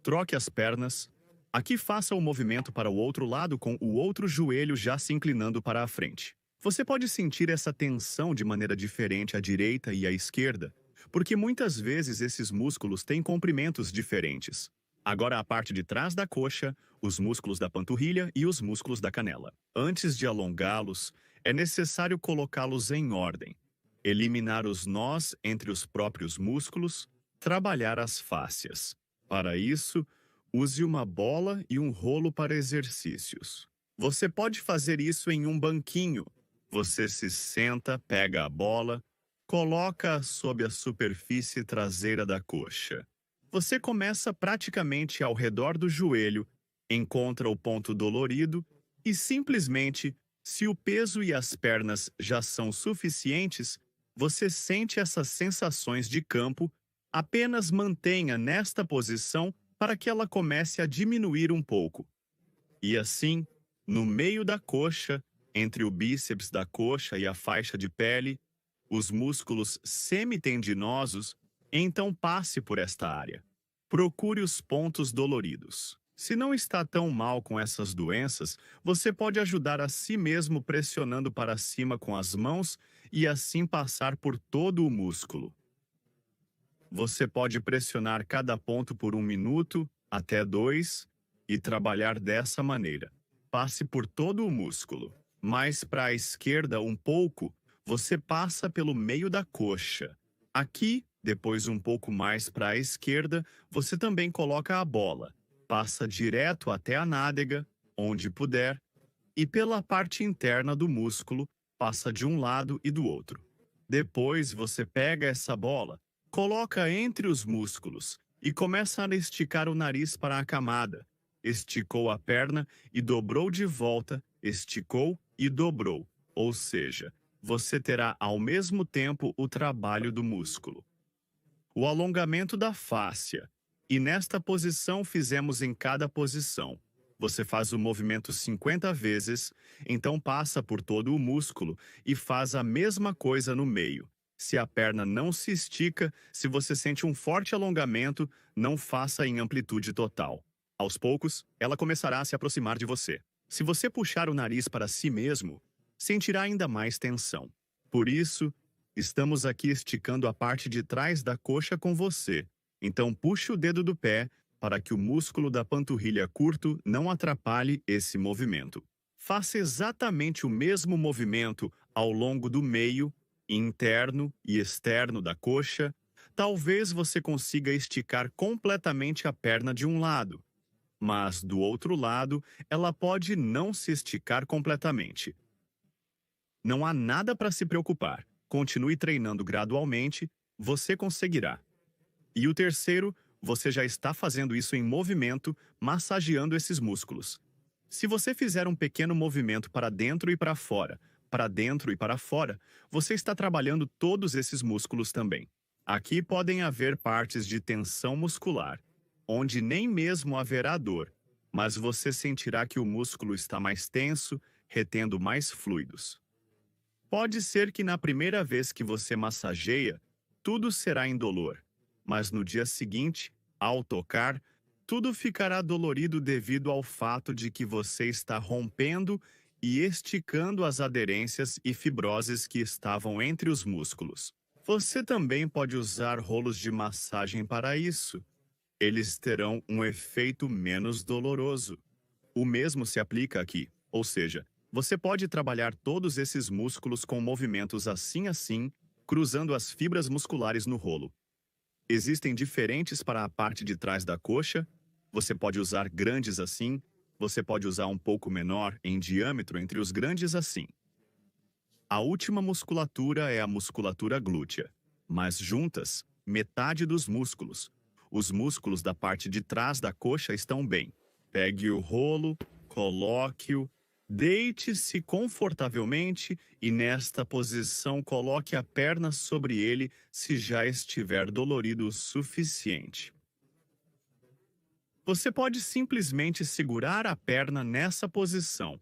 troque as pernas. Aqui faça o movimento para o outro lado com o outro joelho já se inclinando para a frente. Você pode sentir essa tensão de maneira diferente à direita e à esquerda, porque muitas vezes esses músculos têm comprimentos diferentes. Agora a parte de trás da coxa, os músculos da panturrilha e os músculos da canela. Antes de alongá-los, é necessário colocá-los em ordem, eliminar os nós entre os próprios músculos, trabalhar as fáscias. Para isso, use uma bola e um rolo para exercícios. Você pode fazer isso em um banquinho. Você se senta, pega a bola, coloca-a sob a superfície traseira da coxa. Você começa praticamente ao redor do joelho, encontra o ponto dolorido e simplesmente, se o peso e as pernas já são suficientes, você sente essas sensações de campo, apenas mantenha nesta posição para que ela comece a diminuir um pouco. E assim, no meio da coxa, entre o bíceps da coxa e a faixa de pele, os músculos semitendinosos, então passe por esta área. Procure os pontos doloridos. Se não está tão mal com essas doenças, você pode ajudar a si mesmo pressionando para cima com as mãos e assim passar por todo o músculo. Você pode pressionar cada ponto por 1 minuto, até 2, e trabalhar dessa maneira. Passe por todo o músculo. Mais para a esquerda um pouco, você passa pelo meio da coxa. Aqui, Depois, um pouco mais para a esquerda, você também coloca a bola. Passa direto até a nádega, onde puder, e pela parte interna do músculo, passa de um lado e do outro. Depois, você pega essa bola, coloca entre os músculos e começa a esticar o nariz para a camada. Esticou a perna e dobrou de volta, esticou e dobrou. Ou seja, você terá ao mesmo tempo o trabalho do músculo. O alongamento da fáscia. E nesta posição fizemos em cada posição. Você faz o movimento 50 vezes, então passa por todo o músculo e faz a mesma coisa no meio. Se a perna não se estica, se você sente um forte alongamento, não faça em amplitude total. Aos poucos, ela começará a se aproximar de você. Se você puxar o nariz para si mesmo, sentirá ainda mais tensão. Por isso, estamos aqui esticando a parte de trás da coxa com você. Então puxe o dedo do pé para que o músculo da panturrilha curto não atrapalhe esse movimento. Faça exatamente o mesmo movimento ao longo do meio, interno e externo da coxa. Talvez você consiga esticar completamente a perna de um lado, mas do outro lado, ela pode não se esticar completamente. Não há nada para se preocupar. Continue treinando gradualmente, você conseguirá. E o terceiro, você já está fazendo isso em movimento, massageando esses músculos. Se você fizer um pequeno movimento para dentro e para dentro e para fora, você está trabalhando todos esses músculos também. Aqui podem haver partes de tensão muscular, onde nem mesmo haverá dor, mas você sentirá que o músculo está mais tenso, retendo mais fluidos. Pode ser que na primeira vez que você massageia, tudo será indolor, mas no dia seguinte, ao tocar, tudo ficará dolorido devido ao fato de que você está rompendo e esticando as aderências e fibroses que estavam entre os músculos. Você também pode usar rolos de massagem para isso. Eles terão um efeito menos doloroso. O mesmo se aplica aqui, ou seja, você pode trabalhar todos esses músculos com movimentos assim, cruzando as fibras musculares no rolo. Existem diferentes para a parte de trás da coxa. Você pode usar grandes assim, você pode usar um pouco menor em diâmetro entre os grandes assim. A última musculatura é a musculatura glútea, mas juntas, metade dos músculos. Os músculos da parte de trás da coxa estão bem. Pegue o rolo, coloque-o, deite-se confortavelmente e nesta posição coloque a perna sobre ele se já estiver dolorido o suficiente. Você pode simplesmente segurar a perna nessa posição,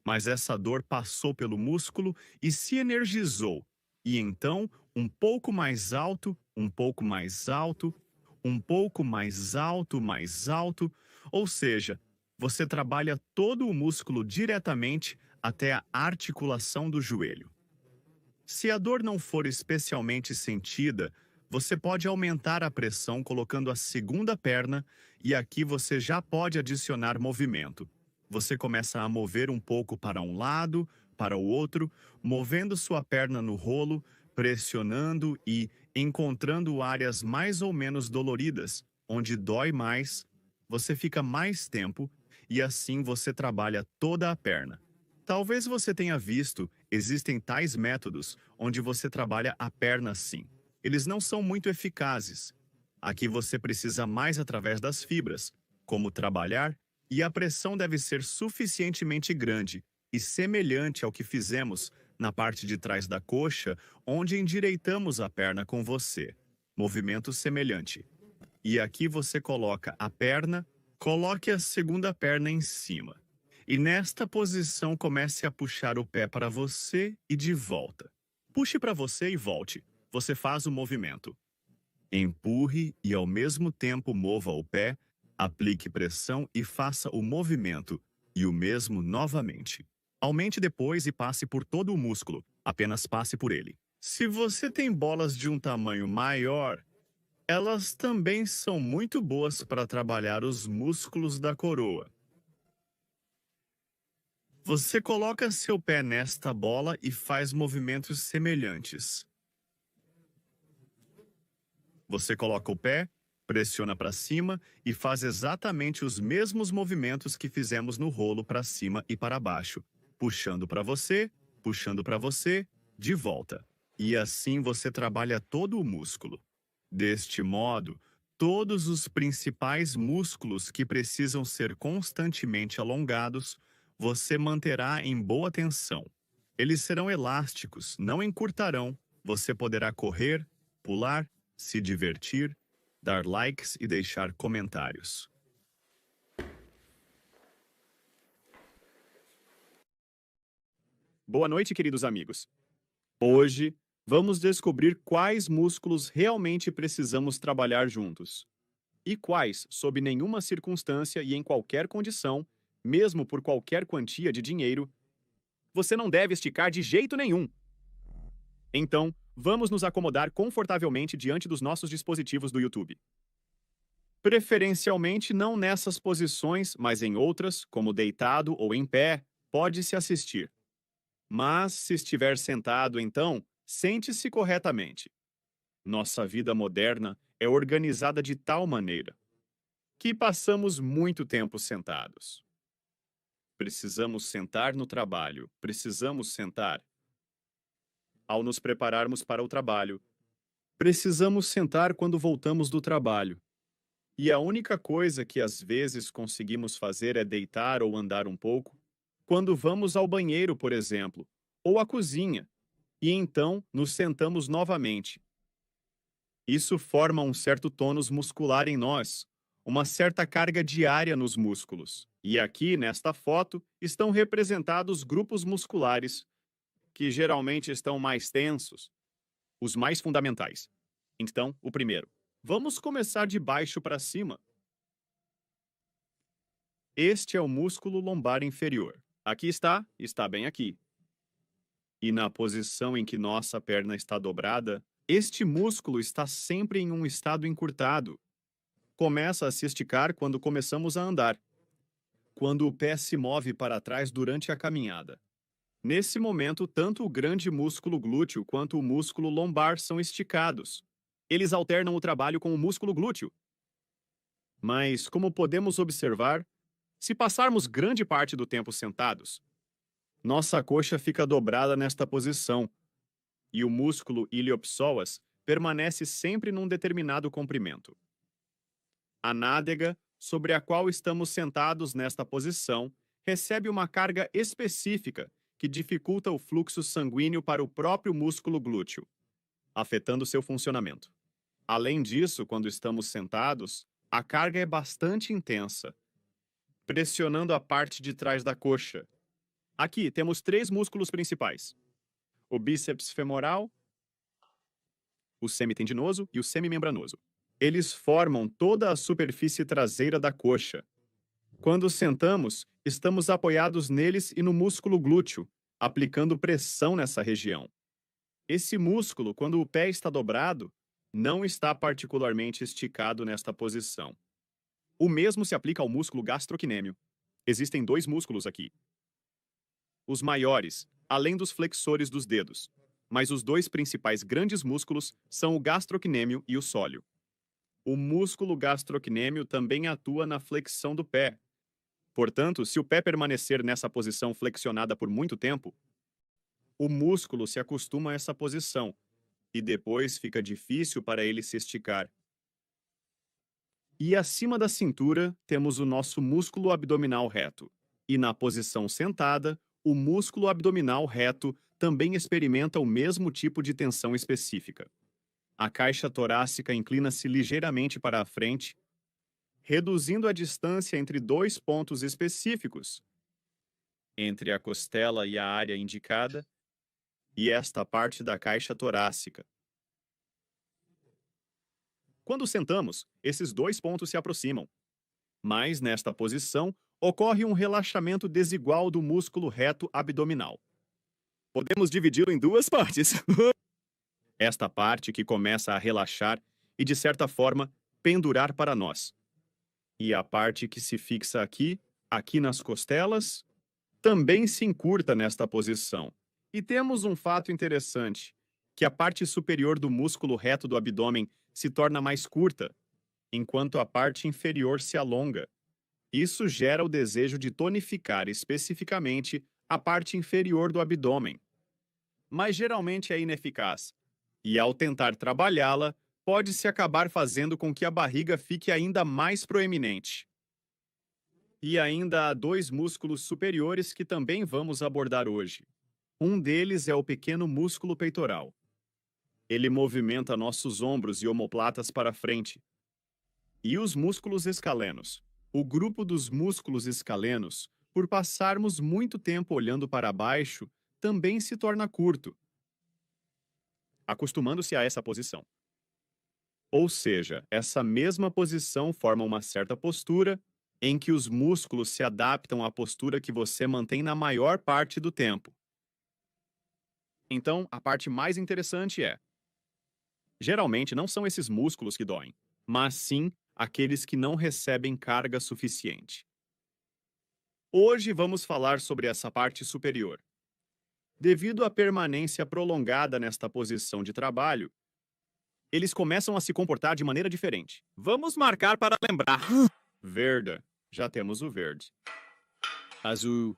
mas essa dor passou pelo músculo e se energizou. E então, um pouco mais alto, um pouco mais alto, um pouco mais alto, ou seja, você trabalha todo o músculo diretamente até a articulação do joelho. Se a dor não for especialmente sentida, você pode aumentar a pressão colocando a segunda perna e aqui você já pode adicionar movimento. Você começa a mover um pouco para um lado, para o outro, movendo sua perna no rolo, pressionando e encontrando áreas mais ou menos doloridas, onde dói mais, você fica mais tempo e assim você trabalha toda a perna. Talvez você tenha visto, existem tais métodos onde você trabalha a perna assim. Eles não são muito eficazes. Aqui você precisa mais através das fibras, como trabalhar, e a pressão deve ser suficientemente grande e semelhante ao que fizemos na parte de trás da coxa, onde endireitamos a perna com você. Movimento semelhante. E aqui você coloca a perna, coloque a segunda perna em cima. E nesta posição comece a puxar o pé para você e de volta. Puxe para você e volte. Você faz o movimento. Empurre e ao mesmo tempo mova o pé, aplique pressão e faça o movimento. E o mesmo novamente. Aumente depois e passe por todo o músculo. Apenas passe por ele. Se você tem bolas de um tamanho maior, elas também são muito boas para trabalhar os músculos da coroa. Você coloca seu pé nesta bola e faz movimentos semelhantes. Você coloca o pé, pressiona para cima e faz exatamente os mesmos movimentos que fizemos no rolo para cima e para baixo, puxando para você, de volta. E assim você trabalha todo o músculo. Deste modo, todos os principais músculos que precisam ser constantemente alongados, você manterá em boa tensão. Eles serão elásticos, não encurtarão. Você poderá correr, pular, se divertir, dar likes e deixar comentários. Boa noite, queridos amigos. Hoje, vamos descobrir quais músculos realmente precisamos trabalhar juntos. E quais, sob nenhuma circunstância e em qualquer condição, mesmo por qualquer quantia de dinheiro, você não deve esticar de jeito nenhum. Então, vamos nos acomodar confortavelmente diante dos nossos dispositivos do YouTube. Preferencialmente não nessas posições, mas em outras, como deitado ou em pé, pode-se assistir. Mas, se estiver sentado, então, sente-se corretamente. Nossa vida moderna é organizada de tal maneira que passamos muito tempo sentados. Precisamos sentar no trabalho, precisamos sentar. Ao nos prepararmos para o trabalho, precisamos sentar quando voltamos do trabalho. E a única coisa que às vezes conseguimos fazer é deitar ou andar um pouco, quando vamos ao banheiro, por exemplo, ou à cozinha, e então nos sentamos novamente. Isso forma um certo tônus muscular em nós, uma certa carga diária nos músculos. E aqui, nesta foto, estão representados grupos musculares, que geralmente estão mais tensos, os mais fundamentais. Então, o primeiro. Vamos começar de baixo para cima. Este é o músculo lombar inferior. Aqui está bem aqui. E na posição em que nossa perna está dobrada, este músculo está sempre em um estado encurtado. Começa a se esticar quando começamos a andar, quando o pé se move para trás durante a caminhada. Nesse momento, tanto o grande músculo glúteo quanto o músculo lombar são esticados. Eles alternam o trabalho com o músculo glúteo. Mas, como podemos observar, se passarmos grande parte do tempo sentados, nossa coxa fica dobrada nesta posição, e o músculo iliopsoas permanece sempre num determinado comprimento. A nádega, sobre a qual estamos sentados nesta posição, recebe uma carga específica que dificulta o fluxo sanguíneo para o próprio músculo glúteo, afetando seu funcionamento. Além disso, quando estamos sentados, a carga é bastante intensa, pressionando a parte de trás da coxa. Aqui temos 3 músculos principais: o bíceps femoral, o semitendinoso e o semimembranoso. Eles formam toda a superfície traseira da coxa. Quando sentamos, estamos apoiados neles e no músculo glúteo, aplicando pressão nessa região. Esse músculo, quando o pé está dobrado, não está particularmente esticado nesta posição. O mesmo se aplica ao músculo gastrocnêmio. Existem 2 músculos aqui. Os maiores, além dos flexores dos dedos, mas os 2 principais grandes músculos são o gastrocnêmio e o sóleo. O músculo gastrocnêmio também atua na flexão do pé. Portanto, se o pé permanecer nessa posição flexionada por muito tempo, o músculo se acostuma a essa posição e depois fica difícil para ele se esticar. E acima da cintura, temos o nosso músculo abdominal reto. E na posição sentada, o músculo abdominal reto também experimenta o mesmo tipo de tensão específica. A caixa torácica inclina-se ligeiramente para a frente, reduzindo a distância entre 2 pontos específicos, entre a costela e a área indicada, e esta parte da caixa torácica. Quando sentamos, esses 2 pontos se aproximam. Mas, nesta posição, ocorre um relaxamento desigual do músculo reto abdominal. Podemos dividi-lo em 2 partes. Esta parte que começa a relaxar e, de certa forma, pendurar para nós. E a parte que se fixa aqui nas costelas, também se encurta nesta posição. E temos um fato interessante, que a parte superior do músculo reto do abdômen se torna mais curta, enquanto a parte inferior se alonga. Isso gera o desejo de tonificar especificamente a parte inferior do abdômen. Mas geralmente é ineficaz. E ao tentar trabalhá-la, pode-se acabar fazendo com que a barriga fique ainda mais proeminente. E ainda há 2 músculos superiores que também vamos abordar hoje. Um deles é o pequeno músculo peitoral. Ele movimenta nossos ombros e omoplatas para frente. E os músculos escalenos. O grupo dos músculos escalenos, por passarmos muito tempo olhando para baixo, também se torna curto, acostumando-se a essa posição. Ou seja, essa mesma posição forma uma certa postura em que os músculos se adaptam à postura que você mantém na maior parte do tempo. Então, a parte mais interessante é: geralmente não são esses músculos que doem, mas sim aqueles que não recebem carga suficiente. Hoje vamos falar sobre essa parte superior. Devido à permanência prolongada nesta posição de trabalho, eles começam a se comportar de maneira diferente. Vamos marcar para lembrar. Verde. Já temos o verde. Azul.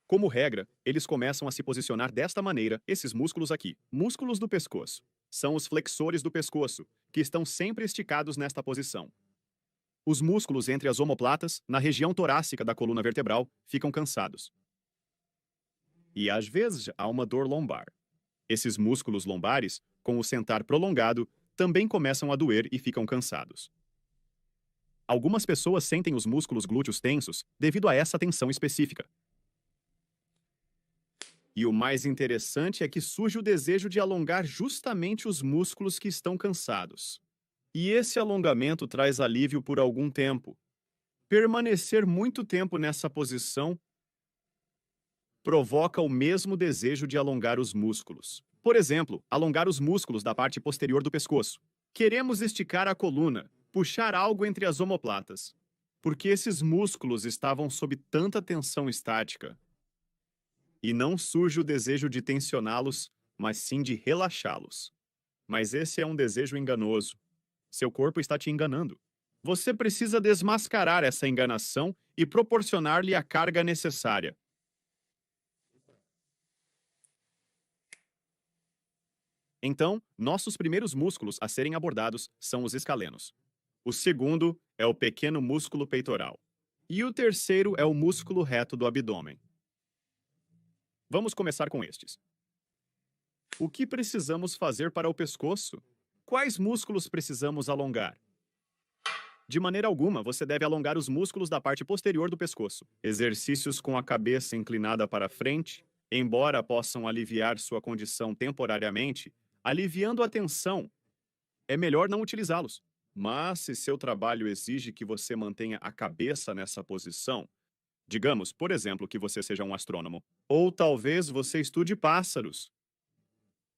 Como regra, eles começam a se posicionar desta maneira, esses músculos aqui. Músculos do pescoço. São os flexores do pescoço, que estão sempre esticados nesta posição. Os músculos entre as omoplatas, na região torácica da coluna vertebral, ficam cansados. E às vezes há uma dor lombar. Esses músculos lombares, com o sentar prolongado, também começam a doer e ficam cansados. Algumas pessoas sentem os músculos glúteos tensos devido a essa tensão específica. E o mais interessante é que surge o desejo de alongar justamente os músculos que estão cansados. E esse alongamento traz alívio por algum tempo. Permanecer muito tempo nessa posição provoca o mesmo desejo de alongar os músculos. Por exemplo, alongar os músculos da parte posterior do pescoço. Queremos esticar a coluna, puxar algo entre as omoplatas, porque esses músculos estavam sob tanta tensão estática. E não surge o desejo de tensioná-los, mas sim de relaxá-los. Mas esse é um desejo enganoso. Seu corpo está te enganando. Você precisa desmascarar essa enganação e proporcionar-lhe a carga necessária. Então, nossos primeiros músculos a serem abordados são os escalenos. O segundo é o pequeno músculo peitoral. E o terceiro é o músculo reto do abdômen. Vamos começar com estes. O que precisamos fazer para o pescoço? Quais músculos precisamos alongar? De maneira alguma, você deve alongar os músculos da parte posterior do pescoço. Exercícios com a cabeça inclinada para frente, embora possam aliviar sua condição temporariamente, aliviando a tensão, é melhor não utilizá-los. Mas se seu trabalho exige que você mantenha a cabeça nessa posição, digamos, por exemplo, que você seja um astrônomo, ou talvez você estude pássaros,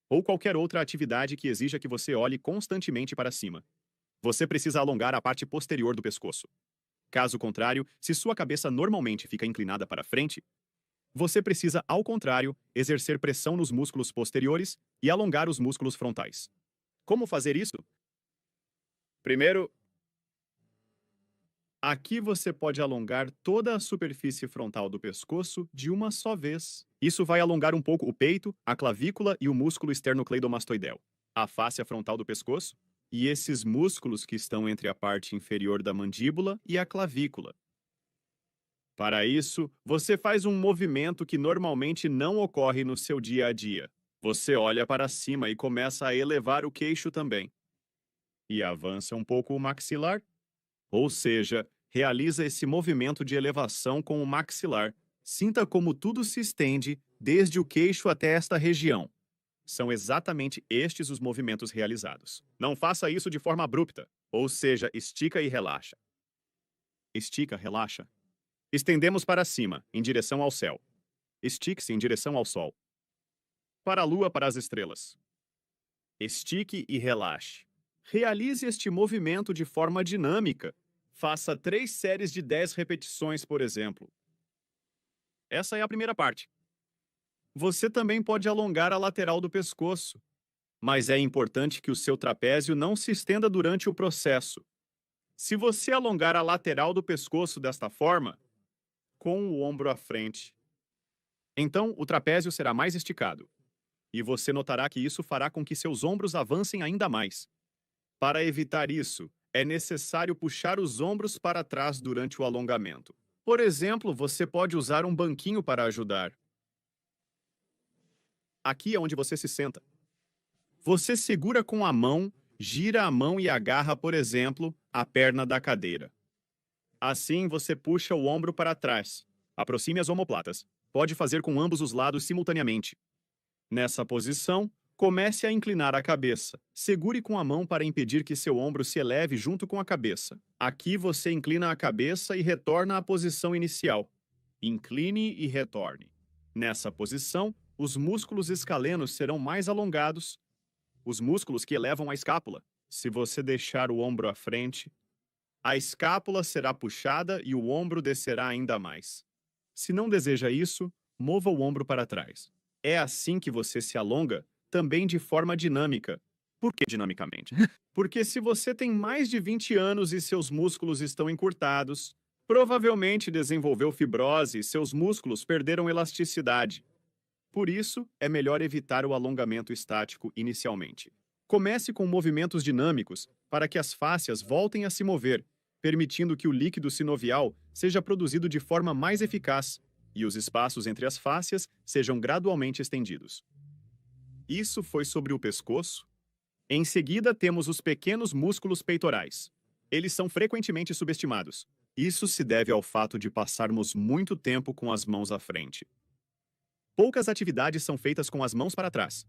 ou qualquer outra atividade que exija que você olhe constantemente para cima, você precisa alongar a parte posterior do pescoço. Caso contrário, se sua cabeça normalmente fica inclinada para frente, você precisa, ao contrário, exercer pressão nos músculos posteriores e alongar os músculos frontais. Como fazer isso? Primeiro, aqui você pode alongar toda a superfície frontal do pescoço de uma só vez. Isso vai alongar um pouco o peito, a clavícula e o músculo esternocleidomastoideu, a fáscia frontal do pescoço, e esses músculos que estão entre a parte inferior da mandíbula e a clavícula. Para isso, você faz um movimento que normalmente não ocorre no seu dia a dia. Você olha para cima e começa a elevar o queixo também. E avança um pouco o maxilar. Ou seja, realiza esse movimento de elevação com o maxilar. Sinta como tudo se estende, desde o queixo até esta região. São exatamente estes os movimentos realizados. Não faça isso de forma abrupta, ou seja, estica e relaxa. Estica, relaxa. Estendemos para cima, em direção ao céu. Estique-se em direção ao sol. Para a lua, para as estrelas. Estique e relaxe. Realize este movimento de forma dinâmica. Faça 3 séries de 10 repetições, por exemplo. Essa é a primeira parte. Você também pode alongar a lateral do pescoço. Mas é importante que o seu trapézio não se estenda durante o processo. Se você alongar a lateral do pescoço desta forma, com o ombro à frente, então o trapézio será mais esticado. E você notará que isso fará com que seus ombros avancem ainda mais. Para evitar isso, é necessário puxar os ombros para trás durante o alongamento. Por exemplo, você pode usar um banquinho para ajudar. Aqui é onde você se senta. Você segura com a mão, gira a mão e agarra, por exemplo, a perna da cadeira. Assim, você puxa o ombro para trás. Aproxime as omoplatas. Pode fazer com ambos os lados simultaneamente. Nessa posição, comece a inclinar a cabeça. Segure com a mão para impedir que seu ombro se eleve junto com a cabeça. Aqui você inclina a cabeça e retorna à posição inicial. Incline e retorne. Nessa posição, os músculos escalenos serão mais alongados, os músculos que elevam a escápula. Se você deixar o ombro à frente, a escápula será puxada e o ombro descerá ainda mais. Se não deseja isso, mova o ombro para trás. É assim que você se alonga, também de forma dinâmica. Por que dinamicamente? Porque se você tem mais de 20 anos e seus músculos estão encurtados, provavelmente desenvolveu fibrose e seus músculos perderam elasticidade. Por isso, é melhor evitar o alongamento estático inicialmente. Comece com movimentos dinâmicos para que as fáscias voltem a se mover, permitindo que o líquido sinovial seja produzido de forma mais eficaz e os espaços entre as fáscias sejam gradualmente estendidos. Isso foi sobre o pescoço. Em seguida, temos os pequenos músculos peitorais. Eles são frequentemente subestimados. Isso se deve ao fato de passarmos muito tempo com as mãos à frente. Poucas atividades são feitas com as mãos para trás.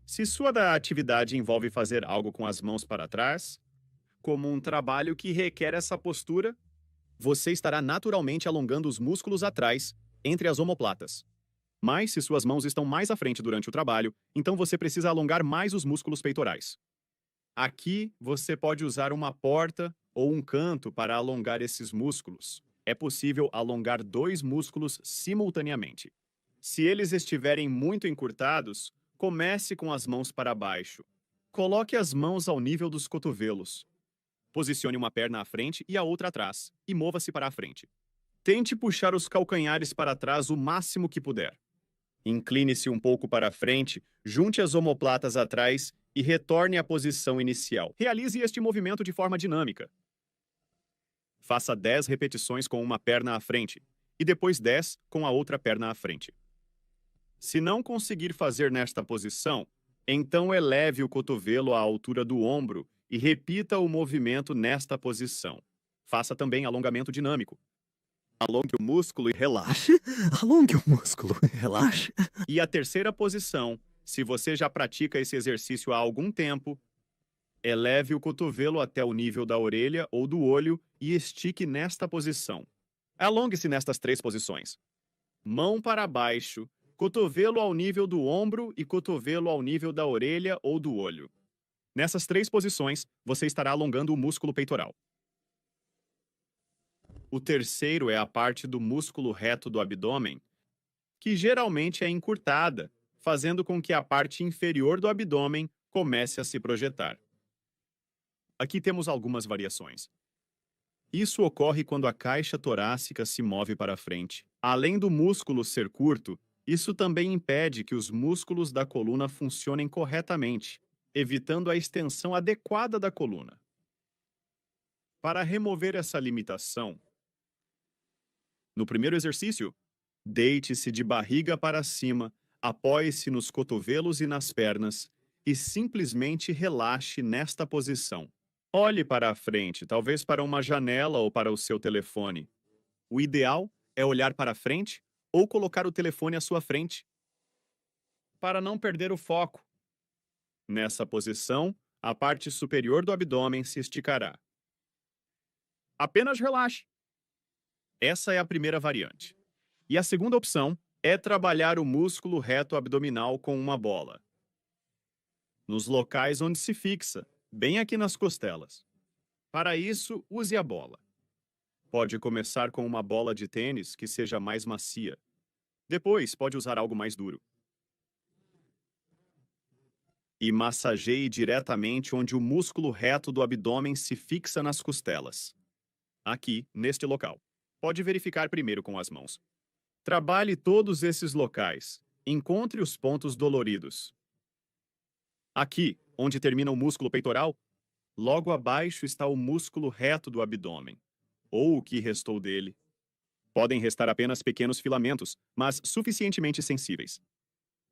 Se sua atividade envolve fazer algo com as mãos para trás, como um trabalho que requer essa postura, você estará naturalmente alongando os músculos atrás, entre as omoplatas. Mas se suas mãos estão mais à frente durante o trabalho, então você precisa alongar mais os músculos peitorais. Aqui, você pode usar uma porta ou um canto para alongar esses músculos. É possível alongar 2 músculos simultaneamente. Se eles estiverem muito encurtados, comece com as mãos para baixo. Coloque as mãos ao nível dos cotovelos. Posicione uma perna à frente e a outra atrás, e mova-se para a frente. Tente puxar os calcanhares para trás o máximo que puder. Incline-se um pouco para a frente, junte as omoplatas atrás e retorne à posição inicial. Realize este movimento de forma dinâmica. Faça 10 repetições com uma perna à frente, e depois 10 com a outra perna à frente. Se não conseguir fazer nesta posição, então eleve o cotovelo à altura do ombro e repita o movimento nesta posição. Faça também alongamento dinâmico. Alongue o músculo e relaxe. Alongue o músculo e relaxe. E a terceira posição, se você já pratica esse exercício há algum tempo, eleve o cotovelo até o nível da orelha ou do olho e estique nesta posição. Alongue-se nestas 3 posições. Mão para baixo, cotovelo ao nível do ombro e cotovelo ao nível da orelha ou do olho. Nessas 3 posições, você estará alongando o músculo peitoral. O terceiro é a parte do músculo reto do abdômen, que geralmente é encurtada, fazendo com que a parte inferior do abdômen comece a se projetar. Aqui temos algumas variações. Isso ocorre quando a caixa torácica se move para frente. Além do músculo ser curto, isso também impede que os músculos da coluna funcionem corretamente, evitando a extensão adequada da coluna. Para remover essa limitação, no primeiro exercício, deite-se de barriga para cima, apoie-se nos cotovelos e nas pernas e simplesmente relaxe nesta posição. Olhe para a frente, talvez para uma janela ou para o seu telefone. O ideal é olhar para a frente ou colocar o telefone à sua frente, para não perder o foco. Nessa posição, a parte superior do abdômen se esticará. Apenas relaxe. Essa é a primeira variante. E a segunda opção é trabalhar o músculo reto abdominal com uma bola. Nos locais onde se fixa, bem aqui nas costelas. Para isso, use a bola. Pode começar com uma bola de tênis que seja mais macia. Depois, pode usar algo mais duro. e massageie diretamente onde o músculo reto do abdômen se fixa nas costelas. Aqui, neste local. Pode verificar primeiro com as mãos. Trabalhe todos esses locais. Encontre os pontos doloridos. Aqui, onde termina o músculo peitoral, logo abaixo está o músculo reto do abdômen, ou o que restou dele. Podem restar apenas pequenos filamentos, mas suficientemente sensíveis.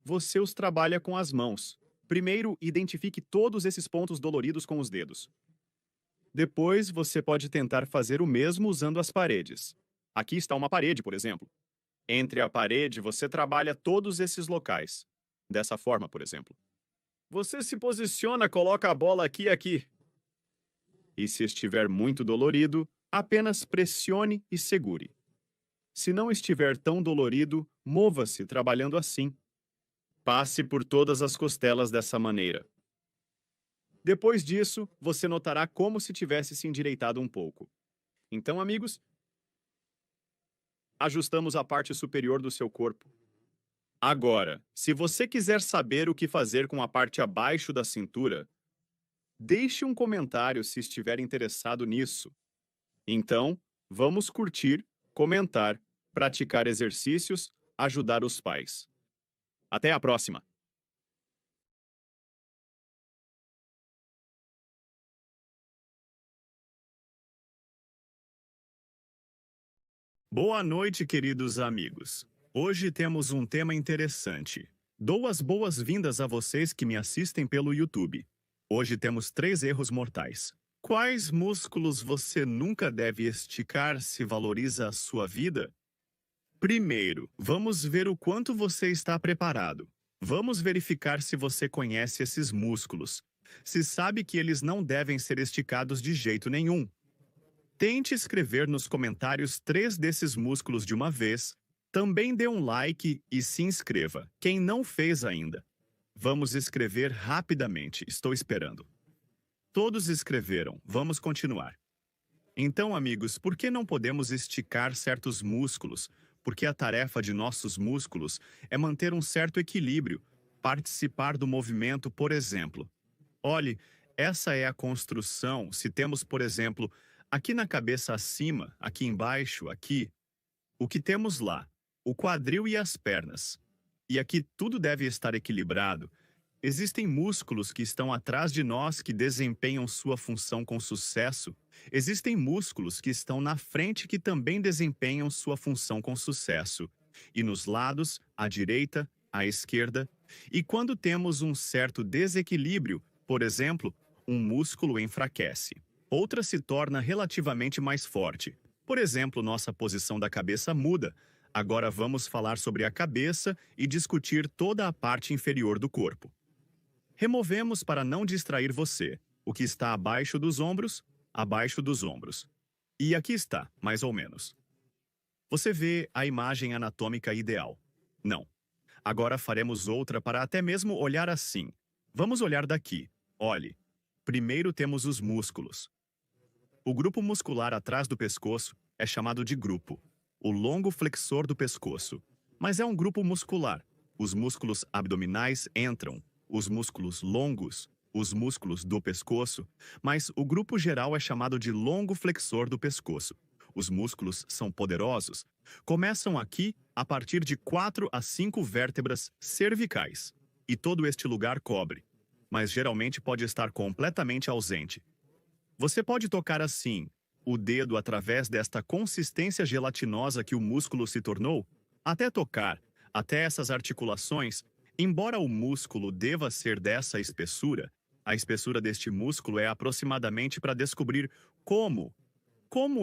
Você os trabalha com as mãos. Primeiro, identifique todos esses pontos doloridos com os dedos. Depois, você pode tentar fazer o mesmo usando as paredes. Aqui está uma parede, por exemplo. Entre a parede, você trabalha todos esses locais. Dessa forma, por exemplo. Você se posiciona, coloca a bola aqui e aqui. E se estiver muito dolorido, apenas pressione e segure. Se não estiver tão dolorido, mova-se trabalhando assim. Passe por todas as costelas dessa maneira. Depois disso, você notará como se tivesse se endireitado um pouco. Então, amigos, ajustamos a parte superior do seu corpo. Agora, se você quiser saber o que fazer com a parte abaixo da cintura, deixe um comentário se estiver interessado nisso. Então, vamos curtir, comentar, praticar exercícios, ajudar os pais. Até a próxima! Boa noite, queridos amigos. Hoje temos um tema interessante. Dou as boas-vindas a vocês que me assistem pelo YouTube. Hoje temos 3 erros mortais. Quais músculos você nunca deve esticar se valoriza a sua vida? Primeiro, vamos ver o quanto você está preparado. Vamos verificar se você conhece esses músculos. Se sabe que eles não devem ser esticados de jeito nenhum. Tente escrever nos comentários 3 desses músculos de uma vez. Também dê um like e se inscreva, quem não fez ainda. Vamos escrever rapidamente, estou esperando. Todos escreveram, vamos continuar. Então, amigos, por que não podemos esticar certos músculos? Porque a tarefa de nossos músculos é manter um certo equilíbrio, participar do movimento, por exemplo. Olhe, essa é a construção, se temos, por exemplo, aqui na cabeça acima, aqui embaixo, aqui, o que temos lá? O quadril e as pernas. E aqui tudo deve estar equilibrado. Existem músculos que estão atrás de nós que desempenham sua função com sucesso. Existem músculos que estão na frente que também desempenham sua função com sucesso. E nos lados, à direita, à esquerda. E quando temos um certo desequilíbrio, por exemplo, um músculo enfraquece. Outra se torna relativamente mais forte. Por exemplo, nossa posição da cabeça muda. Agora vamos falar sobre a cabeça e discutir toda a parte inferior do corpo. Removemos para não distrair você. O que está abaixo dos ombros, abaixo dos ombros. E aqui está, mais ou menos. Você vê a imagem anatômica ideal? Não. Agora faremos outra para até mesmo olhar assim. Vamos olhar daqui. Olhe. Primeiro temos os músculos. O grupo muscular atrás do pescoço é chamado de grupo. O longo flexor do pescoço. Mas é um grupo muscular. Os músculos abdominais entram, os músculos longos, os músculos do pescoço, mas o grupo geral é chamado de longo flexor do pescoço. Os músculos são poderosos. Começam aqui a partir de 4 a 5 vértebras cervicais. E todo este lugar cobre. Mas geralmente pode estar completamente ausente. Você pode tocar assim, o dedo através desta consistência gelatinosa que o músculo se tornou, até tocar, até essas articulações, embora o músculo deva ser dessa espessura, a espessura deste músculo é aproximadamente para descobrir como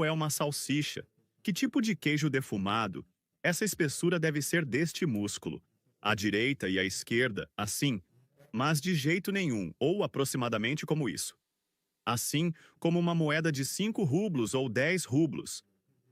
é uma salsicha, que tipo de queijo defumado, essa espessura deve ser deste músculo, à direita e à esquerda, assim, mas de jeito nenhum, ou aproximadamente como isso. Assim como uma moeda de 5 rublos ou 10 rublos.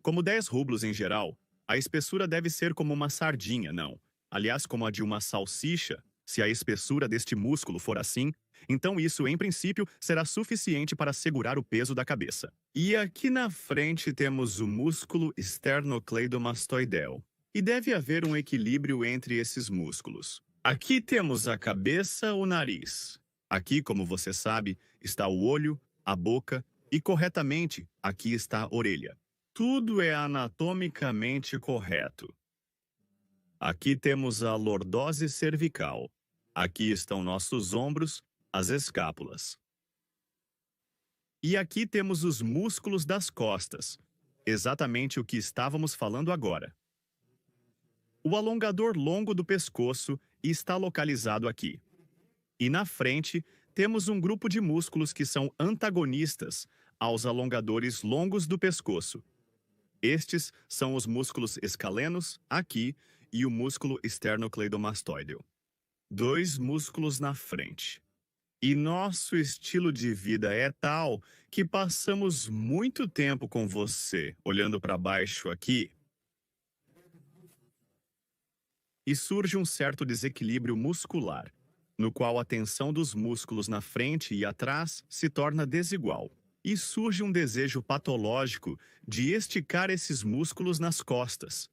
Como 10 rublos em geral, a espessura deve ser como uma sardinha, não. Aliás, como a de uma salsicha, se a espessura deste músculo for assim, então isso, em princípio, será suficiente para segurar o peso da cabeça. E aqui na frente temos o músculo esternocleidomastoideu. E deve haver um equilíbrio entre esses músculos. Aqui temos a cabeça, o nariz. Aqui, como você sabe, está o olho, a boca e, corretamente, aqui está a orelha. Tudo é anatomicamente correto. Aqui temos a lordose cervical. Aqui estão nossos ombros, as escápulas. E aqui temos os músculos das costas, exatamente o que estávamos falando agora. O alongador longo do pescoço está localizado aqui. E na frente, temos um grupo de músculos que são antagonistas aos alongadores longos do pescoço. Estes são os músculos escalenos, aqui, e o músculo esternocleidomastoideo. 2 músculos na frente. E nosso estilo de vida é tal que passamos muito tempo com você, olhando para baixo aqui. E surge um certo desequilíbrio muscular, no qual a tensão dos músculos na frente e atrás se torna desigual. E surge um desejo patológico de esticar esses músculos nas costas.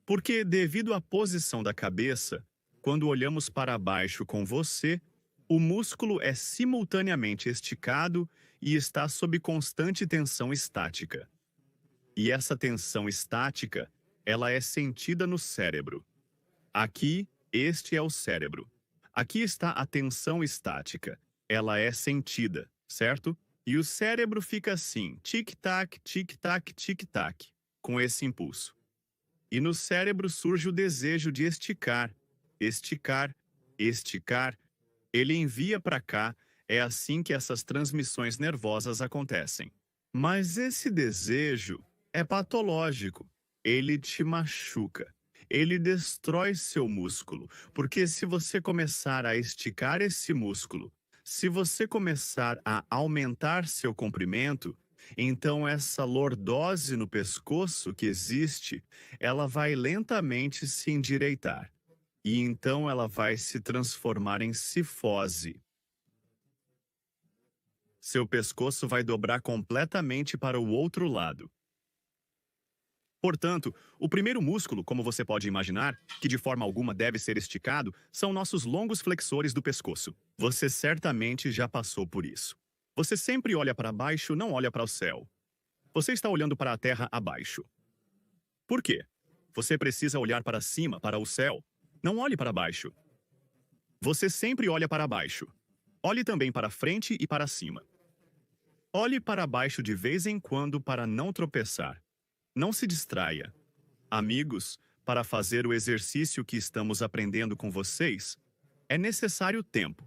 Porque, devido à posição da cabeça, quando olhamos para baixo com você, o músculo é simultaneamente esticado e está sob constante tensão estática. E essa tensão estática, ela é sentida no cérebro. Aqui, este é o cérebro. Aqui está a tensão estática. Ela é sentida, certo? E o cérebro fica assim, tic-tac, tic-tac, tic-tac, com esse impulso. E no cérebro surge o desejo de esticar, esticar, esticar. Ele envia para cá, é assim que essas transmissões nervosas acontecem. Mas esse desejo é patológico. Ele te machuca. Ele destrói seu músculo, porque se você começar a esticar esse músculo, se você começar a aumentar seu comprimento, então essa lordose no pescoço que existe, ela vai lentamente se endireitar. E então ela vai se transformar em cifose. Seu pescoço vai dobrar completamente para o outro lado. Portanto, o primeiro músculo, como você pode imaginar, que de forma alguma deve ser esticado, são nossos longos flexores do pescoço. Você certamente já passou por isso. Você sempre olha para baixo, não olha para o céu. Você está olhando para a terra abaixo. Por quê? Você precisa olhar para cima, para o céu. Não olhe para baixo. Você sempre olha para baixo. Olhe também para frente e para cima. Olhe para baixo de vez em quando para não tropeçar. Não se distraia. Amigos, para fazer o exercício que estamos aprendendo com vocês, é necessário tempo.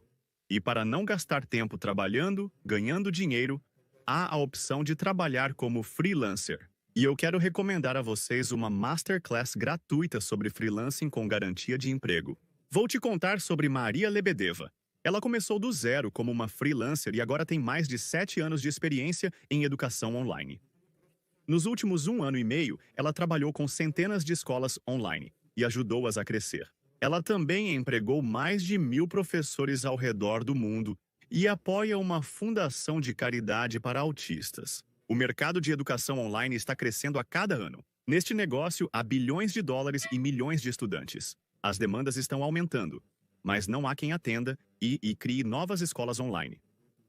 E para não gastar tempo trabalhando, ganhando dinheiro, há a opção de trabalhar como freelancer. E eu quero recomendar a vocês uma masterclass gratuita sobre freelancing com garantia de emprego. Vou te contar sobre Maria Lebedeva. Ela começou do zero como uma freelancer e agora tem mais de 7 anos de experiência em educação online. Nos últimos 1 ano e meio, ela trabalhou com centenas de escolas online e ajudou-as a crescer. Ela também empregou mais de 1.000 professores ao redor do mundo e apoia uma fundação de caridade para autistas. O mercado de educação online está crescendo a cada ano. Neste negócio, há bilhões de dólares e milhões de estudantes. As demandas estão aumentando, mas não há quem atenda e crie novas escolas online.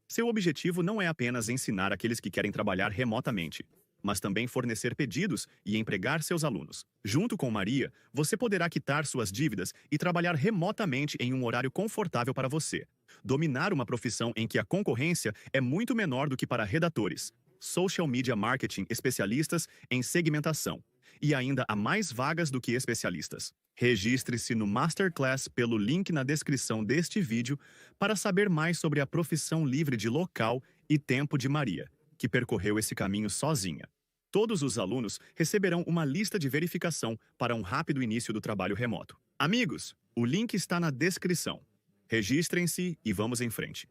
Seu objetivo não é apenas ensinar aqueles que querem trabalhar remotamente, mas também fornecer pedidos e empregar seus alunos. Junto com Maria, você poderá quitar suas dívidas e trabalhar remotamente em um horário confortável para você. Dominar uma profissão em que a concorrência é muito menor do que para redatores, social media marketing especialistas em segmentação. E ainda há mais vagas do que especialistas. Registre-se no Masterclass pelo link na descrição deste vídeo para saber mais sobre a profissão livre de local e tempo de Maria, que percorreu esse caminho sozinha. Todos os alunos receberão uma lista de verificação para um rápido início do trabalho remoto. Amigos, o link está na descrição. Registrem-se e vamos em frente.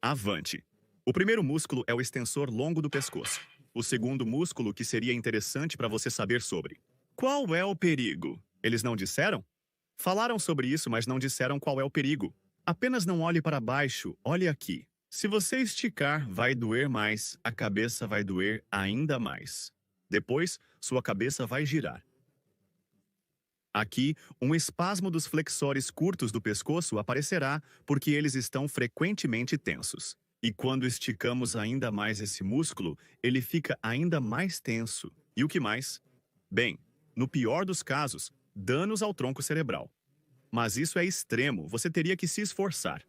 Avante! O primeiro músculo é o extensor longo do pescoço. O segundo músculo que seria interessante para você saber sobre. Qual é o perigo? Eles não disseram? Falaram sobre isso, mas não disseram qual é o perigo. Apenas não olhe para baixo, olhe aqui. Se você esticar, vai doer mais, a cabeça vai doer ainda mais. Depois, sua cabeça vai girar. Aqui, um espasmo dos flexores curtos do pescoço aparecerá porque eles estão frequentemente tensos. E quando esticamos ainda mais esse músculo, ele fica ainda mais tenso. E o que mais? Bem, no pior dos casos, danos ao tronco cerebral. Mas isso é extremo, você teria que se esforçar.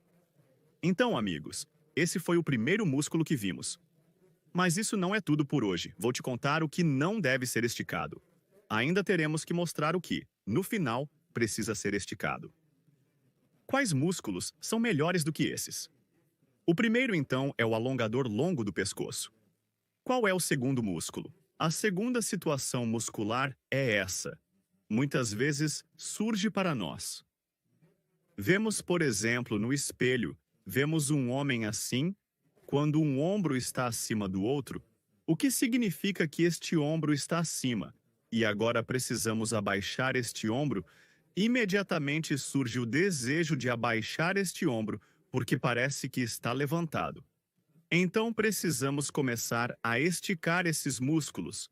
Então, amigos, esse foi o primeiro músculo que vimos. Mas isso não é tudo por hoje. Vou te contar o que não deve ser esticado. Ainda teremos que mostrar o que, no final, precisa ser esticado. Quais músculos são melhores do que esses? O primeiro, então, é o alongador longo do pescoço. Qual é o segundo músculo? A segunda situação muscular é essa. Muitas vezes surge para nós. Vemos, por exemplo, no espelho, vemos um homem assim, quando um ombro está acima do outro, o que significa que este ombro está acima, e agora precisamos abaixar este ombro, imediatamente surge o desejo de abaixar este ombro, porque parece que está levantado. Então precisamos começar a esticar esses músculos,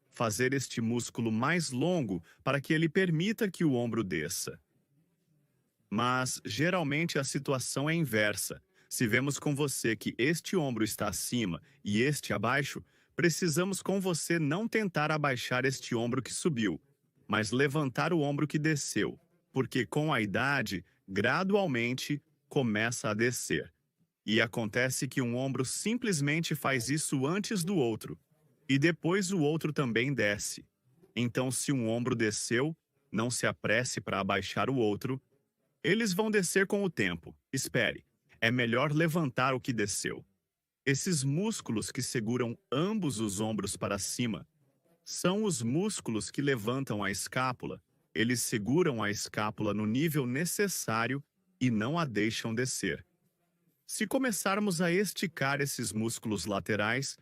fazer este músculo mais longo para que ele permita que o ombro desça. Mas, geralmente, a situação é inversa. Se vemos com você que este ombro está acima e este abaixo, precisamos com você não tentar abaixar este ombro que subiu, mas levantar o ombro que desceu, porque com a idade, gradualmente, começa a descer. E acontece que um ombro simplesmente faz isso antes do outro, e depois o outro também desce. Então, se um ombro desceu, não se apresse para abaixar o outro. Eles vão descer com o tempo. Espere, é melhor levantar o que desceu. Esses músculos que seguram ambos os ombros para cima são os músculos que levantam a escápula. Eles seguram a escápula no nível necessário e não a deixam descer. Se começarmos a esticar esses músculos laterais,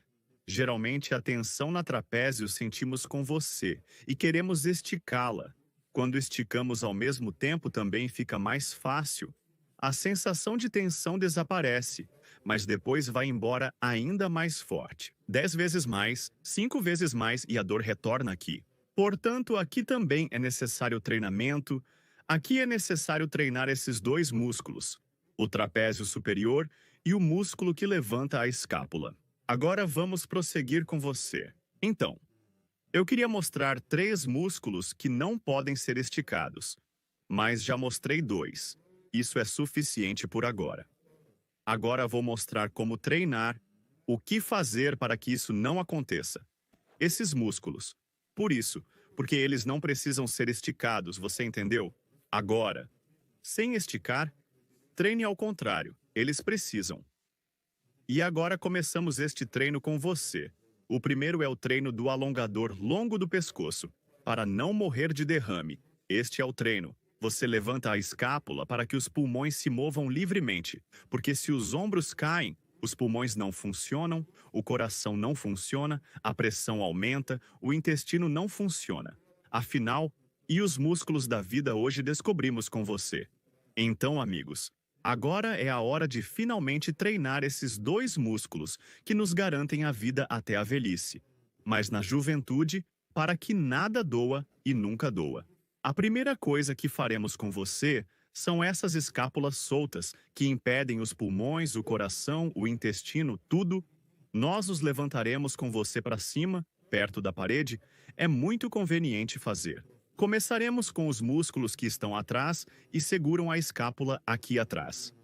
geralmente a tensão na trapézio sentimos com você e queremos esticá-la. Quando esticamos ao mesmo tempo também fica mais fácil. A sensação de tensão desaparece, mas depois vai embora ainda mais forte. 10 vezes mais, 5 vezes mais e a dor retorna aqui. Portanto, aqui também é necessário treinamento. Aqui é necessário treinar esses dois músculos, o trapézio superior e o músculo que levanta a escápula. Agora vamos prosseguir com você. Então, eu queria mostrar 3 músculos que não podem ser esticados, mas já mostrei 2. Isso é suficiente por agora. Agora vou mostrar como treinar, o que fazer para que isso não aconteça. Esses músculos. Por isso, porque eles não precisam ser esticados, você entendeu? Agora, sem esticar, treine ao contrário, eles precisam. E agora começamos este treino com você. O primeiro é o treino do alongador longo do pescoço, para não morrer de derrame. Este é o treino. Você levanta a escápula para que os pulmões se movam livremente, porque se os ombros caem, os pulmões não funcionam, o coração não funciona, a pressão aumenta, o intestino não funciona. Afinal, e os músculos da vida hoje descobrimos com você. Então, amigos, agora é a hora de finalmente treinar esses 2 músculos que nos garantem a vida até a velhice, mas na juventude, para que nada doa e nunca doa. A primeira coisa que faremos com você são essas escápulas soltas que impedem os pulmões, o coração, o intestino, tudo. Nós os levantaremos com você para cima, perto da parede. É muito conveniente fazer. Começaremos com os músculos que estão atrás e seguram a escápula aqui atrás.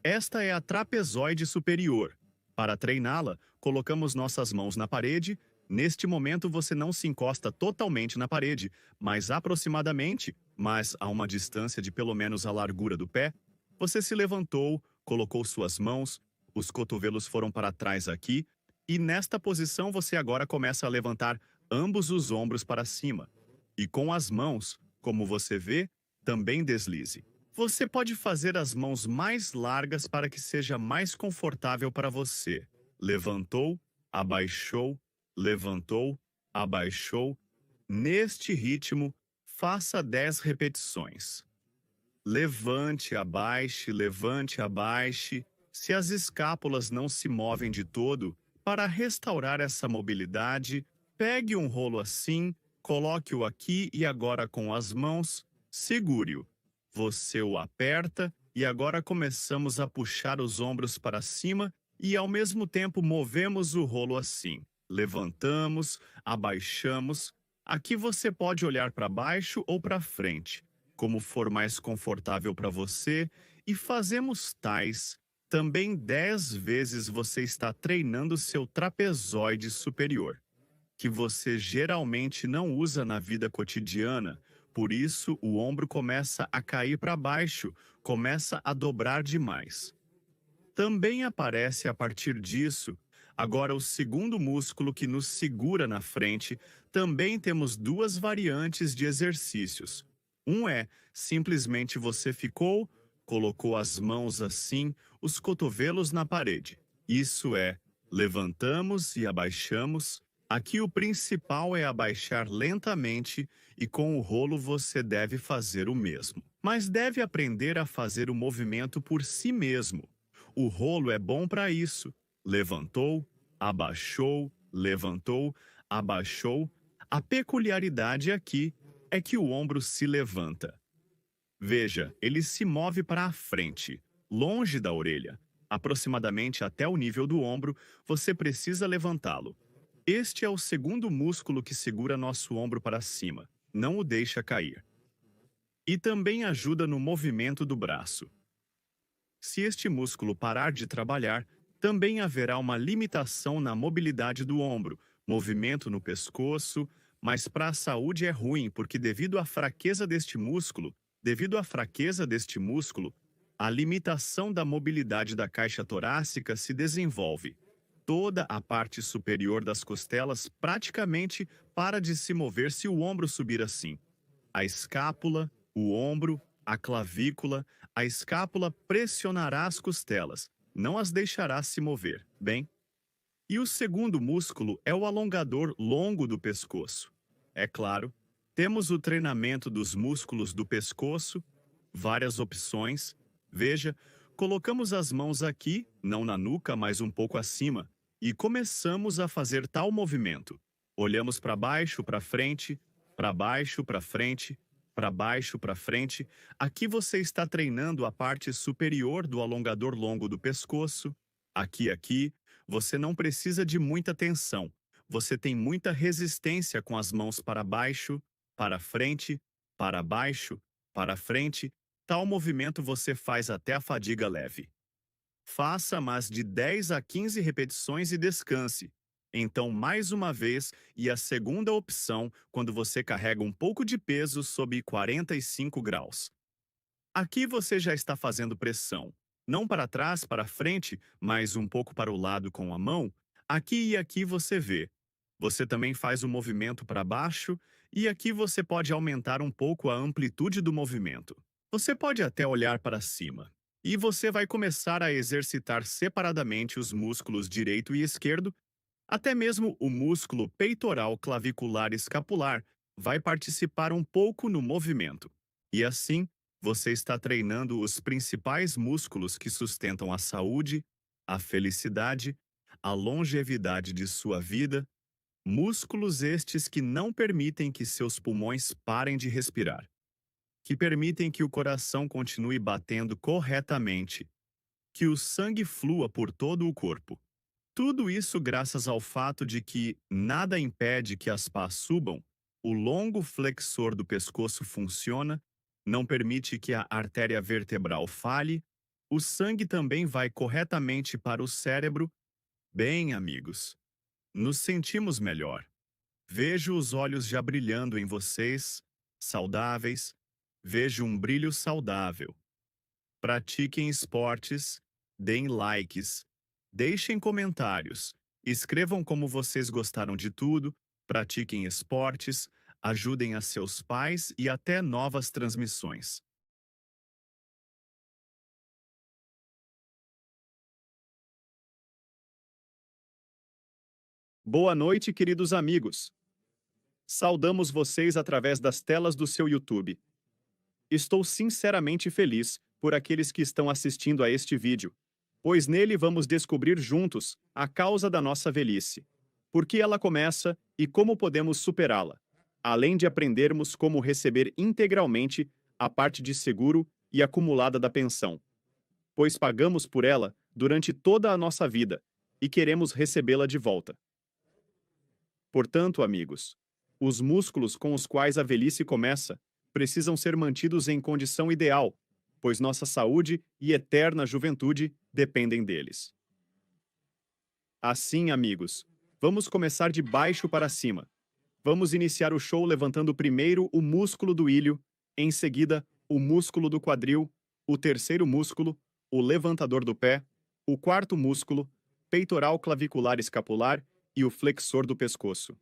Esta é a trapezoide superior. Para treiná-la, colocamos nossas mãos na parede. Neste momento você não se encosta totalmente na parede, mas aproximadamente, mas a uma distância de pelo menos a largura do pé. Você se levantou, colocou suas mãos, os cotovelos foram para trás aqui, e nesta posição você agora começa a levantar ambos os ombros para cima. E com as mãos, como você vê, também deslize. Você pode fazer as mãos mais largas para que seja mais confortável para você. Levantou, abaixou, levantou, abaixou. Neste ritmo, faça 10 repetições. Levante, abaixe, levante, abaixe. Se as escápulas não se movem de todo, para restaurar essa mobilidade, pegue um rolo assim, Coloque-o aqui e agora com as mãos, segure-o. Você o aperta e agora começamos a puxar os ombros para cima e ao mesmo tempo movemos o rolo assim. Levantamos, abaixamos. Aqui você pode olhar para baixo ou para frente, como for mais confortável para você, e fazemos tais. Também 10 vezes você está treinando seu trapezoide superior, que você geralmente não usa na vida cotidiana, por isso o ombro começa a cair para baixo, começa a dobrar demais. Também aparece a partir disso, agora o segundo músculo que nos segura na frente. Também temos duas variantes de exercícios. Um é, simplesmente você colocou as mãos assim, os cotovelos na parede. Isso é, levantamos e abaixamos. Aqui o principal é abaixar lentamente e com o rolo você deve fazer o mesmo. Mas deve aprender a fazer o movimento por si mesmo. O rolo é bom para isso. Levantou, abaixou, levantou, abaixou. A peculiaridade aqui é que o ombro se levanta. Veja, ele se move para a frente, longe da orelha. Aproximadamente até o nível do ombro, você precisa levantá-lo. Este é o segundo músculo que segura nosso ombro para cima. Não o deixa cair. E também ajuda no movimento do braço. Se este músculo parar de trabalhar, também haverá uma limitação na mobilidade do ombro, movimento no pescoço, mas para a saúde é ruim porque devido à fraqueza deste músculo, a limitação da mobilidade da caixa torácica se desenvolve. Toda a parte superior das costelas praticamente para de se mover se o ombro subir assim. A escápula, o ombro, a clavícula, a escápula pressionará as costelas, não as deixará se mover, bem? E o segundo músculo é o alongador longo do pescoço. É claro, temos o treinamento dos músculos do pescoço, várias opções. Veja, colocamos as mãos aqui, não na nuca, mas um pouco acima, e começamos a fazer tal movimento. Olhamos para baixo, para frente, para baixo, para frente, para baixo, para frente. Aqui você está treinando a parte superior do alongador longo do pescoço. Aqui, você não precisa de muita tensão. Você tem muita resistência com as mãos para baixo, para frente, para baixo, para frente. Tal movimento você faz até a fadiga leve. Faça mais de 10 a 15 repetições e descanse. Então, mais uma vez, e a segunda opção, quando você carrega um pouco de peso sob 45 graus. Aqui você já está fazendo pressão. Não para trás, para frente, mas um pouco para o lado com a mão. Aqui e aqui você vê. Você também faz o movimento para baixo, e aqui você pode aumentar um pouco a amplitude do movimento. Você pode até olhar para cima. E você vai começar a exercitar separadamente os músculos direito e esquerdo, até mesmo o músculo peitoral clavicular escapular vai participar um pouco no movimento. E assim, você está treinando os principais músculos que sustentam a saúde, a felicidade, a longevidade de sua vida, músculos estes que não permitem que seus pulmões parem de respirar, que permitem que o coração continue batendo corretamente, que o sangue flua por todo o corpo. Tudo isso graças ao fato de que nada impede que as pás subam, o longo flexor do pescoço funciona, não permite que a artéria vertebral falhe, o sangue também vai corretamente para o cérebro. Bem, amigos, nos sentimos melhor. Vejo os olhos já brilhando em vocês, saudáveis, vejo um brilho saudável. Pratiquem esportes, deem likes, deixem comentários, escrevam como vocês gostaram de tudo, pratiquem esportes, ajudem a seus pais e até novas transmissões. Boa noite, queridos amigos. Saudamos vocês através das telas do seu YouTube. Estou sinceramente feliz por aqueles que estão assistindo a este vídeo, pois nele vamos descobrir juntos a causa da nossa velhice, por que ela começa e como podemos superá-la. além de aprendermos como receber integralmente a parte de seguro e acumulada da pensão, pois pagamos por ela durante toda a nossa vida e queremos recebê-la de volta. Portanto, amigos, os músculos com os quais a velhice começa precisam ser mantidos em condição ideal, pois nossa saúde e eterna juventude dependem deles. Assim, amigos, vamos começar de baixo para cima. Vamos iniciar o show levantando primeiro o músculo do ilho, em seguida o músculo do quadril, o terceiro músculo, o levantador do pé, o quarto músculo, peitoral clavicular escapular e o flexor do pescoço.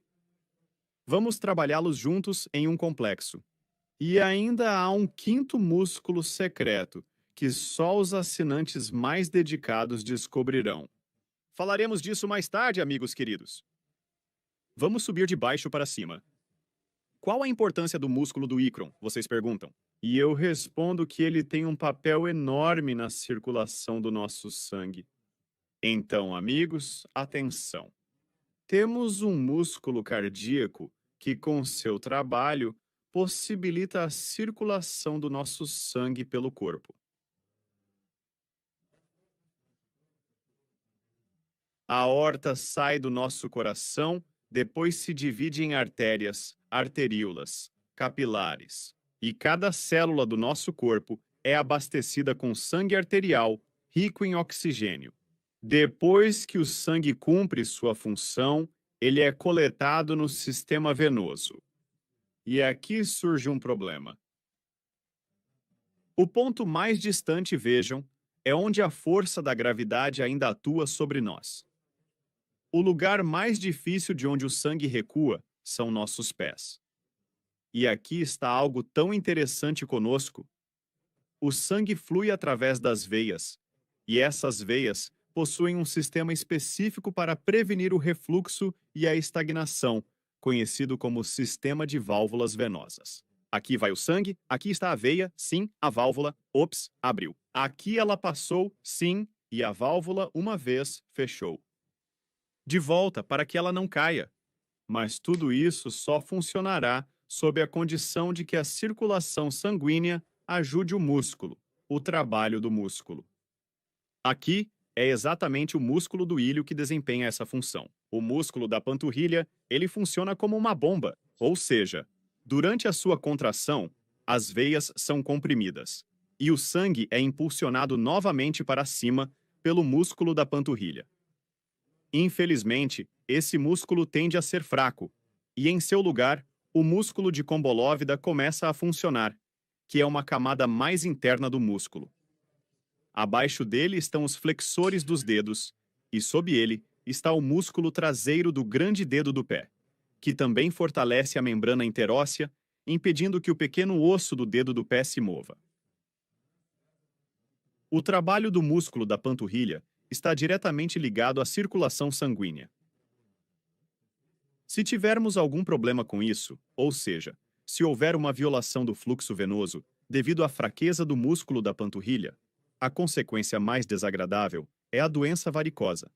Vamos trabalhá-los juntos em um complexo. E ainda há um quinto músculo secreto, que só os assinantes mais dedicados descobrirão. Falaremos disso mais tarde, amigos queridos. Vamos subir de baixo para cima. Qual a importância do músculo do ícron, vocês perguntam? E eu respondo que ele tem um papel enorme na circulação do nosso sangue. Então, amigos, atenção. Temos um músculo cardíaco que, com seu trabalho, possibilita a circulação do nosso sangue pelo corpo. A aorta sai do nosso coração, depois se divide em artérias, arteríolas, capilares, e cada célula do nosso corpo é abastecida com sangue arterial, rico em oxigênio. Depois que o sangue cumpre sua função, ele é coletado no sistema venoso. E aqui surge um problema. O ponto mais distante, vejam, é onde a força da gravidade ainda atua sobre nós. O lugar mais difícil de onde o sangue recua são nossos pés. E aqui está algo tão interessante conosco. O sangue flui através das veias, e essas veias possuem um sistema específico para prevenir o refluxo e a estagnação, conhecido como sistema de válvulas venosas. Aqui vai o sangue, aqui está a veia, sim, a válvula, ops, abriu. Aqui ela passou, sim, e a válvula, uma vez, fechou. De volta para que ela não caia. Mas tudo isso só funcionará sob a condição de que a circulação sanguínea ajude o músculo, o trabalho do músculo. Aqui é exatamente o músculo do ilho que desempenha essa função. O músculo da panturrilha, ele funciona como uma bomba, ou seja, durante a sua contração, as veias são comprimidas, e o sangue é impulsionado novamente para cima pelo músculo da panturrilha. Infelizmente, esse músculo tende a ser fraco, e em seu lugar, o músculo de combolóvida começa a funcionar, que é uma camada mais interna do músculo. Abaixo dele estão os flexores dos dedos, e sob ele está o músculo traseiro do grande dedo do pé, que também fortalece a membrana interóssea, impedindo que o pequeno osso do dedo do pé se mova. O trabalho do músculo da panturrilha está diretamente ligado à circulação sanguínea. Se tivermos algum problema com isso, ou seja, se houver uma violação do fluxo venoso devido à fraqueza do músculo da panturrilha, a consequência mais desagradável é a doença varicosa.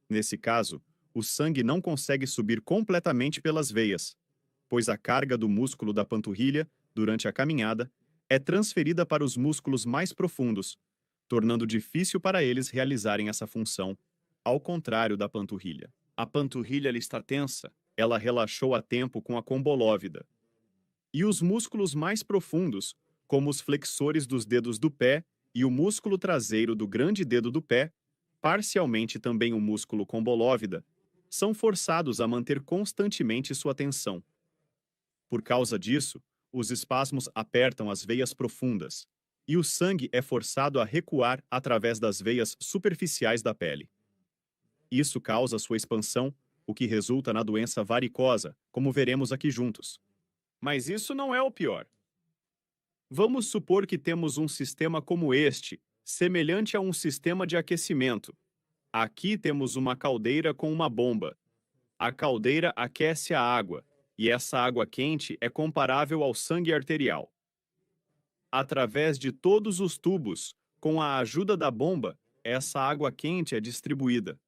Nesse caso, o sangue não consegue subir completamente pelas veias, pois a carga do músculo da panturrilha, durante a caminhada, é transferida para os músculos mais profundos, tornando difícil para eles realizarem essa função, ao contrário da panturrilha. A panturrilha está tensa, ela relaxou a tempo com a combolóvida. E os músculos mais profundos, como os flexores dos dedos do pé e o músculo traseiro do grande dedo do pé, parcialmente também o músculo combolóvida, são forçados a manter constantemente sua tensão. Por causa disso, os espasmos apertam as veias profundas, e o sangue é forçado a recuar através das veias superficiais da pele. Isso causa sua expansão, o que resulta na doença varicosa, como veremos aqui juntos. Mas isso não é o pior. Vamos supor que temos um sistema como este, semelhante a um sistema de aquecimento. Aqui temos uma caldeira com uma bomba. A caldeira aquece a água, e essa água quente é comparável ao sangue arterial. Através de todos os tubos, com a ajuda da bomba, essa água quente é distribuída.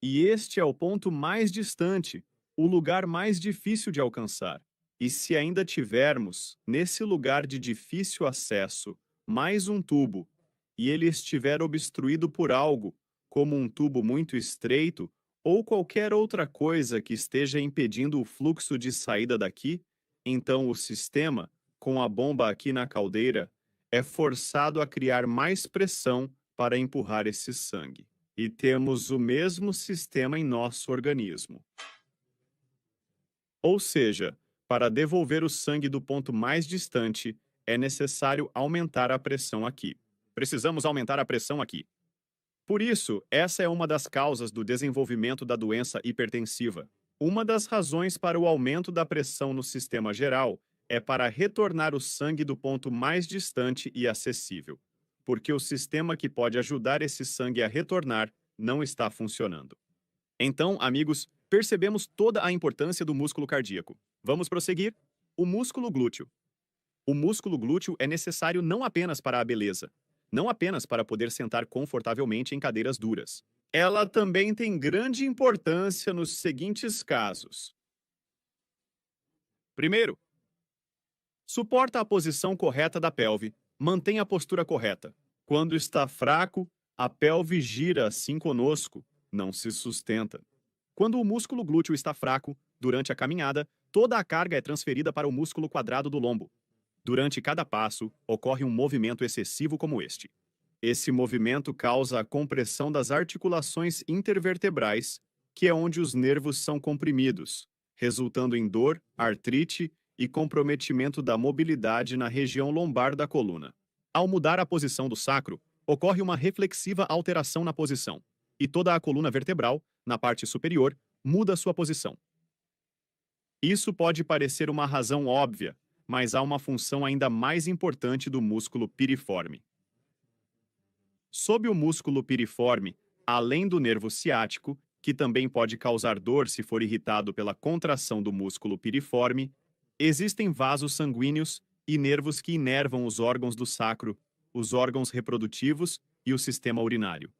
E este é o ponto mais distante, o lugar mais difícil de alcançar. E se ainda tivermos, nesse lugar de difícil acesso, mais um tubo, e ele estiver obstruído por algo, como um tubo muito estreito, ou qualquer outra coisa que esteja impedindo o fluxo de saída daqui, então o sistema, com a bomba aqui na caldeira, é forçado a criar mais pressão para empurrar esse sangue. E temos o mesmo sistema em nosso organismo. Ou seja, para devolver o sangue do ponto mais distante, é necessário aumentar a pressão aqui. Precisamos aumentar a pressão aqui. Por isso, essa é uma das causas do desenvolvimento da doença hipertensiva. Uma das razões para o aumento da pressão no sistema geral é para retornar o sangue do ponto mais distante e acessível, porque o sistema que pode ajudar esse sangue a retornar não está funcionando. Então, amigos, percebemos toda a importância do músculo cardíaco. Vamos prosseguir? O músculo glúteo. O músculo glúteo é necessário não apenas para a beleza, não apenas para poder sentar confortavelmente em cadeiras duras. Ela também tem grande importância nos seguintes casos. Primeiro, suporta a posição correta da pelve, mantém a postura correta. Quando está fraco, a pelve gira assim conosco, não se sustenta. Quando o músculo glúteo está fraco, durante a caminhada, toda a carga é transferida para o músculo quadrado do lombo. Durante cada passo, ocorre um movimento excessivo como este. Esse movimento causa a compressão das articulações intervertebrais, que é onde os nervos são comprimidos, resultando em dor, artrite e comprometimento da mobilidade na região lombar da coluna. Ao mudar a posição do sacro, ocorre uma reflexiva alteração na posição, e toda a coluna vertebral, na parte superior, muda sua posição. Isso pode parecer uma razão óbvia, mas há uma função ainda mais importante do músculo piriforme. Sob o músculo piriforme, além do nervo ciático, que também pode causar dor se for irritado pela contração do músculo piriforme, existem vasos sanguíneos e nervos que inervam os órgãos do sacro, os órgãos reprodutivos e o sistema urinário.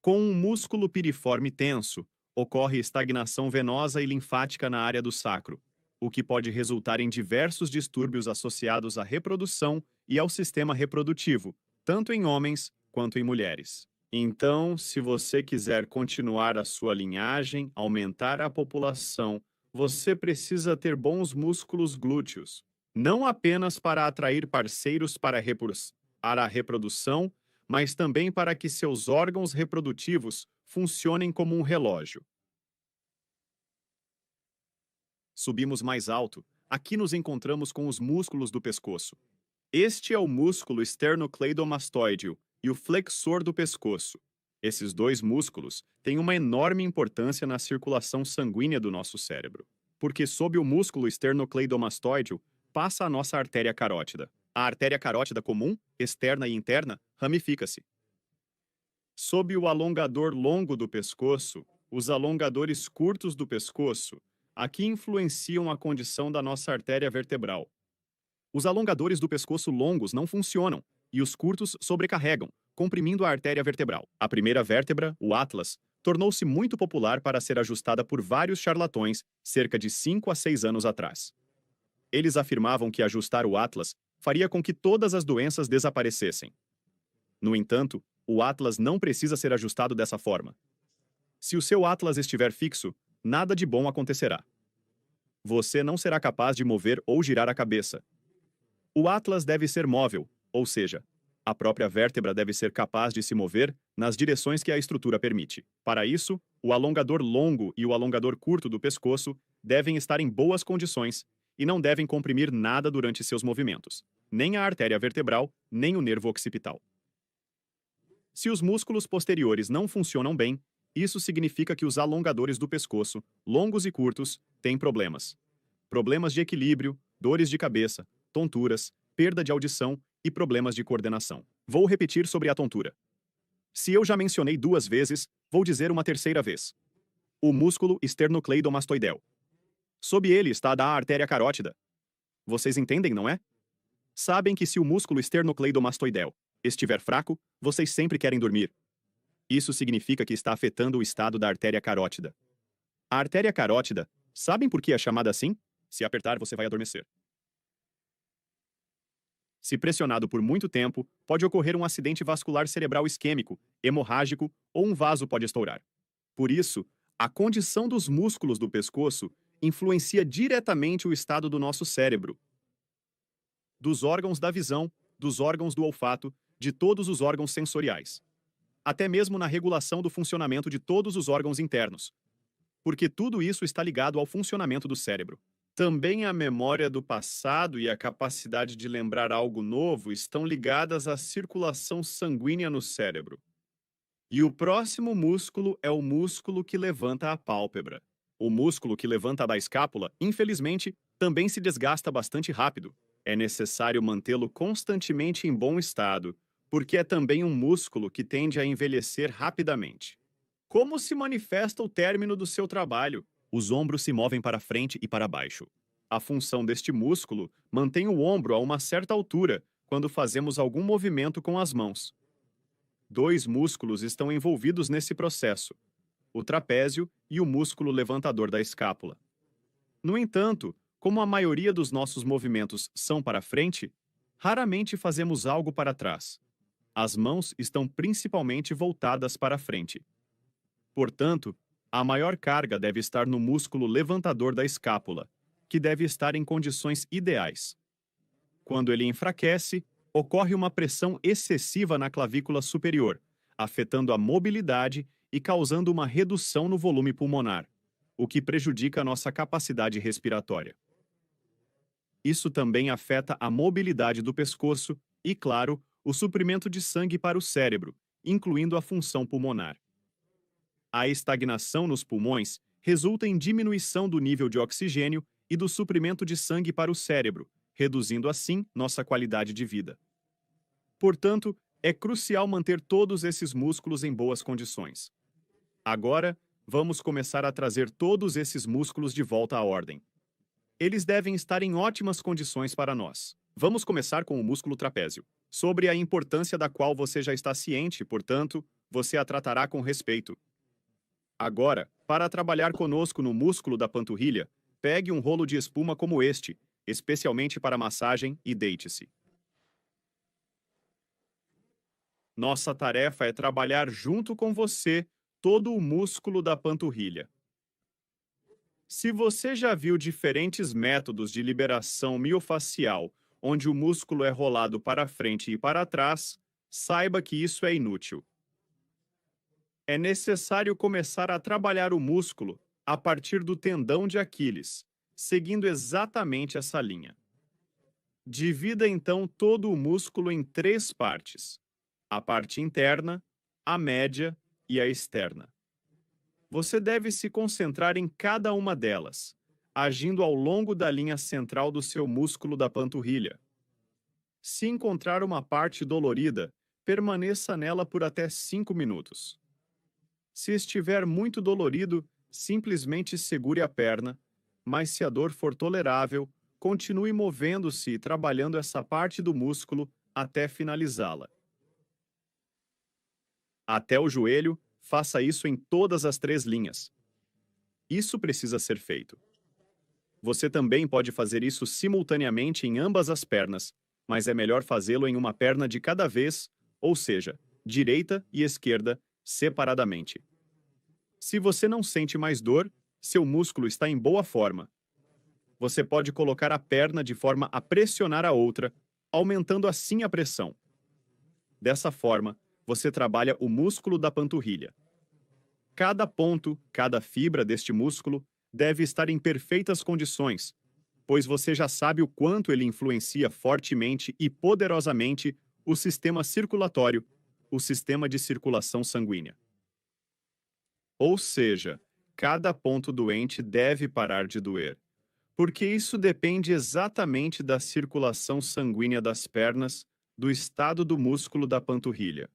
Com um músculo piriforme tenso, ocorre estagnação venosa e linfática na área do sacro, o que pode resultar em diversos distúrbios associados à reprodução e ao sistema reprodutivo, tanto em homens quanto em mulheres. Então, se você quiser continuar a sua linhagem, aumentar a população, você precisa ter bons músculos glúteos, não apenas para atrair parceiros para a reprodução, mas também para que seus órgãos reprodutivos funcionem como um relógio. Subimos mais alto, aqui nos encontramos com os músculos do pescoço. Este é o músculo esternocleidomastoideo e o flexor do pescoço. Esses dois músculos têm uma enorme importância na circulação sanguínea do nosso cérebro, porque sob o músculo esternocleidomastoideo passa a nossa artéria carótida. A artéria carótida comum, externa e interna, ramifica-se. Sob o alongador longo do pescoço, os alongadores curtos do pescoço, aqui influenciam a condição da nossa artéria vertebral. Os alongadores do pescoço longos não funcionam e os curtos sobrecarregam, comprimindo a artéria vertebral. A primeira vértebra, o atlas, tornou-se muito popular para ser ajustada por vários charlatões cerca de 5 a 6 anos atrás. Eles afirmavam que ajustar o atlas faria com que todas as doenças desaparecessem. No entanto, o atlas não precisa ser ajustado dessa forma. Se o seu atlas estiver fixo, nada de bom acontecerá. Você não será capaz de mover ou girar a cabeça. O atlas deve ser móvel, ou seja, a própria vértebra deve ser capaz de se mover nas direções que a estrutura permite. Para isso, o alongador longo e o alongador curto do pescoço devem estar em boas condições e não devem comprimir nada durante seus movimentos, nem a artéria vertebral, nem o nervo occipital. Se os músculos posteriores não funcionam bem, isso significa que os alongadores do pescoço, longos e curtos, têm problemas. Problemas de equilíbrio, dores de cabeça, tonturas, perda de audição e problemas de coordenação. Vou repetir sobre a tontura. Se eu já mencionei 2 vezes, vou dizer uma terceira vez. O músculo esternocleidomastoideu. Sob ele está a artéria carótida. Vocês entendem, não é? Sabem que se o músculo esternocleidomastoideu estiver fraco, vocês sempre querem dormir. Isso significa que está afetando o estado da artéria carótida. A artéria carótida Sabem por que é chamada assim? Se apertar, você vai adormecer. Se pressionado por muito tempo, pode ocorrer um acidente vascular cerebral isquêmico, hemorrágico ou um vaso pode estourar. Por isso, a condição dos músculos do pescoço influencia diretamente o estado do nosso cérebro, dos órgãos da visão, dos órgãos do olfato, de todos os órgãos sensoriais. Até mesmo na regulação do funcionamento de todos os órgãos internos. Porque tudo isso está ligado ao funcionamento do cérebro. Também a memória do passado e a capacidade de lembrar algo novo estão ligadas à circulação sanguínea no cérebro. E o próximo músculo é o músculo que levanta a pálpebra. O músculo que levanta da escápula, infelizmente, também se desgasta bastante rápido. É necessário mantê-lo constantemente em bom estado, porque é também um músculo que tende a envelhecer rapidamente. Como se manifesta o término do seu trabalho? Os ombros se movem para frente e para baixo. A função deste músculo mantém o ombro a uma certa altura quando fazemos algum movimento com as mãos. 2 músculos estão envolvidos nesse processo, o trapézio e o músculo levantador da escápula. No entanto, como a maioria dos nossos movimentos são para frente, raramente fazemos algo para trás. As mãos estão principalmente voltadas para frente. Portanto, a maior carga deve estar no músculo levantador da escápula, que deve estar em condições ideais. Quando ele enfraquece, ocorre uma pressão excessiva na clavícula superior, afetando a mobilidade e causando uma redução no volume pulmonar, o que prejudica a nossa capacidade respiratória. Isso também afeta a mobilidade do pescoço e, claro, o suprimento de sangue para o cérebro, incluindo a função pulmonar. A estagnação nos pulmões resulta em diminuição do nível de oxigênio e do suprimento de sangue para o cérebro, reduzindo assim nossa qualidade de vida. Portanto, é crucial manter todos esses músculos em boas condições. Agora, vamos começar a trazer todos esses músculos de volta à ordem. Eles devem estar em ótimas condições para nós. Vamos começar com o músculo trapézio, sobre a importância da qual você já está ciente, portanto, você a tratará com respeito. Agora, para trabalhar conosco no músculo da panturrilha, pegue um rolo de espuma como este, especialmente para massagem, e deite-se. Nossa tarefa é trabalhar junto com você todo o músculo da panturrilha. Se você já viu diferentes métodos de liberação miofacial, onde o músculo é rolado para frente e para trás, saiba que isso é inútil. É necessário começar a trabalhar o músculo a partir do tendão de Aquiles, seguindo exatamente essa linha. Divida então todo o músculo em 3 partes: a parte interna, a média e a externa. Você deve se concentrar em cada uma delas, agindo ao longo da linha central do seu músculo da panturrilha. Se encontrar uma parte dolorida, permaneça nela por até 5 minutos. Se estiver muito dolorido, simplesmente segure a perna, mas se a dor for tolerável, continue movendo-se e trabalhando essa parte do músculo até finalizá-la. Até o joelho, faça isso em todas as 3 linhas. Isso precisa ser feito. Você também pode fazer isso simultaneamente em ambas as pernas, mas é melhor fazê-lo em uma perna de cada vez, ou seja, direita e esquerda, separadamente. Se você não sente mais dor, seu músculo está em boa forma. Você pode colocar a perna de forma a pressionar a outra, aumentando assim a pressão. Dessa forma, você trabalha o músculo da panturrilha. Cada ponto, cada fibra deste músculo deve estar em perfeitas condições, pois você já sabe o quanto ele influencia fortemente e poderosamente o sistema circulatório, o sistema de circulação sanguínea. Ou seja, cada ponto doente deve parar de doer, porque isso depende exatamente da circulação sanguínea das pernas, do estado do músculo da panturrilha.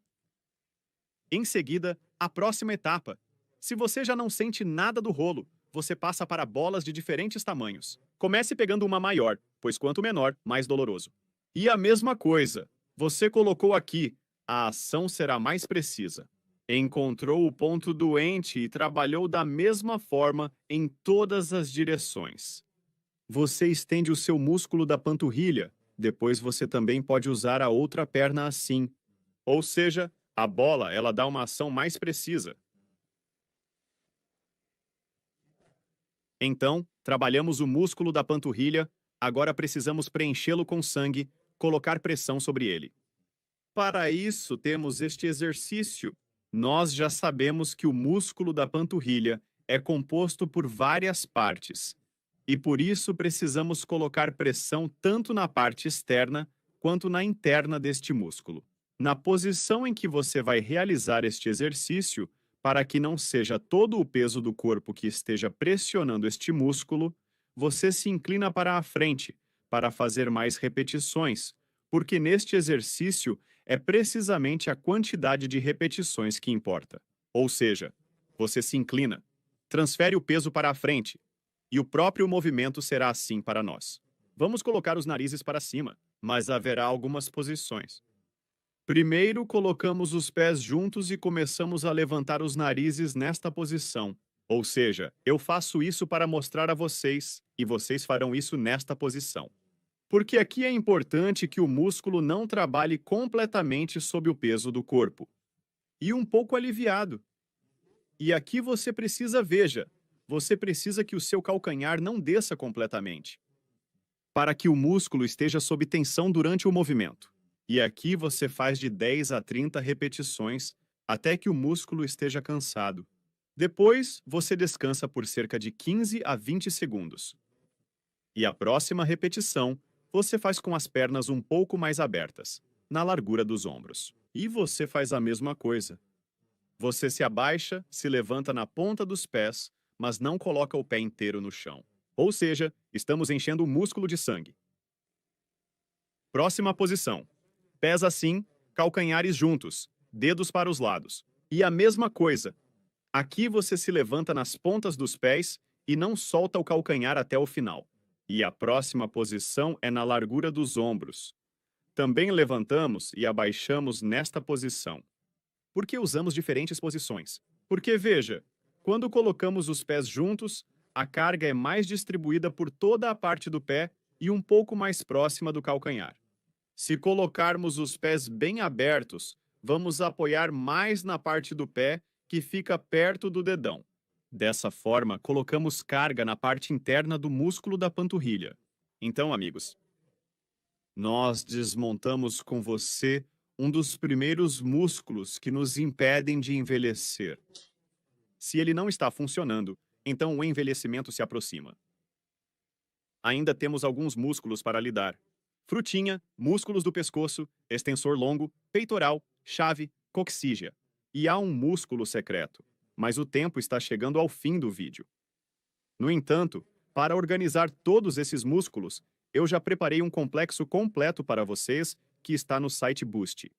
Em seguida, a próxima etapa. Se você já não sente nada do rolo, você passa para bolas de diferentes tamanhos. Comece pegando uma maior, pois quanto menor, mais doloroso. E a mesma coisa, você colocou aqui, a ação será mais precisa. Encontrou o ponto doente e trabalhou da mesma forma em todas as direções. Você estende o seu músculo da panturrilha, depois você também pode usar a outra perna assim. Ou seja, a bola ela dá uma ação mais precisa. Então, trabalhamos o músculo da panturrilha, agora precisamos preenchê-lo com sangue, colocar pressão sobre ele. Para isso, temos este exercício. Nós já sabemos que o músculo da panturrilha é composto por várias partes, e por isso precisamos colocar pressão tanto na parte externa quanto na interna deste músculo. Na posição em que você vai realizar este exercício, para que não seja todo o peso do corpo que esteja pressionando este músculo, você se inclina para a frente, para fazer mais repetições, porque neste exercício é precisamente a quantidade de repetições que importa. Ou seja, você se inclina, transfere o peso para a frente, e o próprio movimento será assim para nós. Vamos colocar os narizes para cima, mas haverá algumas posições. Primeiro, colocamos os pés juntos e começamos a levantar os narizes nesta posição. Ou seja, eu faço isso para mostrar a vocês, e vocês farão isso nesta posição. Porque aqui é importante que o músculo não trabalhe completamente sob o peso do corpo. E um pouco aliviado. E aqui você precisa, veja, você precisa que o seu calcanhar não desça completamente, para que o músculo esteja sob tensão durante o movimento. E aqui você faz de 10 a 30 repetições até que o músculo esteja cansado. Depois, você descansa por cerca de 15 a 20 segundos. E a próxima repetição, você faz com as pernas um pouco mais abertas, na largura dos ombros. E você faz a mesma coisa. Você se abaixa, se levanta na ponta dos pés, mas não coloca o pé inteiro no chão. Ou seja, estamos enchendo o músculo de sangue. Próxima posição. Pés assim, calcanhares juntos, dedos para os lados. E a mesma coisa. Aqui você se levanta nas pontas dos pés e não solta o calcanhar até o final. E a próxima posição é na largura dos ombros. Também levantamos e abaixamos nesta posição. Por que usamos diferentes posições? Porque, veja, quando colocamos os pés juntos, a carga é mais distribuída por toda a parte do pé e um pouco mais próxima do calcanhar. Se colocarmos os pés bem abertos, vamos apoiar mais na parte do pé que fica perto do dedão. Dessa forma, colocamos carga na parte interna do músculo da panturrilha. Então, amigos, nós desmontamos com você um dos primeiros músculos que nos impedem de envelhecer. Se ele não está funcionando, então o envelhecimento se aproxima. Ainda temos alguns músculos para lidar. Frutinha, músculos do pescoço, extensor longo, peitoral, chave, coxígea. E há um músculo secreto, mas o tempo está chegando ao fim do vídeo. No entanto, para organizar todos esses músculos, eu já preparei um complexo completo para vocês que está no site Boost.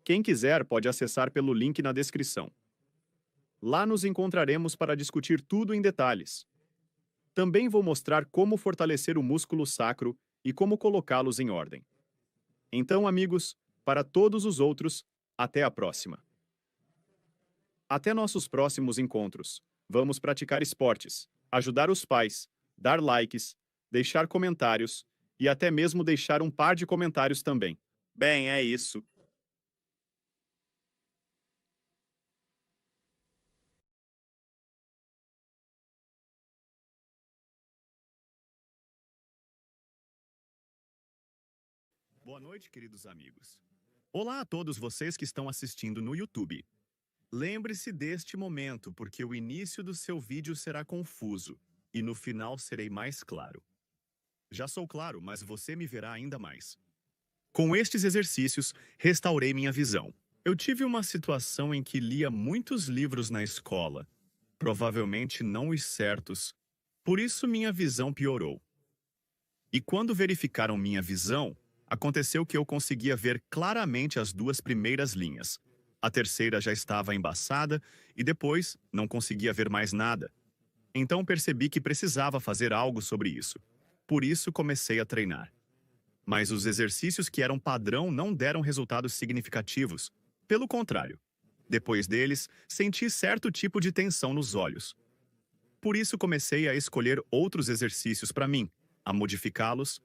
Quem quiser pode acessar pelo link na descrição. Lá nos encontraremos para discutir tudo em detalhes. Também vou mostrar como fortalecer o músculo sacro e como colocá-los em ordem. Então, amigos, para todos os outros, até a próxima. Até nossos próximos encontros. Vamos praticar esportes, ajudar os pais, dar likes, deixar comentários e até mesmo deixar um par de comentários também. Bem, é isso. Boa noite, queridos amigos. Olá a todos vocês que estão assistindo no YouTube. Lembre-se deste momento, porque o início do seu vídeo será confuso e no final serei mais claro. Já sou claro, mas você me verá ainda mais. Com estes exercícios, restaurei minha visão. Eu tive uma situação em que lia muitos livros na escola, provavelmente não os certos, por isso minha visão piorou. E quando verificaram minha visão, aconteceu que eu conseguia ver claramente as duas primeiras linhas. A terceira já estava embaçada e depois não conseguia ver mais nada. Então percebi que precisava fazer algo sobre isso. Por isso comecei a treinar. Mas os exercícios que eram padrão não deram resultados significativos. Pelo contrário, Depois deles, senti certo tipo de tensão nos olhos. Por isso comecei a escolher outros exercícios para mim, a modificá-los,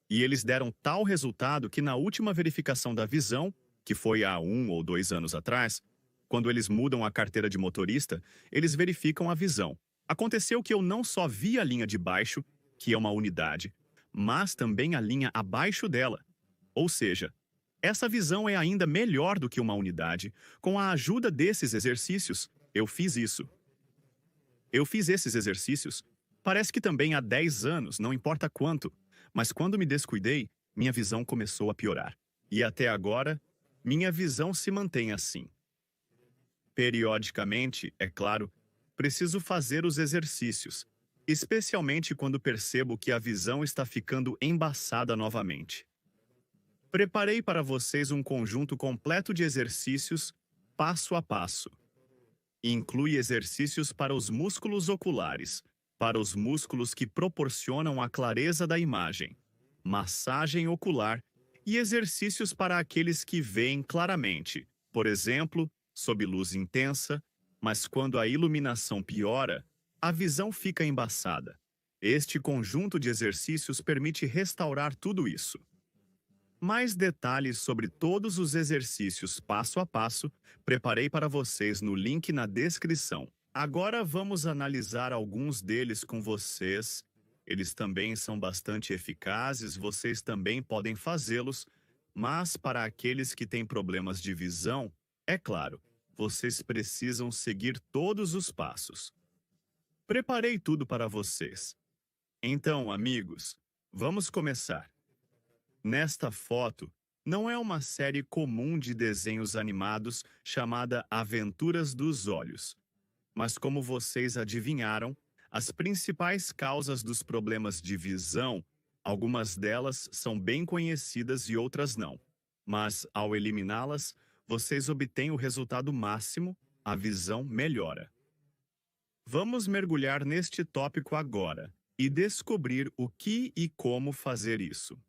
e eles deram tal resultado que na última verificação da visão, que foi há 1 ou 2 anos atrás, quando eles mudam a carteira de motorista, eles verificam a visão. Aconteceu que eu não só vi a linha de baixo, que é uma unidade, mas também a linha abaixo dela. Ou seja, essa visão é ainda melhor do que uma unidade. Com a ajuda desses exercícios, eu fiz isso. Eu fiz esses exercícios, parece que também há 10 anos, não importa quanto, mas quando me descuidei, minha visão começou a piorar. E até agora, minha visão se mantém assim. Periodicamente, é claro, preciso fazer os exercícios, especialmente quando percebo que a visão está ficando embaçada novamente. Preparei para vocês um conjunto completo de exercícios, passo a passo. Inclui exercícios para os músculos oculares, para os músculos que proporcionam a clareza da imagem, massagem ocular e exercícios para aqueles que veem claramente, por exemplo, sob luz intensa, mas quando a iluminação piora, a visão fica embaçada. Este conjunto de exercícios permite restaurar tudo isso. Mais detalhes sobre todos os exercícios passo a passo, preparei para vocês no link na descrição. Agora vamos analisar alguns deles com vocês. Eles também são bastante eficazes, vocês também podem fazê-los, mas para aqueles que têm problemas de visão, é claro, vocês precisam seguir todos os passos. Preparei tudo para vocês. Então, amigos, vamos começar. Nesta foto, não é uma série comum de desenhos animados chamada Aventuras dos Olhos. Mas como vocês adivinharam, as principais causas dos problemas de visão, algumas delas são bem conhecidas e outras não. Mas, ao eliminá-las, vocês obtêm o resultado máximo, a visão melhora. Vamos mergulhar neste tópico agora e descobrir o que e como fazer isso.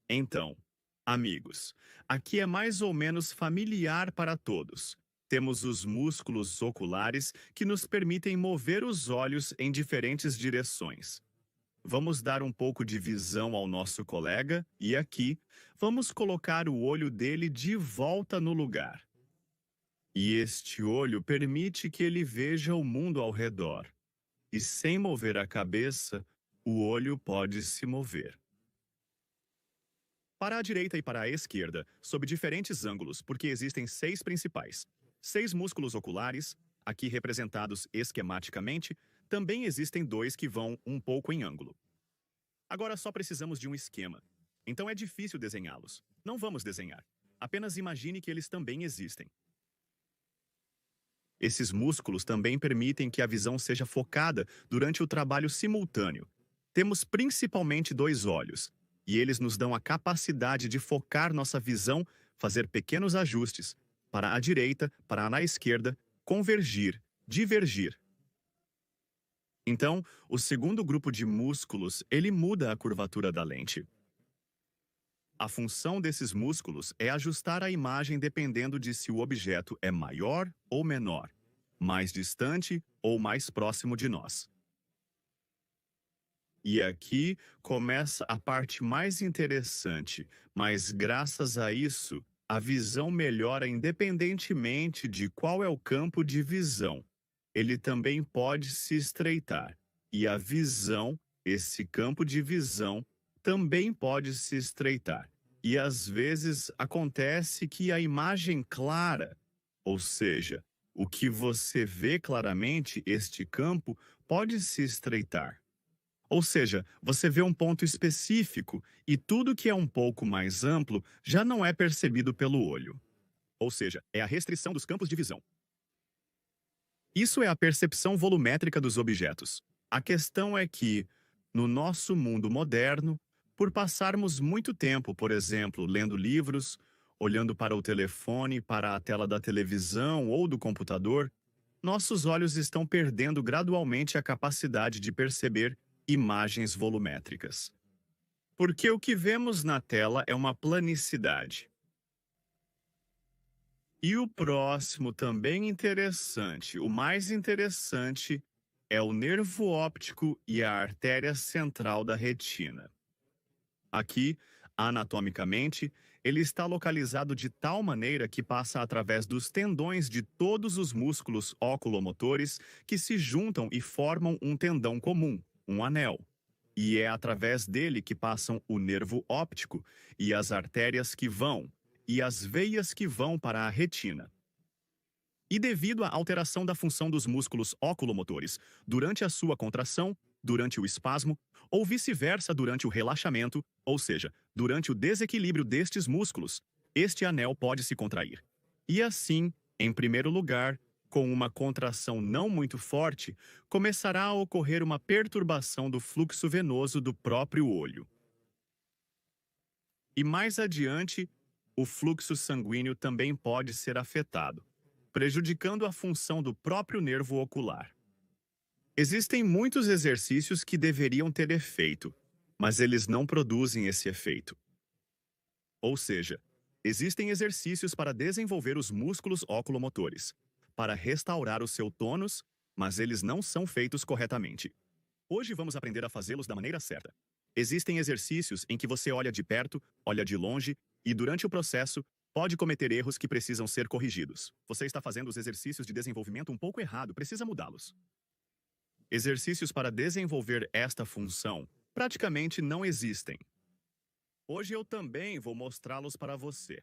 Então, amigos, aqui é mais ou menos familiar para todos. Temos os músculos oculares que nos permitem mover os olhos em diferentes direções. Vamos dar um pouco de visão ao nosso colega e aqui vamos colocar o olho dele de volta no lugar. E este olho permite que ele veja o mundo ao redor. E sem mover a cabeça, o olho pode se mover. Para a direita e para a esquerda, sob diferentes ângulos, porque existem 6 principais. 6 músculos oculares, aqui representados esquematicamente, também existem 2 que vão um pouco em ângulo. Agora só precisamos de um esquema. Então é difícil desenhá-los. Não vamos desenhar. Apenas imagine que eles também existem. Esses músculos também permitem que a visão seja focada durante o trabalho simultâneo. Temos principalmente 2 olhos, e eles nos dão a capacidade de focar nossa visão, fazer pequenos ajustes, para a direita, para a esquerda, convergir, divergir. Então, o segundo grupo de músculos, ele muda a curvatura da lente. A função desses músculos é ajustar a imagem dependendo de se o objeto é maior ou menor, mais distante ou mais próximo de nós. E aqui começa a parte mais interessante, mas graças a isso, a visão melhora independentemente de qual é o campo de visão. Ele também pode se estreitar. E a visão, esse campo de visão, também pode se estreitar. E às vezes acontece que a imagem clara, ou seja, o que você vê claramente, este campo, pode se estreitar. Ou seja, você vê um ponto específico e tudo que é um pouco mais amplo já não é percebido pelo olho. Ou seja, é a restrição dos campos de visão. Isso é a percepção volumétrica dos objetos. A questão é que, no nosso mundo moderno, por passarmos muito tempo, por exemplo, lendo livros, olhando para o telefone, para a tela da televisão ou do computador, nossos olhos estão perdendo gradualmente a capacidade de perceber imagens volumétricas. Porque o que vemos na tela é uma planicidade. E o próximo também interessante, o mais interessante, é o nervo óptico e a artéria central da retina. Aqui, anatomicamente, ele está localizado de tal maneira que passa através dos tendões de todos os músculos oculomotores que se juntam e formam um tendão comum, um anel. E é através dele que passam o nervo óptico e as artérias que vão, e as veias que vão para a retina. E devido à alteração da função dos músculos oculomotores durante a sua contração, durante o espasmo, ou vice-versa durante o relaxamento, ou seja, durante o desequilíbrio destes músculos, este anel pode se contrair. E assim, em primeiro lugar, com uma contração não muito forte, começará a ocorrer uma perturbação do fluxo venoso do próprio olho. E mais adiante, o fluxo sanguíneo também pode ser afetado, prejudicando a função do próprio nervo ocular. Existem muitos exercícios que deveriam ter efeito, mas eles não produzem esse efeito. Ou seja, existem exercícios para desenvolver os músculos oculomotores, para restaurar o seu tônus, mas eles não são feitos corretamente. Hoje vamos aprender a fazê-los da maneira certa. Existem exercícios em que você olha de perto, olha de longe, e durante o processo, pode cometer erros que precisam ser corrigidos. Você está fazendo os exercícios de desenvolvimento um pouco errado, precisa mudá-los. Exercícios para desenvolver esta função praticamente não existem. Hoje eu também vou mostrá-los para você.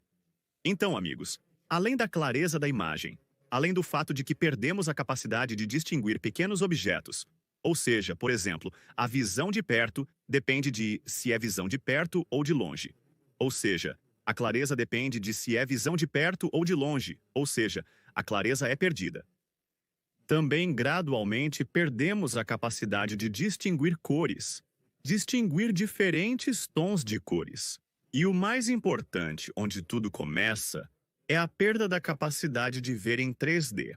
Então, amigos, além da clareza da imagem, além do fato de que perdemos a capacidade de distinguir pequenos objetos, ou seja, por exemplo, a visão de perto depende de se é visão de perto ou de longe. Ou seja, a clareza depende de se é visão de perto ou de longe, ou seja, a clareza é perdida. Também, gradualmente, perdemos a capacidade de distinguir cores, distinguir diferentes tons de cores. E o mais importante, onde tudo começa, é a perda da capacidade de ver em 3D.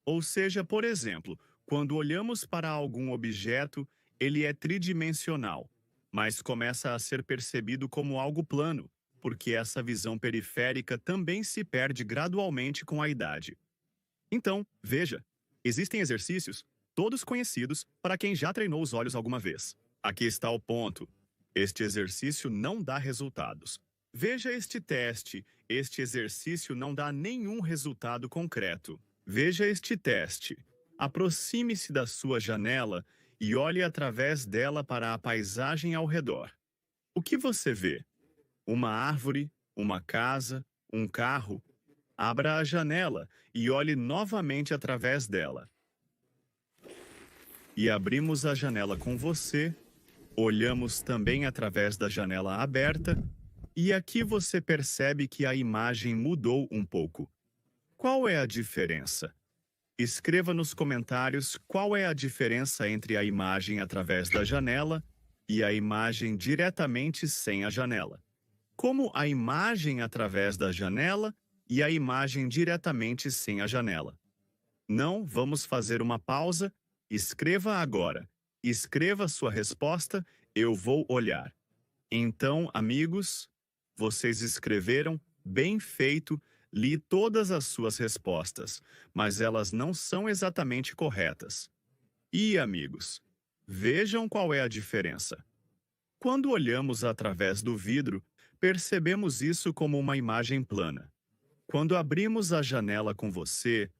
Ou seja, por exemplo, quando olhamos para algum objeto, ele é tridimensional, mas começa a ser percebido como algo plano, porque essa visão periférica também se perde gradualmente com a idade. Então, veja, existem exercícios, todos conhecidos, para quem já treinou os olhos alguma vez. Aqui está o ponto. Este exercício não dá resultados. Veja este teste. Este exercício não dá nenhum resultado concreto. Veja este teste. Aproxime-se da sua janela e olhe através dela para a paisagem ao redor. O que você vê? Uma árvore, uma casa, um carro? Abra a janela e olhe novamente através dela. E abrimos a janela com você, olhamos também através da janela aberta, e aqui você percebe que a imagem mudou um pouco. Qual é a diferença? Escreva nos comentários qual é a diferença entre a imagem através da janela e a imagem diretamente sem a janela. Como a imagem através da janela e a imagem diretamente sem a janela. Não, vamos fazer uma pausa. Escreva agora. Escreva sua resposta, eu vou olhar. Então, amigos, vocês escreveram, bem feito, li todas as suas respostas, mas elas não são exatamente corretas. E, amigos, vejam qual é a diferença. Quando olhamos através do vidro, percebemos isso como uma imagem plana. Quando abrimos a janela com você,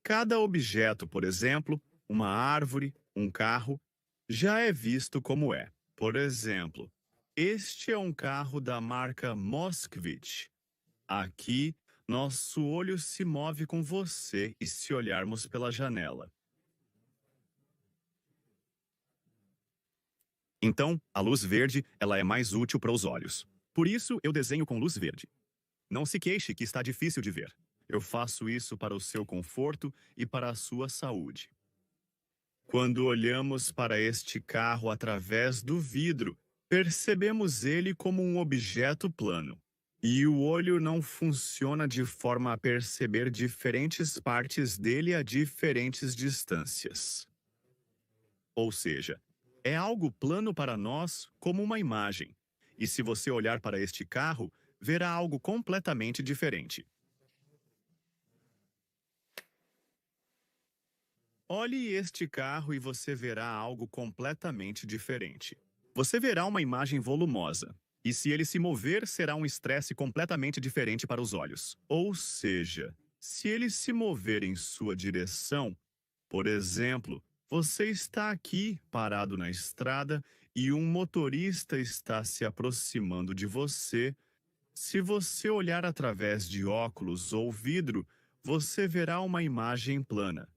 cada objeto, por exemplo, uma árvore, um carro, já é visto como é. Por exemplo, este é um carro da marca Moskvich. Aqui, nosso olho se move com você e se olharmos pela janela. Então, a luz verde, ela é mais útil para os olhos. Por isso, eu desenho com luz verde. Não se queixe que está difícil de ver. Eu faço isso para o seu conforto e para a sua saúde. Quando olhamos para este carro através do vidro, percebemos ele como um objeto plano. E o olho não funciona de forma a perceber diferentes partes dele a diferentes distâncias. Ou seja, é algo plano para nós como uma imagem. E se você olhar para este carro, verá algo completamente diferente. Olhe este carro e você verá algo completamente diferente. Você verá uma imagem volumosa. E se ele se mover, será um estresse completamente diferente para os olhos. Ou seja, se ele se mover em sua direção, por exemplo, você está aqui parado na estrada e um motorista está se aproximando de você. Se você olhar através de óculos ou vidro, você verá uma imagem plana.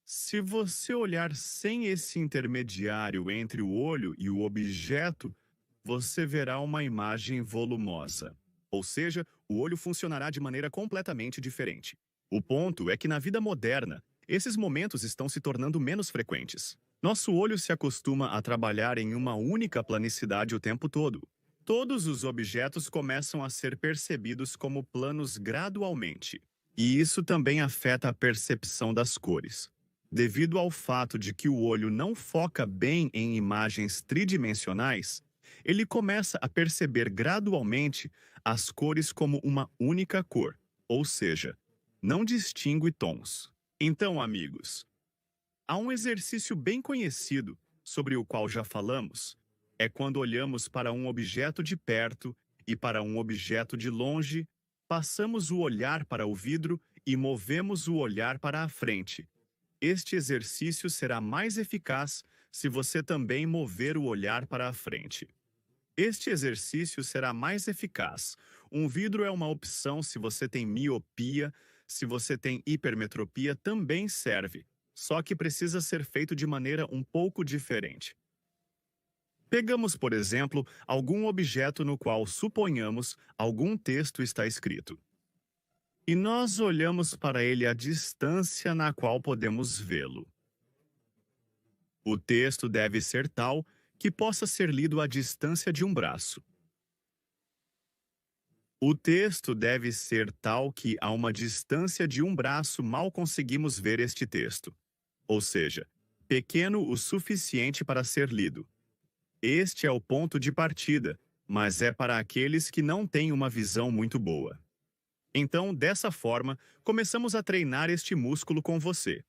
Se você olhar sem esse intermediário entre o olho e o objeto, você verá uma imagem volumosa. Ou seja, o olho funcionará de maneira completamente diferente. O ponto é que na vida moderna, esses momentos estão se tornando menos frequentes. Nosso olho se acostuma a trabalhar em uma única planicidade o tempo todo. Todos os objetos começam a ser percebidos como planos gradualmente. E isso também afeta a percepção das cores. Devido ao fato de que o olho não foca bem em imagens tridimensionais, ele começa a perceber gradualmente as cores como uma única cor, ou seja, não distingue tons. Então, amigos, há um exercício bem conhecido, sobre o qual já falamos, é quando olhamos para um objeto de perto e para um objeto de longe, passamos o olhar para o vidro e movemos o olhar para a frente. Este exercício será mais eficaz se você também mover o olhar para a frente. Este exercício será mais eficaz. Um vidro é uma opção se você tem miopia, se você tem hipermetropia também serve, só que precisa ser feito de maneira um pouco diferente. Pegamos, por exemplo, algum objeto no qual suponhamos algum texto está escrito. E nós olhamos para ele à distância na qual podemos vê-lo. O texto deve ser tal que possa ser lido à distância de um braço. O texto deve ser tal que, a uma distância de um braço, mal conseguimos ver este texto. Ou seja, pequeno o suficiente para ser lido. Este é o ponto de partida, mas é para aqueles que não têm uma visão muito boa. Então, dessa forma, começamos a treinar este músculo com você.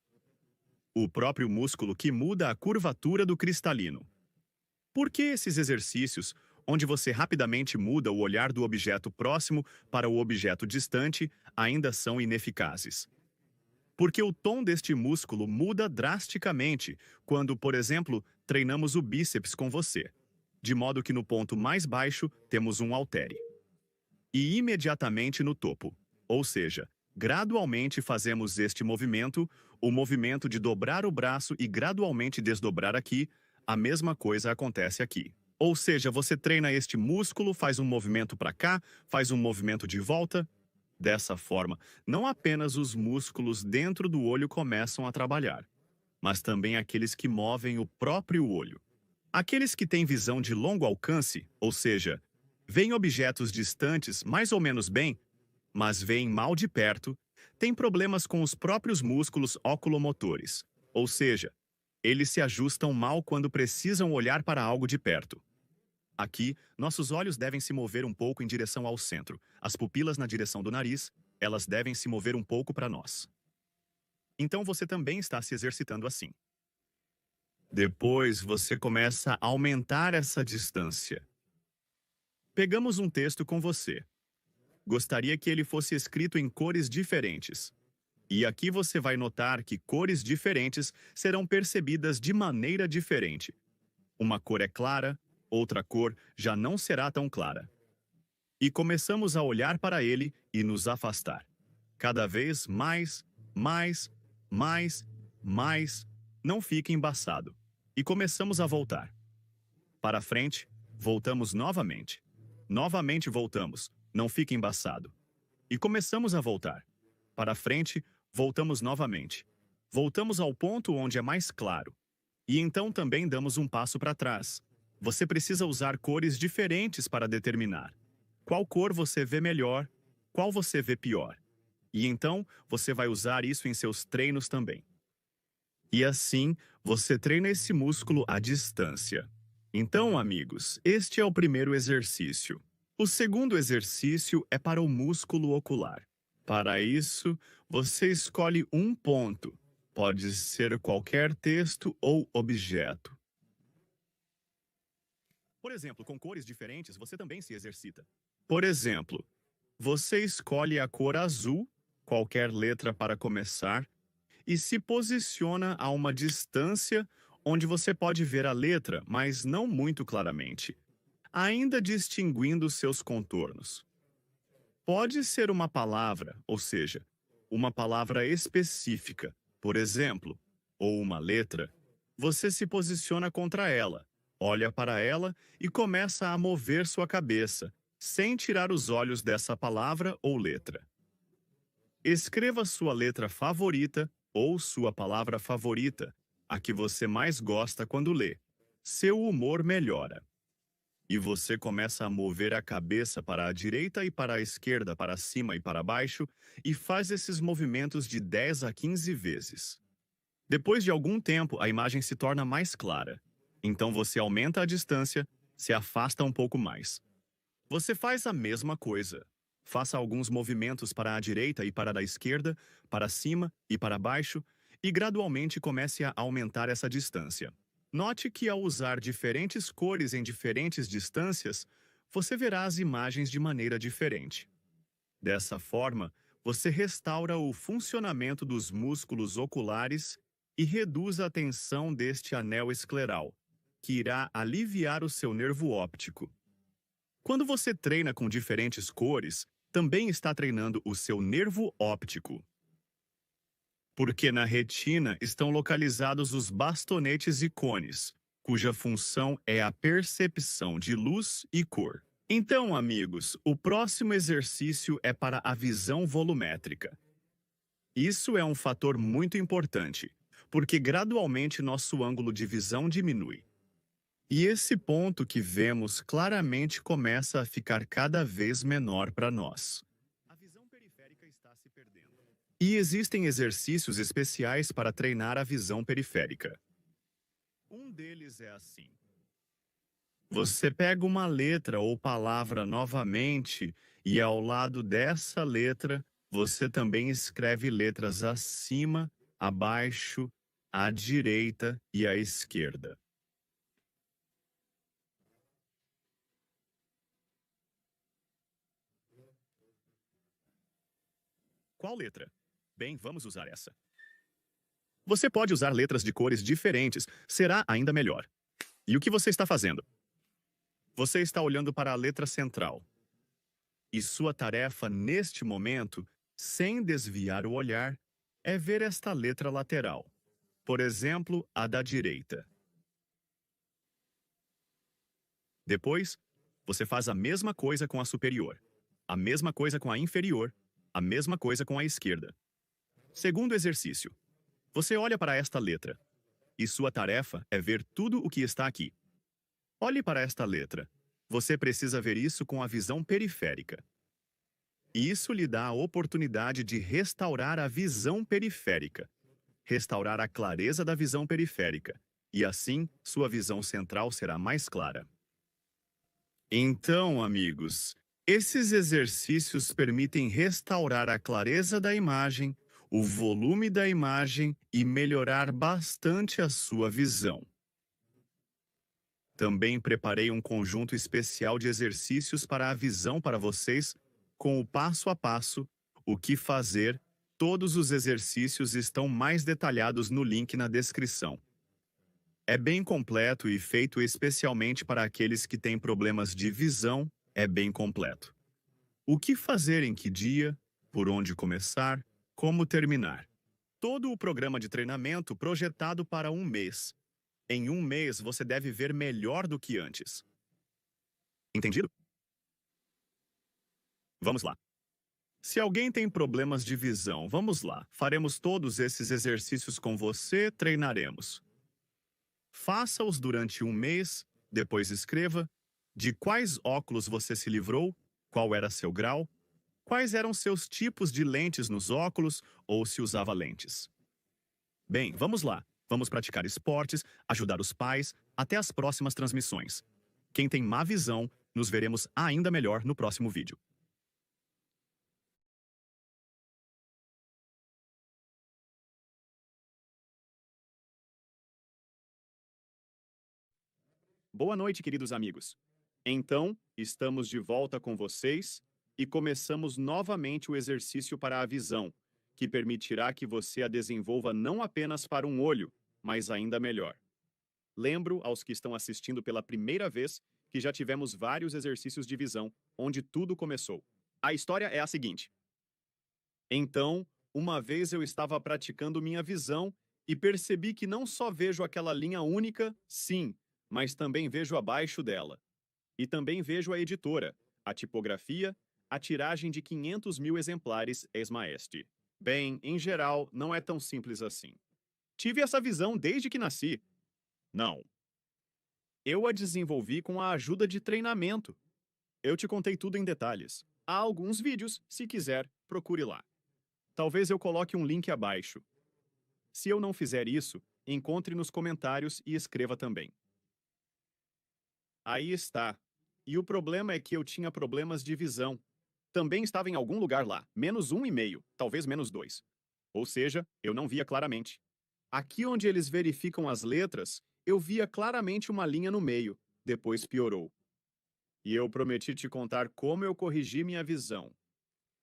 O próprio músculo que muda a curvatura do cristalino. Por que esses exercícios, onde você rapidamente muda o olhar do objeto próximo para o objeto distante, ainda são ineficazes? Porque o tom deste músculo muda drasticamente quando, por exemplo, treinamos o bíceps com você, de modo que no ponto mais baixo temos um haltere. E imediatamente no topo, ou seja, gradualmente fazemos este movimento, o movimento de dobrar o braço e gradualmente desdobrar aqui, a mesma coisa acontece aqui. Ou seja, você treina este músculo, faz um movimento para cá, faz um movimento de volta. Dessa forma, não apenas os músculos dentro do olho começam a trabalhar, mas também aqueles que movem o próprio olho. Aqueles que têm visão de longo alcance, ou seja, veem objetos distantes mais ou menos bem, mas veem mal de perto, têm problemas com os próprios músculos oculomotores, ou seja, eles se ajustam mal quando precisam olhar para algo de perto. Aqui, nossos olhos devem se mover um pouco em direção ao centro, as pupilas na direção do nariz, elas devem se mover um pouco para nós. Então você também está se exercitando assim. Depois você começa a aumentar essa distância. Pegamos um texto com você. Gostaria que ele fosse escrito em cores diferentes. E aqui você vai notar que cores diferentes serão percebidas de maneira diferente. Uma cor é clara, outra cor já não será tão clara. E começamos a olhar para ele e nos afastar. Cada vez mais, mais, mais, mais. Não fique embaçado. E começamos a voltar. Para frente, voltamos novamente. Novamente voltamos. Não fique embaçado. E começamos a voltar. Para frente, voltamos novamente. Voltamos ao ponto onde é mais claro. E então também damos um passo para trás. Você precisa usar cores diferentes para determinar qual cor você vê melhor, qual você vê pior. E então, você vai usar isso em seus treinos também. E assim, você treina esse músculo à distância. Então, amigos, este é o primeiro exercício. O segundo exercício é para o músculo ocular. Para isso, você escolhe um ponto. Pode ser qualquer texto ou objeto. Por exemplo, com cores diferentes, você também se exercita. Por exemplo, você escolhe a cor azul, qualquer letra para começar, e se posiciona a uma distância onde você pode ver a letra, mas não muito claramente, ainda distinguindo seus contornos. Pode ser uma palavra, ou seja, uma palavra específica, por exemplo, ou uma letra. Você se posiciona contra ela, olha para ela e começa a mover sua cabeça, sem tirar os olhos dessa palavra ou letra. Escreva sua letra favorita ou sua palavra favorita, a que você mais gosta quando lê. Seu humor melhora. E você começa a mover a cabeça para a direita e para a esquerda, para cima e para baixo, e faz esses movimentos de 10 a 15 vezes. Depois de algum tempo, a imagem se torna mais clara. Então você aumenta a distância, se afasta um pouco mais. Você faz a mesma coisa. Faça alguns movimentos para a direita e para a esquerda, para cima e para baixo, e gradualmente comece a aumentar essa distância. Note que ao usar diferentes cores em diferentes distâncias, você verá as imagens de maneira diferente. Dessa forma, você restaura o funcionamento dos músculos oculares e reduz a tensão deste anel escleral, que irá aliviar o seu nervo óptico. Quando você treina com diferentes cores, também está treinando o seu nervo óptico. Porque na retina estão localizados os bastonetes e cones, cuja função é a percepção de luz e cor. Então, amigos, o próximo exercício é para a visão volumétrica. Isso é um fator muito importante, porque gradualmente nosso ângulo de visão diminui. E esse ponto que vemos claramente começa a ficar cada vez menor para nós. A visão periférica está se perdendo. E existem exercícios especiais para treinar a visão periférica. Um deles é assim. Você pega uma letra ou palavra novamente e ao lado dessa letra, você também escreve letras acima, abaixo, à direita e à esquerda. Qual letra? Bem, vamos usar essa. Você pode usar letras de cores diferentes, será ainda melhor. E o que você está fazendo? Você está olhando para a letra central. E sua tarefa neste momento, sem desviar o olhar, é ver esta letra lateral. Por exemplo, a da direita. Depois, você faz a mesma coisa com a superior, a mesma coisa com a inferior, a mesma coisa com a esquerda. Segundo exercício, você olha para esta letra, e sua tarefa é ver tudo o que está aqui. Olhe para esta letra. Você precisa ver isso com a visão periférica. Isso lhe dá a oportunidade de restaurar a visão periférica, restaurar a clareza da visão periférica, e assim sua visão central será mais clara. Então, amigos, esses exercícios permitem restaurar a clareza da imagem, o volume da imagem e melhorar bastante a sua visão. Também preparei um conjunto especial de exercícios para a visão para vocês, com o passo a passo, o que fazer. Todos os exercícios estão mais detalhados no link na descrição. É bem completo e feito especialmente para aqueles que têm problemas de visão. É bem completo. O que fazer em que dia, por onde começar, como terminar. Todo o programa de treinamento projetado para um mês. Em um mês você deve ver melhor do que antes. Entendido? Vamos lá. Se alguém tem problemas de visão, vamos lá. Faremos todos esses exercícios com você, treinaremos. Faça-os durante um mês, depois escreva de quais óculos você se livrou, qual era seu grau, quais eram seus tipos de lentes nos óculos ou se usava lentes. Bem, vamos lá. Vamos praticar esportes, ajudar os pais, até as próximas transmissões. Quem tem má visão, nos veremos ainda melhor no próximo vídeo. Boa noite, queridos amigos. Então, estamos de volta com vocês e começamos novamente o exercício para a visão, que permitirá que você a desenvolva não apenas para um olho, mas ainda melhor. Lembro aos que estão assistindo pela primeira vez que já tivemos vários exercícios de visão, onde tudo começou. A história é a seguinte. Então, uma vez eu estava praticando minha visão e percebi que não só vejo aquela linha única, sim, mas também vejo abaixo dela. E também vejo a editora, a tipografia, a tiragem de 500 mil exemplares ex-maestre. Bem, em geral, não é tão simples assim. Tive essa visão desde que nasci. Não. Eu a desenvolvi com a ajuda de treinamento. Eu te contei tudo em detalhes. Há alguns vídeos, se quiser, procure lá. Talvez eu coloque um link abaixo. Se eu não fizer isso, encontre nos comentários e escreva também. Aí está. E o problema é que eu tinha problemas de visão. Também estava em algum lugar lá, -1,5, talvez -2. Ou seja, eu não via claramente. Aqui onde eles verificam as letras, eu via claramente uma linha no meio, depois piorou. E eu prometi te contar como eu corrigi minha visão.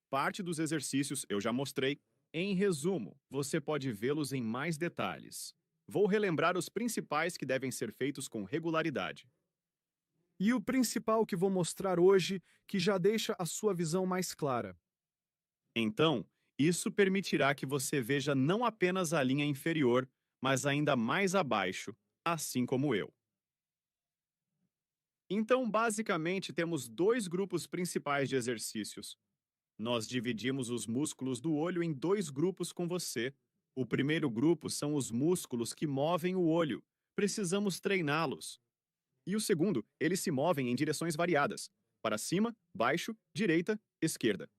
Parte dos exercícios eu já mostrei. Em resumo, você pode vê-los em mais detalhes. Vou relembrar os principais que devem ser feitos com regularidade. E o principal que vou mostrar hoje, que já deixa a sua visão mais clara. Então, isso permitirá que você veja não apenas a linha inferior, mas ainda mais abaixo, assim como eu. Então, basicamente, temos dois grupos principais de exercícios. Nós dividimos os músculos do olho em dois grupos com você. O primeiro grupo são os músculos que movem o olho. Precisamos treiná-los. E o segundo, eles se movem em direções variadas, para cima, baixo, direita, esquerda.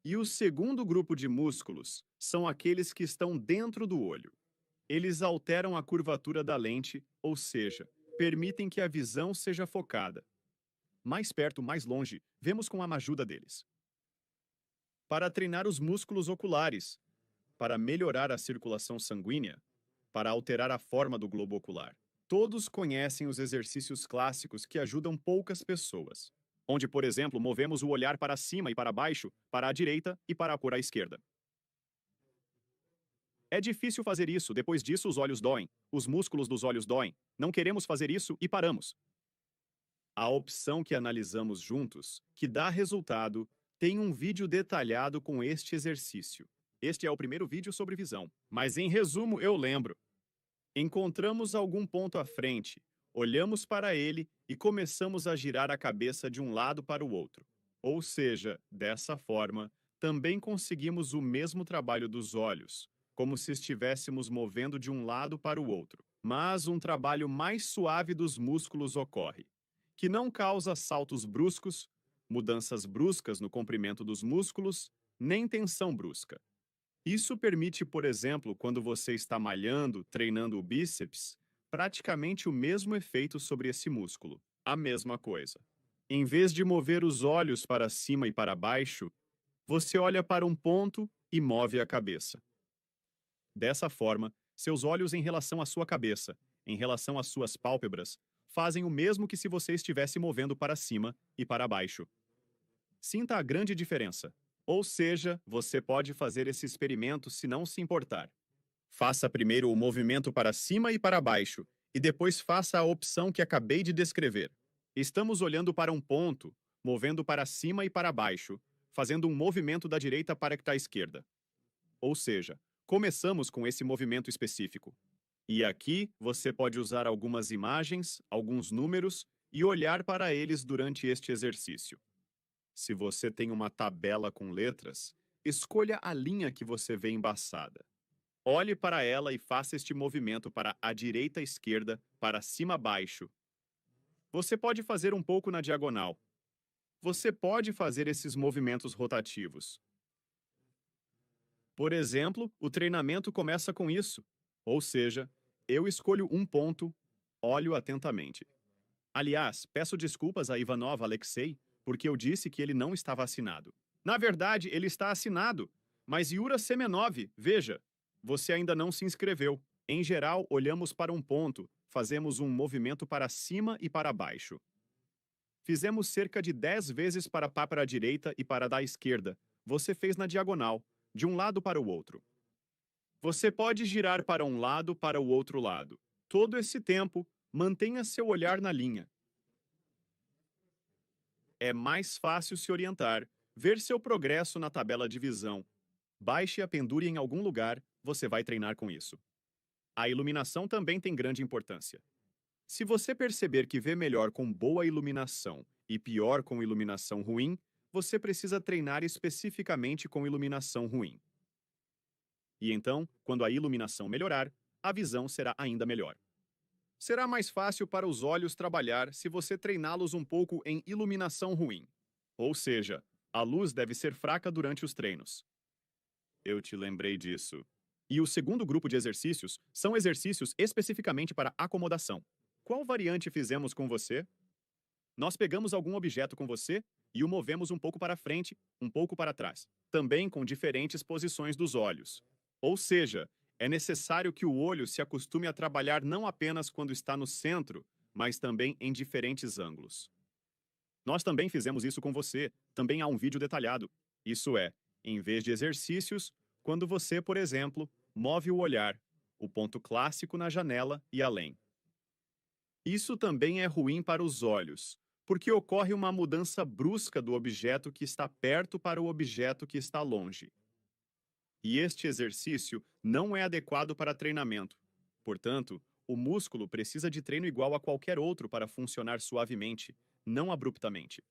E o segundo grupo de músculos são aqueles que estão dentro do olho. Eles alteram a curvatura da lente, ou seja, permitem que a visão seja focada. Mais perto, mais longe, vemos com a ajuda deles. Para treinar os músculos oculares, para melhorar a circulação sanguínea, para alterar a forma do globo ocular. Todos conhecem os exercícios clássicos que ajudam poucas pessoas, onde, por exemplo, movemos o olhar para cima e para baixo, para a direita e para a cor à esquerda. É difícil fazer isso, depois disso os olhos doem, os músculos dos olhos doem, não queremos fazer isso e paramos. A opção que analisamos juntos, que dá resultado, tem um vídeo detalhado com este exercício. Este é o primeiro vídeo sobre visão, mas em resumo eu lembro. Encontramos algum ponto à frente, olhamos para ele e começamos a girar a cabeça de um lado para o outro. Ou seja, dessa forma, também conseguimos o mesmo trabalho dos olhos, como se estivéssemos movendo de um lado para o outro. Mas um trabalho mais suave dos músculos ocorre, que não causa saltos bruscos, mudanças bruscas no comprimento dos músculos, nem tensão brusca. Isso permite, por exemplo, quando você está malhando, treinando o bíceps, praticamente o mesmo efeito sobre esse músculo. A mesma coisa. Em vez de mover os olhos para cima e para baixo, você olha para um ponto e move a cabeça. Dessa forma, seus olhos em relação à sua cabeça, em relação às suas pálpebras, fazem o mesmo que se você estivesse movendo para cima e para baixo. Sinta a grande diferença. Ou seja, você pode fazer esse experimento se não se importar. Faça primeiro o movimento para cima e para baixo, e depois faça a opção que acabei de descrever. Estamos olhando para um ponto, movendo para cima e para baixo, fazendo um movimento da direita para a esquerda. Ou seja, começamos com esse movimento específico. E aqui você pode usar algumas imagens, alguns números, e olhar para eles durante este exercício. Se você tem uma tabela com letras, escolha a linha que você vê embaçada. Olhe para ela e faça este movimento para a direita, esquerda, para cima, baixo. Você pode fazer um pouco na diagonal. Você pode fazer esses movimentos rotativos. Por exemplo, o treinamento começa com isso. Ou seja, eu escolho um ponto, olho atentamente. Aliás, peço desculpas a Ivanov Alexei, porque eu disse que ele não estava assinado. Na verdade, ele está assinado. Mas Yura Semenov, veja, você ainda não se inscreveu. Em geral, olhamos para um ponto, fazemos um movimento para cima e para baixo. Fizemos cerca de 10 vezes para a direita e para a esquerda. Você fez na diagonal, de um lado para o outro. Você pode girar para um lado, para o outro lado. Todo esse tempo, mantenha seu olhar na linha. É mais fácil se orientar, ver seu progresso na tabela de visão. Baixe a pendure em algum lugar, você vai treinar com isso. A iluminação também tem grande importância. Se você perceber que vê melhor com boa iluminação e pior com iluminação ruim, você precisa treinar especificamente com iluminação ruim. E então, quando a iluminação melhorar, a visão será ainda melhor. Será mais fácil para os olhos trabalhar se você treiná-los um pouco em iluminação ruim. Ou seja, a luz deve ser fraca durante os treinos. Eu te lembrei disso. E o segundo grupo de exercícios são exercícios especificamente para acomodação. Qual variante fizemos com você? Nós pegamos algum objeto com você e o movemos um pouco para frente, um pouco para trás, também com diferentes posições dos olhos. Ou seja, é necessário que o olho se acostume a trabalhar não apenas quando está no centro, mas também em diferentes ângulos. Nós também fizemos isso com você, também há um vídeo detalhado. Isso é, em vez de exercícios, quando você, por exemplo, move o olhar, o ponto clássico na janela e além. Isso também é ruim para os olhos, porque ocorre uma mudança brusca do objeto que está perto para o objeto que está longe. E este exercício não é adequado para treinamento. Portanto, o músculo precisa de treino igual a qualquer outro para funcionar suavemente, não abruptamente.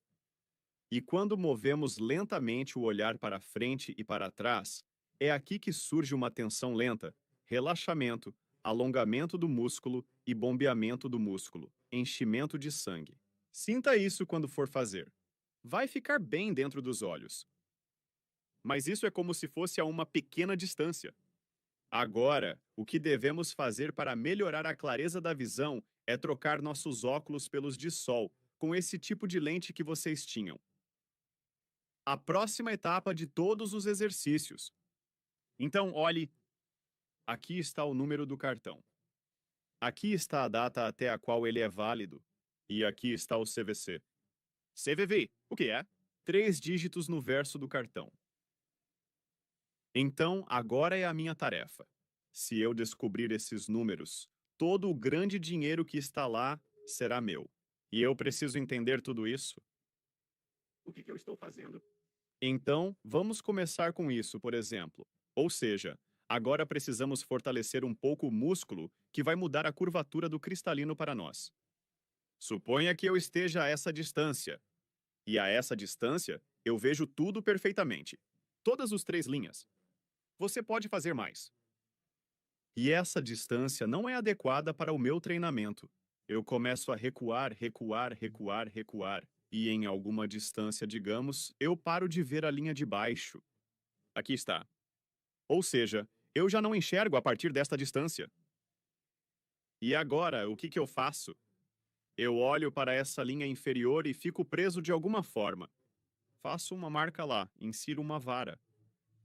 E quando movemos lentamente o olhar para frente e para trás, é aqui que surge uma tensão lenta, relaxamento, alongamento do músculo e bombeamento do músculo, enchimento de sangue. Sinta isso quando for fazer. Vai ficar bem dentro dos olhos. Mas isso é como se fosse a uma pequena distância. Agora, o que devemos fazer para melhorar a clareza da visão é trocar nossos óculos pelos de sol, com esse tipo de lente que vocês tinham. A próxima etapa de todos os exercícios. Então, olhe. Aqui está o número do cartão. Aqui está a data até a qual ele é válido. E aqui está o CVC. CVV, o que é? 3 dígitos no verso do cartão. Então, agora é a minha tarefa. Se eu descobrir esses números, todo o grande dinheiro que está lá será meu. E eu preciso entender tudo isso? O que eu estou fazendo? Então, vamos começar com isso, por exemplo. Ou seja, agora precisamos fortalecer um pouco o músculo que vai mudar a curvatura do cristalino para nós. Suponha que eu esteja a essa distância. E a essa distância, eu vejo tudo perfeitamente. Todas as 3 linhas. Você pode fazer mais. E essa distância não é adequada para o meu treinamento. Eu começo a recuar, recuar, recuar, recuar. E em alguma distância, digamos, eu paro de ver a linha de baixo. Aqui está. Ou seja, eu já não enxergo a partir desta distância. E agora, o que eu faço? Eu olho para essa linha inferior e fico preso de alguma forma. Faço uma marca lá, insiro uma vara.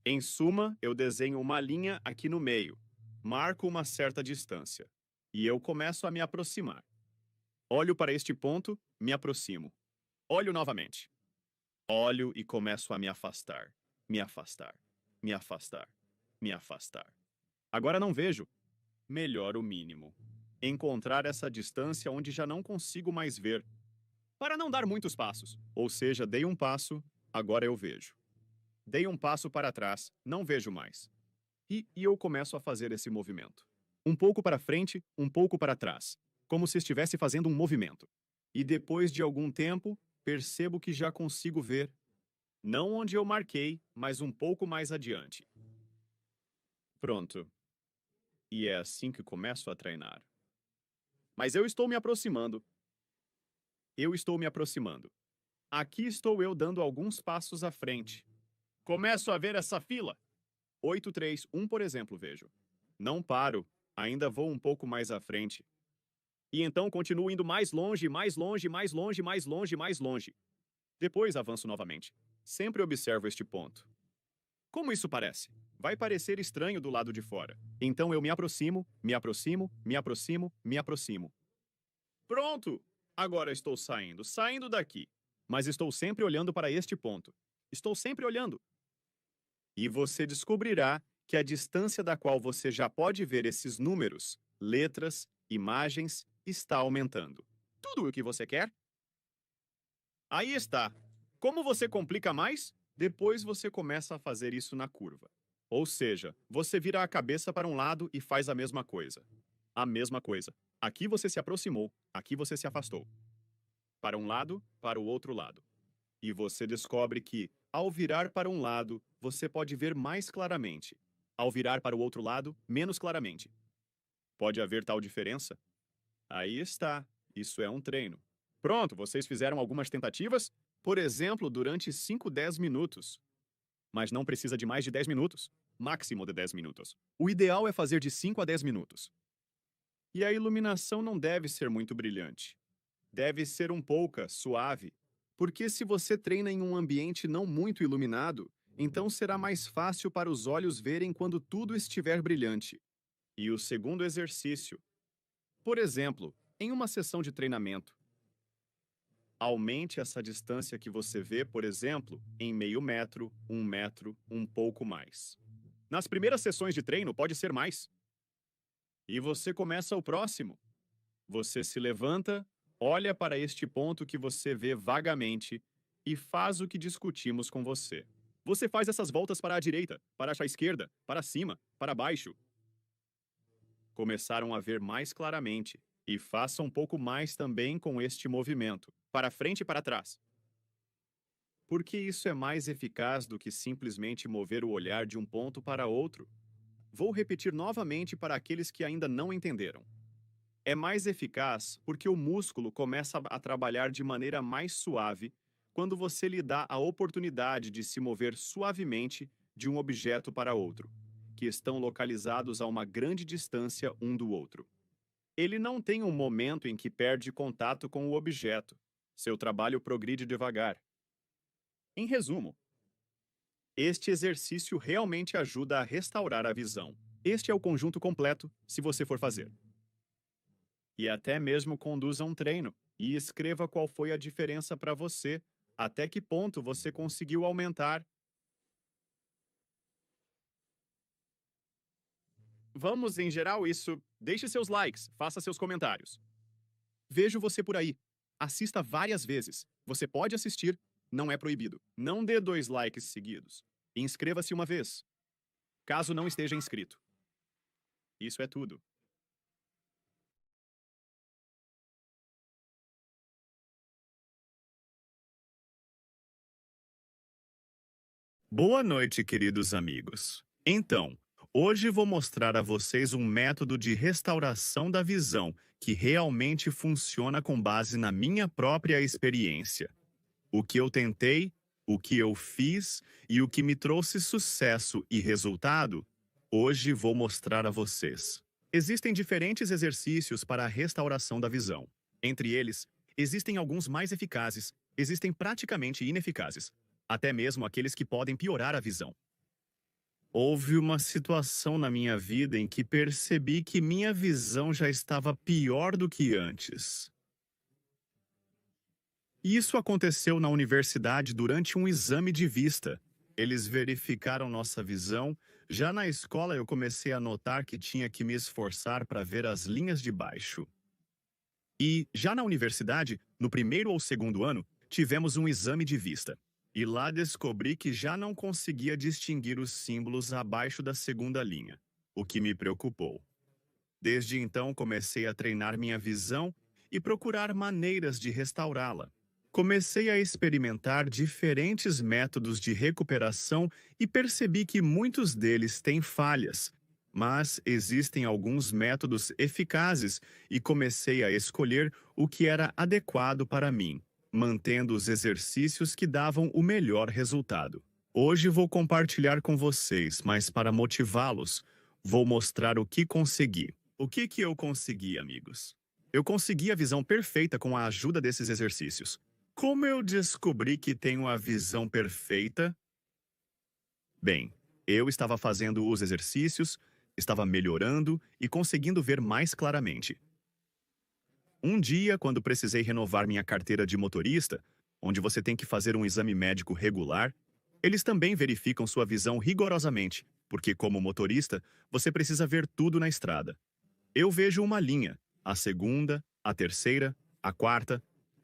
Em suma, eu desenho uma linha aqui no meio, marco uma certa distância, e eu começo a me aproximar. Olho para este ponto, me aproximo. Olho novamente. Olho e começo a me afastar, me afastar, me afastar, me afastar. Agora não vejo. Melhor o mínimo. Encontrar essa distância onde já não consigo mais ver. Para não dar muitos passos. Ou seja, dei um passo, agora eu vejo. Dei um passo para trás, não vejo mais. E eu começo a fazer esse movimento. Um pouco para frente, um pouco para trás. Como se estivesse fazendo um movimento. E depois de algum tempo, percebo que já consigo ver. Não onde eu marquei, mas um pouco mais adiante. Pronto. E é assim que começo a treinar. Mas eu estou me aproximando. Eu estou me aproximando. Aqui estou eu dando alguns passos à frente. Começo a ver essa fila. 8, 3, 1, por exemplo, vejo. Não paro, ainda vou um pouco mais à frente. E então continuo indo mais longe, mais longe, mais longe, mais longe, mais longe. Depois avanço novamente. Sempre observo este ponto. Como isso parece? Vai parecer estranho do lado de fora. Então eu me aproximo, me aproximo, me aproximo, me aproximo. Pronto! Agora estou saindo daqui. Mas estou sempre olhando para este ponto. Estou sempre olhando. E você descobrirá que a distância da qual você já pode ver esses números, letras, imagens, está aumentando. Tudo o que você quer? Aí está. Como você complica mais? Depois você começa a fazer isso na curva. Ou seja, você vira a cabeça para um lado e faz a mesma coisa. A mesma coisa. Aqui você se aproximou, aqui você se afastou. Para um lado, para o outro lado. E você descobre que, ao virar para um lado, você pode ver mais claramente. Ao virar para o outro lado, menos claramente. Pode haver tal diferença? Aí está. Isso é um treino. Pronto, vocês fizeram algumas tentativas? Por exemplo, durante 5, 10 minutos. Mas não precisa de mais de 10 minutos. Máximo de 10 minutos. O ideal é fazer de 5 a 10 minutos. E a iluminação não deve ser muito brilhante. Deve ser um pouca, suave. Porque se você treina em um ambiente não muito iluminado, então será mais fácil para os olhos verem quando tudo estiver brilhante. E o segundo exercício. Por exemplo, em uma sessão de treinamento, aumente essa distância que você vê, por exemplo, em meio metro, um pouco mais. Nas primeiras sessões de treino pode ser mais. E você começa o próximo. Você se levanta, olha para este ponto que você vê vagamente e faz o que discutimos com você. Você faz essas voltas para a direita, para a esquerda, para cima, para baixo. Começaram a ver mais claramente. E faça um pouco mais também com este movimento, para frente e para trás. Porque isso é mais eficaz do que simplesmente mover o olhar de um ponto para outro. Vou repetir novamente para aqueles que ainda não entenderam. É mais eficaz porque o músculo começa a trabalhar de maneira mais suave quando você lhe dá a oportunidade de se mover suavemente de um objeto para outro, que estão localizados a uma grande distância um do outro. Ele não tem um momento em que perde contato com o objeto. Seu trabalho progride devagar. Em resumo, este exercício realmente ajuda a restaurar a visão. Este é o conjunto completo, se você for fazer. E até mesmo conduza um treino e escreva qual foi a diferença para você, até que ponto você conseguiu aumentar. Vamos, em geral, isso. Deixe seus likes, faça seus comentários. Vejo você por aí. Assista várias vezes. Você pode assistir, não é proibido. Não dê 2 likes seguidos. Inscreva-se uma vez, caso não esteja inscrito. Isso é tudo. Boa noite, queridos amigos. Então, hoje vou mostrar a vocês um método de restauração da visão que realmente funciona com base na minha própria experiência. O que eu tentei, o que eu fiz e o que me trouxe sucesso e resultado, hoje vou mostrar a vocês. Existem diferentes exercícios para a restauração da visão. Entre eles, existem alguns mais eficazes, existem praticamente ineficazes, até mesmo aqueles que podem piorar a visão. Houve uma situação na minha vida em que percebi que minha visão já estava pior do que antes. Isso aconteceu na universidade durante um exame de vista. Eles verificaram nossa visão. Já na escola eu comecei a notar que tinha que me esforçar para ver as linhas de baixo. E, já na universidade, no 1º ou 2º ano, tivemos um exame de vista. E lá descobri que já não conseguia distinguir os símbolos abaixo da 2ª linha, o que me preocupou. Desde então comecei a treinar minha visão e procurar maneiras de restaurá-la. Comecei a experimentar diferentes métodos de recuperação e percebi que muitos deles têm falhas, mas existem alguns métodos eficazes e comecei a escolher o que era adequado para mim, mantendo os exercícios que davam o melhor resultado. Hoje vou compartilhar com vocês, mas para motivá-los, vou mostrar o que consegui. O que eu consegui, amigos? Eu consegui a visão perfeita com a ajuda desses exercícios. Como eu descobri que tenho a visão perfeita? Bem, Eu estava fazendo os exercícios, estava melhorando e conseguindo ver mais claramente. Um dia, quando precisei renovar minha carteira de motorista, onde você tem que fazer um exame médico regular, eles também verificam sua visão rigorosamente, porque como motorista, você precisa ver tudo na estrada. Eu vejo uma linha, a segunda, a terceira, a quarta.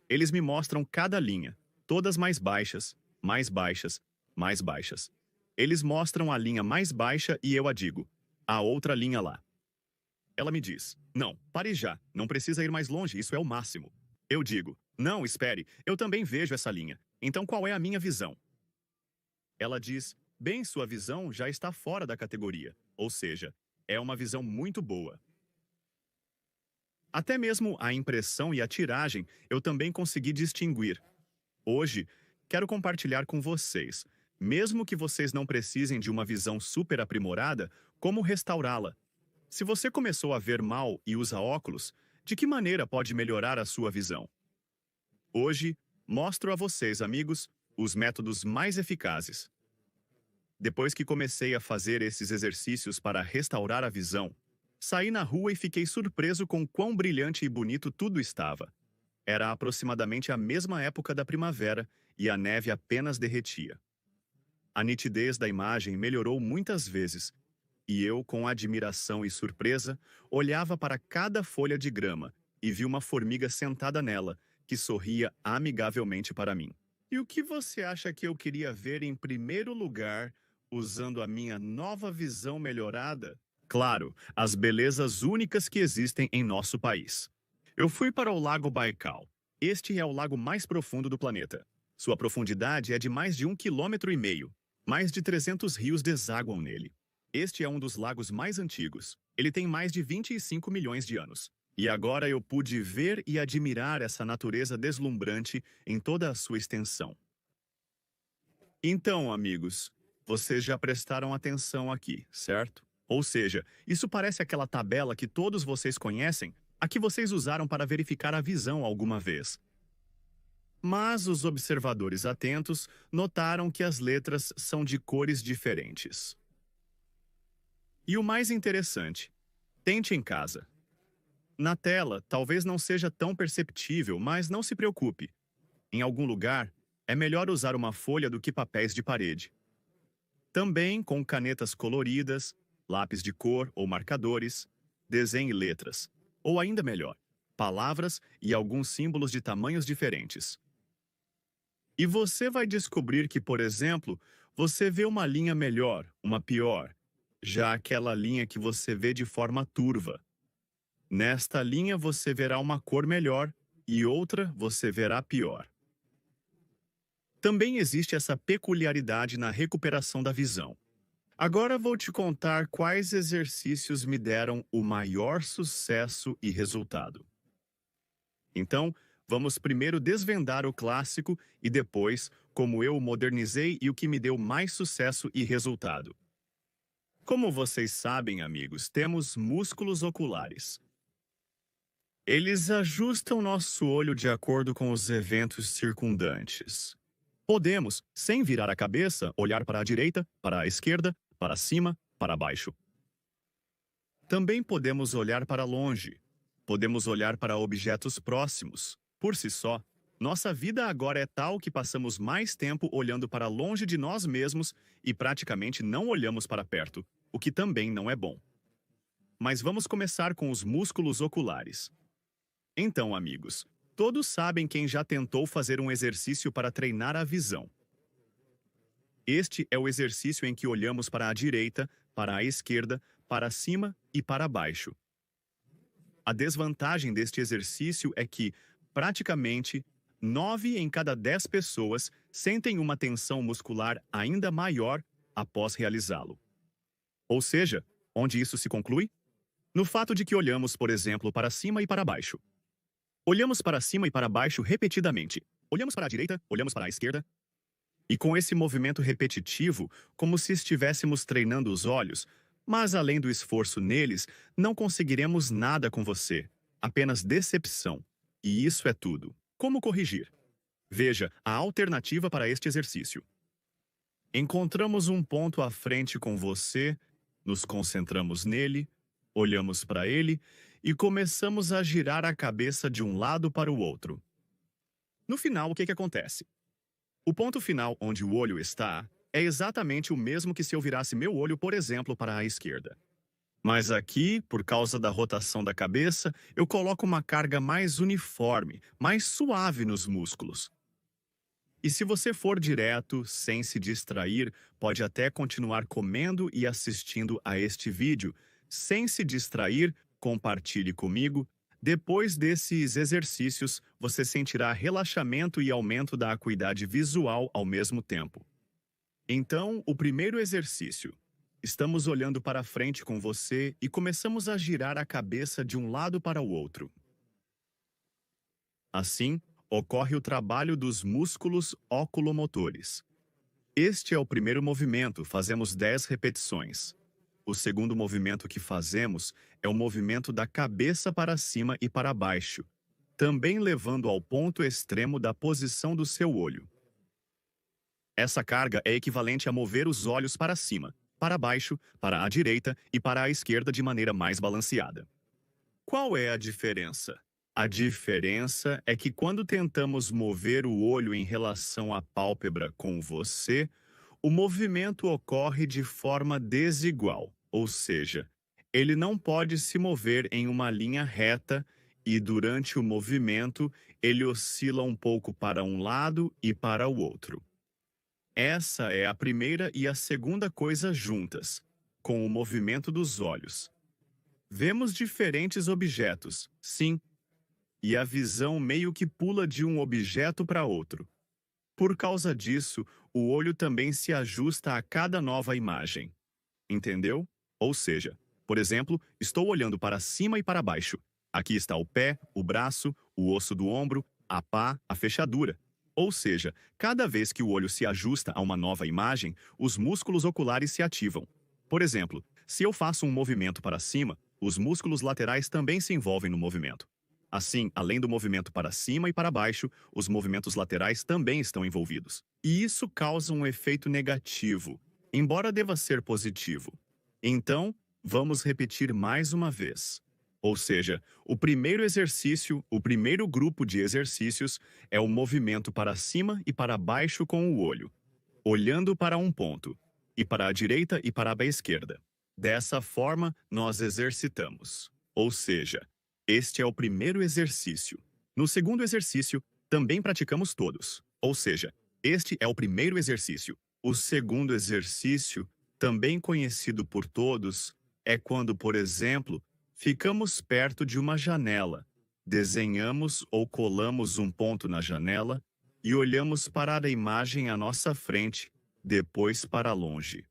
Eles me mostram cada linha, todas mais baixas, mais baixas, mais baixas. Eles mostram a linha mais baixa e eu a digo, a outra linha lá. Ela me diz, não, pare já, não precisa ir mais longe, isso é o máximo. Eu digo, não, espere, eu também vejo essa linha, então qual é a minha visão? Ela diz, bem, sua visão já está fora da categoria, ou seja, é uma visão muito boa. Até mesmo a impressão e a tiragem eu também consegui distinguir. Hoje, quero compartilhar com vocês, mesmo que vocês não precisem de uma visão super aprimorada, como restaurá-la. Se você começou a ver mal e usa óculos, de que maneira pode melhorar a sua visão? Hoje, mostro a vocês, amigos, os métodos mais eficazes. Depois que comecei a fazer esses exercícios para restaurar a visão, saí na rua e fiquei surpreso com quão brilhante e bonito tudo estava. Era aproximadamente a mesma época da primavera e a neve apenas derretia. A nitidez da imagem melhorou muitas vezes, e eu, com admiração e surpresa, olhava para cada folha de grama e vi uma formiga sentada nela, que sorria amigavelmente para mim. E o que você acha que eu queria ver em primeiro lugar, usando a minha nova visão melhorada? Claro, as belezas únicas que existem em nosso país. Eu fui para o Lago Baikal. Este é o lago mais profundo do planeta. Sua profundidade é de mais de 1,5 km. Mais de 300 rios desaguam nele. Este é um dos lagos mais antigos. Ele tem mais de 25 milhões de anos. E agora eu pude ver e admirar essa natureza deslumbrante em toda a sua extensão. Então, amigos, vocês já prestaram atenção aqui, certo? Ou seja, isso parece aquela tabela que todos vocês conhecem, a que vocês usaram para verificar a visão alguma vez. Mas os observadores atentos notaram que as letras são de cores diferentes. E o mais interessante, tente em casa. Na tela, talvez não seja tão perceptível, mas não se preocupe. Em algum lugar, é melhor usar uma folha do que papéis de parede. Também com canetas coloridas, lápis de cor ou marcadores, desenhe letras, ou ainda melhor, palavras e alguns símbolos de tamanhos diferentes. E você vai descobrir que, por exemplo, você vê uma linha melhor, uma pior, já aquela linha que você vê de forma turva. Nesta linha você verá uma cor melhor e outra você verá pior. Também existe essa peculiaridade na recuperação da visão. Agora vou te contar quais exercícios me deram o maior sucesso e resultado. Então, vamos primeiro desvendar o clássico e depois como eu o modernizei e o que me deu mais sucesso e resultado. Como vocês sabem, amigos, temos músculos oculares. Eles ajustam nosso olho de acordo com os eventos circundantes. Podemos, sem virar a cabeça, olhar para a direita, para a esquerda, para cima, para baixo. Também podemos olhar para longe. Podemos olhar para objetos próximos. Por si só, nossa vida agora é tal que passamos mais tempo olhando para longe de nós mesmos e praticamente não olhamos para perto, o que também não é bom. Mas vamos começar com os músculos oculares. Então, amigos, todos sabem quem já tentou fazer um exercício para treinar a visão. Este é o exercício em que olhamos para a direita, para a esquerda, para cima e para baixo. A desvantagem deste exercício é que, praticamente, 9 em cada 10 pessoas sentem uma tensão muscular ainda maior após realizá-lo. Ou seja, onde isso se conclui? No fato de que olhamos, por exemplo, para cima e para baixo. Olhamos para cima e para baixo repetidamente. Olhamos para a direita, olhamos para a esquerda. E com esse movimento repetitivo, como se estivéssemos treinando os olhos, mas além do esforço neles, não conseguiremos nada com você. Apenas decepção. E isso é tudo. Como corrigir? Veja a alternativa para este exercício. Encontramos um ponto à frente com você, nos concentramos nele, olhamos para ele e começamos a girar a cabeça de um lado para o outro. No final, o que acontece? O ponto final onde o olho está é exatamente o mesmo que se eu virasse meu olho, por exemplo, para a esquerda. Mas aqui, por causa da rotação da cabeça, eu coloco uma carga mais uniforme, mais suave nos músculos. E se você for direto, sem se distrair, pode até continuar comendo e assistindo a este vídeo. Sem se distrair, compartilhe comigo. Depois desses exercícios, você sentirá relaxamento e aumento da acuidade visual ao mesmo tempo. Então, o primeiro exercício. Estamos olhando para frente com você e começamos a girar a cabeça de um lado para o outro. Assim, ocorre o trabalho dos músculos oculomotores. Este é o primeiro movimento, fazemos 10 repetições. O segundo movimento que fazemos é o movimento da cabeça para cima e para baixo, também levando ao ponto extremo da posição do seu olho. Essa carga é equivalente a mover os olhos para cima, para baixo, para a direita e para a esquerda de maneira mais balanceada. Qual é a diferença? A diferença é que quando tentamos mover o olho em relação à pálpebra com você, o movimento ocorre de forma desigual, ou seja, ele não pode se mover em uma linha reta e durante o movimento ele oscila um pouco para um lado e para o outro. Essa é a primeira e a segunda coisa juntas, com o movimento dos olhos. Vemos diferentes objetos, sim, e a visão meio que pula de um objeto para outro. Por causa disso, o olho também se ajusta a cada nova imagem. Entendeu? Ou seja, por exemplo, estou olhando para cima e para baixo. Aqui está o pé, o braço, o osso do ombro, a pá, a fechadura. Ou seja, cada vez que o olho se ajusta a uma nova imagem, os músculos oculares se ativam. Por exemplo, se eu faço um movimento para cima, os músculos laterais também se envolvem no movimento. Assim, além do movimento para cima e para baixo, os movimentos laterais também estão envolvidos. E isso causa um efeito negativo, embora deva ser positivo. Então, vamos repetir mais uma vez. Ou seja, o primeiro exercício, o primeiro grupo de exercícios é o movimento para cima e para baixo com o olho, olhando para um ponto, e para a direita e para a esquerda. Dessa forma, nós exercitamos. Ou seja, este é o primeiro exercício. No segundo exercício, também praticamos todos. Ou seja, este é o primeiro exercício. O segundo exercício, também conhecido por todos, é quando, por exemplo, ficamos perto de uma janela, desenhamos ou colamos um ponto na janela e olhamos para a imagem à nossa frente, depois para longe.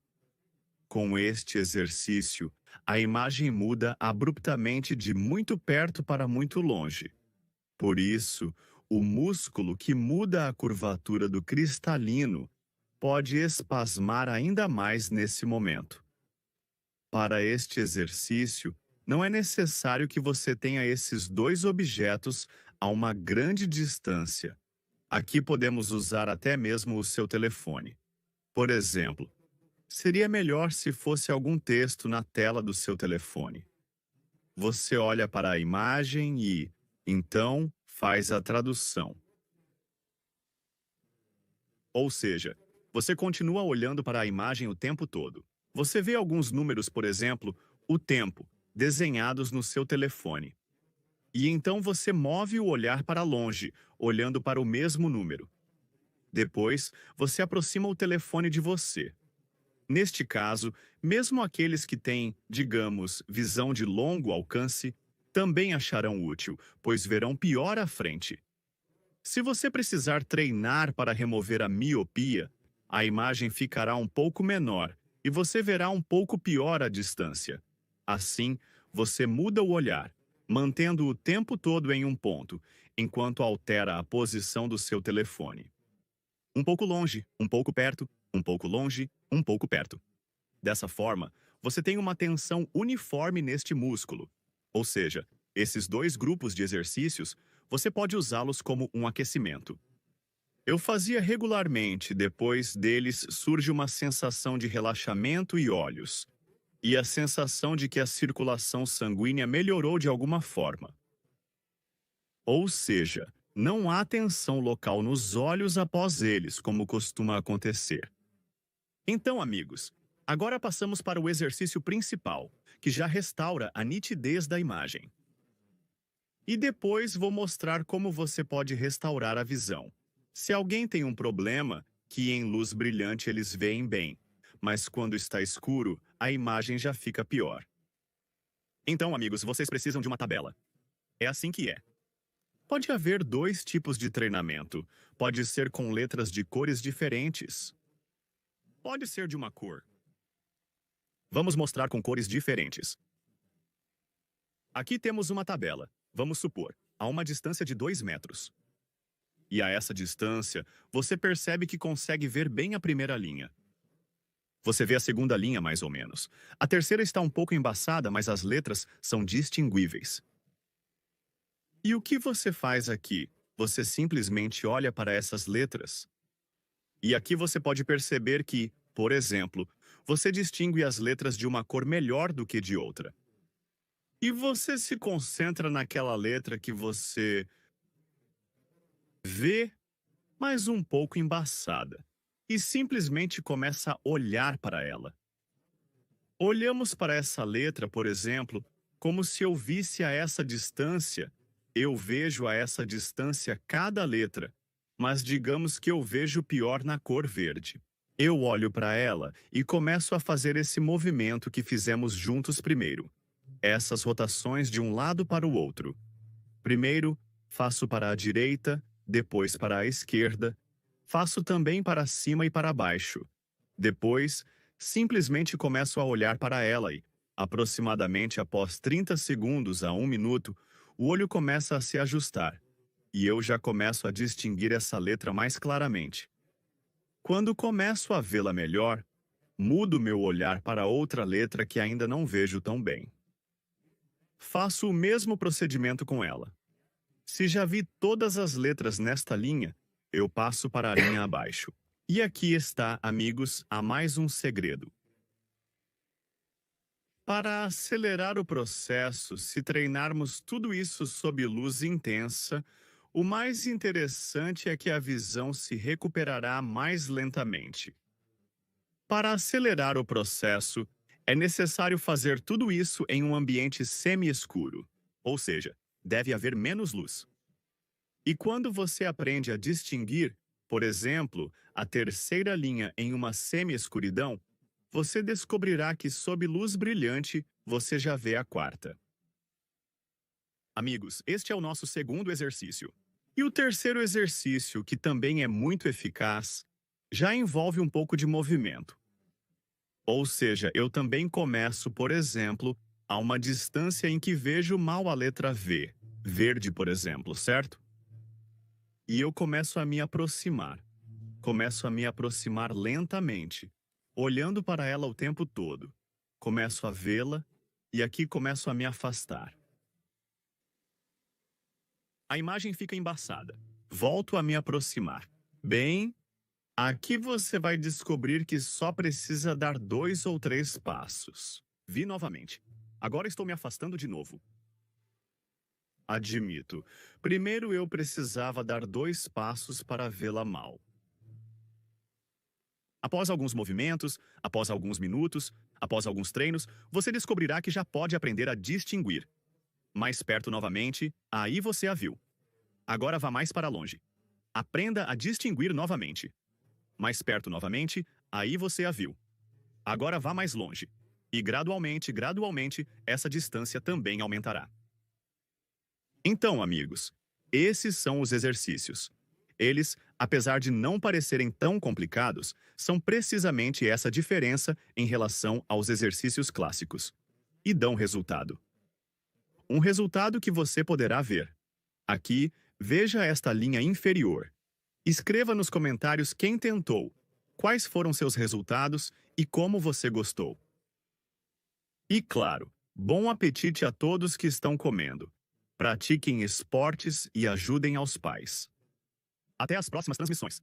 Com este exercício, a imagem muda abruptamente de muito perto para muito longe. Por isso, o músculo que muda a curvatura do cristalino pode espasmar ainda mais nesse momento. Para este exercício, não é necessário que você tenha esses dois objetos a uma grande distância. Aqui podemos usar até mesmo o seu telefone. Por exemplo, seria melhor se fosse algum texto na tela do seu telefone. Você olha para a imagem e, então, faz a tradução. Ou seja, você continua olhando para a imagem o tempo todo. Você vê alguns números, por exemplo, o tempo, desenhados no seu telefone. E então você move o olhar para longe, olhando para o mesmo número. Depois, você aproxima o telefone de você. Neste caso, mesmo aqueles que têm, digamos, visão de longo alcance, também acharão útil, pois verão pior à frente. Se você precisar treinar para remover a miopia, a imagem ficará um pouco menor e você verá um pouco pior à distância. Assim, você muda o olhar, mantendo o tempo todo em um ponto, enquanto altera a posição do seu telefone. Um pouco longe, um pouco perto, um pouco longe, um pouco perto. Dessa forma, você tem uma tensão uniforme neste músculo. Ou seja, esses dois grupos de exercícios, você pode usá-los como um aquecimento. Eu fazia regularmente, depois deles surge uma sensação de relaxamento e olhos, e a sensação de que a circulação sanguínea melhorou de alguma forma. Ou seja, não há tensão local nos olhos após eles, como costuma acontecer. Então, amigos, agora passamos para o exercício principal, que já restaura a nitidez da imagem. E depois vou mostrar como você pode restaurar a visão. Se alguém tem um problema, que em luz brilhante eles veem bem, mas quando está escuro, a imagem já fica pior. Então, amigos, vocês precisam de uma tabela. É assim que é. Pode haver 2 tipos de treinamento. Pode ser com letras de cores diferentes. Pode ser de uma cor. Vamos mostrar com cores diferentes. Aqui temos uma tabela. Vamos supor, a uma distância de 2 metros. E a essa distância, você percebe que consegue ver bem a primeira linha. Você vê a segunda linha, mais ou menos. A terceira está um pouco embaçada, mas as letras são distinguíveis. E o que você faz aqui? Você simplesmente olha para essas letras. E aqui você pode perceber que, por exemplo, você distingue as letras de uma cor melhor do que de outra. E você se concentra naquela letra que você vê, mas um pouco embaçada, e simplesmente começa a olhar para ela. Olhamos para essa letra, por exemplo, como se eu visse a essa distância. Eu vejo a essa distância cada letra, mas digamos que eu vejo pior na cor verde. Eu olho para ela e começo a fazer esse movimento que fizemos juntos primeiro. Essas rotações de um lado para o outro. Primeiro, faço para a direita, depois para a esquerda. Faço também para cima e para baixo. Depois, simplesmente começo a olhar para ela e, aproximadamente após 30 segundos a 1 minuto, o olho começa a se ajustar. E eu já começo a distinguir essa letra mais claramente. Quando começo a vê-la melhor, mudo meu olhar para outra letra que ainda não vejo tão bem. Faço o mesmo procedimento com ela. Se já vi todas as letras nesta linha, eu passo para a linha abaixo. E aqui está, amigos, há mais um segredo. Para acelerar o processo, se treinarmos tudo isso sob luz intensa, o mais interessante é que a visão se recuperará mais lentamente. Para acelerar o processo, é necessário fazer tudo isso em um ambiente semi-escuro, ou seja, deve haver menos luz. E quando você aprende a distinguir, por exemplo, a terceira linha em uma semi-escuridão, você descobrirá que sob luz brilhante, você já vê a quarta. Amigos, este é o nosso segundo exercício. E o terceiro exercício, que também é muito eficaz, já envolve um pouco de movimento. Ou seja, eu também começo, por exemplo, a uma distância em que vejo mal a letra V, verde, por exemplo, certo? E eu começo a me aproximar. Começo a me aproximar lentamente, olhando para ela o tempo todo. Começo a vê-la e aqui começo a me afastar. A imagem fica embaçada. Volto a me aproximar. Bem, aqui você vai descobrir que só precisa dar 2 ou 3 passos. Vi novamente. Agora estou me afastando de novo. Admito. Primeiro eu precisava dar 2 passos para vê-la mal. Após alguns movimentos, após alguns minutos, após alguns treinos, você descobrirá que já pode aprender a distinguir. Mais perto novamente, aí você a viu. Agora vá mais para longe. Aprenda a distinguir novamente. Mais perto novamente, aí você a viu. Agora vá mais longe. E gradualmente, essa distância também aumentará. Então, amigos, esses são os exercícios. Eles, apesar de não parecerem tão complicados, são precisamente essa diferença em relação aos exercícios clássicos. E dão resultado. Um resultado que você poderá ver. Aqui, veja esta linha inferior. Escreva nos comentários quem tentou, quais foram seus resultados e como você gostou. E claro, bom apetite a todos que estão comendo. Pratiquem esportes e ajudem aos pais. Até as próximas transmissões.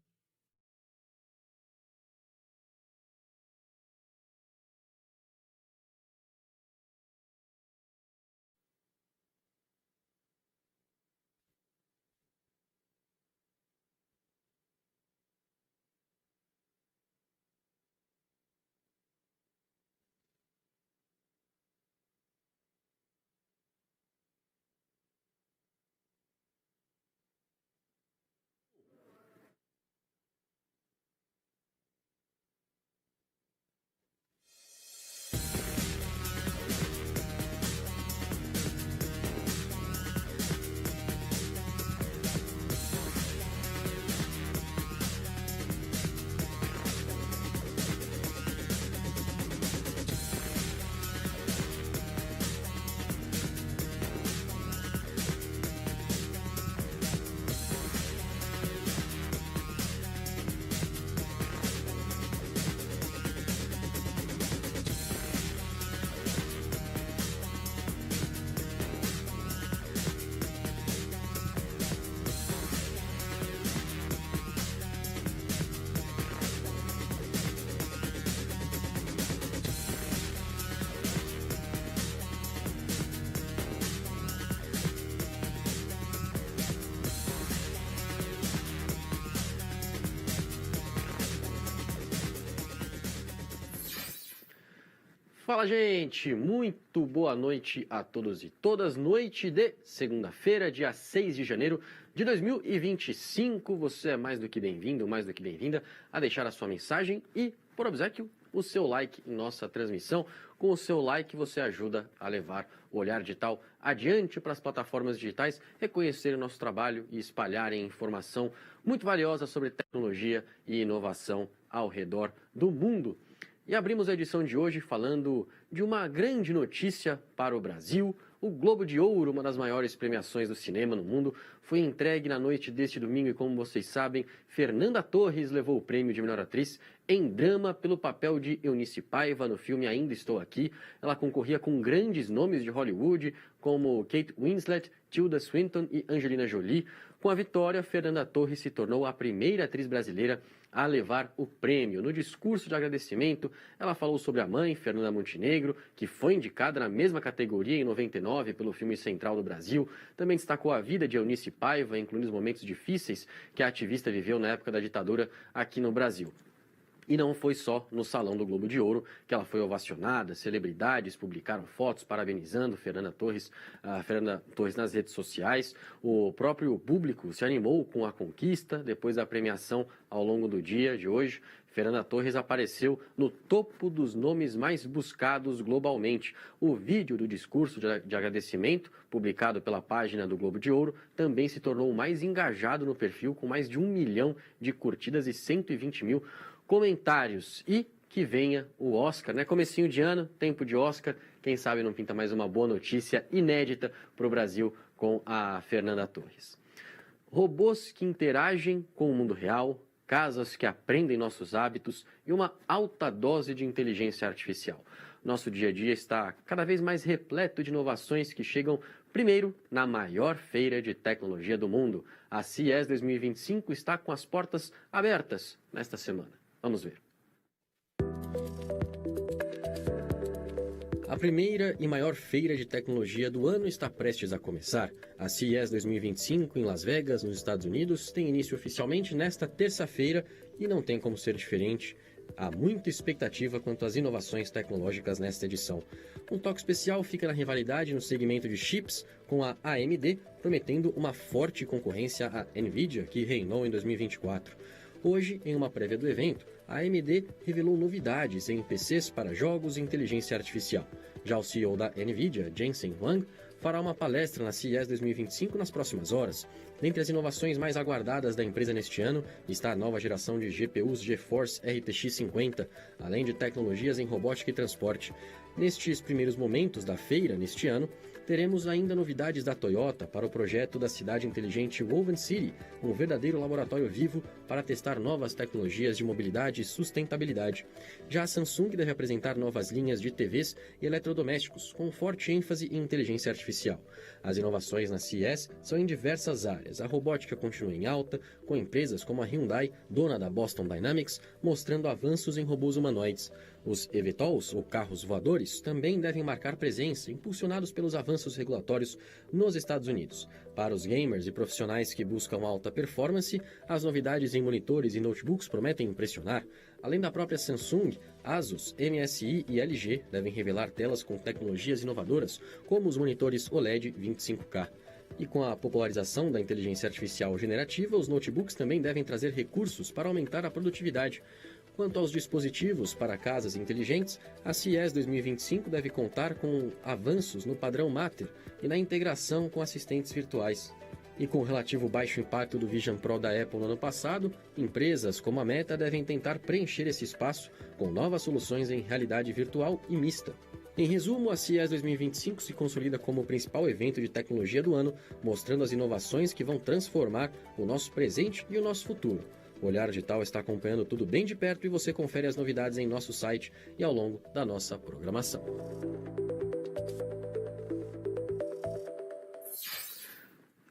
Fala, gente! Muito boa noite a todos e todas. Noite de segunda-feira, dia 6 de janeiro de 2025. Você é mais do que bem-vindo, mais do que bem-vinda a deixar a sua mensagem e, por obséquio, o seu like em nossa transmissão. Com o seu like, você ajuda a levar o Olhar Digital adiante para as plataformas digitais, reconhecerem o nosso trabalho e espalharem informação muito valiosa sobre tecnologia e inovação ao redor do mundo. E abrimos a edição de hoje falando de uma grande notícia para o Brasil. O Globo de Ouro, uma das maiores premiações do cinema no mundo, foi entregue na noite deste domingo e, como vocês sabem, Fernanda Torres levou o prêmio de melhor atriz em drama pelo papel de Eunice Paiva no filme Ainda Estou Aqui. Ela concorria com grandes nomes de Hollywood, como Kate Winslet, Tilda Swinton e Angelina Jolie. Com a vitória, Fernanda Torres se tornou a primeira atriz brasileira a levar o prêmio. No discurso de agradecimento, ela falou sobre a mãe, Fernanda Montenegro, que foi indicada na mesma categoria em 99 pelo filme Central do Brasil. Também destacou a vida de Eunice Paiva, incluindo os momentos difíceis que a ativista viveu na época da ditadura aqui no Brasil. E não foi só no Salão do Globo de Ouro que ela foi ovacionada. Celebridades publicaram fotos parabenizando Fernanda Torres nas redes sociais. O próprio público se animou com a conquista. Depois da premiação ao longo do dia de hoje, Fernanda Torres apareceu no topo dos nomes mais buscados globalmente. O vídeo do discurso de agradecimento, publicado pela página do Globo de Ouro, também se tornou o mais engajado no perfil, com mais de 1 milhão de curtidas e 120 mil comentários. E que venha o Oscar, né? Comecinho de ano, tempo de Oscar. Quem sabe não pinta mais uma boa notícia inédita para o Brasil com a Fernanda Torres. Robôs que interagem com o mundo real, casas que aprendem nossos hábitos e uma alta dose de inteligência artificial. Nosso dia a dia está cada vez mais repleto de inovações que chegam primeiro na maior feira de tecnologia do mundo. A CES 2025 está com as portas abertas nesta semana. Vamos ver. A primeira e maior feira de tecnologia do ano está prestes a começar. A CES 2025 em Las Vegas, nos Estados Unidos, tem início oficialmente nesta terça-feira e não tem como ser diferente. Há muita expectativa quanto às inovações tecnológicas nesta edição. Um toque especial fica na rivalidade no segmento de chips com a AMD, prometendo uma forte concorrência à Nvidia, que reinou em 2024. Hoje, em uma prévia do evento, a AMD revelou novidades em PCs para jogos e inteligência artificial. Já o CEO da Nvidia, Jensen Huang, fará uma palestra na CES 2025 nas próximas horas. Dentre as inovações mais aguardadas da empresa neste ano está a nova geração de GPUs GeForce RTX 50, além de tecnologias em robótica e transporte. Nestes primeiros momentos da feira, neste ano, teremos ainda novidades da Toyota para o projeto da cidade inteligente Woven City, um verdadeiro laboratório vivo para testar novas tecnologias de mobilidade e sustentabilidade. Já a Samsung deve apresentar novas linhas de TVs e eletrodomésticos, com forte ênfase em inteligência artificial. As inovações na CES são em diversas áreas. A robótica continua em alta, com empresas como a Hyundai, dona da Boston Dynamics, mostrando avanços em robôs humanoides. Os eVTOLs, ou carros voadores, também devem marcar presença, impulsionados pelos avanços regulatórios nos Estados Unidos. Para os gamers e profissionais que buscam alta performance, as novidades em monitores e notebooks prometem impressionar. Além da própria Samsung, Asus, MSI e LG devem revelar telas com tecnologias inovadoras, como os monitores OLED 25K. E com a popularização da inteligência artificial generativa, os notebooks também devem trazer recursos para aumentar a produtividade. Quanto aos dispositivos para casas inteligentes, a CES 2025 deve contar com avanços no padrão Matter e na integração com assistentes virtuais. E com o relativo baixo impacto do Vision Pro da Apple no ano passado, empresas como a Meta devem tentar preencher esse espaço com novas soluções em realidade virtual e mista. Em resumo, a CES 2025 se consolida como o principal evento de tecnologia do ano, mostrando as inovações que vão transformar o nosso presente e o nosso futuro. O Olhar Digital está acompanhando tudo bem de perto e você confere as novidades em nosso site e ao longo da nossa programação.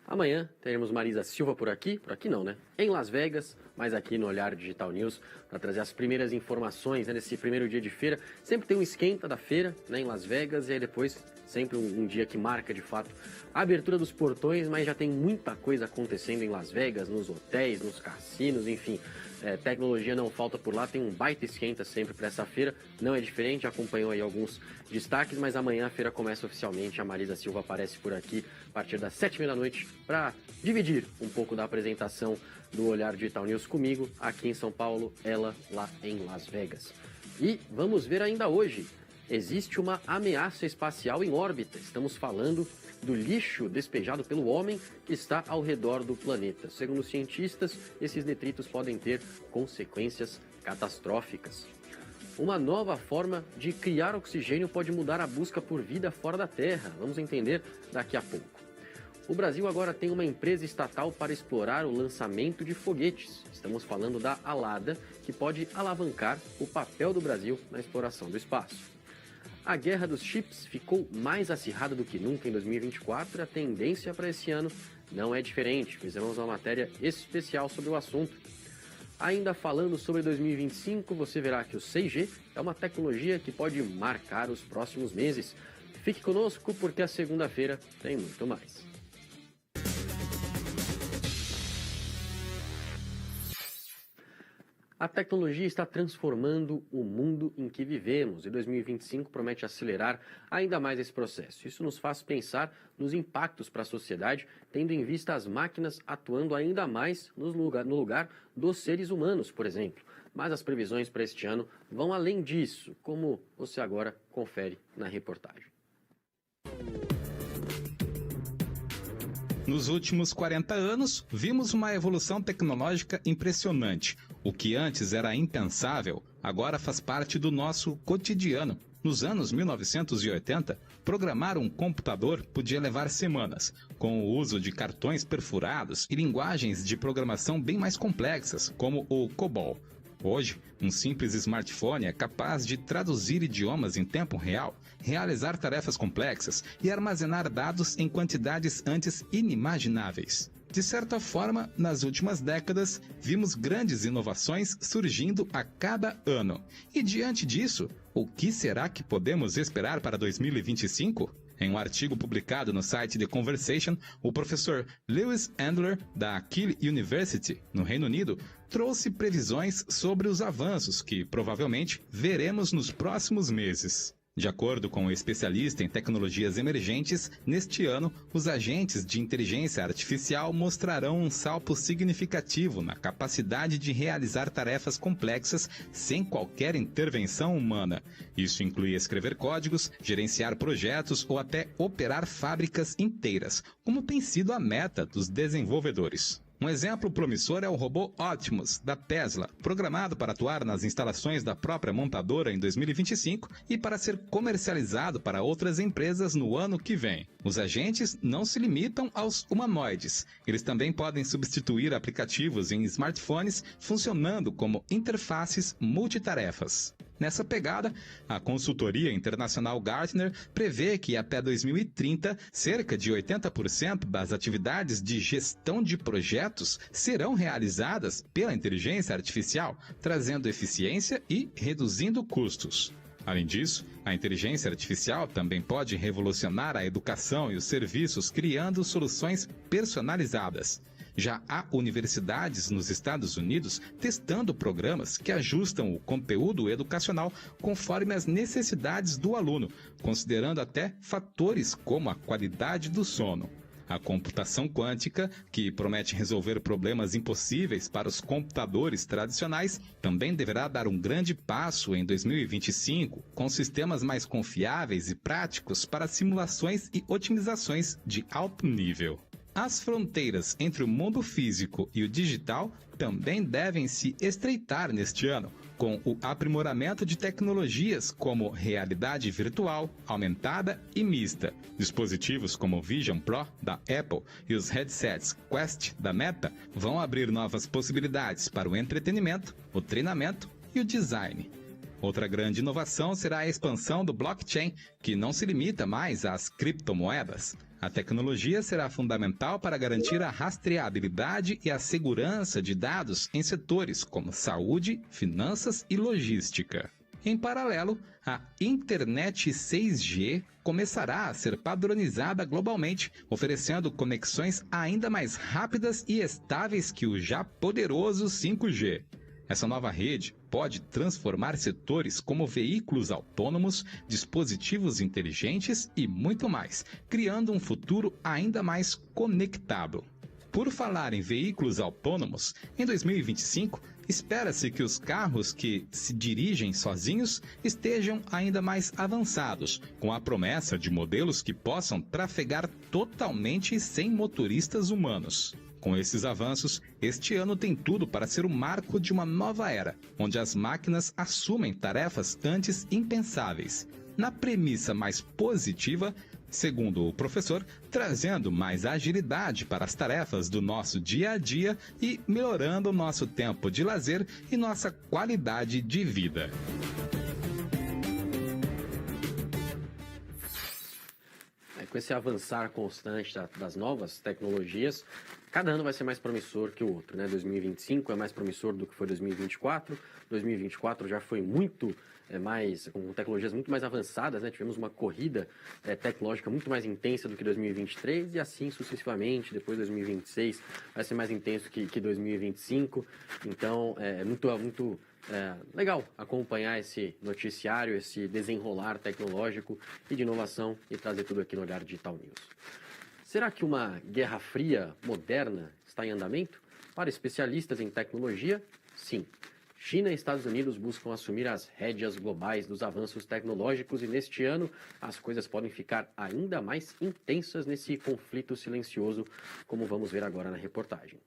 Amanhã teremos Marisa Silva por aqui não, né? Em Las Vegas, mas aqui no Olhar Digital News, para trazer as primeiras informações, né, nesse primeiro dia de feira. Sempre tem um esquenta da feira, né, em Las Vegas, e aí depois sempre um dia que marca de fato a abertura dos portões, mas já tem muita coisa acontecendo em Las Vegas, nos hotéis, nos cassinos, enfim. Tecnologia não falta por lá, tem um baita esquenta sempre para essa feira, não é diferente, acompanhou aí alguns destaques, mas amanhã a feira começa oficialmente, a Marisa Silva aparece por aqui a partir das 7h da noite para dividir um pouco da apresentação do Olhar Digital News comigo, aqui em São Paulo, ela lá em Las Vegas. E vamos ver ainda hoje, existe uma ameaça espacial em órbita, estamos falando do lixo despejado pelo homem que está ao redor do planeta. Segundo os cientistas, esses detritos podem ter consequências catastróficas. Uma nova forma de criar oxigênio pode mudar a busca por vida fora da Terra. Vamos entender daqui a pouco. O Brasil agora tem uma empresa estatal para explorar o lançamento de foguetes. Estamos falando da Alada, que pode alavancar o papel do Brasil na exploração do espaço. A guerra dos chips ficou mais acirrada do que nunca em 2024 e a tendência para esse ano não é diferente. Fizemos uma matéria especial sobre o assunto. Ainda falando sobre 2025, você verá que o 6G é uma tecnologia que pode marcar os próximos meses. Fique conosco porque a segunda-feira tem muito mais. A tecnologia está transformando o mundo em que vivemos e 2025 promete acelerar ainda mais esse processo. Isso nos faz pensar nos impactos para a sociedade, tendo em vista as máquinas atuando ainda mais no lugar dos seres humanos, por exemplo. Mas as previsões para este ano vão além disso, como você agora confere na reportagem. Nos últimos 40 anos, vimos uma evolução tecnológica impressionante. O que antes era impensável, agora faz parte do nosso cotidiano. Nos anos 1980, programar um computador podia levar semanas, com o uso de cartões perfurados e linguagens de programação bem mais complexas, como o COBOL. Hoje, um simples smartphone é capaz de traduzir idiomas em tempo real, realizar tarefas complexas e armazenar dados em quantidades antes inimagináveis. De certa forma, nas últimas décadas, vimos grandes inovações surgindo a cada ano. E diante disso, o que será que podemos esperar para 2025? Em um artigo publicado no site The Conversation, o professor Lewis Andler, da Keele University, no Reino Unido, trouxe previsões sobre os avanços que, provavelmente, veremos nos próximos meses. De acordo com o especialista em tecnologias emergentes, neste ano, os agentes de inteligência artificial mostrarão um salto significativo na capacidade de realizar tarefas complexas sem qualquer intervenção humana. Isso inclui escrever códigos, gerenciar projetos ou até operar fábricas inteiras, como tem sido a meta dos desenvolvedores. Um exemplo promissor é o robô Optimus, da Tesla, programado para atuar nas instalações da própria montadora em 2025 e para ser comercializado para outras empresas no ano que vem. Os agentes não se limitam aos humanoides. Eles também podem substituir aplicativos em smartphones funcionando como interfaces multitarefas. Nessa pegada, a consultoria internacional Gartner prevê que até 2030, cerca de 80% das atividades de gestão de projetos serão realizadas pela inteligência artificial, trazendo eficiência e reduzindo custos. Além disso, a inteligência artificial também pode revolucionar a educação e os serviços, criando soluções personalizadas. Já há universidades nos Estados Unidos testando programas que ajustam o conteúdo educacional conforme as necessidades do aluno, considerando até fatores como a qualidade do sono. A computação quântica, que promete resolver problemas impossíveis para os computadores tradicionais, também deverá dar um grande passo em 2025, com sistemas mais confiáveis e práticos para simulações e otimizações de alto nível. As fronteiras entre o mundo físico e o digital também devem se estreitar neste ano, com o aprimoramento de tecnologias como realidade virtual, aumentada e mista. Dispositivos como o Vision Pro, da Apple, e os headsets Quest, da Meta, vão abrir novas possibilidades para o entretenimento, o treinamento e o design. Outra grande inovação será a expansão do blockchain, que não se limita mais às criptomoedas. A tecnologia será fundamental para garantir a rastreabilidade e a segurança de dados em setores como saúde, finanças e logística. Em paralelo, a internet 6G começará a ser padronizada globalmente, oferecendo conexões ainda mais rápidas e estáveis que o já poderoso 5G. Essa nova rede pode transformar setores como veículos autônomos, dispositivos inteligentes e muito mais, criando um futuro ainda mais conectado. Por falar em veículos autônomos, em 2025, espera-se que os carros que se dirigem sozinhos estejam ainda mais avançados, com a promessa de modelos que possam trafegar totalmente sem motoristas humanos. Com esses avanços, este ano tem tudo para ser o marco de uma nova era, onde as máquinas assumem tarefas antes impensáveis. Na premissa mais positiva, segundo o professor, trazendo mais agilidade para as tarefas do nosso dia a dia e melhorando nosso tempo de lazer e nossa qualidade de vida. Com esse avançar constante das novas tecnologias, cada ano vai ser mais promissor que o outro, né? 2025 é mais promissor do que foi 2024. 2024 já foi muito mais, com tecnologias muito mais avançadas, né? Tivemos uma corrida tecnológica muito mais intensa do que 2023 e assim sucessivamente. Depois 2026 vai ser mais intenso que 2025. Então, é muito legal acompanhar esse noticiário, esse desenrolar tecnológico e de inovação e trazer tudo aqui no Olhar Digital News. Será que uma guerra fria moderna está em andamento? Para especialistas em tecnologia, sim. China e Estados Unidos buscam assumir as rédeas globais dos avanços tecnológicos e neste ano as coisas podem ficar ainda mais intensas nesse conflito silencioso, como vamos ver agora na reportagem.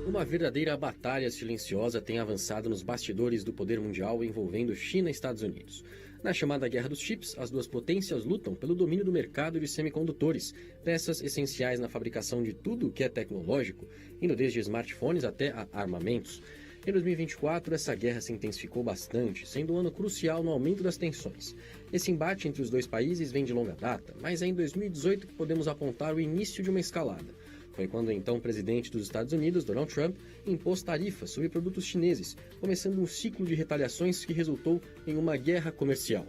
Uma verdadeira batalha silenciosa tem avançado nos bastidores do poder mundial envolvendo China e Estados Unidos. Na chamada Guerra dos Chips, as duas potências lutam pelo domínio do mercado de semicondutores, peças essenciais na fabricação de tudo o que é tecnológico, indo desde smartphones até a armamentos. Em 2024, essa guerra se intensificou bastante, sendo um ano crucial no aumento das tensões. Esse embate entre os dois países vem de longa data, mas é em 2018 que podemos apontar o início de uma escalada. Foi quando o então presidente dos Estados Unidos, Donald Trump, impôs tarifas sobre produtos chineses, começando um ciclo de retaliações que resultou em uma guerra comercial.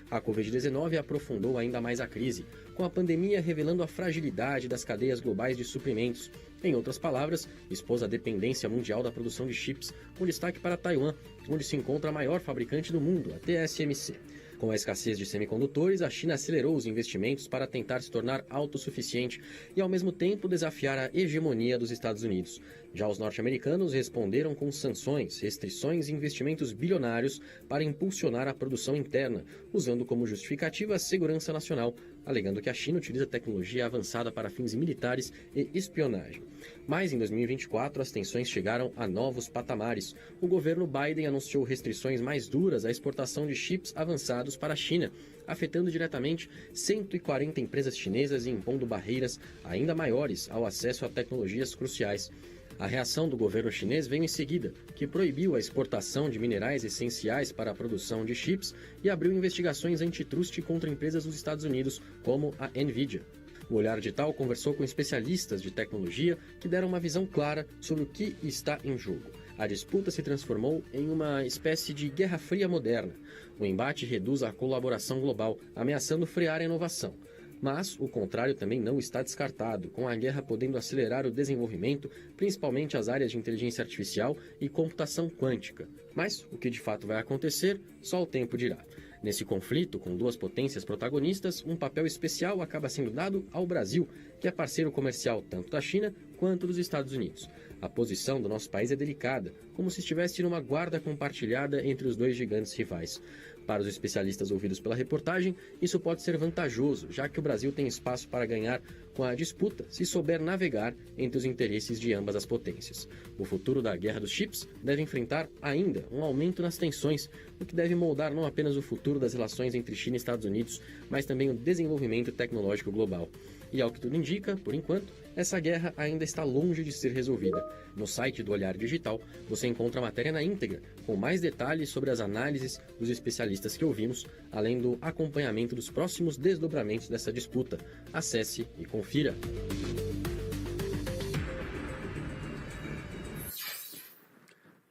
A Covid-19 aprofundou ainda mais a crise, com a pandemia revelando a fragilidade das cadeias globais de suprimentos. Em outras palavras, expôs a dependência mundial da produção de chips, com destaque para Taiwan, onde se encontra a maior fabricante do mundo, a TSMC. Com a escassez de semicondutores, a China acelerou os investimentos para tentar se tornar autossuficiente e, ao mesmo tempo, desafiar a hegemonia dos Estados Unidos. Já os norte-americanos responderam com sanções, restrições e investimentos bilionários para impulsionar a produção interna, usando como justificativa a segurança nacional, alegando que a China utiliza tecnologia avançada para fins militares e espionagem. Mas em 2024 as tensões chegaram a novos patamares. O governo Biden anunciou restrições mais duras à exportação de chips avançados para a China, afetando diretamente 140 empresas chinesas e impondo barreiras ainda maiores ao acesso a tecnologias cruciais. A reação do governo chinês veio em seguida, que proibiu a exportação de minerais essenciais para a produção de chips e abriu investigações antitruste contra empresas dos Estados Unidos, como a Nvidia. O Olhar Digital conversou com especialistas de tecnologia que deram uma visão clara sobre o que está em jogo. A disputa se transformou em uma espécie de Guerra Fria moderna. O embate reduz a colaboração global, ameaçando frear a inovação. Mas o contrário também não está descartado, com a guerra podendo acelerar o desenvolvimento, principalmente as áreas de inteligência artificial e computação quântica. Mas o que de fato vai acontecer, só o tempo dirá. Nesse conflito, com duas potências protagonistas, um papel especial acaba sendo dado ao Brasil, que é parceiro comercial tanto da China quanto dos Estados Unidos. A posição do nosso país é delicada, como se estivesse numa guarda compartilhada entre os dois gigantes rivais. Para os especialistas ouvidos pela reportagem, isso pode ser vantajoso, já que o Brasil tem espaço para ganhar com a disputa se souber navegar entre os interesses de ambas as potências. O futuro da guerra dos chips deve enfrentar ainda um aumento nas tensões, o que deve moldar não apenas o futuro das relações entre China e Estados Unidos, mas também o desenvolvimento tecnológico global. E ao que tudo indica, por enquanto, essa guerra ainda está longe de ser resolvida. No site do Olhar Digital, você encontra a matéria na íntegra, com mais detalhes sobre as análises dos especialistas que ouvimos, além do acompanhamento dos próximos desdobramentos dessa disputa. Acesse e confira.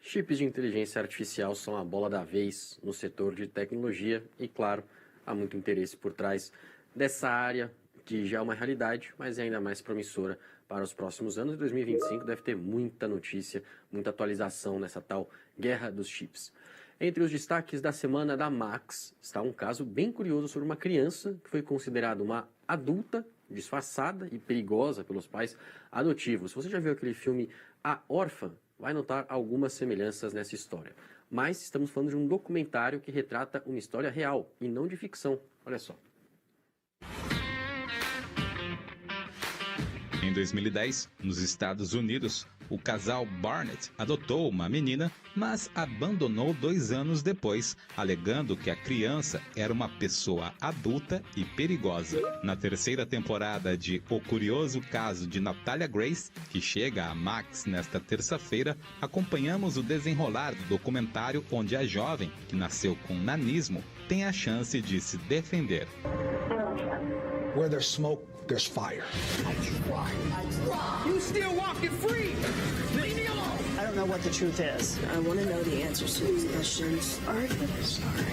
Chips de inteligência artificial são a bola da vez no setor de tecnologia e, claro, há muito interesse por trás dessa área, que já é uma realidade, mas é ainda mais promissora para os próximos anos. Em 2025 deve ter muita notícia, muita atualização nessa tal guerra dos chips. Entre os destaques da semana da Max está um caso bem curioso sobre uma criança que foi considerada uma adulta, disfarçada e perigosa pelos pais adotivos. Se você já viu aquele filme A Órfã, vai notar algumas semelhanças nessa história. Mas estamos falando de um documentário que retrata uma história real e não de ficção. Olha só. Em 2010, nos Estados Unidos, o casal Barnett adotou uma menina, mas abandonou 2 anos depois, alegando que a criança era uma pessoa adulta e perigosa. Na terceira temporada de O Curioso Caso de Natalia Grace, que chega à Max nesta terça-feira, acompanhamos o desenrolar do documentário onde a jovem, que nasceu com nanismo, tem a chance de se defender. Where there's smoke, there's fire. I try. You still walking free. Leave me alone. I don't know what the truth is. I want to know the answers to these questions. Are you sorry?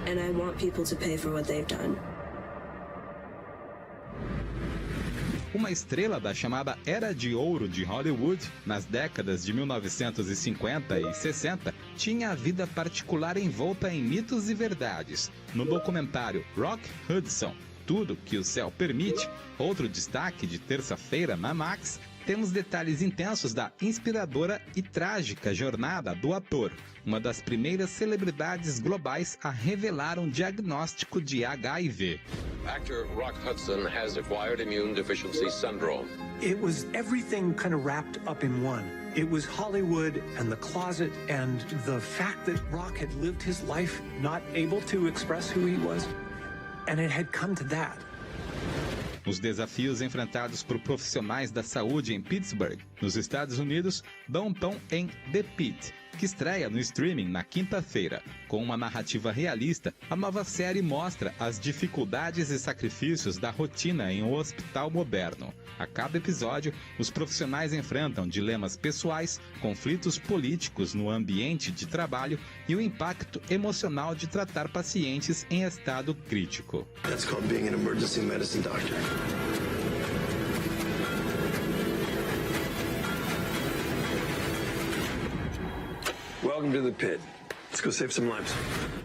And I want people to pay for what they've done. Uma estrela da chamada Era de Ouro de Hollywood, nas décadas de 1950 e 60, tinha a vida particular envolta em mitos e verdades. No documentário Rock Hudson, Tudo que o Céu Permite, outro destaque de terça-feira na Max, temos detalhes intensos da inspiradora e trágica jornada do ator, uma das primeiras celebridades globais a revelar um diagnóstico de HIV. Actor Rock Hudson has acquired immune deficiency syndrome. It was everything kind of wrapped up in one. It was Hollywood and the closet and the fact that Rock had lived his life not able to express who he was. And it had come to that. Os desafios enfrentados por profissionais da saúde em Pittsburgh, nos Estados Unidos, dão um tom em The Pit, que estreia no streaming na quinta-feira. Com uma narrativa realista, a nova série mostra as dificuldades e sacrifícios da rotina em um hospital moderno. A cada episódio, os profissionais enfrentam dilemas pessoais, conflitos políticos no ambiente de trabalho e o impacto emocional de tratar pacientes em estado crítico. That's called being an emergency medicine doctor. Welcome to the pit. Let's go save some lives.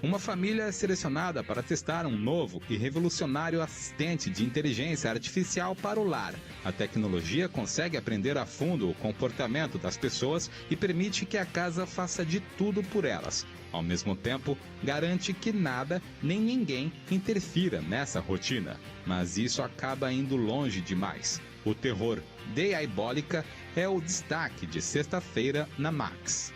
Uma família é selecionada para testar um novo e revolucionário assistente de inteligência artificial para o lar. A tecnologia consegue aprender a fundo o comportamento das pessoas e permite que a casa faça de tudo por elas. Ao mesmo tempo, garante que nada nem ninguém interfira nessa rotina. Mas isso acaba indo longe demais. O terror diabólica é o destaque de sexta-feira na Max.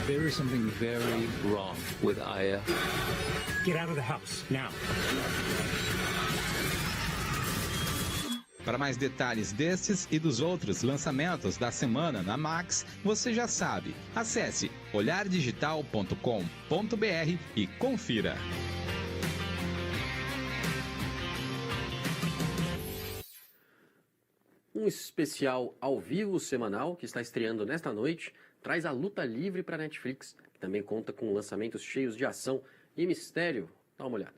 There is something very wrong with Aya. Get out of the house, now. Para mais detalhes destes e dos outros lançamentos da semana na Max, você já sabe. Acesse olhardigital.com.br e confira. Um especial ao vivo semanal que está estreando nesta noite traz a luta livre para a Netflix, que também conta com lançamentos cheios de ação e mistério. Dá uma olhada.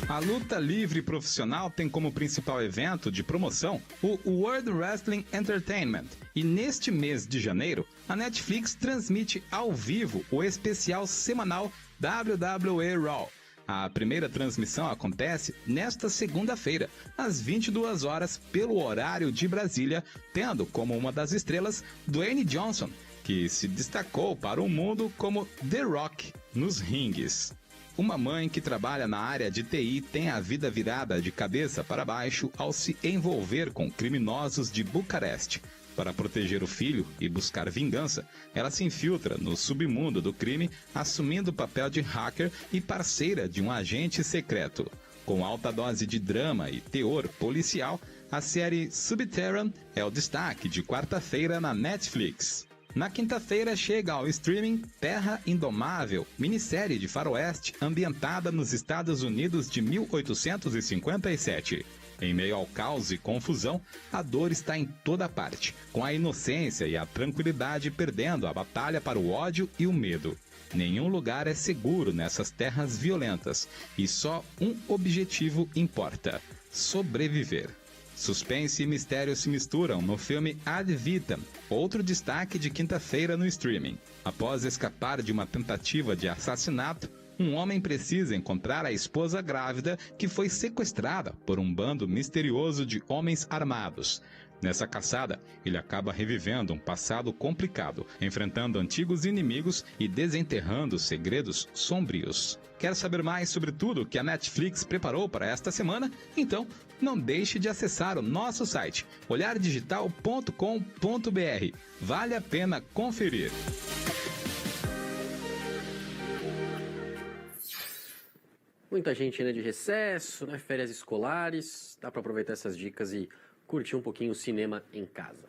A luta livre profissional tem como principal evento de promoção o World Wrestling Entertainment. E neste mês de janeiro, a Netflix transmite ao vivo o especial semanal WWE Raw. A primeira transmissão acontece nesta segunda-feira, às 22 horas, pelo horário de Brasília, tendo como uma das estrelas Dwayne Johnson, que se destacou para o mundo como The Rock nos ringues. Uma mãe que trabalha na área de TI tem a vida virada de cabeça para baixo ao se envolver com criminosos de Bucareste. Para proteger o filho e buscar vingança, ela se infiltra no submundo do crime, assumindo o papel de hacker e parceira de um agente secreto. Com alta dose de drama e teor policial, a série Subterran é o destaque de quarta-feira na Netflix. Na quinta-feira chega ao streaming Terra Indomável, minissérie de faroeste ambientada nos Estados Unidos de 1857. Em meio ao caos e confusão, a dor está em toda parte, com a inocência e a tranquilidade perdendo a batalha para o ódio e o medo. Nenhum lugar é seguro nessas terras violentas, e só um objetivo importa: sobreviver. Suspense e mistério se misturam no filme Ad Vitam, outro destaque de quinta-feira no streaming. Após escapar de uma tentativa de assassinato, um homem precisa encontrar a esposa grávida que foi sequestrada por um bando misterioso de homens armados. Nessa caçada, ele acaba revivendo um passado complicado, enfrentando antigos inimigos e desenterrando segredos sombrios. Quer saber mais sobre tudo que a Netflix preparou para esta semana? Então, não deixe de acessar o nosso site, olhardigital.com.br. Vale a pena conferir. Muita gente ainda de recesso, né? Férias escolares, dá para aproveitar essas dicas e curtir um pouquinho o cinema em casa.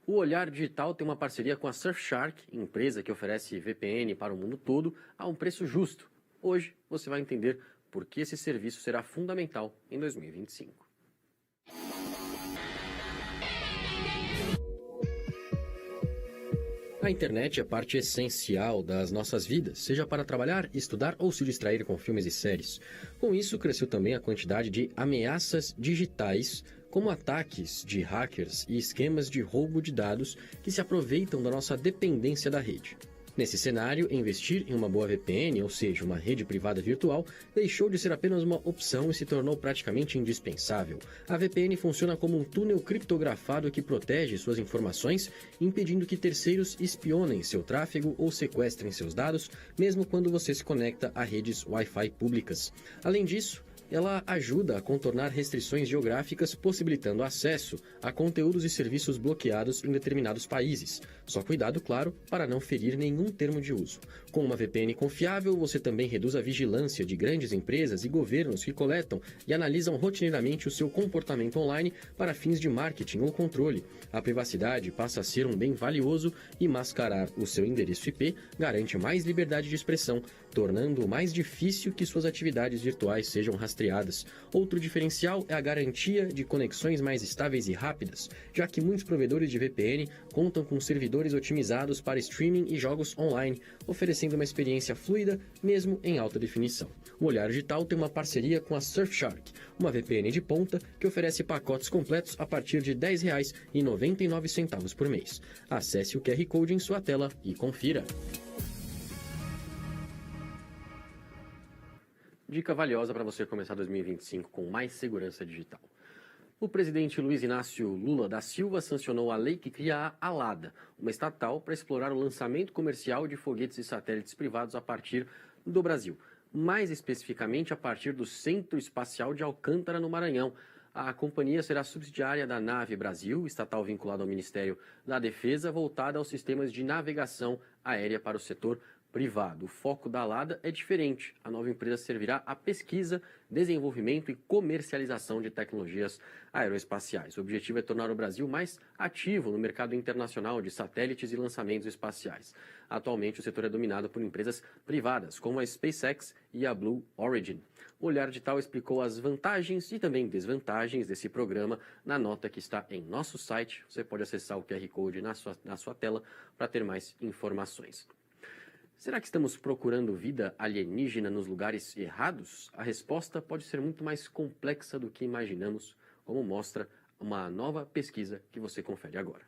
O Olhar Digital tem uma parceria com a Surfshark, empresa que oferece VPN para o mundo todo a um preço justo. Hoje você vai entender por que esse serviço será fundamental em 2025. A internet é parte essencial das nossas vidas, seja para trabalhar, estudar ou se distrair com filmes e séries. Com isso, cresceu também a quantidade de ameaças digitais, como ataques de hackers e esquemas de roubo de dados que se aproveitam da nossa dependência da rede. Nesse cenário, investir em uma boa VPN, ou seja, uma rede privada virtual, deixou de ser apenas uma opção e se tornou praticamente indispensável. A VPN funciona como um túnel criptografado que protege suas informações, impedindo que terceiros espionem seu tráfego ou sequestrem seus dados, mesmo quando você se conecta a redes Wi-Fi públicas. Além disso, ela ajuda a contornar restrições geográficas, possibilitando acesso a conteúdos e serviços bloqueados em determinados países. Só cuidado, claro, para não ferir nenhum termo de uso. Com uma VPN confiável, você também reduz a vigilância de grandes empresas e governos que coletam e analisam rotineiramente o seu comportamento online para fins de marketing ou controle. A privacidade passa a ser um bem valioso e mascarar o seu endereço IP garante mais liberdade de expressão, tornando mais difícil que suas atividades virtuais sejam rastreadas. Outro diferencial é a garantia de conexões mais estáveis e rápidas, já que muitos provedores de VPN contam com servidores otimizados para streaming e jogos online, oferecendo uma experiência fluida mesmo em alta definição. O Olhar Digital tem uma parceria com a Surfshark, uma VPN de ponta que oferece pacotes completos a partir de R$ 10,99 por mês. Acesse o QR Code em sua tela e confira. Dica valiosa para você começar 2025 com mais segurança digital. O presidente Luiz Inácio Lula da Silva sancionou a lei que cria a ALADA, uma estatal para explorar o lançamento comercial de foguetes e satélites privados a partir do Brasil. Mais especificamente a partir do Centro Espacial de Alcântara, no Maranhão. A companhia será subsidiária da Nave Brasil, estatal vinculada ao Ministério da Defesa, voltada aos sistemas de navegação aérea para o setor privado. O foco da ALADA é diferente. A nova empresa servirá à pesquisa, desenvolvimento e comercialização de tecnologias aeroespaciais. O objetivo é tornar o Brasil mais ativo no mercado internacional de satélites e lançamentos espaciais. Atualmente, o setor é dominado por empresas privadas, como a SpaceX e a Blue Origin. O Olhar Digital explicou as vantagens e também desvantagens desse programa na nota que está em nosso site. Você pode acessar o QR Code na sua tela para ter mais informações. Será que estamos procurando vida alienígena nos lugares errados? A resposta pode ser muito mais complexa do que imaginamos, como mostra uma nova pesquisa que você confere agora.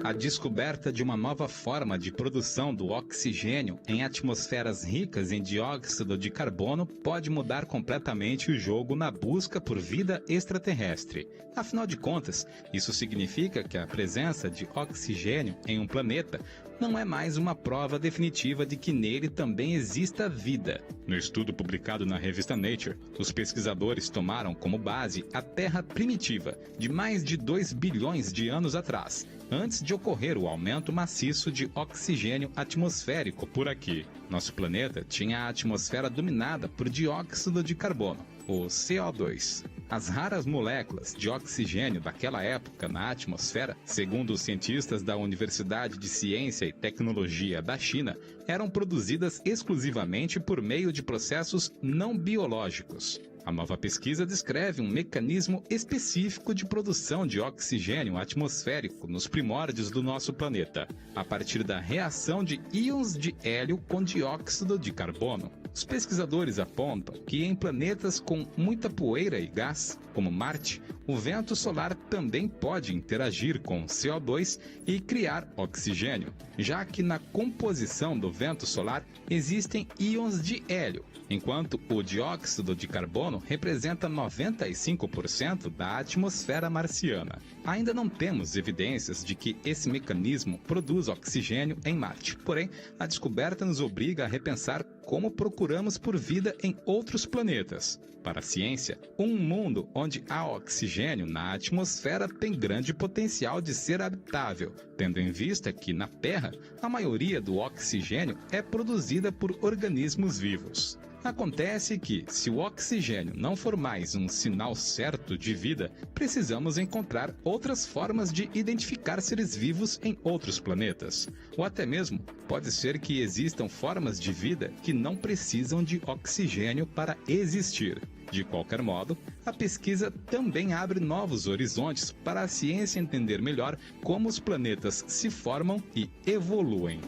A descoberta de uma nova forma de produção do oxigênio em atmosferas ricas em dióxido de carbono pode mudar completamente o jogo na busca por vida extraterrestre. Afinal de contas, isso significa que a presença de oxigênio em um planeta não é mais uma prova definitiva de que nele também exista vida. No estudo publicado na revista Nature, os pesquisadores tomaram como base a Terra primitiva, de mais de 2 bilhões de anos atrás, antes de ocorrer o aumento maciço de oxigênio atmosférico por aqui. Nosso planeta tinha a atmosfera dominada por dióxido de carbono, o CO2. As raras moléculas de oxigênio daquela época na atmosfera, segundo os cientistas da Universidade de Ciência e Tecnologia da China, eram produzidas exclusivamente por meio de processos não biológicos. A nova pesquisa descreve um mecanismo específico de produção de oxigênio atmosférico nos primórdios do nosso planeta, a partir da reação de íons de hélio com dióxido de carbono. Os pesquisadores apontam que em planetas com muita poeira e gás, como Marte, o vento solar também pode interagir com CO2 e criar oxigênio, já que na composição do vento solar existem íons de hélio, enquanto o dióxido de carbono representa 95% da atmosfera marciana. Ainda não temos evidências de que esse mecanismo produz oxigênio em Marte. Porém, a descoberta nos obriga a repensar como procuramos por vida em outros planetas. Para a ciência, um mundo onde há oxigênio na atmosfera tem grande potencial de ser habitável, tendo em vista que, na Terra, a maioria do oxigênio é produzida por organismos vivos. Acontece que, se o oxigênio não for mais um sinal certo de vida, precisamos encontrar outras formas de identificar seres vivos em outros planetas. Ou até mesmo, pode ser que existam formas de vida que não precisam de oxigênio para existir. De qualquer modo, a pesquisa também abre novos horizontes para a ciência entender melhor como os planetas se formam e evoluem.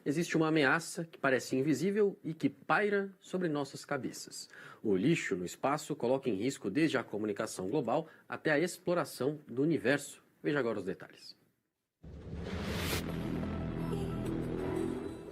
Existe uma ameaça que parece invisível e que paira sobre nossas cabeças. O lixo no espaço coloca em risco desde a comunicação global até a exploração do universo. Veja agora os detalhes.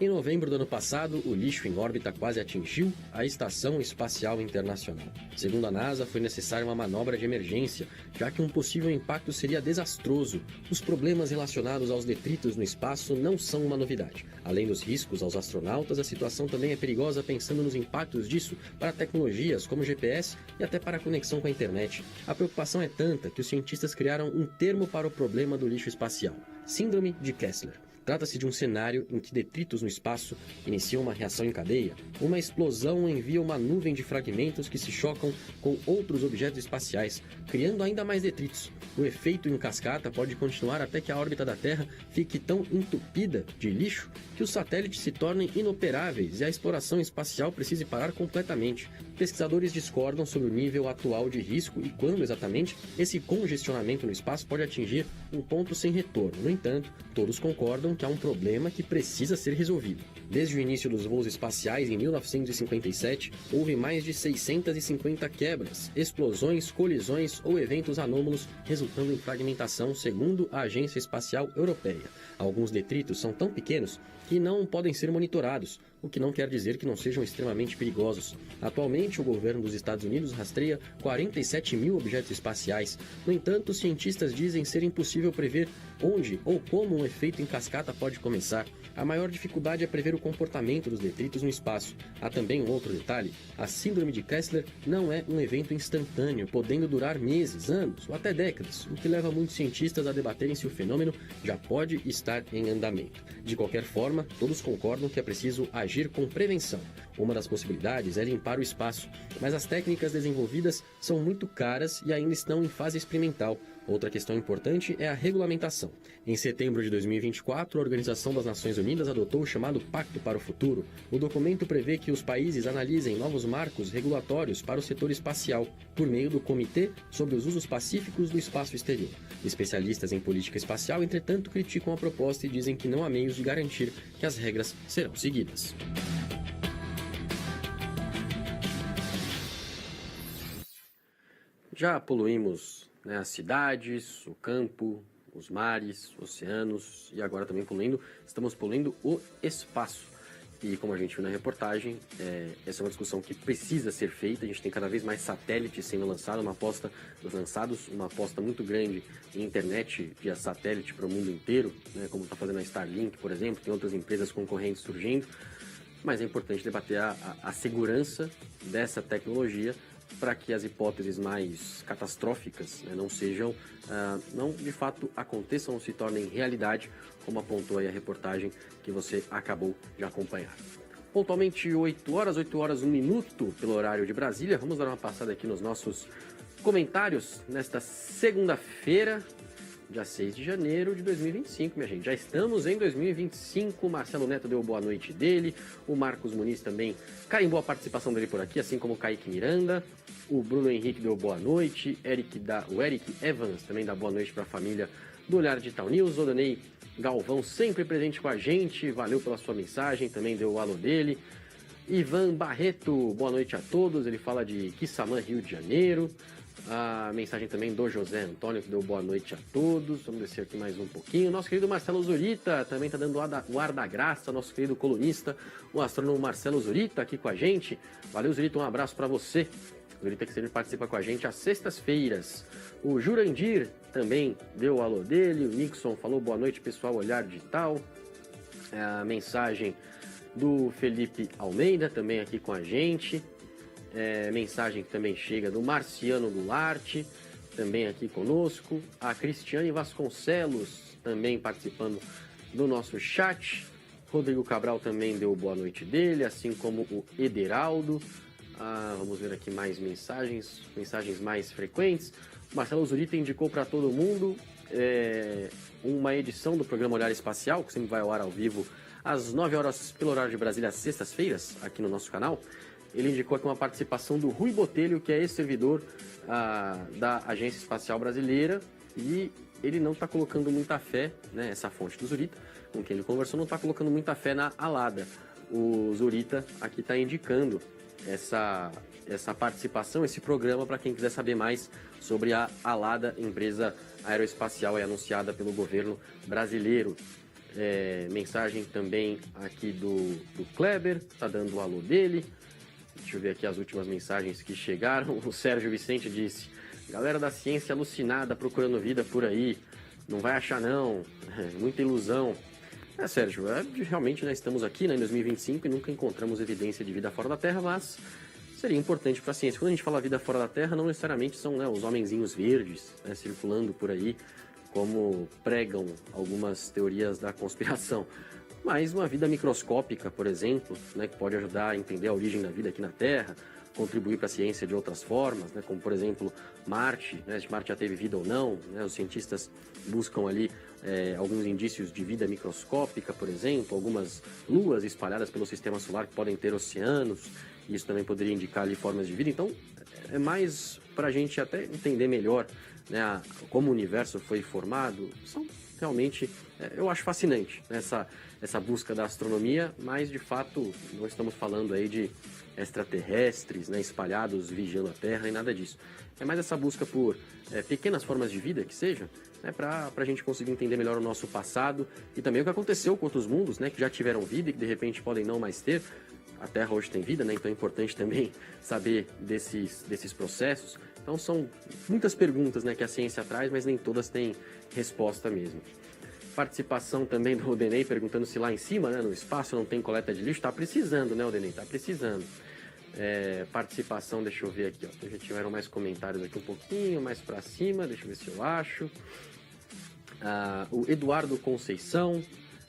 Em novembro do ano passado, o lixo em órbita quase atingiu a Estação Espacial Internacional. Segundo a NASA, foi necessária uma manobra de emergência, já que um possível impacto seria desastroso. Os problemas relacionados aos detritos no espaço não são uma novidade. Além dos riscos aos astronautas, a situação também é perigosa pensando nos impactos disso para tecnologias como GPS e até para a conexão com a internet. A preocupação é tanta que os cientistas criaram um termo para o problema do lixo espacial: Síndrome de Kessler. Trata-se de um cenário em que detritos no espaço iniciam uma reação em cadeia. Uma explosão envia uma nuvem de fragmentos que se chocam com outros objetos espaciais, criando ainda mais detritos. O efeito em cascata pode continuar até que a órbita da Terra fique tão entupida de lixo que os satélites se tornem inoperáveis e a exploração espacial precise parar completamente. Pesquisadores discordam sobre o nível atual de risco e quando exatamente esse congestionamento no espaço pode atingir um ponto sem retorno. No entanto, todos concordam que há um problema que precisa ser resolvido. Desde o início dos voos espaciais, em 1957, houve mais de 650 quebras, explosões, colisões ou eventos anômalos, resultando em fragmentação, segundo a Agência Espacial Europeia. Alguns detritos são tão pequenos que não podem ser monitorados, o que não quer dizer que não sejam extremamente perigosos. Atualmente, o governo dos Estados Unidos rastreia 47 mil objetos espaciais. No entanto, os cientistas dizem ser impossível prever onde ou como um efeito em cascata pode começar. A maior dificuldade é prever o comportamento dos detritos no espaço. Há também um outro detalhe: a síndrome de Kessler não é um evento instantâneo, podendo durar meses, anos ou até décadas, o que leva muitos cientistas a debaterem se o fenômeno já pode estar em andamento. De qualquer forma, todos concordam que é preciso agir com prevenção. Uma das possibilidades é limpar o espaço, mas as técnicas desenvolvidas são muito caras e ainda estão em fase experimental. Outra questão importante é a regulamentação. Em setembro de 2024, a Organização das Nações Unidas adotou o chamado Pacto para o Futuro. O documento prevê que os países analisem novos marcos regulatórios para o setor espacial, por meio do Comitê sobre os Usos Pacíficos do Espaço Exterior. Especialistas em política espacial, entretanto, criticam a proposta e dizem que não há meios de garantir que as regras serão seguidas. Já poluímos as cidades, o campo, os mares, oceanos e agora também estamos poluindo o espaço. E como a gente viu na reportagem, essa é uma discussão que precisa ser feita. A gente tem cada vez mais satélites sendo lançados, uma aposta muito grande em internet via satélite para o mundo inteiro, né, como está fazendo a Starlink, por exemplo, tem outras empresas concorrentes surgindo. Mas é importante debater a segurança dessa tecnologia para que as hipóteses mais catastróficas, né, não de fato aconteçam ou se tornem realidade, como apontou aí a reportagem que você acabou de acompanhar. Pontualmente 8 horas 1 minuto pelo horário de Brasília. Vamos dar uma passada aqui nos nossos comentários nesta segunda-feira, dia 6 de janeiro de 2025, minha gente. Já estamos em 2025, o Marcelo Neto deu boa noite dele, o Marcos Muniz também carimbou a participação dele por aqui, assim como o Kaique Miranda, o Bruno Henrique deu boa noite, o Eric Evans também dá boa noite para a família do Olhar Digital News, o Danei Galvão sempre presente com a gente, valeu pela sua mensagem, também deu o alô dele. Ivan Barreto, boa noite a todos, ele fala de Quissamã, Rio de Janeiro. A mensagem também do José Antônio, que deu boa noite a todos. Vamos descer aqui mais um pouquinho. Nosso querido Marcelo Zurita também está dando o ar da graça. Nosso querido colunista, o astrônomo Marcelo Zurita, aqui com a gente. Valeu, Zurita, um abraço para você. Zurita que sempre participa com a gente às sextas-feiras. O Jurandir também deu o alô dele. O Nixon falou boa noite, pessoal, Olhar Digital. A mensagem do Felipe Almeida também aqui com a gente. Mensagem que também chega do Marciano Goulart, também aqui conosco. A Cristiane Vasconcelos também participando do nosso chat. Rodrigo Cabral também deu boa noite dele, assim como o Ederaldo. Vamos ver aqui mais mensagens mais frequentes. O Marcelo Zurita indicou para todo mundo uma edição do programa Olhar Espacial, que sempre vai ao ar ao vivo às 9 horas pelo horário de Brasília, às sextas-feiras, aqui no nosso canal. Ele indicou aqui uma participação do Rui Botelho, que é ex-servidor da Agência Espacial Brasileira, e ele não está colocando muita fé, né, essa fonte do Zurita, com quem ele conversou, não está colocando muita fé na Alada. O Zurita aqui está indicando essa participação, esse programa, para quem quiser saber mais sobre a Alada, empresa aeroespacial anunciada pelo governo brasileiro. Mensagem também aqui do Kleber, está dando o alô dele. Deixa eu ver aqui as últimas mensagens que chegaram. O Sérgio Vicente disse: galera da ciência alucinada procurando vida por aí, não vai achar não, muita ilusão. Sérgio, realmente nós estamos aqui, né, em 2025 e nunca encontramos evidência de vida fora da Terra, mas seria importante para a ciência. Quando a gente fala vida fora da Terra, não necessariamente são, né, os homenzinhos verdes, né, circulando por aí, como pregam algumas teorias da conspiração, mas uma vida microscópica, por exemplo, né, que pode ajudar a entender a origem da vida aqui na Terra, contribuir para a ciência de outras formas, né, como por exemplo Marte, né, se Marte já teve vida ou não, né, os cientistas buscam ali alguns indícios de vida microscópica, por exemplo, algumas luas espalhadas pelo sistema solar que podem ter oceanos, e isso também poderia indicar ali formas de vida. Então é mais para a gente até entender melhor, né, como o universo foi formado. São realmente, eu acho fascinante, né, essa busca da astronomia, mas de fato não estamos falando aí de extraterrestres, né, espalhados vigiando a Terra e nada disso. É mais essa busca por pequenas formas de vida que seja, né, para a gente conseguir entender melhor o nosso passado e também o que aconteceu com outros mundos, né, que já tiveram vida e que de repente podem não mais ter. A Terra hoje tem vida, né, então é importante também saber desses processos. Então são muitas perguntas, né, que a ciência traz, mas nem todas têm resposta mesmo. Participação também do Odenei perguntando se lá em cima, né, no espaço, não tem coleta de lixo. Tá precisando, né, Odenei? Tá precisando. Participação, deixa eu ver aqui, ó. Já tiveram mais comentários aqui um pouquinho mais para cima, deixa eu ver se eu acho. O Eduardo Conceição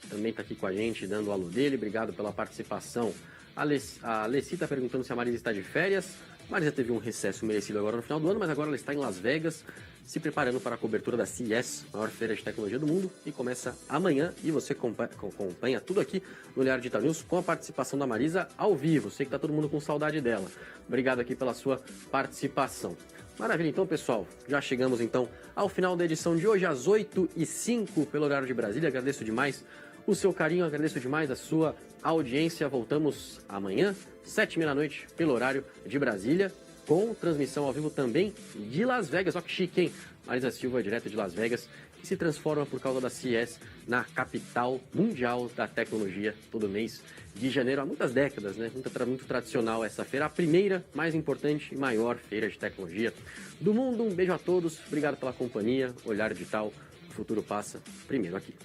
também tá aqui com a gente, dando o alô dele. Obrigado pela participação. A Alessi tá perguntando se a Marisa está de férias. A Marisa teve um recesso merecido agora no final do ano, mas agora ela está em Las Vegas, se preparando para a cobertura da CES, maior feira de tecnologia do mundo, e começa amanhã. E você acompanha tudo aqui no Olhar Digital News com a participação da Marisa ao vivo. Sei que tá todo mundo com saudade dela. Obrigado aqui pela sua participação. Maravilha, então, pessoal. Já chegamos, então, ao final da edição de hoje, às 8h05, pelo horário de Brasília. Agradeço demais o seu carinho, agradeço demais a sua audiência. Voltamos amanhã, 7h da noite, pelo horário de Brasília, com transmissão ao vivo também de Las Vegas. Ó que chique, hein? Marisa Silva, direto de Las Vegas, que se transforma por causa da CES na capital mundial da tecnologia todo mês de janeiro. Há muitas décadas, né? Muito tradicional essa feira, a primeira, mais importante e maior feira de tecnologia do mundo. Um beijo a todos, obrigado pela companhia. Olhar Digital, o futuro passa primeiro aqui.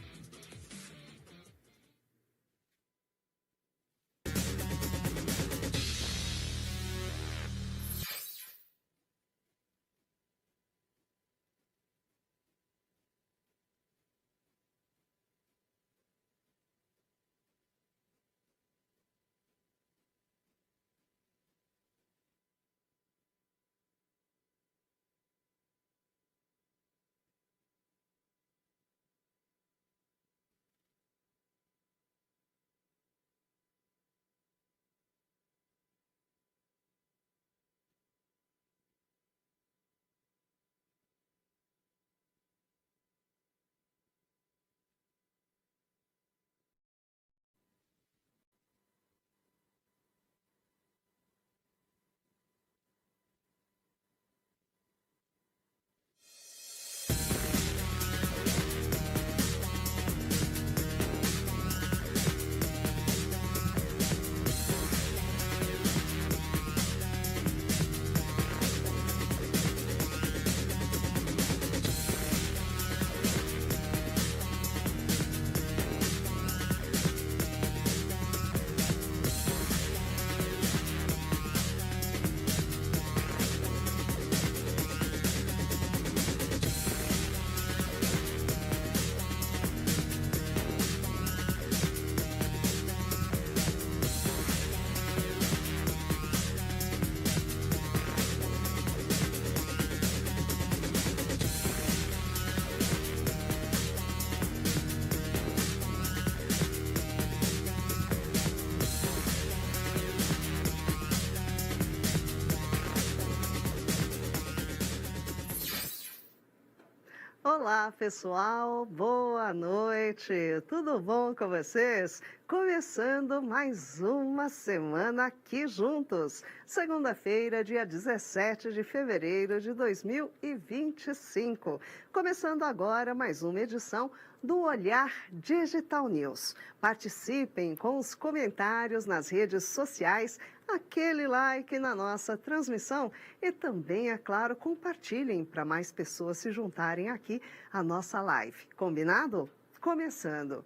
Olá, pessoal, boa noite, tudo bom com vocês? Começando mais uma semana aqui juntos. Segunda-feira, dia 17 de fevereiro de 2025. Começando agora mais uma edição do Olhar Digital News. Participem com os comentários nas redes sociais, aquele like na nossa transmissão e também, é claro, compartilhem para mais pessoas se juntarem aqui à nossa live. Combinado? Começando.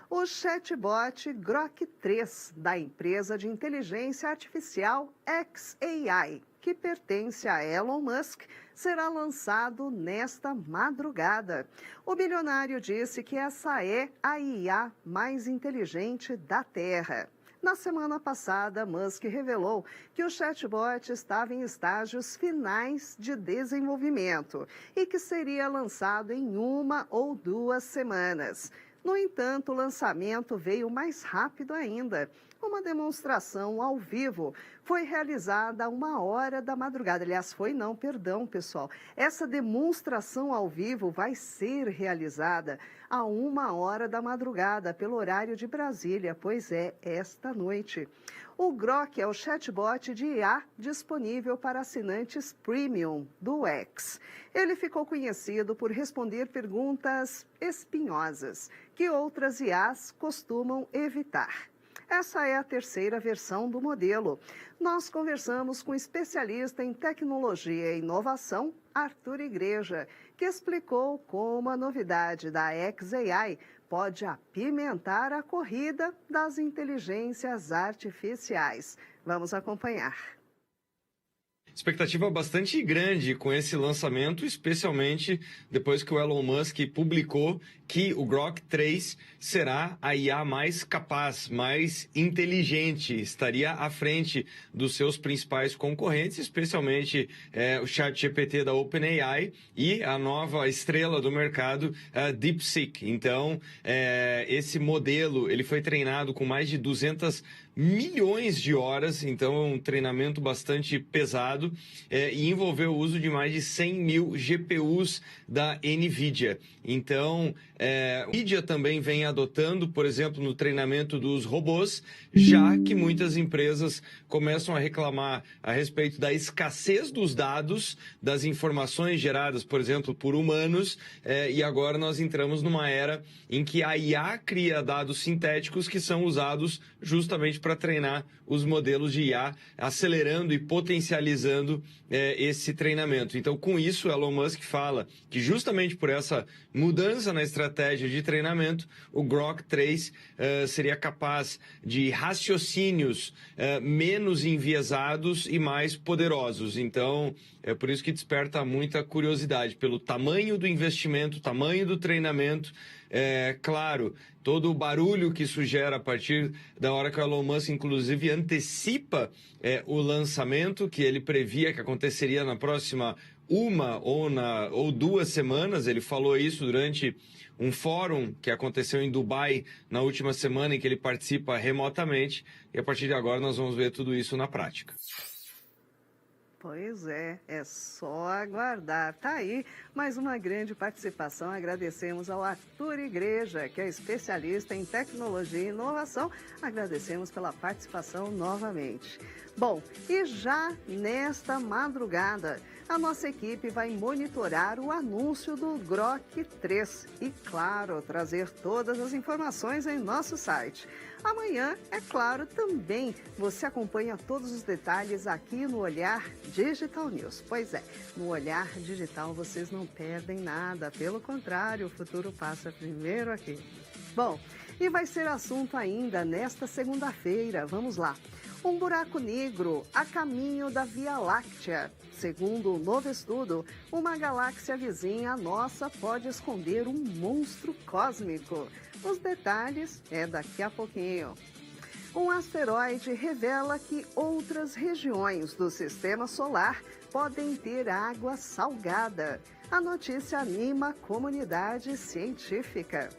O chatbot Grok 3 da empresa de inteligência artificial xAI, que pertence a Elon Musk, será lançado nesta madrugada. O bilionário disse que essa é a IA mais inteligente da Terra. Na semana passada, Musk revelou que o chatbot estava em estágios finais de desenvolvimento e que seria lançado em 1 ou 2 semanas. No entanto, o lançamento veio mais rápido ainda. Uma demonstração ao vivo foi realizada a 1h da madrugada. Aliás, pessoal. Essa demonstração ao vivo vai ser realizada a 1h da madrugada, pelo horário de Brasília, pois é esta noite. O Grok é o chatbot de IA disponível para assinantes premium do X. Ele ficou conhecido por responder perguntas espinhosas que outras IAs costumam evitar. Essa é a terceira versão do modelo. Nós conversamos com o especialista em tecnologia e inovação, Arthur Igreja, que explicou como a novidade da XAI pode apimentar a corrida das inteligências artificiais. Vamos acompanhar. Expectativa bastante grande com esse lançamento, especialmente depois que o Elon Musk publicou que o Grok 3 será a IA mais capaz, mais inteligente, estaria à frente dos seus principais concorrentes, especialmente o ChatGPT da OpenAI e a nova estrela do mercado, DeepSeek. Então, esse modelo ele foi treinado com mais de 200 milhões de horas, então é um treinamento bastante pesado e envolveu o uso de mais de 100 mil GPUs da NVIDIA. Então, a NVIDIA também vem adotando, por exemplo, no treinamento dos robôs, já que muitas empresas começam a reclamar a respeito da escassez dos dados, das informações geradas, por exemplo, por humanos, e agora nós entramos numa era em que a IA cria dados sintéticos que são usados justamente para treinar os modelos de IA, acelerando e potencializando esse treinamento. Então, com isso, Elon Musk fala que justamente por essa mudança na estratégia de treinamento, o Grok 3 seria capaz de raciocínios menos enviesados e mais poderosos. Então, é por isso que desperta muita curiosidade pelo tamanho do investimento, tamanho do treinamento. Claro, todo o barulho que isso gera a partir da hora que o Elon Musk, inclusive, antecipa o lançamento, que ele previa que aconteceria na próxima 1 ou 2 semanas. Ele falou isso durante um fórum que aconteceu em Dubai na última semana, em que ele participa remotamente, e a partir de agora nós vamos ver tudo isso na prática. Pois é só aguardar. Tá aí mais uma grande participação. Agradecemos ao Arthur Igreja, que é especialista em tecnologia e inovação. Agradecemos pela participação novamente. Bom, e já nesta madrugada, a nossa equipe vai monitorar o anúncio do Grok 3 e, claro, trazer todas as informações em nosso site. Amanhã, é claro, também você acompanha todos os detalhes aqui no Olhar Digital News. Pois é, no Olhar Digital vocês não perdem nada, pelo contrário, o futuro passa primeiro aqui. Bom, e vai ser assunto ainda nesta segunda-feira, vamos lá. Um buraco negro a caminho da Via Láctea. Segundo um novo estudo, uma galáxia vizinha à nossa pode esconder um monstro cósmico. Os detalhes daqui a pouquinho. Um asteroide revela que outras regiões do sistema solar podem ter água salgada. A notícia anima a comunidade científica.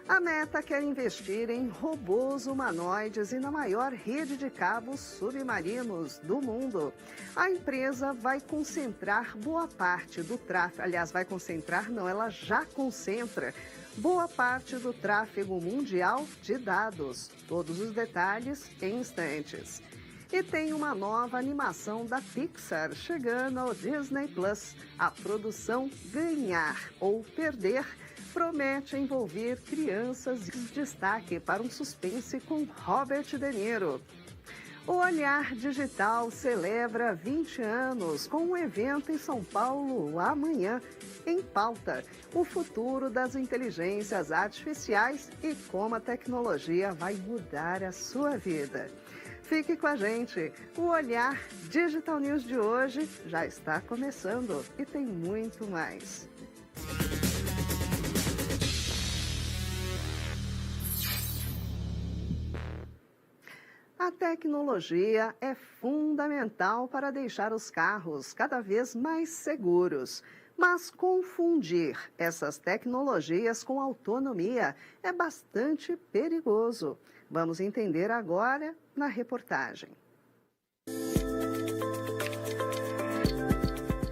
A Meta quer investir em robôs humanoides e na maior rede de cabos submarinos do mundo. A empresa vai concentrar boa parte do tráfego, ela já concentra boa parte do tráfego mundial de dados. Todos os detalhes em instantes. E tem uma nova animação da Pixar chegando ao Disney Plus. A produção Ganhar ou Perder promete envolver crianças de destaque para um suspense com Robert De Niro. O Olhar Digital celebra 20 anos com um evento em São Paulo amanhã. Em pauta, o futuro das inteligências artificiais e como a tecnologia vai mudar a sua vida. Fique com a gente. O Olhar Digital News de hoje já está começando e tem muito mais. A tecnologia é fundamental para deixar os carros cada vez mais seguros. Mas confundir essas tecnologias com autonomia é bastante perigoso. Vamos entender agora na reportagem.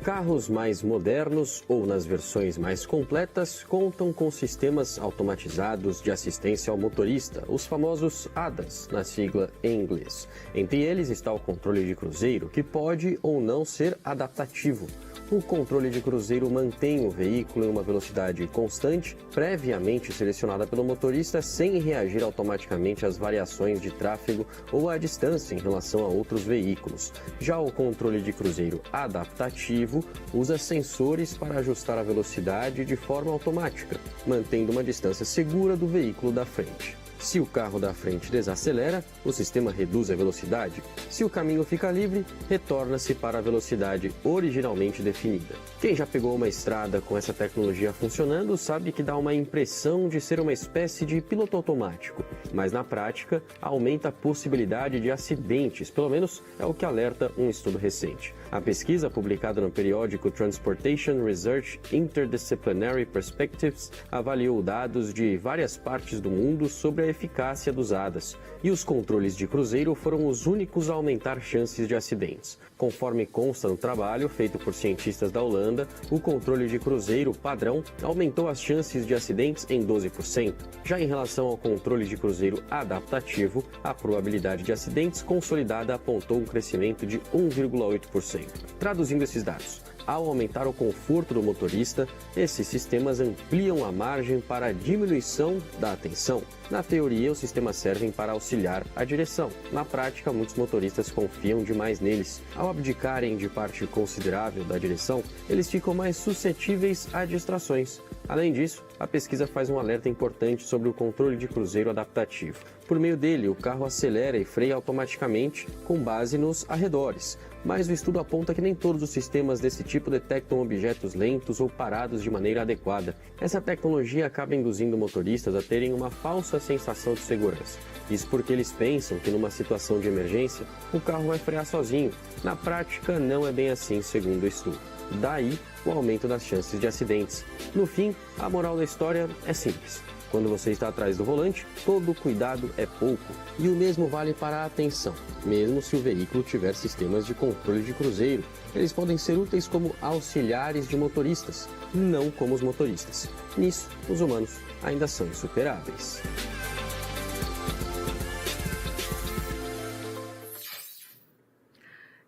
Carros mais modernos ou nas versões mais completas contam com sistemas automatizados de assistência ao motorista, os famosos ADAS, na sigla em inglês. Entre eles está o controle de cruzeiro, que pode ou não ser adaptativo. O controle de cruzeiro mantém o veículo em uma velocidade constante, previamente selecionada pelo motorista, sem reagir automaticamente às variações de tráfego ou à distância em relação a outros veículos. Já o controle de cruzeiro adaptativo usa sensores para ajustar a velocidade de forma automática, mantendo uma distância segura do veículo da frente. Se o carro da frente desacelera, o sistema reduz a velocidade. Se o caminho fica livre, retorna-se para a velocidade originalmente definida. Quem já pegou uma estrada com essa tecnologia funcionando sabe que dá uma impressão de ser uma espécie de piloto automático, mas na prática aumenta a possibilidade de acidentes, pelo menos é o que alerta um estudo recente. A pesquisa, publicada no periódico Transportation Research Interdisciplinary Perspectives, avaliou dados de várias partes do mundo sobre a eficácia dos ADAS, e os controles de cruzeiro foram os únicos a aumentar chances de acidentes. Conforme consta no trabalho feito por cientistas da Holanda, o controle de cruzeiro padrão aumentou as chances de acidentes em 12%. Já em relação ao controle de cruzeiro adaptativo, a probabilidade de acidentes consolidada apontou um crescimento de 1,8%. Traduzindo esses dados, ao aumentar o conforto do motorista, esses sistemas ampliam a margem para a diminuição da atenção. Na teoria, os sistemas servem para auxiliar a direção. Na prática, muitos motoristas confiam demais neles. Ao abdicarem de parte considerável da direção, eles ficam mais suscetíveis a distrações. Além disso, a pesquisa faz um alerta importante sobre o controle de cruzeiro adaptativo. Por meio dele, o carro acelera e freia automaticamente com base nos arredores. Mas o estudo aponta que nem todos os sistemas desse tipo detectam objetos lentos ou parados de maneira adequada. Essa tecnologia acaba induzindo motoristas a terem uma falsa sensação de segurança. Isso porque eles pensam que numa situação de emergência, o carro vai frear sozinho. Na prática, não é bem assim, segundo o estudo. Daí, o aumento das chances de acidentes. No fim, a moral da história é simples. Quando você está atrás do volante, todo cuidado é pouco. E o mesmo vale para a atenção. Mesmo se o veículo tiver sistemas de controle de cruzeiro, eles podem ser úteis como auxiliares de motoristas, não como os motoristas. Nisso, os humanos ainda são insuperáveis.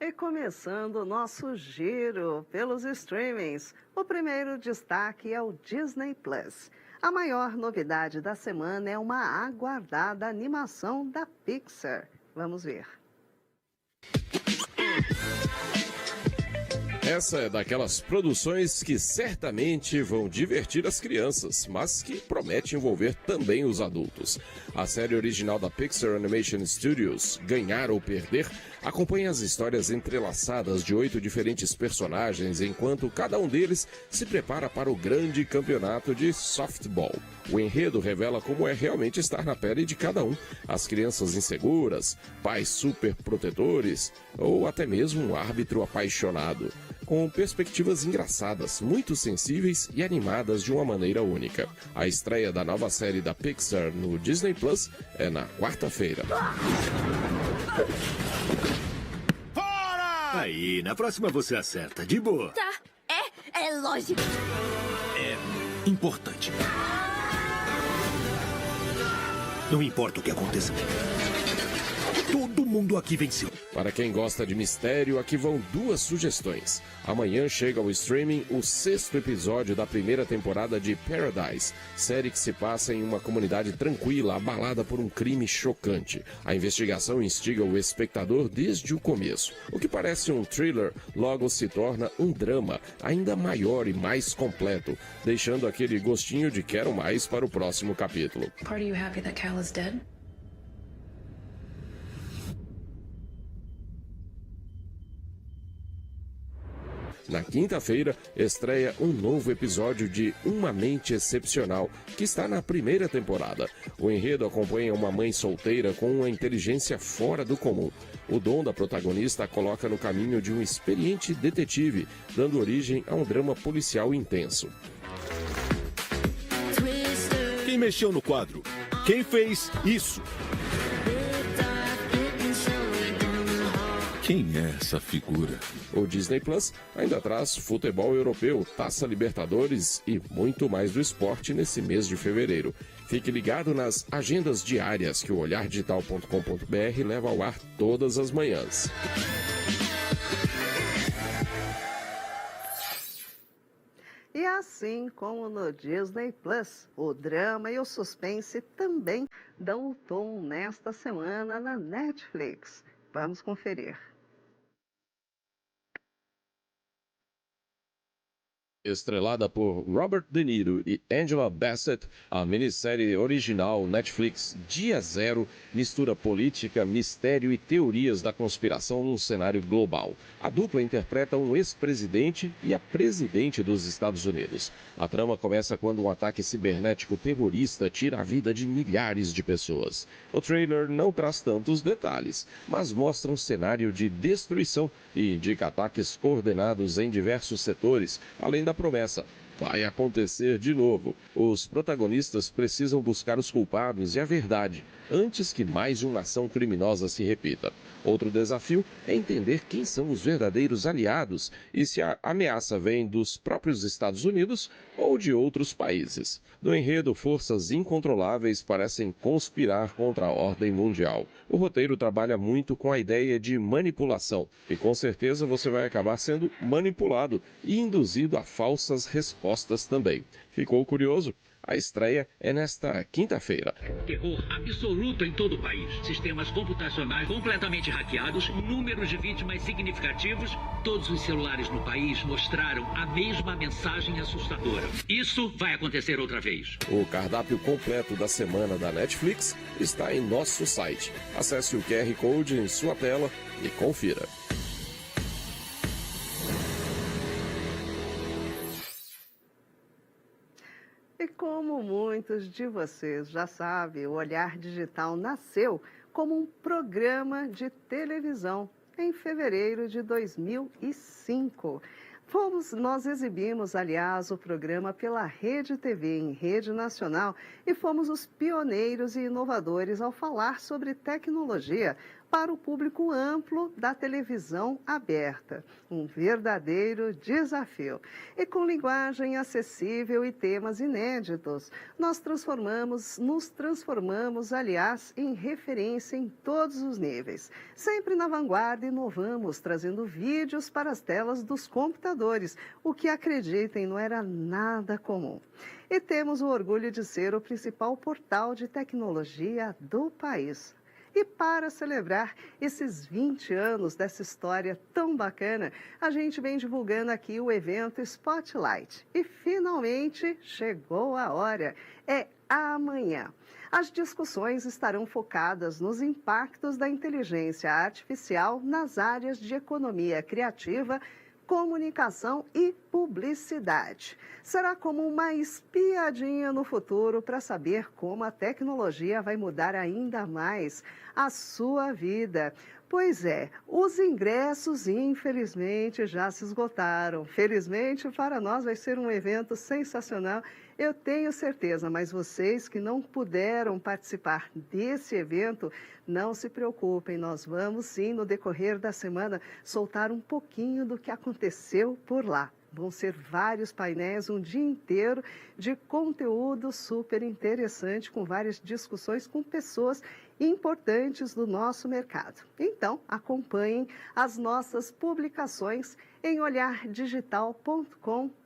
E começando o nosso giro pelos streamings, o primeiro destaque é o Disney Plus. A maior novidade da semana é uma aguardada animação da Pixar. Vamos ver. Essa é daquelas produções que certamente vão divertir as crianças, mas que promete envolver também os adultos. A série original da Pixar Animation Studios, Ganhar ou Perder, acompanha as histórias entrelaçadas de 8 diferentes personagens, enquanto cada um deles se prepara para o grande campeonato de softball. O enredo revela como é realmente estar na pele de cada um, as crianças inseguras, pais super protetores ou até mesmo um árbitro apaixonado, com perspectivas engraçadas, muito sensíveis e animadas de uma maneira única. A estreia da nova série da Pixar no Disney Plus é na quarta-feira. Aí, na próxima você acerta, de boa. Tá, é lógico. É importante. Não importa o que aconteça. Todo mundo aqui venceu. Para quem gosta de mistério, aqui vão 2 sugestões. Amanhã chega ao streaming o 6º episódio da primeira temporada de Paradise, série que se passa em uma comunidade tranquila, abalada por um crime chocante. A investigação instiga o espectador desde o começo. O que parece um thriller logo se torna um drama ainda maior e mais completo, deixando aquele gostinho de quero mais para o próximo capítulo. Are you happy that Cal is dead? Na quinta-feira, estreia um novo episódio de Uma Mente Excepcional, que está na primeira temporada. O enredo acompanha uma mãe solteira com uma inteligência fora do comum. O dom da protagonista a coloca no caminho de um experiente detetive, dando origem a um drama policial intenso. Quem mexeu no quadro? Quem fez isso? Quem é essa figura? O Disney Plus ainda traz futebol europeu, Taça Libertadores e muito mais do esporte nesse mês de fevereiro. Fique ligado nas agendas diárias que o olhardigital.com.br leva ao ar todas as manhãs. E assim como no Disney Plus, o drama e o suspense também dão o tom nesta semana na Netflix. Vamos conferir. Estrelada por Robert De Niro e Angela Bassett, a minissérie original Netflix Dia Zero mistura política, mistério e teorias da conspiração num cenário global. A dupla interpreta um ex-presidente e a presidente dos Estados Unidos. A trama começa quando um ataque cibernético terrorista tira a vida de milhares de pessoas. O trailer não traz tantos detalhes, mas mostra um cenário de destruição e indica ataques coordenados em diversos setores, além da promessa: vai acontecer de novo. Os protagonistas precisam buscar os culpados e a verdade, antes que mais uma ação criminosa se repita. Outro desafio é entender quem são os verdadeiros aliados e se a ameaça vem dos próprios Estados Unidos ou de outros países. No enredo, forças incontroláveis parecem conspirar contra a ordem mundial. O roteiro trabalha muito com a ideia de manipulação e com certeza você vai acabar sendo manipulado e induzido a falsas respostas também. Ficou curioso? A estreia é nesta quinta-feira. Terror absoluto em todo o país. Sistemas computacionais completamente hackeados, números de vítimas significativos. Todos os celulares no país mostraram a mesma mensagem assustadora. Isso vai acontecer outra vez. O cardápio completo da semana da Netflix está em nosso site. Acesse o QR Code em sua tela e confira. E como muitos de vocês já sabem, o Olhar Digital nasceu como um programa de televisão em fevereiro de 2005. Nós exibimos, aliás, o programa pela Rede TV em rede nacional e fomos os pioneiros e inovadores ao falar sobre tecnologia para o público amplo da televisão aberta. Um verdadeiro desafio. E com linguagem acessível e temas inéditos, nos transformamos, aliás, em referência em todos os níveis. Sempre na vanguarda, inovamos, trazendo vídeos para as telas dos computadores, o que, acreditem, não era nada comum. E temos o orgulho de ser o principal portal de tecnologia do país. E para celebrar esses 20 anos dessa história tão bacana, a gente vem divulgando aqui o evento Spotlight. E finalmente chegou a hora. É amanhã. As discussões estarão focadas nos impactos da inteligência artificial nas áreas de economia criativa, comunicação e publicidade. Será como uma espiadinha no futuro para saber como a tecnologia vai mudar ainda mais a sua vida. Pois é, os ingressos infelizmente já se esgotaram. Felizmente para nós vai ser um evento sensacional, eu tenho certeza, mas vocês que não puderam participar desse evento, não se preocupem, nós vamos sim, no decorrer da semana, soltar um pouquinho do que aconteceu por lá. Vão ser vários painéis, um dia inteiro de conteúdo super interessante, com várias discussões com pessoas importantes do nosso mercado. Então, acompanhem as nossas publicações em olhardigital.com.br.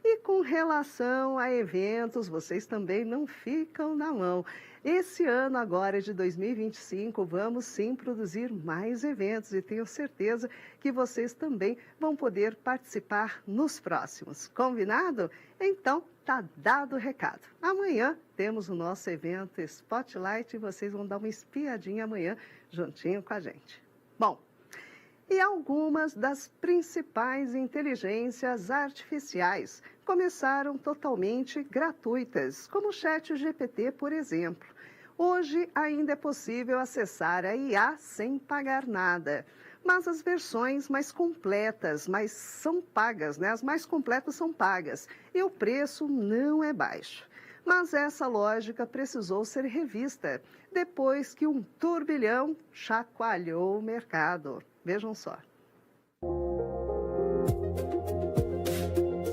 E com relação a eventos, vocês também não ficam na mão. Esse ano agora de 2025, vamos sim produzir mais eventos e tenho certeza que vocês também vão poder participar nos próximos. Combinado? Então, tá dado o recado. Amanhã temos o nosso evento Spotlight e vocês vão dar uma espiadinha amanhã juntinho com a gente. Bom, E algumas das principais inteligências artificiais começaram totalmente gratuitas, como o ChatGPT, por exemplo. Hoje ainda é possível acessar a IA sem pagar nada, mas as versões mais completas são pagas, né? As mais completas são pagas e o preço não é baixo. Mas essa lógica precisou ser revista depois que um turbilhão chacoalhou o mercado. Vejam só.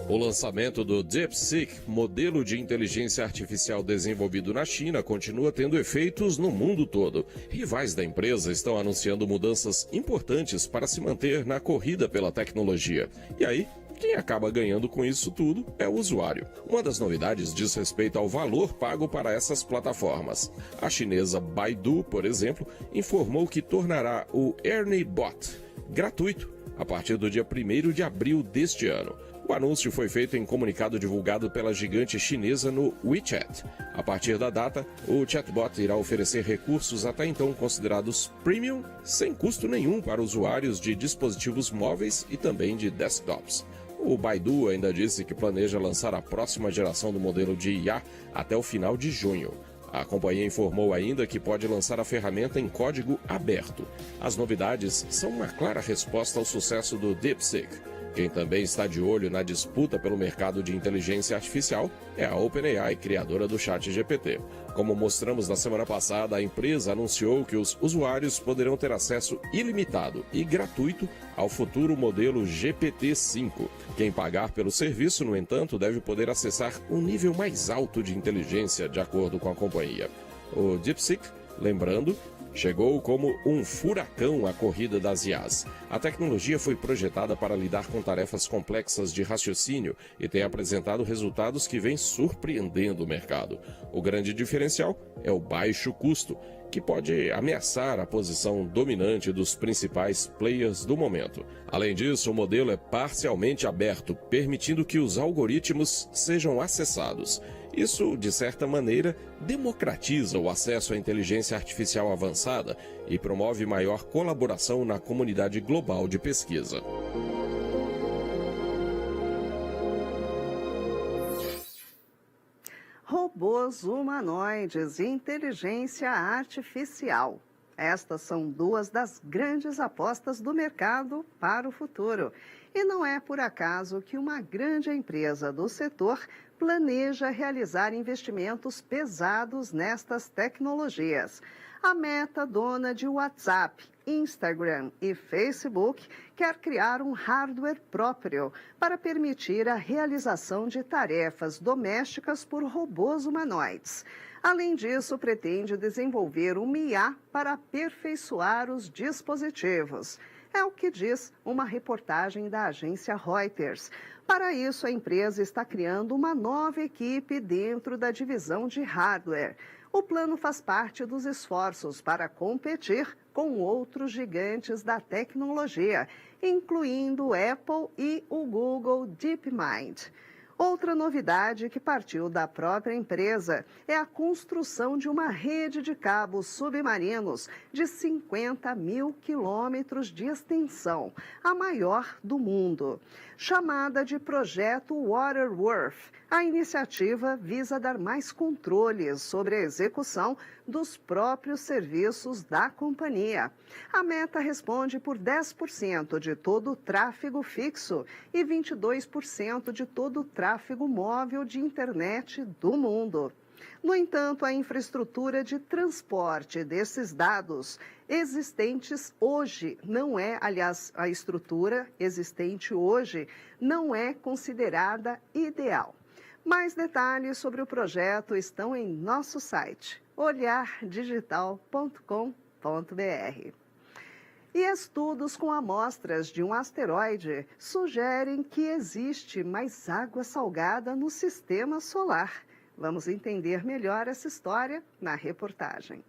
O lançamento do DeepSeek, modelo de inteligência artificial desenvolvido na China, continua tendo efeitos no mundo todo. Rivais da empresa estão anunciando mudanças importantes para se manter na corrida pela tecnologia. E aí, quem acaba ganhando com isso tudo é o usuário. Uma das novidades diz respeito ao valor pago para essas plataformas. A chinesa Baidu, por exemplo, informou que tornará o Ernie Bot gratuito a partir do dia 1º de abril deste ano. O anúncio foi feito em comunicado divulgado pela gigante chinesa no WeChat. A partir da data, o chatbot irá oferecer recursos até então considerados premium, sem custo nenhum para usuários de dispositivos móveis e também de desktops. O Baidu ainda disse que planeja lançar a próxima geração do modelo de IA até o final de junho. A companhia informou ainda que pode lançar a ferramenta em código aberto. As novidades são uma clara resposta ao sucesso do DeepSeek. Quem também está de olho na disputa pelo mercado de inteligência artificial é a OpenAI, criadora do ChatGPT. Como mostramos na semana passada, a empresa anunciou que os usuários poderão ter acesso ilimitado e gratuito ao futuro modelo GPT-5. Quem pagar pelo serviço, no entanto, deve poder acessar um nível mais alto de inteligência, de acordo com a companhia. O DeepSeek, lembrando, chegou como um furacão à corrida das IAs. A tecnologia foi projetada para lidar com tarefas complexas de raciocínio e tem apresentado resultados que vêm surpreendendo o mercado. O grande diferencial é o baixo custo, que pode ameaçar a posição dominante dos principais players do momento. Além disso, o modelo é parcialmente aberto, permitindo que os algoritmos sejam acessados. Isso, de certa maneira, democratiza o acesso à inteligência artificial avançada e promove maior colaboração na comunidade global de pesquisa. Robôs humanoides e inteligência artificial. Estas são duas das grandes apostas do mercado para o futuro. E não é por acaso que uma grande empresa do setor planeja realizar investimentos pesados nestas tecnologias. A Meta, dona de WhatsApp, Instagram e Facebook, quer criar um hardware próprio para permitir a realização de tarefas domésticas por robôs humanoides. Além disso, pretende desenvolver uma IA para aperfeiçoar os dispositivos. É o que diz uma reportagem da agência Reuters. Para isso, a empresa está criando uma nova equipe dentro da divisão de hardware. O plano faz parte dos esforços para competir com outros gigantes da tecnologia, incluindo o Apple e o Google DeepMind. Outra novidade que partiu da própria empresa é a construção de uma rede de cabos submarinos de 50 mil quilômetros de extensão, a maior do mundo. Chamada de Projeto Waterworth, a iniciativa visa dar mais controles sobre a execução dos próprios serviços da companhia. A Meta responde por 10% de todo o tráfego fixo e 22% de todo o tráfego móvel de internet do mundo. No entanto, a infraestrutura de transporte desses dados existentes hoje não é, aliás, a estrutura existente hoje não é considerada ideal. Mais detalhes sobre o projeto estão em nosso site, olhardigital.com.br. E estudos com amostras de um asteroide sugerem que existe mais água salgada no sistema solar. Vamos entender melhor essa história na reportagem.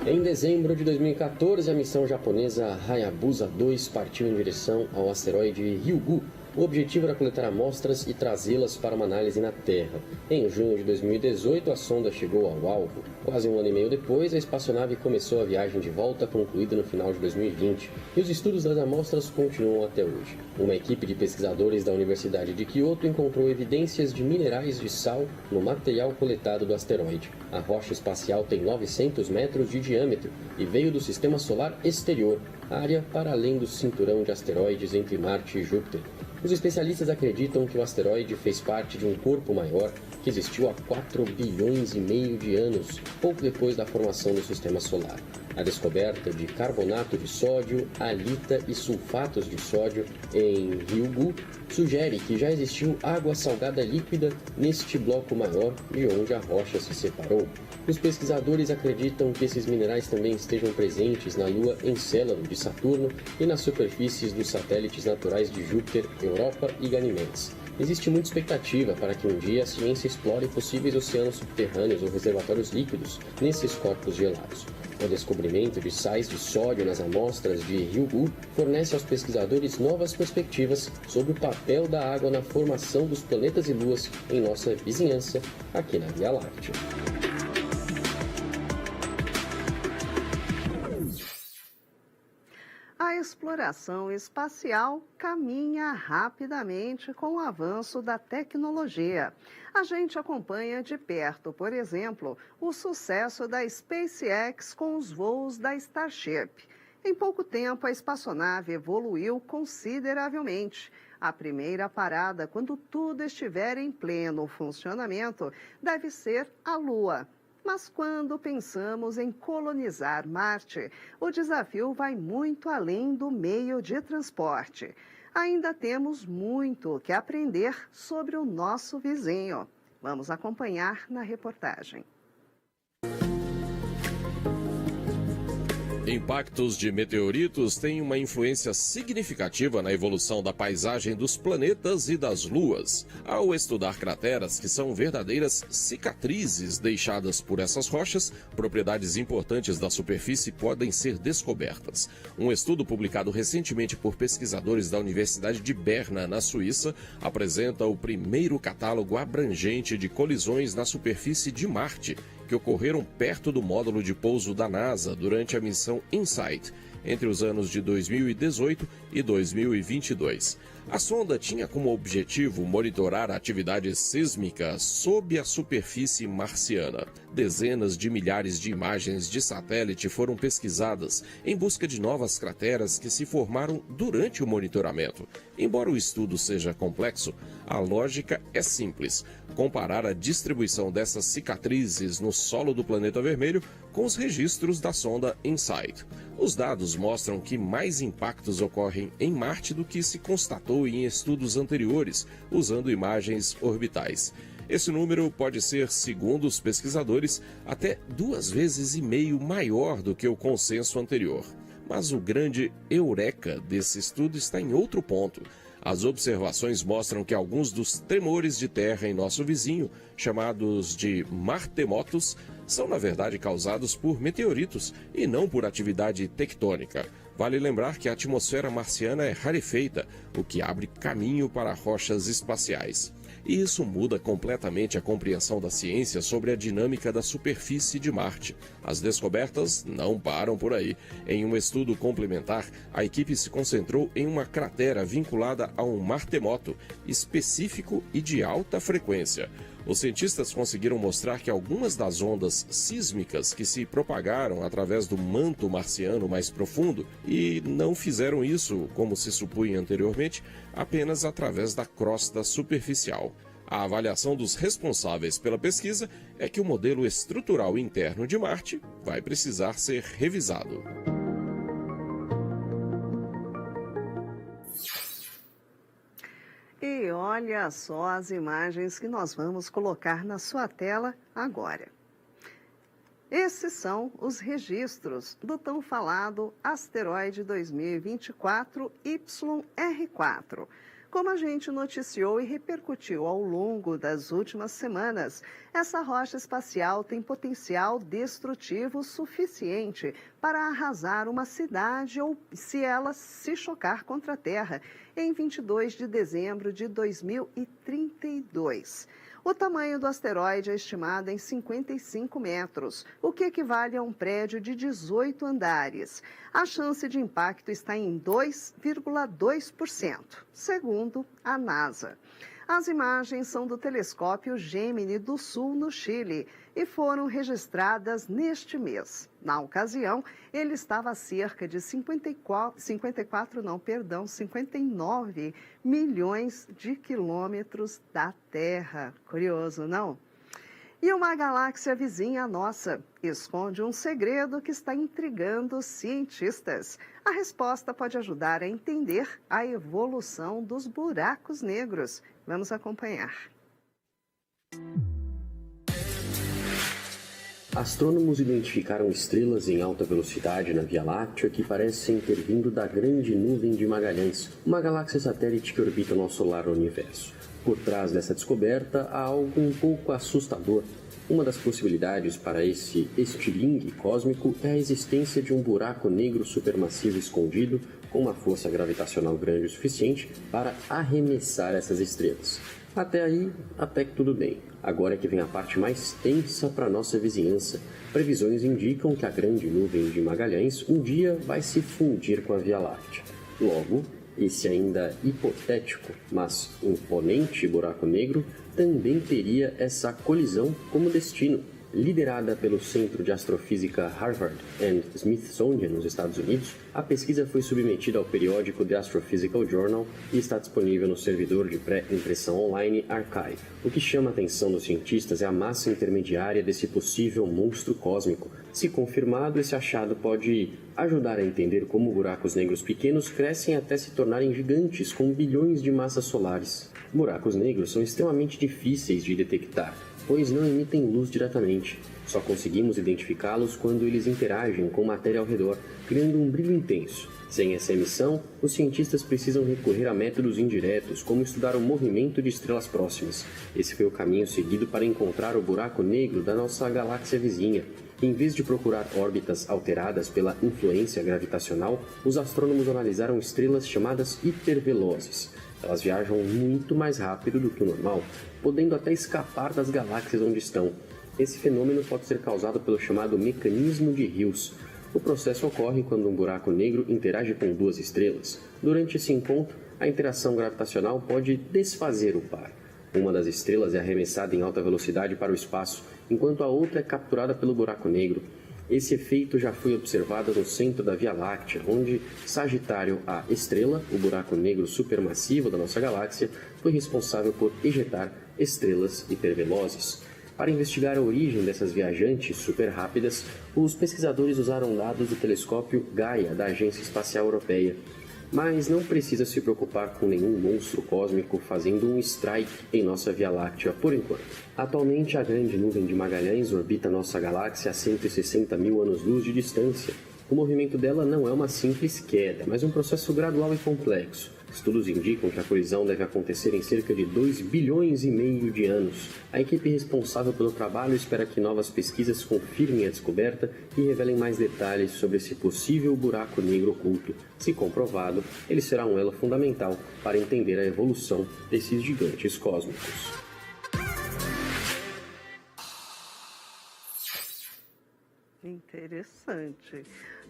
Em dezembro de 2014, a missão japonesa Hayabusa 2 partiu em direção ao asteroide Ryugu, O objetivo era coletar amostras e trazê-las para uma análise na Terra. Em junho de 2018, a sonda chegou ao alvo. Quase um ano e meio depois, a espaçonave começou a viagem de volta, concluída no final de 2020. E os estudos das amostras continuam até hoje. Uma equipe de pesquisadores da Universidade de Kyoto encontrou evidências de minerais de sal no material coletado do asteroide. A rocha espacial tem 900 metros de diâmetro e veio do sistema solar exterior, área para além do cinturão de asteroides entre Marte e Júpiter. Os especialistas acreditam que o asteroide fez parte de um corpo maior que existiu há 4 bilhões e meio de anos, pouco depois da formação do sistema solar. A descoberta de carbonato de sódio, halita e sulfatos de sódio em Ryugu sugere que já existiu água salgada líquida neste bloco maior de onde a rocha se separou. Os pesquisadores acreditam que esses minerais também estejam presentes na Lua Encélado de Saturno e nas superfícies dos satélites naturais de Júpiter, Europa e Ganimedes. Existe muita expectativa para que um dia a ciência explore possíveis oceanos subterrâneos ou reservatórios líquidos nesses corpos gelados. O descobrimento de sais de sódio nas amostras de Ryugu fornece aos pesquisadores novas perspectivas sobre o papel da água na formação dos planetas e luas em nossa vizinhança aqui na Via Láctea. A exploração espacial caminha rapidamente com o avanço da tecnologia. A gente acompanha de perto, por exemplo, o sucesso da SpaceX com os voos da Starship. Em pouco tempo, a espaçonave evoluiu consideravelmente. A primeira parada, quando tudo estiver em pleno funcionamento, deve ser a Lua. Mas quando pensamos em colonizar Marte, o desafio vai muito além do meio de transporte. Ainda temos muito que aprender sobre o nosso vizinho. Vamos acompanhar na reportagem. Impactos de meteoritos têm uma influência significativa na evolução da paisagem dos planetas e das luas. Ao estudar crateras, que são verdadeiras cicatrizes deixadas por essas rochas, propriedades importantes da superfície podem ser descobertas. Um estudo publicado recentemente por pesquisadores da Universidade de Berna, na Suíça, apresenta o primeiro catálogo abrangente de colisões na superfície de Marte, que ocorreram perto do módulo de pouso da NASA durante a missão InSight, entre os anos de 2018 e 2022. A sonda tinha como objetivo monitorar a atividade sísmica sob a superfície marciana. Dezenas de milhares de imagens de satélite foram pesquisadas em busca de novas crateras que se formaram durante o monitoramento. Embora o estudo seja complexo, a lógica é simples: comparar a distribuição dessas cicatrizes no solo do planeta vermelho com os registros da sonda InSight. Os dados mostram que mais impactos ocorrem em Marte do que se constatou em estudos anteriores, usando imagens orbitais. Esse número pode ser, segundo os pesquisadores, até 2,5 vezes maior do que o consenso anterior. Mas o grande eureka desse estudo está em outro ponto. As observações mostram que alguns dos tremores de terra em nosso vizinho, chamados de martemotos, são na verdade causados por meteoritos e não por atividade tectônica. Vale lembrar que a atmosfera marciana é rarefeita, o que abre caminho para rochas espaciais. E isso muda completamente a compreensão da ciência sobre a dinâmica da superfície de Marte. As descobertas não param por aí. Em um estudo complementar, a equipe se concentrou em uma cratera vinculada a um martemoto específico e de alta frequência. Os cientistas conseguiram mostrar que algumas das ondas sísmicas que se propagaram através do manto marciano mais profundo e não fizeram isso, como se supunha anteriormente, apenas através da crosta superficial. A avaliação dos responsáveis pela pesquisa é que o modelo estrutural interno de Marte vai precisar ser revisado. E olha só as imagens que nós vamos colocar na sua tela agora. Esses são os registros do tão falado asteroide 2024 YR4. Como a gente noticiou e repercutiu ao longo das últimas semanas, essa rocha espacial tem potencial destrutivo suficiente para arrasar uma cidade ou se ela se chocar contra a Terra em 22 de dezembro de 2032. O tamanho do asteroide é estimado em 55 metros, o que equivale a um prédio de 18 andares. A chance de impacto está em 2,2%, segundo a NASA. As imagens são do telescópio Gemini do Sul, no Chile, e foram registradas neste mês. Na ocasião, ele estava a cerca de 59 milhões de quilômetros da Terra. Curioso, não? E uma galáxia vizinha nossa esconde um segredo que está intrigando os cientistas. A resposta pode ajudar a entender a evolução dos buracos negros. Vamos acompanhar. Astrônomos identificaram estrelas em alta velocidade na Via Láctea que parecem ter vindo da grande nuvem de Magalhães, uma galáxia satélite que orbita nosso lar universo. Por trás dessa descoberta há algo um pouco assustador. Uma das possibilidades para esse estilingue cósmico é a existência de um buraco negro supermassivo escondido com uma força gravitacional grande o suficiente para arremessar essas estrelas. Até aí, até que tudo bem. Agora é que vem a parte mais tensa para nossa vizinhança. Previsões indicam que a grande nuvem de Magalhães um dia vai se fundir com a Via Láctea. Logo, esse ainda hipotético, mas imponente buraco negro também teria essa colisão como destino. Liderada pelo Centro de Astrofísica Harvard and Smithsonian nos Estados Unidos, a pesquisa foi submetida ao periódico The Astrophysical Journal e está disponível no servidor de pré-impressão online Archive. O que chama a atenção dos cientistas é a massa intermediária desse possível monstro cósmico. Se confirmado, esse achado pode ajudar a entender como buracos negros pequenos crescem até se tornarem gigantes com bilhões de massas solares. Buracos negros são extremamente difíceis de detectar, pois não emitem luz diretamente. Só conseguimos identificá-los quando eles interagem com matéria ao redor, criando um brilho intenso. Sem essa emissão, os cientistas precisam recorrer a métodos indiretos, como estudar o movimento de estrelas próximas. Esse foi o caminho seguido para encontrar o buraco negro da nossa galáxia vizinha. Em vez de procurar órbitas alteradas pela influência gravitacional, os astrônomos analisaram estrelas chamadas hipervelozes. Elas viajam muito mais rápido do que o normal, podendo até escapar das galáxias onde estão. Esse fenômeno pode ser causado pelo chamado mecanismo de Hills. O processo ocorre quando um buraco negro interage com duas estrelas. Durante esse encontro, a interação gravitacional pode desfazer o par. Uma das estrelas é arremessada em alta velocidade para o espaço, enquanto a outra é capturada pelo buraco negro. Esse efeito já foi observado no centro da Via Láctea, onde Sagitário A estrela, o buraco negro supermassivo da nossa galáxia, foi responsável por ejetar estrelas hipervelozes. Para investigar a origem dessas viajantes super rápidas, os pesquisadores usaram dados do telescópio Gaia, da Agência Espacial Europeia. Mas não precisa se preocupar com nenhum monstro cósmico fazendo um strike em nossa Via Láctea por enquanto. Atualmente, a grande nuvem de Magalhães orbita nossa galáxia a 160 mil anos-luz de distância. O movimento dela não é uma simples queda, mas um processo gradual e complexo. Estudos indicam que a colisão deve acontecer em cerca de 2,5 bilhões de anos. A equipe responsável pelo trabalho espera que novas pesquisas confirmem a descoberta e revelem mais detalhes sobre esse possível buraco negro oculto. Se comprovado, ele será um elo fundamental para entender a evolução desses gigantes cósmicos. Interessante.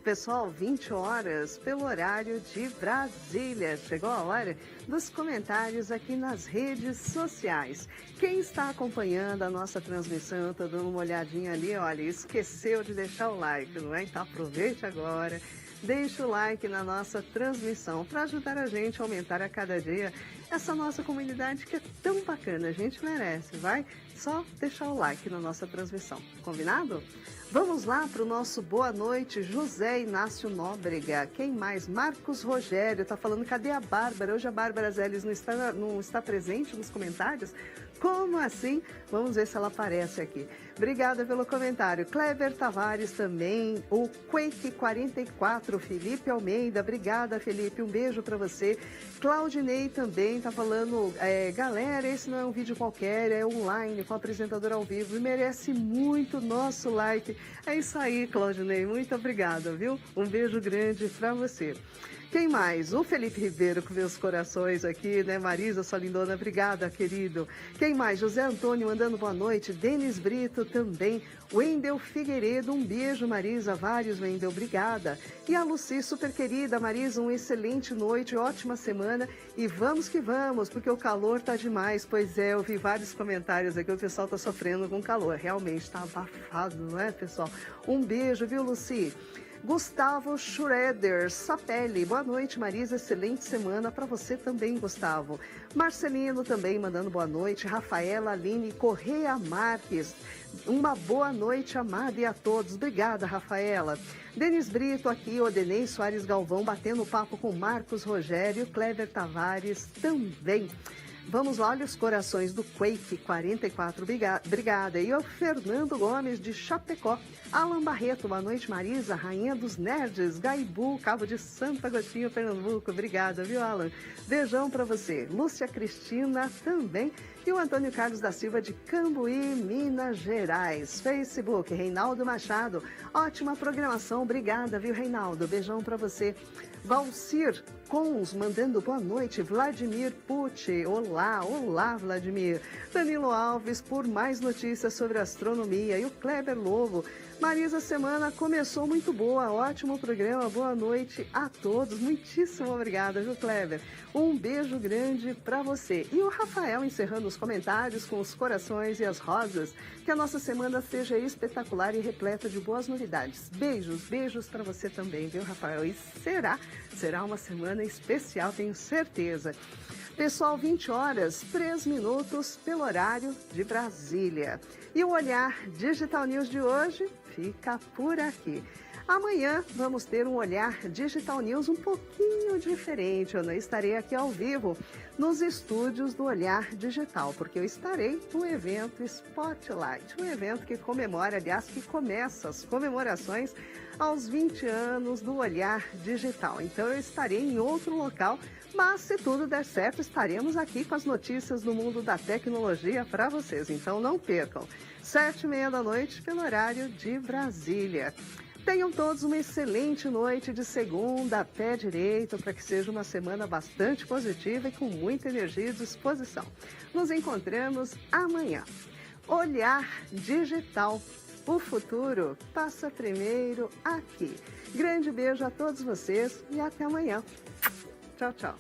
Pessoal, 20 horas pelo horário de Brasília. Chegou a hora dos comentários aqui nas redes sociais. Quem está acompanhando a nossa transmissão, está dando uma olhadinha ali, olha, esqueceu de deixar o like, não é? Então aproveite agora, deixe o like na nossa transmissão para ajudar a gente a aumentar a cada dia essa nossa comunidade que é tão bacana, a gente merece, vai? Só deixar o like na nossa transmissão, combinado? Vamos lá para o nosso boa noite, José Inácio Nóbrega. Quem mais? Marcos Rogério está falando, cadê a Bárbara? Hoje a Bárbara Zélis não está presente nos comentários? Como assim? Vamos ver se ela aparece aqui. Obrigada pelo comentário. Kleber Tavares também, o Quake 44, Felipe Almeida. Obrigada, Felipe. Um beijo para você. Claudinei também tá falando, galera, esse não é um vídeo qualquer, é online, com apresentador ao vivo e merece muito nosso like. É isso aí, Claudinei, muito obrigada, viu? Um beijo grande pra você. Quem mais? O Felipe Ribeiro com meus corações aqui, né? Marisa, sua lindona, obrigada, querido. Quem mais? José Antônio mandando boa noite. Denis Brito também. Wendel Figueiredo, um beijo, Marisa. Vários, Wendel, obrigada. E a Luci, super querida, Marisa, uma excelente noite, ótima semana. E vamos que vamos, porque o calor tá demais. Pois é, eu vi vários comentários aqui, o pessoal tá sofrendo com calor. Realmente tá abafado, não é, pessoal? Um beijo, viu, Luci? Gustavo Schroeder, Sapelli, boa noite, Marisa, excelente semana para você também, Gustavo. Marcelino também mandando boa noite, Rafaela Aline Correia Marques, uma boa noite, amada e a todos, obrigada, Rafaela. Denis Brito aqui, Odenei Soares Galvão, batendo papo com Marcos Rogério, Cleber Tavares também. Vamos lá, olha os corações do Quake 44, obrigada. E o Fernando Gomes de Chapecó. Alan Barreto, boa noite, Marisa, rainha dos nerds, Gaibu, Cabo de Santo Agostinho, Pernambuco, obrigada, viu, Alan? Beijão pra você. Lúcia Cristina também. E o Antônio Carlos da Silva de Cambuí, Minas Gerais. Facebook, Reinaldo Machado, ótima programação, obrigada, viu, Reinaldo? Beijão pra você. Valcir Cons, mandando boa noite. Vladimir Pucci, olá, Vladimir. Danilo Alves, por mais notícias sobre astronomia. E o Kleber Lobo. Marisa, a semana começou muito boa, ótimo programa, boa noite a todos. Muitíssimo obrigada, viu, Kleber? Um beijo grande para você. E o Rafael encerrando os comentários com os corações e as rosas. Que a nossa semana seja espetacular e repleta de boas novidades. Beijos para você também, viu, Rafael? E será uma semana especial, tenho certeza. Pessoal, 20 horas, 3 minutos pelo horário de Brasília. E o Olhar Digital News de hoje fica por aqui. Amanhã vamos ter um Olhar Digital News um pouquinho diferente. Eu não estarei aqui ao vivo nos estúdios do Olhar Digital, porque eu estarei no evento Spotlight, um evento que comemora, aliás, que começa as comemorações aos 20 anos do Olhar Digital. Então eu estarei em outro local, mas se tudo der certo, estaremos aqui com as notícias do mundo da tecnologia para vocês. Então não percam, 7h30 da noite pelo horário de Brasília. Tenham todos uma excelente noite de segunda, pé direito, para que seja uma semana bastante positiva e com muita energia e disposição. Nos encontramos amanhã. Olhar Digital. O futuro passa primeiro aqui. Grande beijo a todos vocês e até amanhã. Tchau, tchau.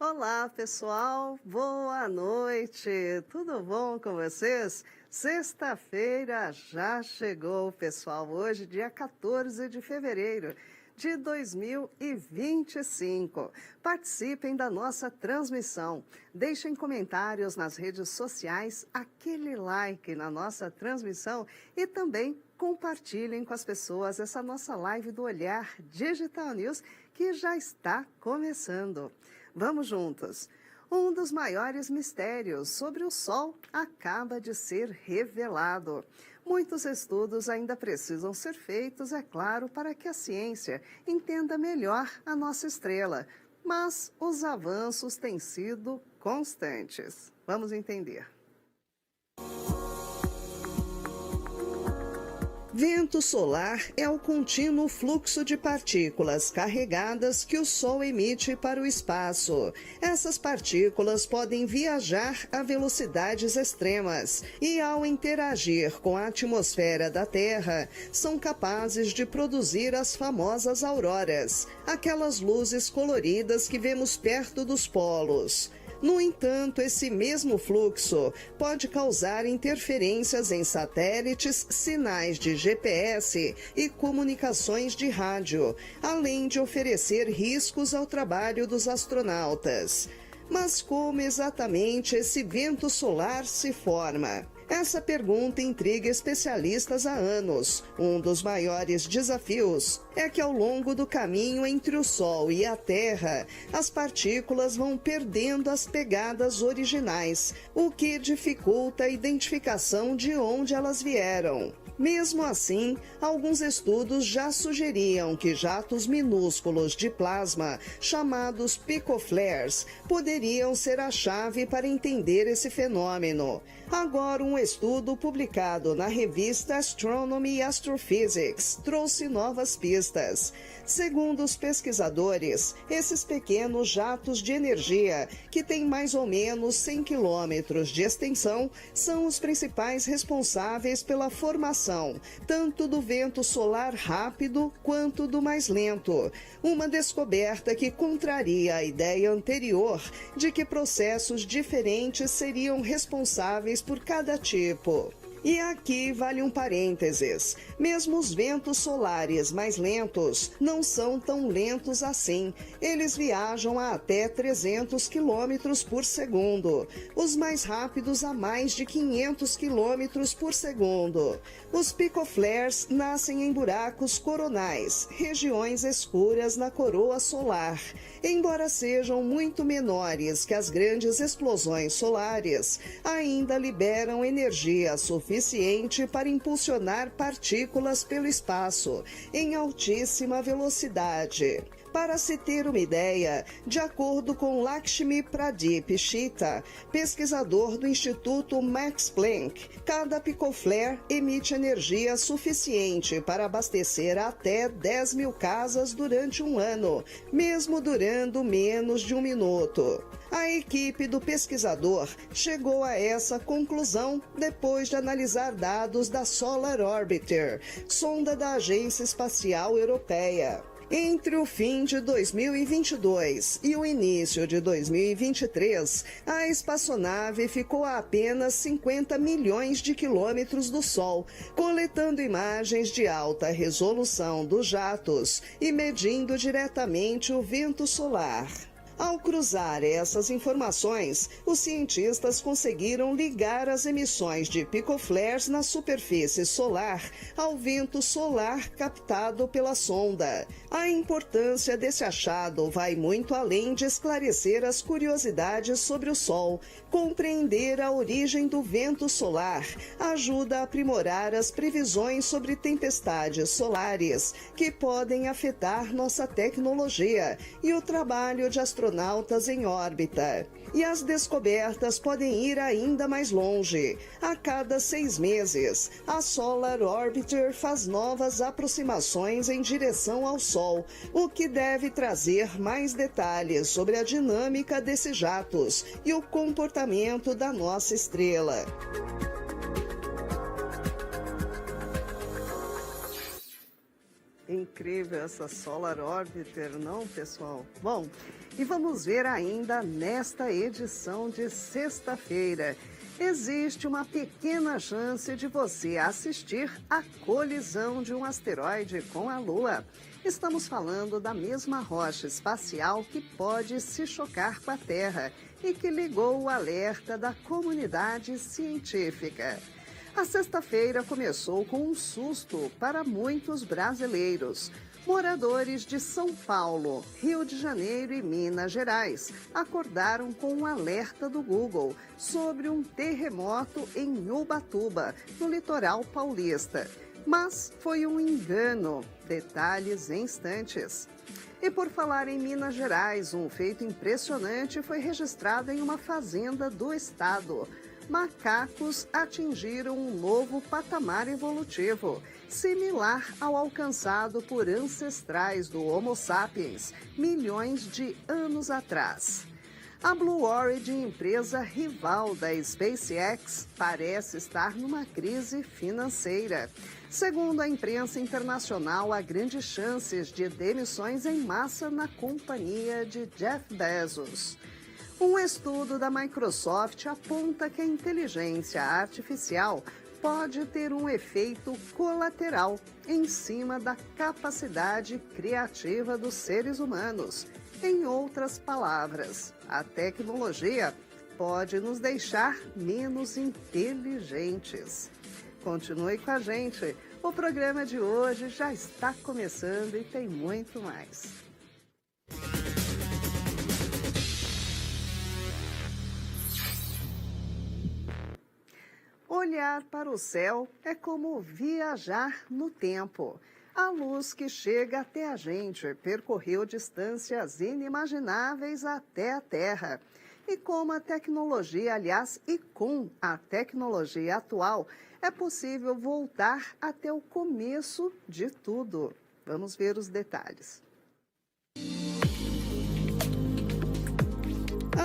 Olá, pessoal. Boa noite. Tudo bom com vocês? Sexta-feira já chegou, pessoal. Hoje, dia 14 de fevereiro de 2025. Participem da nossa transmissão. Deixem comentários nas redes sociais, aquele like na nossa transmissão e também compartilhem com as pessoas essa nossa live do Olhar Digital News que já está começando. Vamos juntos. Um dos maiores mistérios sobre o Sol acaba de ser revelado. Muitos estudos ainda precisam ser feitos, é claro, para que a ciência entenda melhor a nossa estrela. Mas os avanços têm sido constantes. Vamos entender. Vento solar é o contínuo fluxo de partículas carregadas que o Sol emite para o espaço. Essas partículas podem viajar a velocidades extremas e, ao interagir com a atmosfera da Terra, são capazes de produzir as famosas auroras, aquelas luzes coloridas que vemos perto dos polos. No entanto, esse mesmo fluxo pode causar interferências em satélites, sinais de GPS e comunicações de rádio, além de oferecer riscos ao trabalho dos astronautas. Mas como exatamente esse vento solar se forma? Essa pergunta intriga especialistas há anos. Um dos maiores desafios é que ao longo do caminho entre o Sol e a Terra, as partículas vão perdendo as pegadas originais, o que dificulta a identificação de onde elas vieram. Mesmo assim, alguns estudos já sugeriam que jatos minúsculos de plasma, chamados picoflares, poderiam ser a chave para entender esse fenômeno. Agora, um estudo publicado na revista Astronomy and Astrophysics trouxe novas pistas. Segundo os pesquisadores, esses pequenos jatos de energia, que têm mais ou menos 100 quilômetros de extensão, são os principais responsáveis pela formação, tanto do vento solar rápido quanto do mais lento. Uma descoberta que contraria a ideia anterior de que processos diferentes seriam responsáveis por cada tipo. E aqui vale um parênteses. Mesmo os ventos solares mais lentos não são tão lentos assim. Eles viajam a até 300 km por segundo. Os mais rápidos a mais de 500 km por segundo. Os picoflares nascem em buracos coronais, regiões escuras na coroa solar. Embora sejam muito menores que as grandes explosões solares, ainda liberam energia suficiente para impulsionar partículas pelo espaço em altíssima velocidade. Para se ter uma ideia, de acordo com Lakshmi Pradip Chita, pesquisador do Instituto Max Planck, cada picoflare emite energia suficiente para abastecer até 10 mil casas durante um ano, mesmo durando menos de um minuto. A equipe do pesquisador chegou a essa conclusão depois de analisar dados da Solar Orbiter, sonda da Agência Espacial Europeia. Entre o fim de 2022 e o início de 2023, a espaçonave ficou a apenas 50 milhões de quilômetros do Sol, coletando imagens de alta resolução dos jatos e medindo diretamente o vento solar. Ao cruzar essas informações, os cientistas conseguiram ligar as emissões de picoflares na superfície solar ao vento solar captado pela sonda. A importância desse achado vai muito além de esclarecer as curiosidades sobre o Sol. Compreender a origem do vento solar ajuda a aprimorar as previsões sobre tempestades solares que podem afetar nossa tecnologia e o trabalho de astronautas em órbita. E as descobertas podem ir ainda mais longe. A cada 6 meses, a Solar Orbiter faz novas aproximações em direção ao Sol, o que deve trazer mais detalhes sobre a dinâmica desses jatos e o comportamento da nossa estrela. Incrível essa Solar Orbiter, não, pessoal? Bom, E vamos ver ainda nesta edição de sexta-feira. Existe uma pequena chance de você assistir à colisão de um asteroide com a Lua. Estamos falando da mesma rocha espacial que pode se chocar com a Terra e que ligou o alerta da comunidade científica. A sexta-feira começou com um susto para muitos brasileiros. Moradores de São Paulo, Rio de Janeiro e Minas Gerais acordaram com um alerta do Google sobre um terremoto em Ubatuba, no litoral paulista. Mas foi um engano. Detalhes em instantes. E por falar em Minas Gerais, um feito impressionante foi registrado em uma fazenda do estado. Macacos atingiram um novo patamar evolutivo, similar ao alcançado por ancestrais do Homo sapiens, milhões de anos atrás. A Blue Origin, empresa rival da SpaceX, parece estar numa crise financeira. Segundo a imprensa internacional, há grandes chances de demissões em massa na companhia de Jeff Bezos. Um estudo da Microsoft aponta que a inteligência artificial pode ter um efeito colateral em cima da capacidade criativa dos seres humanos. Em outras palavras, a tecnologia pode nos deixar menos inteligentes. Continue com a gente. O programa de hoje já está começando e tem muito mais. Olhar para o céu é como viajar no tempo. A luz que chega até a gente percorreu distâncias inimagináveis até a Terra. E como a tecnologia, aliás, e com a tecnologia atual, é possível voltar até o começo de tudo. Vamos ver os detalhes.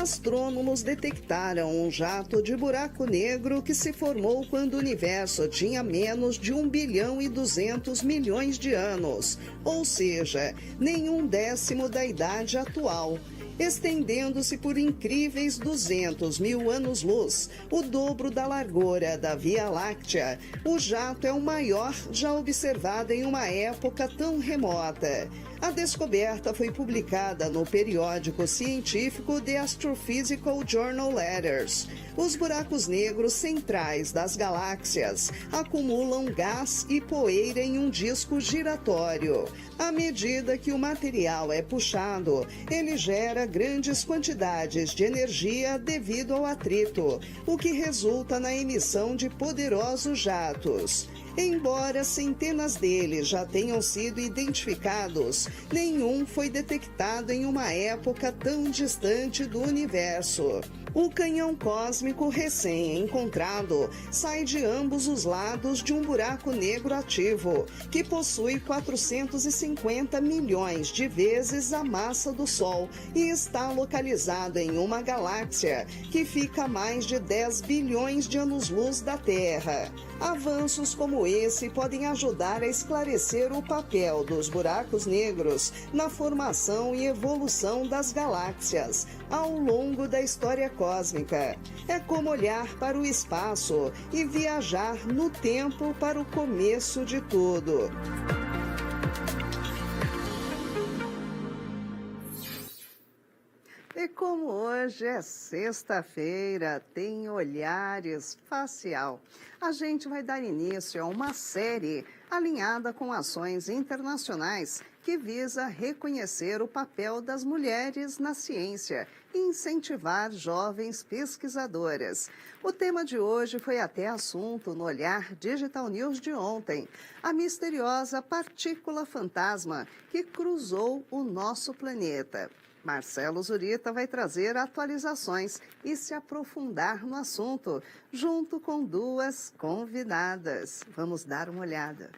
Astrônomos detectaram um jato de buraco negro que se formou quando o universo tinha menos de 1 bilhão e 200 milhões de anos, ou seja, nenhum décimo da idade atual. Estendendo-se por incríveis 200 mil anos-luz, o dobro da largura da Via Láctea, o jato é o maior já observado em uma época tão remota. A descoberta foi publicada no periódico científico The Astrophysical Journal Letters. Os buracos negros centrais das galáxias acumulam gás e poeira em um disco giratório. À medida que o material é puxado, ele gera grandes quantidades de energia devido ao atrito, o que resulta na emissão de poderosos jatos. Embora centenas deles já tenham sido identificados, nenhum foi detectado em uma época tão distante do universo. O canhão cósmico recém-encontrado sai de ambos os lados de um buraco negro ativo, que possui 450 milhões de vezes a massa do Sol e está localizado em uma galáxia que fica a mais de 10 bilhões de anos-luz da Terra. Avanços como esse podem ajudar a esclarecer o papel dos buracos negros na formação e evolução das galáxias ao longo da história cósmica. É como olhar para o espaço e viajar no tempo para o começo de tudo. E como hoje é sexta-feira, tem Olhares Facial. A gente vai dar início a uma série alinhada com ações internacionais que visa reconhecer o papel das mulheres na ciência e incentivar jovens pesquisadoras. O tema de hoje foi até assunto no Olhar Digital News de ontem, a misteriosa partícula fantasma que cruzou o nosso planeta. Marcelo Zurita vai trazer atualizações e se aprofundar no assunto, junto com duas convidadas. Vamos dar uma olhada.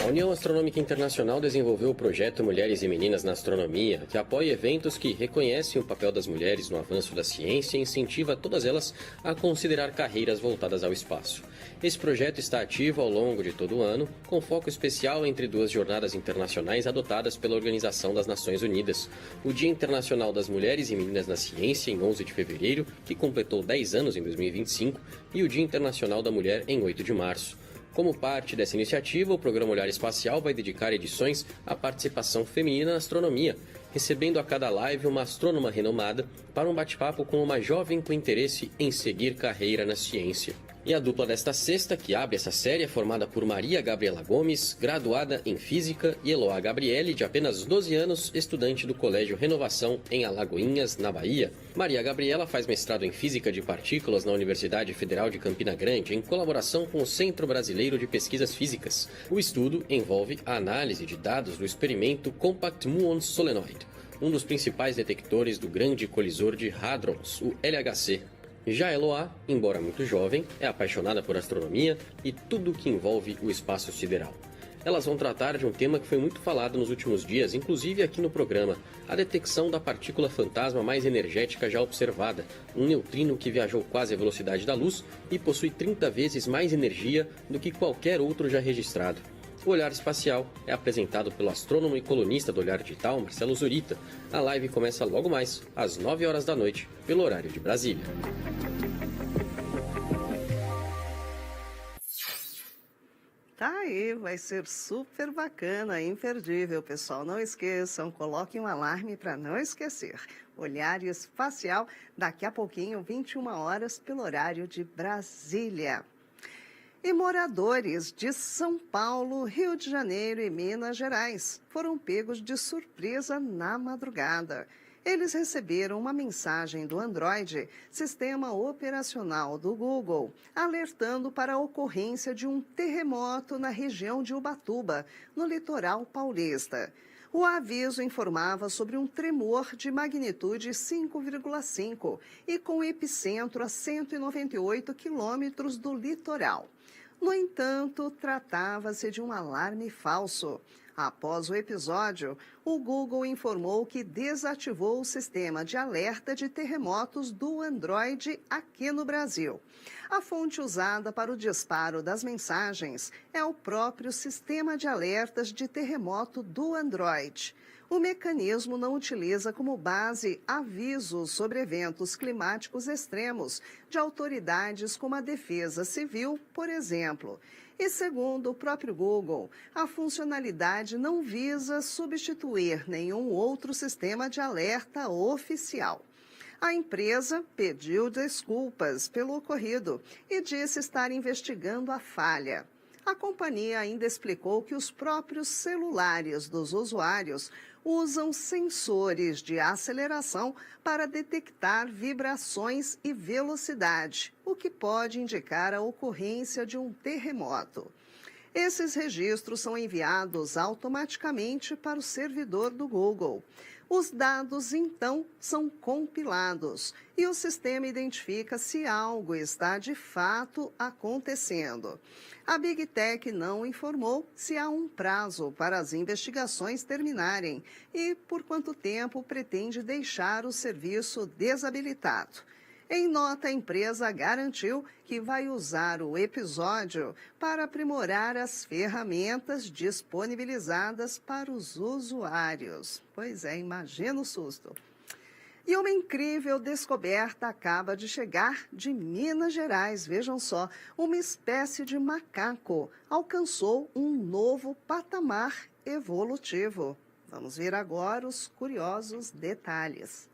A União Astronômica Internacional desenvolveu o projeto Mulheres e Meninas na Astronomia, que apoia eventos que reconhecem o papel das mulheres no avanço da ciência e incentiva todas elas a considerar carreiras voltadas ao espaço. Esse projeto está ativo ao longo de todo o ano, com foco especial entre duas jornadas internacionais adotadas pela Organização das Nações Unidas. O Dia Internacional das Mulheres e Meninas na Ciência, em 11 de fevereiro, que completou 10 anos em 2025, e o Dia Internacional da Mulher, em 8 de março. Como parte dessa iniciativa, o programa Olhar Espacial vai dedicar edições à participação feminina na astronomia, recebendo a cada live uma astrônoma renomada para um bate-papo com uma jovem com interesse em seguir carreira na ciência. E a dupla desta sexta, que abre essa série, é formada por Maria Gabriela Gomes, graduada em Física, e Eloá Gabriele, de apenas 12 anos, estudante do Colégio Renovação, em Alagoinhas, na Bahia. Maria Gabriela faz mestrado em Física de Partículas na Universidade Federal de Campina Grande, em colaboração com o Centro Brasileiro de Pesquisas Físicas. O estudo envolve a análise de dados do experimento Compact Muon Solenoid, um dos principais detectores do Grande Colisor de Hadrons, o LHC. Já Eloá, embora muito jovem, é apaixonada por astronomia e tudo o que envolve o espaço sideral. Elas vão tratar de um tema que foi muito falado nos últimos dias, inclusive aqui no programa, a detecção da partícula fantasma mais energética já observada, um neutrino que viajou quase a velocidade da luz e possui 30 vezes mais energia do que qualquer outro já registrado. O Olhar Espacial é apresentado pelo astrônomo e colunista do Olhar Digital, Marcelo Zurita. A live começa logo mais, às 9 horas da noite, pelo horário de Brasília. Tá aí, vai ser super bacana, imperdível, pessoal. Não esqueçam, coloquem um alarme para não esquecer. Olhar Espacial, daqui a pouquinho, 21 horas, pelo horário de Brasília. E moradores de São Paulo, Rio de Janeiro e Minas Gerais foram pegos de surpresa na madrugada. Eles receberam uma mensagem do Android, sistema operacional do Google, alertando para a ocorrência de um terremoto na região de Ubatuba, no litoral paulista. O aviso informava sobre um tremor de magnitude 5,5 e com epicentro a 198 quilômetros do litoral. No entanto, tratava-se de um alarme falso. Após o episódio, o Google informou que desativou o sistema de alerta de terremotos do Android aqui no Brasil. A fonte usada para o disparo das mensagens é o próprio sistema de alertas de terremoto do Android. O mecanismo não utiliza como base avisos sobre eventos climáticos extremos de autoridades como a Defesa Civil, por exemplo. E segundo o próprio Google, a funcionalidade não visa substituir nenhum outro sistema de alerta oficial. A empresa pediu desculpas pelo ocorrido e disse estar investigando a falha. A companhia ainda explicou que os próprios celulares dos usuários usam sensores de aceleração para detectar vibrações e velocidade, o que pode indicar a ocorrência de um terremoto. Esses registros são enviados automaticamente para o servidor do Google. Os dados, então, são compilados e o sistema identifica se algo está de fato acontecendo. A Big Tech não informou se há um prazo para as investigações terminarem e por quanto tempo pretende deixar o serviço desabilitado. Em nota, a empresa garantiu que vai usar o episódio para aprimorar as ferramentas disponibilizadas para os usuários. Pois é, imagina o susto. E uma incrível descoberta acaba de chegar de Minas Gerais. Vejam só, uma espécie de macaco alcançou um novo patamar evolutivo. Vamos ver agora os curiosos detalhes.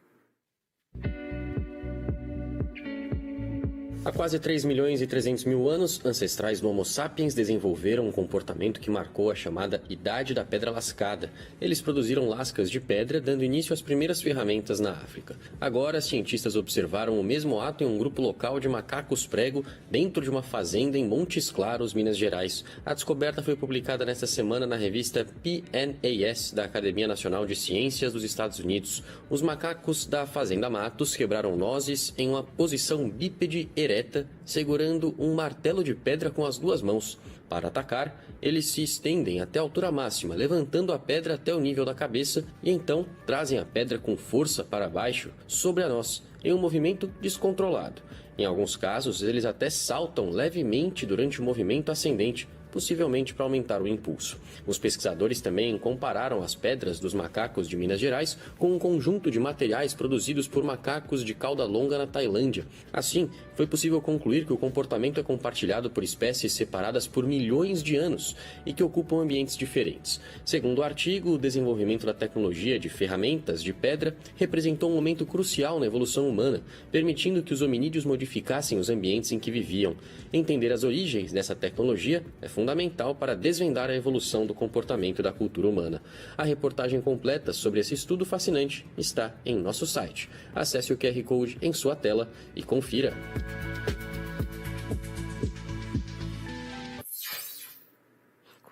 Há quase 3 milhões e 300 mil anos, ancestrais do Homo sapiens desenvolveram um comportamento que marcou a chamada Idade da Pedra Lascada. Eles produziram lascas de pedra, dando início às primeiras ferramentas na África. Agora, cientistas observaram o mesmo ato em um grupo local de macacos prego dentro de uma fazenda em Montes Claros, Minas Gerais. A descoberta foi publicada nesta semana na revista PNAS da Academia Nacional de Ciências dos Estados Unidos. Os macacos da Fazenda Matos quebraram nozes em uma posição bípede ereta, ereta, segurando um martelo de pedra com as duas mãos. Para atacar, eles se estendem até a altura máxima, levantando a pedra até o nível da cabeça e então trazem a pedra com força para baixo sobre a nós, em um movimento descontrolado. Em alguns casos, eles até saltam levemente durante o movimento ascendente, possivelmente para aumentar o impulso. Os pesquisadores também compararam as pedras dos macacos de Minas Gerais com um conjunto de materiais produzidos por macacos de cauda longa na Tailândia. Assim, foi possível concluir que o comportamento é compartilhado por espécies separadas por milhões de anos e que ocupam ambientes diferentes. Segundo o artigo, o desenvolvimento da tecnologia de ferramentas de pedra representou um momento crucial na evolução humana, permitindo que os hominídeos modificassem os ambientes em que viviam. Entender as origens dessa tecnologia é fundamental para desvendar a evolução do comportamento da cultura humana. A reportagem completa sobre esse estudo fascinante está em nosso site. Acesse o QR Code em sua tela e confira.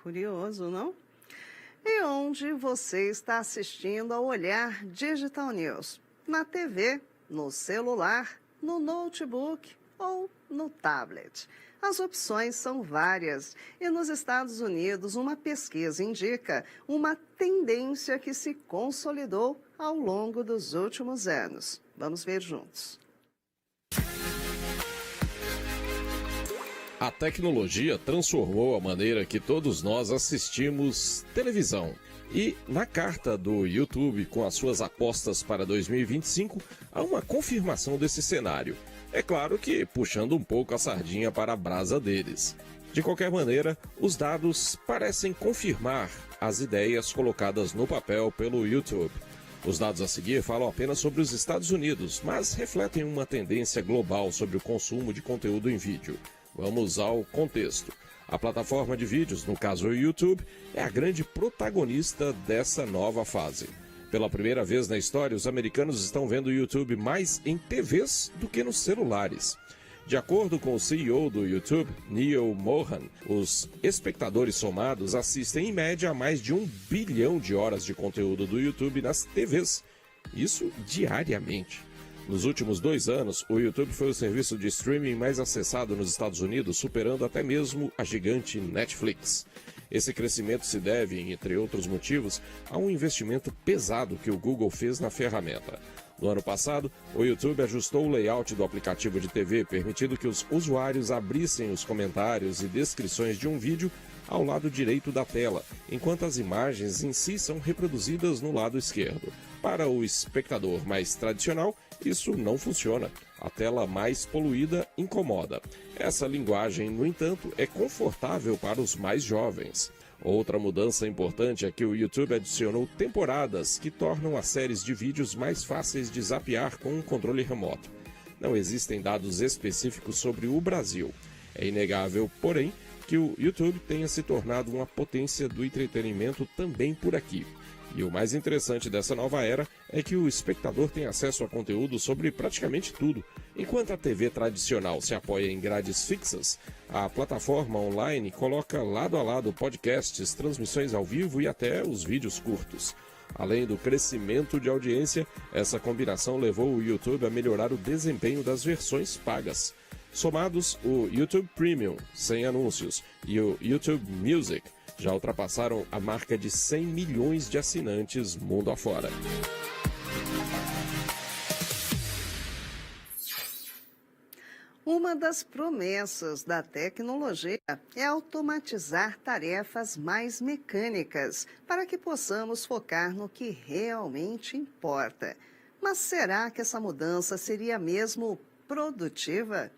Curioso, não? E onde você está assistindo ao Olhar Digital News? Na TV, no celular, no notebook ou no tablet? As opções são várias e nos Estados Unidos uma pesquisa indica uma tendência que se consolidou ao longo dos últimos anos. Vamos ver juntos. A tecnologia transformou a maneira que todos nós assistimos televisão. E na carta do YouTube, com as suas apostas para 2025, há uma confirmação desse cenário. É claro que puxando um pouco a sardinha para a brasa deles. De qualquer maneira, os dados parecem confirmar as ideias colocadas no papel pelo YouTube. Os dados a seguir falam apenas sobre os Estados Unidos, mas refletem uma tendência global sobre o consumo de conteúdo em vídeo. Vamos ao contexto. A plataforma de vídeos, no caso o YouTube, é a grande protagonista dessa nova fase. Pela primeira vez na história, os americanos estão vendo o YouTube mais em TVs do que nos celulares. De acordo com o CEO do YouTube, Neil Mohan, os espectadores somados assistem em média a mais de 1 bilhão de horas de conteúdo do YouTube nas TVs. Isso diariamente. Nos últimos 2 anos, o YouTube foi o serviço de streaming mais acessado nos Estados Unidos, superando até mesmo a gigante Netflix. Esse crescimento se deve, entre outros motivos, a um investimento pesado que o Google fez na ferramenta. No ano passado, o YouTube ajustou o layout do aplicativo de TV, permitindo que os usuários abrissem os comentários e descrições de um vídeo ao lado direito da tela, enquanto as imagens em si são reproduzidas no lado esquerdo. Para o espectador mais tradicional, isso não funciona. A tela mais poluída incomoda. Essa linguagem, no entanto, é confortável para os mais jovens. Outra mudança importante é que o YouTube adicionou temporadas que tornam as séries de vídeos mais fáceis de zapear com um controle remoto. Não existem dados específicos sobre o Brasil. É inegável, porém, que o YouTube tenha se tornado uma potência do entretenimento também por aqui. E o mais interessante dessa nova era é que o espectador tem acesso a conteúdo sobre praticamente tudo. Enquanto a TV tradicional se apoia em grades fixas, a plataforma online coloca lado a lado podcasts, transmissões ao vivo e até os vídeos curtos. Além do crescimento de audiência, essa combinação levou o YouTube a melhorar o desempenho das versões pagas. Somados, o YouTube Premium, sem anúncios, e o YouTube Music já ultrapassaram a marca de 100 milhões de assinantes mundo afora. Uma das promessas da tecnologia é automatizar tarefas mais mecânicas para que possamos focar no que realmente importa. Mas será que essa mudança seria mesmo produtiva?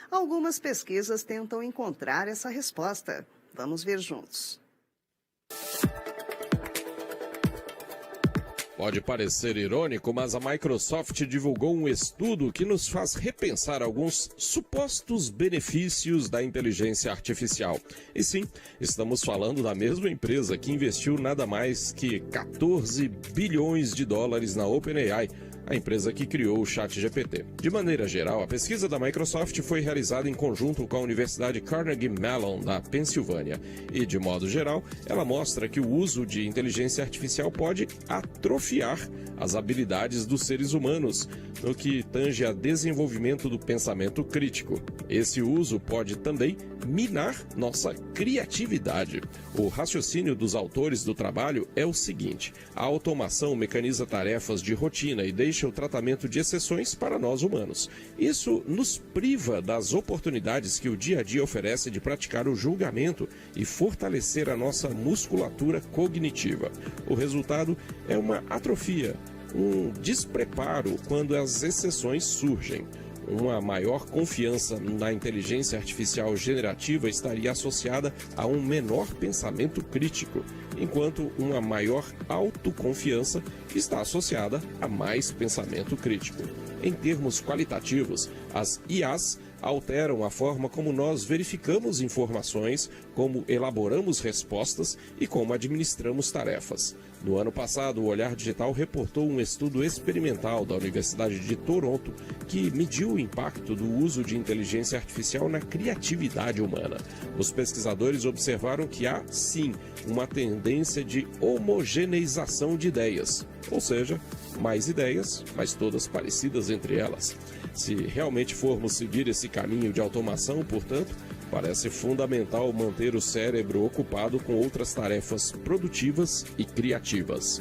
Algumas pesquisas tentam encontrar essa resposta. Vamos ver juntos. Pode parecer irônico, mas a Microsoft divulgou um estudo que nos faz repensar alguns supostos benefícios da inteligência artificial. E sim, estamos falando da mesma empresa que investiu nada mais que 14 bilhões de dólares na OpenAI, a empresa que criou o ChatGPT. De maneira geral, a pesquisa da Microsoft foi realizada em conjunto com a Universidade Carnegie Mellon, da Pensilvânia. E, de modo geral, ela mostra que o uso de inteligência artificial pode atrofiar as habilidades dos seres humanos, no que tange a desenvolvimento do pensamento crítico. Esse uso pode também minar nossa criatividade. O raciocínio dos autores do trabalho é o seguinte: a automação mecaniza tarefas de rotina e deixa o tratamento de exceções para nós humanos. Isso nos priva das oportunidades que o dia a dia oferece de praticar o julgamento e fortalecer a nossa musculatura cognitiva. O resultado é uma atrofia, um despreparo quando as exceções surgem. Uma maior confiança na inteligência artificial generativa estaria associada a um menor pensamento crítico, enquanto uma maior autoconfiança está associada a mais pensamento crítico. Em termos qualitativos, as IAs alteram a forma como nós verificamos informações, como elaboramos respostas e como administramos tarefas. No ano passado, o Olhar Digital reportou um estudo experimental da Universidade de Toronto que mediu o impacto do uso de inteligência artificial na criatividade humana. Os pesquisadores observaram que há, sim, uma tendência de homogeneização de ideias, ou seja, mais ideias, mas todas parecidas entre elas. Se realmente formos seguir esse caminho de automação, portanto, parece fundamental manter o cérebro ocupado com outras tarefas produtivas e criativas.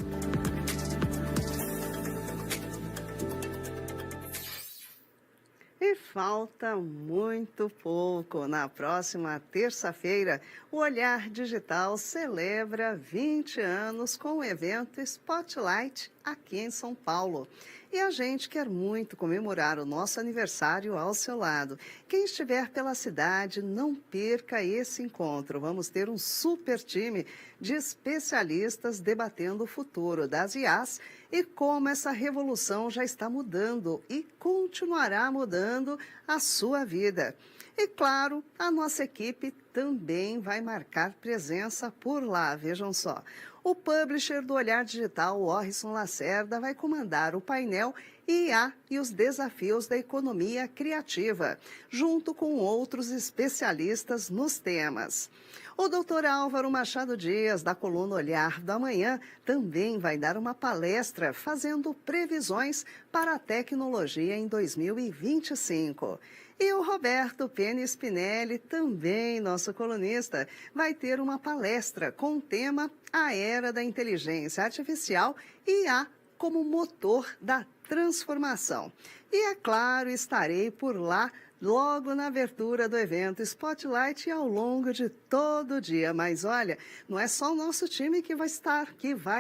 E falta muito pouco. Na próxima terça-feira, o Olhar Digital celebra 20 anos com o evento Spotlight aqui em São Paulo. E a gente quer muito comemorar o nosso aniversário ao seu lado. Quem estiver pela cidade, não perca esse encontro. Vamos ter um super time de especialistas debatendo o futuro das IAs e como essa revolução já está mudando e continuará mudando a sua vida. E claro, a nossa equipe também vai marcar presença por lá, vejam só. O publisher do Olhar Digital, Orson Lacerda, vai comandar o painel IA e os desafios da economia criativa, junto com outros especialistas nos temas. O doutor Álvaro Machado Dias, da coluna Olhar da Manhã, também vai dar uma palestra fazendo previsões para a tecnologia em 2025. E o Roberto Pena Spinelli, também nosso colunista, vai ter uma palestra com o tema A Era da Inteligência Artificial e IA como motor da transformação. E, é claro, estarei por lá logo na abertura do evento Spotlight e ao longo de todo o dia. Mas olha, não é só o nosso time que vai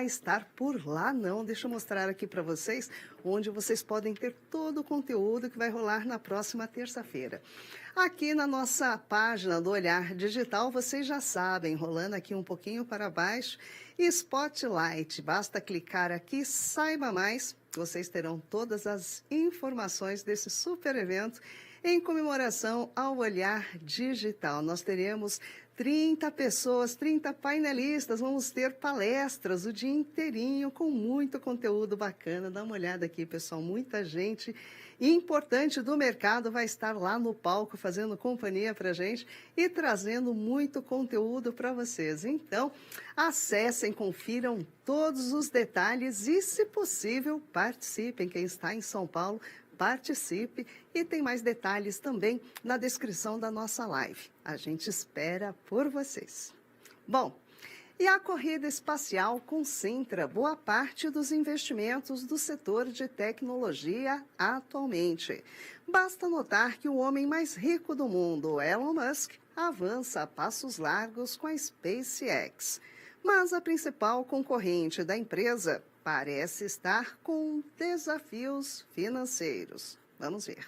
estar por lá, não. Deixa eu mostrar aqui para vocês onde vocês podem ter todo o conteúdo que vai rolar na próxima terça-feira. Aqui na nossa página do Olhar Digital, vocês já sabem, rolando aqui um pouquinho para baixo, Spotlight. Basta clicar aqui, saiba mais, vocês terão todas as informações desse super evento em comemoração ao Olhar Digital. Nós teremos 30 pessoas, 30 painelistas, vamos ter palestras o dia inteirinho com muito conteúdo bacana. Dá uma olhada aqui, pessoal, muita gente importante do mercado vai estar lá no palco fazendo companhia para a gente e trazendo muito conteúdo para vocês. Então, acessem, confiram todos os detalhes e, se possível, participem. Quem está em São Paulo, participe e tem mais detalhes também na descrição da nossa live. A gente espera por vocês. Bom, e a corrida espacial concentra boa parte dos investimentos do setor de tecnologia atualmente. Basta notar que o homem mais rico do mundo, Elon Musk, avança a passos largos com a SpaceX. Mas a principal concorrente da empresa parece estar com desafios financeiros. Vamos ver.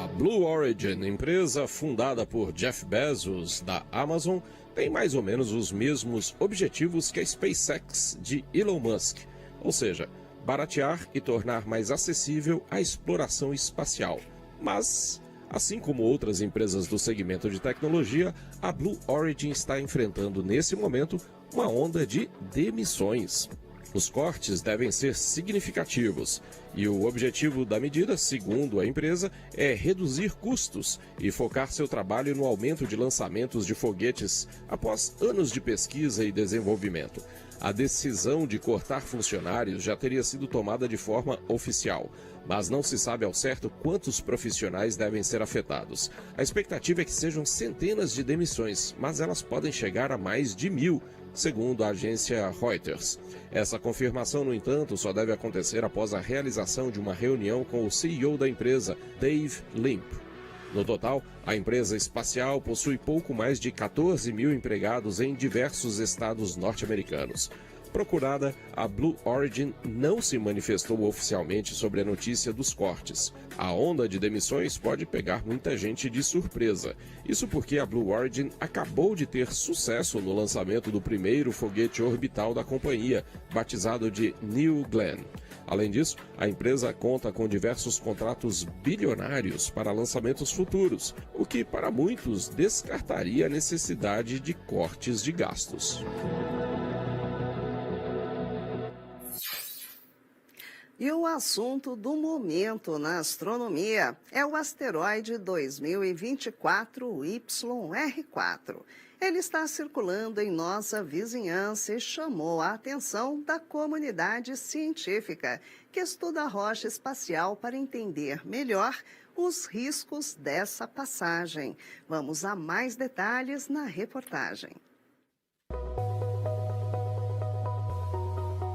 A Blue Origin, empresa fundada por Jeff Bezos, da Amazon, tem mais ou menos os mesmos objetivos que a SpaceX de Elon Musk, ou seja, baratear e tornar mais acessível a exploração espacial. Mas, assim como outras empresas do segmento de tecnologia, a Blue Origin está enfrentando nesse momento uma onda de demissões. Os cortes devem ser significativos e o objetivo da medida, segundo a empresa, é reduzir custos e focar seu trabalho no aumento de lançamentos de foguetes após anos de pesquisa e desenvolvimento. A decisão de cortar funcionários já teria sido tomada de forma oficial, mas não se sabe ao certo quantos profissionais devem ser afetados. A expectativa é que sejam centenas de demissões, mas elas podem chegar a mais de 1.000, segundo a agência Reuters. Essa confirmação, no entanto, só deve acontecer após a realização de uma reunião com o CEO da empresa, Dave Limp. No total, a empresa espacial possui pouco mais de 14 mil empregados em diversos estados norte-americanos. Procurada, a Blue Origin não se manifestou oficialmente sobre a notícia dos cortes. A onda de demissões pode pegar muita gente de surpresa. Isso porque a Blue Origin acabou de ter sucesso no lançamento do primeiro foguete orbital da companhia, batizado de New Glenn. Além disso, a empresa conta com diversos contratos bilionários para lançamentos futuros, o que para muitos descartaria a necessidade de cortes de gastos. E o assunto do momento na astronomia é o asteroide 2024 YR4. Ele está circulando em nossa vizinhança e chamou a atenção da comunidade científica, que estuda a rocha espacial para entender melhor os riscos dessa passagem. Vamos a mais detalhes na reportagem.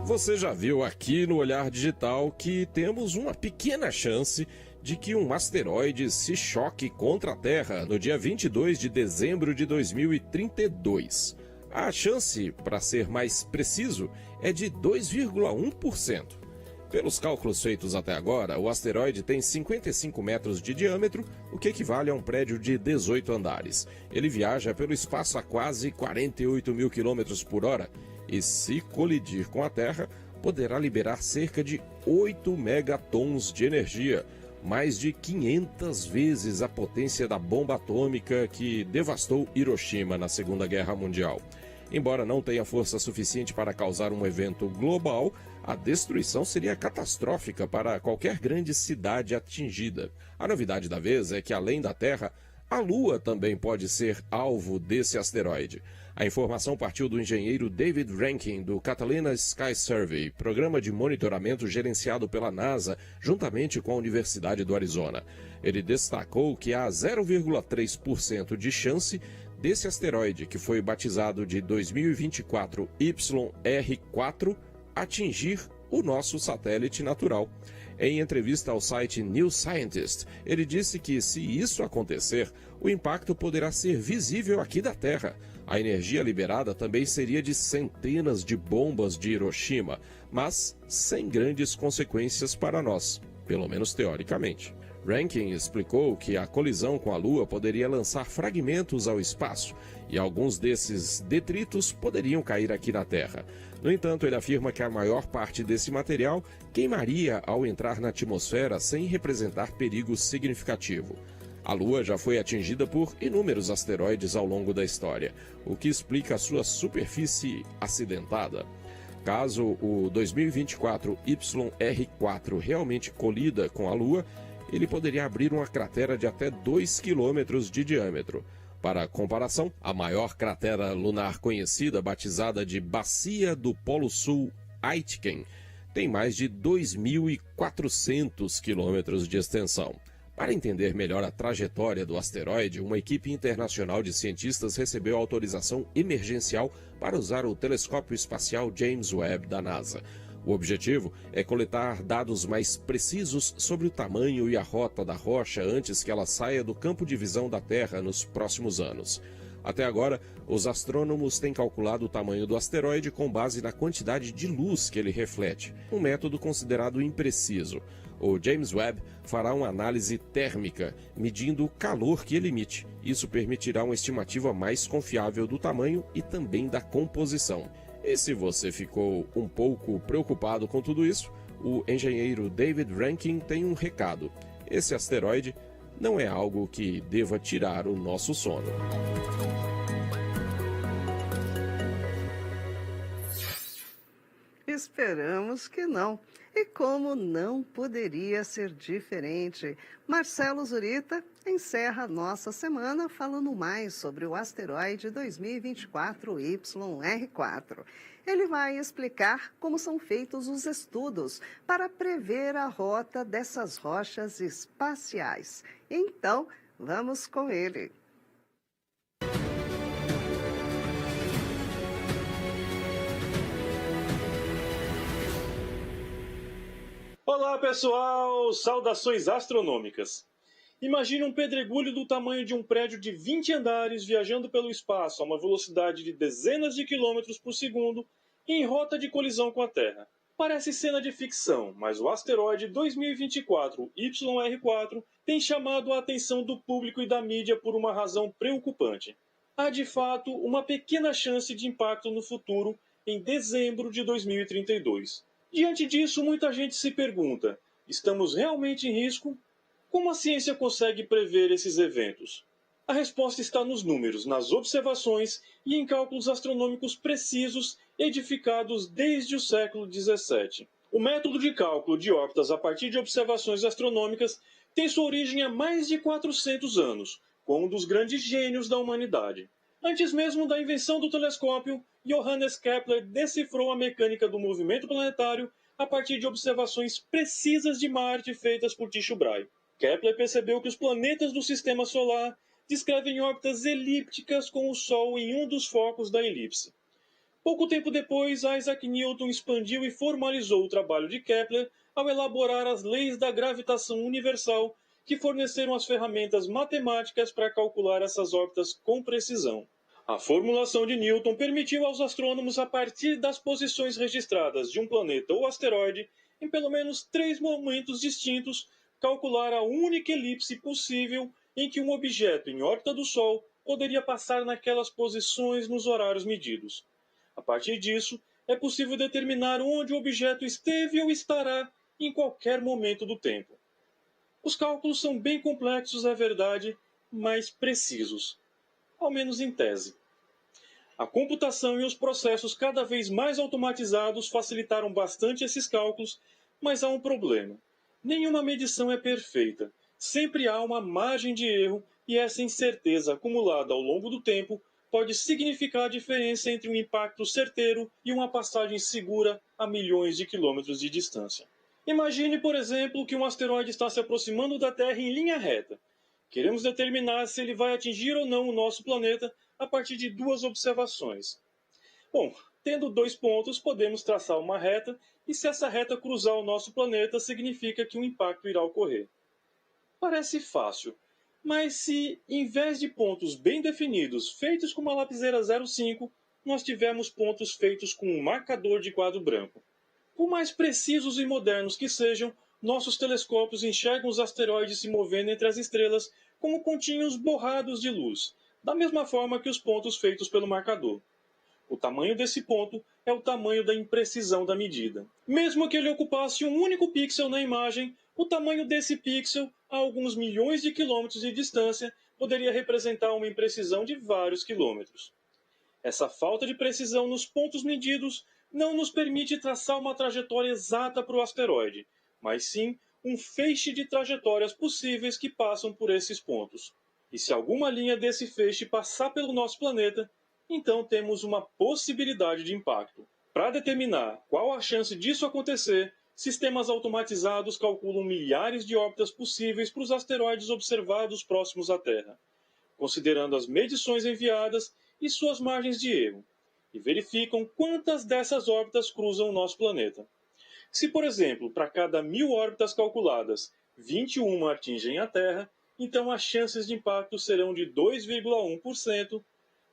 Você já viu aqui no Olhar Digital que temos uma pequena chance de que um asteroide se choque contra a Terra no dia 22 de dezembro de 2032. A chance, para ser mais preciso, é de 2,1%. Pelos cálculos feitos até agora, o asteroide tem 55 metros de diâmetro, o que equivale a um prédio de 18 andares. Ele viaja pelo espaço a quase 48 mil quilômetros por hora e, se colidir com a Terra, poderá liberar cerca de 8 megatons de energia, mais de 500 vezes a potência da bomba atômica que devastou Hiroshima na Segunda Guerra Mundial. Embora não tenha força suficiente para causar um evento global, a destruição seria catastrófica para qualquer grande cidade atingida. A novidade da vez é que, além da Terra, a Lua também pode ser alvo desse asteroide. A informação partiu do engenheiro David Rankin, do Catalina Sky Survey, programa de monitoramento gerenciado pela NASA, juntamente com a Universidade do Arizona. Ele destacou que há 0,3% de chance desse asteroide, que foi batizado de 2024 YR4, atingir o nosso satélite natural. Em entrevista ao site New Scientist, ele disse que, se isso acontecer, o impacto poderá ser visível aqui da Terra. A energia liberada também seria de centenas de bombas de Hiroshima, mas sem grandes consequências para nós, pelo menos teoricamente. Rankin explicou que a colisão com a Lua poderia lançar fragmentos ao espaço, e alguns desses detritos poderiam cair aqui na Terra. No entanto, ele afirma que a maior parte desse material queimaria ao entrar na atmosfera sem representar perigo significativo. A Lua já foi atingida por inúmeros asteroides ao longo da história, o que explica a sua superfície acidentada. Caso o 2024 YR4 realmente colida com a Lua, ele poderia abrir uma cratera de até 2 quilômetros de diâmetro. Para comparação, a maior cratera lunar conhecida, batizada de Bacia do Polo Sul Aitken, tem mais de 2.400 quilômetros de extensão. Para entender melhor a trajetória do asteroide, uma equipe internacional de cientistas recebeu autorização emergencial para usar o telescópio espacial James Webb da NASA. O objetivo é coletar dados mais precisos sobre o tamanho e a rota da rocha antes que ela saia do campo de visão da Terra nos próximos anos. Até agora, os astrônomos têm calculado o tamanho do asteroide com base na quantidade de luz que ele reflete, um método considerado impreciso. O James Webb fará uma análise térmica, medindo o calor que ele emite. Isso permitirá uma estimativa mais confiável do tamanho e também da composição. E se você ficou um pouco preocupado com tudo isso, o engenheiro David Rankin tem um recado. Esse asteroide não é algo que deva tirar o nosso sono. Esperamos que não. E como não poderia ser diferente, Marcelo Zurita encerra nossa semana falando mais sobre o asteroide 2024 YR4. Ele vai explicar como são feitos os estudos para prever a rota dessas rochas espaciais. Então, vamos com ele. Olá pessoal, saudações astronômicas. Imagine um pedregulho do tamanho de um prédio de 20 andares viajando pelo espaço a uma velocidade de dezenas de quilômetros por segundo em rota de colisão com a Terra. Parece cena de ficção, mas o asteroide 2024 YR4 tem chamado a atenção do público e da mídia por uma razão preocupante. Há de fato uma pequena chance de impacto no futuro em dezembro de 2032. Diante disso, muita gente se pergunta: estamos realmente em risco? Como a ciência consegue prever esses eventos? A resposta está nos números, nas observações e em cálculos astronômicos precisos edificados desde o século XVII. O método de cálculo de órbitas a partir de observações astronômicas tem sua origem há mais de 400 anos, com um dos grandes gênios da humanidade. Antes mesmo da invenção do telescópio, Johannes Kepler decifrou a mecânica do movimento planetário a partir de observações precisas de Marte feitas por Tycho Brahe. Kepler percebeu que os planetas do Sistema Solar descrevem órbitas elípticas com o Sol em um dos focos da elipse. Pouco tempo depois, Isaac Newton expandiu e formalizou o trabalho de Kepler ao elaborar as leis da gravitação universal, que forneceram as ferramentas matemáticas para calcular essas órbitas com precisão. A formulação de Newton permitiu aos astrônomos, a partir das posições registradas de um planeta ou asteroide, em pelo menos 3 momentos distintos, calcular a única elipse possível em que um objeto em órbita do Sol poderia passar naquelas posições nos horários medidos. A partir disso, é possível determinar onde o objeto esteve ou estará em qualquer momento do tempo. Os cálculos são bem complexos, é verdade, mas precisos, ao menos em tese. A computação e os processos cada vez mais automatizados facilitaram bastante esses cálculos, mas há um problema. Nenhuma medição é perfeita. Sempre há uma margem de erro e essa incerteza acumulada ao longo do tempo pode significar a diferença entre um impacto certeiro e uma passagem segura a milhões de quilômetros de distância. Imagine, por exemplo, que um asteroide está se aproximando da Terra em linha reta. Queremos determinar se ele vai atingir ou não o nosso planeta a partir de 2 observações. Bom, tendo 2 pontos, podemos traçar uma reta, e se essa reta cruzar o nosso planeta, significa que um impacto irá ocorrer. Parece fácil, mas se, em vez de pontos bem definidos, feitos com uma lapiseira 05, nós tivermos pontos feitos com um marcador de quadro branco. Por mais precisos e modernos que sejam, nossos telescópios enxergam os asteroides se movendo entre as estrelas como pontinhos borrados de luz, da mesma forma que os pontos feitos pelo marcador. O tamanho desse ponto é o tamanho da imprecisão da medida. Mesmo que ele ocupasse um único pixel na imagem, o tamanho desse pixel, a alguns milhões de quilômetros de distância, poderia representar uma imprecisão de vários quilômetros. Essa falta de precisão nos pontos medidos não nos permite traçar uma trajetória exata para o asteroide, mas sim um feixe de trajetórias possíveis que passam por esses pontos. E se alguma linha desse feixe passar pelo nosso planeta, então temos uma possibilidade de impacto. Para determinar qual a chance disso acontecer, sistemas automatizados calculam milhares de órbitas possíveis para os asteroides observados próximos à Terra, considerando as medições enviadas e suas margens de erro, e verificam quantas dessas órbitas cruzam o nosso planeta. Se, por exemplo, para cada 1000 órbitas calculadas, 21 atingem a Terra, então as chances de impacto serão de 2,1%,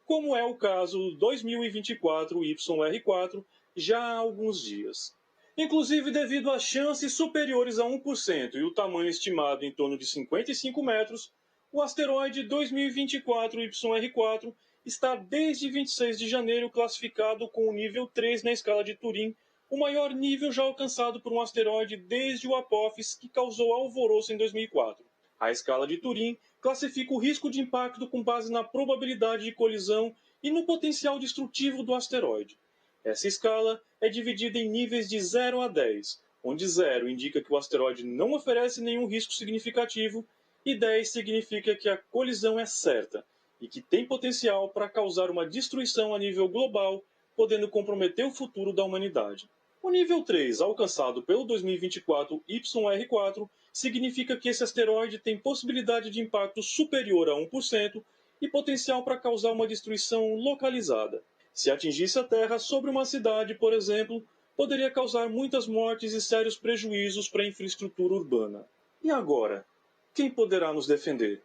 como é o caso do 2024 YR4 já há alguns dias. Inclusive, devido a chances superiores a 1% e o tamanho estimado em torno de 55 metros, o asteroide 2024 YR4 está desde 26 de janeiro classificado com o nível 3 na escala de Turing, o maior nível já alcançado por um asteroide desde o Apophis, que causou alvoroço em 2004. A escala de Turing classifica o risco de impacto com base na probabilidade de colisão e no potencial destrutivo do asteroide. Essa escala é dividida em níveis de 0 a 10, onde 0 indica que o asteroide não oferece nenhum risco significativo e 10 significa que a colisão é certa e que tem potencial para causar uma destruição a nível global, podendo comprometer o futuro da humanidade. O nível 3, alcançado pelo 2024 YR4, significa que esse asteroide tem possibilidade de impacto superior a 1% e potencial para causar uma destruição localizada. Se atingisse a Terra sobre uma cidade, por exemplo, poderia causar muitas mortes e sérios prejuízos para a infraestrutura urbana. E agora? Quem poderá nos defender?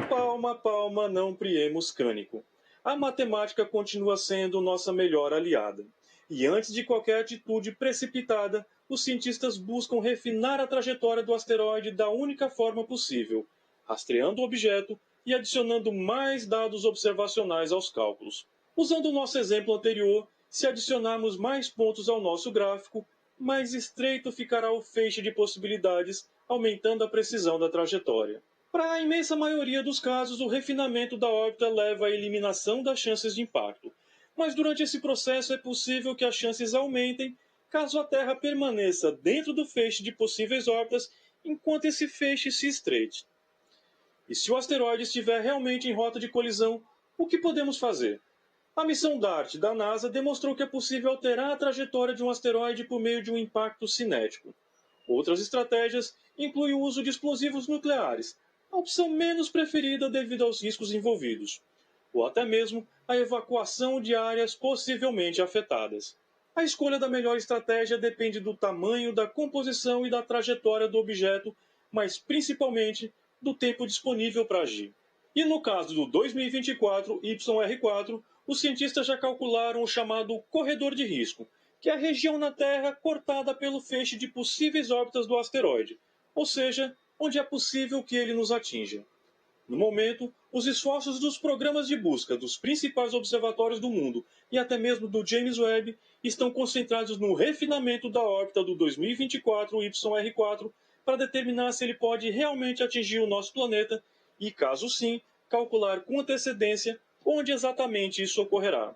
Palma, palma, não priemos cânico. A matemática continua sendo nossa melhor aliada. E antes de qualquer atitude precipitada, os cientistas buscam refinar a trajetória do asteroide da única forma possível, rastreando o objeto e adicionando mais dados observacionais aos cálculos. Usando o nosso exemplo anterior, se adicionarmos mais pontos ao nosso gráfico, mais estreito ficará o feixe de possibilidades, aumentando a precisão da trajetória. Para a imensa maioria dos casos, o refinamento da órbita leva à eliminação das chances de impacto. Mas durante esse processo é possível que as chances aumentem caso a Terra permaneça dentro do feixe de possíveis órbitas enquanto esse feixe se estreite. E se o asteroide estiver realmente em rota de colisão, o que podemos fazer? A missão DART da NASA demonstrou que é possível alterar a trajetória de um asteroide por meio de um impacto cinético. Outras estratégias incluem o uso de explosivos nucleares, a opção menos preferida devido aos riscos envolvidos, ou até mesmo a evacuação de áreas possivelmente afetadas. A escolha da melhor estratégia depende do tamanho, da composição e da trajetória do objeto, mas principalmente do tempo disponível para agir. E no caso do 2024 YR4, os cientistas já calcularam o chamado corredor de risco, que é a região na Terra cortada pelo feixe de possíveis órbitas do asteroide, ou seja, onde é possível que ele nos atinja. No momento, os esforços dos programas de busca dos principais observatórios do mundo e até mesmo do James Webb estão concentrados no refinamento da órbita do 2024 YR4 para determinar se ele pode realmente atingir o nosso planeta e, caso sim, calcular com antecedência onde exatamente isso ocorrerá.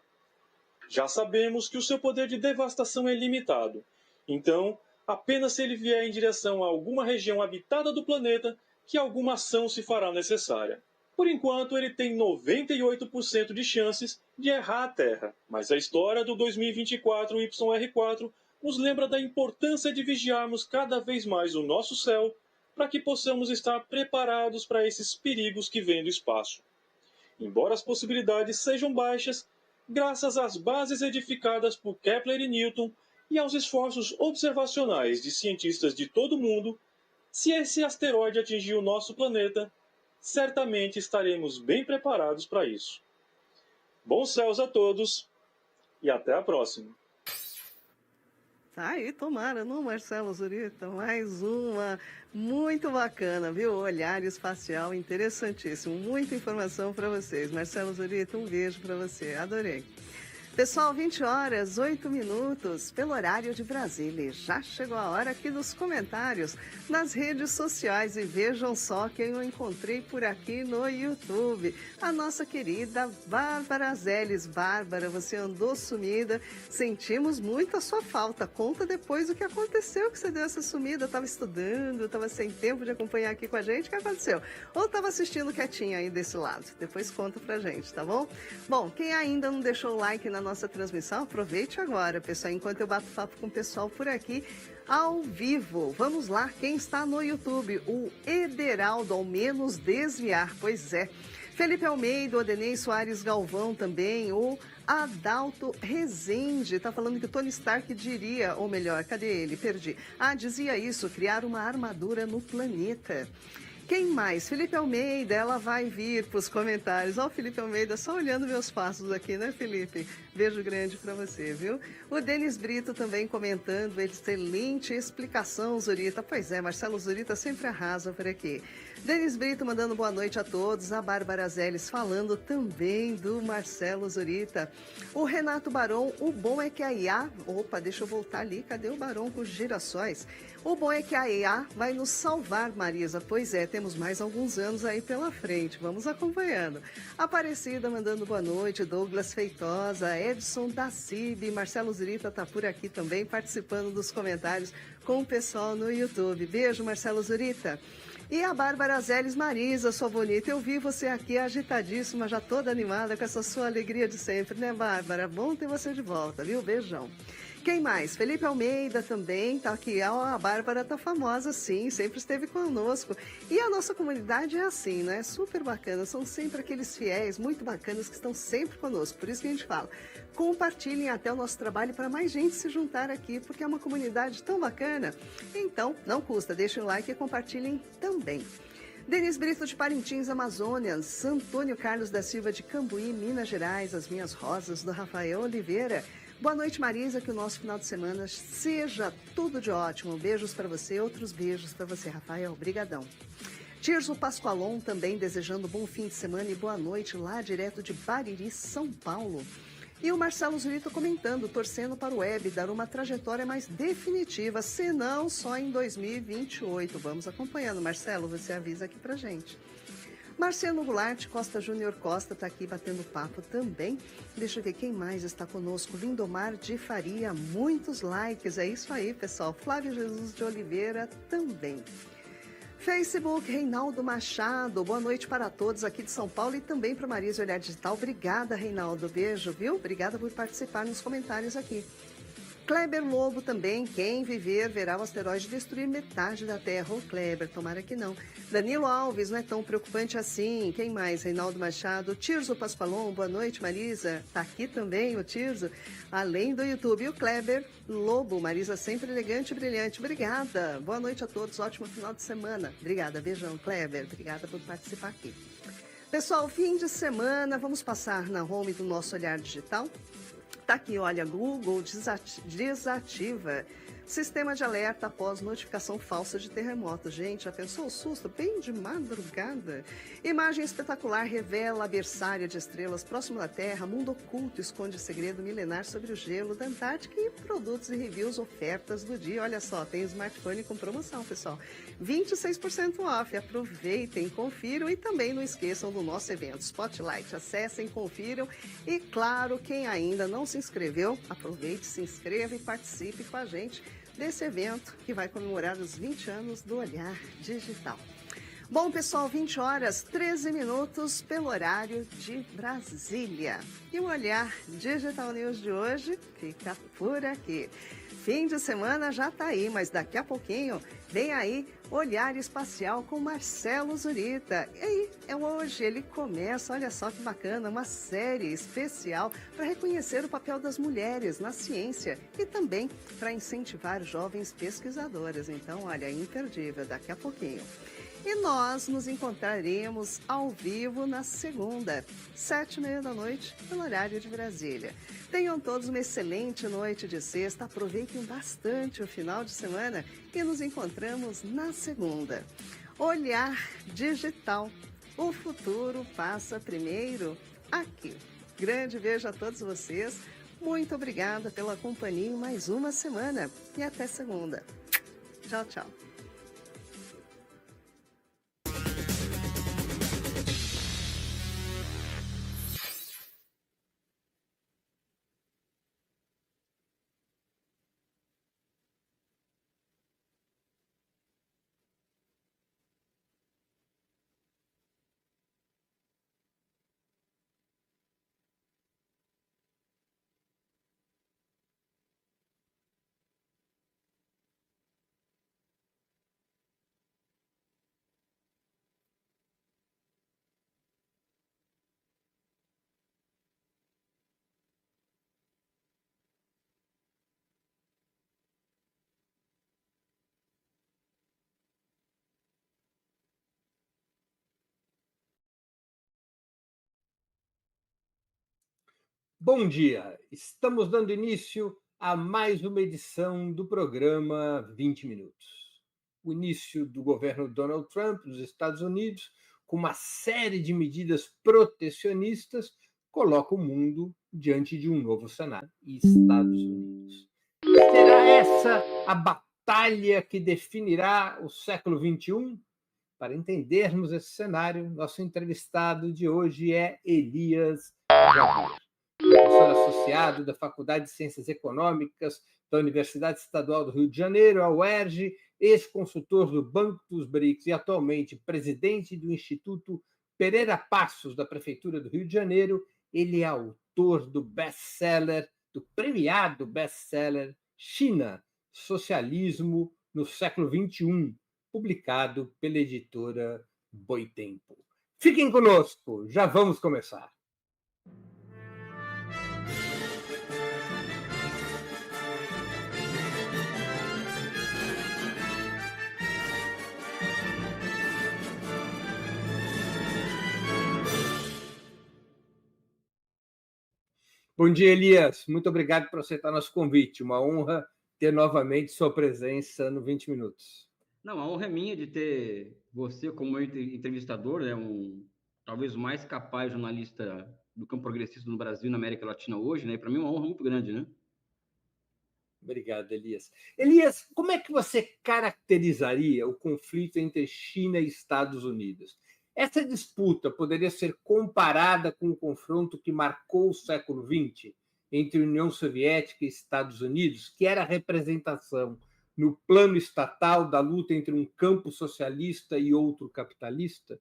Já sabemos que o seu poder de devastação é limitado, então, apenas se ele vier em direção a alguma região habitada do planeta que alguma ação se fará necessária. Por enquanto, ele tem 98% de chances de errar a Terra, mas a história do 2024 YR4 nos lembra da importância de vigiarmos cada vez mais o nosso céu para que possamos estar preparados para esses perigos que vêm do espaço. Embora as possibilidades sejam baixas, graças às bases edificadas por Kepler e Newton e aos esforços observacionais de cientistas de todo o mundo, se esse asteroide atingir o nosso planeta, certamente estaremos bem preparados para isso. Bons céus a todos e até a próxima. Tá aí, tomara, não, Marcelo Zurita? Mais uma, muito bacana, viu? Olhar espacial, interessantíssimo. Muita informação para vocês. Marcelo Zurita, um beijo para você, adorei. Pessoal, 20 horas, 8 minutos, pelo horário de Brasília. E já chegou a hora aqui dos comentários nas redes sociais. E vejam só quem eu encontrei por aqui no YouTube. A nossa querida Bárbara Zeles. Bárbara, você andou sumida. Sentimos muito a sua falta. Conta depois o que aconteceu que você deu essa sumida. Estava estudando, estava sem tempo de acompanhar aqui com a gente. O que aconteceu? Ou estava assistindo quietinha aí desse lado? Depois conta pra gente, tá bom? Bom, quem ainda não deixou o like na nossa transmissão, aproveite agora, pessoal, enquanto eu bato papo com o pessoal por aqui, ao vivo. Vamos lá, quem está no YouTube? O Ederaldo, ao menos desviar, pois é. Felipe Almeida, Odenei Soares Galvão também, o Adalto Rezende, está falando que o Tony Stark diria, ou melhor, cadê ele? Perdi. Dizia isso, criar uma armadura no planeta. Quem mais? Felipe Almeida, ela vai vir para os comentários. Ó, o Felipe Almeida só olhando meus passos aqui, né, Felipe? Beijo grande para você, viu? O Denis Brito também comentando, excelente explicação, Zurita. Pois é, Marcelo Zurita sempre arrasa por aqui. Denis Brito mandando boa noite a todos. A Bárbara Zeles falando também do Marcelo Zurita. O Renato Barão, o bom é que a IA... Opa, deixa eu voltar ali. Cadê o Barão com os girassóis? O bom é que a IA vai nos salvar, Marisa. Pois é, temos mais alguns anos aí pela frente. Vamos acompanhando. Aparecida mandando boa noite, Douglas Feitosa, Edson da Cib, Marcelo Zurita está por aqui também, participando dos comentários com o pessoal no YouTube. Beijo, Marcelo Zurita. E a Bárbara Zélis Marisa, sua bonita, eu vi você aqui agitadíssima, já toda animada com essa sua alegria de sempre, né, Bárbara? Bom ter você de volta, viu? Beijão. Quem mais? Felipe Almeida também tá aqui. A Bárbara tá famosa, sim, sempre esteve conosco. E a nossa comunidade é assim, né? Super bacana. São sempre aqueles fiéis muito bacanas que estão sempre conosco. Por isso que a gente fala. Compartilhem até o nosso trabalho para mais gente se juntar aqui, porque é uma comunidade tão bacana. Então, não custa, deixem o like e compartilhem também. Denise Brito de Parintins, Amazônias, Antônio Carlos da Silva de Cambuí, Minas Gerais, As Minhas Rosas, do Rafael Oliveira. Boa noite, Marisa, que o nosso final de semana seja tudo de ótimo. Beijos para você, outros beijos para você, Rafael. Obrigadão. Tirso Pascoalon também desejando bom fim de semana e boa noite lá direto de Bariri, São Paulo. E o Marcelo Zurito comentando, torcendo para o web dar uma trajetória mais definitiva, se não só em 2028. Vamos acompanhando, Marcelo, você avisa aqui pra gente. Marcelo Goulart Costa Júnior Costa está aqui batendo papo também. Deixa eu ver quem mais está conosco. Lindomar de Faria, muitos likes. É isso aí, pessoal. Flávio Jesus de Oliveira também. Facebook, Reinaldo Machado. Boa noite para todos aqui de São Paulo e também para Marisa Olhar Digital. Obrigada, Reinaldo. Beijo, viu? Obrigada por participar nos comentários aqui. Kleber Lobo também, quem viver verá o asteroide destruir metade da Terra. Ô Kleber, tomara que não. Danilo Alves, não é tão preocupante assim. Quem mais? Reinaldo Machado. Tirso Pascoalon, boa noite, Marisa. Tá aqui também o Tirso, além do YouTube. E o Kleber Lobo, Marisa sempre elegante e brilhante. Obrigada. Boa noite a todos, ótimo final de semana. Obrigada, beijão, Kleber. Obrigada por participar aqui. Pessoal, fim de semana, vamos passar na home do nosso Olhar Digital. Tá aqui, olha, Google desativa sistema de alerta após notificação falsa de terremoto. Gente, já pensou o susto? Bem de madrugada. Imagem espetacular revela a berçária de estrelas próximo da Terra. Mundo oculto esconde segredo milenar sobre o gelo da Antártica e produtos e reviews, ofertas do dia. Olha só, tem smartphone com promoção, pessoal. 26% off. Aproveitem, confiram e também não esqueçam do nosso evento Spotlight. Acessem, confiram e, claro, quem ainda não se inscreveu, aproveite, se inscreva e participe com a gente desse evento que vai comemorar os 20 anos do Olhar Digital. Bom, pessoal, 20 horas, 13 minutos pelo horário de Brasília. E o Olhar Digital News de hoje fica por aqui. Fim de semana já tá aí, mas daqui a pouquinho vem aí Olhar Espacial com Marcelo Zurita. E aí, é hoje, ele começa, olha só que bacana, uma série especial para reconhecer o papel das mulheres na ciência e também para incentivar jovens pesquisadoras. Então, olha, imperdível, daqui a pouquinho. E nós nos encontraremos ao vivo na segunda, 7h30 da noite, pelo horário de Brasília. Tenham todos uma excelente noite de sexta, aproveitem bastante o final de semana e nos encontramos na segunda. Olhar Digital, o futuro passa primeiro aqui. Grande beijo a todos vocês, muito obrigada pela companhia em mais uma semana e até segunda. Tchau, tchau. Bom dia, estamos dando início a mais uma edição do programa 20 Minutos. O início do governo Donald Trump nos Estados Unidos, com uma série de medidas protecionistas, coloca o mundo diante de um novo cenário e Estados Unidos. Será essa a batalha que definirá o século XXI? Para entendermos esse cenário, nosso entrevistado de hoje é Elias Jabir, professor associado da Faculdade de Ciências Econômicas da Universidade Estadual do Rio de Janeiro, a UERJ, ex-consultor do Banco dos BRICS e atualmente presidente do Instituto Pereira Passos, da Prefeitura do Rio de Janeiro. Ele é autor do best-seller, do premiado best-seller China, Socialismo no Século XXI, publicado pela editora Boitempo. Fiquem conosco, já vamos começar. Bom dia, Elias. Muito obrigado por aceitar nosso convite. Uma honra ter novamente sua presença no 20 Minutos. Não, a honra é minha de ter você como meu entrevistador, né? Talvez o mais capaz jornalista do campo progressista no Brasil e na América Latina hoje, né? Para mim é uma honra muito grande, né? Obrigado, Elias. Elias, como é que você caracterizaria o conflito entre China e Estados Unidos? Essa disputa poderia ser comparada com o confronto que marcou o século XX entre União Soviética e Estados Unidos, que era a representação no plano estatal da luta entre um campo socialista e outro capitalista?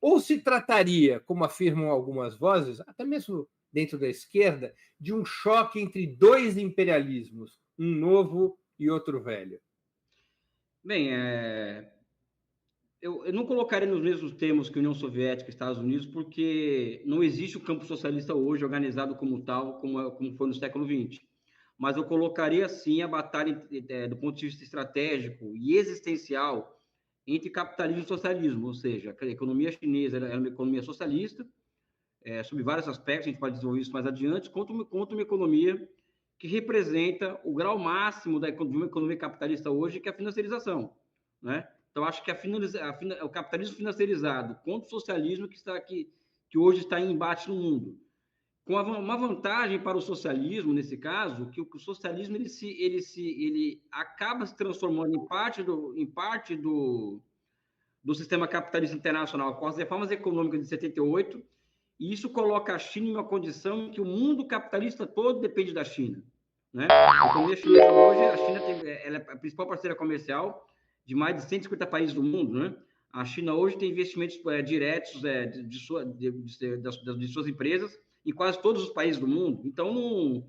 Ou se trataria, como afirmam algumas vozes, até mesmo dentro da esquerda, de um choque entre dois imperialismos, um novo e outro velho? Bem, eu não colocaria nos mesmos termos que União Soviética e Estados Unidos, porque não existe o campo socialista hoje organizado como tal, como foi no século XX. Mas eu colocaria, sim, a batalha do ponto de vista estratégico e existencial entre capitalismo e socialismo, ou seja, a economia chinesa era uma economia socialista, sob vários aspectos, a gente pode desenvolver isso mais adiante, contra uma economia que representa o grau máximo de uma economia capitalista hoje, que é a financiarização, né? Então, acho que o capitalismo financiarizado contra o socialismo que hoje está em embate no mundo. Com uma vantagem para o socialismo, nesse caso, que o socialismo ele acaba se transformando em parte do sistema capitalista internacional, com as reformas econômicas de 78, e isso coloca a China em uma condição em que o mundo capitalista todo depende da China, né? A economia chinesa hoje, a China ela é a principal parceira comercial de mais de 150 países do mundo, né? A China hoje tem investimentos diretos de suas empresas em quase todos os países do mundo. Então,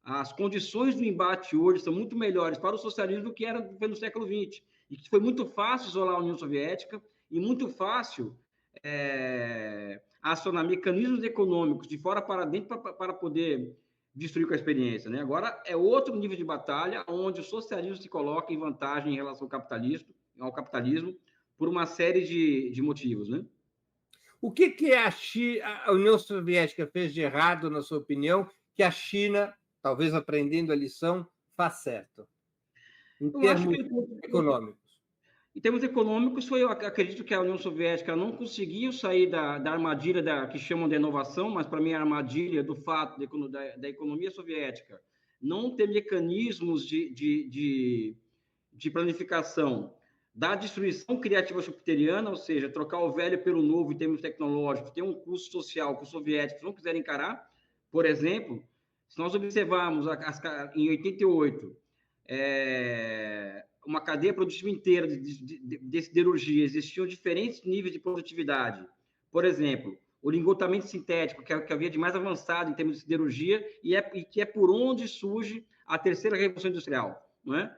as condições do embate hoje são muito melhores para o socialismo do que era no século XX. E que foi muito fácil isolar a União Soviética e muito fácil acionar mecanismos econômicos de fora para dentro para poder destruir com a experiência, né? Agora é outro nível de batalha, onde o socialismo se coloca em vantagem em relação ao capitalismo por uma série de motivos, né? O que a União Soviética fez de errado, na sua opinião, que a China, talvez aprendendo a lição, faz certo, em termos econômicos? Em termos econômicos, eu acredito que a União Soviética não conseguiu sair da armadilha que chamam de inovação, mas para mim é a armadilha do fato da economia soviética não ter mecanismos de planificação da destruição criativa jupiteriana, ou seja, trocar o velho pelo novo em termos tecnológicos, tem um custo social que os soviéticos não quiserem encarar. Por exemplo, se nós observarmos em 88, uma cadeia produtiva inteira de siderurgia, existiam diferentes níveis de produtividade. Por exemplo, o lingotamento sintético, que havia de mais avançado em termos de siderurgia, e que é por onde surge a terceira revolução industrial, não é?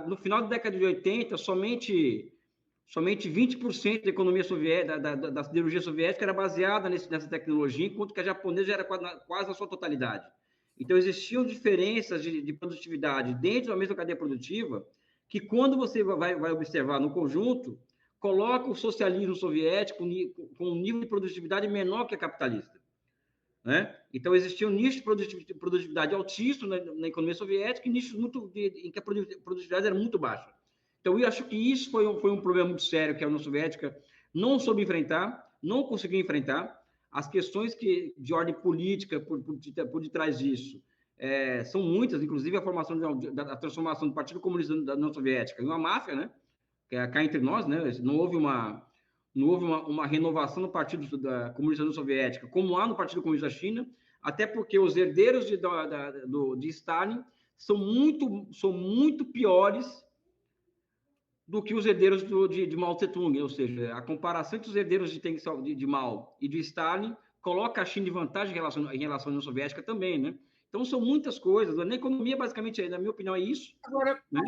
No final da década de 80, somente 20% da economia soviética, da siderurgia soviética era baseada nessa tecnologia, enquanto que a japonesa era quase na sua totalidade. Então, existiam diferenças de produtividade dentro da mesma cadeia produtiva, que quando você vai observar no conjunto, coloca o socialismo soviético com um nível de produtividade menor que a capitalista, né? Então, existiam nichos de produtividade altíssimos na economia soviética e nichos em que a produtividade era muito baixa. Então, eu acho que isso foi um problema muito sério que a União Soviética não soube enfrentar, não conseguiu enfrentar. As questões de ordem política por detrás disso São muitas, inclusive a formação da transformação do Partido Comunista da União Soviética em uma máfia, né? Que é cá entre nós, né? Não houve uma renovação no Partido Comunista da União Soviética, como há no Partido Comunista da China, até porque os herdeiros de Stalin são muito piores do que os herdeiros de Mao Tse-tung, ou seja, a comparação entre os herdeiros de Mao e de Stalin coloca a China em vantagem em relação à União Soviética também, né? Então, são muitas coisas. Na economia, basicamente, na minha opinião, é isso. Agora, né?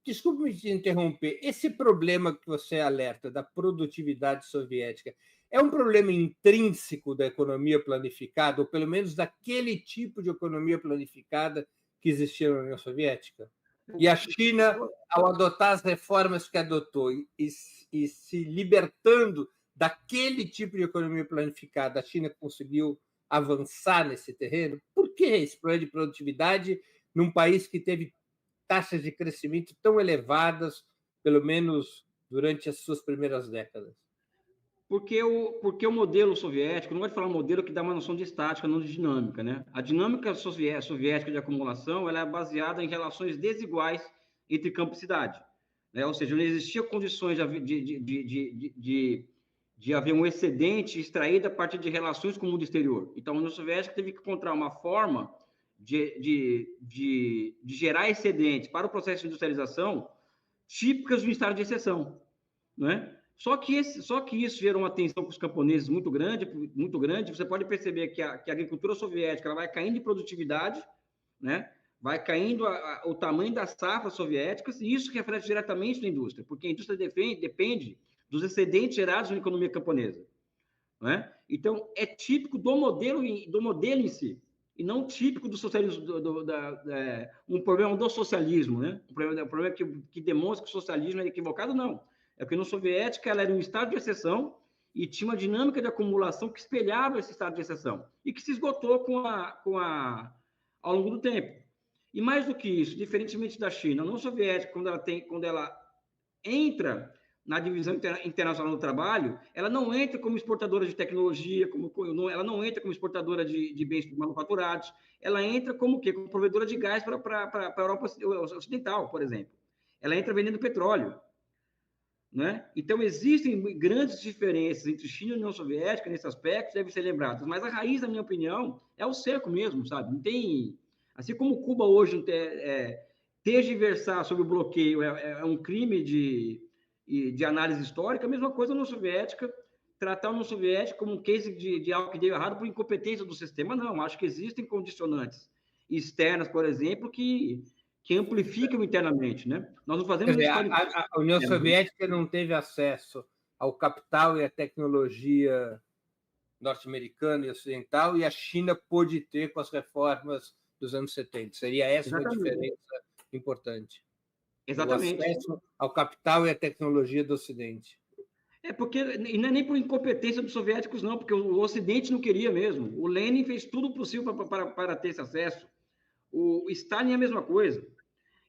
Desculpe-me te interromper. Esse problema que você alerta da produtividade soviética é um problema intrínseco da economia planificada, ou pelo menos daquele tipo de economia planificada que existia na União Soviética? E a China, ao adotar as reformas que adotou e se libertando daquele tipo de economia planificada, a China conseguiu avançar nesse terreno? Por que esse problema de produtividade num país que teve taxas de crescimento tão elevadas, pelo menos durante as suas primeiras décadas? Porque o modelo soviético, não gosto de falar modelo que dá uma noção de estática, não de dinâmica, né? A dinâmica soviética de acumulação, ela é baseada em relações desiguais entre campo e cidade, né? Ou seja, não existia condições de haver um excedente extraído a partir de relações com o mundo exterior. Então, a União Soviética teve que encontrar uma forma de gerar excedentes para o processo de industrialização típicas de um estado de exceção, né? Só que isso gerou uma tensão com os camponeses muito grande. Você pode perceber que a agricultura soviética ela vai caindo em produtividade, né? Vai caindo o tamanho das safras soviéticas, e isso reflete diretamente na indústria, porque a indústria depende dos excedentes gerados na economia camponesa, né? Então, é típico do modelo em si, e não típico do socialismo, um problema do socialismo, né? Um problema que demonstra que o socialismo é equivocado, não. É que a União Soviética ela era um estado de exceção e tinha uma dinâmica de acumulação que espelhava esse estado de exceção e que se esgotou ao longo do tempo. E mais do que isso, diferentemente da China, a União Soviética, quando ela entra na divisão internacional do trabalho, ela não entra como exportadora de tecnologia, ela não entra como exportadora de bens manufaturados, ela entra como quê? Como provedora de gás para a Europa Ocidental, por exemplo. Ela entra vendendo petróleo, né? Então, existem grandes diferenças entre China e União Soviética nesse aspecto, devem ser lembradas, mas a raiz, na minha opinião, é o cerco mesmo, sabe? Não tem... Assim como Cuba hoje tergiversar sobre o bloqueio é um crime de análise histórica, a mesma coisa na União Soviética, tratar a União Soviética como um case de algo que deu errado por incompetência do sistema. Não, acho que existem condicionantes externas, por exemplo, que amplificam internamente, né? Nós não fazemos isso. A União Soviética não teve acesso ao capital e à tecnologia norte-americana e ocidental, e a China pôde ter com as reformas dos anos 70. Seria essa uma diferença importante. Exatamente. O acesso ao capital e à tecnologia do Ocidente. Porque e não é nem por incompetência dos soviéticos, não, porque o Ocidente não queria mesmo. O Lenin fez tudo possível para ter esse acesso. O Stalin é a mesma coisa.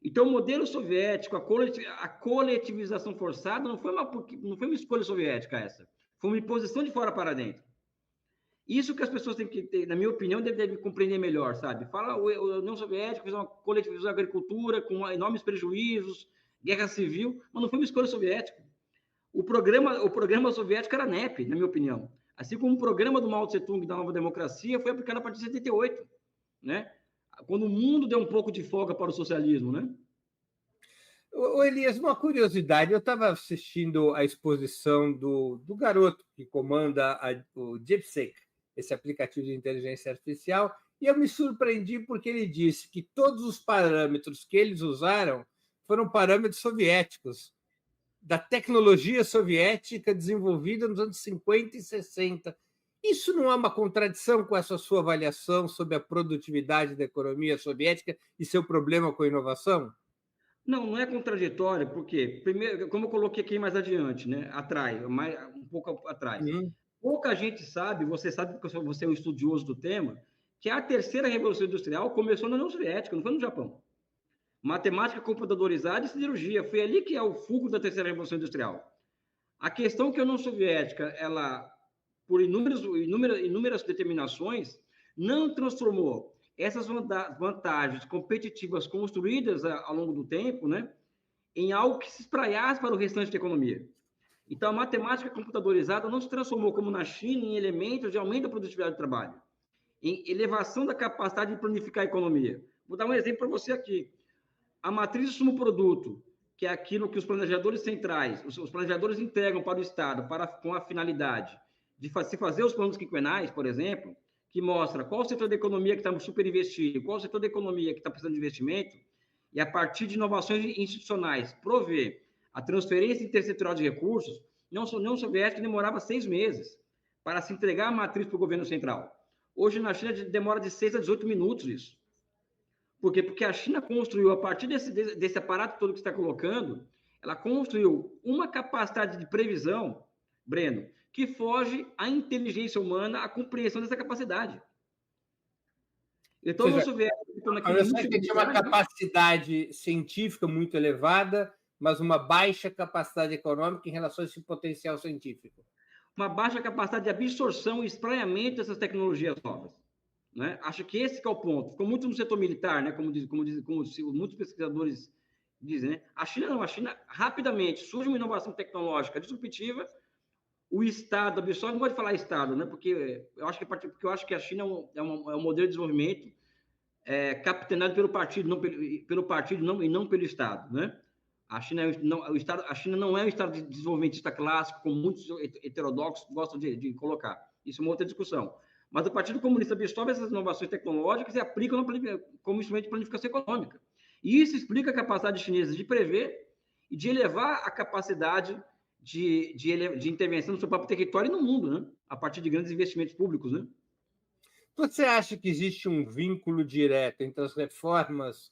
Então, o modelo soviético, a coletivização forçada, não foi uma escolha soviética essa. Foi uma imposição de fora para dentro. Isso que as pessoas têm que ter, na minha opinião, devem compreender melhor, sabe? Fala, a União Soviética fez uma coletivização da agricultura com enormes prejuízos, guerra civil, mas não foi uma escolha soviética. O programa soviético era NEP, na minha opinião. Assim como o programa do Mao Tse-tung da Nova Democracia foi aplicado a partir de 78, né? Quando o mundo deu um pouco de folga para o socialismo, né? Elias, uma curiosidade, eu estava assistindo a exposição do garoto que comanda o DeepSeek, esse aplicativo de inteligência artificial, e eu me surpreendi porque ele disse que todos os parâmetros que eles usaram foram parâmetros soviéticos, da tecnologia soviética desenvolvida nos anos 50 e 60. Isso não é uma contradição com essa sua avaliação sobre a produtividade da economia soviética e seu problema com a inovação? Não é contraditório, porque, primeiro, como eu coloquei aqui mais adiante, né? Um pouco atrás. Pouca gente sabe, você sabe porque você é um estudioso do tema, que a terceira revolução industrial começou na União Soviética, não foi no Japão. Matemática computadorizada e siderurgia, foi ali que é o fulcro da terceira revolução industrial. A questão é que a União Soviética, ela, por inúmeras determinações, não transformou essas vantagens competitivas construídas ao longo do tempo, né, em algo que se espraiasse para o restante da economia. Então, a matemática computadorizada não se transformou, como na China, em elementos de aumento da produtividade do trabalho, em elevação da capacidade de planificar a economia. Vou dar um exemplo para você aqui. A matriz de sumo-produto, que é aquilo que os planejadores centrais, os planejadores entregam para o Estado com a finalidade de se fazer os planos quinquenais, por exemplo, que mostra qual o setor da economia que está superinvestido, qual o setor da economia que está precisando de investimento, e a partir de inovações institucionais, prover a transferência intersetorial de recursos. Na União Soviética demorava 6 meses para se entregar a matriz para o governo central. Hoje, na China, demora de 6 a 18 minutos isso. Por quê? Porque a China construiu, a partir desse aparato todo que você está colocando, ela construiu uma capacidade de previsão, Breno, que foge à inteligência humana, à compreensão dessa capacidade. Então, Ou seja, a União Soviética tinha uma capacidade científica muito elevada, mas uma baixa capacidade econômica em relação a esse potencial científico. Uma baixa capacidade de absorção e espraiamento dessas tecnologias novas. Né? Acho que esse que é o ponto. Ficou muito no setor militar, né? como muitos pesquisadores dizem. Né? A China não. A China, rapidamente, surge uma inovação tecnológica disruptiva, o Estado absorve, não pode falar Estado, né? porque eu acho que a China é um modelo de desenvolvimento capitaneado pelo partido, e não pelo Estado. Né? A China não é um Estado desenvolvimentista clássico, como muitos heterodoxos gostam de colocar. Isso é uma outra discussão. Mas o Partido Comunista absorve essas inovações tecnológicas e aplica como instrumento de planificação econômica. E isso explica a capacidade chinesa de prever e de elevar a capacidade de intervenção no seu próprio território e no mundo, né? A partir de grandes investimentos públicos. Né? Você acha que existe um vínculo direto entre as reformas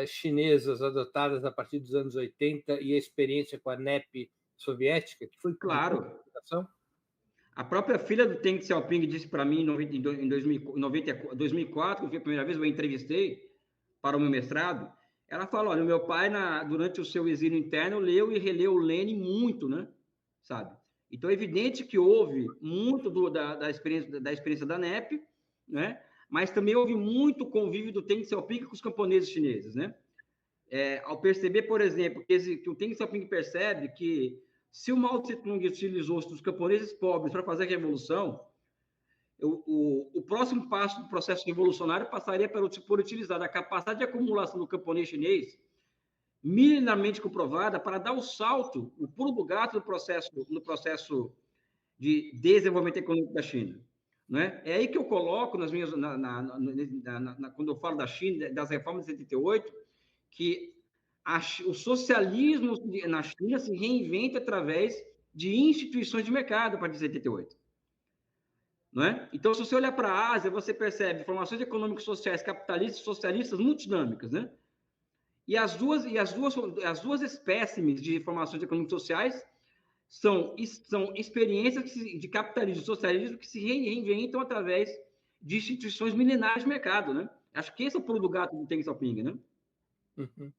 chinesas adotadas a partir dos anos 80 e a experiência com a NEP soviética, que foi claro. A própria filha do Deng Xiaoping disse para mim em 2004, que foi a primeira vez que eu entrevistei para o meu mestrado, ela falou, olha, o meu pai, durante o seu exílio interno, leu e releu o Lenin muito, né? Sabe? Então, é evidente que houve muito da experiência da NEP, né? Mas também houve muito convívio do Deng Xiaoping com os camponeses chineses, né? Ao perceber, por exemplo, que o Deng Xiaoping percebe que se o Mao Tse-tung utilizou os camponeses pobres para fazer a revolução, o próximo passo do processo revolucionário passaria por utilizar a capacidade de acumulação do camponês chinês, milenarmente comprovada, para dar o salto, o pulo do gato no processo de desenvolvimento econômico da China. Né? É aí que eu coloco, quando eu falo da China, das reformas de 78, que o socialismo na China se reinventa através de instituições de mercado a partir de 78. Não é? Então, se você olhar para a Ásia, você percebe formações econômicas sociais capitalistas e socialistas muito dinâmicas. Né? E as duas espécimes de formações econômicas sociais são experiências de capitalismo e socialismo que se reinventam através de instituições milenares de mercado. Né? Acho que esse é o pulo do gato do Deng Xiaoping. Né? Uhum.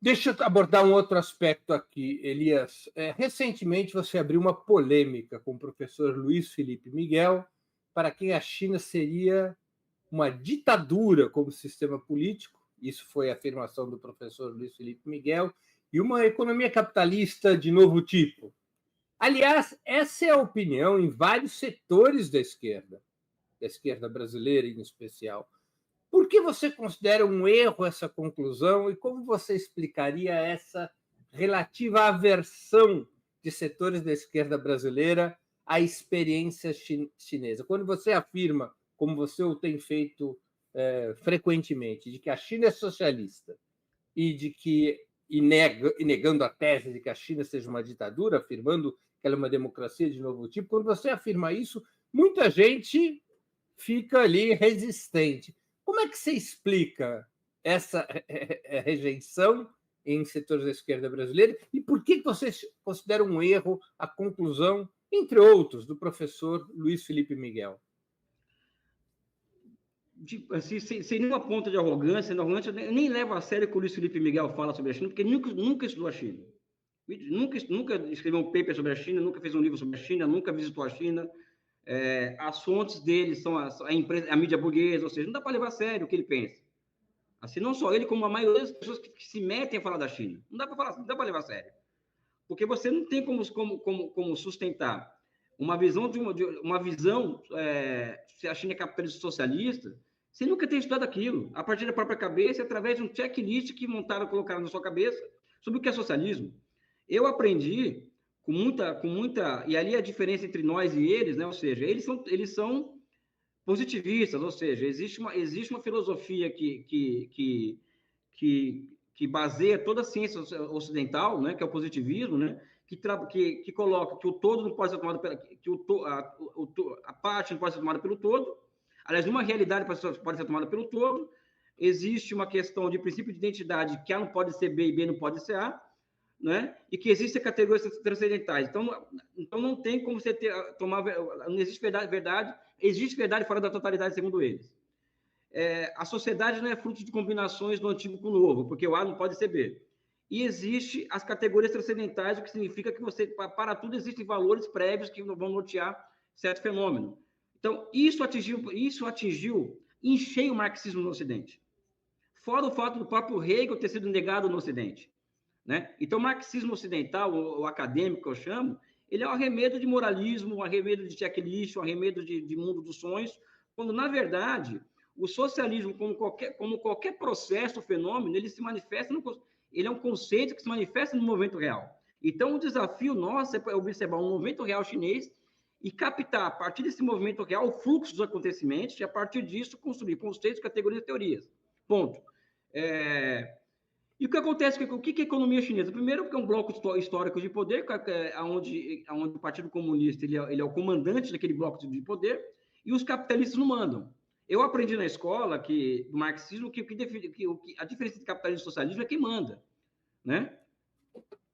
Deixa eu abordar um outro aspecto aqui, Elias. Recentemente, você abriu uma polêmica com o professor Luiz Felipe Miguel, para quem a China seria uma ditadura como sistema político, isso foi a afirmação do professor Luiz Felipe Miguel, e uma economia capitalista de novo tipo. Aliás, essa é a opinião em vários setores da esquerda brasileira em especial. Por que você considera um erro essa conclusão e como você explicaria essa relativa aversão de setores da esquerda brasileira à experiência chinesa? Quando você afirma, como você o tem feito frequentemente, de que a China é socialista e negando a tese de que a China seja uma ditadura, afirmando que ela é uma democracia de novo tipo, quando você afirma isso, muita gente fica ali resistente. Como é que você explica essa rejeição em setores da esquerda brasileira e por que você considera um erro a conclusão, entre outros, do professor Luiz Felipe Miguel? Assim, sem nenhuma ponta de arrogância, eu nem levo a sério o que o Luiz Felipe Miguel fala sobre a China, porque ele nunca estudou a China. Nunca escreveu um paper sobre a China, nunca fez um livro sobre a China, nunca visitou a China. As fontes dele são a mídia burguesa, ou seja, não dá para levar a sério o que ele pensa. Assim, não só ele, como a maioria das pessoas que se metem a falar da China. Não dá para levar a sério. Porque você não tem como sustentar uma visão se a China é capitalista socialista, você nunca tem estudado aquilo, a partir da própria cabeça, através de um checklist que colocaram na sua cabeça sobre o que é socialismo. Eu aprendi com muita, e ali a diferença entre nós e eles, né? Ou seja, eles são positivistas, ou seja, existe uma filosofia que baseia toda a ciência ocidental, né, que é o positivismo, né, que coloca que o todo não pode ser tomado a parte não pode ser tomada pelo todo. Aliás, uma realidade pode ser tomada pelo todo. Existe uma questão de princípio de identidade, que A não pode ser B e B não pode ser A, né? E que existem categorias transcendentais. Então não tem como você não existe verdade, existe verdade fora da totalidade, segundo eles. A sociedade não é fruto de combinações do antigo com o novo, porque o A não pode ser B. E existe as categorias transcendentais, o que significa que para tudo existem valores prévios que vão nortear certo fenômeno. Então, isso atingiu em cheio o marxismo no Ocidente. Fora o fato do próprio Hegel ter sido negado no Ocidente, né? Então, o marxismo ocidental, o acadêmico que eu chamo, ele é um arremedo de moralismo, um arremedo de checklist, um arremedo de mundo dos sonhos, quando, na verdade, o socialismo, como qualquer processo, fenômeno, ele se manifesta, ele é um conceito que se manifesta no movimento real. Então, o desafio nosso é observar um movimento real chinês e captar, a partir desse movimento real, o fluxo dos acontecimentos e, a partir disso, construir conceitos, categorias e teorias. Ponto. E o que acontece? O que é a economia chinesa? Primeiro, que é um bloco histórico de poder, onde o Partido Comunista ele é o comandante daquele bloco de poder, e os capitalistas não mandam. Eu aprendi na escola do marxismo que a diferença entre capitalismo e socialismo é quem manda, né?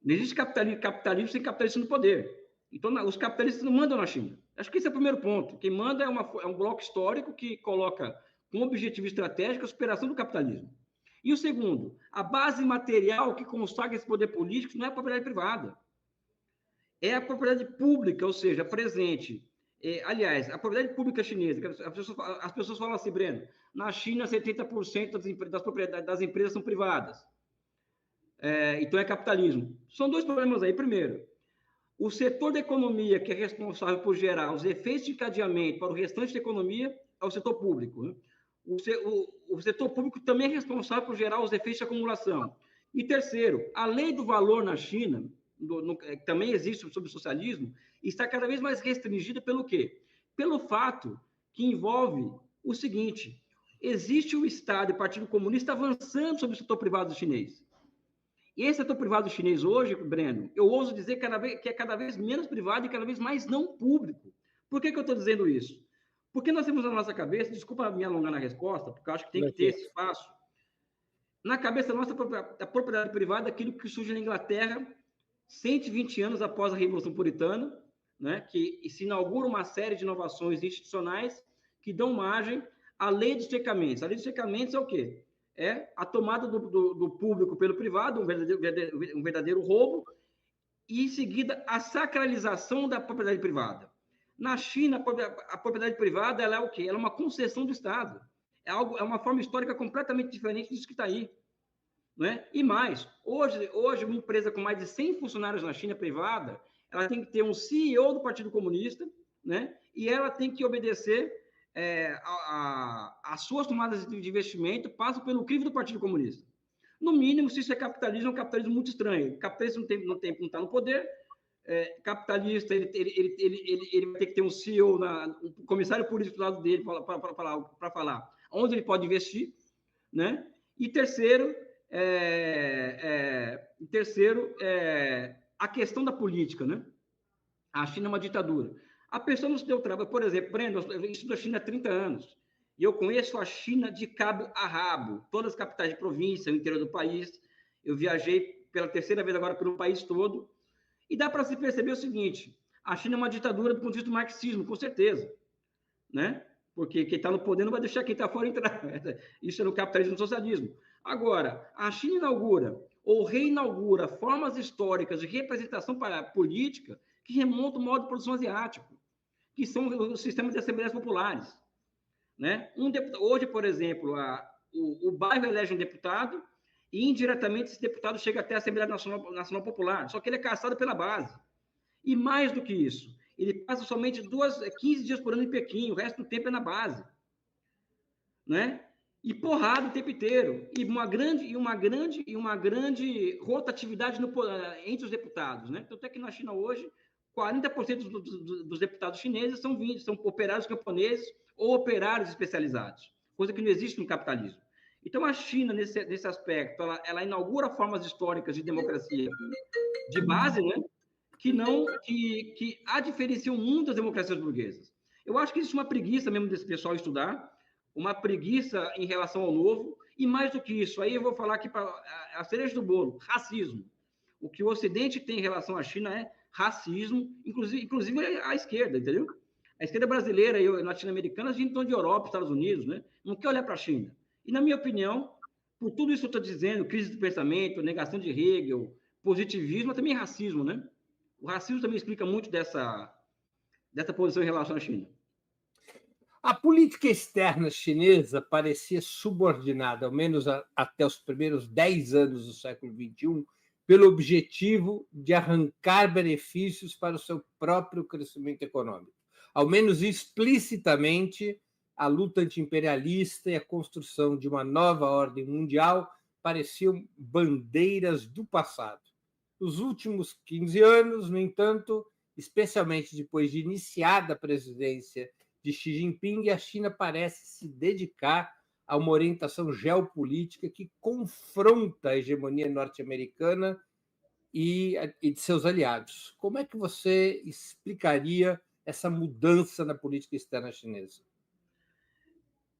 Não existe capitalismo sem capitalismo no poder. Então, os capitalistas não mandam na China. Acho que esse é o primeiro ponto. Quem manda é um bloco histórico que coloca como objetivo estratégico a superação do capitalismo. E o segundo, a base material que consagra esse poder político não é a propriedade privada. É a propriedade pública, ou seja, presente. Aliás, a propriedade pública chinesa, as pessoas falam assim, Breno, na China 70% das propriedades das empresas são privadas. Então é capitalismo. São dois problemas aí. Primeiro, o setor da economia que é responsável por gerar os efeitos de encadeamento para o restante da economia é o setor público, né? O setor público também é responsável por gerar os efeitos de acumulação. E terceiro, a lei do valor na China, que também existe sobre o socialismo, está cada vez mais restringida pelo quê? Pelo fato que envolve o seguinte: existe o Estado e o Partido Comunista avançando sobre o setor privado chinês. E esse setor privado chinês hoje, Breno, eu ouso dizer que é cada vez menos privado e cada vez mais não público. Por que eu estou dizendo isso? Porque nós temos na nossa cabeça, desculpa me alongar na resposta, porque eu acho que tem que ter esse espaço. Na cabeça nossa, a propriedade privada é aquilo que surge na Inglaterra 120 anos após a Revolução Puritana, né, que se inaugura uma série de inovações institucionais que dão margem à lei dos checamentos. A lei dos checamentos é o quê? É a tomada do público pelo privado, um verdadeiro roubo, e em seguida a sacralização da propriedade privada. Na China, a propriedade privada ela é o quê? Ela é uma concessão do Estado. É uma forma histórica completamente diferente disso que está aí. Né? E mais, hoje uma empresa com mais de 100 funcionários na China privada, ela tem que ter um CEO do Partido Comunista, né? E ela tem que obedecer as suas tomadas de investimento passam pelo crivo do Partido Comunista. No mínimo, se isso é um capitalismo muito estranho. O capitalista não está no poder, capitalista, ele vai ter que ter um CEO, um comissário político do lado dele para falar onde ele pode investir, né? E terceiro, a questão da política, né? A China é uma ditadura. A pessoa não se deu trabalho. Por exemplo, Breno, eu estudo a China há 30 anos. E eu conheço a China de cabo a rabo. Todas as capitais de província, o interior do país. Eu viajei pela terceira vez agora pelo país todo. E dá para se perceber o seguinte: a China é uma ditadura do ponto de vista do marxismo, com certeza. Né? Porque quem está no poder não vai deixar quem está fora entrar. Isso é no capitalismo e no socialismo. Agora, a China inaugura ou reinaugura formas históricas de representação política que remontam ao modo de produção asiático. que são os sistemas de assembleias populares. Né? Hoje, por exemplo, o bairro elege um deputado e, indiretamente, esse deputado chega até a Assembleia Nacional Popular, só que ele é caçado pela base. E mais do que isso, ele passa somente 15 dias por ano em Pequim, o resto do tempo é na base. Né? E porrada o tempo inteiro. E uma grande rotatividade entre os deputados. Né? Tanto é que na China hoje, 40% dos deputados chineses são operários camponeses ou operários especializados, coisa que não existe no capitalismo. Então, a China, nesse aspecto, ela inaugura formas históricas de democracia de base, né? que a diferenciam muito das democracias burguesas. Eu acho que existe uma preguiça mesmo desse pessoal estudar, uma preguiça em relação ao novo, e mais do que isso, aí eu vou falar aqui para a cereja do bolo, racismo. O que o Ocidente tem em relação à China é racismo, inclusive a esquerda, entendeu? A esquerda brasileira e latino-americana, a gente estão de Europa, Estados Unidos, né? Não quer olhar para a China. E, na minha opinião, por tudo isso que eu estou dizendo, crise do pensamento, negação de Hegel, positivismo, mas também racismo, né? O racismo também explica muito dessa posição em relação à China. A política externa chinesa parecia subordinada, ao menos até os primeiros 10 anos do século XXI, pelo objetivo de arrancar benefícios para o seu próprio crescimento econômico. Ao menos explicitamente, a luta anti-imperialista e a construção de uma nova ordem mundial pareciam bandeiras do passado. Nos últimos 15 anos, no entanto, especialmente depois de iniciada a presidência de Xi Jinping, a China parece se dedicar a uma orientação geopolítica que confronta a hegemonia norte-americana e de seus aliados. Como é que você explicaria essa mudança na política externa chinesa?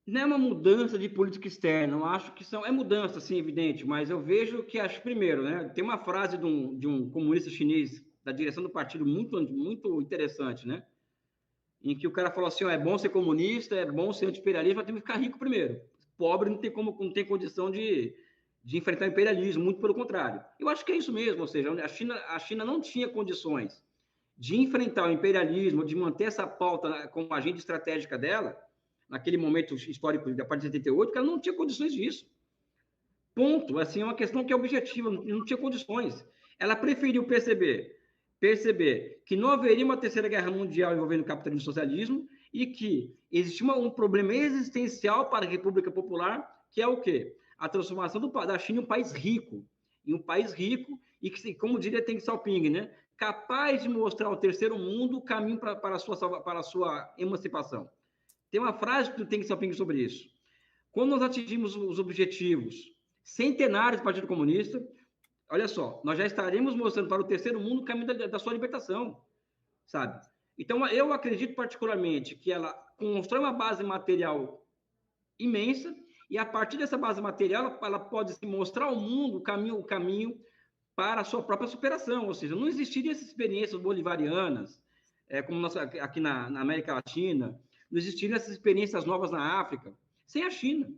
Não é uma mudança de política externa, eu acho que é mudança, sim, evidente, mas eu vejo que, primeiro, né, tem uma frase de um comunista chinês da direção do partido muito, muito interessante, né, em que o cara falou assim, é bom ser comunista, é bom ser anti-imperialista, mas tem que ficar rico primeiro. Pobre não tem condição de enfrentar o imperialismo, muito pelo contrário. Eu acho que é isso mesmo, ou seja, a China não tinha condições de enfrentar o imperialismo, de manter essa pauta como agenda estratégica dela, naquele momento histórico da parte de 78, que ela não tinha condições disso. Ponto. Assim, é uma questão que é objetiva, não tinha condições. Ela preferiu perceber que não haveria uma terceira guerra mundial envolvendo o capitalismo e o socialismo e que existia um problema existencial para a República Popular, que é o quê? A transformação da China em um país rico. E que, como diria Deng Xiaoping, né? Capaz de mostrar ao terceiro mundo o caminho para a sua emancipação. Tem uma frase do Deng Xiaoping sobre isso. Quando nós atingimos os objetivos centenários do Partido Comunista, olha só, nós já estaremos mostrando para o terceiro mundo o caminho da sua libertação, sabe? Então, eu acredito particularmente que ela constrói uma base material imensa e, a partir dessa base material, ela pode mostrar ao mundo o caminho para a sua própria superação, ou seja, não existiriam essas experiências bolivarianas, como nós, aqui na América Latina, não existiriam essas experiências novas na África, sem a China.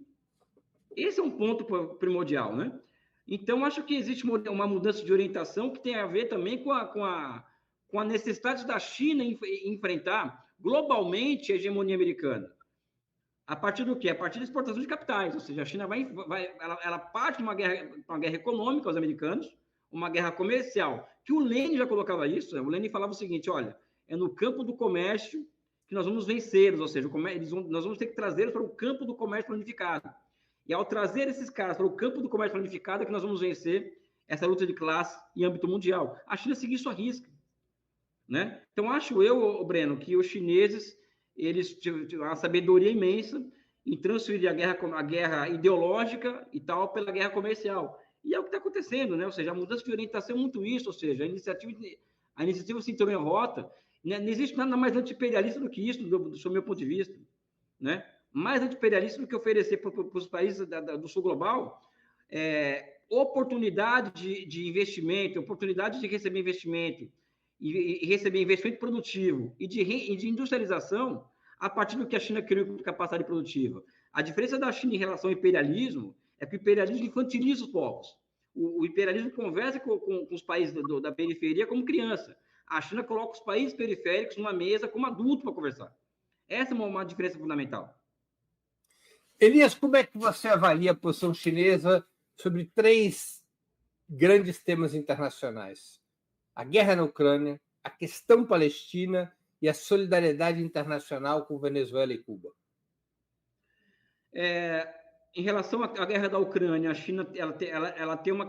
Esse é um ponto primordial, né? Então, acho que existe uma mudança de orientação que tem a ver também com a necessidade da China enfrentar globalmente a hegemonia americana. A partir do quê? A partir da exportação de capitais, ou seja, a China ela parte de uma guerra econômica aos americanos, uma guerra comercial, que o Lenin já colocava isso, o Lenin falava o seguinte, olha, é no campo do comércio que nós vamos vencê-los, ou seja, nós vamos ter que trazê-los para o campo do comércio planificado. E ao trazer esses caras para o campo do comércio planificado é que nós vamos vencer essa luta de classe em âmbito mundial. A China seguiu isso à risca. Né? Então, acho eu, Breno, que os chineses eles tiveram uma sabedoria imensa em transferir a guerra ideológica e tal pela guerra comercial. E é o que está acontecendo, né? Ou seja, a mudança de orientação é muito isso, ou seja, a iniciativa Cinturão em Rota, né? Não existe nada mais anti-imperialista do que isso, do meu ponto de vista. Né? Mais anti-imperialista do que oferecer para os países do sul global oportunidade de investimento, oportunidade de receber investimento, e receber investimento produtivo e de industrialização a partir do que a China criou de capacidade produtiva. A diferença da China em relação ao imperialismo é que o imperialismo infantiliza os povos. O imperialismo conversa com os países da periferia como criança. A China coloca os países periféricos numa mesa como adulto para conversar. Essa é uma diferença fundamental. Elias, como é que você avalia a posição chinesa sobre 3 grandes temas internacionais? A guerra na Ucrânia, a questão palestina e a solidariedade internacional com Venezuela e Cuba. Em relação à guerra da Ucrânia, a China ela tem uma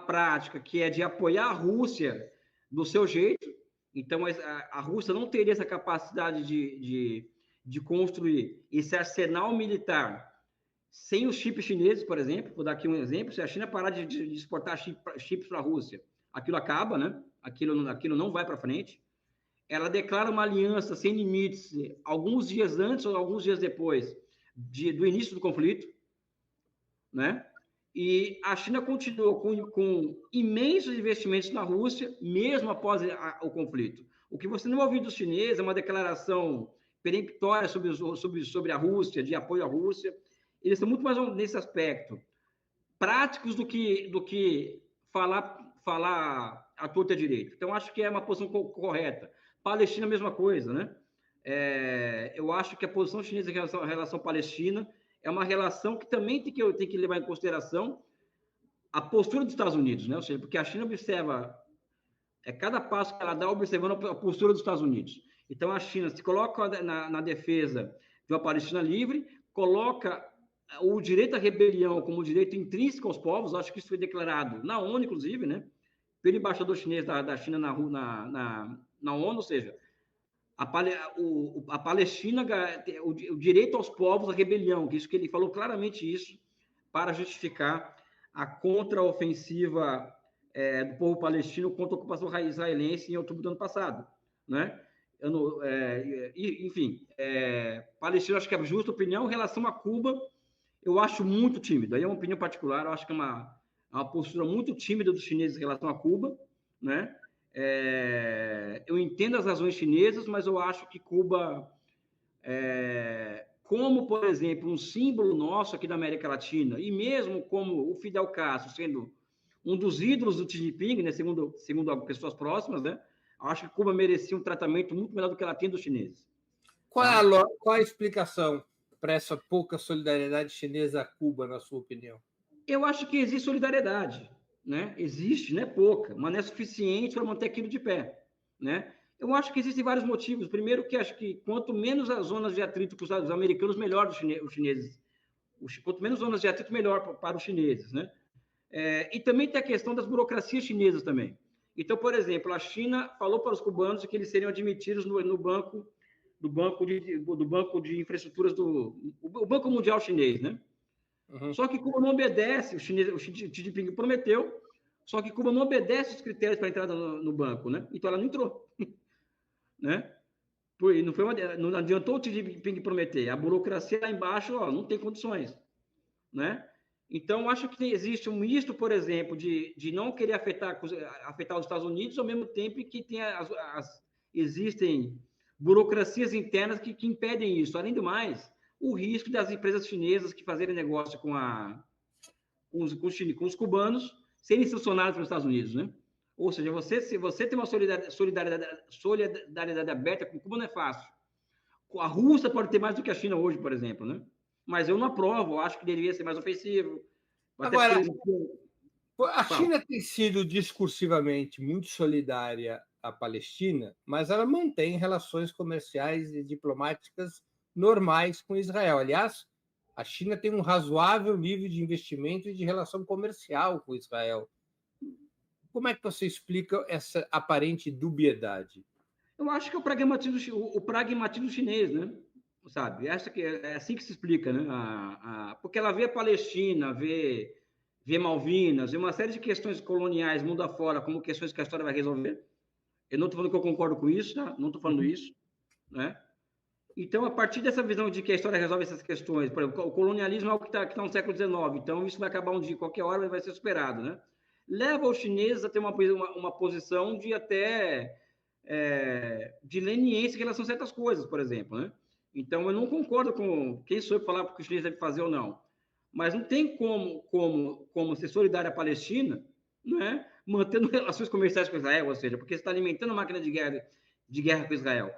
prática que é de apoiar a Rússia do seu jeito. Então, a Rússia não teria essa capacidade de construir esse arsenal militar sem os chips chineses, por exemplo. Vou dar aqui um exemplo. Se a China parar de exportar chips para a Rússia, aquilo acaba, né? Aquilo não vai para frente. Ela declara uma aliança sem limites alguns dias antes ou alguns dias depois do início do conflito, né? E a China continua com imensos investimentos na Rússia, mesmo após o conflito. O que você não ouviu dos chineses é uma declaração peremptória sobre a Rússia, de apoio à Rússia. Eles são muito mais, nesse aspecto, práticos do que falar à torta direito. Então, acho que é uma posição correta. Palestina, a mesma coisa, né? Eu acho que a posição chinesa em relação à Palestina é uma relação que também tem que levar em consideração a postura dos Estados Unidos, né? Ou seja, porque a China observa, cada passo que ela dá, observando a postura dos Estados Unidos. Então, a China se coloca na defesa de uma Palestina livre, coloca o direito à rebelião como direito intrínseco aos povos. Acho que isso foi declarado na ONU, inclusive, né? Pelo embaixador chinês da China na ONU, ou seja, a Palestina, o direito aos povos, a rebelião, que isso que ele falou claramente isso, para justificar a contraofensiva do povo palestino contra a ocupação israelense em outubro do ano passado, né? Enfim, Palestina, acho que é justa opinião. Em relação a Cuba, eu acho muito tímido. Aí é uma opinião particular, eu acho que é uma postura muito tímida dos chineses em relação a Cuba, né? Eu entendo as razões chinesas, mas eu acho que Cuba, como, por exemplo, um símbolo nosso aqui da América Latina, e mesmo como o Fidel Castro sendo um dos ídolos do Xi Jinping, né, segundo pessoas próximas, né, acho que Cuba merecia um tratamento muito melhor do que ela tem dos chineses. Qual a explicação para essa pouca solidariedade chinesa a Cuba, na sua opinião? Eu acho que existe solidariedade, né? Existe, não é pouca, mas não é suficiente para manter aquilo de pé, né? Eu acho que existem vários motivos. Primeiro, que acho que quanto menos as zonas de atrito com os americanos, melhor os chineses. Quanto menos zonas de atrito, melhor para os chineses, né? E também tem a questão das burocracias chinesas também. Então, por exemplo, a China falou para os cubanos que eles seriam admitidos no banco de infraestruturas o Banco Mundial Chinês, né? Uhum. Só que Cuba não obedece, o Xi Jinping prometeu, só que Cuba não obedece os critérios para entrada no banco, né? Então ela não entrou, né? Não adiantou o Xi Jinping prometer, a burocracia lá embaixo, não tem condições, né? Então acho que existe um misto, por exemplo, de não querer afetar os Estados Unidos, ao mesmo tempo que tem existem burocracias internas que impedem isso. Além do mais, o risco das empresas chinesas que fazerem negócio com os cubanos serem sancionadas pelos Estados Unidos, né? Ou seja, se você tem uma solidariedade aberta com Cuba, não é fácil. A Rússia pode ter mais do que a China hoje, por exemplo, né? Mas eu não aprovo, eu acho que deveria ser mais ofensivo. Agora, a China tem sido discursivamente muito solidária à Palestina, mas ela mantém relações comerciais e diplomáticas normais com Israel. Aliás, a China tem um razoável nível de investimento e de relação comercial com Israel. Como é que você explica essa aparente dubiedade? Eu acho que é o pragmatismo chinês, né? Sabe? É assim que se explica, né? Porque ela vê a Palestina, vê Malvinas, vê uma série de questões coloniais mundo afora como questões que a história vai resolver. Eu não estou falando que eu concordo com isso, tá? Não estou falando isso, né? Então, a partir dessa visão de que a história resolve essas questões, por exemplo, o colonialismo é algo que está no século XIX, então isso vai acabar um dia, qualquer hora vai ser superado, né? Leva os chineses a ter uma posição de até de leniência em relação a certas coisas, por exemplo, né? Então, eu não concordo com quem sou eu para falar o que os chineses devem fazer ou não. Mas não tem como ser solidário à Palestina, né? mantendo relações comerciais com Israel, ou seja, porque você está alimentando a máquina de guerra com Israel.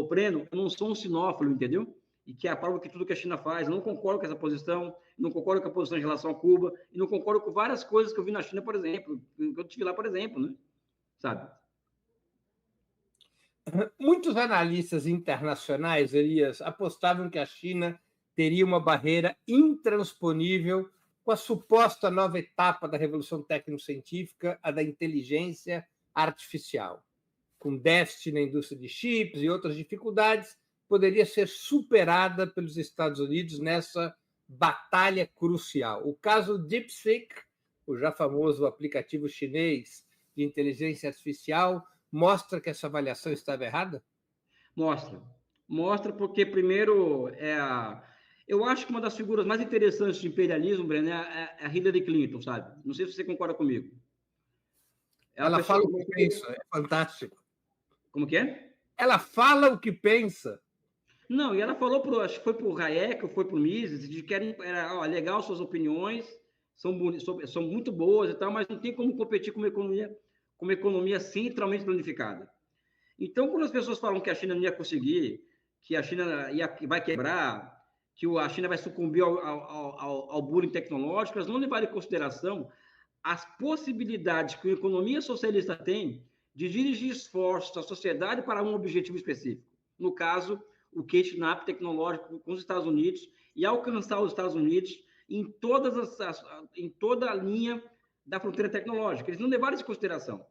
Breno, eu não sou um sinófilo, entendeu? E que aprova que tudo que a China faz. Eu não concordo com essa posição, não concordo com a posição em relação a Cuba, e não concordo com várias coisas que eu vi na China, por exemplo, que eu tive lá, por exemplo, né? Sabe? Muitos analistas internacionais, Elias, apostavam que a China teria uma barreira intransponível com a suposta nova etapa da revolução técnico-científica, a da inteligência artificial. Com déficit na indústria de chips e outras dificuldades, poderia ser superada pelos Estados Unidos nessa batalha crucial. O caso DeepSeek, o já famoso aplicativo chinês de inteligência artificial, mostra que essa avaliação estava errada? Mostra. Mostra porque, primeiro, eu acho que uma das figuras mais interessantes de imperialismo, Breno, é a Hillary Clinton, sabe? Não sei se você concorda comigo. Ela fala o que pensa, é fantástico. Como que é? Ela fala o que pensa. Não, e ela falou, acho que foi para o Hayek ou foi para o Mises, de que era legal suas opiniões, são muito boas e tal, mas não tem como competir com uma economia centralmente planificada. Então, quando as pessoas falam que a China não ia conseguir, que a China vai quebrar, que a China vai sucumbir ao bullying tecnológico, elas não levaram em consideração as possibilidades que a economia socialista tem de dirigir esforços da sociedade para um objetivo específico. No caso, o catching up tecnológico com os Estados Unidos e alcançar os Estados Unidos em toda a linha da fronteira tecnológica. Eles não levaram isso em consideração.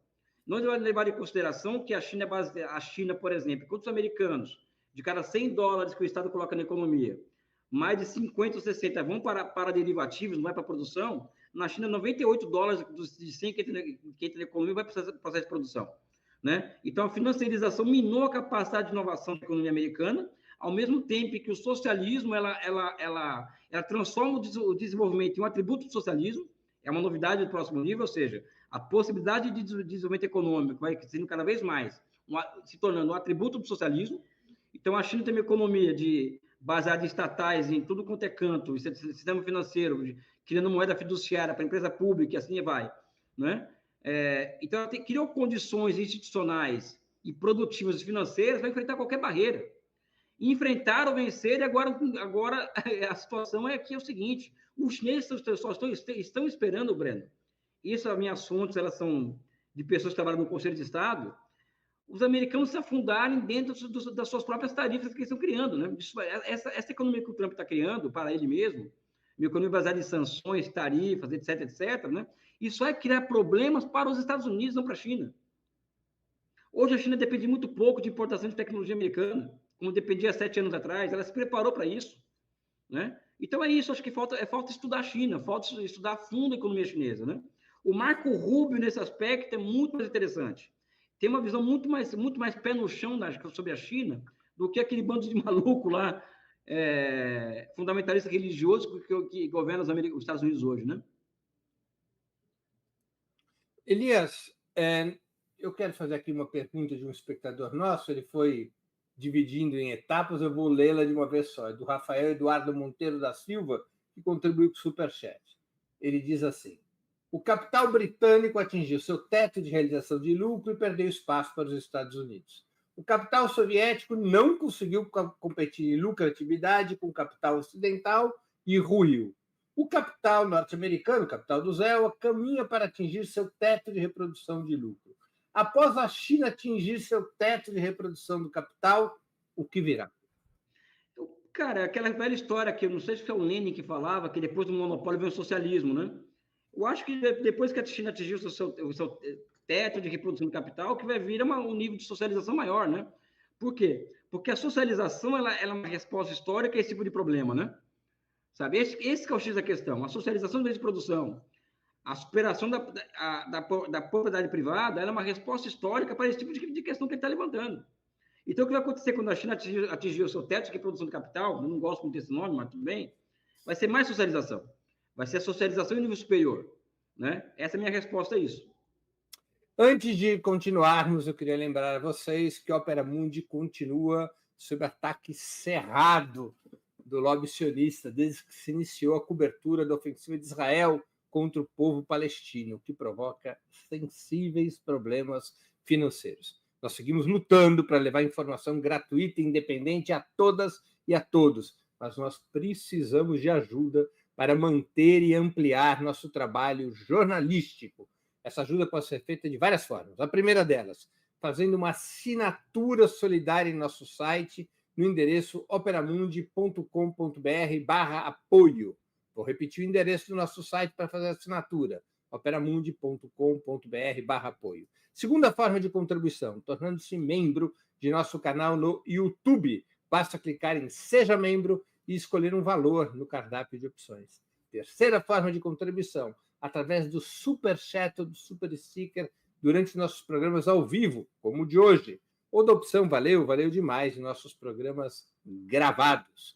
Não levaram em consideração que a China, por exemplo, enquanto os americanos, de cada $100 que o Estado coloca na economia, mais de 50 ou 60 vão para derivativos, não vai para a produção. Na China, $98 de 100 que entra na economia vai para o processo de produção. Né? Então, a financiarização minou a capacidade de inovação da economia americana, ao mesmo tempo que o socialismo ela transforma o desenvolvimento em um atributo do socialismo, é uma novidade do próximo nível, ou seja, a possibilidade de desenvolvimento econômico vai sendo cada vez mais, se tornando um atributo do socialismo. Então, a China tem uma economia baseada em estatais, em tudo quanto é canto, sistema financeiro, criando moeda fiduciária para a empresa pública, e assim vai. Né? Então, ela criou condições institucionais e produtivas e financeiras para enfrentar qualquer barreira. Enfrentaram, venceram, e agora a situação é que é o seguinte, os chineses só estão esperando, Breno, isso, as minhas fontes, elas são de pessoas que trabalham no Conselho de Estado, os americanos se afundarem dentro das suas próprias tarifas que eles estão criando. Né? Essa economia que o Trump está criando para ele mesmo, uma economia baseada em sanções, tarifas, etc., né? Isso vai criar problemas para os Estados Unidos, não para a China. Hoje a China depende muito pouco de importação de tecnologia americana, como dependia há 7 anos atrás. Ela se preparou para isso. Né? Então é isso, acho que falta estudar a China, falta estudar a fundo a economia chinesa. Né? O Marco Rubio, nesse aspecto, é muito mais interessante. Tem uma visão muito mais pé no chão sobre a China do que aquele bando de maluco lá, fundamentalista religioso que governa os Estados Unidos hoje. Né? Elias, eu quero fazer aqui uma pergunta de um espectador nosso, ele foi dividindo em etapas, eu vou lê-la de uma vez só, é do Rafael Eduardo Monteiro da Silva, que contribuiu com o Superchat. Ele diz assim: o capital britânico atingiu seu teto de realização de lucro e perdeu espaço para os Estados Unidos. O capital soviético não conseguiu competir em lucratividade com o capital ocidental e ruiu. O capital norte-americano, o capital do EUA, caminha para atingir seu teto de reprodução de lucro. Após a China atingir seu teto de reprodução do capital, o que virá? Cara, aquela velha história que eu não sei se foi o Lenin que falava, que depois do monopólio vem o socialismo, né? Eu acho que depois que a China atingiu o seu teto de reprodução do capital, que vai vir um nível de socialização maior, né? Por quê? Porque a socialização ela é uma resposta histórica a esse tipo de problema, né? Sabe? Esse que é o X da questão. A socialização do meio de produção, a superação da propriedade privada, ela é uma resposta histórica para esse tipo de questão que ele está levantando. Então, o que vai acontecer quando a China atingir o seu teto de reprodução de capital, eu não gosto muito desse nome, mas tudo bem, vai ser mais socialização. Vai ser a socialização em nível superior. Né? Essa é a minha resposta a isso. Antes de continuarmos, eu queria lembrar a vocês que a Opera Mundi continua sob ataque cerrado do lobby sionista, desde que se iniciou a cobertura da ofensiva de Israel contra o povo palestino, que provoca sensíveis problemas financeiros. Nós seguimos lutando para levar informação gratuita e independente a todas e a todos, mas nós precisamos de ajuda para manter e ampliar nosso trabalho jornalístico. Essa ajuda pode ser feita de várias formas. A primeira delas, fazendo uma assinatura solidária em nosso site, no endereço operamundi.com.br/apoio. Vou repetir o endereço do nosso site para fazer a assinatura, operamundi.com.br/apoio. Segunda forma de contribuição, tornando-se membro de nosso canal no YouTube. Basta clicar em Seja Membro e escolher um valor no cardápio de opções. Terceira forma de contribuição, através do Super Chat ou do Super Sticker durante nossos programas ao vivo, como o de hoje, ou da opção Valeu, valeu demais em nossos programas gravados.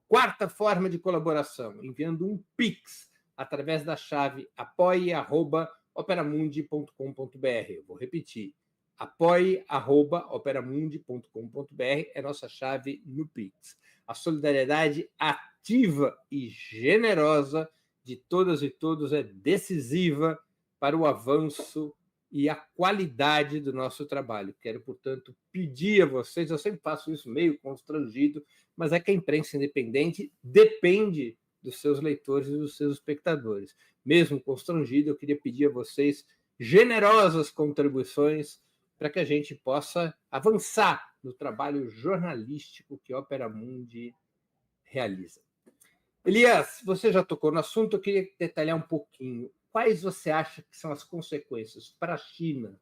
Quarta forma de colaboração, enviando um Pix através da chave apoie@operamundi.com.br. Eu vou repetir, apoie@operamundi.com.br é nossa chave no Pix. A solidariedade ativa e generosa de todas e todos é decisiva para o avanço e a qualidade do nosso trabalho. Quero, portanto, pedir a vocês, eu sempre faço isso meio constrangido, mas é que a imprensa independente depende dos seus leitores e dos seus espectadores. Mesmo constrangido, eu queria pedir a vocês generosas contribuições para que a gente possa avançar no trabalho jornalístico que a Operamundi realiza. Elias, você já tocou no assunto, eu queria detalhar um pouquinho. Quais você acha que são as consequências para a China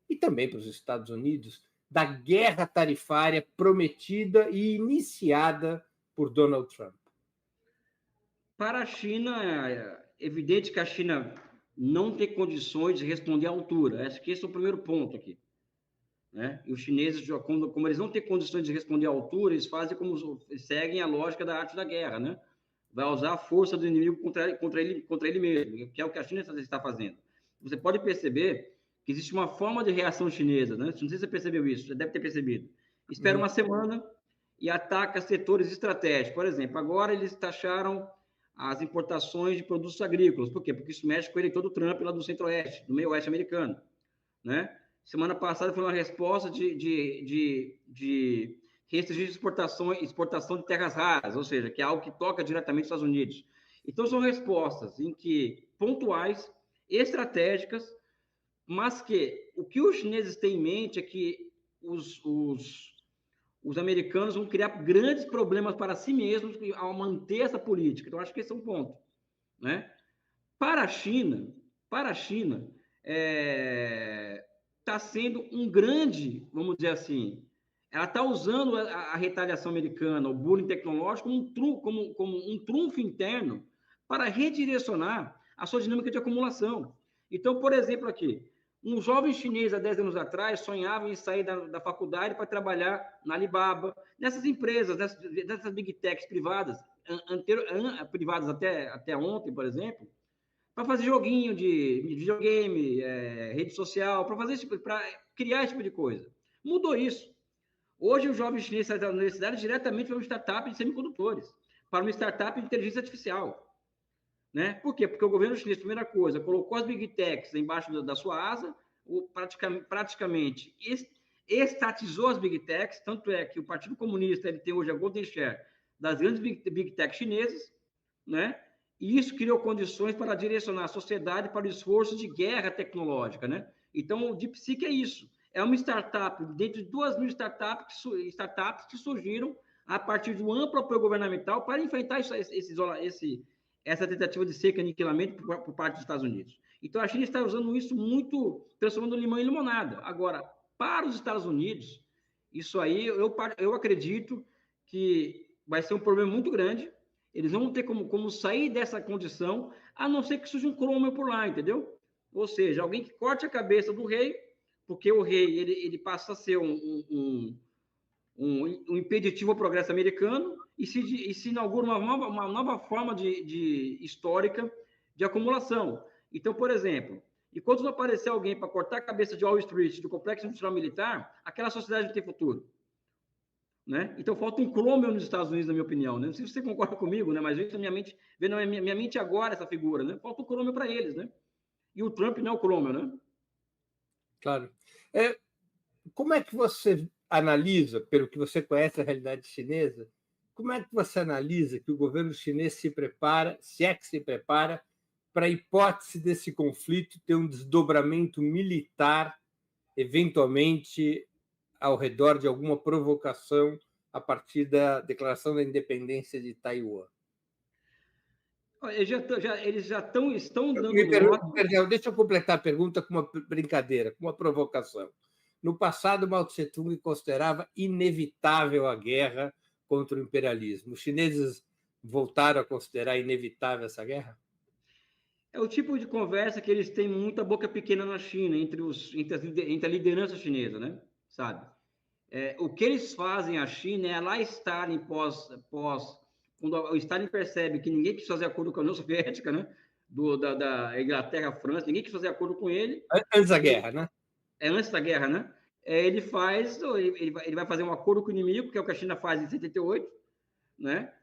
e também para os Estados Unidos da guerra tarifária prometida e iniciada por Donald Trump? Para a China, é evidente que a China não tem condições de responder à altura. Acho que esse é o primeiro ponto aqui. Né? E os chineses, como eles não têm condições de responder à altura, eles seguem a lógica da arte da guerra, né? Vai usar a força do inimigo contra ele mesmo, que é o que a China está fazendo. Você pode perceber que existe uma forma de reação chinesa, né? Não sei se você percebeu isso, já deve ter percebido. Espera uma semana e ataca setores estratégicos. Por exemplo, agora eles taxaram as importações de produtos agrícolas. Por quê? Porque isso mexe com o eleitor do Trump lá do centro-oeste, do meio-oeste americano, né? Semana passada foi uma resposta de restringir exportação de terras raras, ou seja, que é algo que toca diretamente os Estados Unidos. Então, são respostas pontuais, estratégicas, mas que o que os chineses têm em mente é que os americanos vão criar grandes problemas para si mesmos ao manter essa política. Então, acho que esse é um ponto, né? Para a China, está sendo um grande, vamos dizer assim, ela está usando a retaliação americana, o bullying tecnológico, como um trunfo interno para redirecionar a sua dinâmica de acumulação. Então, por exemplo, aqui, um jovem chinês há 10 anos atrás sonhava em sair da faculdade para trabalhar na Alibaba, nessas empresas, nessas big techs privadas, privadas até ontem, por exemplo, para fazer joguinho de videogame, rede social, para criar esse tipo de coisa. Mudou isso. Hoje, o jovem chinês sai da universidade diretamente para uma startup de semicondutores, para uma startup de inteligência artificial. Né? Por quê? Porque o governo chinês, primeira coisa, colocou as big techs embaixo da sua asa, praticamente estatizou as big techs, tanto é que o Partido Comunista ele tem hoje a golden share das grandes big techs chinesas, né? E isso criou condições para direcionar a sociedade para o esforço de guerra tecnológica, né? Então, o DeepSeek é isso. É uma startup, dentro de 2.000 startups que surgiram a partir de um amplo apoio governamental para enfrentar essa tentativa de seca e aniquilamento por parte dos Estados Unidos. Então, a China está usando isso muito, transformando limão em limonada. Agora, para os Estados Unidos, isso aí, eu acredito que vai ser um problema muito grande. Eles não vão ter como sair dessa condição, a não ser que surja um Cromwell por lá, entendeu? Ou seja, alguém que corte a cabeça do rei, porque o rei ele passa a ser um impeditivo ao progresso americano e se inaugura uma nova forma histórica de acumulação. Então, por exemplo, enquanto não aparecer alguém para cortar a cabeça de Wall Street, do complexo industrial militar, aquela sociedade não tem futuro. né? Então falta um Cromwell nos Estados Unidos, na minha opinião, né? Não sei se você concorda comigo, né? Mas isso na minha mente, vendo na minha mente agora essa figura, né? Falta um Cromwell para eles, né? E o Trump não é o Cromwell, né? Claro. Como é que você analisa, pelo que você conhece a realidade chinesa, como é que você analisa que o governo chinês se prepara, se é que se prepara, para a hipótese desse conflito ter um desdobramento militar, eventualmente, ao redor de alguma provocação a partir da declaração da independência de Taiwan? Eles já estão dando Perdão, deixa eu completar a pergunta com uma brincadeira, com uma provocação. No passado, Mao Tse-tung considerava inevitável a guerra contra o imperialismo. Os chineses voltaram a considerar inevitável essa guerra? É o tipo de conversa que eles têm muita boca pequena na China, entre a liderança chinesa, né? Sabe? O que eles fazem à China é lá Stalin quando o Stalin percebe que ninguém quis fazer acordo com a União Soviética, né? Da Inglaterra, França, ninguém quis fazer acordo com ele. Antes da guerra, né? Antes da guerra, né? Ele vai fazer um acordo com o inimigo, que é o que a China faz em 78, né?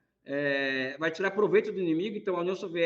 Vai tirar proveito do inimigo, então a União Soviética